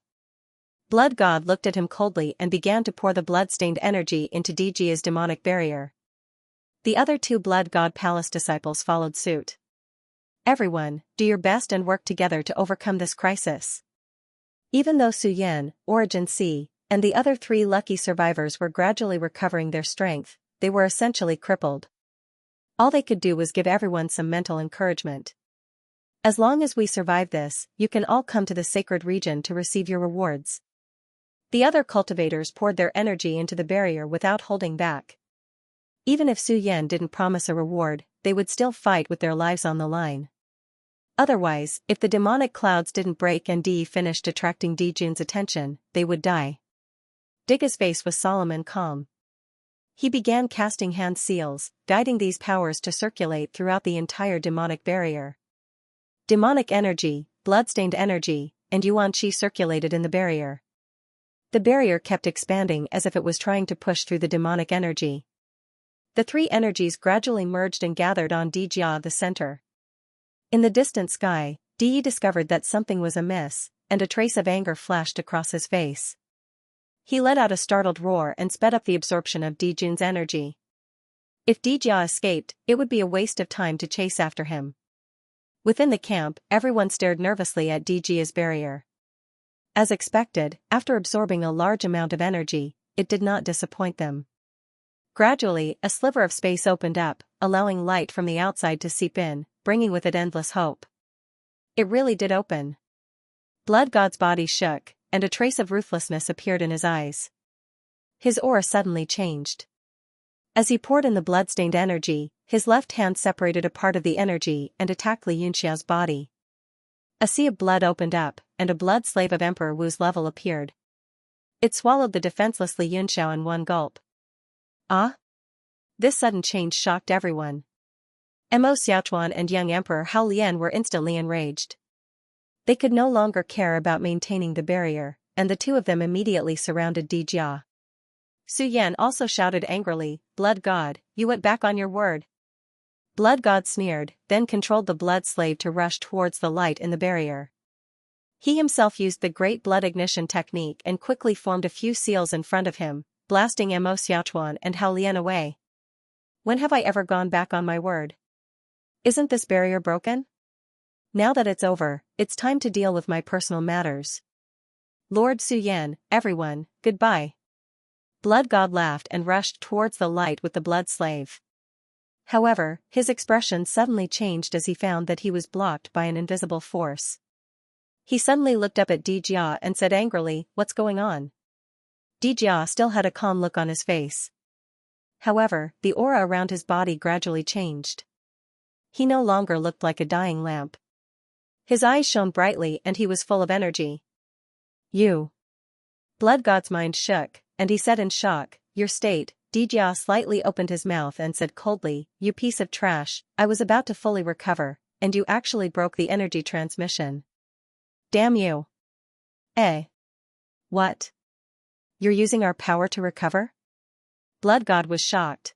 Blood God looked at him coldly and began to pour the blood-stained energy into Dijia's demonic barrier. The other two Blood God Palace disciples followed suit. "Everyone, do your best and work together to overcome this crisis." Even though Su Yan, Origin C, and the other three lucky survivors were gradually recovering their strength, they were essentially crippled. All they could do was give everyone some mental encouragement. "As long as we survive this, you can all come to the sacred region to receive your rewards." The other cultivators poured their energy into the barrier without holding back. Even if Su Yan didn't promise a reward, they would still fight with their lives on the line. Otherwise, if the demonic clouds didn't break and Di finished attracting Dijun's attention, they would die. Diga's face was solemn and calm. He began casting hand seals, guiding these powers to circulate throughout the entire demonic barrier. Demonic energy, blood-stained energy, and yuan qi circulated in the barrier. The barrier kept expanding as if it was trying to push through the demonic energy. The three energies gradually merged and gathered on Dijia the center. In the distant sky, Di discovered that something was amiss, and a trace of anger flashed across his face. He let out a startled roar and sped up the absorption of Dijun's energy. If Dijia escaped, it would be a waste of time to chase after him. Within the camp, everyone stared nervously at Dijia's barrier. As expected, after absorbing a large amount of energy, it did not disappoint them. Gradually, a sliver of space opened up, allowing light from the outside to seep in, bringing with it endless hope. It really did open. Blood God's body shook, and a trace of ruthlessness appeared in his eyes. His aura suddenly changed. As he poured in the blood-stained energy, his left hand separated a part of the energy and attacked Xianxia's body. A sea of blood opened up, and a blood slave of Emperor Wu's level appeared. It swallowed the defenseless Xianxia in one gulp. Ah? This sudden change shocked everyone. Mo Xiaochuan and young Emperor Hao Lian were instantly enraged. They could no longer care about maintaining the barrier, and the two of them immediately surrounded Dijia. Su Yan also shouted angrily, "Blood God, you went back on your word." Blood God sneered, then controlled the blood slave to rush towards the light in the barrier. He himself used the great blood ignition technique and quickly formed a few seals in front of him, blasting Mo Xiaochuan and Hao Lian away. When have I ever gone back on my word? Isn't this barrier broken? Now that it's over, it's time to deal with my personal matters. Lord Su Yan, everyone, goodbye. Blood God laughed and rushed towards the light with the blood slave. However, his expression suddenly changed as he found that he was blocked by an invisible force. He suddenly looked up at Dijia and said angrily, "What's going on?" Dijia still had a calm look on his face. However, the aura around his body gradually changed. He no longer looked like a dying lamp. His eyes shone brightly and he was full of energy. "You." Blood God's mind shook, and he said in shock, "Your state." Dijia slightly opened his mouth and said coldly, "You piece of trash, I was about to fully recover, and you actually broke the energy transmission. Damn you." Eh? What? You're using our power to recover? Blood God was shocked.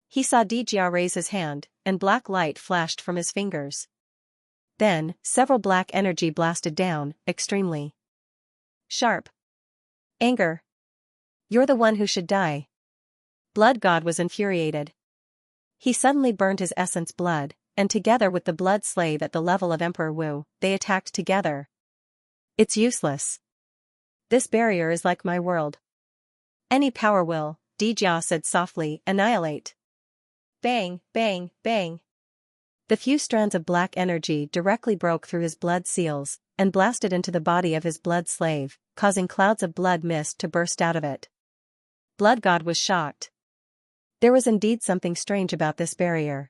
He saw Dijia raise his hand, and black light flashed from his fingers. Then, several black energy blasted down, extremely sharp. Anger. You're the one who should die. Blood God was infuriated. He suddenly burned his essence blood, and together with the blood slave at the level of Emperor Wu, they attacked together. It's useless. This barrier is like my world. Any power will, Dijia said softly, annihilate. Bang, bang, bang. The few strands of black energy directly broke through his blood seals, and blasted into the body of his blood slave, causing clouds of blood mist to burst out of it. Blood God was shocked. There was indeed something strange about this barrier.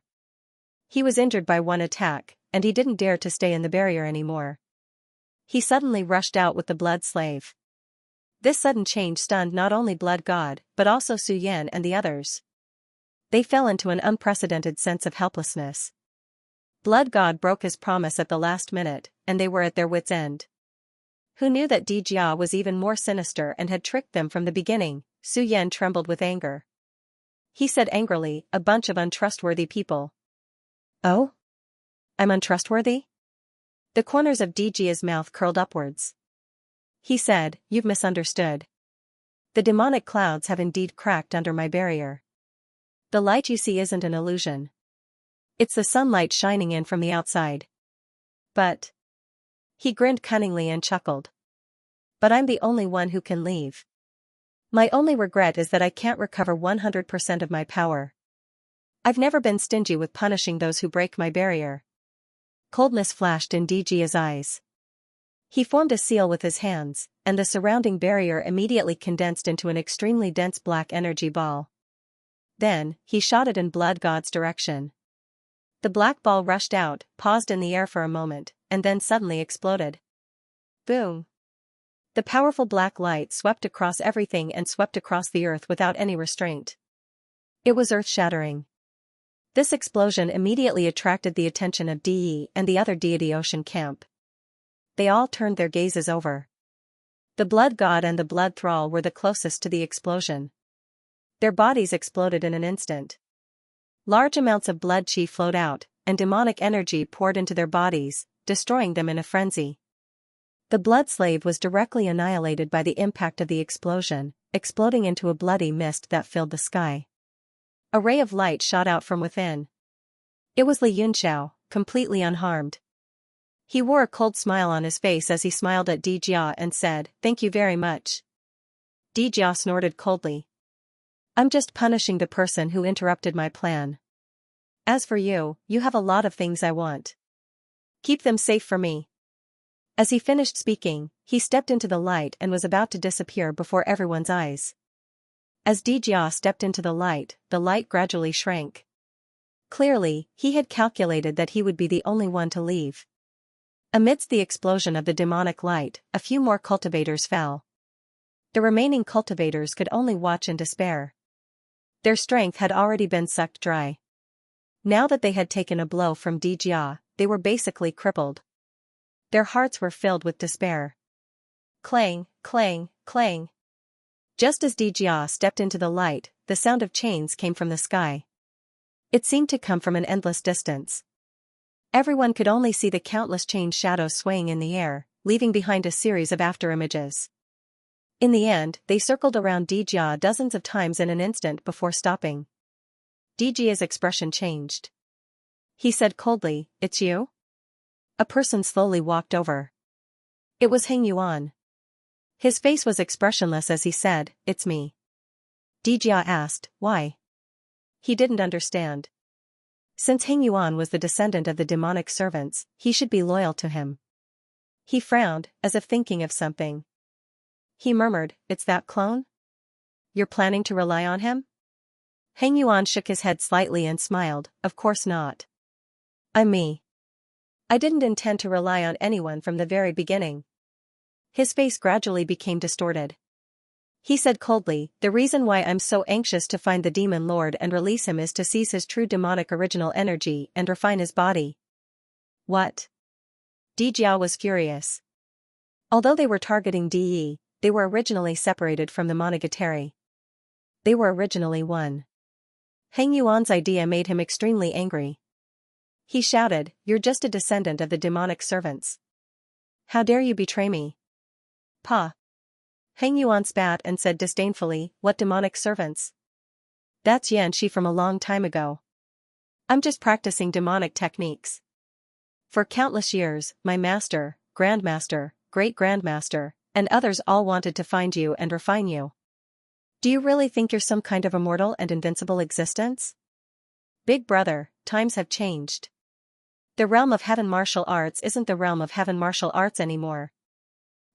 He was injured by one attack, and he didn't dare to stay in the barrier anymore. He suddenly rushed out with the blood slave. This sudden change stunned not only Blood God, but also Su Yan and the others. They fell into an unprecedented sense of helplessness. Blood God broke his promise at the last minute, and they were at their wits' end. Who knew that Dijia was even more sinister and had tricked them from the beginning? Su Yan trembled with anger. He said angrily, "A bunch of untrustworthy people." Oh? I'm untrustworthy? The corners of Dijia's mouth curled upwards. He said, "You've misunderstood. The demonic clouds have indeed cracked under my barrier. The light you see isn't an illusion. It's the sunlight shining in from the outside. But..." He grinned cunningly and chuckled. "But I'm the only one who can leave. My only regret is that I can't recover 100% of my power. I've never been stingy with punishing those who break my barrier." Coldness flashed in Dijia's eyes. He formed a seal with his hands, and the surrounding barrier immediately condensed into an extremely dense black energy ball. Then, he shot it in Blood God's direction. The black ball rushed out, paused in the air for a moment, and then suddenly exploded. Boom! The powerful black light swept across everything and swept across the earth without any restraint. It was earth-shattering. This explosion immediately attracted the attention of Di and the other deity Ocean camp. They all turned their gazes over. The Blood God and the Blood Thrall were the closest to the explosion. Their bodies exploded in an instant. Large amounts of blood chi flowed out, and demonic energy poured into their bodies, destroying them in a frenzy. The blood slave was directly annihilated by the impact of the explosion, exploding into a bloody mist that filled the sky. A ray of light shot out from within. It was Li Yunxiao, completely unharmed. He wore a cold smile on his face as he smiled at Di Jia and said, "Thank you very much." Di Jia snorted coldly. "I'm just punishing the person who interrupted my plan. As for you, you have a lot of things I want. Keep them safe for me." As he finished speaking, he stepped into the light and was about to disappear before everyone's eyes. As Di Jia stepped into the light gradually shrank. Clearly, he had calculated that he would be the only one to leave. Amidst the explosion of the demonic light, a few more cultivators fell. The remaining cultivators could only watch in despair. Their strength had already been sucked dry. Now that they had taken a blow from Di Jia, they were basically crippled. Their hearts were filled with despair. Clang, clang, clang. Just as Di Jia stepped into the light, the sound of chains came from the sky. It seemed to come from an endless distance. Everyone could only see the countless chain shadows swaying in the air, leaving behind a series of afterimages. In the end, they circled around Di Jia dozens of times in an instant before stopping. Di Jia's expression changed. He said coldly, "It's you?" A person slowly walked over. It was Heng Yuan. His face was expressionless as he said, "It's me." Di Jia asked, "Why?" He didn't understand. Since Heng Yuan was the descendant of the demonic servants, he should be loyal to him. He frowned, as if thinking of something. He murmured, "It's that clone? You're planning to rely on him?" Heng Yuan shook his head slightly and smiled, "Of course not. I'm me. I didn't intend to rely on anyone from the very beginning." His face gradually became distorted. He said coldly, "The reason why I'm so anxious to find the demon lord and release him is to seize his true demonic original energy and refine his body." What? Di Jia was furious. Although they were targeting Di, they were originally separated from the Monogatari. They were originally one. Heng Yuan's idea made him extremely angry. He shouted, "You're just a descendant of the demonic servants. How dare you betray me?" "Pa." Heng Yuan spat and said disdainfully, "What demonic servants? That's Xianxia from a long time ago. I'm just practicing demonic techniques. For countless years, my master, grandmaster, great-grandmaster, and others all wanted to find you and refine you. Do you really think you're some kind of immortal and invincible existence? Big brother, times have changed. The realm of heaven martial arts isn't the realm of heaven martial arts anymore."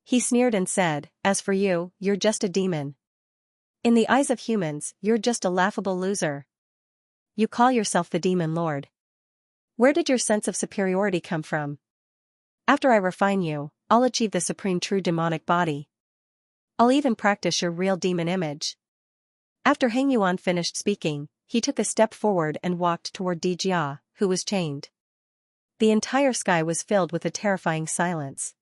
He sneered and said, "As for you, you're just a demon. In the eyes of humans, you're just a laughable loser. You call yourself the demon lord. Where did your sense of superiority come from? After I refine you, I'll achieve the supreme true demonic body. I'll even practice your real demon image." After Heng Yuan finished speaking, he took a step forward and walked toward Di Jia, who was chained. The entire sky was filled with a terrifying silence.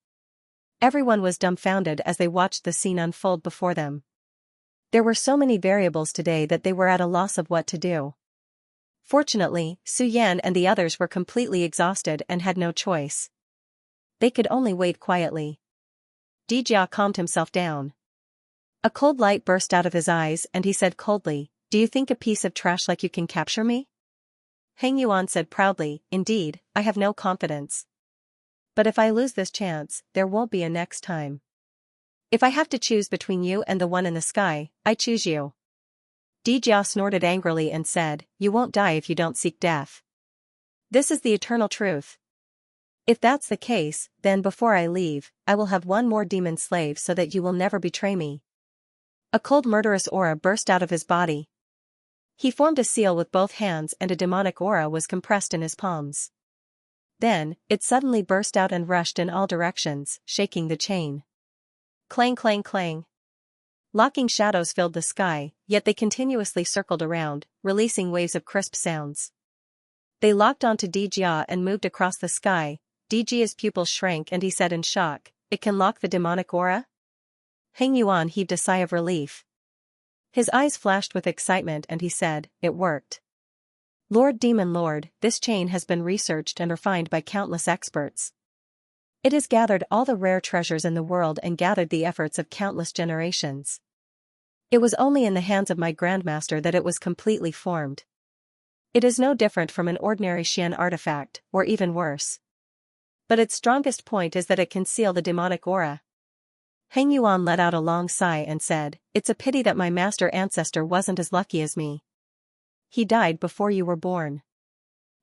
Everyone was dumbfounded as they watched the scene unfold before them. There were so many variables today that they were at a loss of what to do. Fortunately, Su Yan and the others were completely exhausted and had no choice. They could only wait quietly. Di Jia calmed himself down. A cold light burst out of his eyes and he said coldly, "Do you think a piece of trash like you can capture me?" Heng Yuan said proudly, "Indeed, I have no confidence. But if I lose this chance, there won't be a next time. If I have to choose between you and the one in the sky, I choose you." Di Jia snorted angrily and said, "You won't die if you don't seek death. This is the eternal truth. If that's the case, then before I leave, I will have one more demon slave so that you will never betray me." A cold murderous aura burst out of his body. He formed a seal with both hands and a demonic aura was compressed in his palms. Then, it suddenly burst out and rushed in all directions, shaking the chain. Clang clang clang. Locking shadows filled the sky, yet they continuously circled around, releasing waves of crisp sounds. They locked onto Di Jia and moved across the sky. Di Jia's pupils shrank and he said in shock, "It can lock the demonic aura?" Heng Yuan heaved a sigh of relief. His eyes flashed with excitement and he said, "It worked. Lord Demon Lord, this chain has been researched and refined by countless experts. It has gathered all the rare treasures in the world and gathered the efforts of countless generations. It was only in the hands of my grandmaster that it was completely formed. It is no different from an ordinary Xian artifact, or even worse. But its strongest point is that it can seal the demonic aura. Heng Yuan let out a long sigh and said, "It's a pity that my master ancestor wasn't as lucky as me. He died before you were born.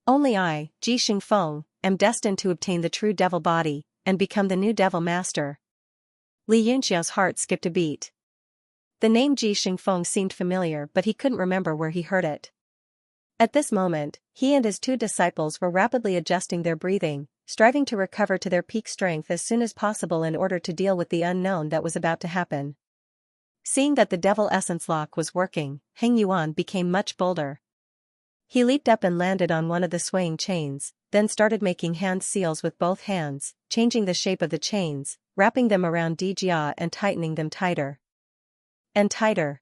Only I, Ji Xingfeng, am destined to obtain the true devil body, and become the new devil master." Li Yunxiao's heart skipped a beat. The name Ji Xingfeng seemed familiar, but he couldn't remember where he heard it. At this moment, he and his two disciples were rapidly adjusting their breathing, striving to recover to their peak strength as soon as possible in order to deal with the unknown that was about to happen. Seeing that the devil essence lock was working, Heng Yuan became much bolder. He leaped up and landed on one of the swaying chains, then started making hand seals with both hands, changing the shape of the chains, wrapping them around Dijia and tightening them tighter. And tighter.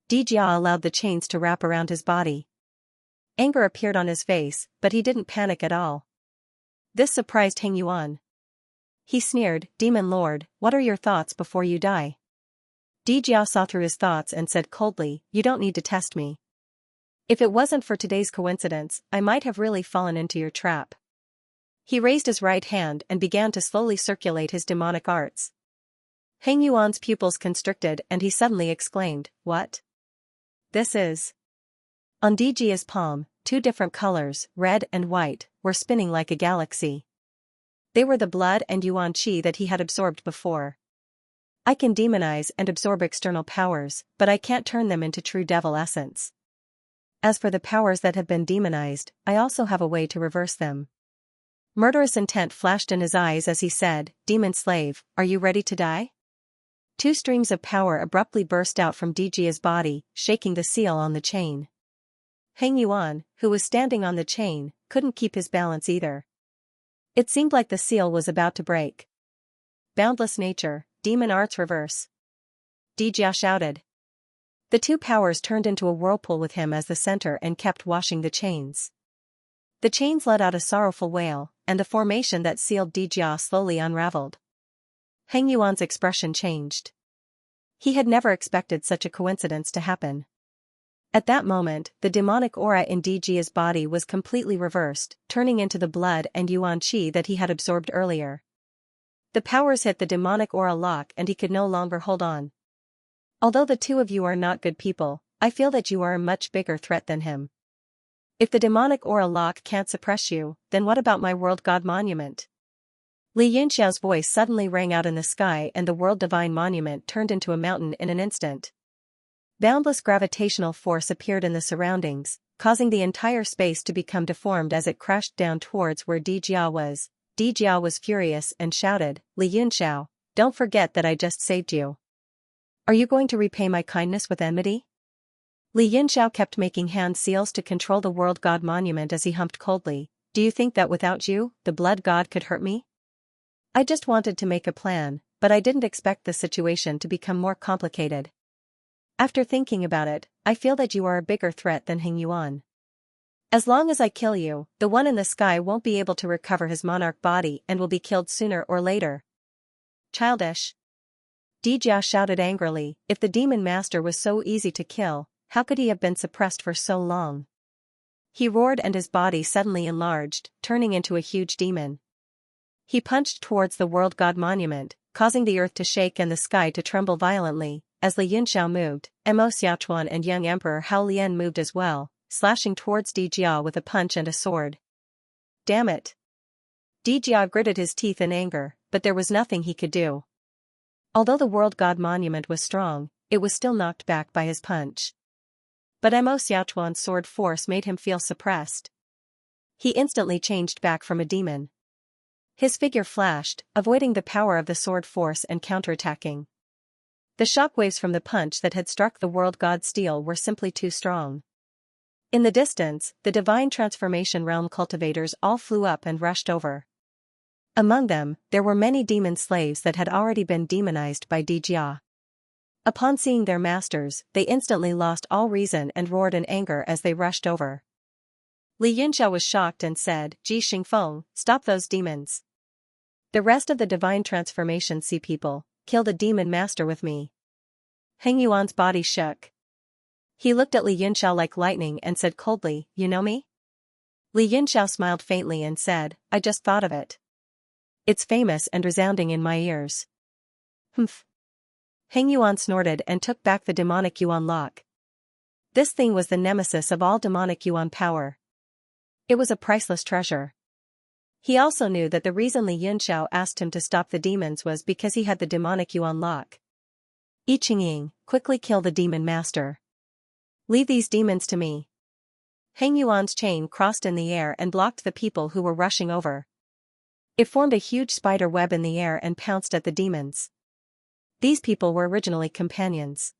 Dijia allowed the chains to wrap around his body. Anger appeared on his face, but he didn't panic at all. This surprised Heng Yuan. He sneered, "Demon Lord, what are your thoughts before you die?" Dijia saw through his thoughts and said coldly, "You don't need to test me. If it wasn't for today's coincidence, I might have really fallen into your trap." He raised his right hand and began to slowly circulate his demonic arts. Heng Yuan's pupils constricted and he suddenly exclaimed, "What? This is..." On Dijia's palm, two different colors, red and white, were spinning like a galaxy. They were the blood and yuan qi that he had absorbed before. "I can demonize and absorb external powers, but I can't turn them into true devil essence. As for the powers that have been demonized, I also have a way to reverse them." Murderous intent flashed in his eyes as he said, "Demon slave, are you ready to die?" Two streams of power abruptly burst out from Dijia's body, shaking the seal on the chain. Heng Yuan, who was standing on the chain, couldn't keep his balance either. It seemed like the seal was about to break. "Boundless nature, demon arts reverse," Dijia shouted. The two powers turned into a whirlpool with him as the center and kept washing the chains. The chains let out a sorrowful wail, and the formation that sealed Dijia slowly unraveled. Heng Yuan's expression changed. He had never expected such a coincidence to happen. At that moment, the demonic aura in Dijia's body was completely reversed, turning into the blood and yuan qi that he had absorbed earlier. The powers hit the demonic aura lock and he could no longer hold on. "Although the two of you are not good people, I feel that you are a much bigger threat than him. If the demonic aura lock can't suppress you, then what about my world god monument?" Li Yunxiao's voice suddenly rang out in the sky and the world divine monument turned into a mountain in an instant. Boundless gravitational force appeared in the surroundings, causing the entire space to become deformed as it crashed down towards where Dijia was. Dijia was furious and shouted, "Li Yunxiao, don't forget that I just saved you. Are you going to repay my kindness with enmity?" Li Yunxiao kept making hand seals to control the world god monument as he humped coldly, "Do you think that without you, the blood god could hurt me? I just wanted to make a plan, but I didn't expect the situation to become more complicated. After thinking about it, I feel that you are a bigger threat than Heng Yuan. As long as I kill you, the one in the sky won't be able to recover his monarch body and will be killed sooner or later." "Childish." Dijia shouted angrily, "If the demon master was so easy to kill, how could he have been suppressed for so long?" He roared and his body suddenly enlarged, turning into a huge demon. He punched towards the world god monument, causing the earth to shake and the sky to tremble violently. As Li Yunxiao moved, Mo Xiaochuan and young Emperor Hao Lian moved as well, slashing towards Dijia with a punch and a sword. "Damn it!" Dijia gritted his teeth in anger, but there was nothing he could do. Although the world god monument was strong, it was still knocked back by his punch. But Mo Xiaochuan's sword force made him feel suppressed. He instantly changed back from a demon. His figure flashed, avoiding the power of the sword force and counterattacking. The shockwaves from the punch that had struck the world god steel were simply too strong. In the distance, the divine transformation realm cultivators all flew up and rushed over. Among them, there were many demon slaves that had already been demonized by Dijia. Upon seeing their masters, they instantly lost all reason and roared in anger as they rushed over. Li Yunxiao was shocked and said, "Ji Xingfeng, stop those demons." The rest of the divine transformation sea people killed a demon master with me. Heng Yuan's body shook. He looked at Li Yunxiao like lightning and said coldly, "You know me?" Li Yunxiao smiled faintly and said, "I just thought of it. It's famous and resounding in my ears." Humph. Heng Yuan snorted and took back the demonic Yuan lock. This thing was the nemesis of all demonic Yuan power. It was a priceless treasure. He also knew that the reason Li Yunxiao asked him to stop the demons was because he had the demonic Yuan lock. I Qingying, quickly kill the demon master. Leave these demons to me. Heng Yuan's chain crossed in the air and blocked the people who were rushing over. It formed a huge spider web in the air and pounced at the demons. These people were originally companions.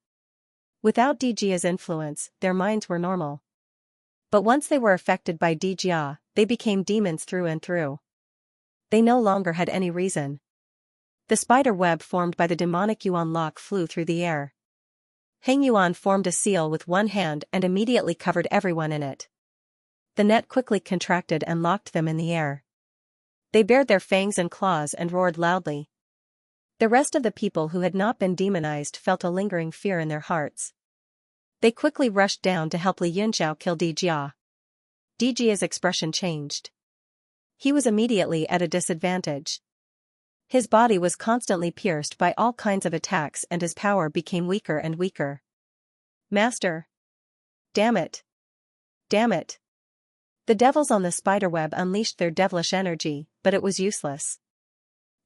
Without Dijia's influence, their minds were normal. But once they were affected by Dijia, they became demons through and through. They no longer had any reason. The spider web formed by the demonic Yuan lock flew through the air. Heng Yuan formed a seal with one hand and immediately covered everyone in it. The net quickly contracted and locked them in the air. They bared their fangs and claws and roared loudly. The rest of the people who had not been demonized felt a lingering fear in their hearts. They quickly rushed down to help Li Yunxiao kill Dijia. Dijia's expression changed. He was immediately at a disadvantage. His body was constantly pierced by all kinds of attacks and his power became weaker and weaker. "Master! Damn it! Damn it!" The devils on the spiderweb unleashed their devilish energy, but it was useless.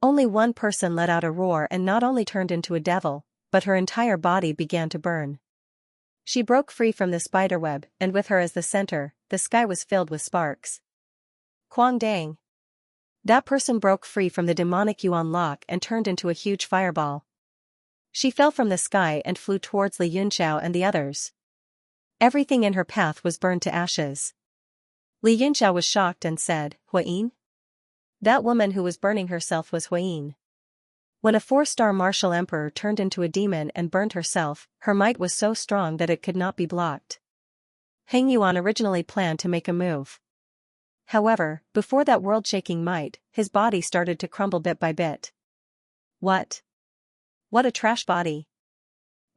Only one person let out a roar and not only turned into a devil, but her entire body began to burn. She broke free from the spiderweb, and with her as the center, the sky was filled with sparks. Quang dang! That person broke free from the demonic Yuan lock and turned into a huge fireball. She fell from the sky and flew towards Li Yunxiao and the others. Everything in her path was burned to ashes. Li Yunxiao was shocked and said, "Huayin?" That woman who was burning herself was Huayin. When a 4-star martial emperor turned into a demon and burned herself, her might was so strong that it could not be blocked. Heng Yuan originally planned to make a move. However, before that world-shaking might, his body started to crumble bit by bit. What? What a trash body!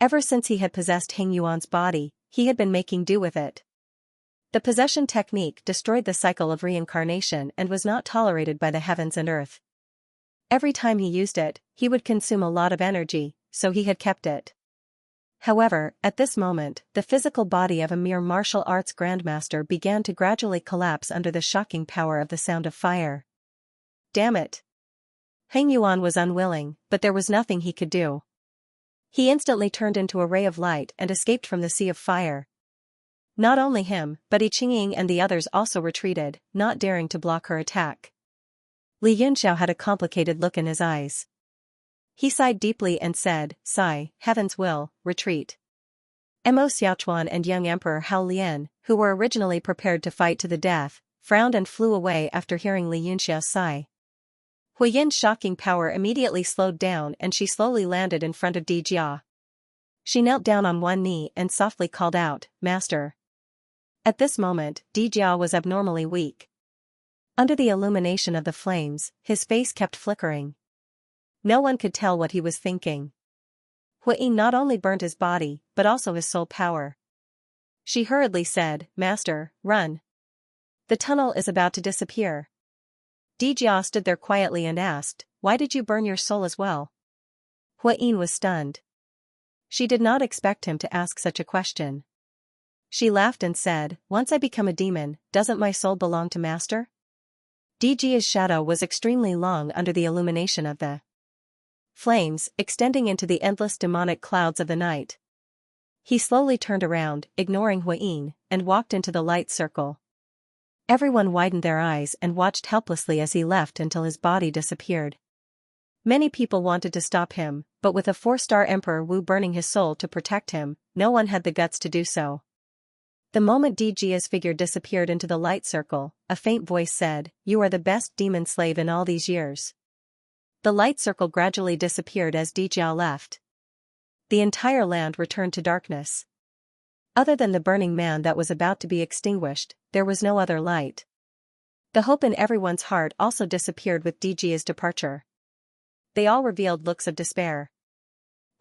Ever since he had possessed Heng Yuan's body, he had been making do with it. The possession technique destroyed the cycle of reincarnation and was not tolerated by the heavens and earth. Every time he used it, he would consume a lot of energy, so he had kept it. However, at this moment, the physical body of a mere martial arts grandmaster began to gradually collapse under the shocking power of the sound of fire. Damn it! Heng Yuan was unwilling, but there was nothing he could do. He instantly turned into a ray of light and escaped from the sea of fire. Not only him, but I Qingying and the others also retreated, not daring to block her attack. Li Yunxiao had a complicated look in his eyes. He sighed deeply and said, "Sigh, heaven's will, retreat." Mo Xiaochuan and young Emperor Hao Lian, who were originally prepared to fight to the death, frowned and flew away after hearing Li Yunxiao's sigh. Huiyin's shocking power immediately slowed down and she slowly landed in front of Dijia. She knelt down on one knee and softly called out, "Master." At this moment, Dijia was abnormally weak. Under the illumination of the flames, his face kept flickering. No one could tell what he was thinking. Huiyin not only burnt his body, but also his soul power. She hurriedly said, "Master, run. The tunnel is about to disappear." Dijia stood there quietly and asked, "Why did you burn your soul as well?" Huiyin was stunned. She did not expect him to ask such a question. She laughed and said, "Once I become a demon, doesn't my soul belong to Master?" Dijia's shadow was extremely long under the illumination of the flames, extending into the endless demonic clouds of the night. He slowly turned around, ignoring Huiyin, and walked into the light circle. Everyone widened their eyes and watched helplessly as he left until his body disappeared. Many people wanted to stop him, but with a 4-star Emperor Wu burning his soul to protect him, no one had the guts to do so. The moment Dijia's figure disappeared into the light circle, a faint voice said, "You are the best demon slave in all these years." The light circle gradually disappeared as Dijia left. The entire land returned to darkness. Other than the burning man that was about to be extinguished, there was no other light. The hope in everyone's heart also disappeared with Dijia's departure. They all revealed looks of despair.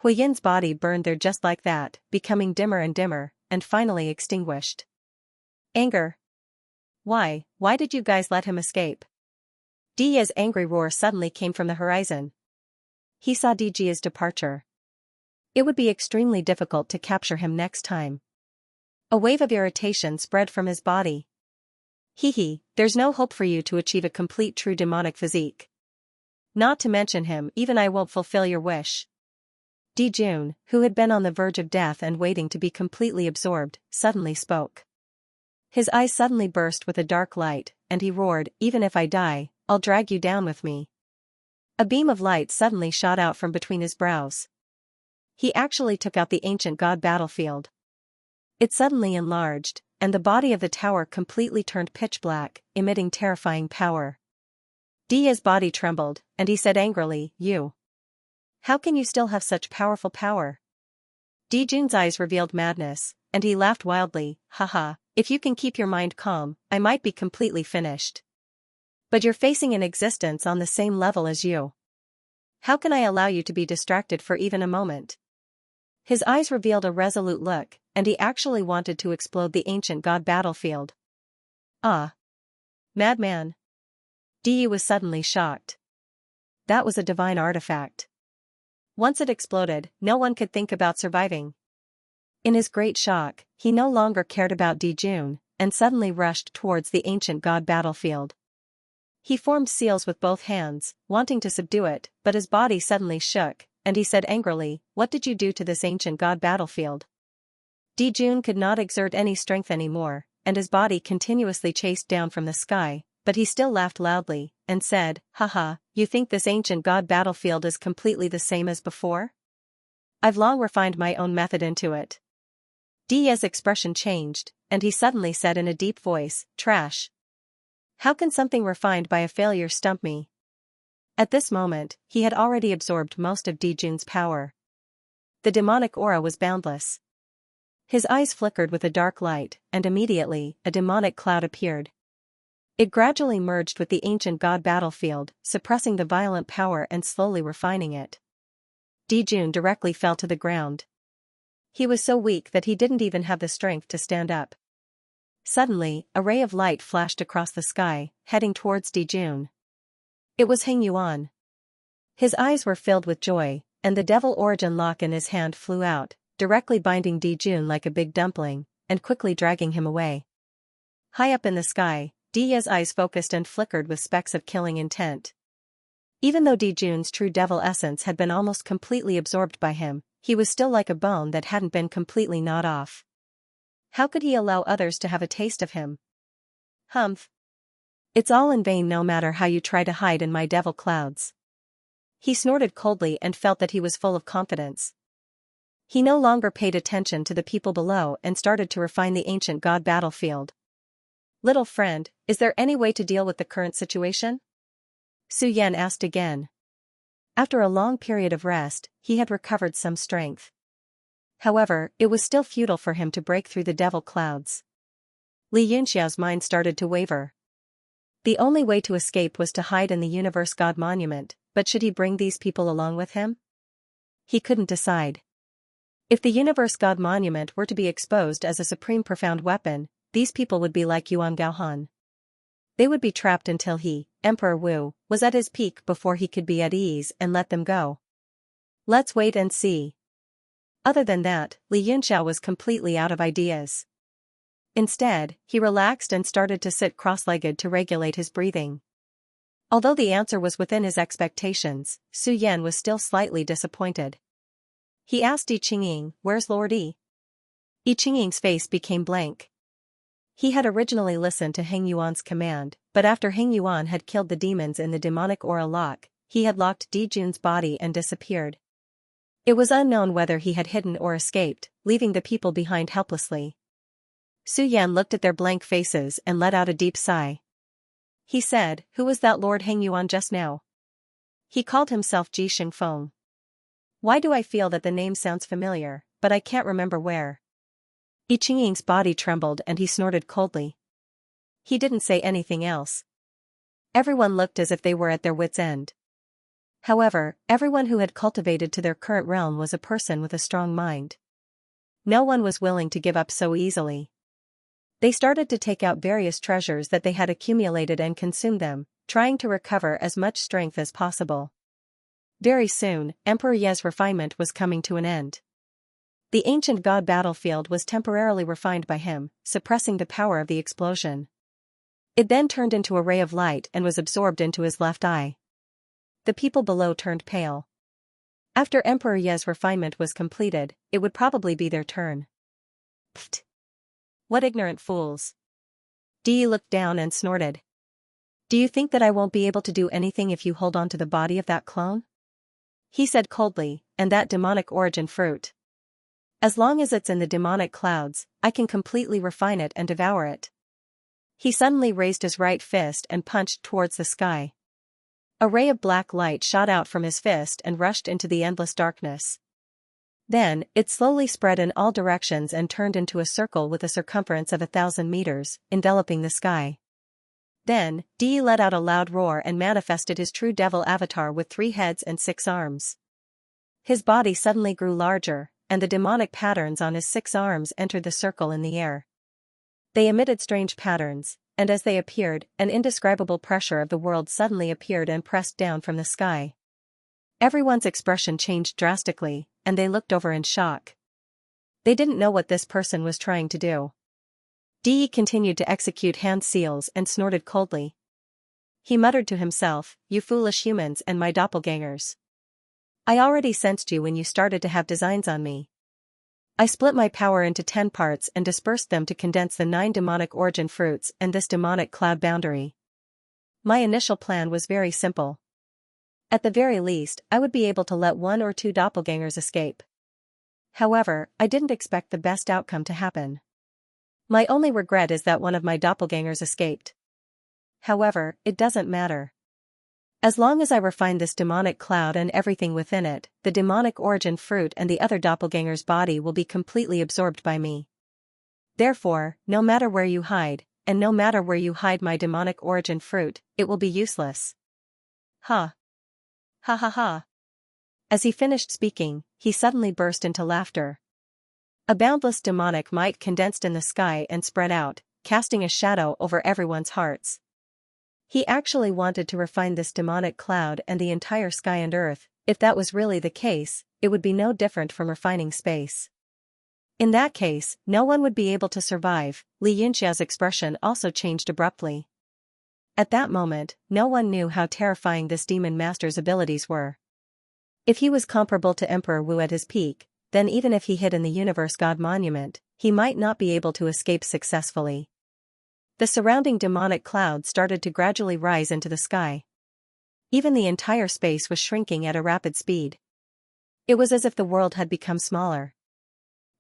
Huiyin's body burned there just like that, becoming dimmer and dimmer, and finally extinguished. Anger. Why did you guys let him escape? Dijia's angry roar suddenly came from the horizon. He saw Dijia's departure. It would be extremely difficult to capture him next time. A wave of irritation spread from his body. There's no hope for you to achieve a complete true demonic physique. Not to mention him, even I won't fulfill your wish. Dijun, who had been on the verge of death and waiting to be completely absorbed, suddenly spoke. His eyes suddenly burst with a dark light, and he roared, "Even if I die, I'll drag you down with me." A beam of light suddenly shot out from between his brows. He actually took out the ancient god battlefield. It suddenly enlarged, and the body of the tower completely turned pitch black, emitting terrifying power. Dijia's body trembled, and he said angrily, "You. How can you still have such powerful power?" Dijun's eyes revealed madness, and he laughed wildly, "Haha, if you can keep your mind calm, I might be completely finished. But you're facing an existence on the same level as you. How can I allow you to be distracted for even a moment?" His eyes revealed a resolute look, and he actually wanted to explode the ancient god battlefield. Ah! Madman! Diji was suddenly shocked. That was a divine artifact. Once it exploded, no one could think about surviving. In his great shock, he no longer cared about Dijun, and suddenly rushed towards the ancient god battlefield. He formed seals with both hands, wanting to subdue it, but his body suddenly shook, and he said angrily, "What did you do to this ancient god battlefield?" Dijun could not exert any strength anymore, and his body continuously chased down from the sky, but he still laughed loudly, and said, "Haha, you think this ancient god battlefield is completely the same as before? I've long refined my own method into it." Dijia's expression changed, and he suddenly said in a deep voice, "Trash. How can something refined by a failure stump me?" At this moment, he had already absorbed most of Dijun's power. The demonic aura was boundless. His eyes flickered with a dark light, and immediately, a demonic cloud appeared. It gradually merged with the ancient god battlefield, suppressing the violent power and slowly refining it. Dijun directly fell to the ground. He was so weak that he didn't even have the strength to stand up. Suddenly, a ray of light flashed across the sky, heading towards Dijun. It was Heng Yuan. His eyes were filled with joy, and the devil origin lock in his hand flew out, directly binding Dijun like a big dumpling, and quickly dragging him away. High up in the sky, Dijia's eyes focused and flickered with specks of killing intent. Even though Dijun's true devil essence had been almost completely absorbed by him, he was still like a bone that hadn't been completely gnawed off. How could he allow others to have a taste of him? Humph. It's all in vain no matter how you try to hide in my devil clouds. He snorted coldly and felt that he was full of confidence. He no longer paid attention to the people below and started to refine the ancient god battlefield. "Little friend, is there any way to deal with the current situation?" Su Yan asked again. After a long period of rest, he had recovered some strength. However, it was still futile for him to break through the devil clouds. Li Yunxiao's mind started to waver. The only way to escape was to hide in the Universe God Monument, but should he bring these people along with him? He couldn't decide. If the Universe God Monument were to be exposed as a supreme profound weapon, these people would be like Yuan Gaohan. They would be trapped until he, Emperor Wu, was at his peak before he could be at ease and let them go. Let's wait and see. Other than that, Li Yunxiao was completely out of ideas. Instead, he relaxed and started to sit cross-legged to regulate his breathing. Although the answer was within his expectations, Su Yan was still slightly disappointed. He asked Yi Qingying, "Where's Lord Yi?" Yi Qingying's face became blank. He had originally listened to Heng Yuan's command, but after Heng Yuan had killed the demons in the demonic aura lock, he had locked Dijun's body and disappeared. It was unknown whether he had hidden or escaped, leaving the people behind helplessly. Su Yan looked at their blank faces and let out a deep sigh. He said, "Who was that Lord Heng Yuan just now?" He called himself Ji Xingfeng. Why do I feel that the name sounds familiar, but I can't remember where? Yi Qingying's body trembled and he snorted coldly. He didn't say anything else. Everyone looked as if they were at their wits' end. However, everyone who had cultivated to their current realm was a person with a strong mind. No one was willing to give up so easily. They started to take out various treasures that they had accumulated and consume them, trying to recover as much strength as possible. Very soon, Emperor Ye's refinement was coming to an end. The ancient god battlefield was temporarily refined by him, suppressing the power of the explosion. It then turned into a ray of light and was absorbed into his left eye. The people below turned pale. After Emperor Ye's refinement was completed, it would probably be their turn. Pfft! What ignorant fools! Di looked down and snorted. Do you think that I won't be able to do anything if you hold on to the body of that clone? He said coldly, and that demonic origin fruit. As long as it's in the demonic clouds, I can completely refine it and devour it. He suddenly raised his right fist and punched towards the sky. A ray of black light shot out from his fist and rushed into the endless darkness. Then, it slowly spread in all directions and turned into a circle with a circumference of 1,000 meters, enveloping the sky. Then, Di let out a loud roar and manifested his true devil avatar with 3 heads and 6 arms. His body suddenly grew larger, and the demonic patterns on his 6 arms entered the circle in the air. They emitted strange patterns, and as they appeared, an indescribable pressure of the world suddenly appeared and pressed down from the sky. Everyone's expression changed drastically, and they looked over in shock. They didn't know what this person was trying to do. Di continued to execute hand seals and snorted coldly. He muttered to himself, "You foolish humans and my doppelgangers. I already sensed you when you started to have designs on me. I split my power into 10 parts and dispersed them to condense the 9 demonic origin fruits and this demonic cloud boundary. My initial plan was very simple. At the very least, I would be able to let 1 or 2 doppelgangers escape. However, I didn't expect the best outcome to happen. My only regret is that one of my doppelgangers escaped. However, it doesn't matter. As long as I refine this demonic cloud and everything within it, the demonic origin fruit and the other doppelganger's body will be completely absorbed by me. Therefore, no matter where you hide, and no matter where you hide my demonic origin fruit, it will be useless." Ha! Ha ha ha! As he finished speaking, he suddenly burst into laughter. A boundless demonic might condensed in the sky and spread out, casting a shadow over everyone's hearts. He actually wanted to refine this demonic cloud and the entire sky and earth. If that was really the case, it would be no different from refining space. In that case, no one would be able to survive. Xianxia's expression also changed abruptly. At that moment, no one knew how terrifying this demon master's abilities were. If he was comparable to Emperor Wu at his peak, then even if he hid in the Universe God Monument, he might not be able to escape successfully. The surrounding demonic cloud started to gradually rise into the sky. Even the entire space was shrinking at a rapid speed. It was as if the world had become smaller.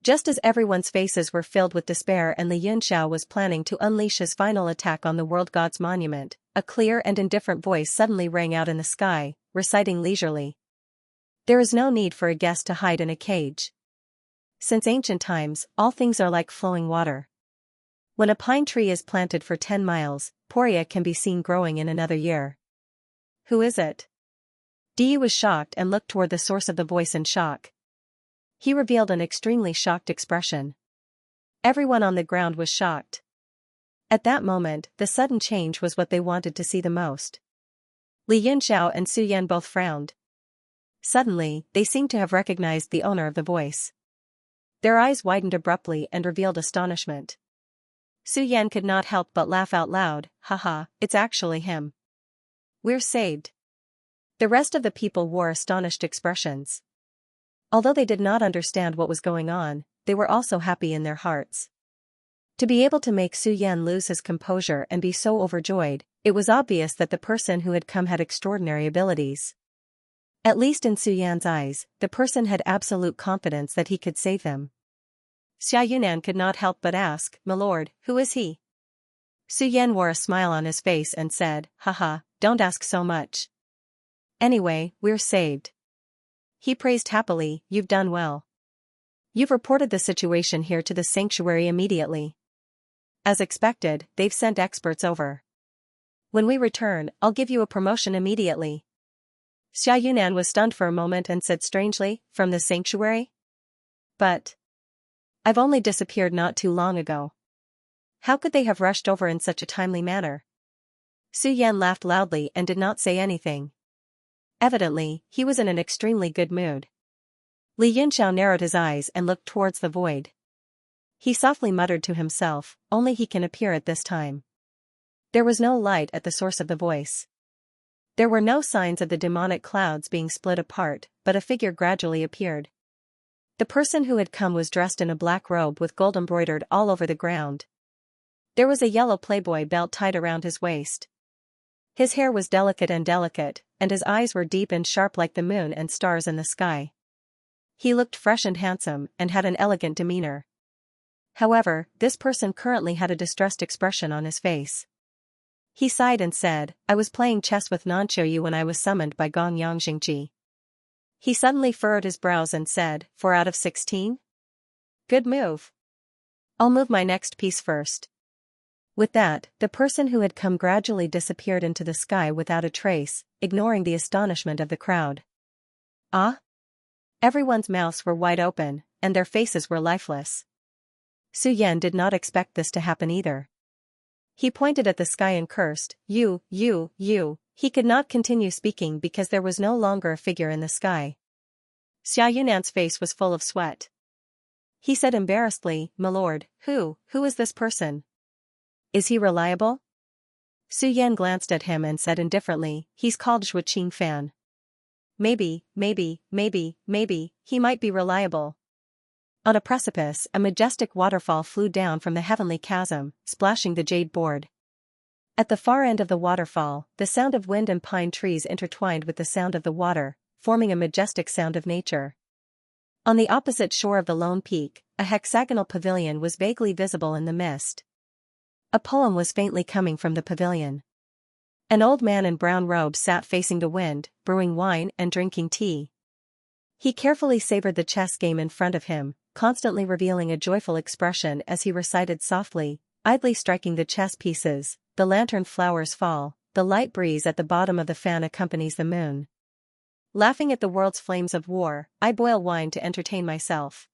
Just as everyone's faces were filled with despair and Xianxia was planning to unleash his final attack on the World God's Monument, a clear and indifferent voice suddenly rang out in the sky, reciting leisurely. "There is no need for a guest to hide in a cage. Since ancient times, all things are like flowing water. When a pine tree is planted for 10 miles, Poria can be seen growing in another year." "Who is it?" Di was shocked and looked toward the source of the voice in shock. He revealed an extremely shocked expression. Everyone on the ground was shocked. At that moment, the sudden change was what they wanted to see the most. Li Yunxiao and Su Yan both frowned. Suddenly, they seemed to have recognized the owner of the voice. Their eyes widened abruptly and revealed astonishment. Su Yan could not help but laugh out loud. "Haha, it's actually him. We're saved." The rest of the people wore astonished expressions. Although they did not understand what was going on, they were also happy in their hearts. To be able to make Su Yan lose his composure and be so overjoyed, it was obvious that the person who had come had extraordinary abilities. At least in Su Yan's eyes, the person had absolute confidence that he could save him. Xia Yunan could not help but ask, "My lord, who is he?" Su Yan wore a smile on his face and said, "Haha, don't ask so much. Anyway, we're saved." He praised happily, "You've done well. You've reported the situation here to the sanctuary immediately. As expected, they've sent experts over. When we return, I'll give you a promotion immediately. Xia Yunan was stunned for a moment and said strangely, from the sanctuary? But I've only disappeared not too long ago. How could they have rushed over in such a timely manner? Su Yan laughed loudly and did not say anything. Evidently, he was in an extremely good mood. Li Yunxiao narrowed his eyes and looked towards the void. He softly muttered to himself, only he can appear at this time. There was no light at the source of the voice. There were no signs of the demonic clouds being split apart, but a figure gradually appeared. The person who had come was dressed in a black robe with gold embroidered all over the ground. There was a yellow Playboy belt tied around his waist. His hair was delicate, and his eyes were deep and sharp like the moon and stars in the sky. He looked fresh and handsome, and had an elegant demeanor. However, this person currently had a distressed expression on his face. He sighed and said, I was playing chess with Nanqiu when I was summoned by Gong Yangxingji. He suddenly furrowed his brows and said, 4 out of 16? Good move. I'll move my next piece first. With that, the person who had come gradually disappeared into the sky without a trace, ignoring the astonishment of the crowd. Ah? Everyone's mouths were wide open, and their faces were lifeless. Su Yan did not expect this to happen either. He pointed at the sky and cursed, you. He could not continue speaking because there was no longer a figure in the sky. Xia Yunan's face was full of sweat. He said embarrassedly, My lord, who is this person? Is he reliable? Su Yan glanced at him and said indifferently, he's called Zhuqing Fan. Maybe, he might be reliable. On a precipice, a majestic waterfall flew down from the heavenly chasm, splashing the jade board. At the far end of the waterfall, the sound of wind and pine trees intertwined with the sound of the water, forming a majestic sound of nature. On the opposite shore of the lone peak, a hexagonal pavilion was vaguely visible in the mist. A poem was faintly coming from the pavilion. An old man in brown robes sat facing the wind, brewing wine and drinking tea. He carefully savored the chess game in front of him, constantly revealing a joyful expression as he recited softly, idly striking the chess pieces. The lantern flowers fall, the light breeze at the bottom of the fan accompanies the moon. Laughing at the world's flames of war, I boil wine to entertain myself.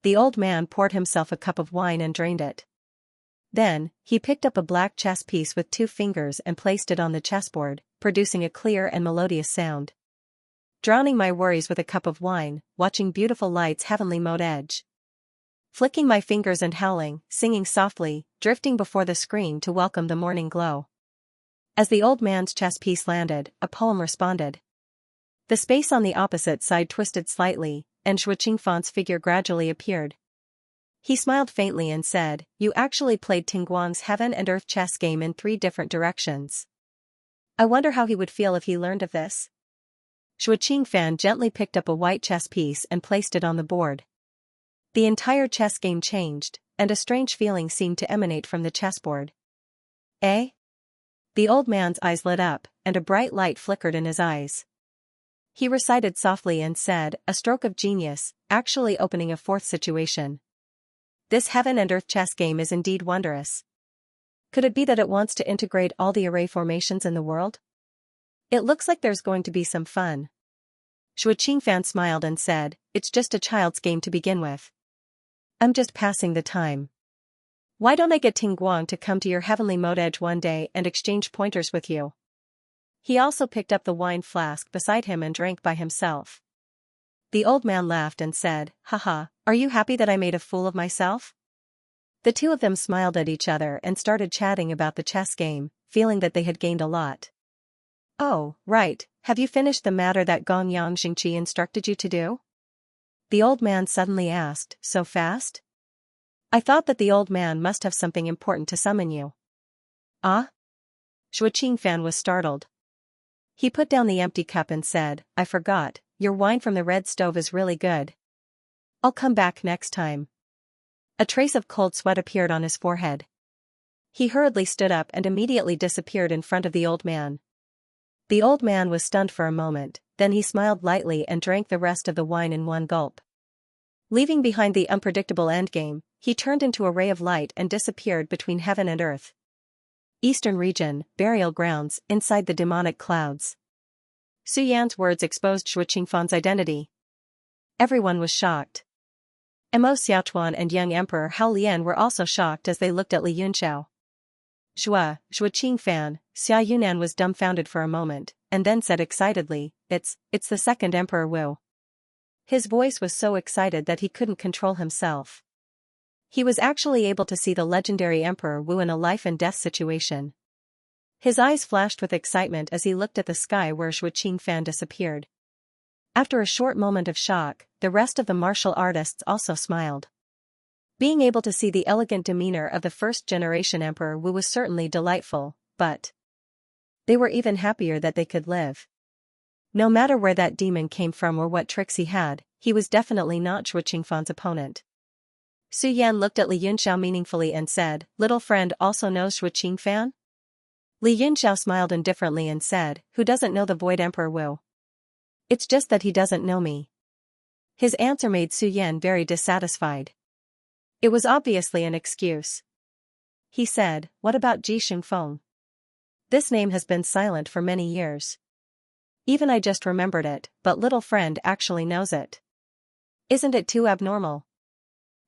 The old man poured himself a cup of wine and drained it. Then, he picked up a black chess piece with 2 fingers and placed it on the chessboard, producing a clear and melodious sound. Drowning my worries with a cup of wine, watching beautiful light's heavenly mode edge. Flicking my fingers and howling, singing softly, drifting before the screen to welcome the morning glow. As the old man's chess piece landed, a poem responded. The space on the opposite side twisted slightly, and Zhuqing Fan's figure gradually appeared. He smiled faintly and said, You actually played Tingguang's heaven and earth chess game in 3 different directions. I wonder how he would feel if he learned of this. Zhuqing Fan gently picked up a white chess piece and placed it on the board. The entire chess game changed, and a strange feeling seemed to emanate from the chessboard. Eh? The old man's eyes lit up, and a bright light flickered in his eyes. He recited softly and said, A stroke of genius, actually opening a 4th situation. This heaven and earth chess game is indeed wondrous. Could it be that it wants to integrate all the array formations in the world? It looks like there's going to be some fun. Zhuqing Fan smiled and said, It's just a child's game to begin with. I'm just passing the time. Why don't I get Tingguang to come to your heavenly mode edge one day and exchange pointers with you? He also picked up the wine flask beside him and drank by himself. The old man laughed and said, Haha, are you happy that I made a fool of myself? The 2 of them smiled at each other and started chatting about the chess game, feeling that they had gained a lot. Oh, right, have you finished the matter that Gong Yangxingji instructed you to do? The old man suddenly asked, So fast? I thought that the old man must have something important to summon you. Ah? Zhuqing Fan was startled. He put down the empty cup and said, I forgot, your wine from the red stove is really good. I'll come back next time. A trace of cold sweat appeared on his forehead. He hurriedly stood up and immediately disappeared in front of the old man. The old man was stunned for a moment, then he smiled lightly and drank the rest of the wine in one gulp. Leaving behind the unpredictable endgame, he turned into a ray of light and disappeared between heaven and earth. Eastern region, burial grounds, inside the demonic clouds. Su Yan's words exposed Shui Qingfan's identity. Everyone was shocked. Mo Xiaochuan and young Emperor Hao Lian were also shocked as they looked at Li Yunxiao. Shui Qingfan, Xia Yunan was dumbfounded for a moment, and then said excitedly, It's the second Emperor Wu. His voice was so excited that he couldn't control himself. He was actually able to see the legendary Emperor Wu in a life-and-death situation. His eyes flashed with excitement as he looked at the sky where Shui Qingfan disappeared. After a short moment of shock, the rest of the martial artists also smiled. Being able to see the elegant demeanor of the first-generation Emperor Wu was certainly delightful, but they were even happier that they could live. No matter where that demon came from or what tricks he had, he was definitely not Shui Qingfan's opponent. Su Yan looked at Li Yunxiao meaningfully and said, Little friend also knows Shui Qingfan? Li Yunxiao smiled indifferently and said, Who doesn't know the Void Emperor Wu? It's just that he doesn't know me. His answer made Su Yan very dissatisfied. It was obviously an excuse. He said, What about Ji Xingfeng? This name has been silent for many years. Even I just remembered it, but little friend actually knows it. Isn't it too abnormal?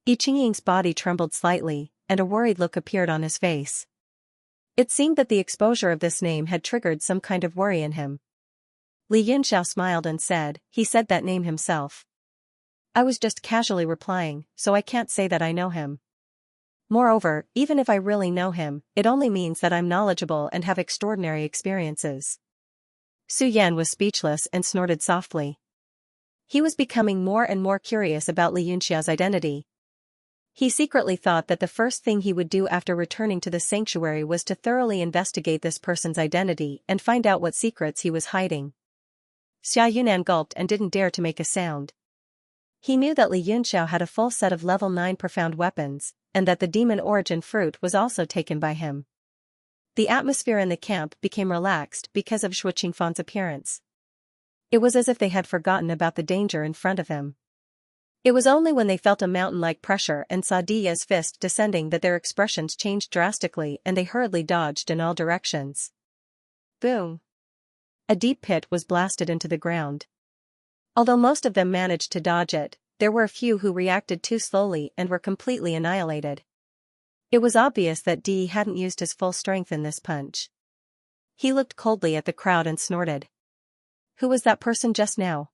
Yi Qingying's body trembled slightly, and a worried look appeared on his face. It seemed that the exposure of this name had triggered some kind of worry in him. Li Yunxiao smiled and said, He said that name himself. I was just casually replying, so I can't say that I know him. Moreover, even if I really know him, it only means that I'm knowledgeable and have extraordinary experiences. Su Yan was speechless and snorted softly. He was becoming more and more curious about Li Yunxiao's identity. He secretly thought that the first thing he would do after returning to the sanctuary was to thoroughly investigate this person's identity and find out what secrets he was hiding. Xia Yunan gulped and didn't dare to make a sound. He knew that Li Yunxiao had a full set of level 9 profound weapons, and that the demon origin fruit was also taken by him. The atmosphere in the camp became relaxed because of Shui Qingfan's appearance. It was as if they had forgotten about the danger in front of him. It was only when they felt a mountain-like pressure and saw Diya's fist descending that their expressions changed drastically and they hurriedly dodged in all directions. Boom! A deep pit was blasted into the ground. Although most of them managed to dodge it, there were a few who reacted too slowly and were completely annihilated. It was obvious that Di hadn't used his full strength in this punch. He looked coldly at the crowd and snorted. Who was that person just now?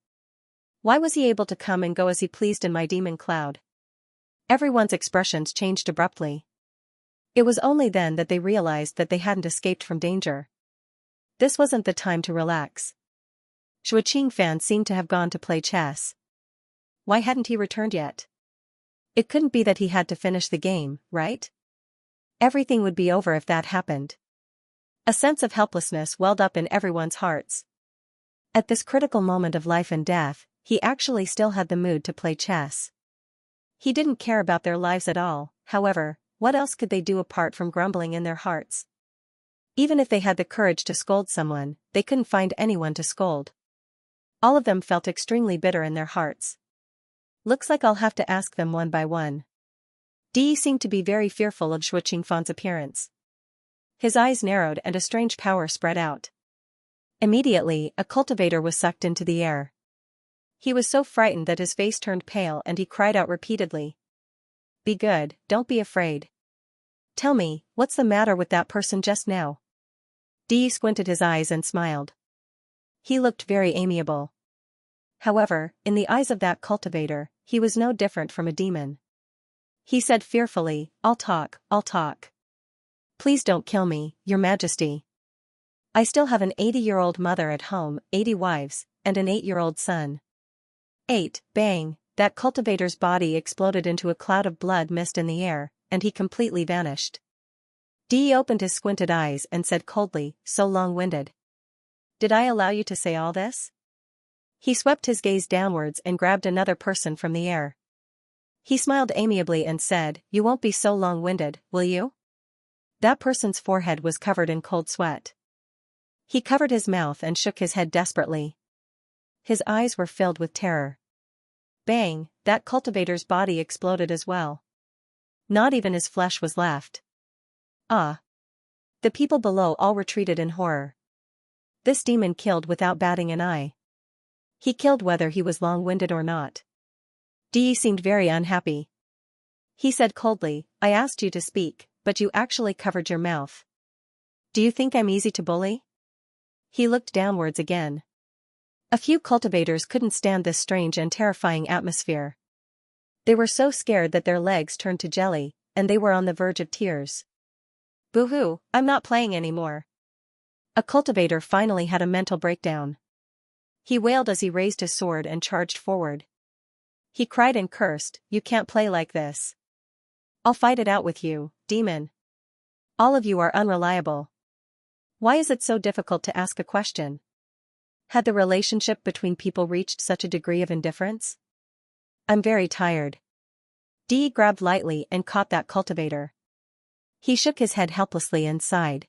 Why was he able to come and go as he pleased in my demon cloud? Everyone's expressions changed abruptly. It was only then that they realized that they hadn't escaped from danger. This wasn't the time to relax. Shui Qingfan seemed to have gone to play chess. Why hadn't he returned yet? It couldn't be that he had to finish the game, right? Everything would be over if that happened. A sense of helplessness welled up in everyone's hearts. At this critical moment of life and death, he actually still had the mood to play chess. He didn't care about their lives at all, however, what else could they do apart from grumbling in their hearts? Even if they had the courage to scold someone, they couldn't find anyone to scold. All of them felt extremely bitter in their hearts. Looks like I'll have to ask them one by one. Di seemed to be very fearful of Shui Qingfan's appearance. His eyes narrowed and a strange power spread out. Immediately, a cultivator was sucked into the air. He was so frightened that his face turned pale and he cried out repeatedly. Be good, don't be afraid. Tell me, what's the matter with that person just now? Di squinted his eyes and smiled. He looked very amiable. However, in the eyes of that cultivator, he was no different from a demon. He said fearfully, I'll talk. Please don't kill me, Your Majesty. I still have an 80-year-old mother at home, 80 wives, and an 8-year-old son. 8, bang, that cultivator's body exploded into a cloud of blood mist in the air, and he completely vanished. Di opened his squinted eyes and said coldly, so long-winded. Did I allow you to say all this? He swept his gaze downwards and grabbed another person from the air. He smiled amiably and said, You won't be so long-winded, will you? That person's forehead was covered in cold sweat. He covered his mouth and shook his head desperately. His eyes were filled with terror. Bang, that cultivator's body exploded as well. Not even his flesh was left. Ah! The people below all retreated in horror. This demon killed without batting an eye. He killed whether he was long-winded or not. Di seemed very unhappy. He said coldly, I asked you to speak, but you actually covered your mouth. Do you think I'm easy to bully? He looked downwards again. A few cultivators couldn't stand this strange and terrifying atmosphere. They were so scared that their legs turned to jelly, and they were on the verge of tears. Boo-hoo, I'm not playing anymore. A cultivator finally had a mental breakdown. He wailed as he raised his sword and charged forward. He cried and cursed, you can't play like this. I'll fight it out with you, demon. All of you are unreliable. Why is it so difficult to ask a question? Had the relationship between people reached such a degree of indifference? I'm very tired. Di grabbed lightly and caught that cultivator. He shook his head helplessly and sighed.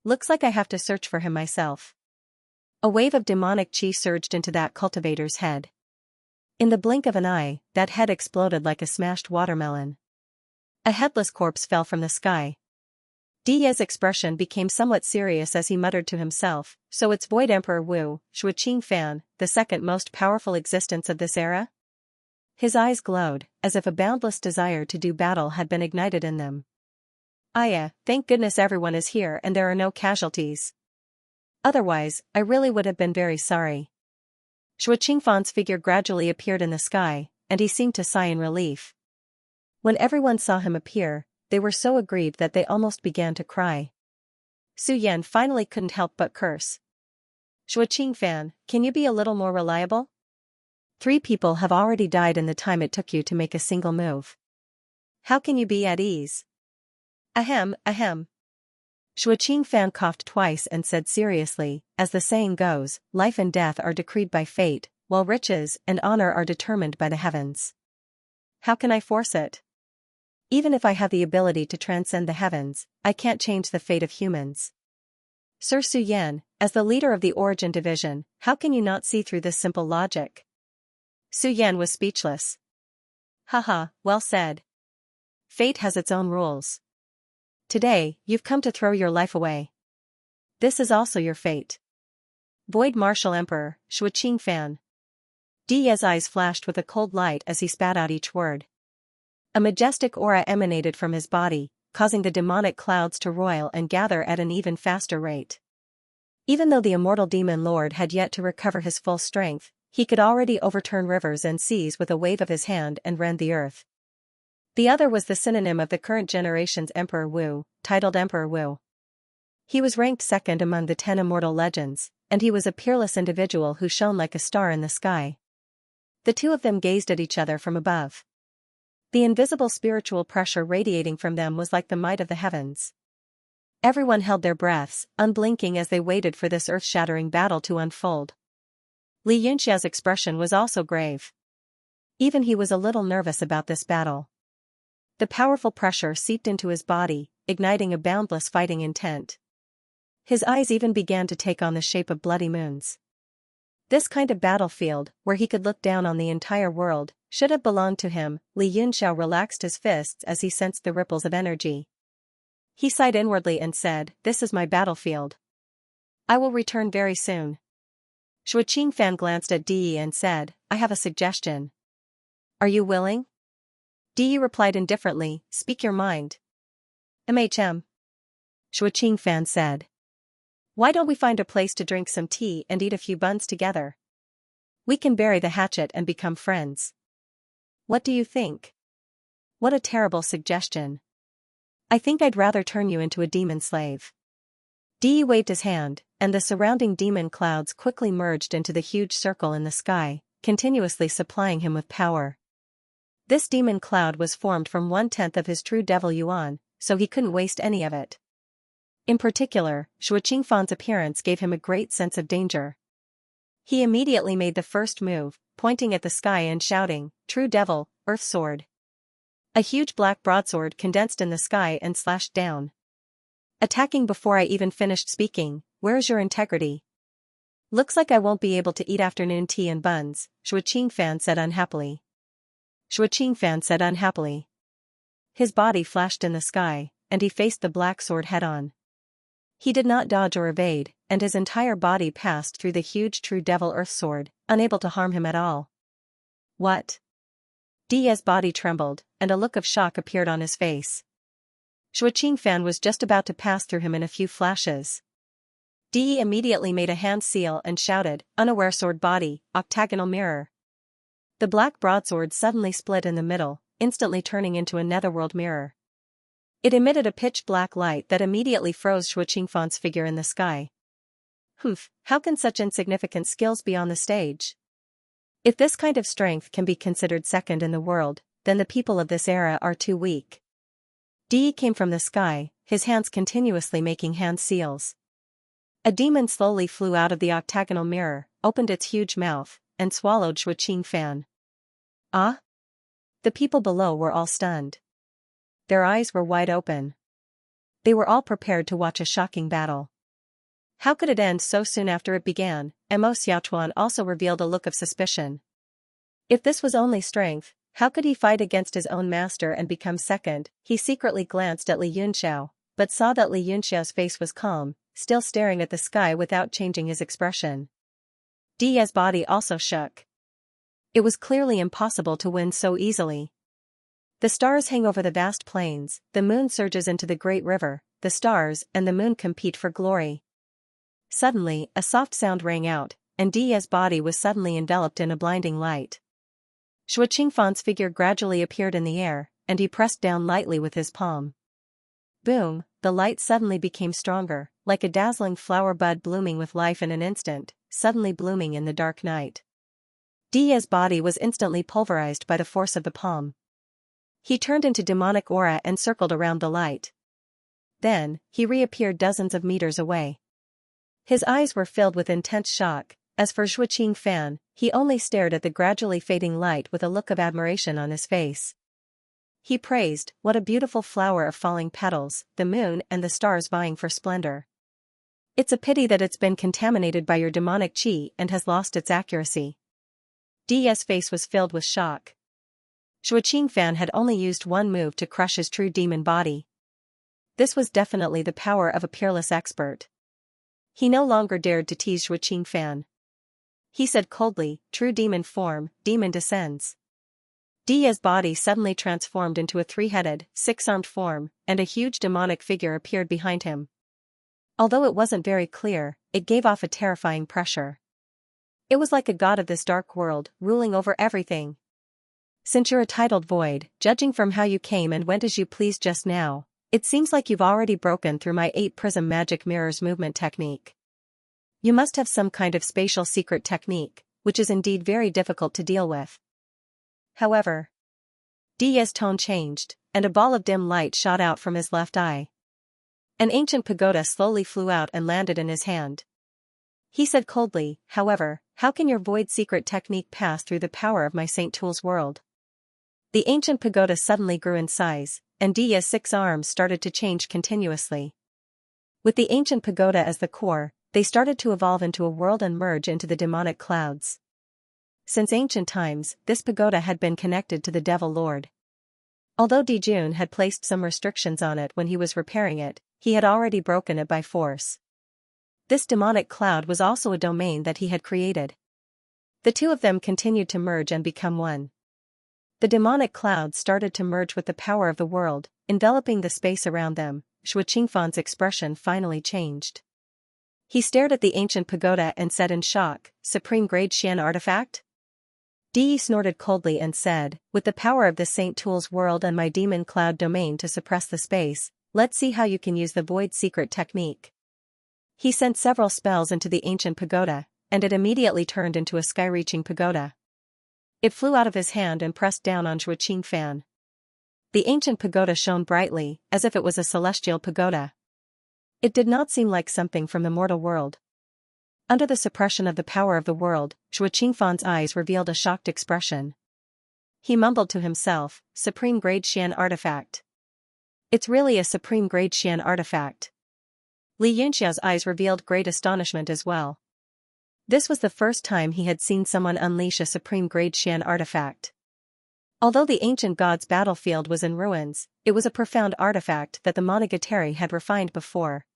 Looks like I have to search for him myself. A wave of demonic chi surged into that cultivator's head. In the blink of an eye, that head exploded like a smashed watermelon. A headless corpse fell from the sky. Di's expression became somewhat serious as he muttered to himself, so it's Void Emperor Wu, Xianxia, the second most powerful existence of this era? His eyes glowed, as if a boundless desire to do battle had been ignited in them. Thank goodness everyone is here and there are no casualties. Otherwise, I really would have been very sorry. Xianxia's figure gradually appeared in the sky, and he seemed to sigh in relief. When everyone saw him appear, they were so aggrieved that they almost began to cry. Su Yan finally couldn't help but curse. Xianxia, can you be a little more reliable? 3 people have already died in the time it took you to make a single move. How can you be at ease? Ahem. Xianxia coughed twice and said seriously, as the saying goes, life and death are decreed by fate, while riches and honor are determined by the heavens. How can I force it? Even if I have the ability to transcend the heavens, I can't change the fate of humans. Sir Su Yan, as the leader of the Origin Division, how can you not see through this simple logic? Su Yan was speechless. Haha, well said. Fate has its own rules. Today, you've come to throw your life away. This is also your fate. Void Martial Emperor, Xianxia. Di's eyes flashed with a cold light as he spat out each word. A majestic aura emanated from his body, causing the demonic clouds to roil and gather at an even faster rate. Even though the immortal demon lord had yet to recover his full strength, he could already overturn rivers and seas with a wave of his hand and rend the earth. The other was the synonym of the current generation's Emperor Wu, titled Emperor Wu. He was ranked second among the 10 immortal legends, and he was a peerless individual who shone like a star in the sky. The two of them gazed at each other from above. The invisible spiritual pressure radiating from them was like the might of the heavens. Everyone held their breaths, unblinking as they waited for this earth-shattering battle to unfold. Xianxia's expression was also grave. Even he was a little nervous about this battle. The powerful pressure seeped into his body, igniting a boundless fighting intent. His eyes even began to take on the shape of bloody moons. This kind of battlefield, where he could look down on the entire world, should have belonged to him. Xianxia relaxed his fists as he sensed the ripples of energy. He sighed inwardly and said, "This is my battlefield. I will return very soon." Xianxia glanced at Di and said, "I have a suggestion. Are you willing?" Di replied indifferently, "Speak your mind." Xianxia said. "Why don't we find a place to drink some tea and eat a few buns together? We can bury the hatchet and become friends. What do you think?" "What a terrible suggestion. I think I'd rather turn you into a demon slave." Di waved his hand, and the surrounding demon clouds quickly merged into the huge circle in the sky, continuously supplying him with power. This demon cloud was formed from 1/10 of his true devil yuan, so he couldn't waste any of it. In particular, Xianxia's appearance gave him a great sense of danger. He immediately made the first move, pointing at the sky and shouting, "True devil, earth sword." A huge black broadsword condensed in the sky and slashed down. Attacking before I even finished speaking, "Where is your integrity?" "Looks like I won't be able to eat afternoon tea and buns," Xianxia said unhappily. His body flashed in the sky, and he faced the black sword head-on. He did not dodge or evade, and his entire body passed through the huge True Devil Earth Sword, unable to harm him at all. What? Di's body trembled, and a look of shock appeared on his face. Shui Qingfan was just about to pass through him in a few flashes. Di immediately made a hand seal and shouted, "Unaware sword body, octagonal mirror." The black broadsword suddenly split in the middle, instantly turning into a netherworld mirror. It emitted a pitch-black light that immediately froze Shui Qingfan's figure in the sky. Humph, how can such insignificant skills be on the stage? If this kind of strength can be considered second in the world, then the people of this era are too weak. Di came from the sky, his hands continuously making hand seals. A demon slowly flew out of the octagonal mirror, opened its huge mouth, and swallowed Shui Qingfan. Ah? The people below were all stunned. Their eyes were wide open. They were all prepared to watch a shocking battle. How could it end so soon after it began? Mo Xiaochuan also revealed a look of suspicion. If this was only strength, how could he fight against his own master and become second? He secretly glanced at Li Yunxiao, but saw that Li Yunxiao's face was calm, still staring at the sky without changing his expression. Di's body also shook. It was clearly impossible to win so easily. The stars hang over the vast plains, the moon surges into the great river, the stars and the moon compete for glory. Suddenly, a soft sound rang out, and Di's body was suddenly enveloped in a blinding light. Shui Qingfan's figure gradually appeared in the air, and he pressed down lightly with his palm. Boom, the light suddenly became stronger, like a dazzling flower bud blooming with life in an instant, suddenly blooming in the dark night. Di's body was instantly pulverized by the force of the palm. He turned into demonic aura and circled around the light. Then, he reappeared dozens of meters away. His eyes were filled with intense shock. As for Shui Qingfan, he only stared at the gradually fading light with a look of admiration on his face. He praised, "What a beautiful flower of falling petals, the moon and the stars vying for splendor. It's a pity that it's been contaminated by your demonic qi and has lost its accuracy." Di's face was filled with shock. Shui Qingfan had only used one move to crush his true demon body. This was definitely the power of a peerless expert. He no longer dared to tease Shui Qingfan. He said coldly, "True demon form, demon descends." Di's body suddenly transformed into a three-headed, six-armed form, and a huge demonic figure appeared behind him. Although it wasn't very clear, it gave off a terrifying pressure. It was like a god of this dark world, ruling over everything. "Since you're a titled void, judging from how you came and went as you pleased just now, it seems like you've already broken through my 8-prism magic mirrors movement technique. You must have some kind of spatial secret technique, which is indeed very difficult to deal with." However, Di's tone changed, and a ball of dim light shot out from his left eye. An ancient pagoda slowly flew out and landed in his hand. He said coldly, "However, how can your void secret technique pass through the power of my Saint Tool's world?" The ancient pagoda suddenly grew in size, and Di's 6 arms started to change continuously. With the ancient pagoda as the core, they started to evolve into a world and merge into the demonic clouds. Since ancient times, this pagoda had been connected to the Devil Lord. Although Dijun had placed some restrictions on it when he was repairing it, he had already broken it by force. This demonic cloud was also a domain that he had created. The two of them continued to merge and become one. The demonic clouds started to merge with the power of the world, enveloping the space around them. Shui Qingfan's expression finally changed. He stared at the ancient pagoda and said in shock, "Supreme grade Xian artifact?" Di snorted coldly and said, "With the power of the Saint Tool's world and my demon cloud domain to suppress the space, let's see how you can use the void secret technique." He sent several spells into the ancient pagoda, and it immediately turned into a sky-reaching pagoda. It flew out of his hand and pressed down on Shui Qingfan. The ancient pagoda shone brightly, as if it was a celestial pagoda. It did not seem like something from the mortal world. Under the suppression of the power of the world, Shui Qingfan's eyes revealed a shocked expression. He mumbled to himself, "Supreme grade Xian artifact. It's really a supreme grade Xian artifact." Li Yunxiao's eyes revealed great astonishment as well. This was the first time he had seen someone unleash a supreme grade Xian artifact. Although the ancient god's battlefield was in ruins, it was a profound artifact that the Monogatari had refined before.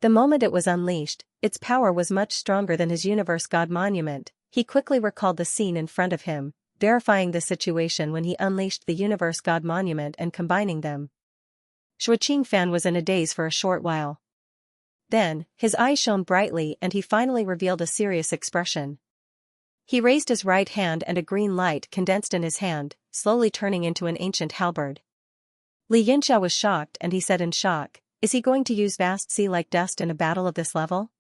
The moment it was unleashed, its power was much stronger than his universe god monument. He quickly recalled the scene in front of him, verifying the situation when he unleashed the universe god monument and combining them. Shui Qingfan was in a daze for a short while. Then, his eyes shone brightly and he finally revealed a serious expression. He raised his right hand and a green light condensed in his hand, slowly turning into an ancient halberd. Li Yinxia was shocked and he said in shock, "Is he going to use vast sea-like dust in a battle of this level?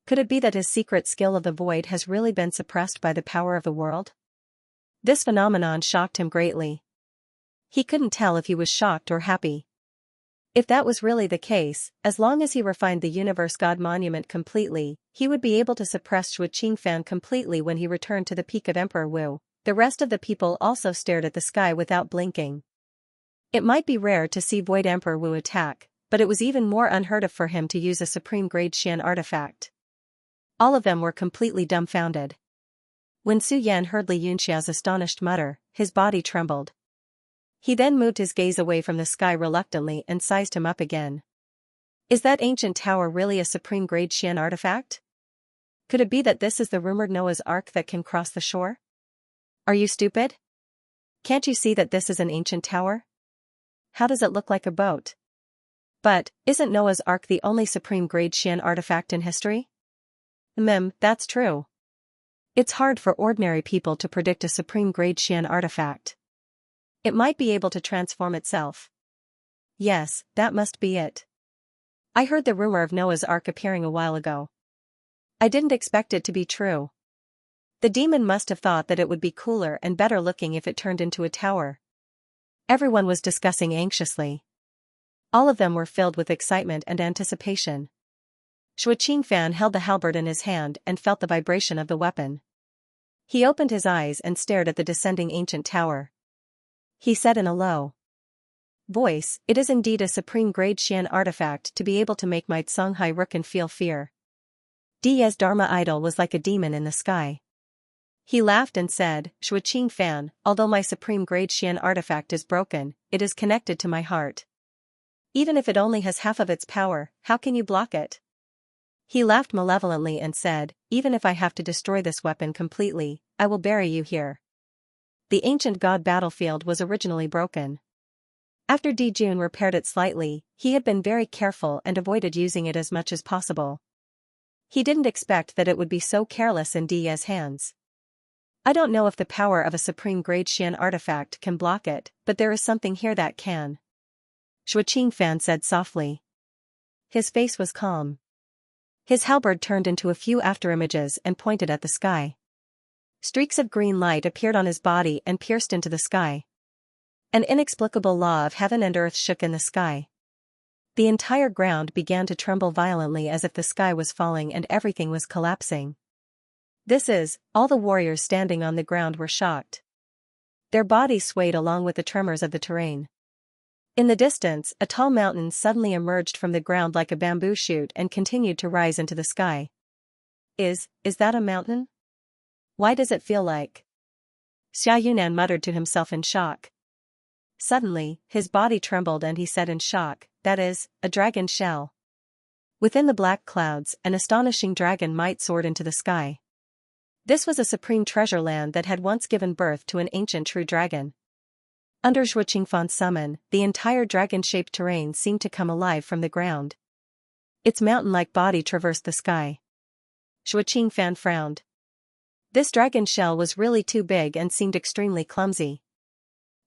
Could it be that his secret skill of the void has really been suppressed by the power of the world?" This phenomenon shocked him greatly. He couldn't tell if he was shocked or happy. If that was really the case, as long as he refined the universe god monument completely, he would be able to suppress Shui Qingfan completely when he returned to the peak of Emperor Wu. The rest of the people also stared at the sky without blinking. It might be rare to see Void Emperor Wu attack, but it was even more unheard of for him to use a supreme-grade Xian artifact. All of them were completely dumbfounded. When Su Yan heard Li Yunxia's astonished mutter, his body trembled. He then moved his gaze away from the sky reluctantly and sized him up again. Is that ancient tower really a supreme-grade Xian artifact? Could it be that this is the rumored Noah's Ark that can cross the shore? Are you stupid? Can't you see that this is an ancient tower? How does it look like a boat? But, isn't Noah's Ark the only supreme-grade Xian artifact in history? That's true. It's hard for ordinary people to predict a supreme-grade Xian artifact. It might be able to transform itself. Yes, that must be it. I heard the rumor of Noah's Ark appearing a while ago. I didn't expect it to be true. The demon must have thought that it would be cooler and better looking if it turned into a tower. Everyone was discussing anxiously. All of them were filled with excitement and anticipation. Shui Qingfan held the halberd in his hand and felt the vibration of the weapon. He opened his eyes and stared at the descending ancient tower. He said in a low voice, "It is indeed a supreme-grade Xian artifact to be able to make my Songhai Rukan feel fear." Di's Dharma idol was like a demon in the sky. He laughed and said, "Shui Qingfan, although my supreme-grade Xian artifact is broken, it is connected to my heart. Even if it only has half of its power, how can you block it?" He laughed malevolently and said, "Even if I have to destroy this weapon completely, I will bury you here." The ancient god battlefield was originally broken. After Di Jun repaired it slightly, he had been very careful and avoided using it as much as possible. He didn't expect that it would be so careless in Di's hands. I don't know if the power of a supreme-grade Xian artifact can block it, but there is something here that can. Shui Qingfan said softly. His face was calm. His halberd turned into a few afterimages and pointed at the sky. Streaks of green light appeared on his body and pierced into the sky. An inexplicable law of heaven and earth shook in the sky. The entire ground began to tremble violently as if the sky was falling and everything was collapsing. All the warriors standing on the ground were shocked. Their bodies swayed along with the tremors of the terrain. In the distance, a tall mountain suddenly emerged from the ground like a bamboo shoot and continued to rise into the sky. Is that a mountain? Why does it feel like? Xia Yunan muttered to himself in shock. Suddenly, his body trembled and he said in shock, "That is, a dragon shell." Within the black clouds, an astonishing dragon might soared into the sky. This was a supreme treasure land that had once given birth to an ancient true dragon. Under Shui Qingfan's summon, the entire dragon-shaped terrain seemed to come alive from the ground. Its mountain-like body traversed the sky. Shui Qingfan frowned. This dragon shell was really too big and seemed extremely clumsy.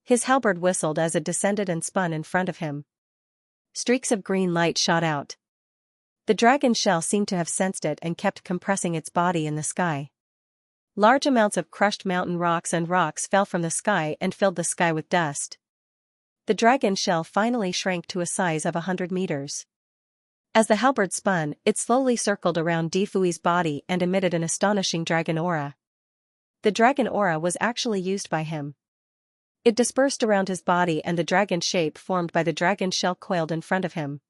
His halberd whistled as it descended and spun in front of him. Streaks of green light shot out. The dragon shell seemed to have sensed it and kept compressing its body in the sky. Large amounts of crushed mountain rocks and rocks fell from the sky and filled the sky with dust. The dragon shell finally shrank to a size of 100 meters. As the halberd spun, it slowly circled around Di Fui's body and emitted an astonishing dragon aura. The dragon aura was actually used by him. It dispersed around his body and the dragon shape formed by the dragon shell coiled in front of him.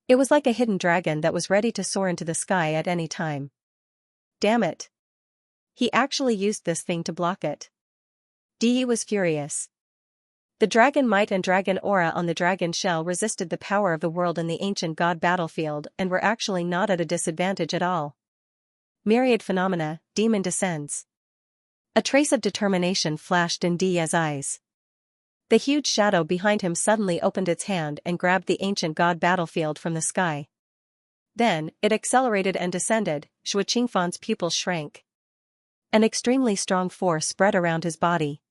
It was like a hidden dragon that was ready to soar into the sky at any time. Damn it! He actually used this thing to block it. Di was furious. The dragon might and dragon aura on the dragon shell resisted the power of the world in the ancient god battlefield and were actually not at a disadvantage at all. Myriad phenomena, demon descends. A trace of determination flashed in Dia's eyes. The huge shadow behind him suddenly opened its hand and grabbed the ancient god battlefield from the sky. Then, it accelerated and descended. Shui Qingfan's pupils shrank. An extremely strong force spread around his body.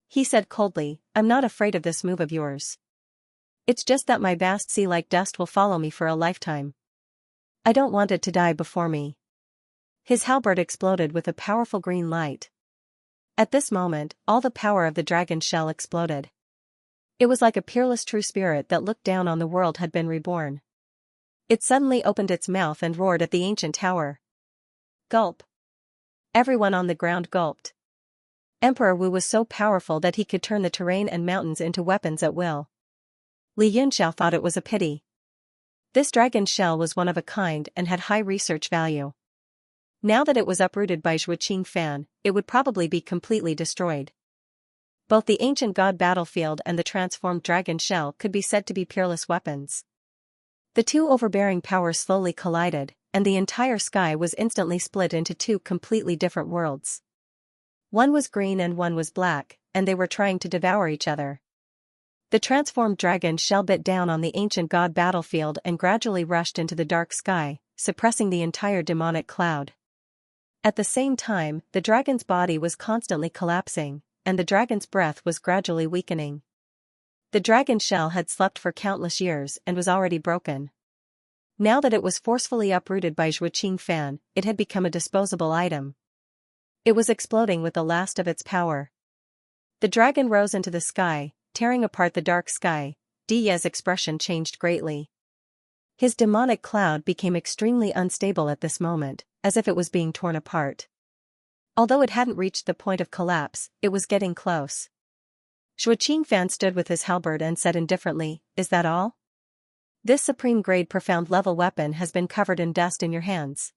He said coldly, "I'm not afraid of this move of yours. It's just that my vast sea-like dust will follow me for a lifetime. I don't want it to die before me." His halberd exploded with a powerful green light. At this moment, all the power of the dragon shell exploded. It was like a peerless true spirit that looked down on the world had been reborn. It suddenly opened its mouth and roared at the ancient tower. Gulp. Everyone on the ground gulped. Emperor Wu was so powerful that he could turn the terrain and mountains into weapons at will. Li Yunxiao thought it was a pity. This dragon shell was one of a kind and had high research value. Now that it was uprooted by Shui Qingfan, it would probably be completely destroyed. Both the ancient god battlefield and the transformed dragon shell could be said to be peerless weapons. The two overbearing powers slowly collided, and the entire sky was instantly split into two completely different worlds. One was green and one was black, and they were trying to devour each other. The transformed dragon shell bit down on the ancient god battlefield and gradually rushed into the dark sky, suppressing the entire demonic cloud. At the same time, the dragon's body was constantly collapsing, and the dragon's breath was gradually weakening. The dragon shell had slept for countless years and was already broken. Now that it was forcefully uprooted by Shui Qingfan, it had become a disposable item. It was exploding with the last of its power. The dragon rose into the sky, tearing apart the dark sky. Dia's expression changed greatly. His demonic cloud became extremely unstable at this moment, as if it was being torn apart. Although it hadn't reached the point of collapse, it was getting close. Shui Qingfan stood with his halberd and said indifferently, "Is that all? This supreme-grade profound-level weapon has been covered in dust in your hands."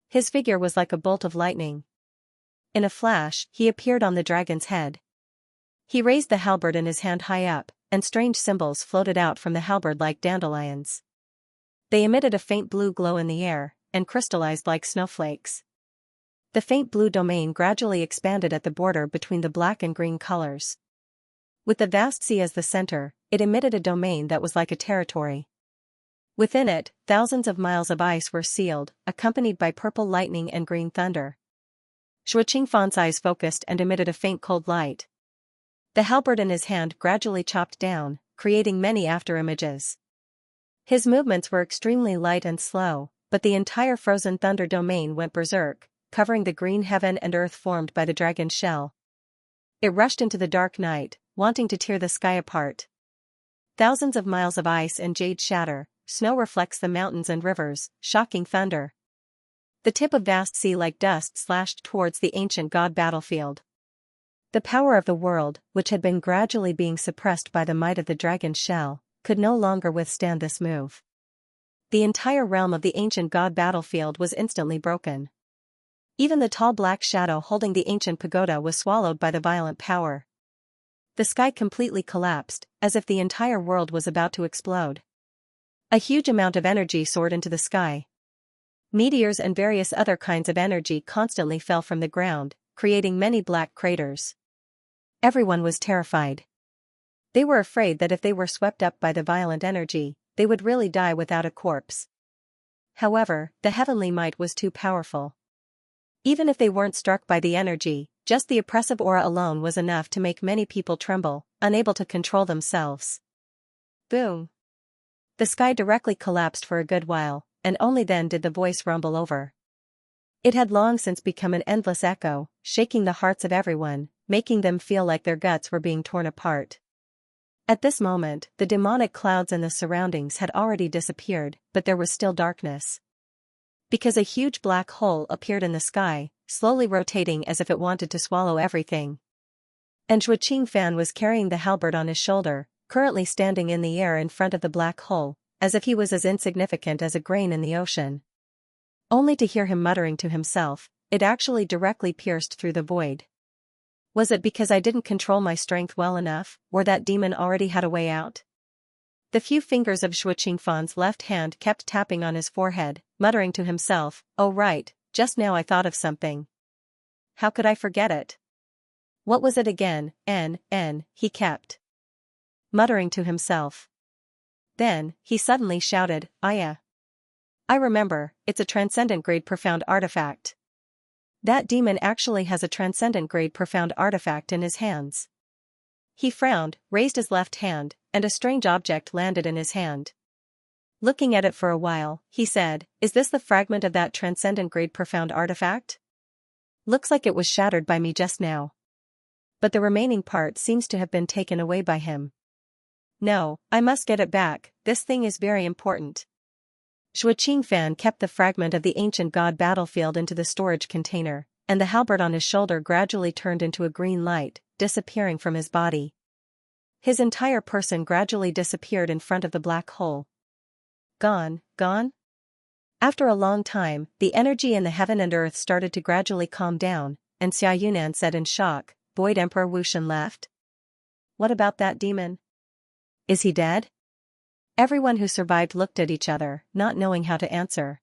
His figure was like a bolt of lightning. In a flash, he appeared on the dragon's head. He raised the halberd in his hand high up, and strange symbols floated out from the halberd like dandelions. They emitted a faint blue glow in the air, and crystallized like snowflakes. The faint blue domain gradually expanded at the border between the black and green colors. With the vast sea as the center, it emitted a domain that was like a territory. Within it, thousands of miles of ice were sealed, accompanied by purple lightning and green thunder. Shui Qingfan's eyes focused and emitted a faint cold light. The halberd in his hand gradually chopped down, creating many afterimages. His movements were extremely light and slow, but the entire frozen thunder domain went berserk, covering the green heaven and earth formed by the dragon's shell. It rushed into the dark night, wanting to tear the sky apart. Thousands of miles of ice and jade shatter, snow reflects the mountains and rivers, shocking thunder. The tip of vast sea-like dust slashed towards the ancient god battlefield. The power of the world, which had been gradually being suppressed by the might of the dragon's shell, could no longer withstand this move. The entire realm of the ancient god battlefield was instantly broken. Even the tall black shadow holding the ancient pagoda was swallowed by the violent power. The sky completely collapsed, as if the entire world was about to explode. A huge amount of energy soared into the sky. Meteors and various other kinds of energy constantly fell from the ground, creating many black craters. Everyone was terrified. They were afraid that if they were swept up by the violent energy, they would really die without a corpse. However, the heavenly might was too powerful. Even if they weren't struck by the energy, just the oppressive aura alone was enough to make many people tremble, unable to control themselves. Boom! The sky directly collapsed for a good while, and only then did the voice rumble over. It had long since become an endless echo, shaking the hearts of everyone, making them feel like their guts were being torn apart. At this moment, the demonic clouds and the surroundings had already disappeared, but there was still darkness. Because a huge black hole appeared in the sky, slowly rotating as if it wanted to swallow everything. And Shui Qingfan was carrying the halberd on his shoulder, currently standing in the air in front of the black hole, as if he was as insignificant as a grain in the ocean. Only to hear him muttering to himself, "It actually directly pierced through the void." Was it because I didn't control my strength well enough, or that demon already had a way out? The few fingers of Shui Qingfan's left hand kept tapping on his forehead, muttering to himself, "Oh right, just now I thought of something. How could I forget it? What was it again, he kept muttering to himself. Then, he suddenly shouted, "Aya! I remember, it's a transcendent grade profound artifact. That demon actually has a transcendent grade profound artifact in his hands." He frowned, raised his left hand, and a strange object landed in his hand. Looking at it for a while, he said, "Is this the fragment of that transcendent grade profound artifact? Looks like it was shattered by me just now. But the remaining part seems to have been taken away by him. No, I must get it back, this thing is very important." Shui Qingfan kept the fragment of the ancient god battlefield into the storage container, and the halberd on his shoulder gradually turned into a green light, disappearing from his body. His entire person gradually disappeared in front of the black hole. Gone, gone? After a long time, the energy in the heaven and earth started to gradually calm down, and Xia Yunan said in shock, "Void Emperor Wushan left? What about that demon? Is he dead?" Everyone who survived looked at each other, not knowing how to answer.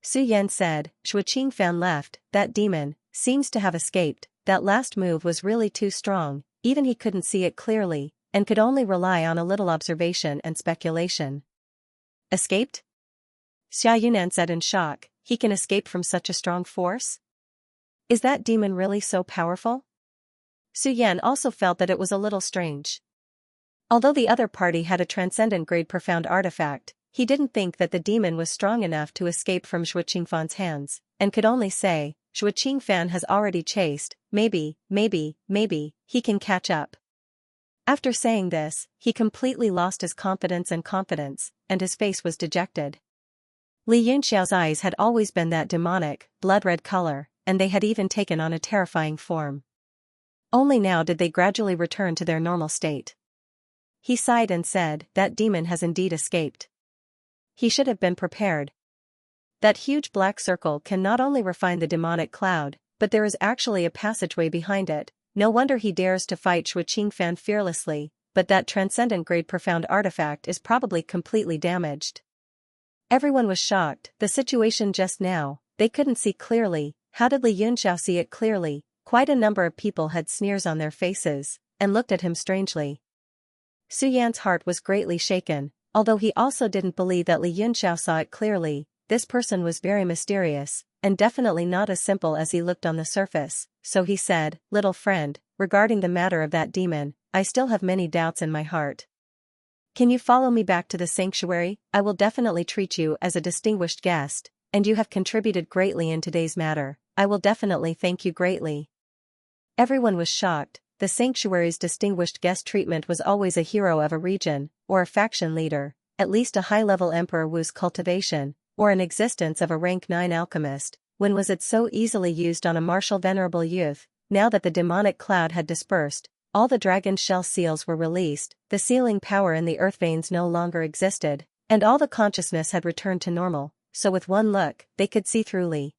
Su Yan said, "Shui Qingfan left, that demon seems to have escaped, that last move was really too strong, even he couldn't see it clearly, and could only rely on a little observation and speculation." Escaped? Xia Yunan said in shock, "He can escape from such a strong force? Is that demon really so powerful?" Su Yan also felt that it was a little strange. Although the other party had a transcendent grade profound artifact, he didn't think that the demon was strong enough to escape from Shui Qingfan's hands, and could only say, "Shui Qingfan has already chased, maybe, he can catch up." After saying this, he completely lost his confidence, and his face was dejected. Li Yunxiao's eyes had always been that demonic, blood-red color, and they had even taken on a terrifying form. Only now did they gradually return to their normal state. He sighed and said, "That demon has indeed escaped. He should have been prepared. That huge black circle can not only refine the demonic cloud, but there is actually a passageway behind it. No wonder he dares to fight Shui Qingfan fearlessly, but that transcendent grade profound artifact is probably completely damaged." Everyone was shocked. The situation just now, they couldn't see clearly. How did Li Yunxiao see it clearly? Quite a number of people had sneers on their faces, and looked at him strangely. Su Yan's heart was greatly shaken, although he also didn't believe that Li Yunxiao saw it clearly. This person was very mysterious, and definitely not as simple as he looked on the surface, so he said, "Little friend, regarding the matter of that demon, I still have many doubts in my heart. Can you follow me back to the sanctuary? I will definitely treat you as a distinguished guest, and you have contributed greatly in today's matter. I will definitely thank you greatly." Everyone was shocked. The sanctuary's distinguished guest treatment was always a hero of a region, or a faction leader, at least a high-level Emperor Wu's cultivation, or an existence of a rank 9 alchemist. When was it so easily used on a martial venerable youth? Now that the demonic cloud had dispersed, all the dragon shell seals were released, the sealing power in the earth veins no longer existed, and all the consciousness had returned to normal, so with one look, they could see through Li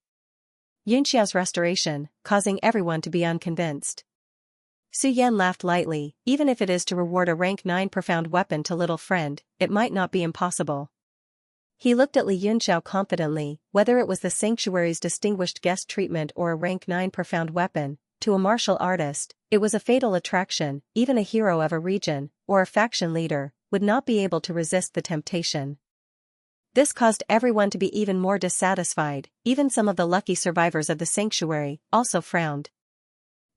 Yunxiao's restoration, causing everyone to be unconvinced. Su Yan laughed lightly, "Even if it is to reward a rank 9 profound weapon to little friend, it might not be impossible." He looked at Li Yunxiao confidently. Whether it was the sanctuary's distinguished guest treatment or a rank 9 profound weapon, to a martial artist, it was a fatal attraction. Even a hero of a region, or a faction leader, would not be able to resist the temptation. This caused everyone to be even more dissatisfied. Even some of the lucky survivors of the sanctuary also frowned.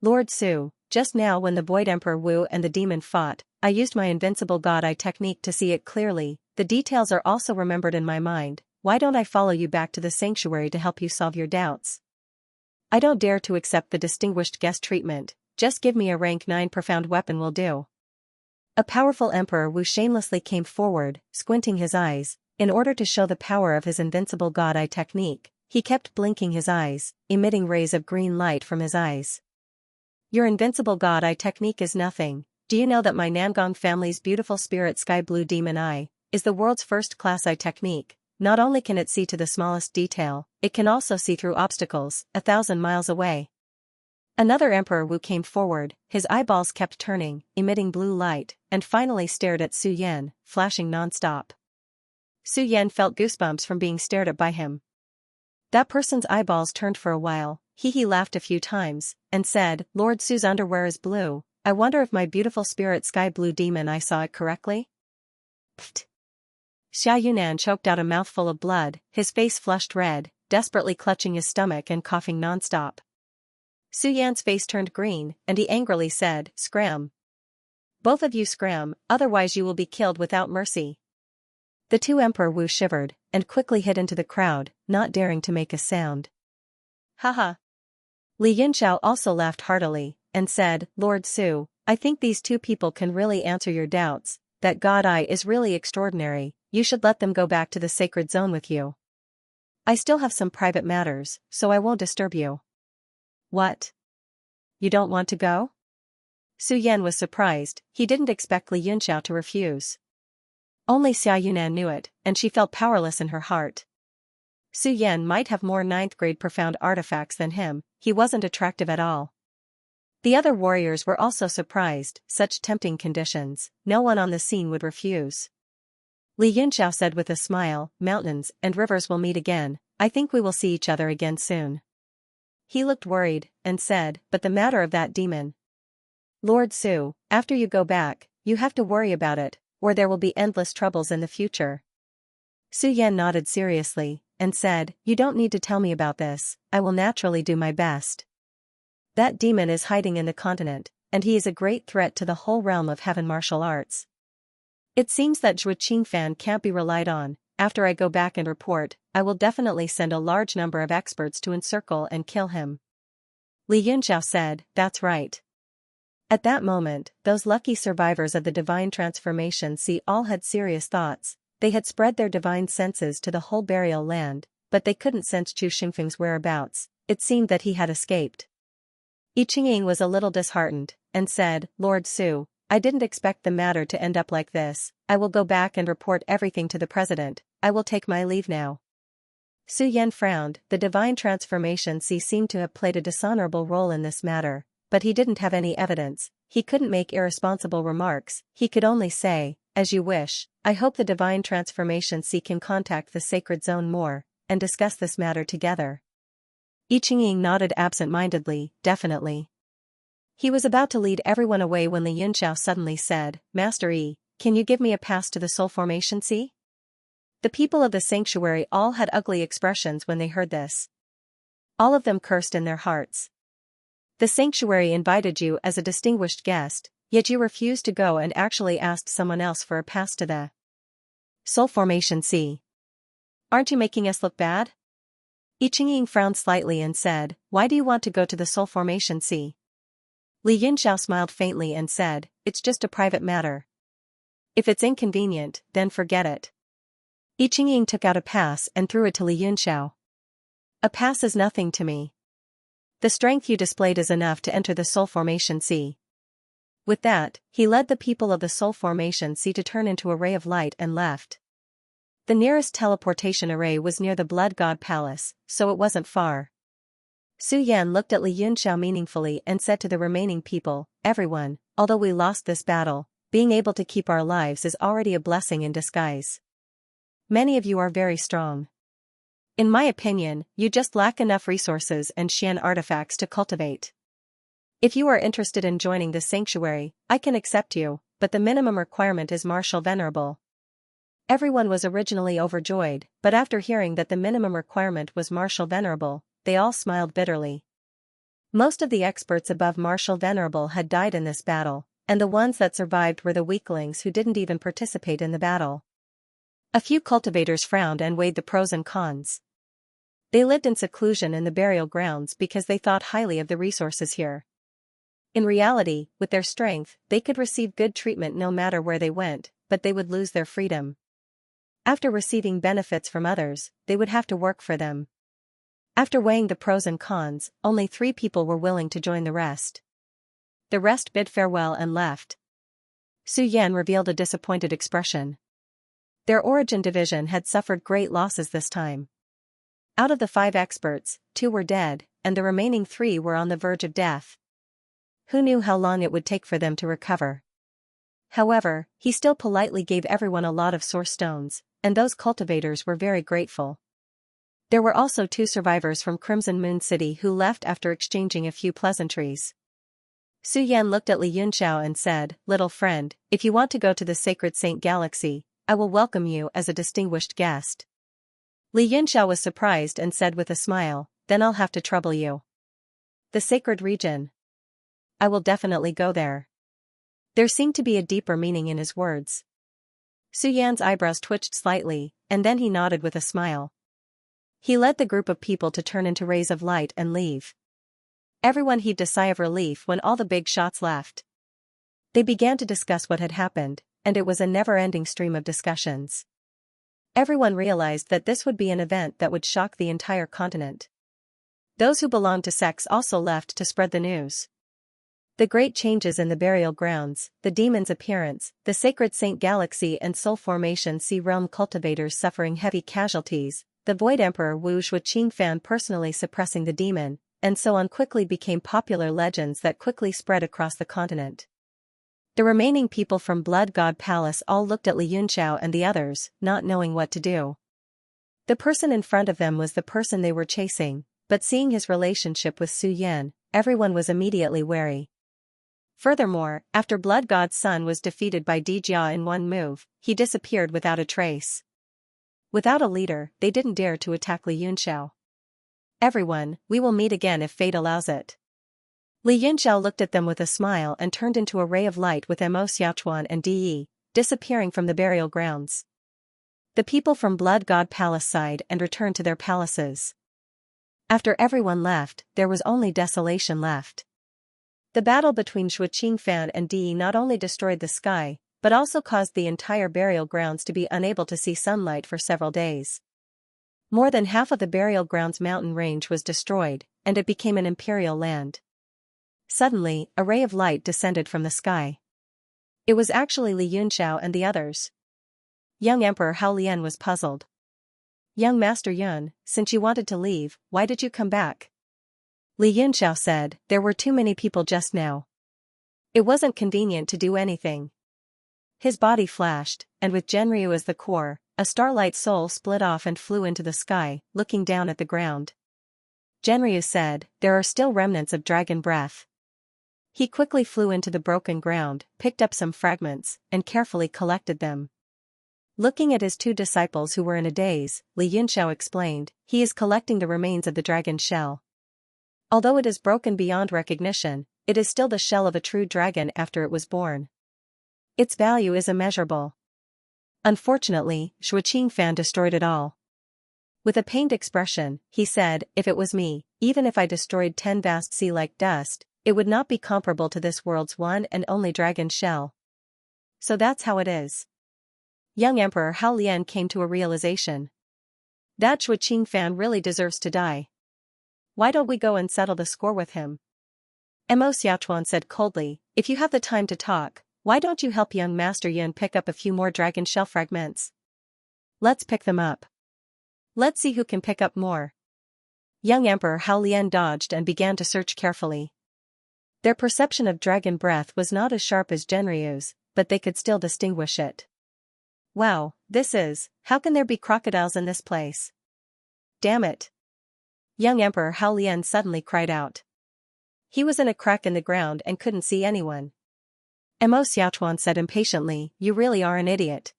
"Lord Su, just now when the Void Emperor Wu and the demon fought, I used my invincible god eye technique to see it clearly. The details are also remembered in my mind. Why don't I follow you back to the sanctuary to help you solve your doubts? I don't dare to accept the distinguished guest treatment, just give me a rank 9 profound weapon will do." A powerful Emperor Wu shamelessly came forward, squinting his eyes, in order to show the power of his invincible god eye technique. He kept blinking his eyes, emitting rays of green light from his eyes. "Your invincible god eye technique is nothing. Do you know that my Nangong family's beautiful spirit sky blue demon eye is the world's first-class eye technique? Not only can it see to the smallest detail, it can also see through obstacles 1,000 miles away." Another Emperor Wu came forward, his eyeballs kept turning, emitting blue light, and finally stared at Su Yan, flashing non-stop. Su Yan felt goosebumps from being stared at by him. That person's eyeballs turned for a while, he laughed a few times, and said, Lord Su's underwear is blue, I wonder if my beautiful spirit sky blue demon I saw it correctly? Pfft. Xia Yunan choked out a mouthful of blood, his face flushed red, desperately clutching his stomach and coughing non-stop. Su Yan's face turned green, and he angrily said, Scram. Both of you scram, otherwise you will be killed without mercy. The two Emperor Wu shivered, and quickly hid into the crowd, not daring to make a sound. Haha. Li Yunxiao also laughed heartily, and said, Lord Su, I think these two people can really answer your doubts, that God Eye is really extraordinary, you should let them go back to the sacred zone with you. I still have some private matters, so I won't disturb you. What? You don't want to go? Su Yan was surprised, he didn't expect Li Yunxiao to refuse. Only Xia Yunan knew it, and she felt powerless in her heart. Su Yan might have more 9th grade profound artifacts than him, he wasn't attractive at all. The other warriors were also surprised, such tempting conditions, no one on the scene would refuse. Li Yunxiao said with a smile, mountains and rivers will meet again, I think we will see each other again soon. He looked worried, and said, but the matter of that demon. Lord Su, after you go back, you have to worry about it, or there will be endless troubles in the future. Su Yan nodded seriously, and said, you don't need to tell me about this, I will naturally do my best. That demon is hiding in the continent, and he is a great threat to the whole realm of heaven martial arts. It seems that Zhuo Qingfan can't be relied on, after I go back and report, I will definitely send a large number of experts to encircle and kill him. Li Yunxiao said, that's right. At that moment, those lucky survivors of the divine transformation all had serious thoughts, they had spread their divine senses to the whole burial land, but they couldn't sense Zhu Xingfeng's whereabouts, it seemed that he had escaped. Yi Qingying was a little disheartened, and said, Lord Su, I didn't expect the matter to end up like this, I will go back and report everything to the president, I will take my leave now. Su Yan frowned, the divine transformation seemed to have played a dishonorable role in this matter, but he didn't have any evidence, he couldn't make irresponsible remarks, he could only say, as you wish, I hope the divine transformation can contact the sacred zone more, and discuss this matter together. Yi Qingying nodded absent-mindedly, definitely. He was about to lead everyone away when Li Yunxiao suddenly said, Master Yi, can you give me a pass to the Soul Formation Sea? The people of the sanctuary all had ugly expressions when they heard this. All of them cursed in their hearts. The sanctuary invited you as a distinguished guest, yet you refused to go and actually asked someone else for a pass to the Soul Formation Sea. Aren't you making us look bad? Yi Qingying frowned slightly and said, why do you want to go to the Soul Formation Sea? Li Yunxiao smiled faintly and said, it's just a private matter. If it's inconvenient, then forget it. Yi Qingying took out a pass and threw it to Li Yunxiao. A pass is nothing to me. The strength you displayed is enough to enter the Soul Formation Sea. With that, he led the people of the Soul Formation Sea to turn into a ray of light and left. The nearest teleportation array was near the Blood God Palace, so it wasn't far. Su Yan looked at Li Yunxiao meaningfully and said to the remaining people, everyone, although we lost this battle, being able to keep our lives is already a blessing in disguise. Many of you are very strong. In my opinion, you just lack enough resources and Xian artifacts to cultivate. If you are interested in joining the sanctuary, I can accept you, but the minimum requirement is Martial Venerable. Everyone was originally overjoyed, but after hearing that the minimum requirement was Martial Venerable, they all smiled bitterly. Most of the experts above Martial Venerable had died in this battle, and the ones that survived were the weaklings who didn't even participate in the battle. A few cultivators frowned and weighed the pros and cons. They lived in seclusion in the burial grounds because they thought highly of the resources here. In reality, with their strength, they could receive good treatment no matter where they went, but they would lose their freedom. After receiving benefits from others, they would have to work for them. After weighing the pros and cons, only 3 people were willing to join the rest. The rest bid farewell and left. Su Yan revealed a disappointed expression. Their origin division had suffered great losses this time. Out of the 5 experts, 2 were dead, and the remaining 3 were on the verge of death. Who knew how long it would take for them to recover? However, he still politely gave everyone a lot of source stones, and those cultivators were very grateful. There were also 2 survivors from Crimson Moon City who left after exchanging a few pleasantries. Su Yan looked at Li Yunxiao and said, "Little friend, if you want to go to the Sacred Saint Galaxy, I will welcome you as a distinguished guest." Li Yunxiao was surprised and said with a smile, "Then I'll have to trouble you." "The sacred region? I will definitely go there." There seemed to be a deeper meaning in his words. Su Yan's eyebrows twitched slightly, and then he nodded with a smile. He led the group of people to turn into rays of light and leave. Everyone heaved a sigh of relief when all the big shots left. They began to discuss what had happened, and it was a never-ending stream of discussions. Everyone realized that this would be an event that would shock the entire continent. Those who belonged to sects also left to spread the news. The great changes in the burial grounds, the demon's appearance, the Sacred Saint Galaxy and Soul Formation Sea Realm cultivators suffering heavy casualties, the Void Emperor Wu Xueqingfan personally suppressing the demon, and so on quickly became popular legends that quickly spread across the continent. The remaining people from Blood God Palace all looked at Li Yunxiao and the others, not knowing what to do. The person in front of them was the person they were chasing, but seeing his relationship with Su Yan, everyone was immediately wary. Furthermore, after Blood God's son was defeated by Dijia in one move, he disappeared without a trace. Without a leader, they didn't dare to attack Li Yunxiao. "Everyone, we will meet again if fate allows it." Li Yunxiao looked at them with a smile and turned into a ray of light with Mo Xiaochuan and Di, disappearing from the burial grounds. The people from Blood God Palace sighed and returned to their palaces. After everyone left, there was only desolation left. The battle between Xueqingfan and Di not only destroyed the sky, but also caused the entire burial grounds to be unable to see sunlight for several days. More than half of the burial grounds mountain range was destroyed, and it became an imperial land. Suddenly, a ray of light descended from the sky. It was actually Li Yunxiao and the others. Young Emperor Hao Lian was puzzled. "Young Master Yun, since you wanted to leave, why did you come back?" Li Yunxiao said, "There were too many people just now. It wasn't convenient to do anything." His body flashed, and with Genryu as the core, a starlight soul split off and flew into the sky, looking down at the ground. Genryu said, "There are still remnants of dragon breath." He quickly flew into the broken ground, picked up some fragments, and carefully collected them. Looking at his 2 disciples who were in a daze, Li Yunxiao explained, "He is collecting the remains of the dragon shell. Although it is broken beyond recognition, it is still the shell of a true dragon after it was born. Its value is immeasurable. Unfortunately, Xueqingfan destroyed it all." With a pained expression, he said, "If it was me, even if I destroyed 10 vast sea-like dust, it would not be comparable to this world's one and only dragon shell." So that's how it is. Young Emperor Hao Lian came to a realization. That Xueqingfan really deserves to die. Why don't we go and settle the score with him? Mo Xiaochuan said coldly, "If you have the time to talk, why don't you help young Master Yun pick up a few more dragon shell fragments? Let's pick them up. Let's see who can pick up more." Young Emperor Hao Lian dodged and began to search carefully. Their perception of dragon breath was not as sharp as Genryu's, but they could still distinguish it. "Wow, how can there be crocodiles in this place? Damn it!" Young Emperor Hao Lian suddenly cried out. He was in a crack in the ground and couldn't see anyone. Mo Xiaochuan said impatiently, "You really are an idiot.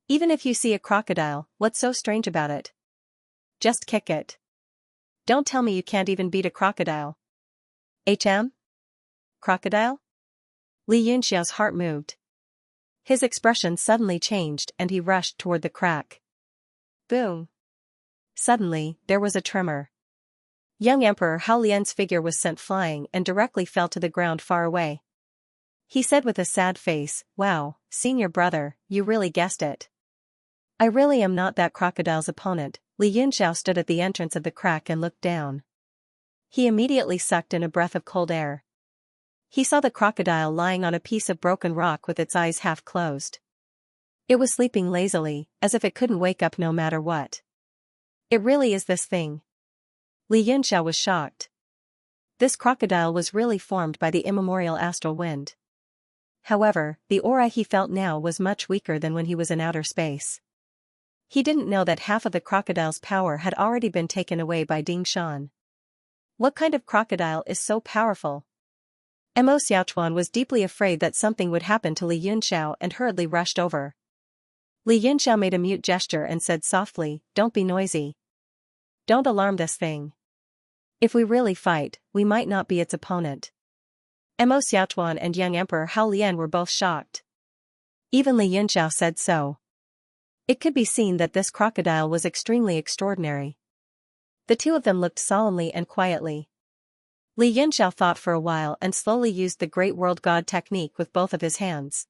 Even if you see a crocodile, what's so strange about it? Just kick it. Don't tell me you can't even beat a crocodile." Crocodile? Li Yunxiao's heart moved. His expression suddenly changed and he rushed toward the crack. Boom! Suddenly, there was a tremor. Young Emperor Hao Lian's figure was sent flying and directly fell to the ground far away. He said with a sad face, "Wow, senior brother, you really guessed it. I really am not that crocodile's opponent." Li Yunxiao stood at the entrance of the crack and looked down. He immediately sucked in a breath of cold air. He saw the crocodile lying on a piece of broken rock with its eyes half closed. It was sleeping lazily, as if it couldn't wake up no matter what. "It really is this thing." Li Yunxiao was shocked. This crocodile was really formed by the immemorial astral wind. However, the aura he felt now was much weaker than when he was in outer space. He didn't know that half of the crocodile's power had already been taken away by Ding Shan. What kind of crocodile is so powerful? Mo Xiaochuan was deeply afraid that something would happen to Li Yunxiao and hurriedly rushed over. Li Yunxiao made a mute gesture and said softly, "Don't be noisy. Don't alarm this thing. If we really fight, we might not be its opponent." Mo Xiaochuan and young Emperor Hao Lian were both shocked. Even Li Yunxiao said so. It could be seen that this crocodile was extremely extraordinary. The two of them looked solemnly and quietly. Li Yunxiao thought for a while and slowly used the Great World God technique with both of his hands.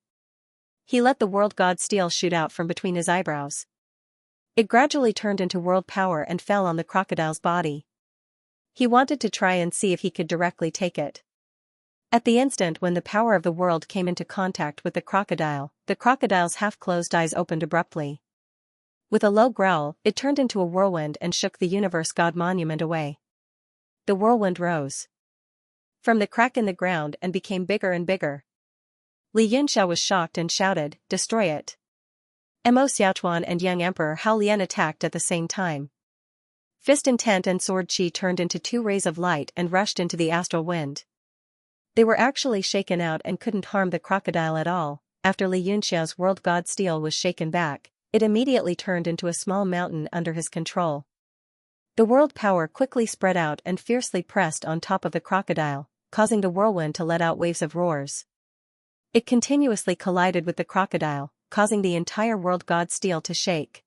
He let the World God steel shoot out from between his eyebrows. It gradually turned into world power and fell on the crocodile's body. He wanted to try and see if he could directly take it. At the instant when the power of the world came into contact with the crocodile's half-closed eyes opened abruptly. With a low growl, it turned into a whirlwind and shook the universe god monument away. The whirlwind rose from the crack in the ground and became bigger and bigger. Li Yunxiao was shocked and shouted, "Destroy it." Mo Xiaochuan and young Emperor Hao Lian attacked at the same time. Fist intent and sword chi turned into two rays of light and rushed into the astral wind. They were actually shaken out and couldn't harm the crocodile at all. After Li Yunxiao's world god steel was shaken back, it immediately turned into a small mountain under his control. The world power quickly spread out and fiercely pressed on top of the crocodile, causing the whirlwind to let out waves of roars. It continuously collided with the crocodile, causing the entire world god steel to shake.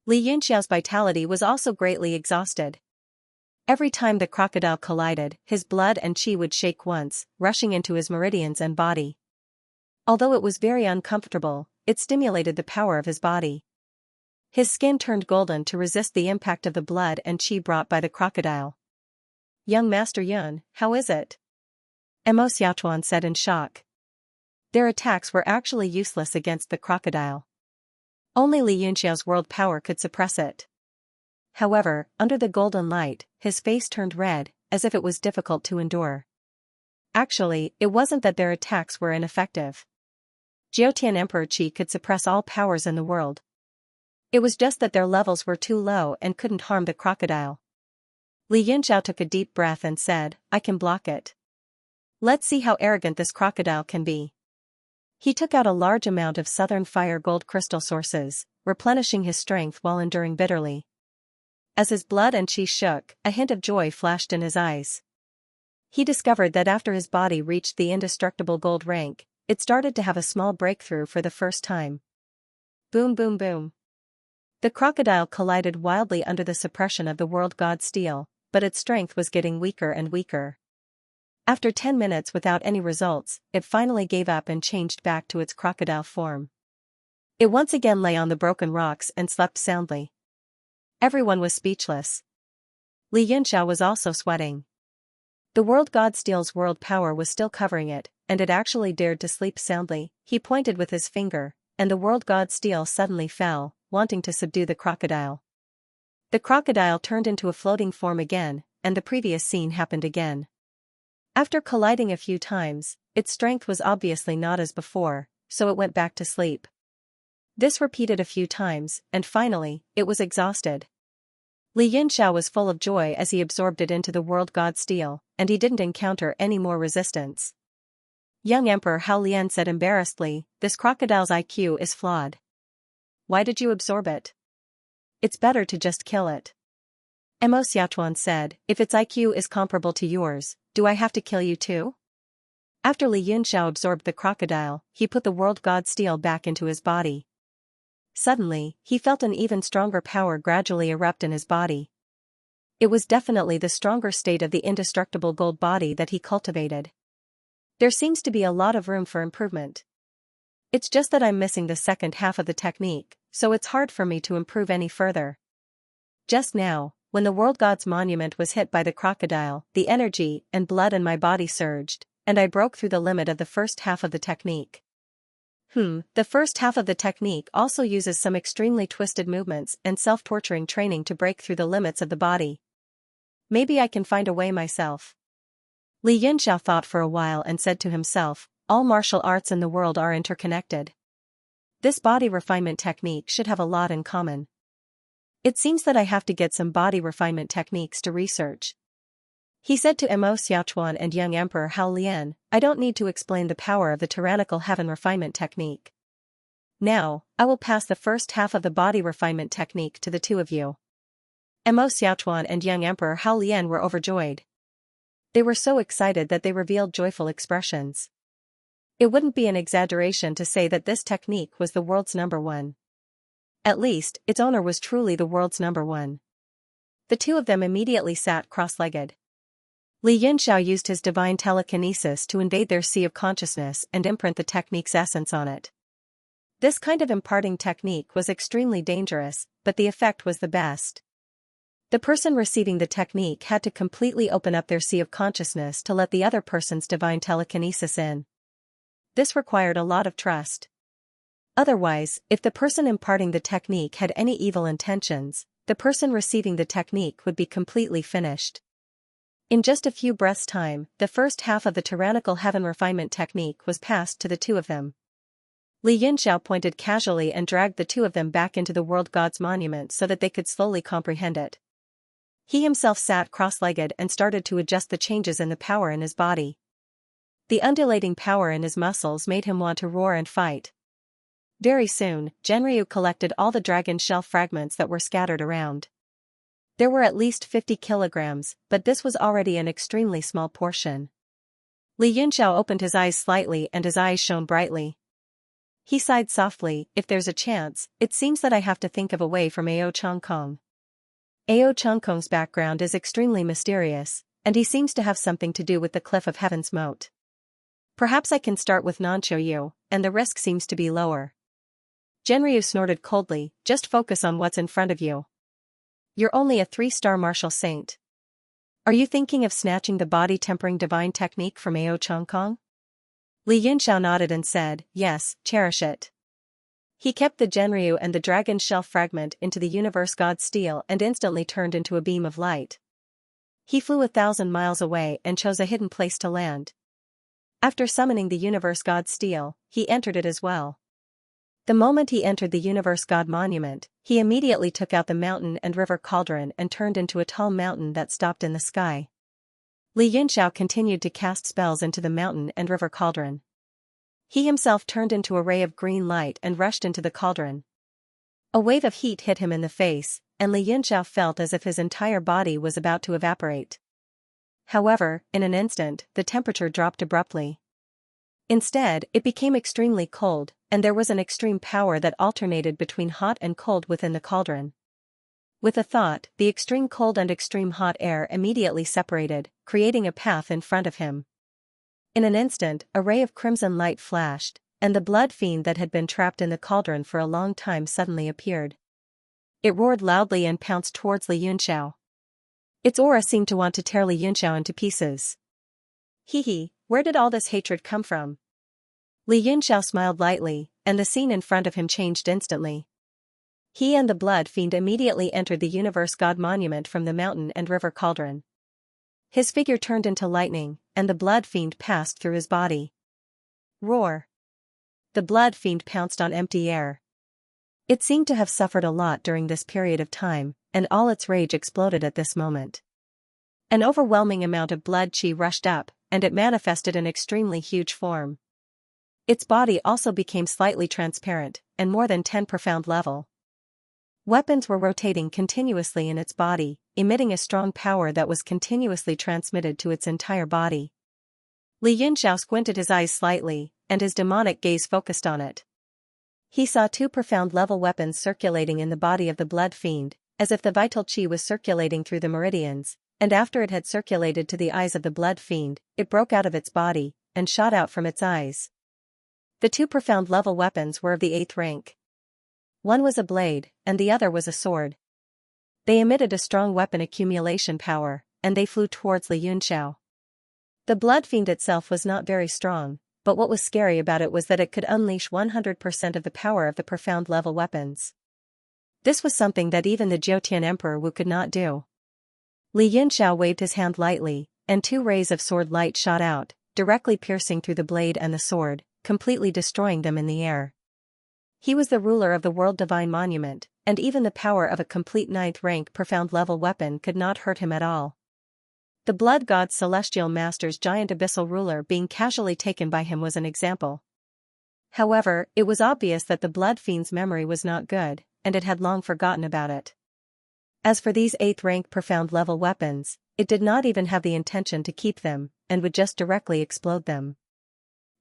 Li Yunxiao's vitality was also greatly exhausted. Every time the crocodile collided, his blood and chi would shake once, rushing into his meridians and body. Although it was very uncomfortable, it stimulated the power of his body. His skin turned golden to resist the impact of the blood and chi brought by the crocodile. "Young Master Yun, how is it?" Mo Xiaochuan said in shock. Their attacks were actually useless against the crocodile. Only Li Yunxiao's world power could suppress it. However, under the golden light, his face turned red, as if it was difficult to endure. Actually, it wasn't that their attacks were ineffective. Jiutian Emperor Qi could suppress all powers in the world. It was just that their levels were too low and couldn't harm the crocodile. Li Yunxiao took a deep breath and said, "I can block it. Let's see how arrogant this crocodile can be." He took out a large amount of southern fire gold crystal sources, replenishing his strength while enduring bitterly. As his blood and chi shook, a hint of joy flashed in his eyes. He discovered that after his body reached the indestructible gold rank, it started to have a small breakthrough for the first time. Boom boom boom. The crocodile collided wildly under the suppression of the world god steel, but its strength was getting weaker and weaker. After 10 minutes without any results, it finally gave up and changed back to its crocodile form. It once again lay on the broken rocks and slept soundly. Everyone was speechless. Li Yunxiao was also sweating. The world god steel's world power was still covering it, and it actually dared to sleep soundly. He pointed with his finger, and the world god steel suddenly fell, wanting to subdue the crocodile. The crocodile turned into a floating form again, and the previous scene happened again. After colliding a few times, its strength was obviously not as before, so it went back to sleep. This repeated a few times, and finally, it was exhausted. Li Yunxiao was full of joy as he absorbed it into the world god steel, and he didn't encounter any more resistance. Young Emperor Hao Lian said embarrassedly, "This crocodile's IQ is flawed. Why did you absorb it? It's better to just kill it." Mo Xiaochuan said, "If its IQ is comparable to yours, do I have to kill you too?" After Li Yunxiao absorbed the crocodile, he put the world god steel back into his body. Suddenly, he felt an even stronger power gradually erupt in his body. It was definitely the stronger state of the indestructible gold body that he cultivated. There seems to be a lot of room for improvement. It's just that I'm missing the second half of the technique, so it's hard for me to improve any further. Just now, when the world god's monument was hit by the crocodile, the energy and blood in my body surged, and I broke through the limit of the first half of the technique. The first half of the technique also uses some extremely twisted movements and self-torturing training to break through the limits of the body. Maybe I can find a way myself. Li Yunxiao thought for a while and said to himself, all martial arts in the world are interconnected. This body refinement technique should have a lot in common. It seems that I have to get some body refinement techniques to research. He said to Mo Xiaochuan and young Emperor Hao Lian, I don't need to explain the power of the tyrannical heaven refinement technique. Now, I will pass the first half of the body refinement technique to the two of you. Mo Xiaochuan and young Emperor Hao Lian were overjoyed. They were so excited that they revealed joyful expressions. It wouldn't be an exaggeration to say that this technique was the world's number one. At least, its owner was truly the world's number one. The two of them immediately sat cross-legged. Li Yunxiao used his divine telekinesis to invade their sea of consciousness and imprint the technique's essence on it. This kind of imparting technique was extremely dangerous, but the effect was the best. The person receiving the technique had to completely open up their sea of consciousness to let the other person's divine telekinesis in. This required a lot of trust. Otherwise, if the person imparting the technique had any evil intentions, the person receiving the technique would be completely finished. In just a few breaths' time, the first half of the tyrannical heaven refinement technique was passed to the two of them. Li Yunxiao pointed casually and dragged the two of them back into the world god's monument so that they could slowly comprehend it. He himself sat cross-legged and started to adjust the changes in the power in his body. The undulating power in his muscles made him want to roar and fight. Very soon, Genryu collected all the dragon shell fragments that were scattered around. There were at least 50 kilograms, but this was already an extremely small portion. Li Yunxiao opened his eyes slightly and his eyes shone brightly. He sighed softly, if there's a chance, it seems that I have to think of a way from Ao Chongkong. Ao Chongkong's background is extremely mysterious, and he seems to have something to do with the Cliff of Heaven's moat. Perhaps I can start with Nanqiu, and the risk seems to be lower. Genryu snorted coldly, just focus on what's in front of you. You're only a 3-star martial saint. Are you thinking of snatching the body-tempering divine technique from Ao Chongkong? Li Yunxiao nodded and said, yes, cherish it. He kept the Genryu and the dragon shell fragment into the universe god steel and instantly turned into a beam of light. He flew 1,000 miles away and chose a hidden place to land. After summoning the universe god steel, he entered it as well. The moment he entered the universe god monument, he immediately took out the mountain and river cauldron and turned into a tall mountain that stopped in the sky. Li Yunxiao continued to cast spells into the mountain and river cauldron. He himself turned into a ray of green light and rushed into the cauldron. A wave of heat hit him in the face, and Li Yunxiao felt as if his entire body was about to evaporate. However, in an instant, the temperature dropped abruptly. Instead, it became extremely cold, and there was an extreme power that alternated between hot and cold within the cauldron. With a thought, the extreme cold and extreme hot air immediately separated, creating a path in front of him. In an instant, a ray of crimson light flashed, and the blood fiend that had been trapped in the cauldron for a long time suddenly appeared. It roared loudly and pounced towards Li Yunxiao. Its aura seemed to want to tear Li Yunxiao into pieces. Hee, where did all this hatred come from? Li Yunxiao smiled lightly, and the scene in front of him changed instantly. He and the blood fiend immediately entered the universe god monument from the mountain and river cauldron. His figure turned into lightning, and the blood fiend passed through his body. Roar! The blood fiend pounced on empty air. It seemed to have suffered a lot during this period of time, and all its rage exploded at this moment. An overwhelming amount of blood chi rushed up, and it manifested an extremely huge form. Its body also became slightly transparent, and more than 10 profound level. Weapons were rotating continuously in its body, emitting a strong power that was continuously transmitted to its entire body. Li Yunxiao squinted his eyes slightly, and his demonic gaze focused on it. He saw 2 profound level weapons circulating in the body of the blood fiend, as if the vital chi was circulating through the meridians, and after it had circulated to the eyes of the blood fiend, it broke out of its body, and shot out from its eyes. The 2 profound level weapons were of the 8th rank. One was a blade, and the other was a sword. They emitted a strong weapon accumulation power, and they flew towards Li Yunxiao. The blood fiend itself was not very strong, but what was scary about it was that it could unleash 100% of the power of the profound level weapons. This was something that even the Jiutian Emperor Wu could not do. Li Yunxiao waved his hand lightly, and two rays of sword light shot out, directly piercing through the blade and the sword, completely destroying them in the air. He was the ruler of the world divine monument, and even the power of a complete 9th rank profound level weapon could not hurt him at all. The blood god's celestial master's giant abyssal ruler being casually taken by him was an example. However, it was obvious that the blood fiend's memory was not good, and it had long forgotten about it. As for these 8th rank profound level weapons, it did not even have the intention to keep them, and would just directly explode them.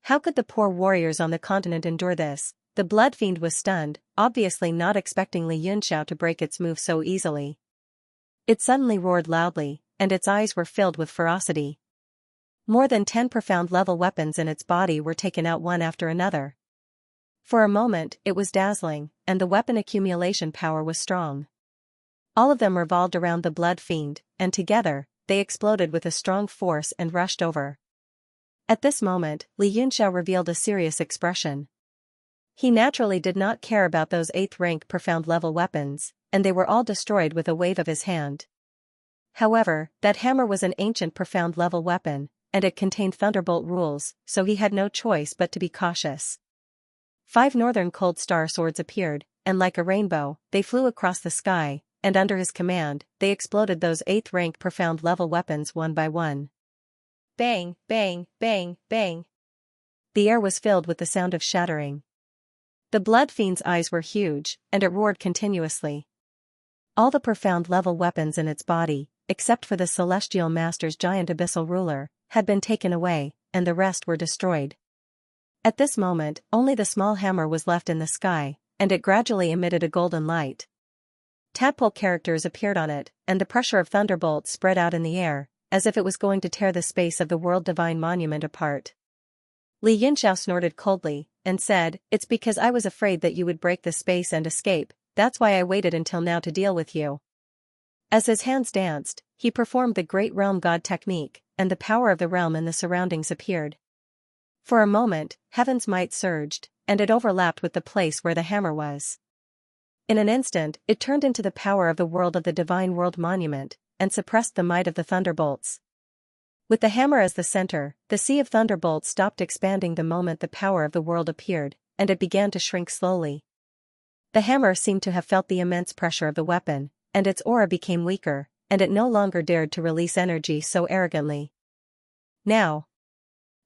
How could the poor warriors on the continent endure this? The blood fiend was stunned, obviously not expecting Li Yunxiao to break its move so easily. It suddenly roared loudly, and its eyes were filled with ferocity. More than 10 profound level weapons in its body were taken out one after another. For a moment, it was dazzling, and the weapon accumulation power was strong. All of them revolved around the blood fiend, and together, they exploded with a strong force and rushed over. At this moment, Li Yunxiao revealed a serious expression. He naturally did not care about those 8th rank profound level weapons, and they were all destroyed with a wave of his hand. However, that hammer was an ancient profound level weapon, and it contained thunderbolt rules, so he had no choice but to be cautious. 5 northern cold star swords appeared, and like a rainbow, they flew across the sky, and under his command, they exploded those 8th rank profound level weapons one by one. Bang, bang, bang, bang. The air was filled with the sound of shattering. The blood fiend's eyes were huge, and it roared continuously. All the profound level weapons in its body, except for the celestial master's giant abyssal ruler, had been taken away, and the rest were destroyed. At this moment, only the small hammer was left in the sky, and it gradually emitted a golden light. Tadpole characters appeared on it, and the pressure of thunderbolts spread out in the air, as if it was going to tear the space of the world divine monument apart. Li Yunxiao snorted coldly, and said, "It's because I was afraid that you would break the space and escape, that's why I waited until now to deal with you." As his hands danced, he performed the great realm god technique, and the power of the realm and the surroundings appeared. For a moment, heaven's might surged, and it overlapped with the place where the hammer was. In an instant, it turned into the power of the world of the divine world monument, and suppressed the might of the thunderbolts. With the hammer as the center, the sea of thunderbolts stopped expanding the moment the power of the world appeared, and it began to shrink slowly. The hammer seemed to have felt the immense pressure of the weapon, and its aura became weaker, and it no longer dared to release energy so arrogantly. "Now,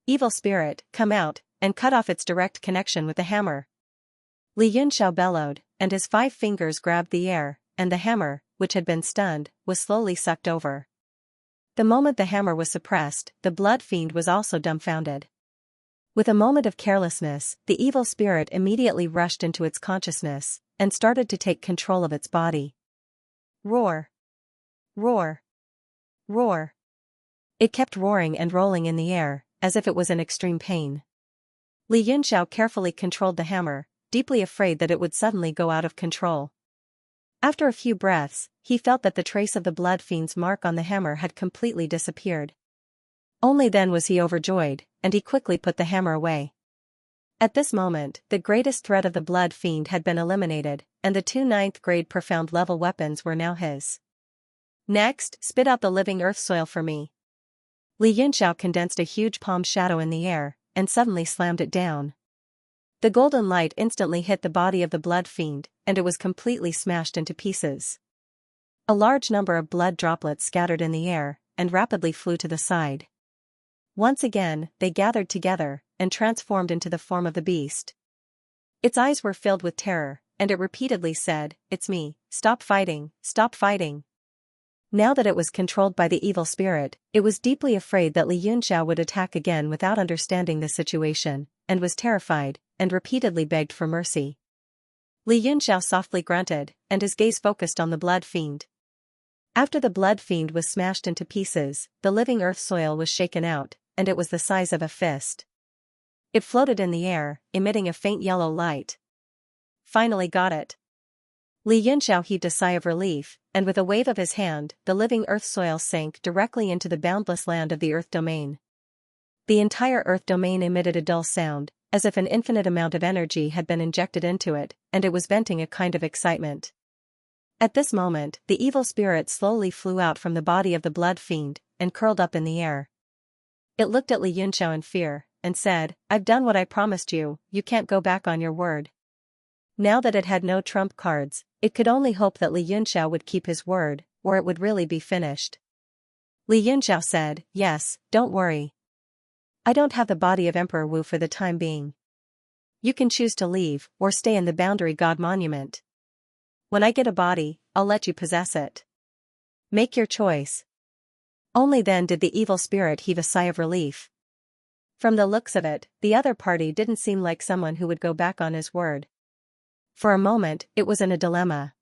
evil spirit, come out, and cut off its direct connection with the hammer." Li Yunxiao bellowed, and his 5 fingers grabbed the air, and the hammer, which had been stunned, was slowly sucked over. The moment the hammer was suppressed, the blood fiend was also dumbfounded. With a moment of carelessness, the evil spirit immediately rushed into its consciousness, and started to take control of its body. Roar! Roar! Roar! It kept roaring and rolling in the air, as if it was in extreme pain. Li Yunxiao carefully controlled the hammer, deeply afraid that it would suddenly go out of control. After a few breaths, he felt that the trace of the blood fiend's mark on the hammer had completely disappeared. Only then was he overjoyed, and he quickly put the hammer away. At this moment, the greatest threat of the blood fiend had been eliminated, and the 2 9th grade profound level weapons were now his. "Next, spit out the living earth soil for me." Li Yunxiao condensed a huge palm shadow in the air, and suddenly slammed it down. The golden light instantly hit the body of the blood fiend, and it was completely smashed into pieces. A large number of blood droplets scattered in the air, and rapidly flew to the side. Once again, they gathered together, and transformed into the form of the beast. Its eyes were filled with terror, and it repeatedly said, "It's me, stop fighting, stop fighting." Now that it was controlled by the evil spirit, it was deeply afraid that Li Yunxiao would attack again without understanding the situation, and was terrified, and repeatedly begged for mercy. Li Yunxiao softly grunted, and his gaze focused on the blood fiend. After the blood fiend was smashed into pieces, the living earth soil was shaken out, and it was the size of a fist. It floated in the air, emitting a faint yellow light. "Finally got it." Li Yunxiao heaved a sigh of relief, and with a wave of his hand, the living earth soil sank directly into the boundless land of the earth domain. The entire earth domain emitted a dull sound, as if an infinite amount of energy had been injected into it, and it was venting a kind of excitement. At this moment, the evil spirit slowly flew out from the body of the blood fiend, and curled up in the air. It looked at Li Yunxiao in fear, and said, "I've done what I promised you, you can't go back on your word." Now that it had no trump cards, it could only hope that Li Yunxiao would keep his word, or it would really be finished. Li Yunxiao said, "Yes, don't worry. I don't have the body of Emperor Wu for the time being. You can choose to leave, or stay in the Boundary God Monument. When I get a body, I'll let you possess it. Make your choice." Only then did the evil spirit heave a sigh of relief. From the looks of it, the other party didn't seem like someone who would go back on his word. For a moment, it was in a dilemma.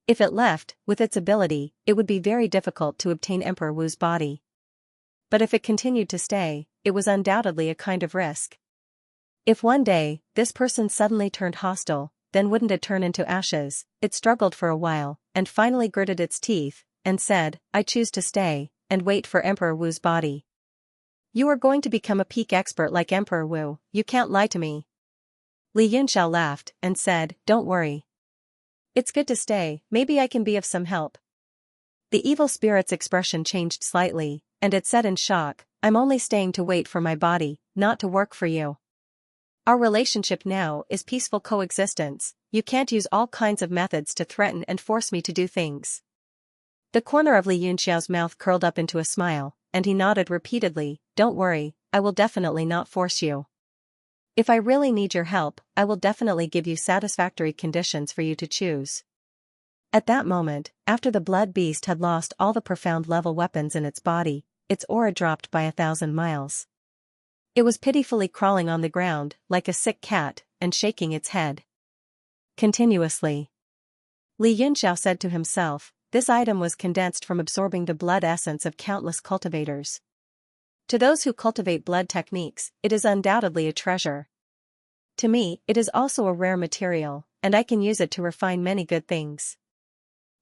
If it left, with its ability, it would be very difficult to obtain Emperor Wu's body. But if it continued to stay, it was undoubtedly a kind of risk. If one day, this person suddenly turned hostile, then wouldn't it turn into ashes? It struggled for a while, and finally gritted its teeth, and said, "I choose to stay, and wait for Emperor Wu's body." "You are going to become a peak expert like Emperor Wu, you can't lie to me." Li Yunxiao laughed, and said, "Don't worry. It's good to stay, maybe I can be of some help." The evil spirit's expression changed slightly, and it said in shock, "I'm only staying to wait for my body, not to work for you. Our relationship now is peaceful coexistence, you can't use all kinds of methods to threaten and force me to do things." The corner of Li Yunxiao's mouth curled up into a smile, and he nodded repeatedly, "Don't worry, I will definitely not force you. If I really need your help, I will definitely give you satisfactory conditions for you to choose." At that moment, after the blood beast had lost all the profound level weapons in its body, its aura dropped by 1,000 miles. It was pitifully crawling on the ground, like a sick cat, and shaking its head continuously. Li Yunxiao said to himself, "This item was condensed from absorbing the blood essence of countless cultivators. To those who cultivate blood techniques, it is undoubtedly a treasure. To me, it is also a rare material, and I can use it to refine many good things.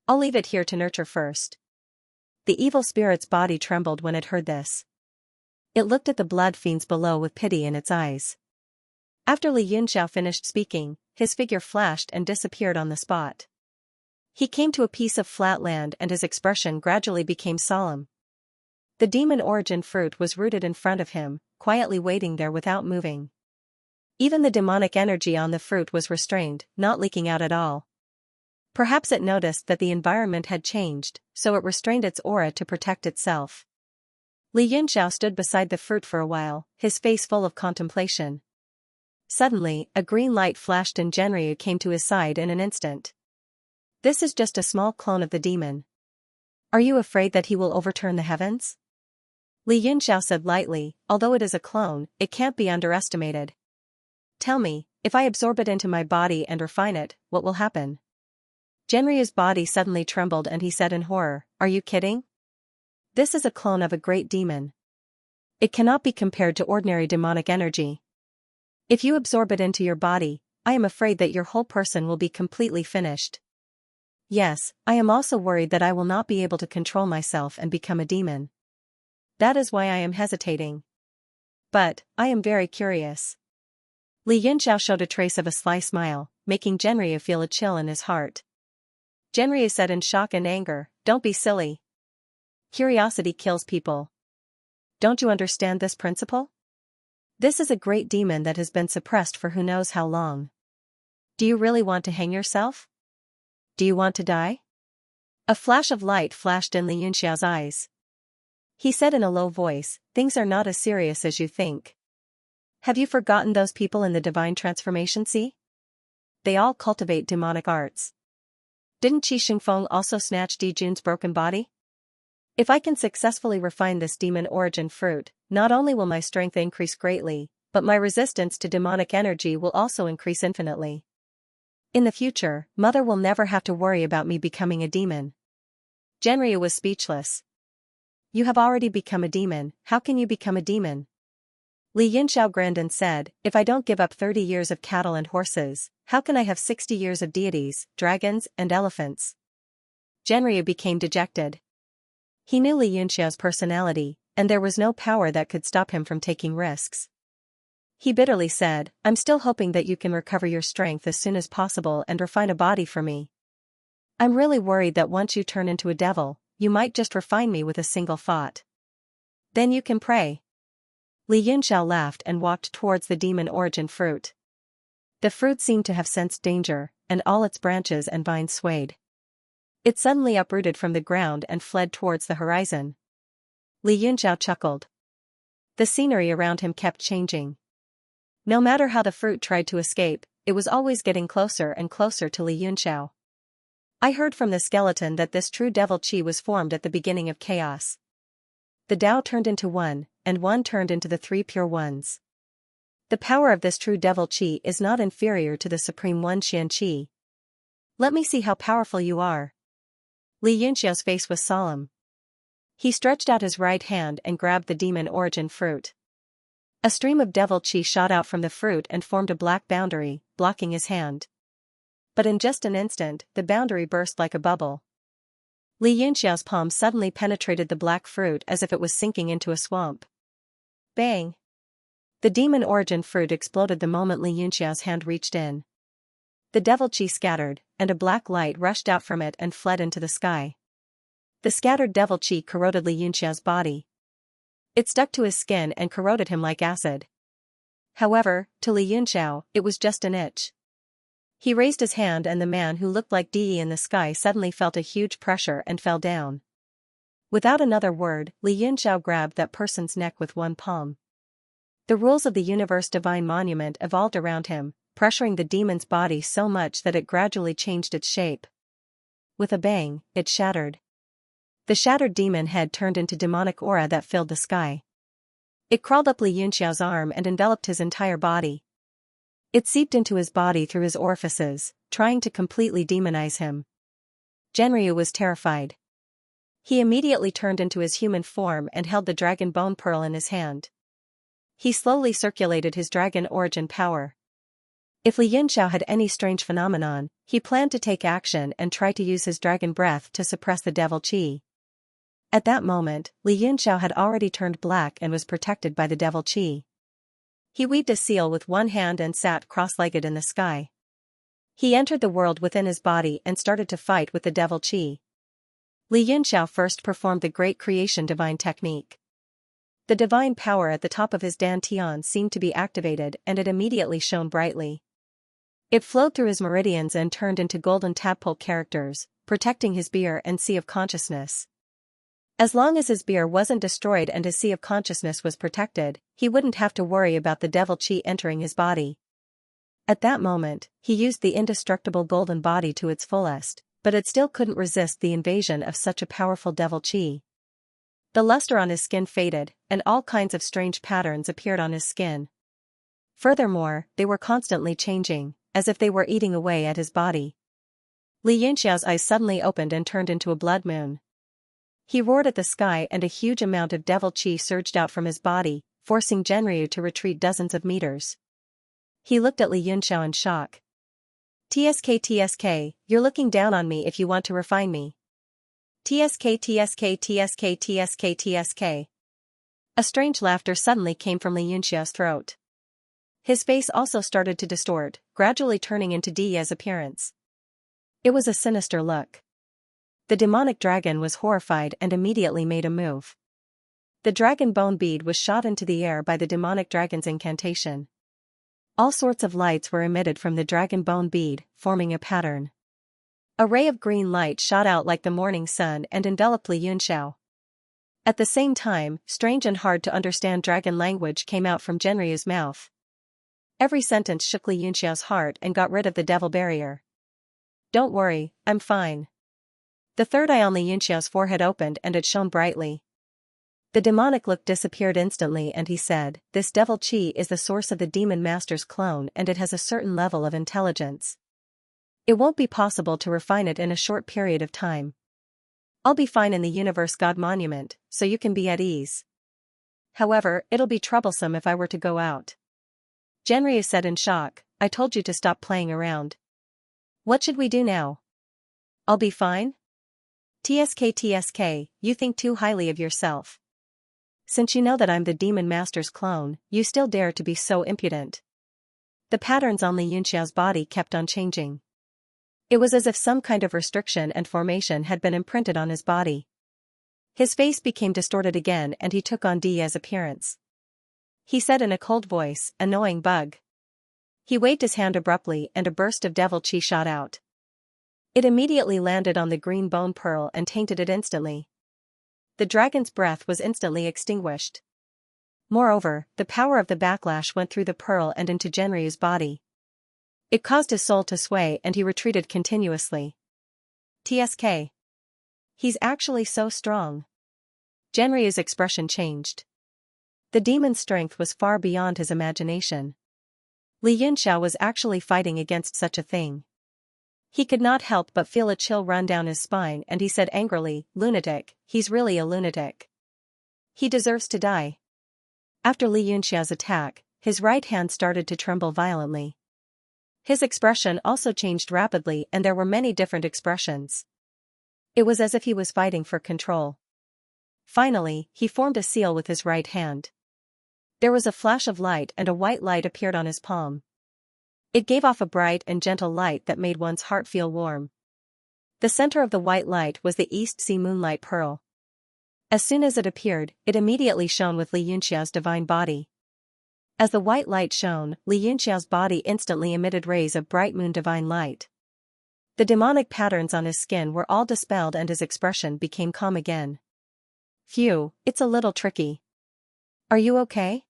I'll leave it here to nurture first." The evil spirit's body trembled when it heard this. It looked at the blood fiends below with pity in its eyes. After Li Yunxiao finished speaking, his figure flashed and disappeared on the spot. He came to a piece of flat land and his expression gradually became solemn. The demon origin fruit was rooted in front of him, quietly waiting there without moving. Even the demonic energy on the fruit was restrained, not leaking out at all. Perhaps it noticed that the environment had changed, so it restrained its aura to protect itself. Li Yunxiao stood beside the fruit for a while, his face full of contemplation. Suddenly, a green light flashed and Genryu came to his side in an instant. "This is just a small clone of the demon. Are you afraid that he will overturn the heavens?" Li Yunxiao said lightly, "Although it is a clone, it can't be underestimated. Tell me, if I absorb it into my body and refine it, what will happen?" Genryu's body suddenly trembled and he said in horror, "Are you kidding? This is a clone of a great demon. It cannot be compared to ordinary demonic energy. If you absorb it into your body, I am afraid that your whole person will be completely finished. Yes, I am also worried that I will not be able to control myself and become a demon. That is why I am hesitating. But, I am very curious." Li Yunxiao showed a trace of a sly smile, making Genryu feel a chill in his heart. Genryu said in shock and anger, "Don't be silly. Curiosity kills people. Don't you understand this principle? This is a great demon that has been suppressed for who knows how long. Do you really want to hang yourself? Do you want to die?" A flash of light flashed in Li Yunxiao's eyes. He said in a low voice, "Things are not as serious as you think. Have you forgotten those people in the Divine Transformation Sea? They all cultivate demonic arts. Didn't Qi Shengfeng also snatch Di Jun's broken body? If I can successfully refine this demon origin fruit, not only will my strength increase greatly, but my resistance to demonic energy will also increase infinitely. In the future, Mother will never have to worry about me becoming a demon." Genryu was speechless. "You have already become a demon, how can you become a demon?" Li Yunxiao grinned and said, "If I don't give up 30 years of cattle and horses, how can I have 60 years of deities, dragons, and elephants?" Genryu became dejected. He knew Li Yunxiao's personality, and there was no power that could stop him from taking risks. He bitterly said, "I'm still hoping that you can recover your strength as soon as possible and refine a body for me. I'm really worried that once you turn into a devil, you might just refine me with a single thought. Then you can pray. Li Yunxiao laughed and walked towards the demon origin fruit. The fruit seemed to have sensed danger, and all its branches and vines swayed. It suddenly uprooted from the ground and fled towards the horizon. Li Yunxiao chuckled. The scenery around him kept changing. No matter how the fruit tried to escape, it was always getting closer and closer to Li Yunxiao. I heard from the skeleton that this true devil qi was formed at the beginning of chaos. The Tao turned into one, and one turned into the three pure ones. The power of this true devil qi is not inferior to the supreme one Xianxia. Let me see how powerful you are. Li Yunxiao's face was solemn. He stretched out his right hand and grabbed the demon origin fruit. A stream of devil qi shot out from the fruit and formed a black boundary, blocking his hand. But in just an instant, the boundary burst like a bubble. Li Yunxiao's palm suddenly penetrated the black fruit as if it was sinking into a swamp. Bang! The demon origin fruit exploded the moment Li Yunxiao's hand reached in. The devil qi scattered, and a black light rushed out from it and fled into the sky. The scattered devil qi corroded Li Yunxiao's body. It stuck to his skin and corroded him like acid. However, to Li Yunxiao, it was just an itch. He raised his hand and the man who looked like Di in the sky suddenly felt a huge pressure and fell down. Without another word, Li Yunxiao grabbed that person's neck with one palm. The rules of the universe divine monument evolved around him, pressuring the demon's body so much that it gradually changed its shape. With a bang, it shattered. The shattered demon head turned into demonic aura that filled the sky. It crawled up Li Yunxiao's arm and enveloped his entire body. It seeped into his body through his orifices, trying to completely demonize him. Genryu was terrified. He immediately turned into his human form and held the dragon bone pearl in his hand. He slowly circulated his dragon origin power. If Li Yunxiao had any strange phenomenon, he planned to take action and try to use his dragon breath to suppress the devil qi. At that moment, Li Yunxiao had already turned black and was protected by the devil qi. He weaved a seal with one hand and sat cross-legged in the sky. He entered the world within his body and started to fight with the devil qi. Li Yunxiao first performed the great creation divine technique. The divine power at the top of his dantian seemed to be activated and it immediately shone brightly. It flowed through his meridians and turned into golden tadpole characters, protecting his beer and sea of consciousness. As long as his beer wasn't destroyed and his sea of consciousness was protected, he wouldn't have to worry about the devil qi entering his body. At that moment, he used the indestructible golden body to its fullest, but it still couldn't resist the invasion of such a powerful devil qi. The luster on his skin faded, and all kinds of strange patterns appeared on his skin. Furthermore, they were constantly changing, as if they were eating away at his body. Li Yunxiao's eyes suddenly opened and turned into a blood moon. He roared at the sky and a huge amount of devil qi surged out from his body, forcing Genryu to retreat dozens of meters. He looked at Li Yunxiao in shock. TSK, you're looking down on me if you want to refine me. TSK. A strange laughter suddenly came from Li Yunxiao's throat. His face also started to distort, gradually turning into Di's appearance. It was a sinister look. The demonic dragon was horrified and immediately made a move. The dragon bone bead was shot into the air by the demonic dragon's incantation. All sorts of lights were emitted from the dragon bone bead, forming a pattern. A ray of green light shot out like the morning sun and enveloped Li Yunxiao. At the same time, strange and hard to understand dragon language came out from Genryu's mouth. Every sentence shook Li Yunxiao's heart and got rid of the devil barrier. Don't worry, I'm fine. The third eye on Li Yunxiao's forehead opened and it shone brightly. The demonic look disappeared instantly and he said, this devil qi is the source of the demon master's clone and it has a certain level of intelligence. It won't be possible to refine it in a short period of time. I'll be fine in the universe god monument, so you can be at ease. However, it'll be troublesome if I were to go out. Genryu said in shock, I told you to stop playing around. What should we do now? I'll be fine? TSK, you think too highly of yourself. Since you know that I'm the demon master's clone, you still dare to be so impudent. The patterns on Li Yunxiao's body kept on changing. It was as if some kind of restriction and formation had been imprinted on his body. His face became distorted again and he took on Dia's appearance. He said in a cold voice, "Annoying bug." He waved his hand abruptly and a burst of devil chi shot out. It immediately landed on the green bone pearl and tainted it instantly. The dragon's breath was instantly extinguished. Moreover, the power of the backlash went through the pearl and into Genryu's body. It caused his soul to sway and he retreated continuously. TSK. He's actually so strong. Genryu's expression changed. The demon's strength was far beyond his imagination. Li Yunxiao was actually fighting against such a thing. He could not help but feel a chill run down his spine and he said angrily, "Lunatic, he's really a lunatic. He deserves to die." After Li Yunxiao's attack, his right hand started to tremble violently. His expression also changed rapidly and there were many different expressions. It was as if he was fighting for control. Finally, he formed a seal with his right hand. There was a flash of light and a white light appeared on his palm. It gave off a bright and gentle light that made one's heart feel warm. The center of the white light was the East Sea Moonlight Pearl. As soon as it appeared, it immediately shone with Li Yunxiao's divine body. As the white light shone, Li Yunxiao's body instantly emitted rays of bright moon divine light. The demonic patterns on his skin were all dispelled and his expression became calm again. "Phew, it's a little tricky. Are you okay?"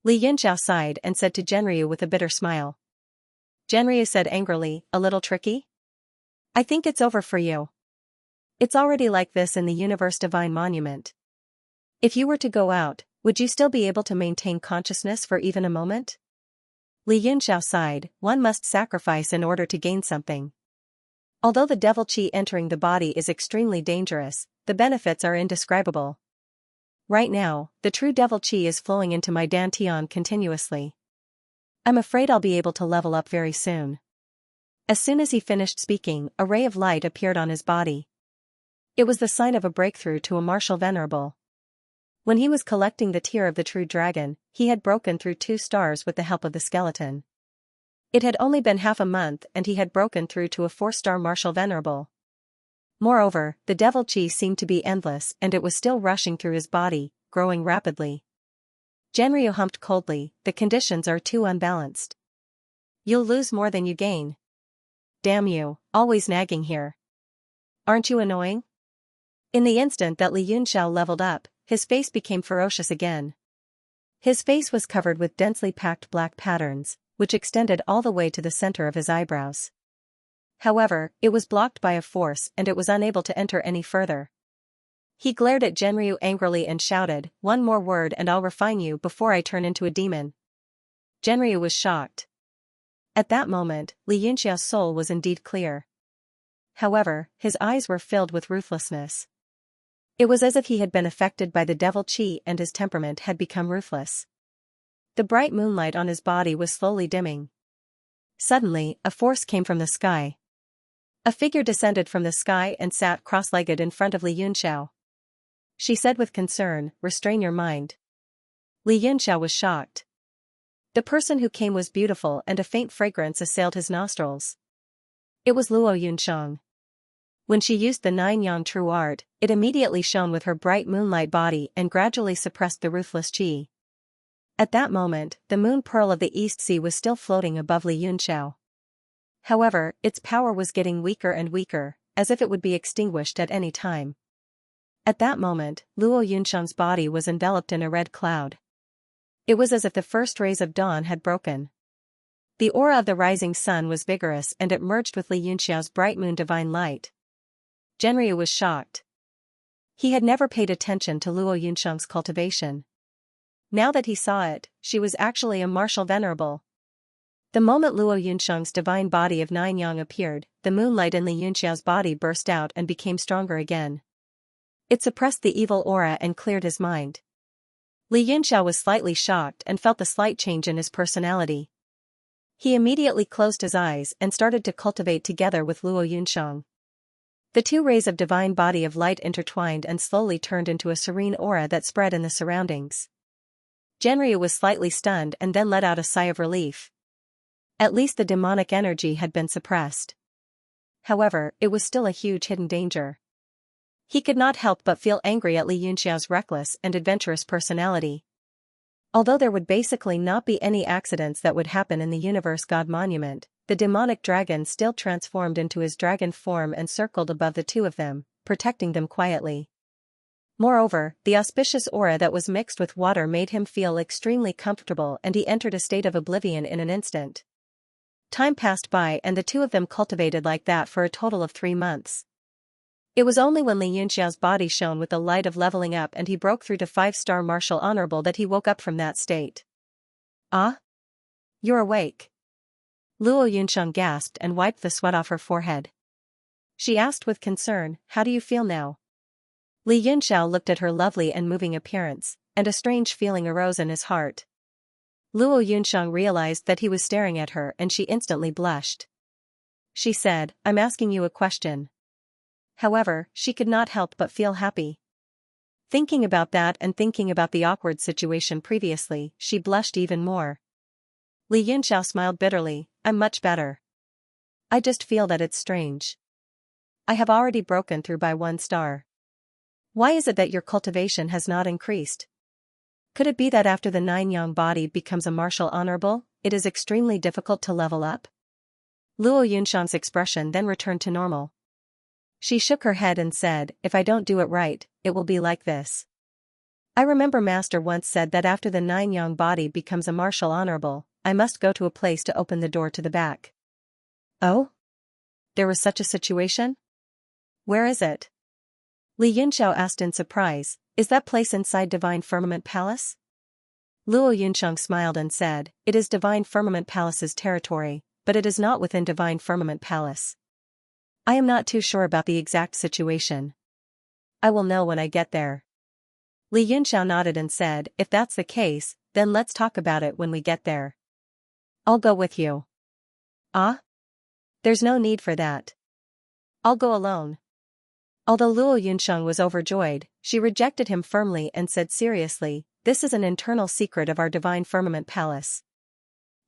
Li Yunxiao sighed and said to Genryu with a bitter smile. Genryu said angrily, "A little tricky? I think it's over for you. It's already like this in the Universe Divine Monument. If you were to go out, would you still be able to maintain consciousness for even a moment?" Li Yunxiao sighed, "One must sacrifice in order to gain something. Although the devil chi entering the body is extremely dangerous, the benefits are indescribable. Right now, the true devil chi is flowing into my dantian continuously. I'm afraid I'll be able to level up very soon." As soon as he finished speaking, a ray of light appeared on his body. It was the sign of a breakthrough to a martial venerable. When he was collecting the tear of the true dragon, he had broken through 2 stars with the help of the skeleton. It had only been half a month and he had broken through to a 4-star martial venerable. Moreover, the devil chi seemed to be endless and it was still rushing through his body, growing rapidly. Genryu humped coldly, "The conditions are too unbalanced. You'll lose more than you gain. Damn you, always nagging here. Aren't you annoying?" In the instant that Li Yunxiao leveled up, his face became ferocious again. His face was covered with densely packed black patterns, which extended all the way to the center of his eyebrows. However, it was blocked by a force and it was unable to enter any further. He glared at Genryu angrily and shouted, "One more word and I'll refine you before I turn into a demon." Genryu was shocked. At that moment, Li Yunxiao's soul was indeed clear. However, his eyes were filled with ruthlessness. It was as if he had been affected by the devil chi and his temperament had become ruthless. The bright moonlight on his body was slowly dimming. Suddenly, a force came from the sky. A figure descended from the sky and sat cross-legged in front of Li Yunxiao. She said with concern, "Restrain your mind." Li Yunxiao was shocked. The person who came was beautiful and a faint fragrance assailed his nostrils. It was Luo Yunxiang. When she used the 9-yang true art, it immediately shone with her bright moonlight body and gradually suppressed the ruthless chi. At that moment, the moon pearl of the East Sea was still floating above Li Yunxiao. However, its power was getting weaker and weaker, as if it would be extinguished at any time. At that moment, Luo Yunxiang's body was enveloped in a red cloud. It was as if the first rays of dawn had broken. The aura of the rising sun was vigorous and it merged with Li Yunxiao's bright moon divine light. Genryu was shocked. He had never paid attention to Luo Yunxiang's cultivation. Now that he saw it, she was actually a martial venerable. The moment Luo Yunxiang's divine body of 9-yang appeared, the moonlight in Li Yunxiao's body burst out and became stronger again. It suppressed the evil aura and cleared his mind. Li Yunxiao was slightly shocked and felt the slight change in his personality. He immediately closed his eyes and started to cultivate together with Luo Yunxiang. The 2 rays of divine body of light intertwined and slowly turned into a serene aura that spread in the surroundings. Genryu was slightly stunned and then let out a sigh of relief. At least the demonic energy had been suppressed. However, it was still a huge hidden danger. He could not help but feel angry at Li Yunxiao's reckless and adventurous personality. Although there would basically not be any accidents that would happen in the Universe God Monument, the demonic dragon still transformed into his dragon form and circled above the two of them, protecting them quietly. Moreover, the auspicious aura that was mixed with water made him feel extremely comfortable, and he entered a state of oblivion in an instant. Time passed by and the two of them cultivated like that for a total of 3 months. It was only when Li Yunxiao's body shone with the light of leveling up and he broke through to 5-star martial honorable that he woke up from that state. Ah? You're awake. Luo Yunxiang gasped and wiped the sweat off her forehead. She asked with concern, how do you feel now? Li Yunxiao looked at her lovely and moving appearance, and a strange feeling arose in his heart. Luo Yunxiang realized that he was staring at her and she instantly blushed. She said, I'm asking you a question. However, she could not help but feel happy. Thinking about that and thinking about the awkward situation previously, she blushed even more. Li Yunxiao smiled bitterly, I'm much better. I just feel that it's strange. I have already broken through by 1 star. Why is it that your cultivation has not increased? Could it be that after the 9-yang body becomes a martial honorable, it is extremely difficult to level up? Luo Yunxiang's expression then returned to normal. She shook her head and said, if I don't do it right, it will be like this. I remember Master once said that after the 9-yang body becomes a martial honorable, I must go to a place to open the door to the back. Oh? There was such a situation? Where is it? Li Yunxiao asked in surprise, is that place inside Divine Firmament Palace? Luo Yunxiang smiled and said, it is Divine Firmament Palace's territory, but it is not within Divine Firmament Palace. I am not too sure about the exact situation. I will know when I get there. Li Yunxiao nodded and said, if that's the case, then let's talk about it when we get there. I'll go with you. Ah? There's no need for that. I'll go alone. Although Luo Yunxiang was overjoyed, she rejected him firmly and said seriously, this is an internal secret of our Divine Firmament Palace.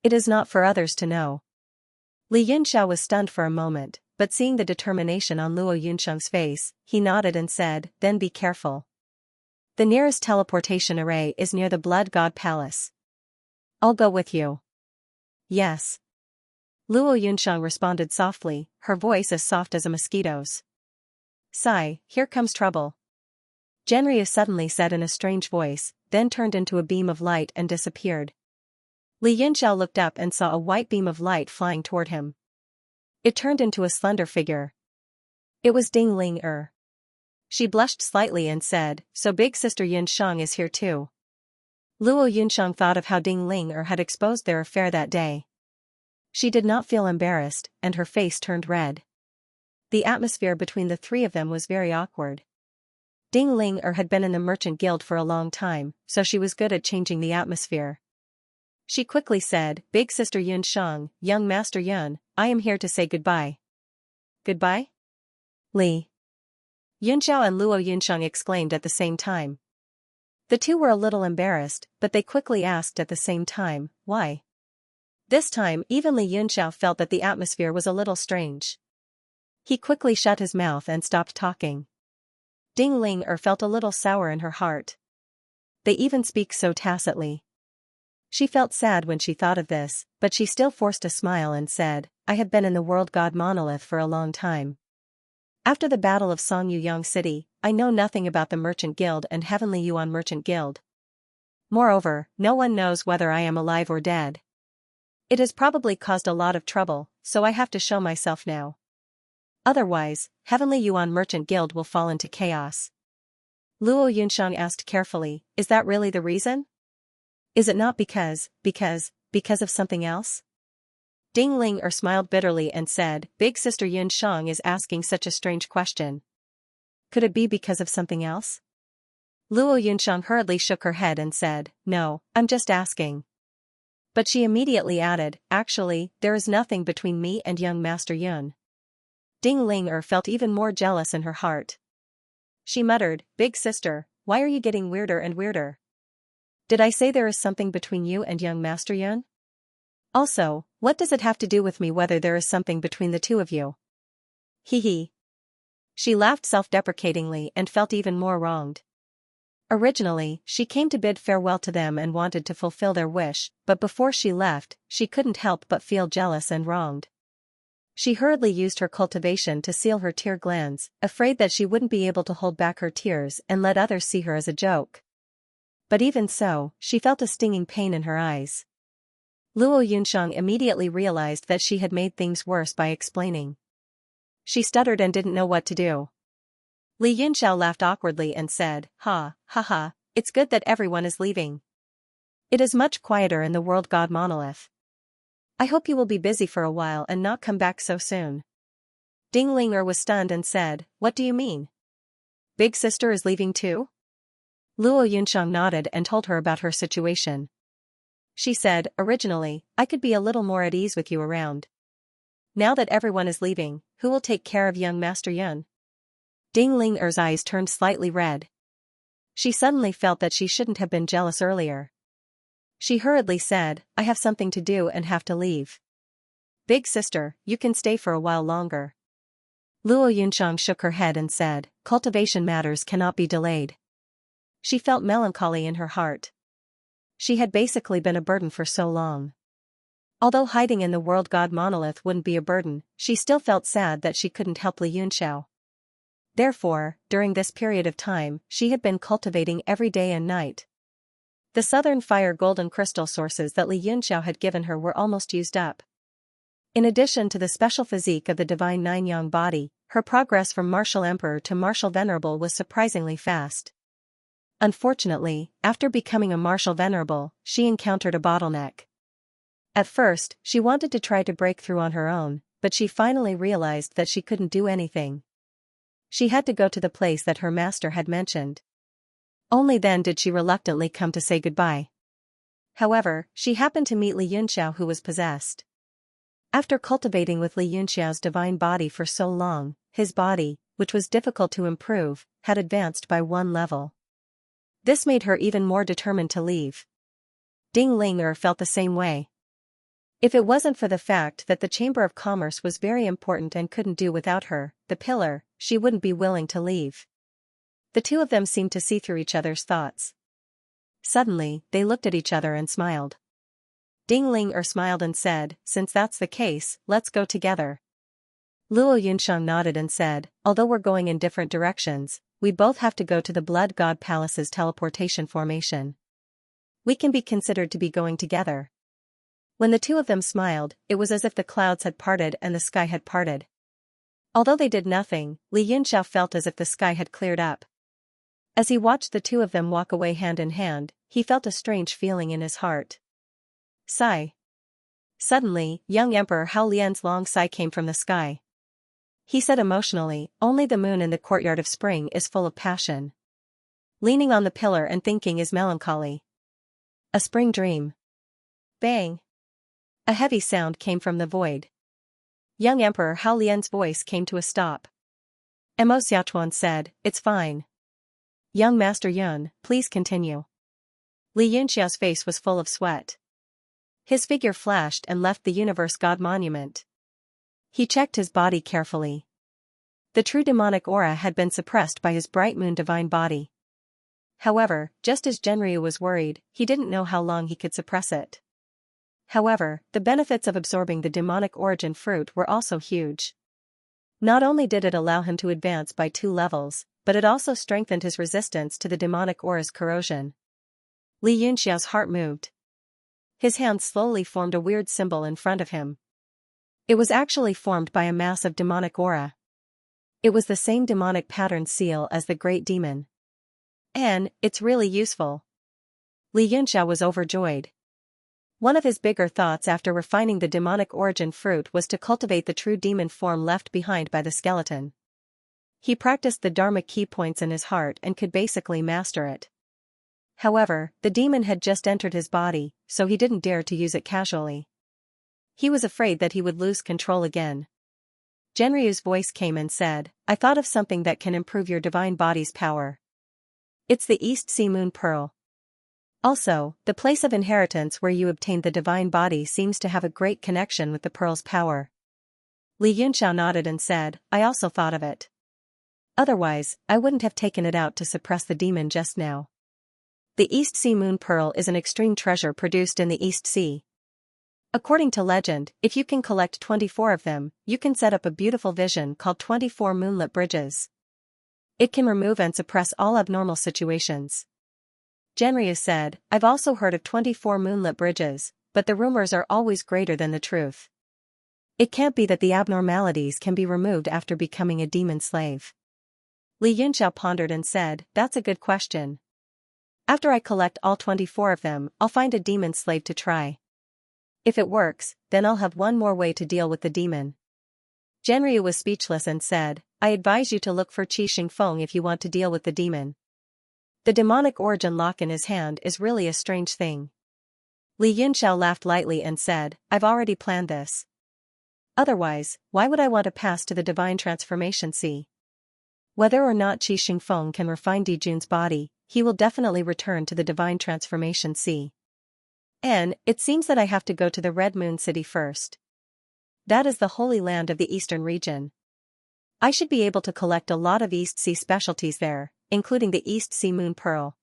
It is not for others to know. Li Yunxiao was stunned for a moment, but seeing the determination on Luo Yunxiang's face, he nodded and said, then be careful. The nearest teleportation array is near the Blood God Palace. I'll go with you. Yes. Luo Yunxiang responded softly, her voice as soft as a mosquito's. Sigh, here comes trouble. Genryu suddenly said in a strange voice, then turned into a beam of light and disappeared. Li Yunxiao looked up and saw a white beam of light flying toward him. It turned into a slender figure. It was Ding Ling. She blushed slightly and said, so big sister Yunxiang is here too. Luo Yunxiang thought of how Ding Ling had exposed their affair that day. She did not feel embarrassed, and her face turned red. The atmosphere between the three of them was very awkward. Ding Ling had been in the merchant guild for a long time, so she was good at changing the atmosphere. She quickly said, big sister Yunxiang, young master Yun, I am here to say goodbye. Goodbye? Li Yunxiao and Luo Yunxiang exclaimed at the same time. The two were a little embarrassed, but they quickly asked at the same time, why? This time even Li Yunxiao felt that the atmosphere was a little strange. He quickly shut his mouth and stopped talking. Ding Ling felt a little sour in her heart. They even speak so tacitly. She felt sad when she thought of this, but she still forced a smile and said, I have been in the World God Monolith for a long time. After the Battle of Songyu Yang City, I know nothing about the Merchant Guild and Heavenly Yuan Merchant Guild. Moreover, no one knows whether I am alive or dead. It has probably caused a lot of trouble, so I have to show myself now. Otherwise, Heavenly Yuan Merchant Guild will fall into chaos. Luo Yunxiang asked carefully, is that really the reason? Is it not because of something else? Ding Ling smiled bitterly and said, big sister Yunxiang is asking such a strange question. Could it be because of something else? Luo Yunxiang hurriedly shook her head and said, no, I'm just asking. But she immediately added, actually, there is nothing between me and young Master Yun. Ding Ling felt even more jealous in her heart. She muttered, big sister, why are you getting weirder and weirder? Did I say there is something between you and young Master Yun? Also, what does it have to do with me whether there is something between the two of you? Hee hee. She laughed self-deprecatingly and felt even more wronged. Originally, she came to bid farewell to them and wanted to fulfill their wish, but before she left, she couldn't help but feel jealous and wronged. She hurriedly used her cultivation to seal her tear glands, afraid that she wouldn't be able to hold back her tears and let others see her as a joke. But even so, she felt a stinging pain in her eyes. Luo Yunxiang immediately realized that she had made things worse by explaining. She stuttered and didn't know what to do. Li Yunxiao laughed awkwardly and said, "Ha, ha ha, it's good that everyone is leaving. It is much quieter in the world god monolith. I hope you will be busy for a while and not come back so soon." Ding Linger was stunned and said, "What do you mean? Big sister is leaving too?" Luo Yunxiang nodded and told her about her situation. She said, "Originally, I could be a little more at ease with you around. Now that everyone is leaving, who will take care of young Master Yun?" Ding Linger's eyes turned slightly red. She suddenly felt that she shouldn't have been jealous earlier. She hurriedly said, "I have something to do and have to leave. Big sister, you can stay for a while longer." Luo Yunxiang shook her head and said, "Cultivation matters cannot be delayed." She felt melancholy in her heart. She had basically been a burden for so long. Although hiding in the world god monolith wouldn't be a burden, she still felt sad that she couldn't help Li Yunxiao. Therefore, during this period of time, she had been cultivating every day and night. The southern fire golden crystal sources that Li Yunxiao had given her were almost used up. In addition to the special physique of the divine nine-yang body, her progress from martial emperor to martial venerable was surprisingly fast. Unfortunately, after becoming a martial venerable, she encountered a bottleneck. At first, she wanted to try to break through on her own, but she finally realized that she couldn't do anything. She had to go to the place that her master had mentioned. Only then did she reluctantly come to say goodbye. However, she happened to meet Li Yunxiao, who was possessed. After cultivating with Li Yunxiao's divine body for so long, his body, which was difficult to improve, had advanced by one level. This made her even more determined to leave. Ding Linger felt the same way. If it wasn't for the fact that the Chamber of Commerce was very important and couldn't do without her, the pillar, she wouldn't be willing to leave. The two of them seemed to see through each other's thoughts. Suddenly, they looked at each other and smiled. Ding Linger smiled and said, "Since that's the case, let's go together." Luo Yunxiang nodded and said, "Although we're going in different directions, we both have to go to the Blood God Palace's teleportation formation. We can be considered to be going together." When the two of them smiled, it was as if the clouds had parted and the sky had parted. Although they did nothing, Li Yunxiao felt as if the sky had cleared up. As he watched the two of them walk away hand in hand, he felt a strange feeling in his heart. Sigh. Suddenly, young Emperor Hao Lian's long sigh came from the sky. He said emotionally, "Only the moon in the courtyard of spring is full of passion. Leaning on the pillar and thinking is melancholy. A spring dream." Bang! A heavy sound came from the void. Young Emperor Hao Lian's voice came to a stop. Mo Xiaochuan said, "It's fine. Young Master Yun, please continue." Li Yunxiao's face was full of sweat. His figure flashed and left the Universe God Monument. He checked his body carefully. The true demonic aura had been suppressed by his bright moon divine body. However, just as Genryu was worried, he didn't know how long he could suppress it. However, the benefits of absorbing the demonic origin fruit were also huge. Not only did it allow him to advance by 2 levels, but it also strengthened his resistance to the demonic aura's corrosion. Li Yunxiao's heart moved. His hand slowly formed a weird symbol in front of him. It was actually formed by a mass of demonic aura. It was the same demonic pattern seal as the great demon. And it's really useful. Li Yunxiao was overjoyed. One of his bigger thoughts after refining the demonic origin fruit was to cultivate the true demon form left behind by the skeleton. He practiced the Dharma key points in his heart and could basically master it. However, the demon had just entered his body, so he didn't dare to use it casually. He was afraid that he would lose control again. Genryu's voice came and said, "I thought of something that can improve your divine body's power. It's the East Sea Moon Pearl. Also, the place of inheritance where you obtained the divine body seems to have a great connection with the pearl's power." Li Yunxiao nodded and said, I also thought of it. Otherwise, I wouldn't have taken it out to suppress the demon just now. The East Sea Moon Pearl is an extreme treasure produced in the East Sea. According to legend, if you can collect 24 of them, you can set up a beautiful vision called 24 moonlit bridges. It can remove and suppress all abnormal situations. Xianxia said, I've also heard of 24 moonlit bridges, but the rumors are always greater than the truth. It can't be that the abnormalities can be removed after becoming a demon slave. Li Yunxiao pondered and said, that's a good question. After I collect all 24 of them, I'll find a demon slave to try. If it works, then I'll have one more way to deal with the demon. Xianxia was speechless and said, I advise you to look for Qi Xingfeng if you want to deal with the demon. The demonic origin lock in his hand is really a strange thing. Li Yunxiao laughed lightly and said, I've already planned this. Otherwise, why would I want to pass to the divine transformation sea? Whether or not Qi Xingfeng can refine Dijun's body, he will definitely return to the divine transformation sea. And it seems that I have to go to the Red Moon City first. That is the holy land of the eastern region. I should be able to collect a lot of East Sea specialties there, including the East Sea Moon Pearl.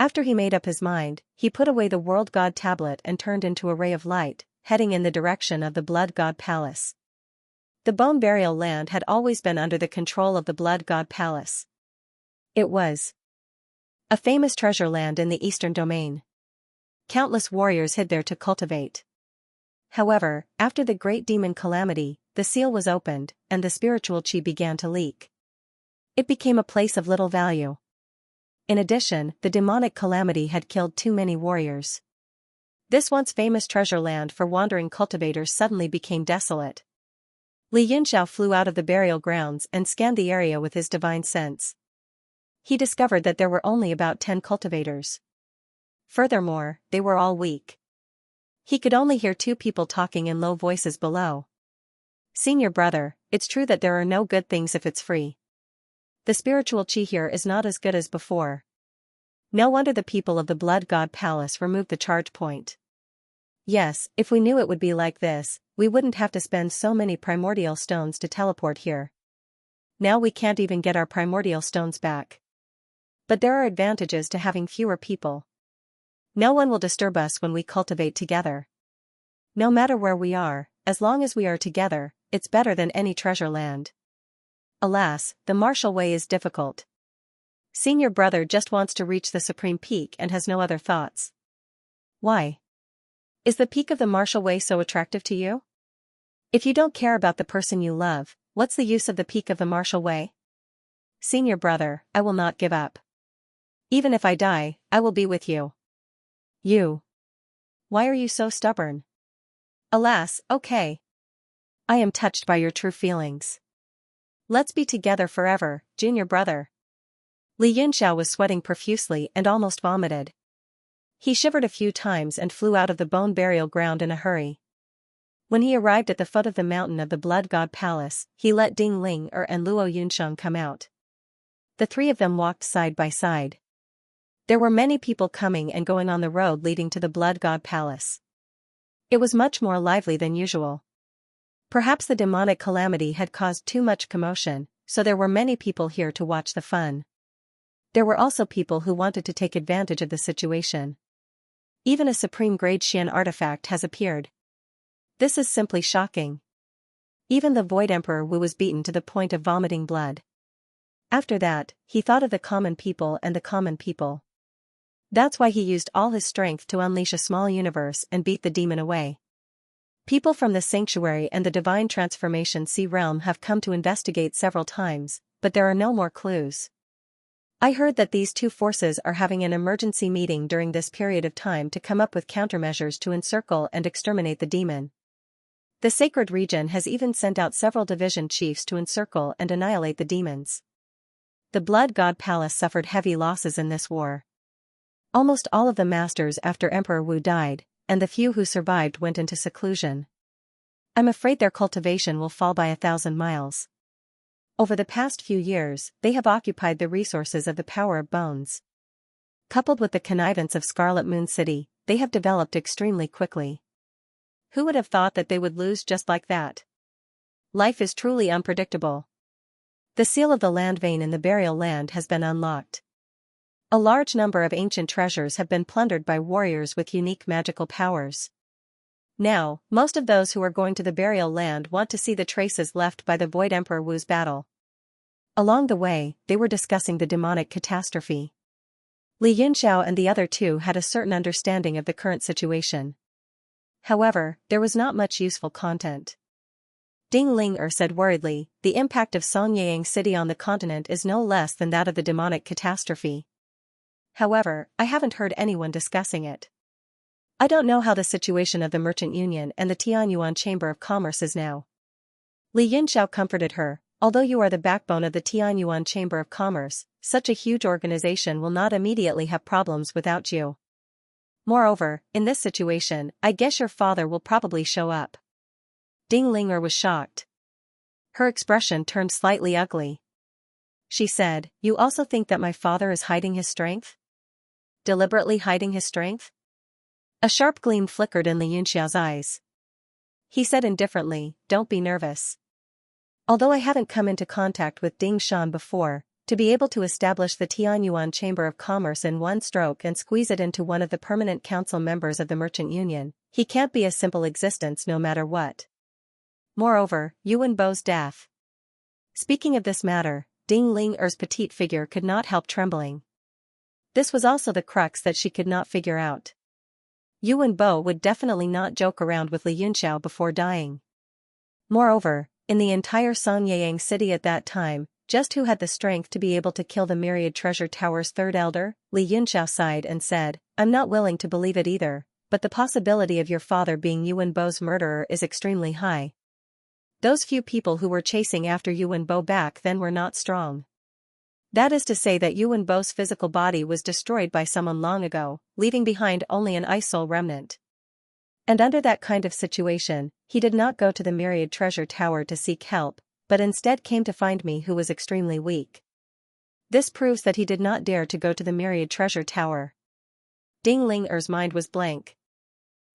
After he made up his mind, he put away the World God tablet and turned into a ray of light, heading in the direction of the Blood God Palace. The Bone Burial Land had always been under the control of the Blood God Palace. It was a famous treasure land in the eastern domain. Countless warriors hid there to cultivate. However, after the great demon calamity, the seal was opened, and the spiritual qi began to leak. It became a place of little value. In addition, the demonic calamity had killed too many warriors. This once famous treasure land for wandering cultivators suddenly became desolate. Li Yunxiao flew out of the burial grounds and scanned the area with his divine sense. He discovered that there were only about 10 cultivators. Furthermore, they were all weak. He could only hear 2 people talking in low voices below. Senior brother, it's true that there are no good things if it's free. The spiritual qi here is not as good as before. No wonder the people of the Blood God Palace removed the charge point. Yes, if we knew it would be like this, we wouldn't have to spend so many primordial stones to teleport here. Now we can't even get our primordial stones back. But there are advantages to having fewer people. No one will disturb us when we cultivate together. No matter where we are, as long as we are together, it's better than any treasure land. Alas, the martial way is difficult. Senior brother just wants to reach the supreme peak and has no other thoughts. Why? Is the peak of the martial way so attractive to you? If you don't care about the person you love, what's the use of the peak of the martial way? Senior brother, I will not give up. Even if I die, I will be with you. You. Why are you so stubborn? Alas, okay. I am touched by your true feelings. Let's be together forever, junior brother. Li Yunxiao was sweating profusely and almost vomited. He shivered a few times and flew out of the bone burial ground in a hurry. When he arrived at the foot of the mountain of the Blood God Palace, he let Ding Ling and Luo Yunsheng come out. The 3 of them walked side by side. There were many people coming and going on the road leading to the Blood God Palace. It was much more lively than usual. Perhaps the demonic calamity had caused too much commotion, so there were many people here to watch the fun. There were also people who wanted to take advantage of the situation. Even a supreme grade Xian artifact has appeared. This is simply shocking. Even the Void Emperor Wu was beaten to the point of vomiting blood. After that, he thought of the common people and the common people. That's why he used all his strength to unleash a small universe and beat the demon away. People from the sanctuary and the divine transformation sea realm have come to investigate several times, but there are no more clues. I heard that these 2 forces are having an emergency meeting during this period of time to come up with countermeasures to encircle and exterminate the demon. The sacred region has even sent out several division chiefs to encircle and annihilate the demons. The Blood God Palace suffered heavy losses in this war. Almost all of the masters after Emperor Wu died, and the few who survived went into seclusion. I'm afraid their cultivation will fall by 1,000 miles. Over the past few years, they have occupied the resources of the power of bones. Coupled with the connivance of Scarlet Moon City, they have developed extremely quickly. Who would have thought that they would lose just like that? life is truly unpredictable. The seal of the land vein in the burial land has been unlocked. A large number of ancient treasures have been plundered by warriors with unique magical powers. Now, most of those who are going to the burial land want to see the traces left by the Void Emperor Wu's battle. Along the way, they were discussing the demonic catastrophe. Li Yunxiao and the other two had a certain understanding of the current situation. However, there was not much useful content. Ding Ling said worriedly, the impact of Xianxia city on the continent is no less than that of the demonic catastrophe. However, I haven't heard anyone discussing it. I don't know how the situation of the Merchant Union and the Tianyuan Chamber of Commerce is now. Li Yunxiao comforted her, although you are the backbone of the Tianyuan Chamber of Commerce, such a huge organization will not immediately have problems without you. Moreover, in this situation, I guess your father will probably show up. Ding Ling was shocked. Her expression turned slightly ugly. She said, you also think that my father is hiding his strength? Deliberately hiding his strength? A sharp gleam flickered in Li Yunxiao's eyes. He said indifferently, don't be nervous. Although I haven't come into contact with Ding Shan before, to be able to establish the Tianyuan Chamber of Commerce in one stroke and squeeze it into one of the permanent council members of the Merchant Union, he can't be a simple existence no matter what. Moreover, Yuan Bo's death. Speaking of this matter, Ding Ling's petite figure could not help trembling. This was also the crux that she could not figure out. Yuan Bo would definitely not joke around with Li Yunxiao before dying. Moreover, in the entire Xianxia city at that time, just who had the strength to be able to kill the Myriad Treasure Tower's third elder? Li Yunxiao sighed and said, I'm not willing to believe it either, but the possibility of your father being Yuan Bo's murderer is extremely high. Those few people who were chasing after Yuan Bo back then were not strong. That is to say that Yuan Bo's physical body was destroyed by someone long ago, leaving behind only an ice soul remnant. And under that kind of situation, he did not go to the Myriad Treasure Tower to seek help, but instead came to find me who was extremely weak. This proves that he did not dare to go to the Myriad Treasure Tower. Ding Ling's mind was blank.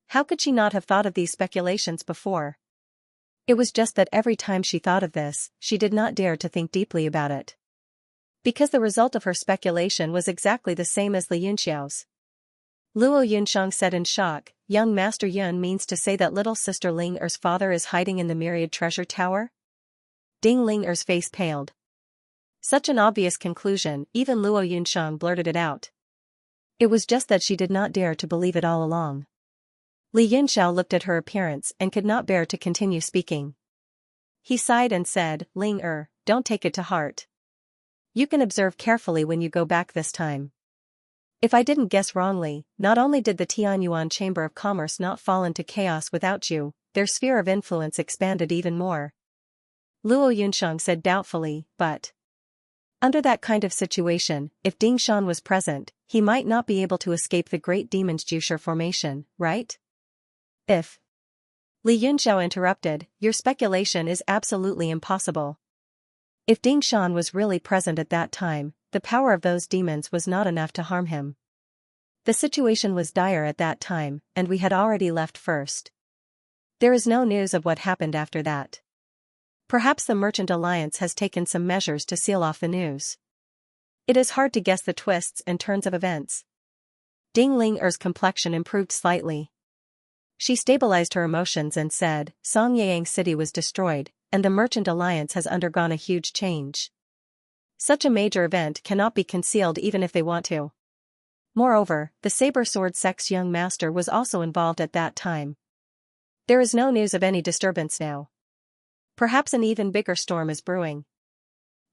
How could she not have thought of these speculations before? It was just that every time she thought of this, she did not dare to think deeply about it. Because the result of her speculation was exactly the same as Li Yunxiao's. Luo Yunshang said in shock, young Master Yun means to say that little sister Ling's father is hiding in the Myriad Treasure Tower? Ding Ling's face paled. Such an obvious conclusion, even Luo Yunshang blurted it out. It was just that she did not dare to believe it all along. Li Yunxiao looked at her appearance and could not bear to continue speaking. He sighed and said, Ling don't take it to heart. You can observe carefully when you go back this time. If I didn't guess wrongly, not only did the Tianyuan Chamber of Commerce not fall into chaos without you, their sphere of influence expanded even more. Luo Yunshang said doubtfully, but under that kind of situation, if Ding Shan was present, he might not be able to escape the Great Demon's Jusher formation, right? If Li Yunxiao interrupted, your speculation is absolutely impossible. If Ding Shan was really present at that time, the power of those demons was not enough to harm him. The situation was dire at that time, and we had already left first. There is no news of what happened after that. Perhaps the Merchant Alliance has taken some measures to seal off the news. It is hard to guess the twists and turns of events. Ding Ling's complexion improved slightly. She stabilized her emotions and said, Xianxia City was destroyed, and the Merchant Alliance has undergone a huge change. Such a major event cannot be concealed even if they want to. Moreover, the Saber Sword Sect's young master was also involved at that time. There is no news of any disturbance now. Perhaps an even bigger storm is brewing.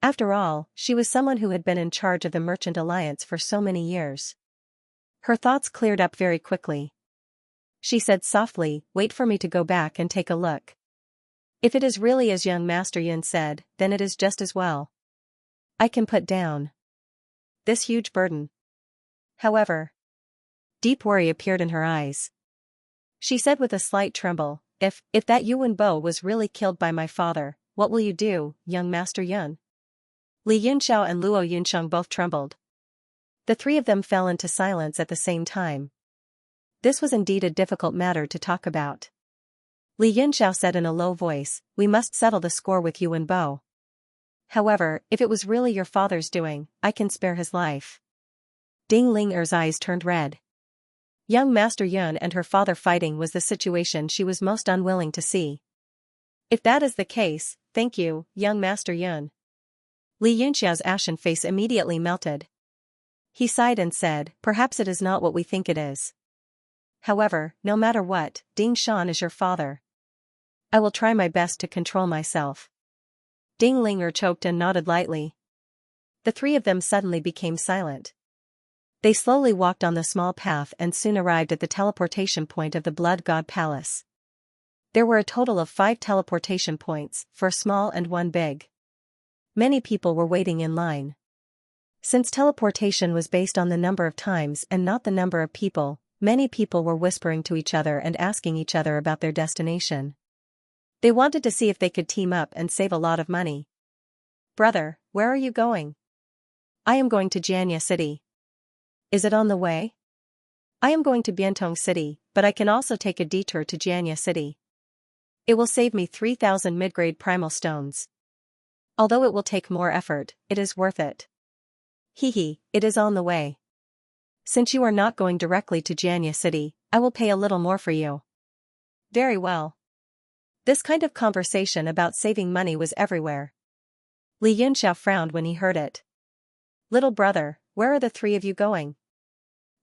After all, she was someone who had been in charge of the Merchant Alliance for so many years. Her thoughts cleared up very quickly. She said softly, wait for me to go back and take a look. If it is really as young Master Yun said, then it is just as well. I can put down this huge burden. However, deep worry appeared in her eyes. She said with a slight tremble, if that Yuan Bo was really killed by my father, what will you do, young Master Yun? Li Yunxiao and Luo Yunsheng both trembled. The three of them fell into silence at the same time. This was indeed a difficult matter to talk about. Li Yunxiao said in a low voice, we must settle the score with Yuan Bo. However, if it was really your father's doing, I can spare his life. Ding Ling'er's eyes turned red. Young Master Yun and her father fighting was the situation she was most unwilling to see. If that is the case, thank you, young Master Yun. Li Yunxiao's ashen face immediately melted. He sighed and said, perhaps it is not what we think it is. However, no matter what, Ding Shan is your father. I will try my best to control myself. Ding Ling'er choked and nodded lightly. The three of them suddenly became silent. They slowly walked on the small path and soon arrived at the teleportation point of the Blood God Palace. There were a total of 5 teleportation points, 4 small and 1 big. Many people were waiting in line. Since teleportation was based on the number of times and not the number of people, many people were whispering to each other and asking each other about their destination. They wanted to see if they could team up and save a lot of money. Brother, where are you going? I am going to Xianxia City. Is it on the way? I am going to Biantong City, but I can also take a detour to Xianxia City. It will save me 3,000 mid-grade primal stones. Although it will take more effort, it is worth it. Hehe, it is on the way. Since you are not going directly to Xianxia City, I will pay a little more for you. Very well. This kind of conversation about saving money was everywhere. Li Yunxiao frowned when he heard it. Little brother, where are the 3 of you going?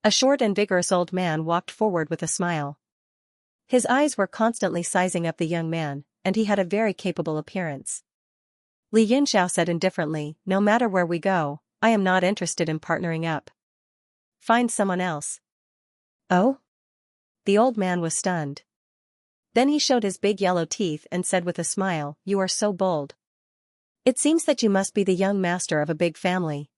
A short and vigorous old man walked forward with a smile. His eyes were constantly sizing up the young man, and he had a very capable appearance. Li Yunxiao said indifferently, no matter where we go, I am not interested in partnering up. Find someone else. Oh? The old man was stunned. Then he showed his big yellow teeth and said with a smile, you are so bold. It seems that you must be the young master of a big family.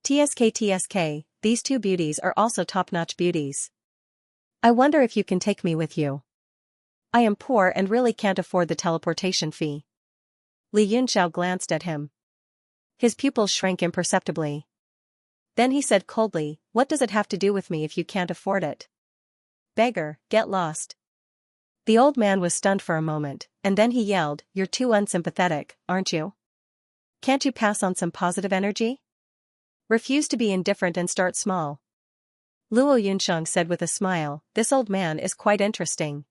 TSK, these 2 beauties are also top-notch beauties. I wonder if you can take me with you. I am poor and really can't afford the teleportation fee. Li Yunxiao glanced at him. His pupils shrank imperceptibly. Then he said coldly, what does it have to do with me if you can't afford it? Beggar, get lost. The old man was stunned for a moment, and then he yelled, you're too unsympathetic, aren't you? Can't you pass on some positive energy? Refuse to be indifferent and start small. Luo Yunsheng said with a smile, this old man is quite interesting.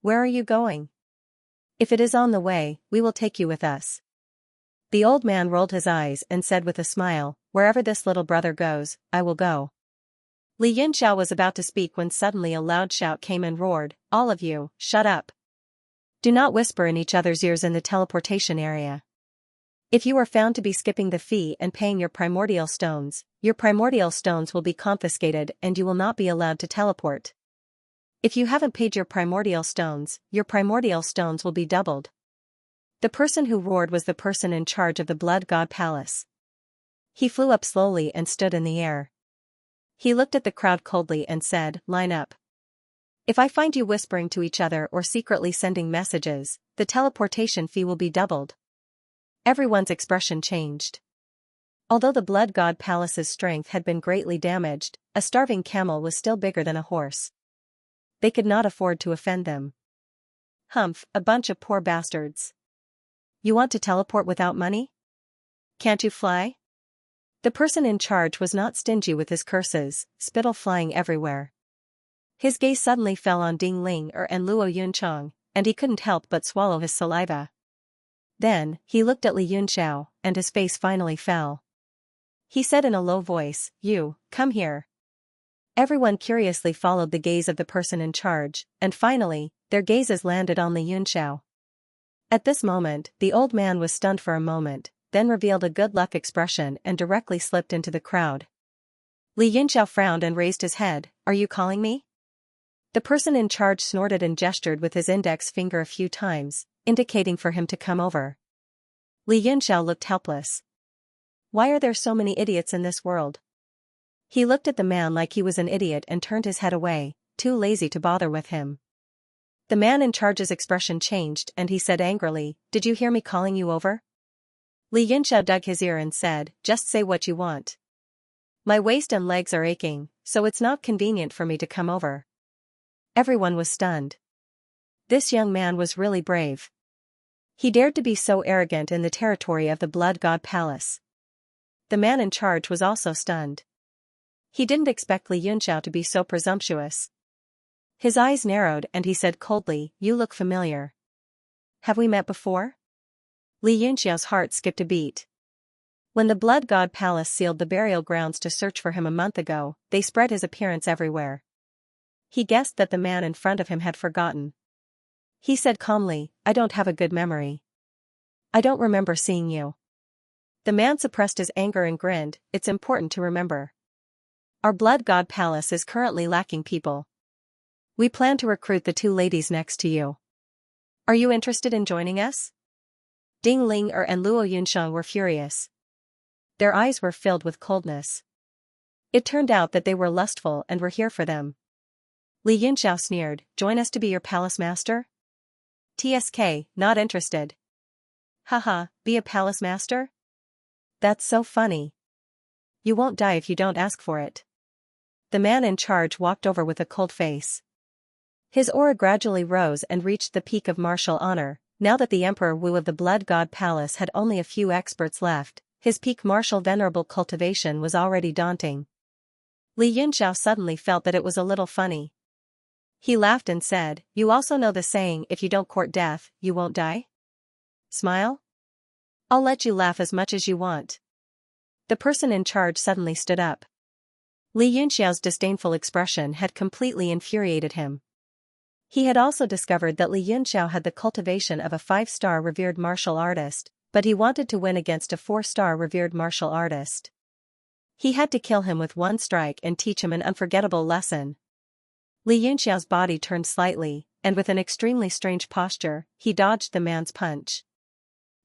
Where are you going? If it is on the way, we will take you with us. The old man rolled his eyes and said with a smile, wherever this little brother goes, I will go. Li Yunxiao was about to speak when suddenly a loud shout came and roared, all of you, shut up. Do not whisper in each other's ears in the teleportation area. If you are found to be skipping the fee and paying your primordial stones will be confiscated and you will not be allowed to teleport. If you haven't paid your primordial stones will be doubled. The person who roared was the person in charge of the Blood God Palace. He flew up slowly and stood in the air. He looked at the crowd coldly and said, line up. If I find you whispering to each other or secretly sending messages, the teleportation fee will be doubled. Everyone's expression changed. Although the Blood God Palace's strength had been greatly damaged, a starving camel was still bigger than a horse. They could not afford to offend them. Humph, a bunch of poor bastards. You want to teleport without money? Can't you fly? The person in charge was not stingy with his curses, spittle flying everywhere. His gaze suddenly fell on Ding Ling'er and Luo Yuncheng, and he couldn't help but swallow his saliva. Then, he looked at Li Yunxiao, and his face finally fell. He said in a low voice, you, come here. Everyone curiously followed the gaze of the person in charge, and finally, their gazes landed on Li Yunxiao. At this moment, the old man was stunned for a moment, then revealed a good luck expression and directly slipped into the crowd. Li Yunxiao frowned and raised his head, are you calling me? The person in charge snorted and gestured with his index finger a few times, indicating for him to come over. Li Yunxiao looked helpless. Why are there so many idiots in this world? He looked at the man like he was an idiot and turned his head away, too lazy to bother with him. The man in charge's expression changed and he said angrily, did you hear me calling you over? Li Yunxiao dug his ear and said, just say what you want. My waist and legs are aching, so it's not convenient for me to come over. Everyone was stunned. This young man was really brave. He dared to be so arrogant in the territory of the Blood God Palace. The man in charge was also stunned. He didn't expect Li Yunxiao to be so presumptuous. His eyes narrowed and he said coldly, "You look familiar. Have we met before?" Li Yunxiao's heart skipped a beat. When the Blood God Palace sealed the burial grounds to search for him a month ago, they spread his appearance everywhere. He guessed that the man in front of him had forgotten. He said calmly, "I don't have a good memory. I don't remember seeing you." The man suppressed his anger and grinned, "It's important to remember. Our Blood God Palace is currently lacking people. We plan to recruit the two ladies next to you. Are you interested in joining us?" Ding Ling'er and Luo Yunsheng were furious. Their eyes were filled with coldness. It turned out that they were lustful and were here for them. Li Yunxiao sneered, "Join us to be your palace master?" TSK, not interested. Haha, be a palace master? That's so funny. You won't die if you don't ask for it. The man in charge walked over with a cold face. His aura gradually rose and reached the peak of martial honor. Now that the Emperor Wu of the Blood God Palace had only a few experts left, his peak martial venerable cultivation was already daunting. Li Yunxiao suddenly felt that it was a little funny. He laughed and said, "You also know the saying, if you don't court death, you won't die? Smile? I'll let you laugh as much as you want." The person in charge suddenly stood up. Li Yunxiao's disdainful expression had completely infuriated him. He had also discovered that Li Yunxiao had the cultivation of a 5-star revered martial artist, but he wanted to win against a 4-star revered martial artist. He had to kill him with one strike and teach him an unforgettable lesson. Li Yunxiao's body turned slightly, and with an extremely strange posture, he dodged the man's punch.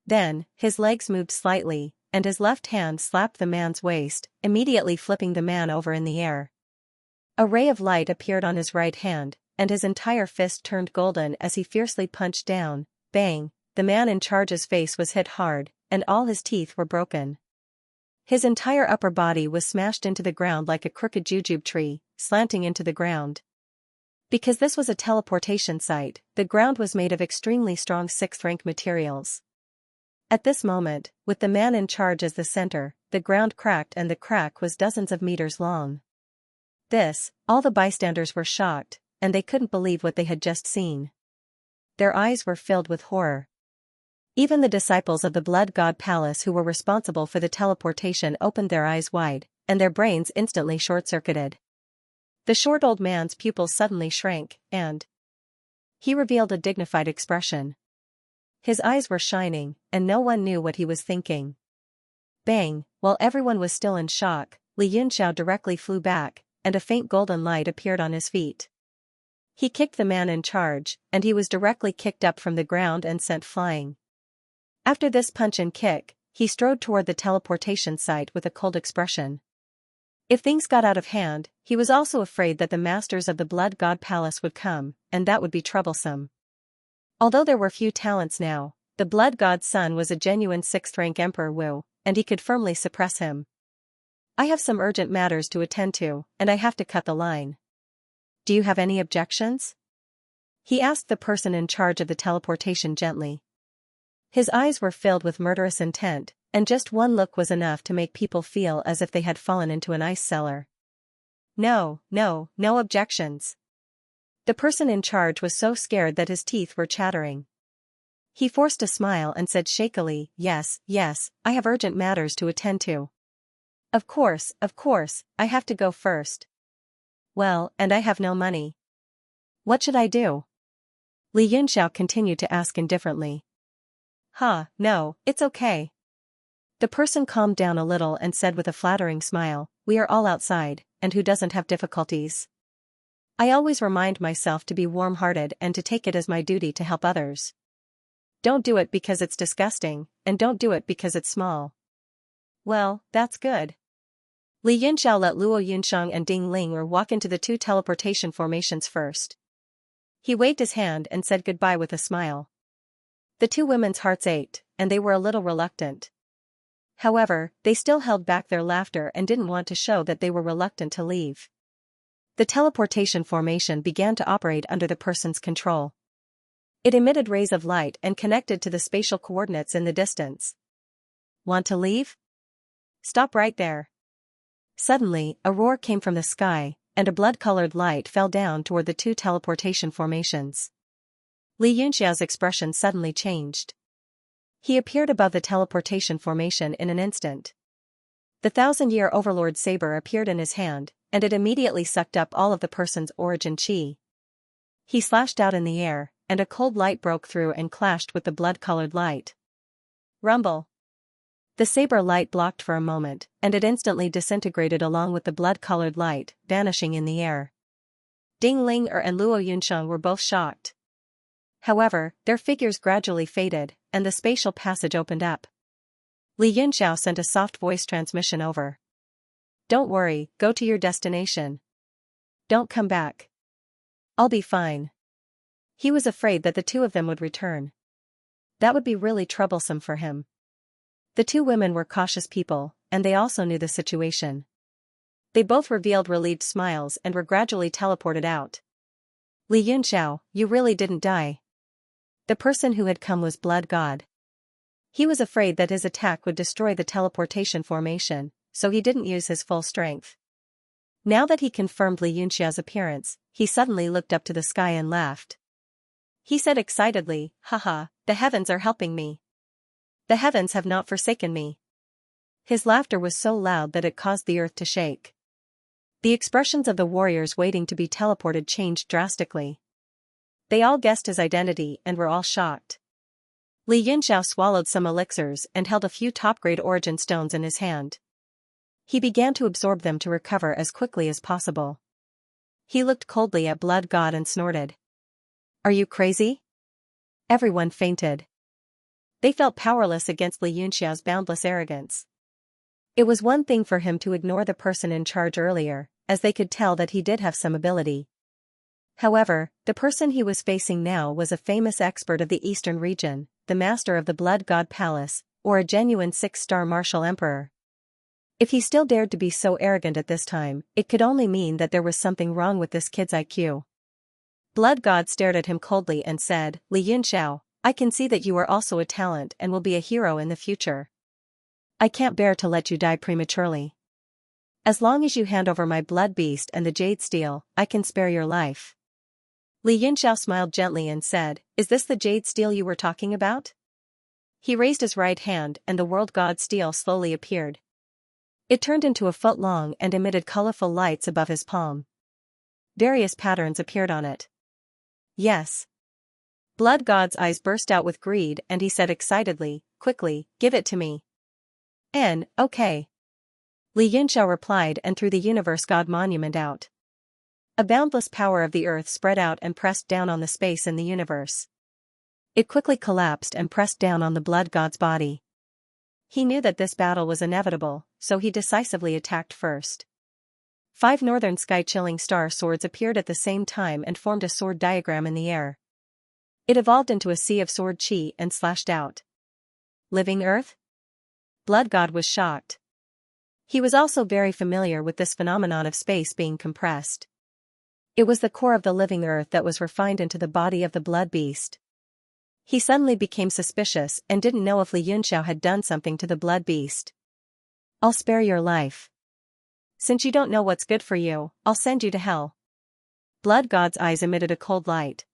Then, his legs moved slightly, and his left hand slapped the man's waist, immediately flipping the man over in the air. A ray of light appeared on his right hand, and his entire fist turned golden as he fiercely punched down. Bang! The man in charge's face was hit hard, and all his teeth were broken. His entire upper body was smashed into the ground like a crooked jujube tree, slanting into the ground. Because this was a teleportation site, the ground was made of extremely strong 6th-rank materials. At this moment, with the man in charge as the center, the ground cracked and the crack was dozens of meters long. All the bystanders were shocked, and they couldn't believe what they had just seen. Their eyes were filled with horror. Even the disciples of the Blood God Palace who were responsible for the teleportation opened their eyes wide, and their brains instantly short-circuited. The short old man's pupils suddenly shrank, and he revealed a dignified expression. His eyes were shining, and no one knew what he was thinking. Bang! While everyone was still in shock, Li Yunxiao directly flew back, and a faint golden light appeared on his feet. He kicked the man in charge, and he was directly kicked up from the ground and sent flying. After this punch and kick, he strode toward the teleportation site with a cold expression. If things got out of hand, he was also afraid that the masters of the Blood God Palace would come, and that would be troublesome. Although there were few talents now, the Blood God's son was a genuine 6th-rank Emperor Wu, and he could firmly suppress him. "I have some urgent matters to attend to, and I have to cut the line. Do you have any objections?" he asked the person in charge of the teleportation gently. His eyes were filled with murderous intent, and just one look was enough to make people feel as if they had fallen into an ice cellar. No objections." The person in charge was so scared that his teeth were chattering. He forced a smile and said shakily, yes, I have urgent matters to attend to. Of course, I have to go first. Well, and I have no money. What should I do?" Li Yunxiao continued to ask indifferently. No, it's okay." The person calmed down a little and said with a flattering smile, "We are all outside, and who doesn't have difficulties? I always remind myself to be warm-hearted and to take it as my duty to help others. Don't do it because it's disgusting, and don't do it because it's small." "Well, that's good." Li Yunxiao let Luo Yunsheng and Ding Ling'er walk into the 2 teleportation formations first. He waved his hand and said goodbye with a smile. The 2 women's hearts ached, and they were a little reluctant. However, they still held back their laughter and didn't want to show that they were reluctant to leave. The teleportation formation began to operate under the person's control. It emitted rays of light and connected to the spatial coordinates in the distance. Want to leave? Stop right there. Suddenly, a roar came from the sky, and a blood-colored light fell down toward the two teleportation formations. Li Yunxiao's expression suddenly changed. He appeared above the teleportation formation in an instant. The 1,000-year Overlord saber appeared in his hand, and it immediately sucked up all of the person's origin chi. He slashed out in the air, and a cold light broke through and clashed with the blood-colored light. Rumble. The saber light blocked for a moment, and it instantly disintegrated along with the blood-colored light, vanishing in the air. Ding Ling and Luo Yunsheng were both shocked. However, their figures gradually faded, and the spatial passage opened up. Li Yunxiao sent a soft voice transmission over. Don't worry, go to your destination. Don't come back. I'll be fine. He was afraid that the two of them would return. That would be really troublesome for him. The two women were cautious people, and they also knew the situation. They both revealed relieved smiles and were gradually teleported out. Li Yunxiao, you really didn't die. The person who had come was Blood God. He was afraid that his attack would destroy the teleportation formation, so he didn't use his full strength. Now that he confirmed Li Yunxiao's appearance, he suddenly looked up to the sky and laughed. He said excitedly, haha, the heavens are helping me. The heavens have not forsaken me. His laughter was so loud that it caused the earth to shake. The expressions of the warriors waiting to be teleported changed drastically. They all guessed his identity and were all shocked. Li Yunxiao swallowed some elixirs and held a few top-grade origin stones in his hand. He began to absorb them to recover as quickly as possible. He looked coldly at Blood God and snorted. Are you crazy? Everyone fainted. They felt powerless against Li Yunxiao's boundless arrogance. It was one thing for him to ignore the person in charge earlier, as they could tell that he did have some ability. However, the person he was facing now was a famous expert of the Eastern region, the master of the Blood God Palace, or a genuine 6-star martial emperor. If he still dared to be so arrogant at this time, it could only mean that there was something wrong with this kid's IQ. Blood God stared at him coldly and said, Li Yunxiao, I can see that you are also a talent and will be a hero in the future. I can't bear to let you die prematurely. As long as you hand over my blood beast and the jade steel, I can spare your life. Li Yunxiao smiled gently and said, Is this the jade steel you were talking about? He raised his right hand and the world god steel slowly appeared. It turned into a foot long and emitted colorful lights above his palm. Various patterns appeared on it. Yes. Blood God's eyes burst out with greed and he said excitedly, Quickly, give it to me. Okay. Li Yunxiao replied and threw the Universe God Monument out. A boundless power of the earth spread out and pressed down on the space in the universe. It quickly collapsed and pressed down on the Blood God's body. He knew that this battle was inevitable, so he decisively attacked first. 5 northern sky-chilling star swords appeared at the same time and formed a sword diagram in the air. It evolved into a sea of sword chi and slashed out. Living Earth? Blood God was shocked. He was also very familiar with this phenomenon of space being compressed. It was the core of the living earth that was refined into the body of the blood beast. He suddenly became suspicious and didn't know if Li Yunxiao had done something to the blood beast. I'll spare your life. Since you don't know what's good for you, I'll send you to hell. Blood God's eyes emitted a cold light.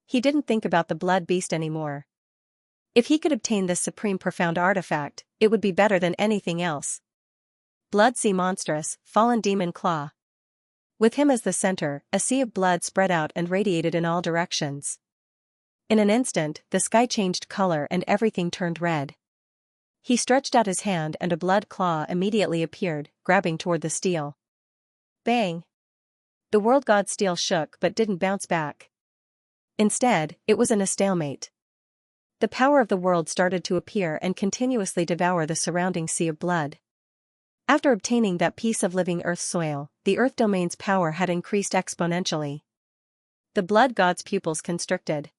He didn't think about the blood beast anymore. If he could obtain this supreme profound artifact, it would be better than anything else. Blood Sea Monstrous, Fallen Demon Claw. With him as the center, a sea of blood spread out and radiated in all directions. In an instant, the sky changed color and everything turned red. He stretched out his hand and a blood claw immediately appeared, grabbing toward the steel. Bang! The world god steel shook but didn't bounce back. Instead, it was in a stalemate. The power of the world started to appear and continuously devour the surrounding sea of blood. After obtaining that piece of living earth soil, the earth domain's power had increased exponentially. The blood god's pupils constricted.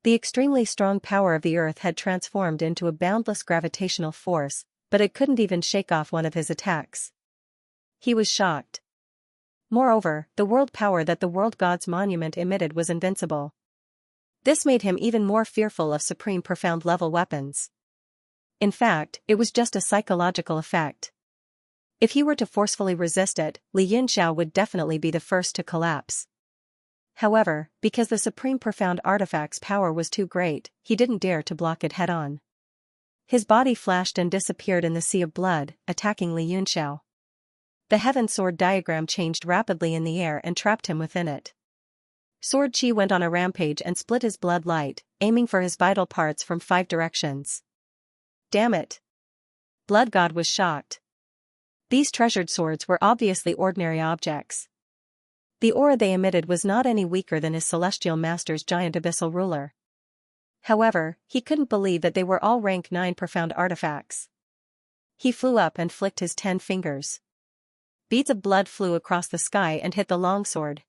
The extremely strong power of the earth had transformed into a boundless gravitational force, but it couldn't even shake off one of his attacks. He was shocked. Moreover, the world power that the world god's monument emitted was invincible. This made him even more fearful of supreme profound level weapons. In fact, it was just a psychological effect. If he were to forcefully resist it, Li Yunxiao would definitely be the first to collapse. However, because the supreme profound artifact's power was too great, he didn't dare to block it head-on. His body flashed and disappeared in the sea of blood, attacking Li Yunxiao. The heaven sword diagram changed rapidly in the air and trapped him within it. Sword Qi went on a rampage and split his blood light, aiming for his vital parts from 5 directions. Damn it! Blood God was shocked. These treasured swords were obviously ordinary objects. The aura they emitted was not any weaker than his celestial master's giant abyssal ruler. However, he couldn't believe that they were all rank 9 profound artifacts. He flew up and flicked his 10 fingers. Beads of blood flew across the sky and hit the longsword.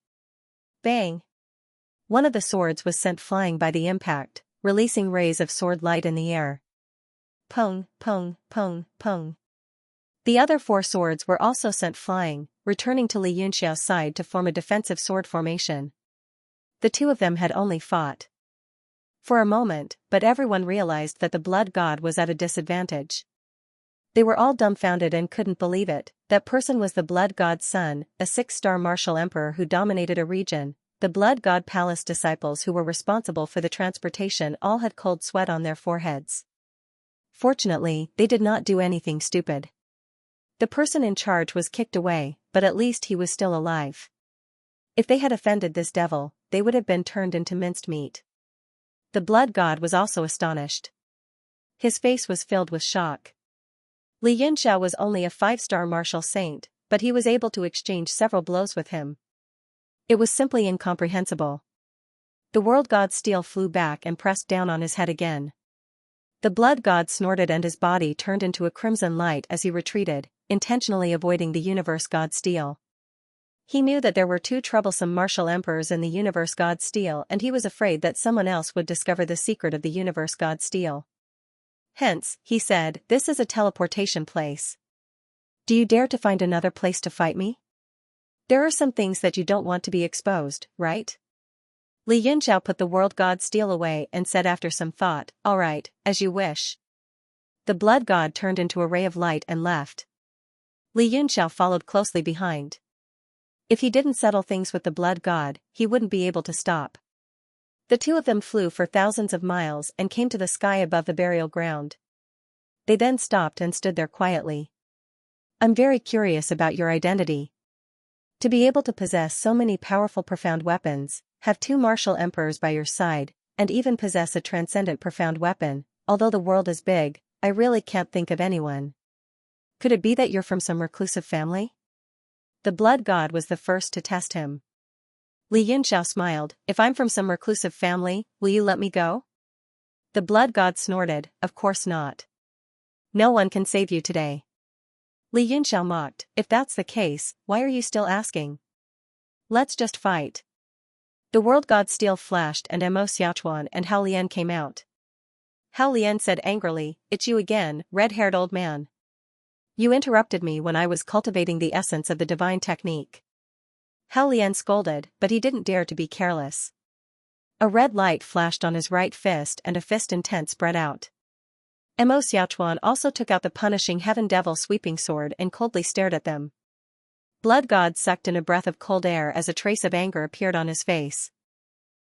Bang! One of the swords was sent flying by the impact, releasing rays of sword light in the air. Pong, pong, pong, pong. The other 4 swords were also sent flying, returning to Li Yunxiao's side to form a defensive sword formation. The 2 of them had only fought for a moment, but everyone realized that the blood god was at a disadvantage. They were all dumbfounded and couldn't believe it. That person was the blood god's son, a 6-star martial emperor who dominated a region. The blood god palace disciples who were responsible for the transportation all had cold sweat on their foreheads. Fortunately, they did not do anything stupid. The person in charge was kicked away, but at least he was still alive. If they had offended this devil, they would have been turned into minced meat. The blood god was also astonished. His face was filled with shock. Li Yunxiao was only a 5-star martial saint, but he was able to exchange several blows with him. It was simply incomprehensible. The world god's steel flew back and pressed down on his head again. The blood god snorted and his body turned into a crimson light as he retreated, intentionally avoiding the universe god's steel. He knew that there were 2 troublesome martial emperors in the universe god's steel, and he was afraid that someone else would discover the secret of the universe god's steel. Hence, he said, this is a teleportation place. Do you dare to find another place to fight me? There are some things that you don't want to be exposed, right? Li Yunxiao put the world god's steel away and said after some thought, all right, as you wish. The blood god turned into a ray of light and left. Li Yunxiao followed closely behind. If he didn't settle things with the blood god, he wouldn't be able to stop. The 2 of them flew for thousands of miles and came to the sky above the burial ground. They then stopped and stood there quietly. I'm very curious about your identity. To be able to possess so many powerful profound weapons, have 2 martial emperors by your side, and even possess a transcendent profound weapon, although the world is big, I really can't think of anyone. Could it be that you're from some reclusive family? The blood god was the first to test him. Li Yunxiao smiled, if I'm from some reclusive family, will you let me go? The blood god snorted, of course not. No one can save you today. Li Yunxiao mocked, if that's the case, why are you still asking? Let's just fight. The world god's steel flashed and Mo Xiaochuan and Hao Lian came out. Hao Lian said angrily, it's you again, red-haired old man. You interrupted me when I was cultivating the essence of the divine technique. Hao Lian scolded, but he didn't dare to be careless. A red light flashed on his right fist and a fist intent spread out. Mo Xiaochuan also took out the punishing heaven devil sweeping sword and coldly stared at them. Blood god sucked in a breath of cold air as a trace of anger appeared on his face.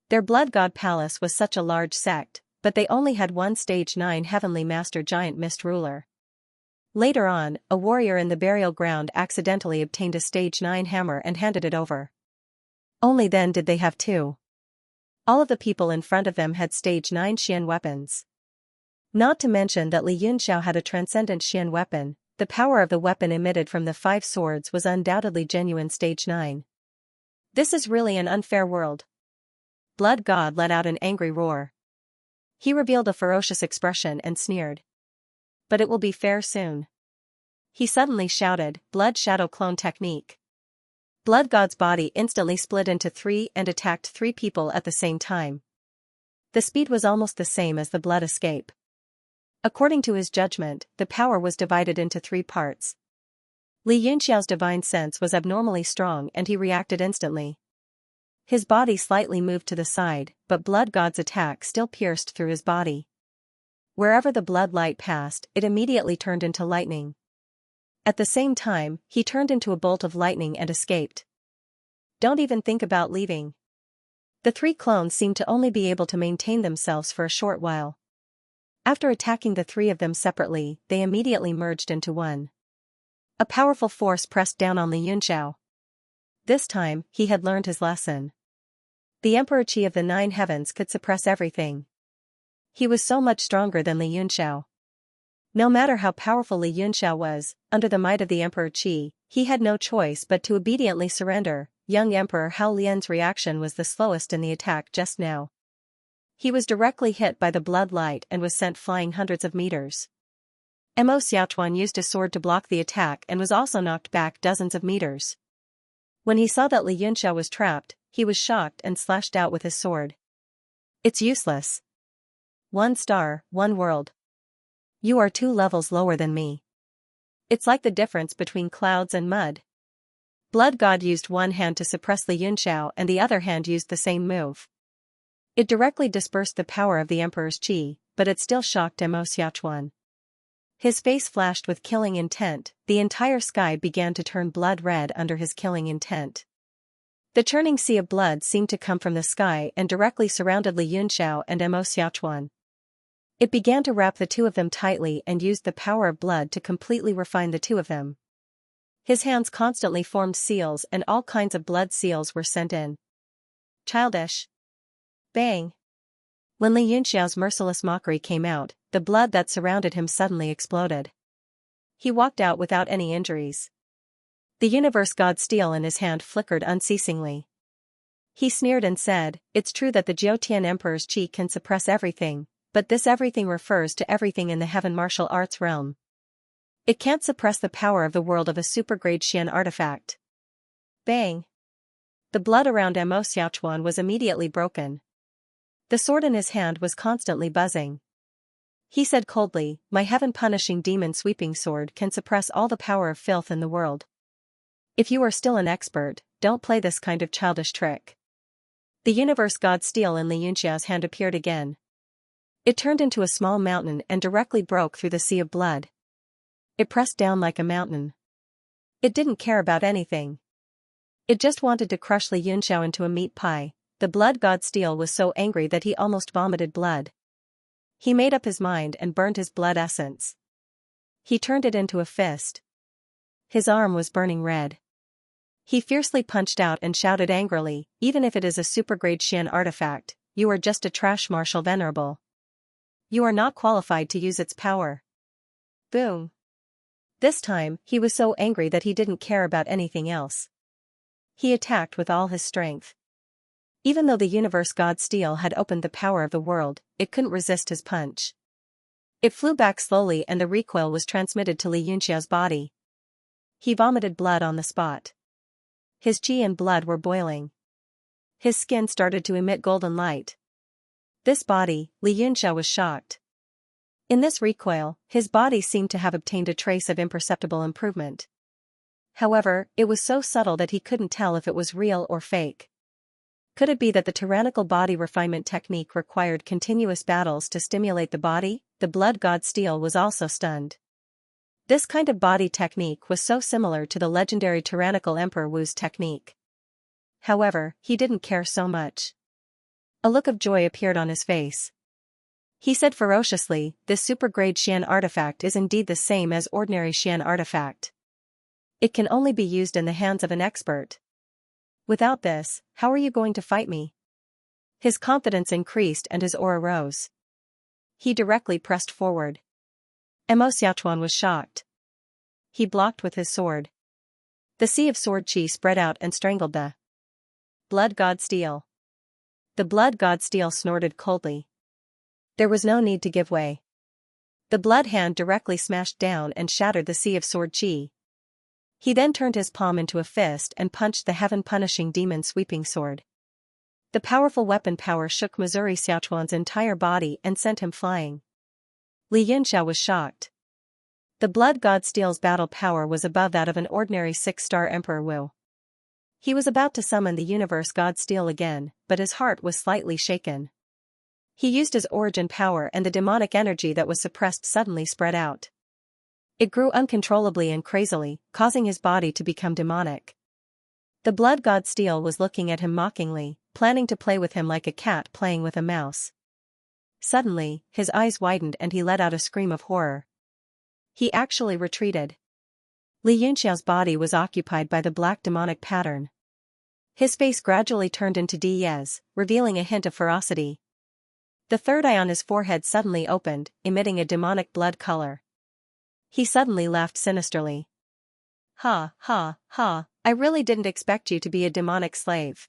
Their blood god palace was such a large sect, but they only had 1 stage 9 heavenly master giant mist ruler. Later on, a warrior in the burial ground accidentally obtained a stage 9 hammer and handed it over. Only then did they have 2. All of the people in front of them had stage 9 Xian weapons. Not to mention that Li Yunxiao had a transcendent Xian weapon. The power of the weapon emitted from the 5 swords was undoubtedly genuine stage 9. This is really an unfair world. Blood god let out an angry roar. He revealed a ferocious expression and sneered. But it will be fair soon. He suddenly shouted, blood shadow clone technique. Blood god's body instantly split into 3 and attacked 3 people at the same time. The speed was almost the same as the blood escape. According to his judgment, the power was divided into 3 parts. Li Yunxiao's divine sense was abnormally strong and he reacted instantly. His body slightly moved to the side, but Blood God's attack still pierced through his body. Wherever the blood light passed, it immediately turned into lightning. At the same time, he turned into a bolt of lightning and escaped. Don't even think about leaving. The three clones seemed to only be able to maintain themselves for a short while. After attacking the three of them separately, they immediately merged into one. A powerful force pressed down on Li Yunxiao. This time, he had learned his lesson. The Emperor Qi of the Nine Heavens could suppress everything. He was so much stronger than Li Yunxiao. No matter how powerful Li Yunxiao was, under the might of the Emperor Qi, he had no choice but to obediently surrender. Young Emperor Hao Lian's reaction was the slowest in the attack just now. He was directly hit by the blood light and was sent flying hundreds of meters. Mo Xiaochuan used his sword to block the attack and was also knocked back dozens of meters. When he saw that Li Yunxiao was trapped, he was shocked and slashed out with his sword. It's useless. 1 star, 1 world. You are 2 levels lower than me. It's like the difference between clouds and mud. Blood God used one hand to suppress Li Yunxiao and the other hand used the same move. It directly dispersed the power of the Emperor's Qi, but it still shocked Mo Xiaochuan. His face flashed with killing intent, the entire sky began to turn blood red under his killing intent. The churning sea of blood seemed to come from the sky and directly surrounded Li Yunxiao and Mo Xiaochuan. It began to wrap the two of them tightly and used the power of blood to completely refine the two of them. His hands constantly formed seals and all kinds of blood seals were sent in. Childish. Bang! When Li Yunxiao's merciless mockery came out, the blood that surrounded him suddenly exploded. He walked out without any injuries. The universe god steel in his hand flickered unceasingly. He sneered and said, "It's true that the Jiutian Emperor's Qi can suppress everything, but this everything refers to everything in the heaven martial arts realm. It can't suppress the power of the world of a super-grade Xian artifact." Bang! The blood around Mo Xiaochuan was immediately broken. The sword in his hand was constantly buzzing. He said coldly, "My heaven-punishing demon sweeping sword can suppress all the power of filth in the world. If you are still an expert, don't play this kind of childish trick." The universe god steel in Li Yunxiao's hand appeared again. It turned into a small mountain and directly broke through the sea of blood. It pressed down like a mountain. It didn't care about anything. It just wanted to crush Li Yunxiao into a meat pie. The blood god steel was so angry that he almost vomited blood. He made up his mind and burned his blood essence. He turned it into a fist. His arm was burning red. He fiercely punched out and shouted angrily, "Even if it is a super-grade Xian artifact, you are just a trash martial venerable. You are not qualified to use its power." Boom! This time, he was so angry that he didn't care about anything else. He attacked with all his strength. Even though the universe god steel had opened the power of the world, it couldn't resist his punch. It flew back slowly and the recoil was transmitted to Li Yunxiao's body. He vomited blood on the spot. His qi and blood were boiling. His skin started to emit golden light. This body, Li Yunxiao was shocked. In this recoil, his body seemed to have obtained a trace of imperceptible improvement. However, it was so subtle that he couldn't tell if it was real or fake. Could it be that the tyrannical body refinement technique required continuous battles to stimulate the body? The blood god steel was also stunned. This kind of body technique was so similar to the legendary tyrannical Emperor Wu's technique. However, he didn't care so much. A look of joy appeared on his face. He said ferociously, "This super-grade Xian artifact is indeed the same as ordinary Xian artifact. It can only be used in the hands of an expert. Without this, how are you going to fight me?" His confidence increased and his aura rose. He directly pressed forward. Mo Xiaochuan was shocked. He blocked with his sword. The sea of sword qi spread out and strangled the blood god steel. The blood god steel snorted coldly. There was no need to give way. The blood hand directly smashed down and shattered the sea of sword qi. He then turned his palm into a fist and punched the heaven-punishing demon sweeping sword. The powerful weapon power shook Missouri Xiaochuan's entire body and sent him flying. Li Yunxiao was shocked. The blood god steel's battle power was above that of an ordinary 6-star Emperor Wu. He was about to summon the universe god Steel again, but his heart was slightly shaken. He used his origin power and the demonic energy that was suppressed suddenly spread out. It grew uncontrollably and crazily, causing his body to become demonic. The blood god Steel was looking at him mockingly, planning to play with him like a cat playing with a mouse. Suddenly, his eyes widened and he let out a scream of horror. He actually retreated. Xianxia's body was occupied by the black demonic pattern. His face gradually turned into Diez, revealing a hint of ferocity. The third eye on his forehead suddenly opened, emitting a demonic blood color. He suddenly laughed sinisterly. Ha, ha, ha, I really didn't expect you to be a demonic slave.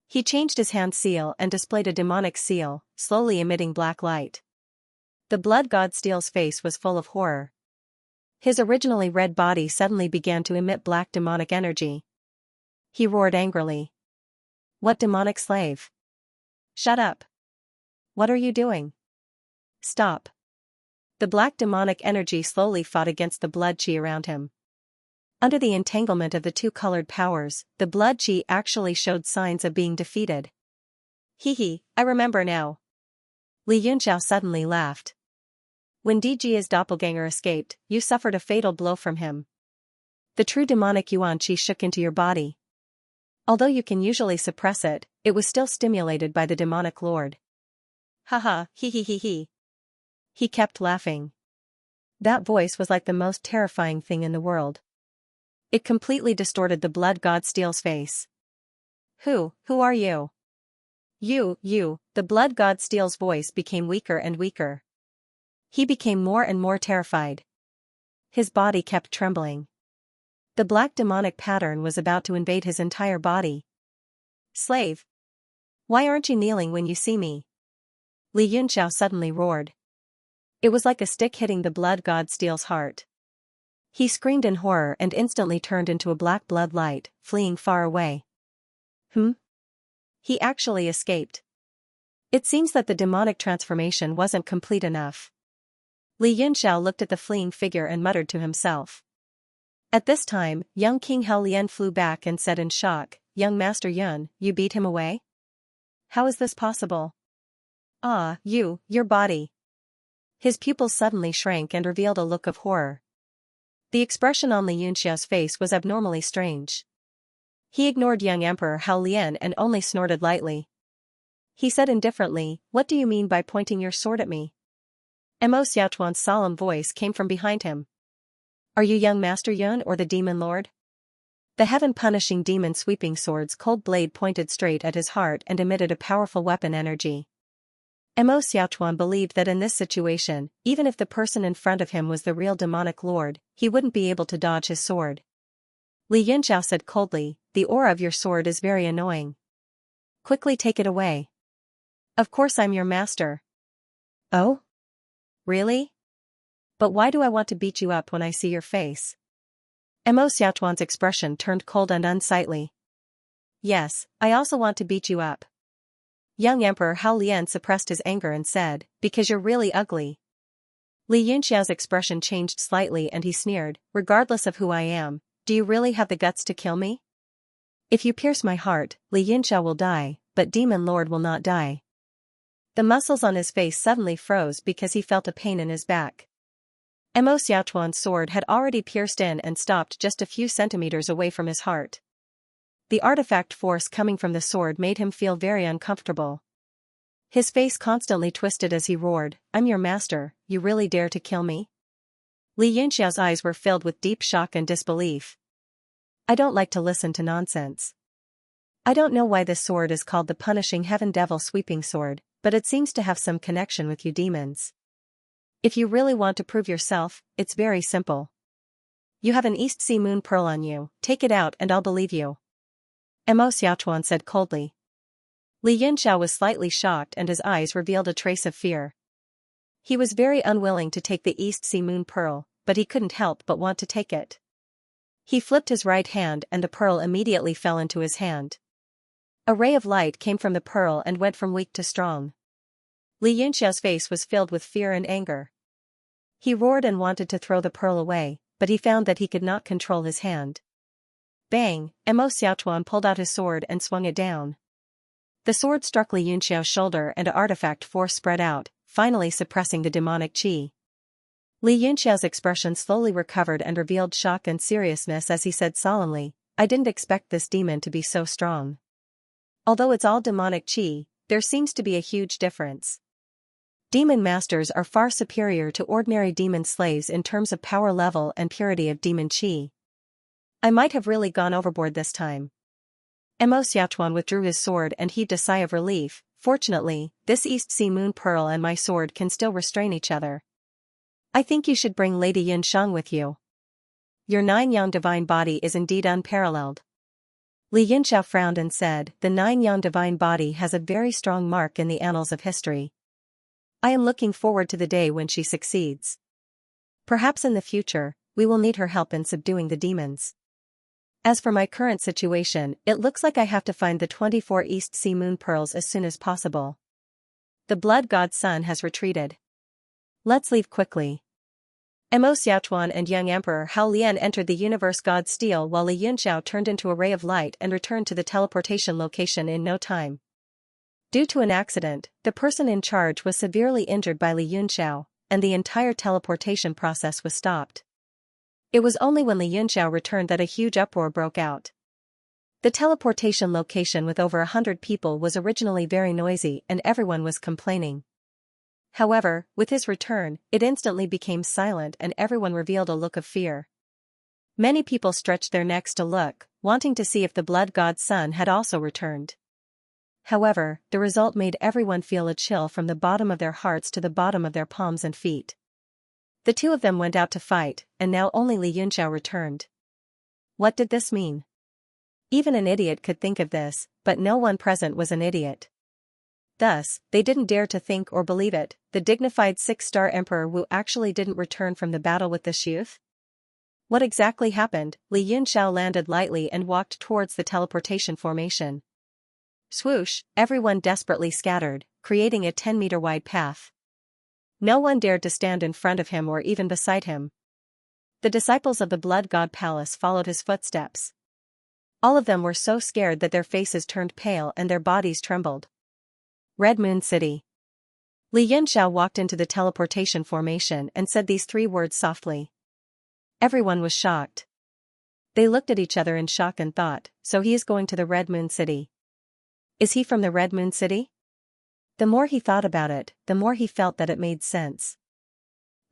He changed his hand seal and displayed a demonic seal, slowly emitting black light. The blood god Steel's face was full of horror. His originally red body suddenly began to emit black demonic energy. He roared angrily. What demonic slave? Shut up. What are you doing? Stop. The black demonic energy slowly fought against the blood chi around him. Under the entanglement of the two colored powers, the blood chi actually showed signs of being defeated. Hee, I remember now. Xianxia suddenly laughed. When Dijia's doppelganger escaped, you suffered a fatal blow from him. The true demonic yuan chi shook into your body. Although you can usually suppress it, it was still stimulated by the demonic lord. Haha, he. He kept laughing. That voice was like the most terrifying thing in the world. It completely distorted the blood god Steel's face. Who are you? You, the blood god Steel's voice became weaker and weaker. He became more and more terrified. His body kept trembling. The black demonic pattern was about to invade his entire body. Slave! Why aren't you kneeling when you see me? Xianxia suddenly roared. It was like a stick hitting the blood god Steel's heart. He screamed in horror and instantly turned into a black blood light, fleeing far away. He actually escaped. It seems that the demonic transformation wasn't complete enough. Xianxia looked at the fleeing figure and muttered to himself. At this time, young King Helian flew back and said in shock, Young Master Yun, you beat him away? How is this possible? Ah, your body. His pupils suddenly shrank and revealed a look of horror. The expression on Xianxia's face was abnormally strange. He ignored young Emperor Hao Lian and only snorted lightly. He said indifferently, What do you mean by pointing your sword at me? Mo Xiaochuan's solemn voice came from behind him. Are you young Master Yun or the Demon Lord? The heaven-punishing demon sweeping sword's cold blade pointed straight at his heart and emitted a powerful weapon energy. Mo Xiaochuan believed that in this situation, even if the person in front of him was the real demonic lord, he wouldn't be able to dodge his sword. Xianxia said coldly, The aura of your sword is very annoying. Quickly take it away. Of course I'm your master. Oh? Really? But why do I want to beat you up when I see your face? Mo Xiaochuan's expression turned cold and unsightly. Yes, I also want to beat you up. Young Emperor Hao Lian suppressed his anger and said, Because you're really ugly. Xianxia's expression changed slightly and he sneered, Regardless of who I am, do you really have the guts to kill me? If you pierce my heart, Xianxia will die, but Demon Lord will not die. The muscles on his face suddenly froze because he felt a pain in his back. Mo Xiaochuan's sword had already pierced in and stopped just a few centimeters away from his heart. The artifact force coming from the sword made him feel very uncomfortable. His face constantly twisted as he roared, I'm your master, you really dare to kill me? Xianxia's eyes were filled with deep shock and disbelief. I don't like to listen to nonsense. I don't know why this sword is called the Punishing Heaven Devil Sweeping Sword, but it seems to have some connection with you demons. If you really want to prove yourself, it's very simple. You have an East Sea Moon Pearl on you, take it out and I'll believe you. Mo Xiaochuan said coldly. Xianxia was slightly shocked and his eyes revealed a trace of fear. He was very unwilling to take the East Sea Moon Pearl, but he couldn't help but want to take it. He flipped his right hand and the pearl immediately fell into his hand. A ray of light came from the pearl and went from weak to strong. Xianxia's face was filled with fear and anger. He roared and wanted to throw the pearl away, but he found that he could not control his hand. Bang! Mo Xiaochuan pulled out his sword and swung it down. The sword struck Li Yunxiao's shoulder and an artifact force spread out, finally suppressing the demonic qi. Li Yunxiao's expression slowly recovered and revealed shock and seriousness as he said solemnly, "I didn't expect this demon to be so strong. Although it's all demonic qi, there seems to be a huge difference. Demon masters are far superior to ordinary demon slaves in terms of power level and purity of demon qi. I might have really gone overboard this time." Mo Xiaochuan withdrew his sword and heaved a sigh of relief. "Fortunately, this East Sea Moon Pearl and my sword can still restrain each other. I think you should bring Lady Yunxiang with you. Your 9-yang divine body is indeed unparalleled." Li Yunxiao frowned and said, "The 9-yang divine body has a very strong mark in the annals of history. I am looking forward to the day when she succeeds. Perhaps in the future, we will need her help in subduing the demons. As for my current situation, it looks like I have to find the 24 East Sea Moon Pearls as soon as possible. The Blood God's son has retreated. Let's leave quickly." Mo Xiaochuan and young Emperor Hao Lian entered the Universe God Steel while Li Yunxiao turned into a ray of light and returned to the teleportation location in no time. Due to an accident, the person in charge was severely injured by Li Yunxiao, and the entire teleportation process was stopped. It was only when Li Yunxiao returned that a huge uproar broke out. The teleportation location with over 100 people was originally very noisy and everyone was complaining. However, with his return, it instantly became silent and everyone revealed a look of fear. Many people stretched their necks to look, wanting to see if the Blood God's son had also returned. However, the result made everyone feel a chill from the bottom of their hearts to the bottom of their palms and feet. The two of them went out to fight, and now only Li Yunxiao returned. What did this mean? Even an idiot could think of this, but no one present was an idiot. Thus, they didn't dare to think or believe it, the dignified 6-star Emperor Wu actually didn't return from the battle with this youth? What exactly happened? Li Yunxiao landed lightly and walked towards the teleportation formation. Swoosh, everyone desperately scattered, creating a 10-meter wide path. No one dared to stand in front of him or even beside him. The disciples of the Blood God Palace followed his footsteps. All of them were so scared that their faces turned pale and their bodies trembled. Red Moon City. Li Yunxiao walked into the teleportation formation and said these 3 words softly. Everyone was shocked. They looked at each other in shock and thought, so he is going to the Red Moon City. Is he from the Red Moon City? The more he thought about it, the more he felt that it made sense.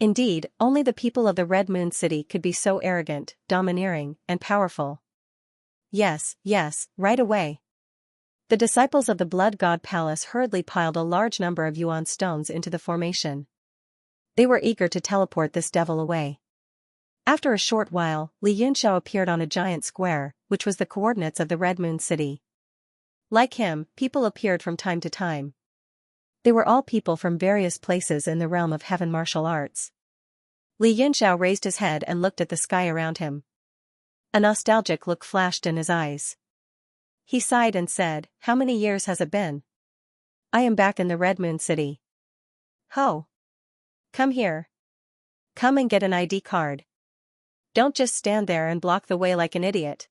Indeed, only the people of the Red Moon City could be so arrogant, domineering, and powerful. Yes, right away. The disciples of the Blood God Palace hurriedly piled a large number of yuan stones into the formation. They were eager to teleport this devil away. After a short while, Li Yunxiao appeared on a giant square, which was the coordinates of the Red Moon City. Like him, people appeared from time to time. They were all people from various places in the realm of heaven martial arts. Li Yunxiao raised his head and looked at the sky around him. A nostalgic look flashed in his eyes. He sighed and said, "How many years has it been? I am back in the Red Moon City. Ho! Come here. Come and get an ID card. Don't just stand there and block the way like an idiot."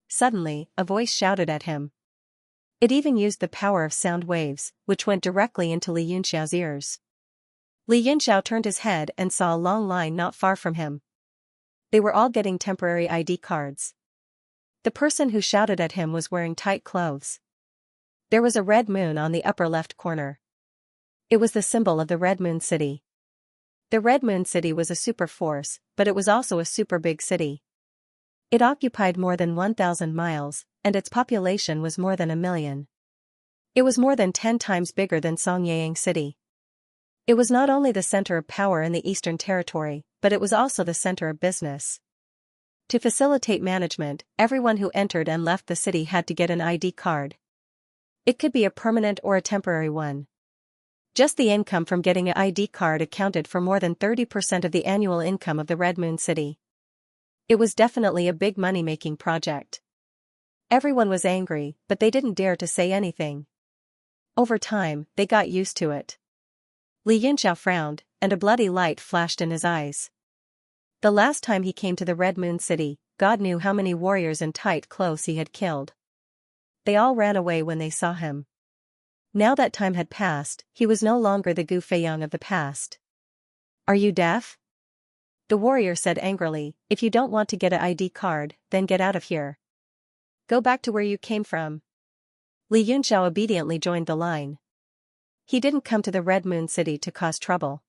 Suddenly, a voice shouted at him. It even used the power of sound waves, which went directly into Li Yunxiao's ears. Li Yunxiao turned his head and saw a long line not far from him. They were all getting temporary ID cards. The person who shouted at him was wearing tight clothes. There was a red moon on the upper left corner. It was the symbol of the Red Moon City. The Red Moon City was a super force, but it was also a super big city. It occupied more than 1,000 miles, and its population was more than 1 million. It was more than 10 times bigger than Xianxia City. It was not only the center of power in the Eastern Territory, but it was also the center of business. To facilitate management, everyone who entered and left the city had to get an ID card. It could be a permanent or a temporary one. Just the income from getting an ID card accounted for more than 30% of the annual income of the Red Moon City. It was definitely a big money-making project. Everyone was angry, but they didn't dare to say anything. Over time, they got used to it. Li Yunxiao frowned, and a bloody light flashed in his eyes. The last time he came to the Red Moon City, God knew how many warriors in tight clothes he had killed. They all ran away when they saw him. Now that time had passed, he was no longer the Gu Feiyang of the past. Are you deaf? The warrior said angrily, if you don't want to get an ID card, then get out of here. Go back to where you came from. Li Yunxiao obediently joined the line. He didn't come to the Red Moon City to cause trouble.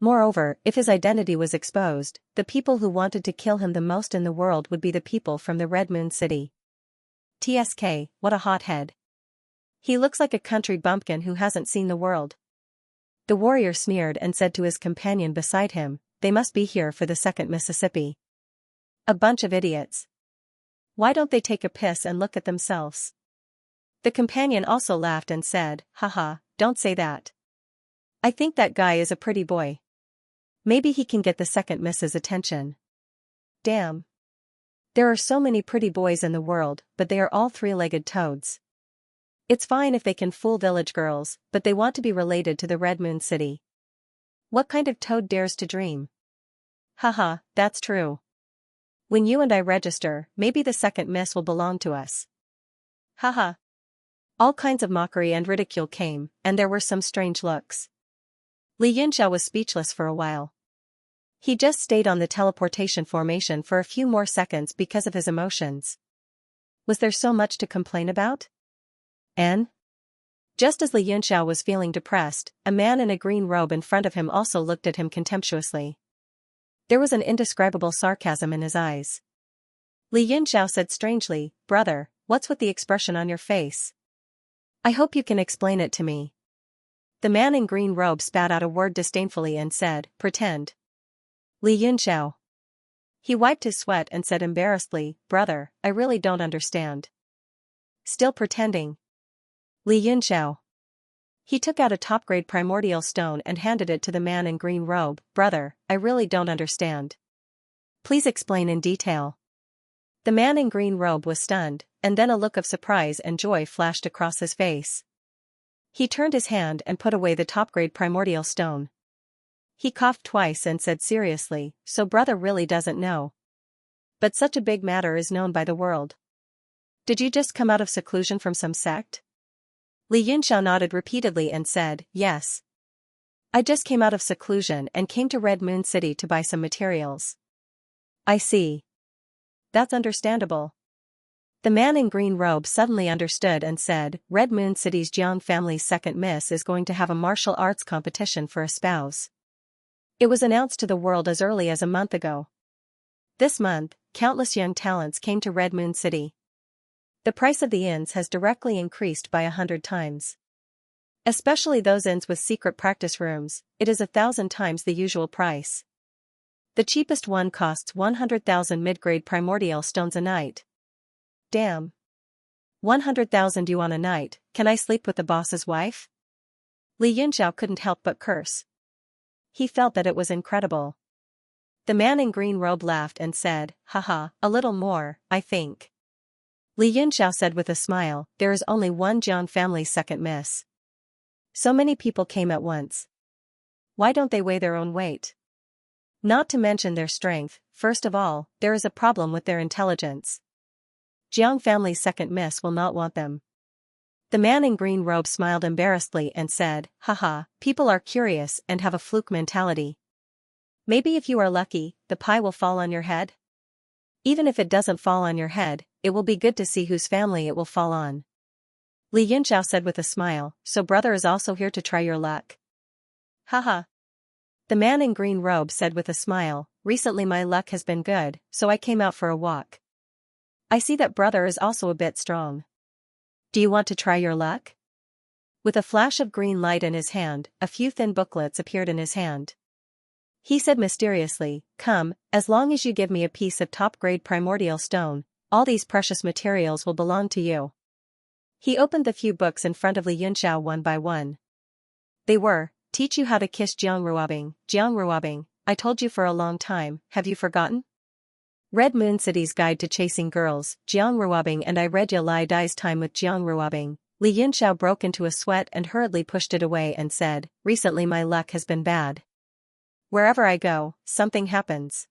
Moreover, if his identity was exposed, the people who wanted to kill him the most in the world would be the people from the Red Moon City. TSK, what a hothead. He looks like a country bumpkin who hasn't seen the world. The warrior sneered and said to his companion beside him, they must be here for the second Mississippi. A bunch of idiots. Why don't they take a piss and look at themselves? The companion also laughed and said, haha, don't say that. I think that guy is a pretty boy. Maybe he can get the second Miss's attention. Damn. There are so many pretty boys in the world, but they are all three-legged toads. It's fine if they can fool village girls, but they want to be related to the Red Moon City. What kind of toad dares to dream? Haha, that's true. When you and I register, maybe the second Miss will belong to us. Haha. All kinds of mockery and ridicule came, and there were some strange looks. Li Yunxiao was speechless for a while. He just stayed on the teleportation formation for a few more seconds because of his emotions. Was there so much to complain about? And? Just as Li Yunxiao was feeling depressed, a man in a green robe in front of him also looked at him contemptuously. There was an indescribable sarcasm in his eyes. Li Yunxiao said strangely, brother, what's with the expression on your face? I hope you can explain it to me. The man in green robe spat out a word disdainfully and said, pretend. Li Yunxiao. He wiped his sweat and said embarrassedly, brother, I really don't understand. Still pretending. Li Yunxiao. He took out a top-grade primordial stone and handed it to the man in green robe, brother, I really don't understand. Please explain in detail. The man in green robe was stunned, and then a look of surprise and joy flashed across his face. He turned his hand and put away the top-grade primordial stone. He coughed twice and said seriously, so brother really doesn't know. But such a big matter is known by the world. Did you just come out of seclusion from some sect? Li Yunxiao nodded repeatedly and said, yes. I just came out of seclusion and came to Red Moon City to buy some materials. I see. That's understandable. The man in green robe suddenly understood and said, Red Moon City's Jiang family's second Miss is going to have a martial arts competition for a spouse. It was announced to the world as early as a month ago. This month, countless young talents came to Red Moon City. The price of the inns has directly increased by 100 times. Especially those inns with secret practice rooms, it is 1,000 times the usual price. The cheapest one costs 100,000 mid-grade primordial stones a night. Damn. 100,000 yuan a night, can I sleep with the boss's wife? Li Yunxiao couldn't help but curse. He felt that it was incredible. The man in green robe laughed and said, haha, a little more, I think. Li Yunxiao said with a smile, there is only one Jiang family's second Miss. So many people came at once. Why don't they weigh their own weight? Not to mention their strength, first of all, there is a problem with their intelligence. Jiang family's second Miss will not want them. The man in green robe smiled embarrassedly and said, haha, people are curious and have a fluke mentality. Maybe if you are lucky, the pie will fall on your head? Even if it doesn't fall on your head, it will be good to see whose family it will fall on. Li Yunxiao said with a smile, so brother is also here to try your luck. Haha. The man in green robe said with a smile, recently my luck has been good, so I came out for a walk. I see that brother is also a bit strong. Do you want to try your luck? With a flash of green light in his hand, a few thin booklets appeared in his hand. He said mysteriously, come, as long as you give me a piece of top-grade primordial stone, all these precious materials will belong to you. He opened the few books in front of Li Yunxiao one by one. They were, Teach You How to Kiss Jiang, I told you for a long time, have you forgotten? Red Moon City's Guide to Chasing Girls, Jiang, and I read Ya Lai Dai's Time with Jiang. Li Yunxiao broke into a sweat and hurriedly pushed it away and said, recently my luck has been bad. Wherever I go, something happens.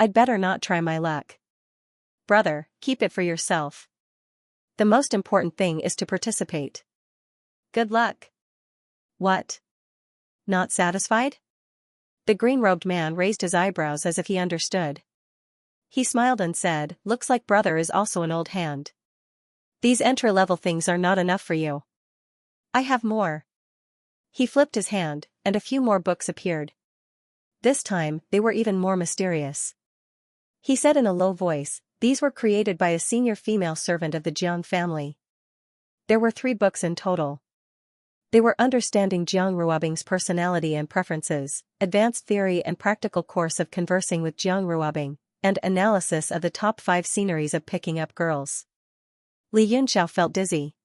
I'd better not try my luck. Brother, keep it for yourself. The most important thing is to participate. Good luck. What? Not satisfied? The green-robed man raised his eyebrows as if he understood. He smiled and said, looks like brother is also an old hand. These entry-level things are not enough for you. I have more. He flipped his hand, and a few more books appeared. This time, they were even more mysterious. He said in a low voice, these were created by a senior female servant of the Jiang family. There were 3 books in total. They were Understanding Jiang Ruobing's Personality and Preferences, Advanced Theory and Practical Course of Conversing with Jiang Ruobing, and Analysis of the Top 5 Sceneries of Picking Up Girls. Li Yunxiao felt dizzy.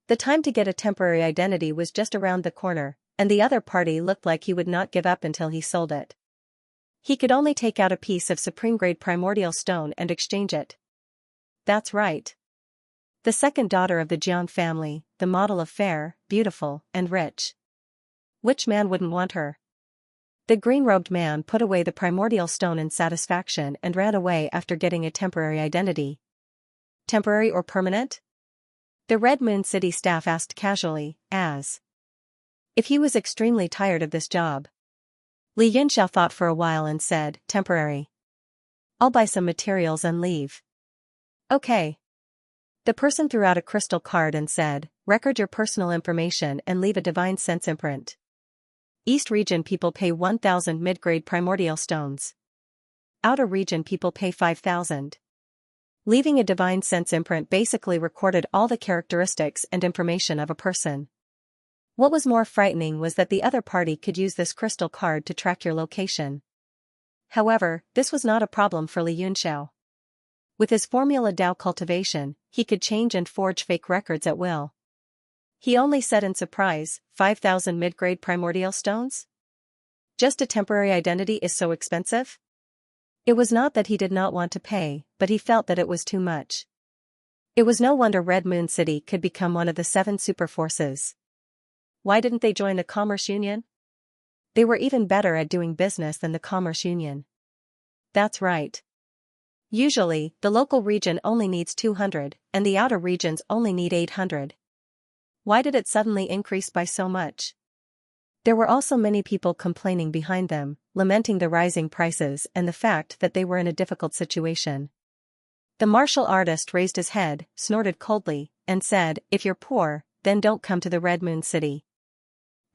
The time to get a temporary identity was just around the corner, and the other party looked like he would not give up until he sold it. He could only take out a piece of supreme-grade primordial stone and exchange it. That's right. The second daughter of the Jiang family, the model of fair, beautiful, and rich. Which man wouldn't want her? The green-robed man put away the primordial stone in satisfaction and ran away after getting a temporary identity. Temporary or permanent? The Red Moon City staff asked casually, as if he was extremely tired of this job. Li Yunxiao thought for a while and said, temporary. I'll buy some materials and leave. Okay. The person threw out a crystal card and said, record your personal information and leave a divine sense imprint. East region people pay 1,000 mid-grade primordial stones. Outer region people pay 5,000. Leaving a divine sense imprint basically recorded all the characteristics and information of a person. What was more frightening was that the other party could use this crystal card to track your location. However, this was not a problem for Li Yunxiao. With his formula Dao Cultivation, he could change and forge fake records at will. He only said in surprise, 5,000 mid-grade primordial stones? Just a temporary identity is so expensive? It was not that he did not want to pay, but he felt that it was too much. It was no wonder Red Moon City could become one of the 7 superforces. Why didn't they join the Commerce Union? They were even better at doing business than the Commerce Union. That's right. Usually, the local region only needs 200, and the outer regions only need 800. Why did it suddenly increase by so much? There were also many people complaining behind them, lamenting the rising prices and the fact that they were in a difficult situation. The martial artist raised his head, snorted coldly, and said, if you're poor, then don't come to the Red Moon City.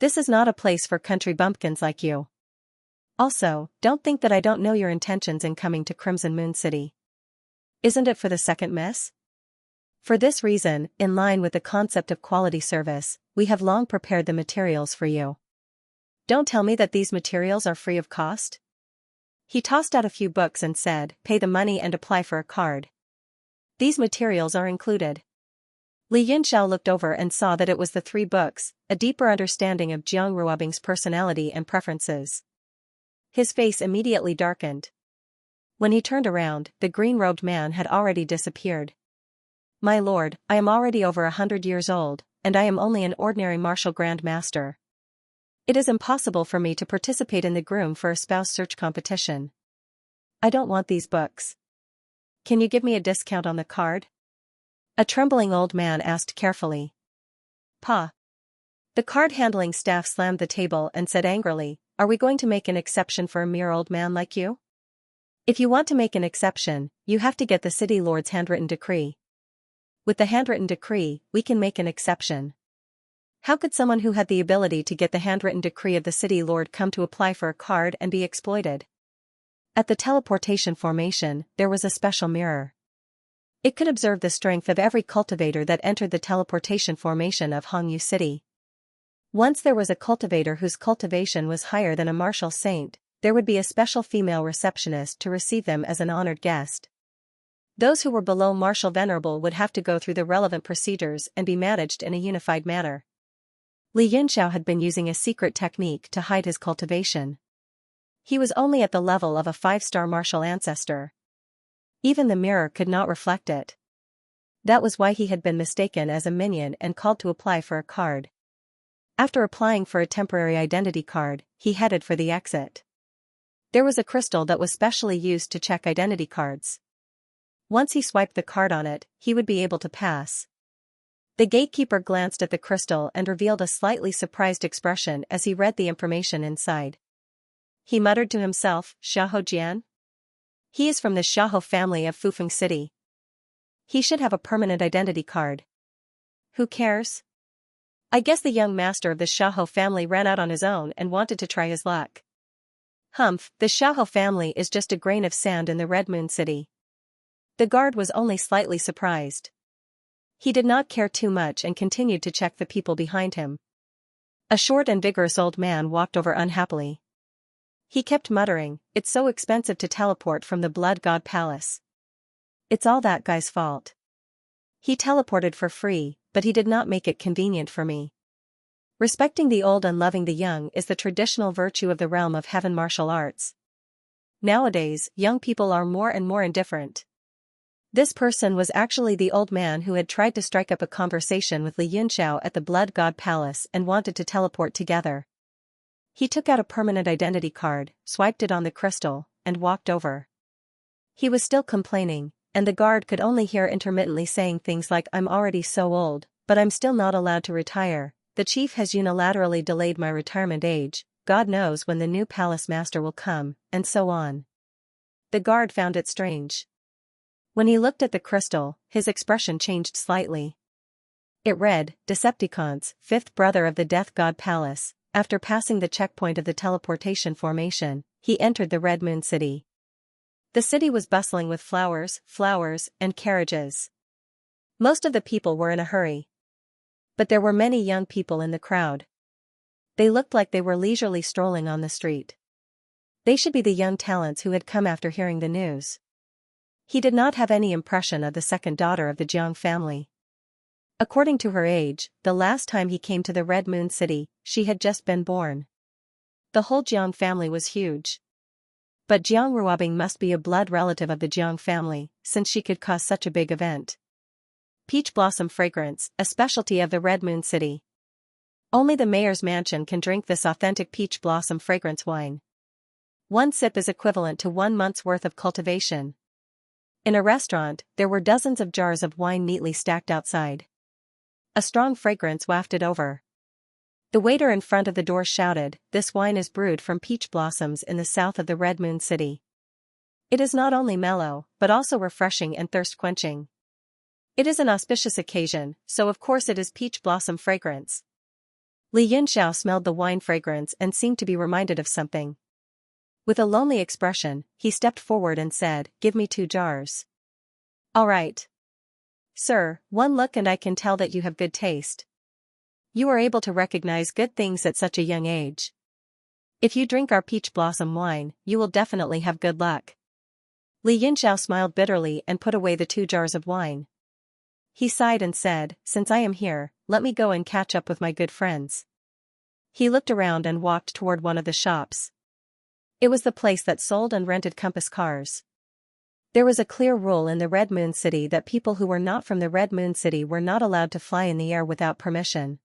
This is not a place for country bumpkins like you. Also, don't think that I don't know your intentions in coming to Crimson Moon City. Isn't it for the second miss? For this reason, in line with the concept of quality service, we have long prepared the materials for you. Don't tell me that these materials are free of cost? He tossed out a few books and said, pay the money and apply for a card. These materials are included. Li Yunxiao looked over and saw that it was the 3 books, a deeper understanding of Jiang Ruobing's personality and preferences. His face immediately darkened. When he turned around, the green-robed man had already disappeared. My lord, I am already over 100 years old, and I am only an ordinary martial grand master. It is impossible for me to participate in the groom for a spouse search competition. I don't want these books. Can you give me a discount on the card? A trembling old man asked carefully. Pa. The card-handling staff slammed the table and said angrily, are we going to make an exception for a mere old man like you? If you want to make an exception, you have to get the city lord's handwritten decree. With the handwritten decree, we can make an exception. How could someone who had the ability to get the handwritten decree of the city lord come to apply for a card and be exploited? At the teleportation formation, there was a special mirror. It could observe the strength of every cultivator that entered the teleportation formation of Hongyu City. Once there was a cultivator whose cultivation was higher than a martial saint, there would be a special female receptionist to receive them as an honored guest. Those who were below martial venerable would have to go through the relevant procedures and be managed in a unified manner. Li Yunxiao had been using a secret technique to hide his cultivation. He was only at the level of a 5-star martial ancestor. Even the mirror could not reflect it. That was why he had been mistaken as a minion and called to apply for a card. After applying for a temporary identity card, he headed for the exit. There was a crystal that was specially used to check identity cards. Once he swiped the card on it, he would be able to pass. The gatekeeper glanced at the crystal and revealed a slightly surprised expression as he read the information inside. He muttered to himself, Xiahou Jian? He is from the Xiahou family of Fufeng City. He should have a permanent identity card. Who cares? I guess the young master of the Xiahou family ran out on his own and wanted to try his luck. Humph, the Xiahou family is just a grain of sand in the Red Moon City. The guard was only slightly surprised. He did not care too much and continued to check the people behind him. A short and vigorous old man walked over unhappily. He kept muttering, it's so expensive to teleport from the Blood God Palace. It's all that guy's fault. He teleported for free, but he did not make it convenient for me. Respecting the old and loving the young is the traditional virtue of the realm of heaven martial arts. Nowadays, young people are more and more indifferent. This person was actually the old man who had tried to strike up a conversation with Li Yunxiao at the Blood God Palace and wanted to teleport together. He took out a permanent identity card, swiped it on the crystal, and walked over. He was still complaining, and the guard could only hear intermittently saying things like I'm already so old, but I'm still not allowed to retire, the chief has unilaterally delayed my retirement age, God knows when the new palace master will come, and so on. The guard found it strange. When he looked at the crystal, his expression changed slightly. It read, Decepticons, fifth brother of the Death God Palace. After passing the checkpoint of the teleportation formation, he entered the Red Moon City. The city was bustling with flowers, and carriages. Most of the people were in a hurry. But there were many young people in the crowd. They looked like they were leisurely strolling on the street. They should be the young talents who had come after hearing the news. He did not have any impression of the second daughter of the Jiang family. According to her age, the last time he came to the Red Moon City, she had just been born. The whole Jiang family was huge. But Jiang Ruobing must be a blood relative of the Jiang family, since she could cause such a big event. Peach blossom fragrance, a specialty of the Red Moon City. Only the mayor's mansion can drink this authentic peach blossom fragrance wine. One sip is equivalent to 1 month's worth of cultivation. In a restaurant, there were dozens of jars of wine neatly stacked outside. A strong fragrance wafted over. The waiter in front of the door shouted, this wine is brewed from peach blossoms in the south of the Red Moon City. It is not only mellow, but also refreshing and thirst-quenching. It is an auspicious occasion, so of course it is peach blossom fragrance. Li Yunxiao smelled the wine fragrance and seemed to be reminded of something. With a lonely expression, he stepped forward and said, give me 2 jars. All right. Sir, one look and I can tell that you have good taste. You are able to recognize good things at such a young age. If you drink our peach blossom wine, you will definitely have good luck. Li Yunxiao smiled bitterly and put away the 2 jars of wine. He sighed and said, since I am here, let me go and catch up with my good friends. He looked around and walked toward one of the shops. It was the place that sold and rented compass cars. There was a clear rule in the Red Moon City that people who were not from the Red Moon City were not allowed to fly in the air without permission.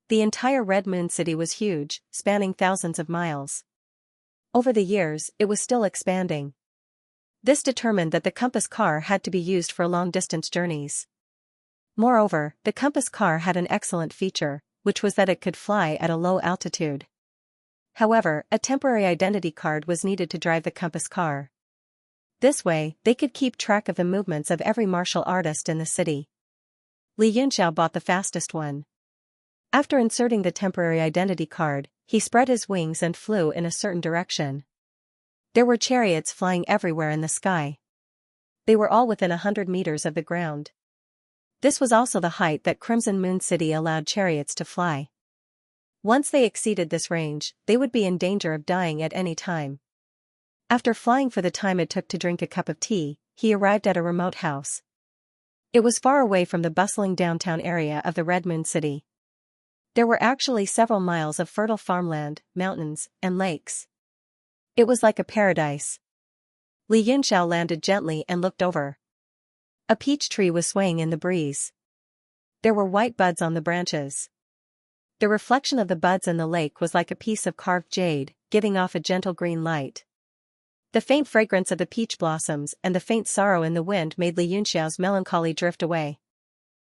The entire Red Moon City was huge, spanning thousands of miles. Over the years, it was still expanding. This determined that the compass car had to be used for long-distance journeys. Moreover, the compass car had an excellent feature, which was that it could fly at a low altitude. However, a temporary identity card was needed to drive the compass car. This way, they could keep track of the movements of every martial artist in the city. Li Yunxiao bought the fastest one. After inserting the temporary identity card, he spread his wings and flew in a certain direction. There were chariots flying everywhere in the sky. They were all within 100 meters of the ground. This was also the height that Crimson Moon City allowed chariots to fly. Once they exceeded this range, they would be in danger of dying at any time. After flying for the time it took to drink a cup of tea, he arrived at a remote house. It was far away from the bustling downtown area of the Red Moon City. There were actually several miles of fertile farmland, mountains, and lakes. It was like a paradise. Li Yunxiao landed gently and looked over. A peach tree was swaying in the breeze. There were white buds on the branches. The reflection of the buds in the lake was like a piece of carved jade, giving off a gentle green light. The faint fragrance of the peach blossoms and the faint sorrow in the wind made Li Yunxiao's melancholy drift away.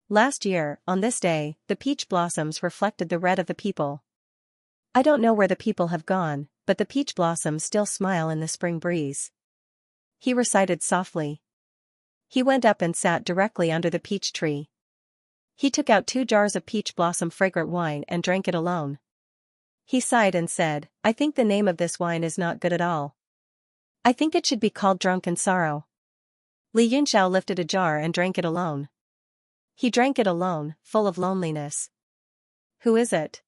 Last year, on this day, the peach blossoms reflected the red of the people. I don't know where the people have gone, but the peach blossoms still smile in the spring breeze. He recited softly. He went up and sat directly under the peach tree. He took out 2 jars of peach blossom fragrant wine and drank it alone. He sighed and said, I think the name of this wine is not good at all. I think it should be called Drunken Sorrow. Li Yunxiao lifted a jar and drank it alone. He drank it alone, full of loneliness. Who is it?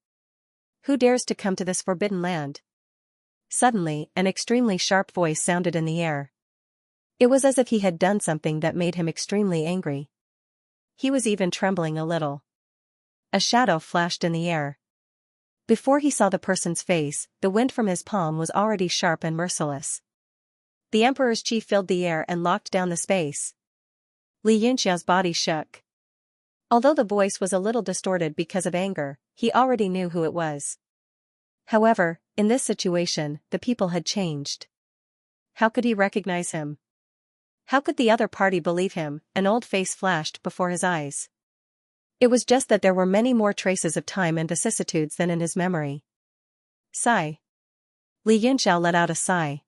Who dares to come to this forbidden land? Suddenly, an extremely sharp voice sounded in the air. It was as if he had done something that made him extremely angry. He was even trembling a little. A shadow flashed in the air. Before he saw the person's face, the wind from his palm was already sharp and merciless. The emperor's chi filled the air and locked down the space. Li Yunxiao's body shook. Although the voice was a little distorted because of anger, he already knew who it was. However, in this situation, the people had changed. How could he recognize him? How could the other party believe him? An old face flashed before his eyes. It was just that there were many more traces of time and vicissitudes than in his memory. Sigh. Li Yunxiao let out a sigh.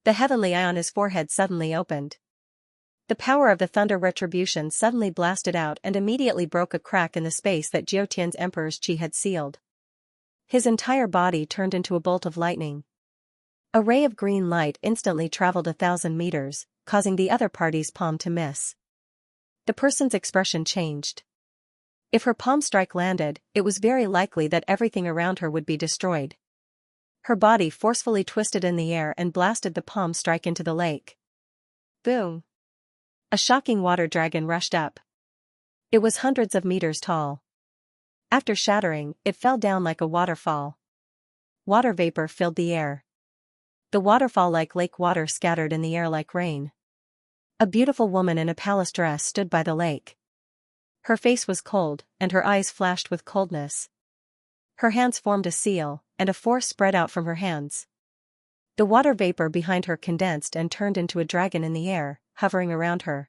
The heavenly eye on his forehead suddenly opened. The power of the thunder retribution suddenly blasted out and immediately broke a crack in the space that Jiutian's emperor's chi had sealed. His entire body turned into a bolt of lightning. A ray of green light instantly traveled 1,000 meters, causing the other party's palm to miss. The person's expression changed. If her palm strike landed, it was very likely that everything around her would be destroyed. Her body forcefully twisted in the air and blasted the palm strike into the lake. Boom! A shocking water dragon rushed up. It was hundreds of meters tall. After shattering, it fell down like a waterfall. Water vapor filled the air. The waterfall like lake water scattered in the air like rain. A beautiful woman in a palace dress stood by the lake. Her face was cold, and her eyes flashed with coldness. Her hands formed a seal, and a force spread out from her hands. The water vapor behind her condensed and turned into a dragon in the air, hovering around her.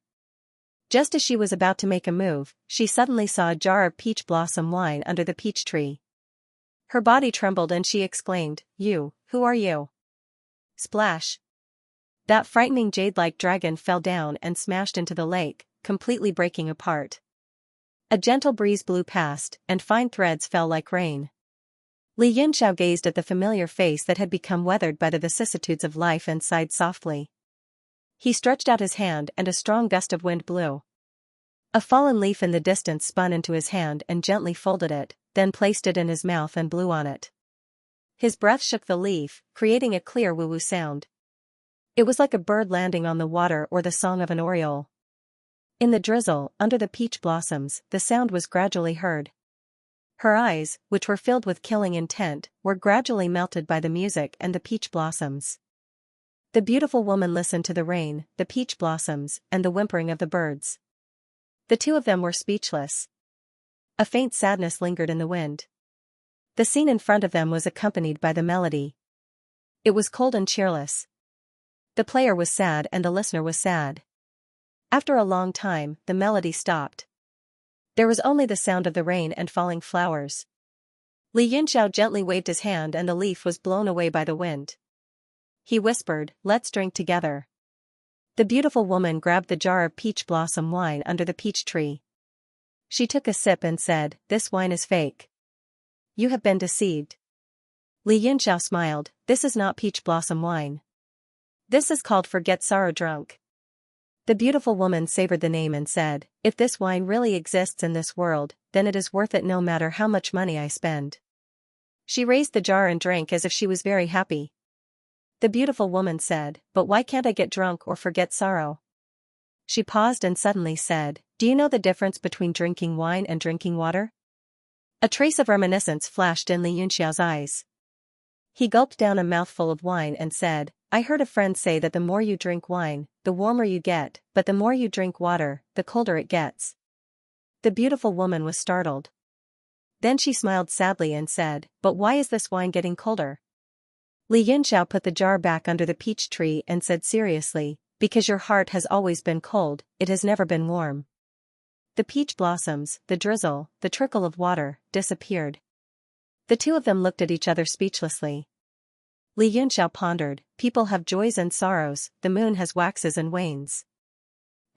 Just as she was about to make a move, she suddenly saw a jar of peach blossom wine under the peach tree. Her body trembled and she exclaimed, "You, who are you?" Splash! That frightening jade-like dragon fell down and smashed into the lake, completely breaking apart. A gentle breeze blew past, and fine threads fell like rain. Li Yunxiao gazed at the familiar face that had become weathered by the vicissitudes of life and sighed softly. He stretched out his hand and a strong gust of wind blew. A fallen leaf in the distance spun into his hand and gently folded it, then placed it in his mouth and blew on it. His breath shook the leaf, creating a clear woo-woo sound. It was like a bird landing on the water or the song of an oriole. In the drizzle, under the peach blossoms, the sound was gradually heard. Her eyes, which were filled with killing intent, were gradually melted by the music and the peach blossoms. The beautiful woman listened to the rain, the peach blossoms, and the whimpering of the birds. The two of them were speechless. A faint sadness lingered in the wind. The scene in front of them was accompanied by the melody. It was cold and cheerless. The player was sad and the listener was sad. After a long time, the melody stopped. There was only the sound of the rain and falling flowers. Li Yunxiao gently waved his hand and the leaf was blown away by the wind. He whispered, "Let's drink together." The beautiful woman grabbed the jar of peach blossom wine under the peach tree. She took a sip and said, "This wine is fake. You have been deceived." Li Yunxiao smiled, "This is not peach blossom wine. This is called Forget Sorrow Drunk." The beautiful woman savored the name and said, "If this wine really exists in this world, then it is worth it no matter how much money I spend." She raised the jar and drank as if she was very happy. The beautiful woman said, "But why can't I get drunk or forget sorrow?" She paused and suddenly said, "Do you know the difference between drinking wine and drinking water?" A trace of reminiscence flashed in Li Yunxiao's eyes. He gulped down a mouthful of wine and said, "I heard a friend say that the more you drink wine, the warmer you get, but the more you drink water, the colder it gets." The beautiful woman was startled. Then she smiled sadly and said, "But why is this wine getting colder?" Li Yunxiao put the jar back under the peach tree and said seriously, because your heart has always been cold, it has never been warm. The peach blossoms, the drizzle, the trickle of water, disappeared. The two of them looked at each other speechlessly. Li Yunxiao pondered, people have joys and sorrows, the moon has waxes and wanes.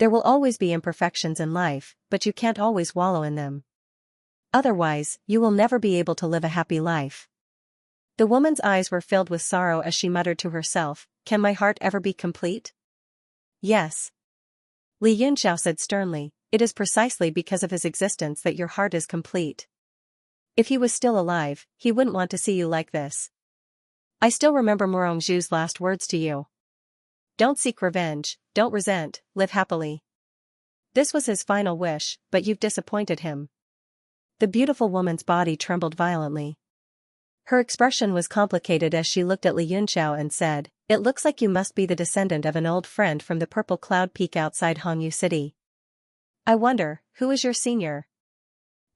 There will always be imperfections in life, but you can't always wallow in them. Otherwise, you will never be able to live a happy life. The woman's eyes were filled with sorrow as she muttered to herself, can my heart ever be complete? Yes. Li Yunxiao said sternly, it is precisely because of his existence that your heart is complete. If he was still alive, he wouldn't want to see you like this. I still remember Morongzhu's last words to you. Don't seek revenge, don't resent, live happily. This was his final wish, but you've disappointed him. The beautiful woman's body trembled violently. Her expression was complicated as she looked at Li Yunxiao and said, it looks like you must be the descendant of an old friend from the Purple Cloud Peak outside Hongyu City. I wonder, who is your senior?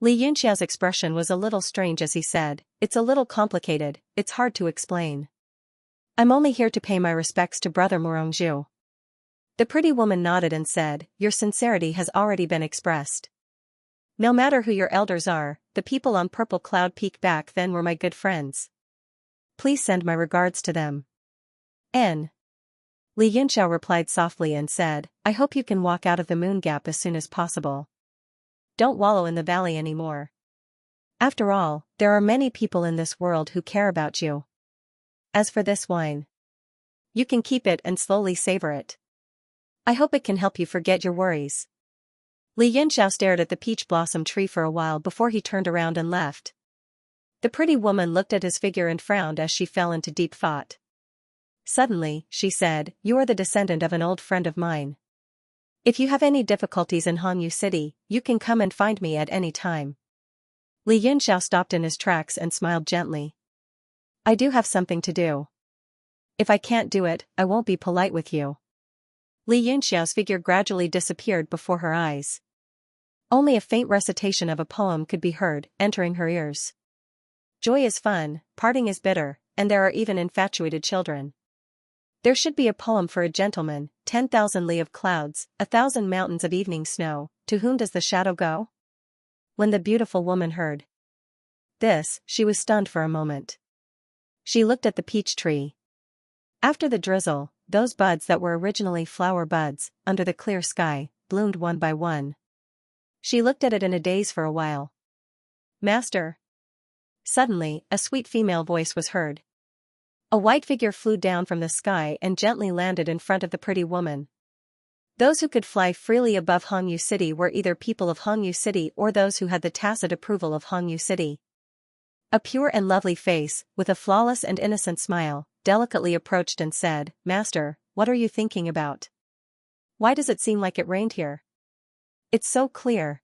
Li Yunxiao's expression was a little strange as he said, it's a little complicated, it's hard to explain. I'm only here to pay my respects to Brother Morongzhu. The pretty woman nodded and said, your sincerity has already been expressed. No matter who your elders are, the people on Purple Cloud Peak back then were my good friends. Please send my regards to them. N. Li Yunxiao replied softly and said, I hope you can walk out of the moon gap as soon as possible. Don't wallow in the valley anymore. After all, there are many people in this world who care about you. As for this wine, you can keep it and slowly savor it. I hope it can help you forget your worries. Li Yunxiao stared at the peach blossom tree for a while before he turned around and left. The pretty woman looked at his figure and frowned as she fell into deep thought. Suddenly, she said, you are the descendant of an old friend of mine. If you have any difficulties in Hongyu City, you can come and find me at any time. Li Yunxiao stopped in his tracks and smiled gently. I do have something to do. If I can't do it, I won't be polite with you. Li Yunxiao's figure gradually disappeared before her eyes. Only a faint recitation of a poem could be heard, entering her ears. Joy is fun, parting is bitter, and there are even infatuated children. There should be a poem for a gentleman, 10,000 li of clouds, 1,000 mountains of evening snow, to whom does the shadow go? When the beautiful woman heard this, she was stunned for a moment. She looked at the peach tree. After the drizzle, those buds that were originally flower buds, under the clear sky, bloomed one by one. She looked at it in a daze for a while. Master. Suddenly, a sweet female voice was heard. A white figure flew down from the sky and gently landed in front of the pretty woman. Those who could fly freely above Hongyu City were either people of Hongyu City or those who had the tacit approval of Hongyu City. A pure and lovely face, with a flawless and innocent smile, delicately approached and said, Master, what are you thinking about? Why does it seem like it rained here? It's so clear.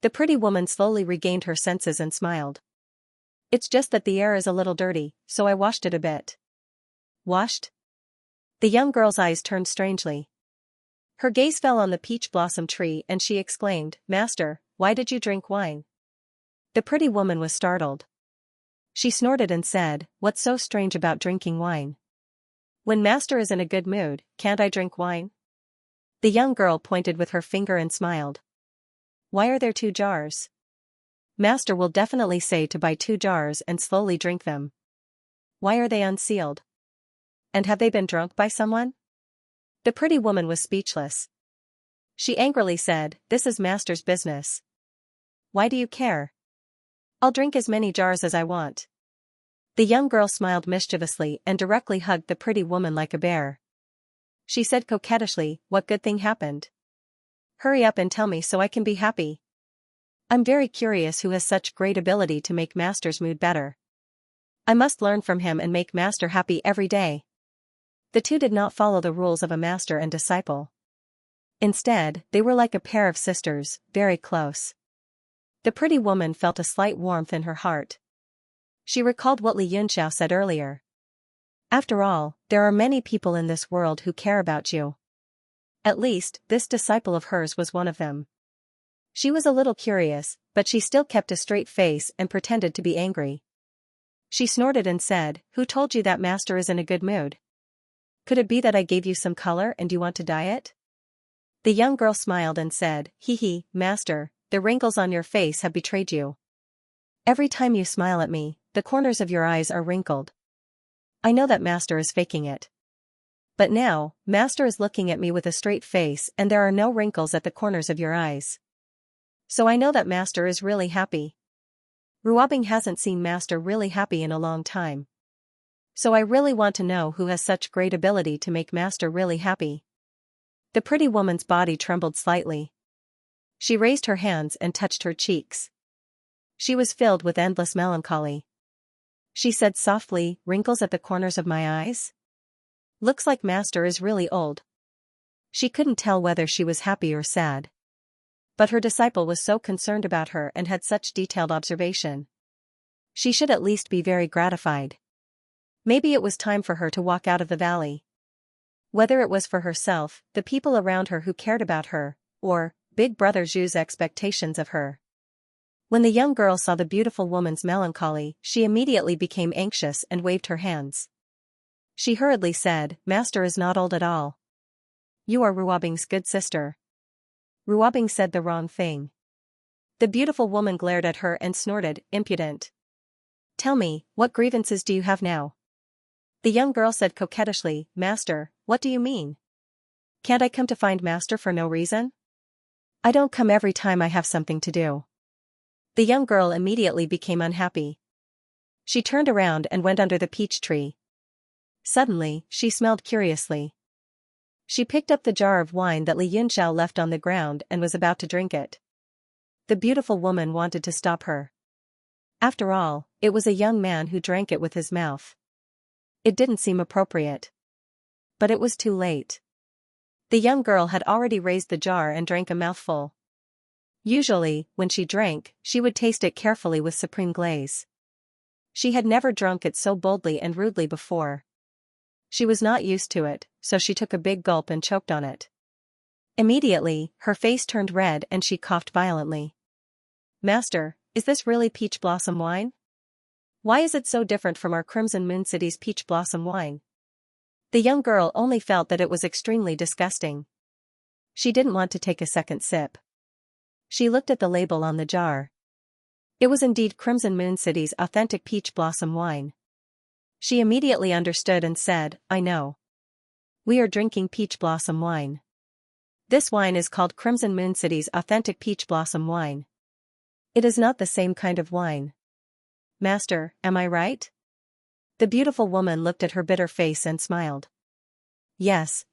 The pretty woman slowly regained her senses and smiled. It's just that the air is a little dirty, so I washed it a bit. Washed? The young girl's eyes turned strangely. Her gaze fell on the peach blossom tree and she exclaimed, Master, why did you drink wine? The pretty woman was startled. She snorted and said, What's so strange about drinking wine? When Master is in a good mood, can't I drink wine? The young girl pointed with her finger and smiled. Why are there 2 jars? Master will definitely say to buy 2 jars and slowly drink them. Why are they unsealed? And have they been drunk by someone? The pretty woman was speechless. She angrily said, This is Master's business. Why do you care? I'll drink as many jars as I want. The young girl smiled mischievously and directly hugged the pretty woman like a bear. She said coquettishly, What good thing happened? Hurry up and tell me so I can be happy. I'm very curious who has such great ability to make Master's mood better. I must learn from him and make Master happy every day. The two did not follow the rules of a master and disciple. Instead, they were like a pair of sisters, very close. The pretty woman felt a slight warmth in her heart. She recalled what Li Yunxiao said earlier. After all, there are many people in this world who care about you. At least, this disciple of hers was one of them. She was a little curious, but she still kept a straight face and pretended to be angry. She snorted and said, "Who told you that master is in a good mood? Could it be that I gave you some color and you want to dye it?" The young girl smiled and said, "Hee hee, master, the wrinkles on your face have betrayed you. Every time you smile at me, the corners of your eyes are wrinkled. I know that master is faking it. But now, master is looking at me with a straight face and there are no wrinkles at the corners of your eyes. So I know that master is really happy. Ruobing hasn't seen master really happy in a long time. So I really want to know who has such great ability to make master really happy." The pretty woman's body trembled slightly. She raised her hands and touched her cheeks. She was filled with endless melancholy. She said softly, "Wrinkles at the corners of my eyes? Looks like master is really old." She couldn't tell whether she was happy or sad. But her disciple was so concerned about her and had such detailed observation. She should at least be very gratified. Maybe it was time for her to walk out of the valley. Whether it was for herself, the people around her who cared about her, or Big Brother Zhu's expectations of her. When the young girl saw the beautiful woman's melancholy, she immediately became anxious and waved her hands. She hurriedly said, "Master is not old at all. You are Ruobing's good sister." Ruobing said the wrong thing. The beautiful woman glared at her and snorted, "Impudent. Tell me, what grievances do you have now?" The young girl said coquettishly, "Master, what do you mean? Can't I come to find master for no reason? I don't come every time I have something to do." The young girl immediately became unhappy. She turned around and went under the peach tree. Suddenly, she smelled curiously. She picked up the jar of wine that Li Yunxiao left on the ground and was about to drink it. The beautiful woman wanted to stop her. After all, it was a young man who drank it with his mouth. It didn't seem appropriate. But it was too late. The young girl had already raised the jar and drank a mouthful. Usually, when she drank, she would taste it carefully with supreme glaze. She had never drunk it so boldly and rudely before. She was not used to it, so she took a big gulp and choked on it. Immediately, her face turned red and she coughed violently. "Master, is this really peach blossom wine? Why is it so different from our Crimson Moon City's peach blossom wine?" The young girl only felt that it was extremely disgusting. She didn't want to take a second sip. She looked at the label on the jar. It was indeed Crimson Moon City's authentic peach blossom wine. She immediately understood and said, "I know. We are drinking peach blossom wine. This wine is called Crimson Moon City's authentic peach blossom wine. It is not the same kind of wine. Master, am I right?" The beautiful woman looked at her bitter face and smiled. Yes,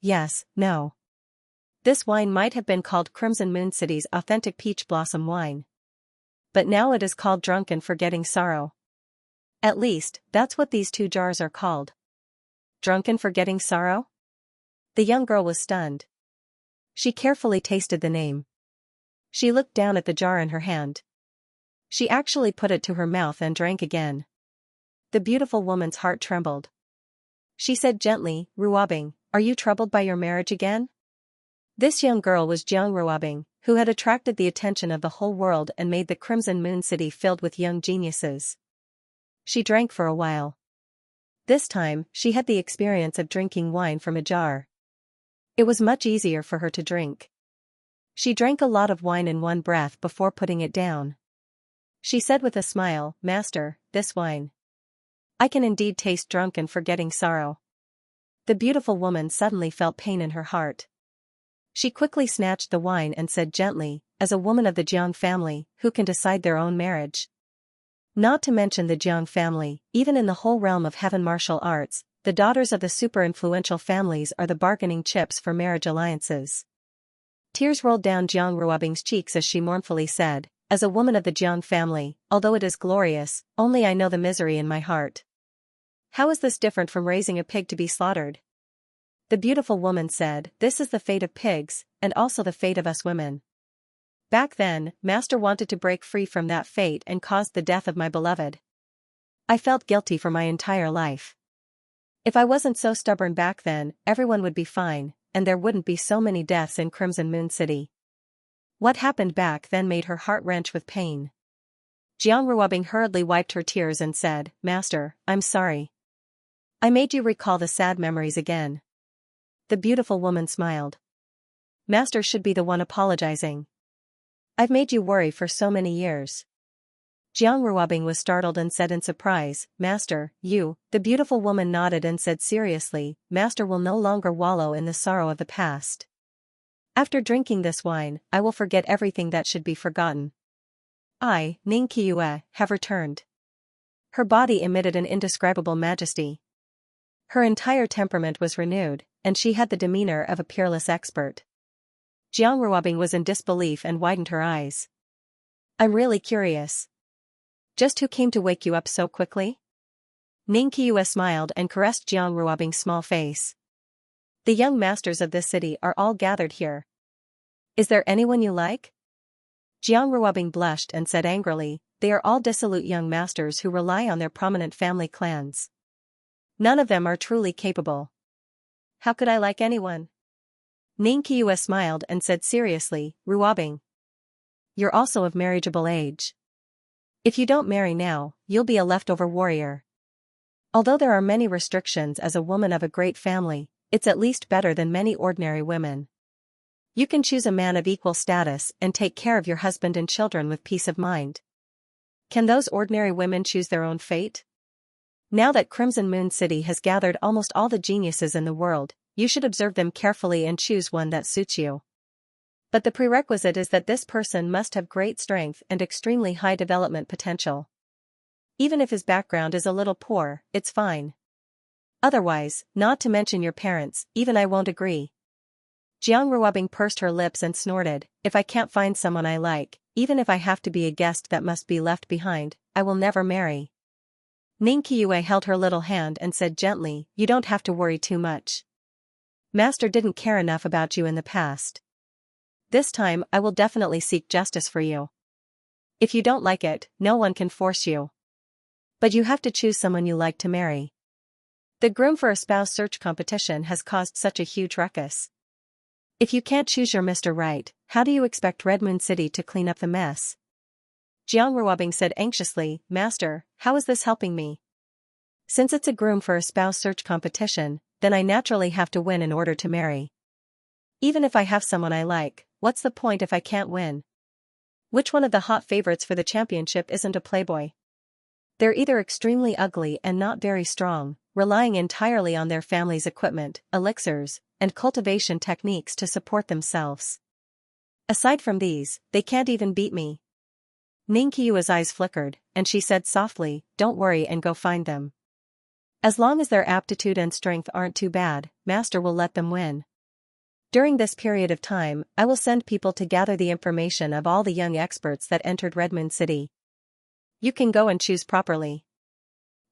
no. This wine might have been called Crimson Moon City's authentic peach blossom wine. But now it is called Drunken Forgetting Sorrow. At least, that's what these two jars are called. Drunken Forgetting Sorrow? The young girl was stunned. She carefully tasted the name. She looked down at the jar in her hand. She actually put it to her mouth and drank again. The beautiful woman's heart trembled. She said gently, "Ruobing, are you troubled by your marriage again?" This young girl was Jiang Ruobing, who had attracted the attention of the whole world and made the Crimson Moon City filled with young geniuses. She drank for a while. This time, she had the experience of drinking wine from a jar. It was much easier for her to drink. She drank a lot of wine in one breath before putting it down. She said with a smile, "Master, this wine. I can indeed taste drunken forgetting sorrow." The beautiful woman suddenly felt pain in her heart. She quickly snatched the wine and said gently, "As a woman of the Jiang family, who can decide their own marriage? Not to mention the Jiang family, even in the whole realm of heaven martial arts, the daughters of the super-influential families are the bargaining chips for marriage alliances." Tears rolled down Jiang Ruobing's cheeks as she mournfully said, "As a woman of the Jiang family, although it is glorious, only I know the misery in my heart. How is this different from raising a pig to be slaughtered?" The beautiful woman said, "This is the fate of pigs, and also the fate of us women. Back then, Master wanted to break free from that fate and caused the death of my beloved. I felt guilty for my entire life. If I wasn't so stubborn back then, everyone would be fine, and there wouldn't be so many deaths in Crimson Moon City. What happened back then made her heart wrench with pain. Jiang Ruobing hurriedly wiped her tears and said, Master, I'm sorry. I made you recall the sad memories again. The beautiful woman smiled. Master should be the one apologizing. I've made you worry for so many years. Jiang Ruobing was startled and said in surprise, Master, you. The beautiful woman nodded and said seriously, Master will no longer wallow in the sorrow of the past. After drinking this wine, I will forget everything that should be forgotten. I, Ning Qiue, have returned. Her body emitted an indescribable majesty. Her entire temperament was renewed, and she had the demeanor of a peerless expert. Jiang Ruobing was in disbelief and widened her eyes. I'm really curious. Just who came to wake you up so quickly? Ning Qiue smiled and caressed Jiang Ruobing's small face. The young masters of this city are all gathered here. Is there anyone you like? Jiang Ruobing blushed and said angrily, they are all dissolute young masters who rely on their prominent family clans. None of them are truly capable. How could I like anyone? Ning Qiue smiled and said seriously, Ruobing. You're also of marriageable age. If you don't marry now, you'll be a leftover warrior. Although there are many restrictions as a woman of a great family, it's at least better than many ordinary women. You can choose a man of equal status and take care of your husband and children with peace of mind. Can those ordinary women choose their own fate? Now that Crimson Moon City has gathered almost all the geniuses in the world, you should observe them carefully and choose one that suits you. But the prerequisite is that this person must have great strength and extremely high development potential. Even if his background is a little poor, it's fine. Otherwise, not to mention your parents, even I won't agree. Jiang Ruobing pursed her lips and snorted, if I can't find someone I like, even if I have to be a guest that must be left behind, I will never marry. Ning Qiue held her little hand and said gently, you don't have to worry too much. Master didn't care enough about you in the past. This time I will definitely seek justice for you. If you don't like it, no one can force you. But you have to choose someone you like to marry. The groom for a spouse search competition has caused such a huge ruckus. If you can't choose your Mr. Right, how do you expect Red Moon City to clean up the mess? Jiang Ruobing said anxiously, Master, how is this helping me? Since it's a groom for a spouse search competition, then I naturally have to win in order to marry. Even if I have someone I like, what's the point if I can't win? Which one of the hot favorites for the championship isn't a playboy? They're either extremely ugly and not very strong, relying entirely on their family's equipment, elixirs, and cultivation techniques to support themselves. Aside from these, they can't even beat me. Ning Qiue's eyes flickered, and she said softly, don't worry and go find them. As long as their aptitude and strength aren't too bad, Master will let them win. During this period of time, I will send people to gather the information of all the young experts that entered Red Moon City. You can go and choose properly.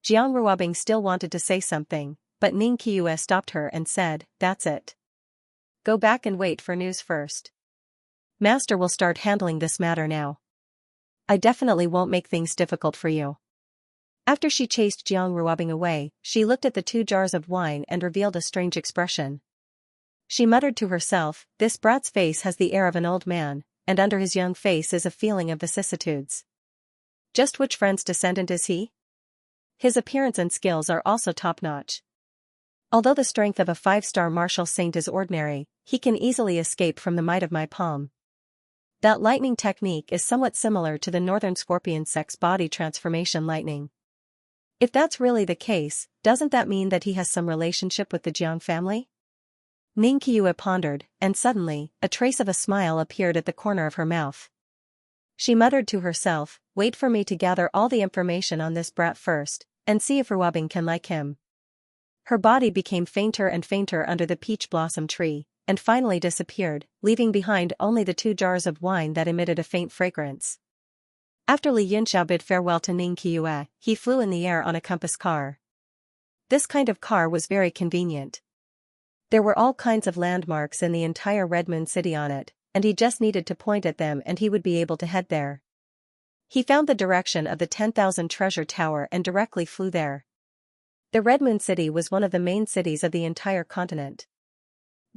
Jiang Ruobing still wanted to say something, but Ning Qiue stopped her and said, that's it. Go back and wait for news first. Master will start handling this matter now. I definitely won't make things difficult for you. After she chased Jiang Ruobing away, she looked at the 2 jars of wine and revealed a strange expression. She muttered to herself, this brat's face has the air of an old man, and under his young face is a feeling of vicissitudes. Just which friend's descendant is he? His appearance and skills are also top-notch. Although the strength of a 5-star martial saint is ordinary, he can easily escape from the might of my palm. That lightning technique is somewhat similar to the northern scorpion sect's body transformation lightning. If that's really the case, doesn't that mean that he has some relationship with the Jiang family? Ning Qiue pondered, and suddenly, a trace of a smile appeared at the corner of her mouth. She muttered to herself, wait for me to gather all the information on this brat first, and see if Ruobing can like him. Her body became fainter and fainter under the peach blossom tree, and finally disappeared, leaving behind only the 2 jars of wine that emitted a faint fragrance. After Li Yunxiao bid farewell to Ning Qiue, he flew in the air on a compass car. This kind of car was very convenient. There were all kinds of landmarks in the entire Red Moon City on it, and he just needed to point at them and he would be able to head there. He found the direction of the 10,000 treasure tower and directly flew there. The Red Moon City was one of the main cities of the entire continent.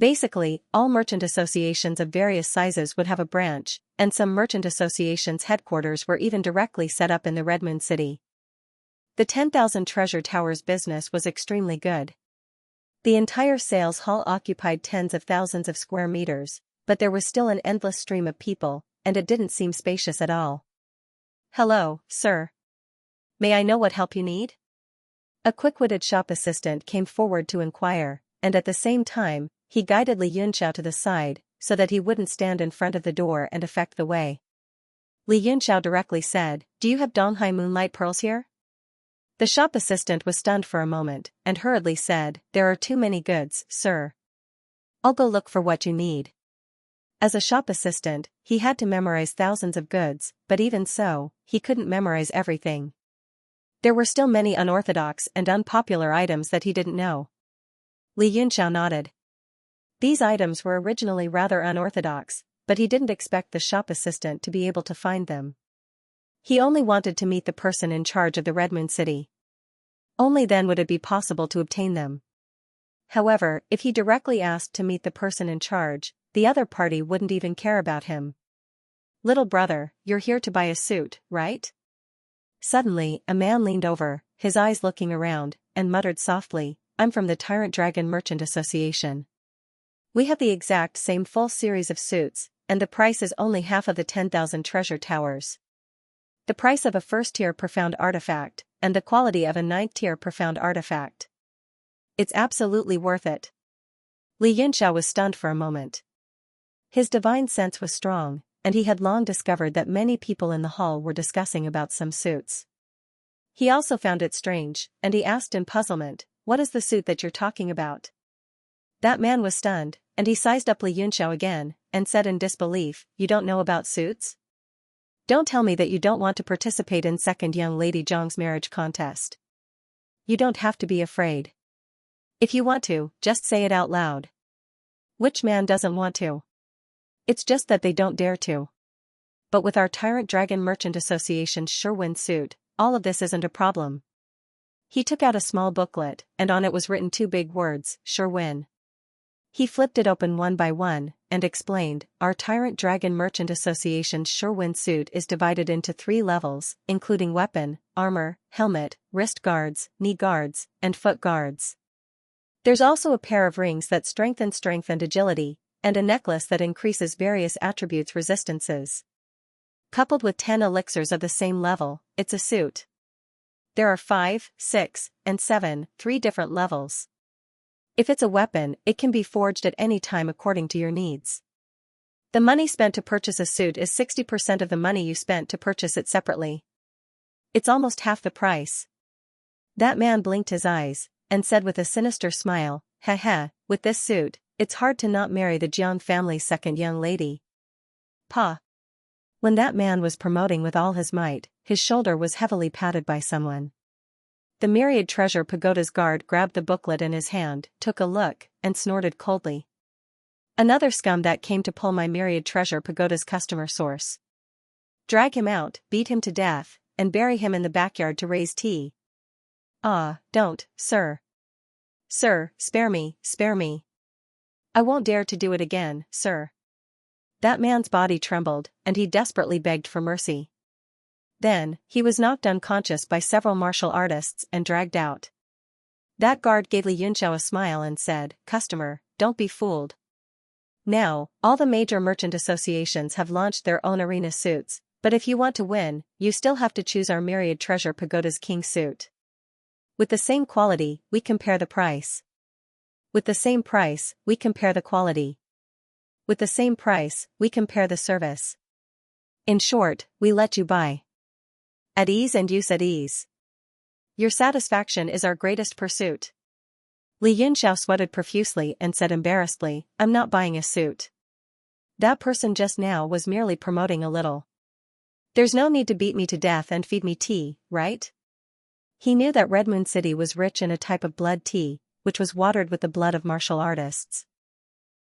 Basically, all merchant associations of various sizes would have a branch, and some merchant associations' headquarters were even directly set up in the Red Moon City. The 10,000 Treasure Towers business was extremely good. The entire sales hall occupied tens of thousands of square meters, but there was still an endless stream of people, and it didn't seem spacious at all. "Hello, sir. May I know what help you need?" A quick-witted shop assistant came forward to inquire, and at the same time, he guided Li Yunxiao to the side, so that he wouldn't stand in front of the door and affect the way. Li Yunxiao directly said, "Do you have Donghai moonlight pearls here?" The shop assistant was stunned for a moment, and hurriedly said, "There are too many goods, sir. I'll go look for what you need." As a shop assistant, he had to memorize thousands of goods, but even so, he couldn't memorize everything. There were still many unorthodox and unpopular items that he didn't know. Li Yunxiao nodded. These items were originally rather unorthodox, but he didn't expect the shop assistant to be able to find them. He only wanted to meet the person in charge of the Red Moon City. Only then would it be possible to obtain them. However, if he directly asked to meet the person in charge, the other party wouldn't even care about him. "Little brother, you're here to buy a suit, right?" Suddenly, a man leaned over, his eyes looking around, and muttered softly, "I'm from the Tyrant Dragon Merchant Association. We have the exact same full series of suits, and the price is only half of the 10,000 treasure towers. The price of a first-tier profound artifact, and the quality of a 9th-tier profound artifact. It's absolutely worth it." Li Yunxiao was stunned for a moment. His divine sense was strong, and he had long discovered that many people in the hall were discussing about some suits. He also found it strange, and he asked in puzzlement, "What is the suit that you're talking about?" That man was stunned, and he sized up Li Yunxiao again, and said in disbelief, "You don't know about suits? Don't tell me that you don't want to participate in second young lady Zhang's marriage contest. You don't have to be afraid. If you want to, just say it out loud." Which man doesn't want to? It's just that they don't dare to. But with our Tyrant Dragon Merchant Association's Sherwin suit, all of this isn't a problem. He took out a small booklet, and on it was written 2 big words, Sherwin. He flipped it open one by one, and explained, "Our Tyrant Dragon Merchant Association's Sherwin suit is divided into 3 levels, including weapon, armor, helmet, wrist guards, knee guards, and foot guards. There's also a pair of rings that strengthen strength and agility, and a necklace that increases various attributes' resistances. Coupled with 10 elixirs of the same level, it's a suit. There are 5, 6, and 7, 3 different levels. If it's a weapon, it can be forged at any time according to your needs. The money spent to purchase a suit is 60% of the money you spent to purchase it separately. It's almost half the price." That man blinked his eyes, and said with a sinister smile, "Heh, with this suit, it's hard to not marry the Jiang family's second young lady." Pa. When that man was promoting with all his might, his shoulder was heavily patted by someone. The Myriad Treasure Pagoda's guard grabbed the booklet in his hand, took a look, and snorted coldly. "Another scum that came to pull my Myriad Treasure Pagoda's customer source. Drag him out, beat him to death, and bury him in the backyard to raise tea." "Ah, don't, sir. Sir, spare me, spare me. I won't dare to do it again, sir." That man's body trembled, and he desperately begged for mercy. Then, he was knocked unconscious by several martial artists and dragged out. That guard gave Li Yunxiao a smile and said, "Customer, don't be fooled. Now, all the major merchant associations have launched their own arena suits, but if you want to win, you still have to choose our Myriad Treasure Pagoda's king suit. With the same quality, we compare the price. With the same price, we compare the quality. With the same price, we compare the service. In short, we let you buy. At ease and use at ease. Your satisfaction is our greatest pursuit." Li Yunxiao sweated profusely and said embarrassedly, "I'm not buying a suit. That person just now was merely promoting a little. There's no need to beat me to death and feed me tea, right?" He knew that Red Moon City was rich in a type of blood tea, which was watered with the blood of martial artists.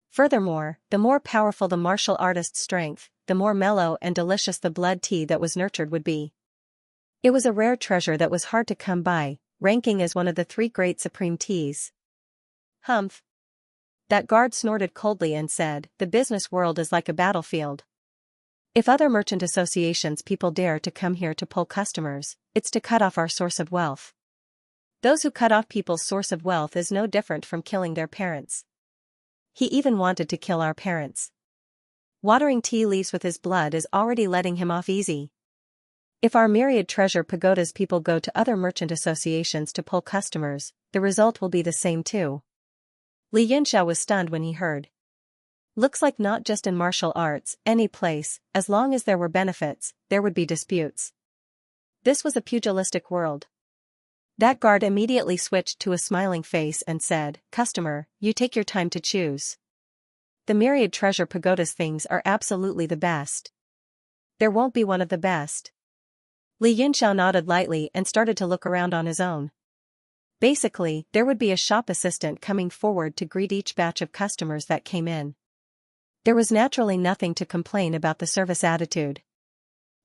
Furthermore, the more powerful the martial artist's strength, the more mellow and delicious the blood tea that was nurtured would be. It was a rare treasure that was hard to come by, ranking as one of the 3 great supreme teas. Humph. That guard snorted coldly and said, "The business world is like a battlefield. If other merchant associations people dare to come here to pull customers, it's to cut off our source of wealth. Those who cut off people's source of wealth is no different from killing their parents. He even wanted to kill our parents. Watering tea leaves with his blood is already letting him off easy. If our myriad treasure pagoda's people go to other merchant associations to pull customers, the result will be the same too." Xianxia was stunned when he heard. Looks like not just in martial arts, any place, as long as there were benefits, there would be disputes. This was a pugilistic world. That guard immediately switched to a smiling face and said, "Customer, you take your time to choose. The myriad treasure pagoda's things are absolutely the best. There won't be one of the best." Xianxia nodded lightly and started to look around on his own. Basically, there would be a shop assistant coming forward to greet each batch of customers that came in. There was naturally nothing to complain about the service attitude.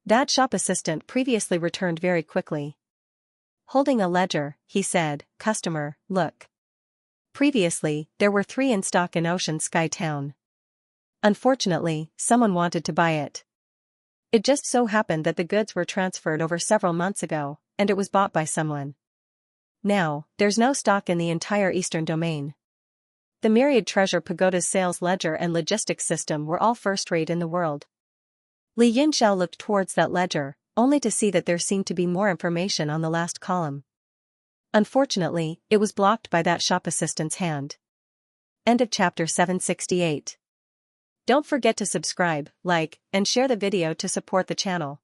That shop assistant previously returned very quickly. Holding a ledger, he said, "Customer, look. Previously, there were 3 in stock in Ocean Sky Town. Unfortunately, someone wanted to buy it. It just so happened that the goods were transferred over several months ago, and it was bought by someone. Now, there's no stock in the entire Eastern Domain. The myriad treasure pagoda's sales ledger and logistics system were all first-rate in the world." Xianxia looked towards that ledger, only to see that there seemed to be more information on the last column. Unfortunately, it was blocked by that shop assistant's hand. End of chapter 768. Don't forget to subscribe, like, and share the video to support the channel.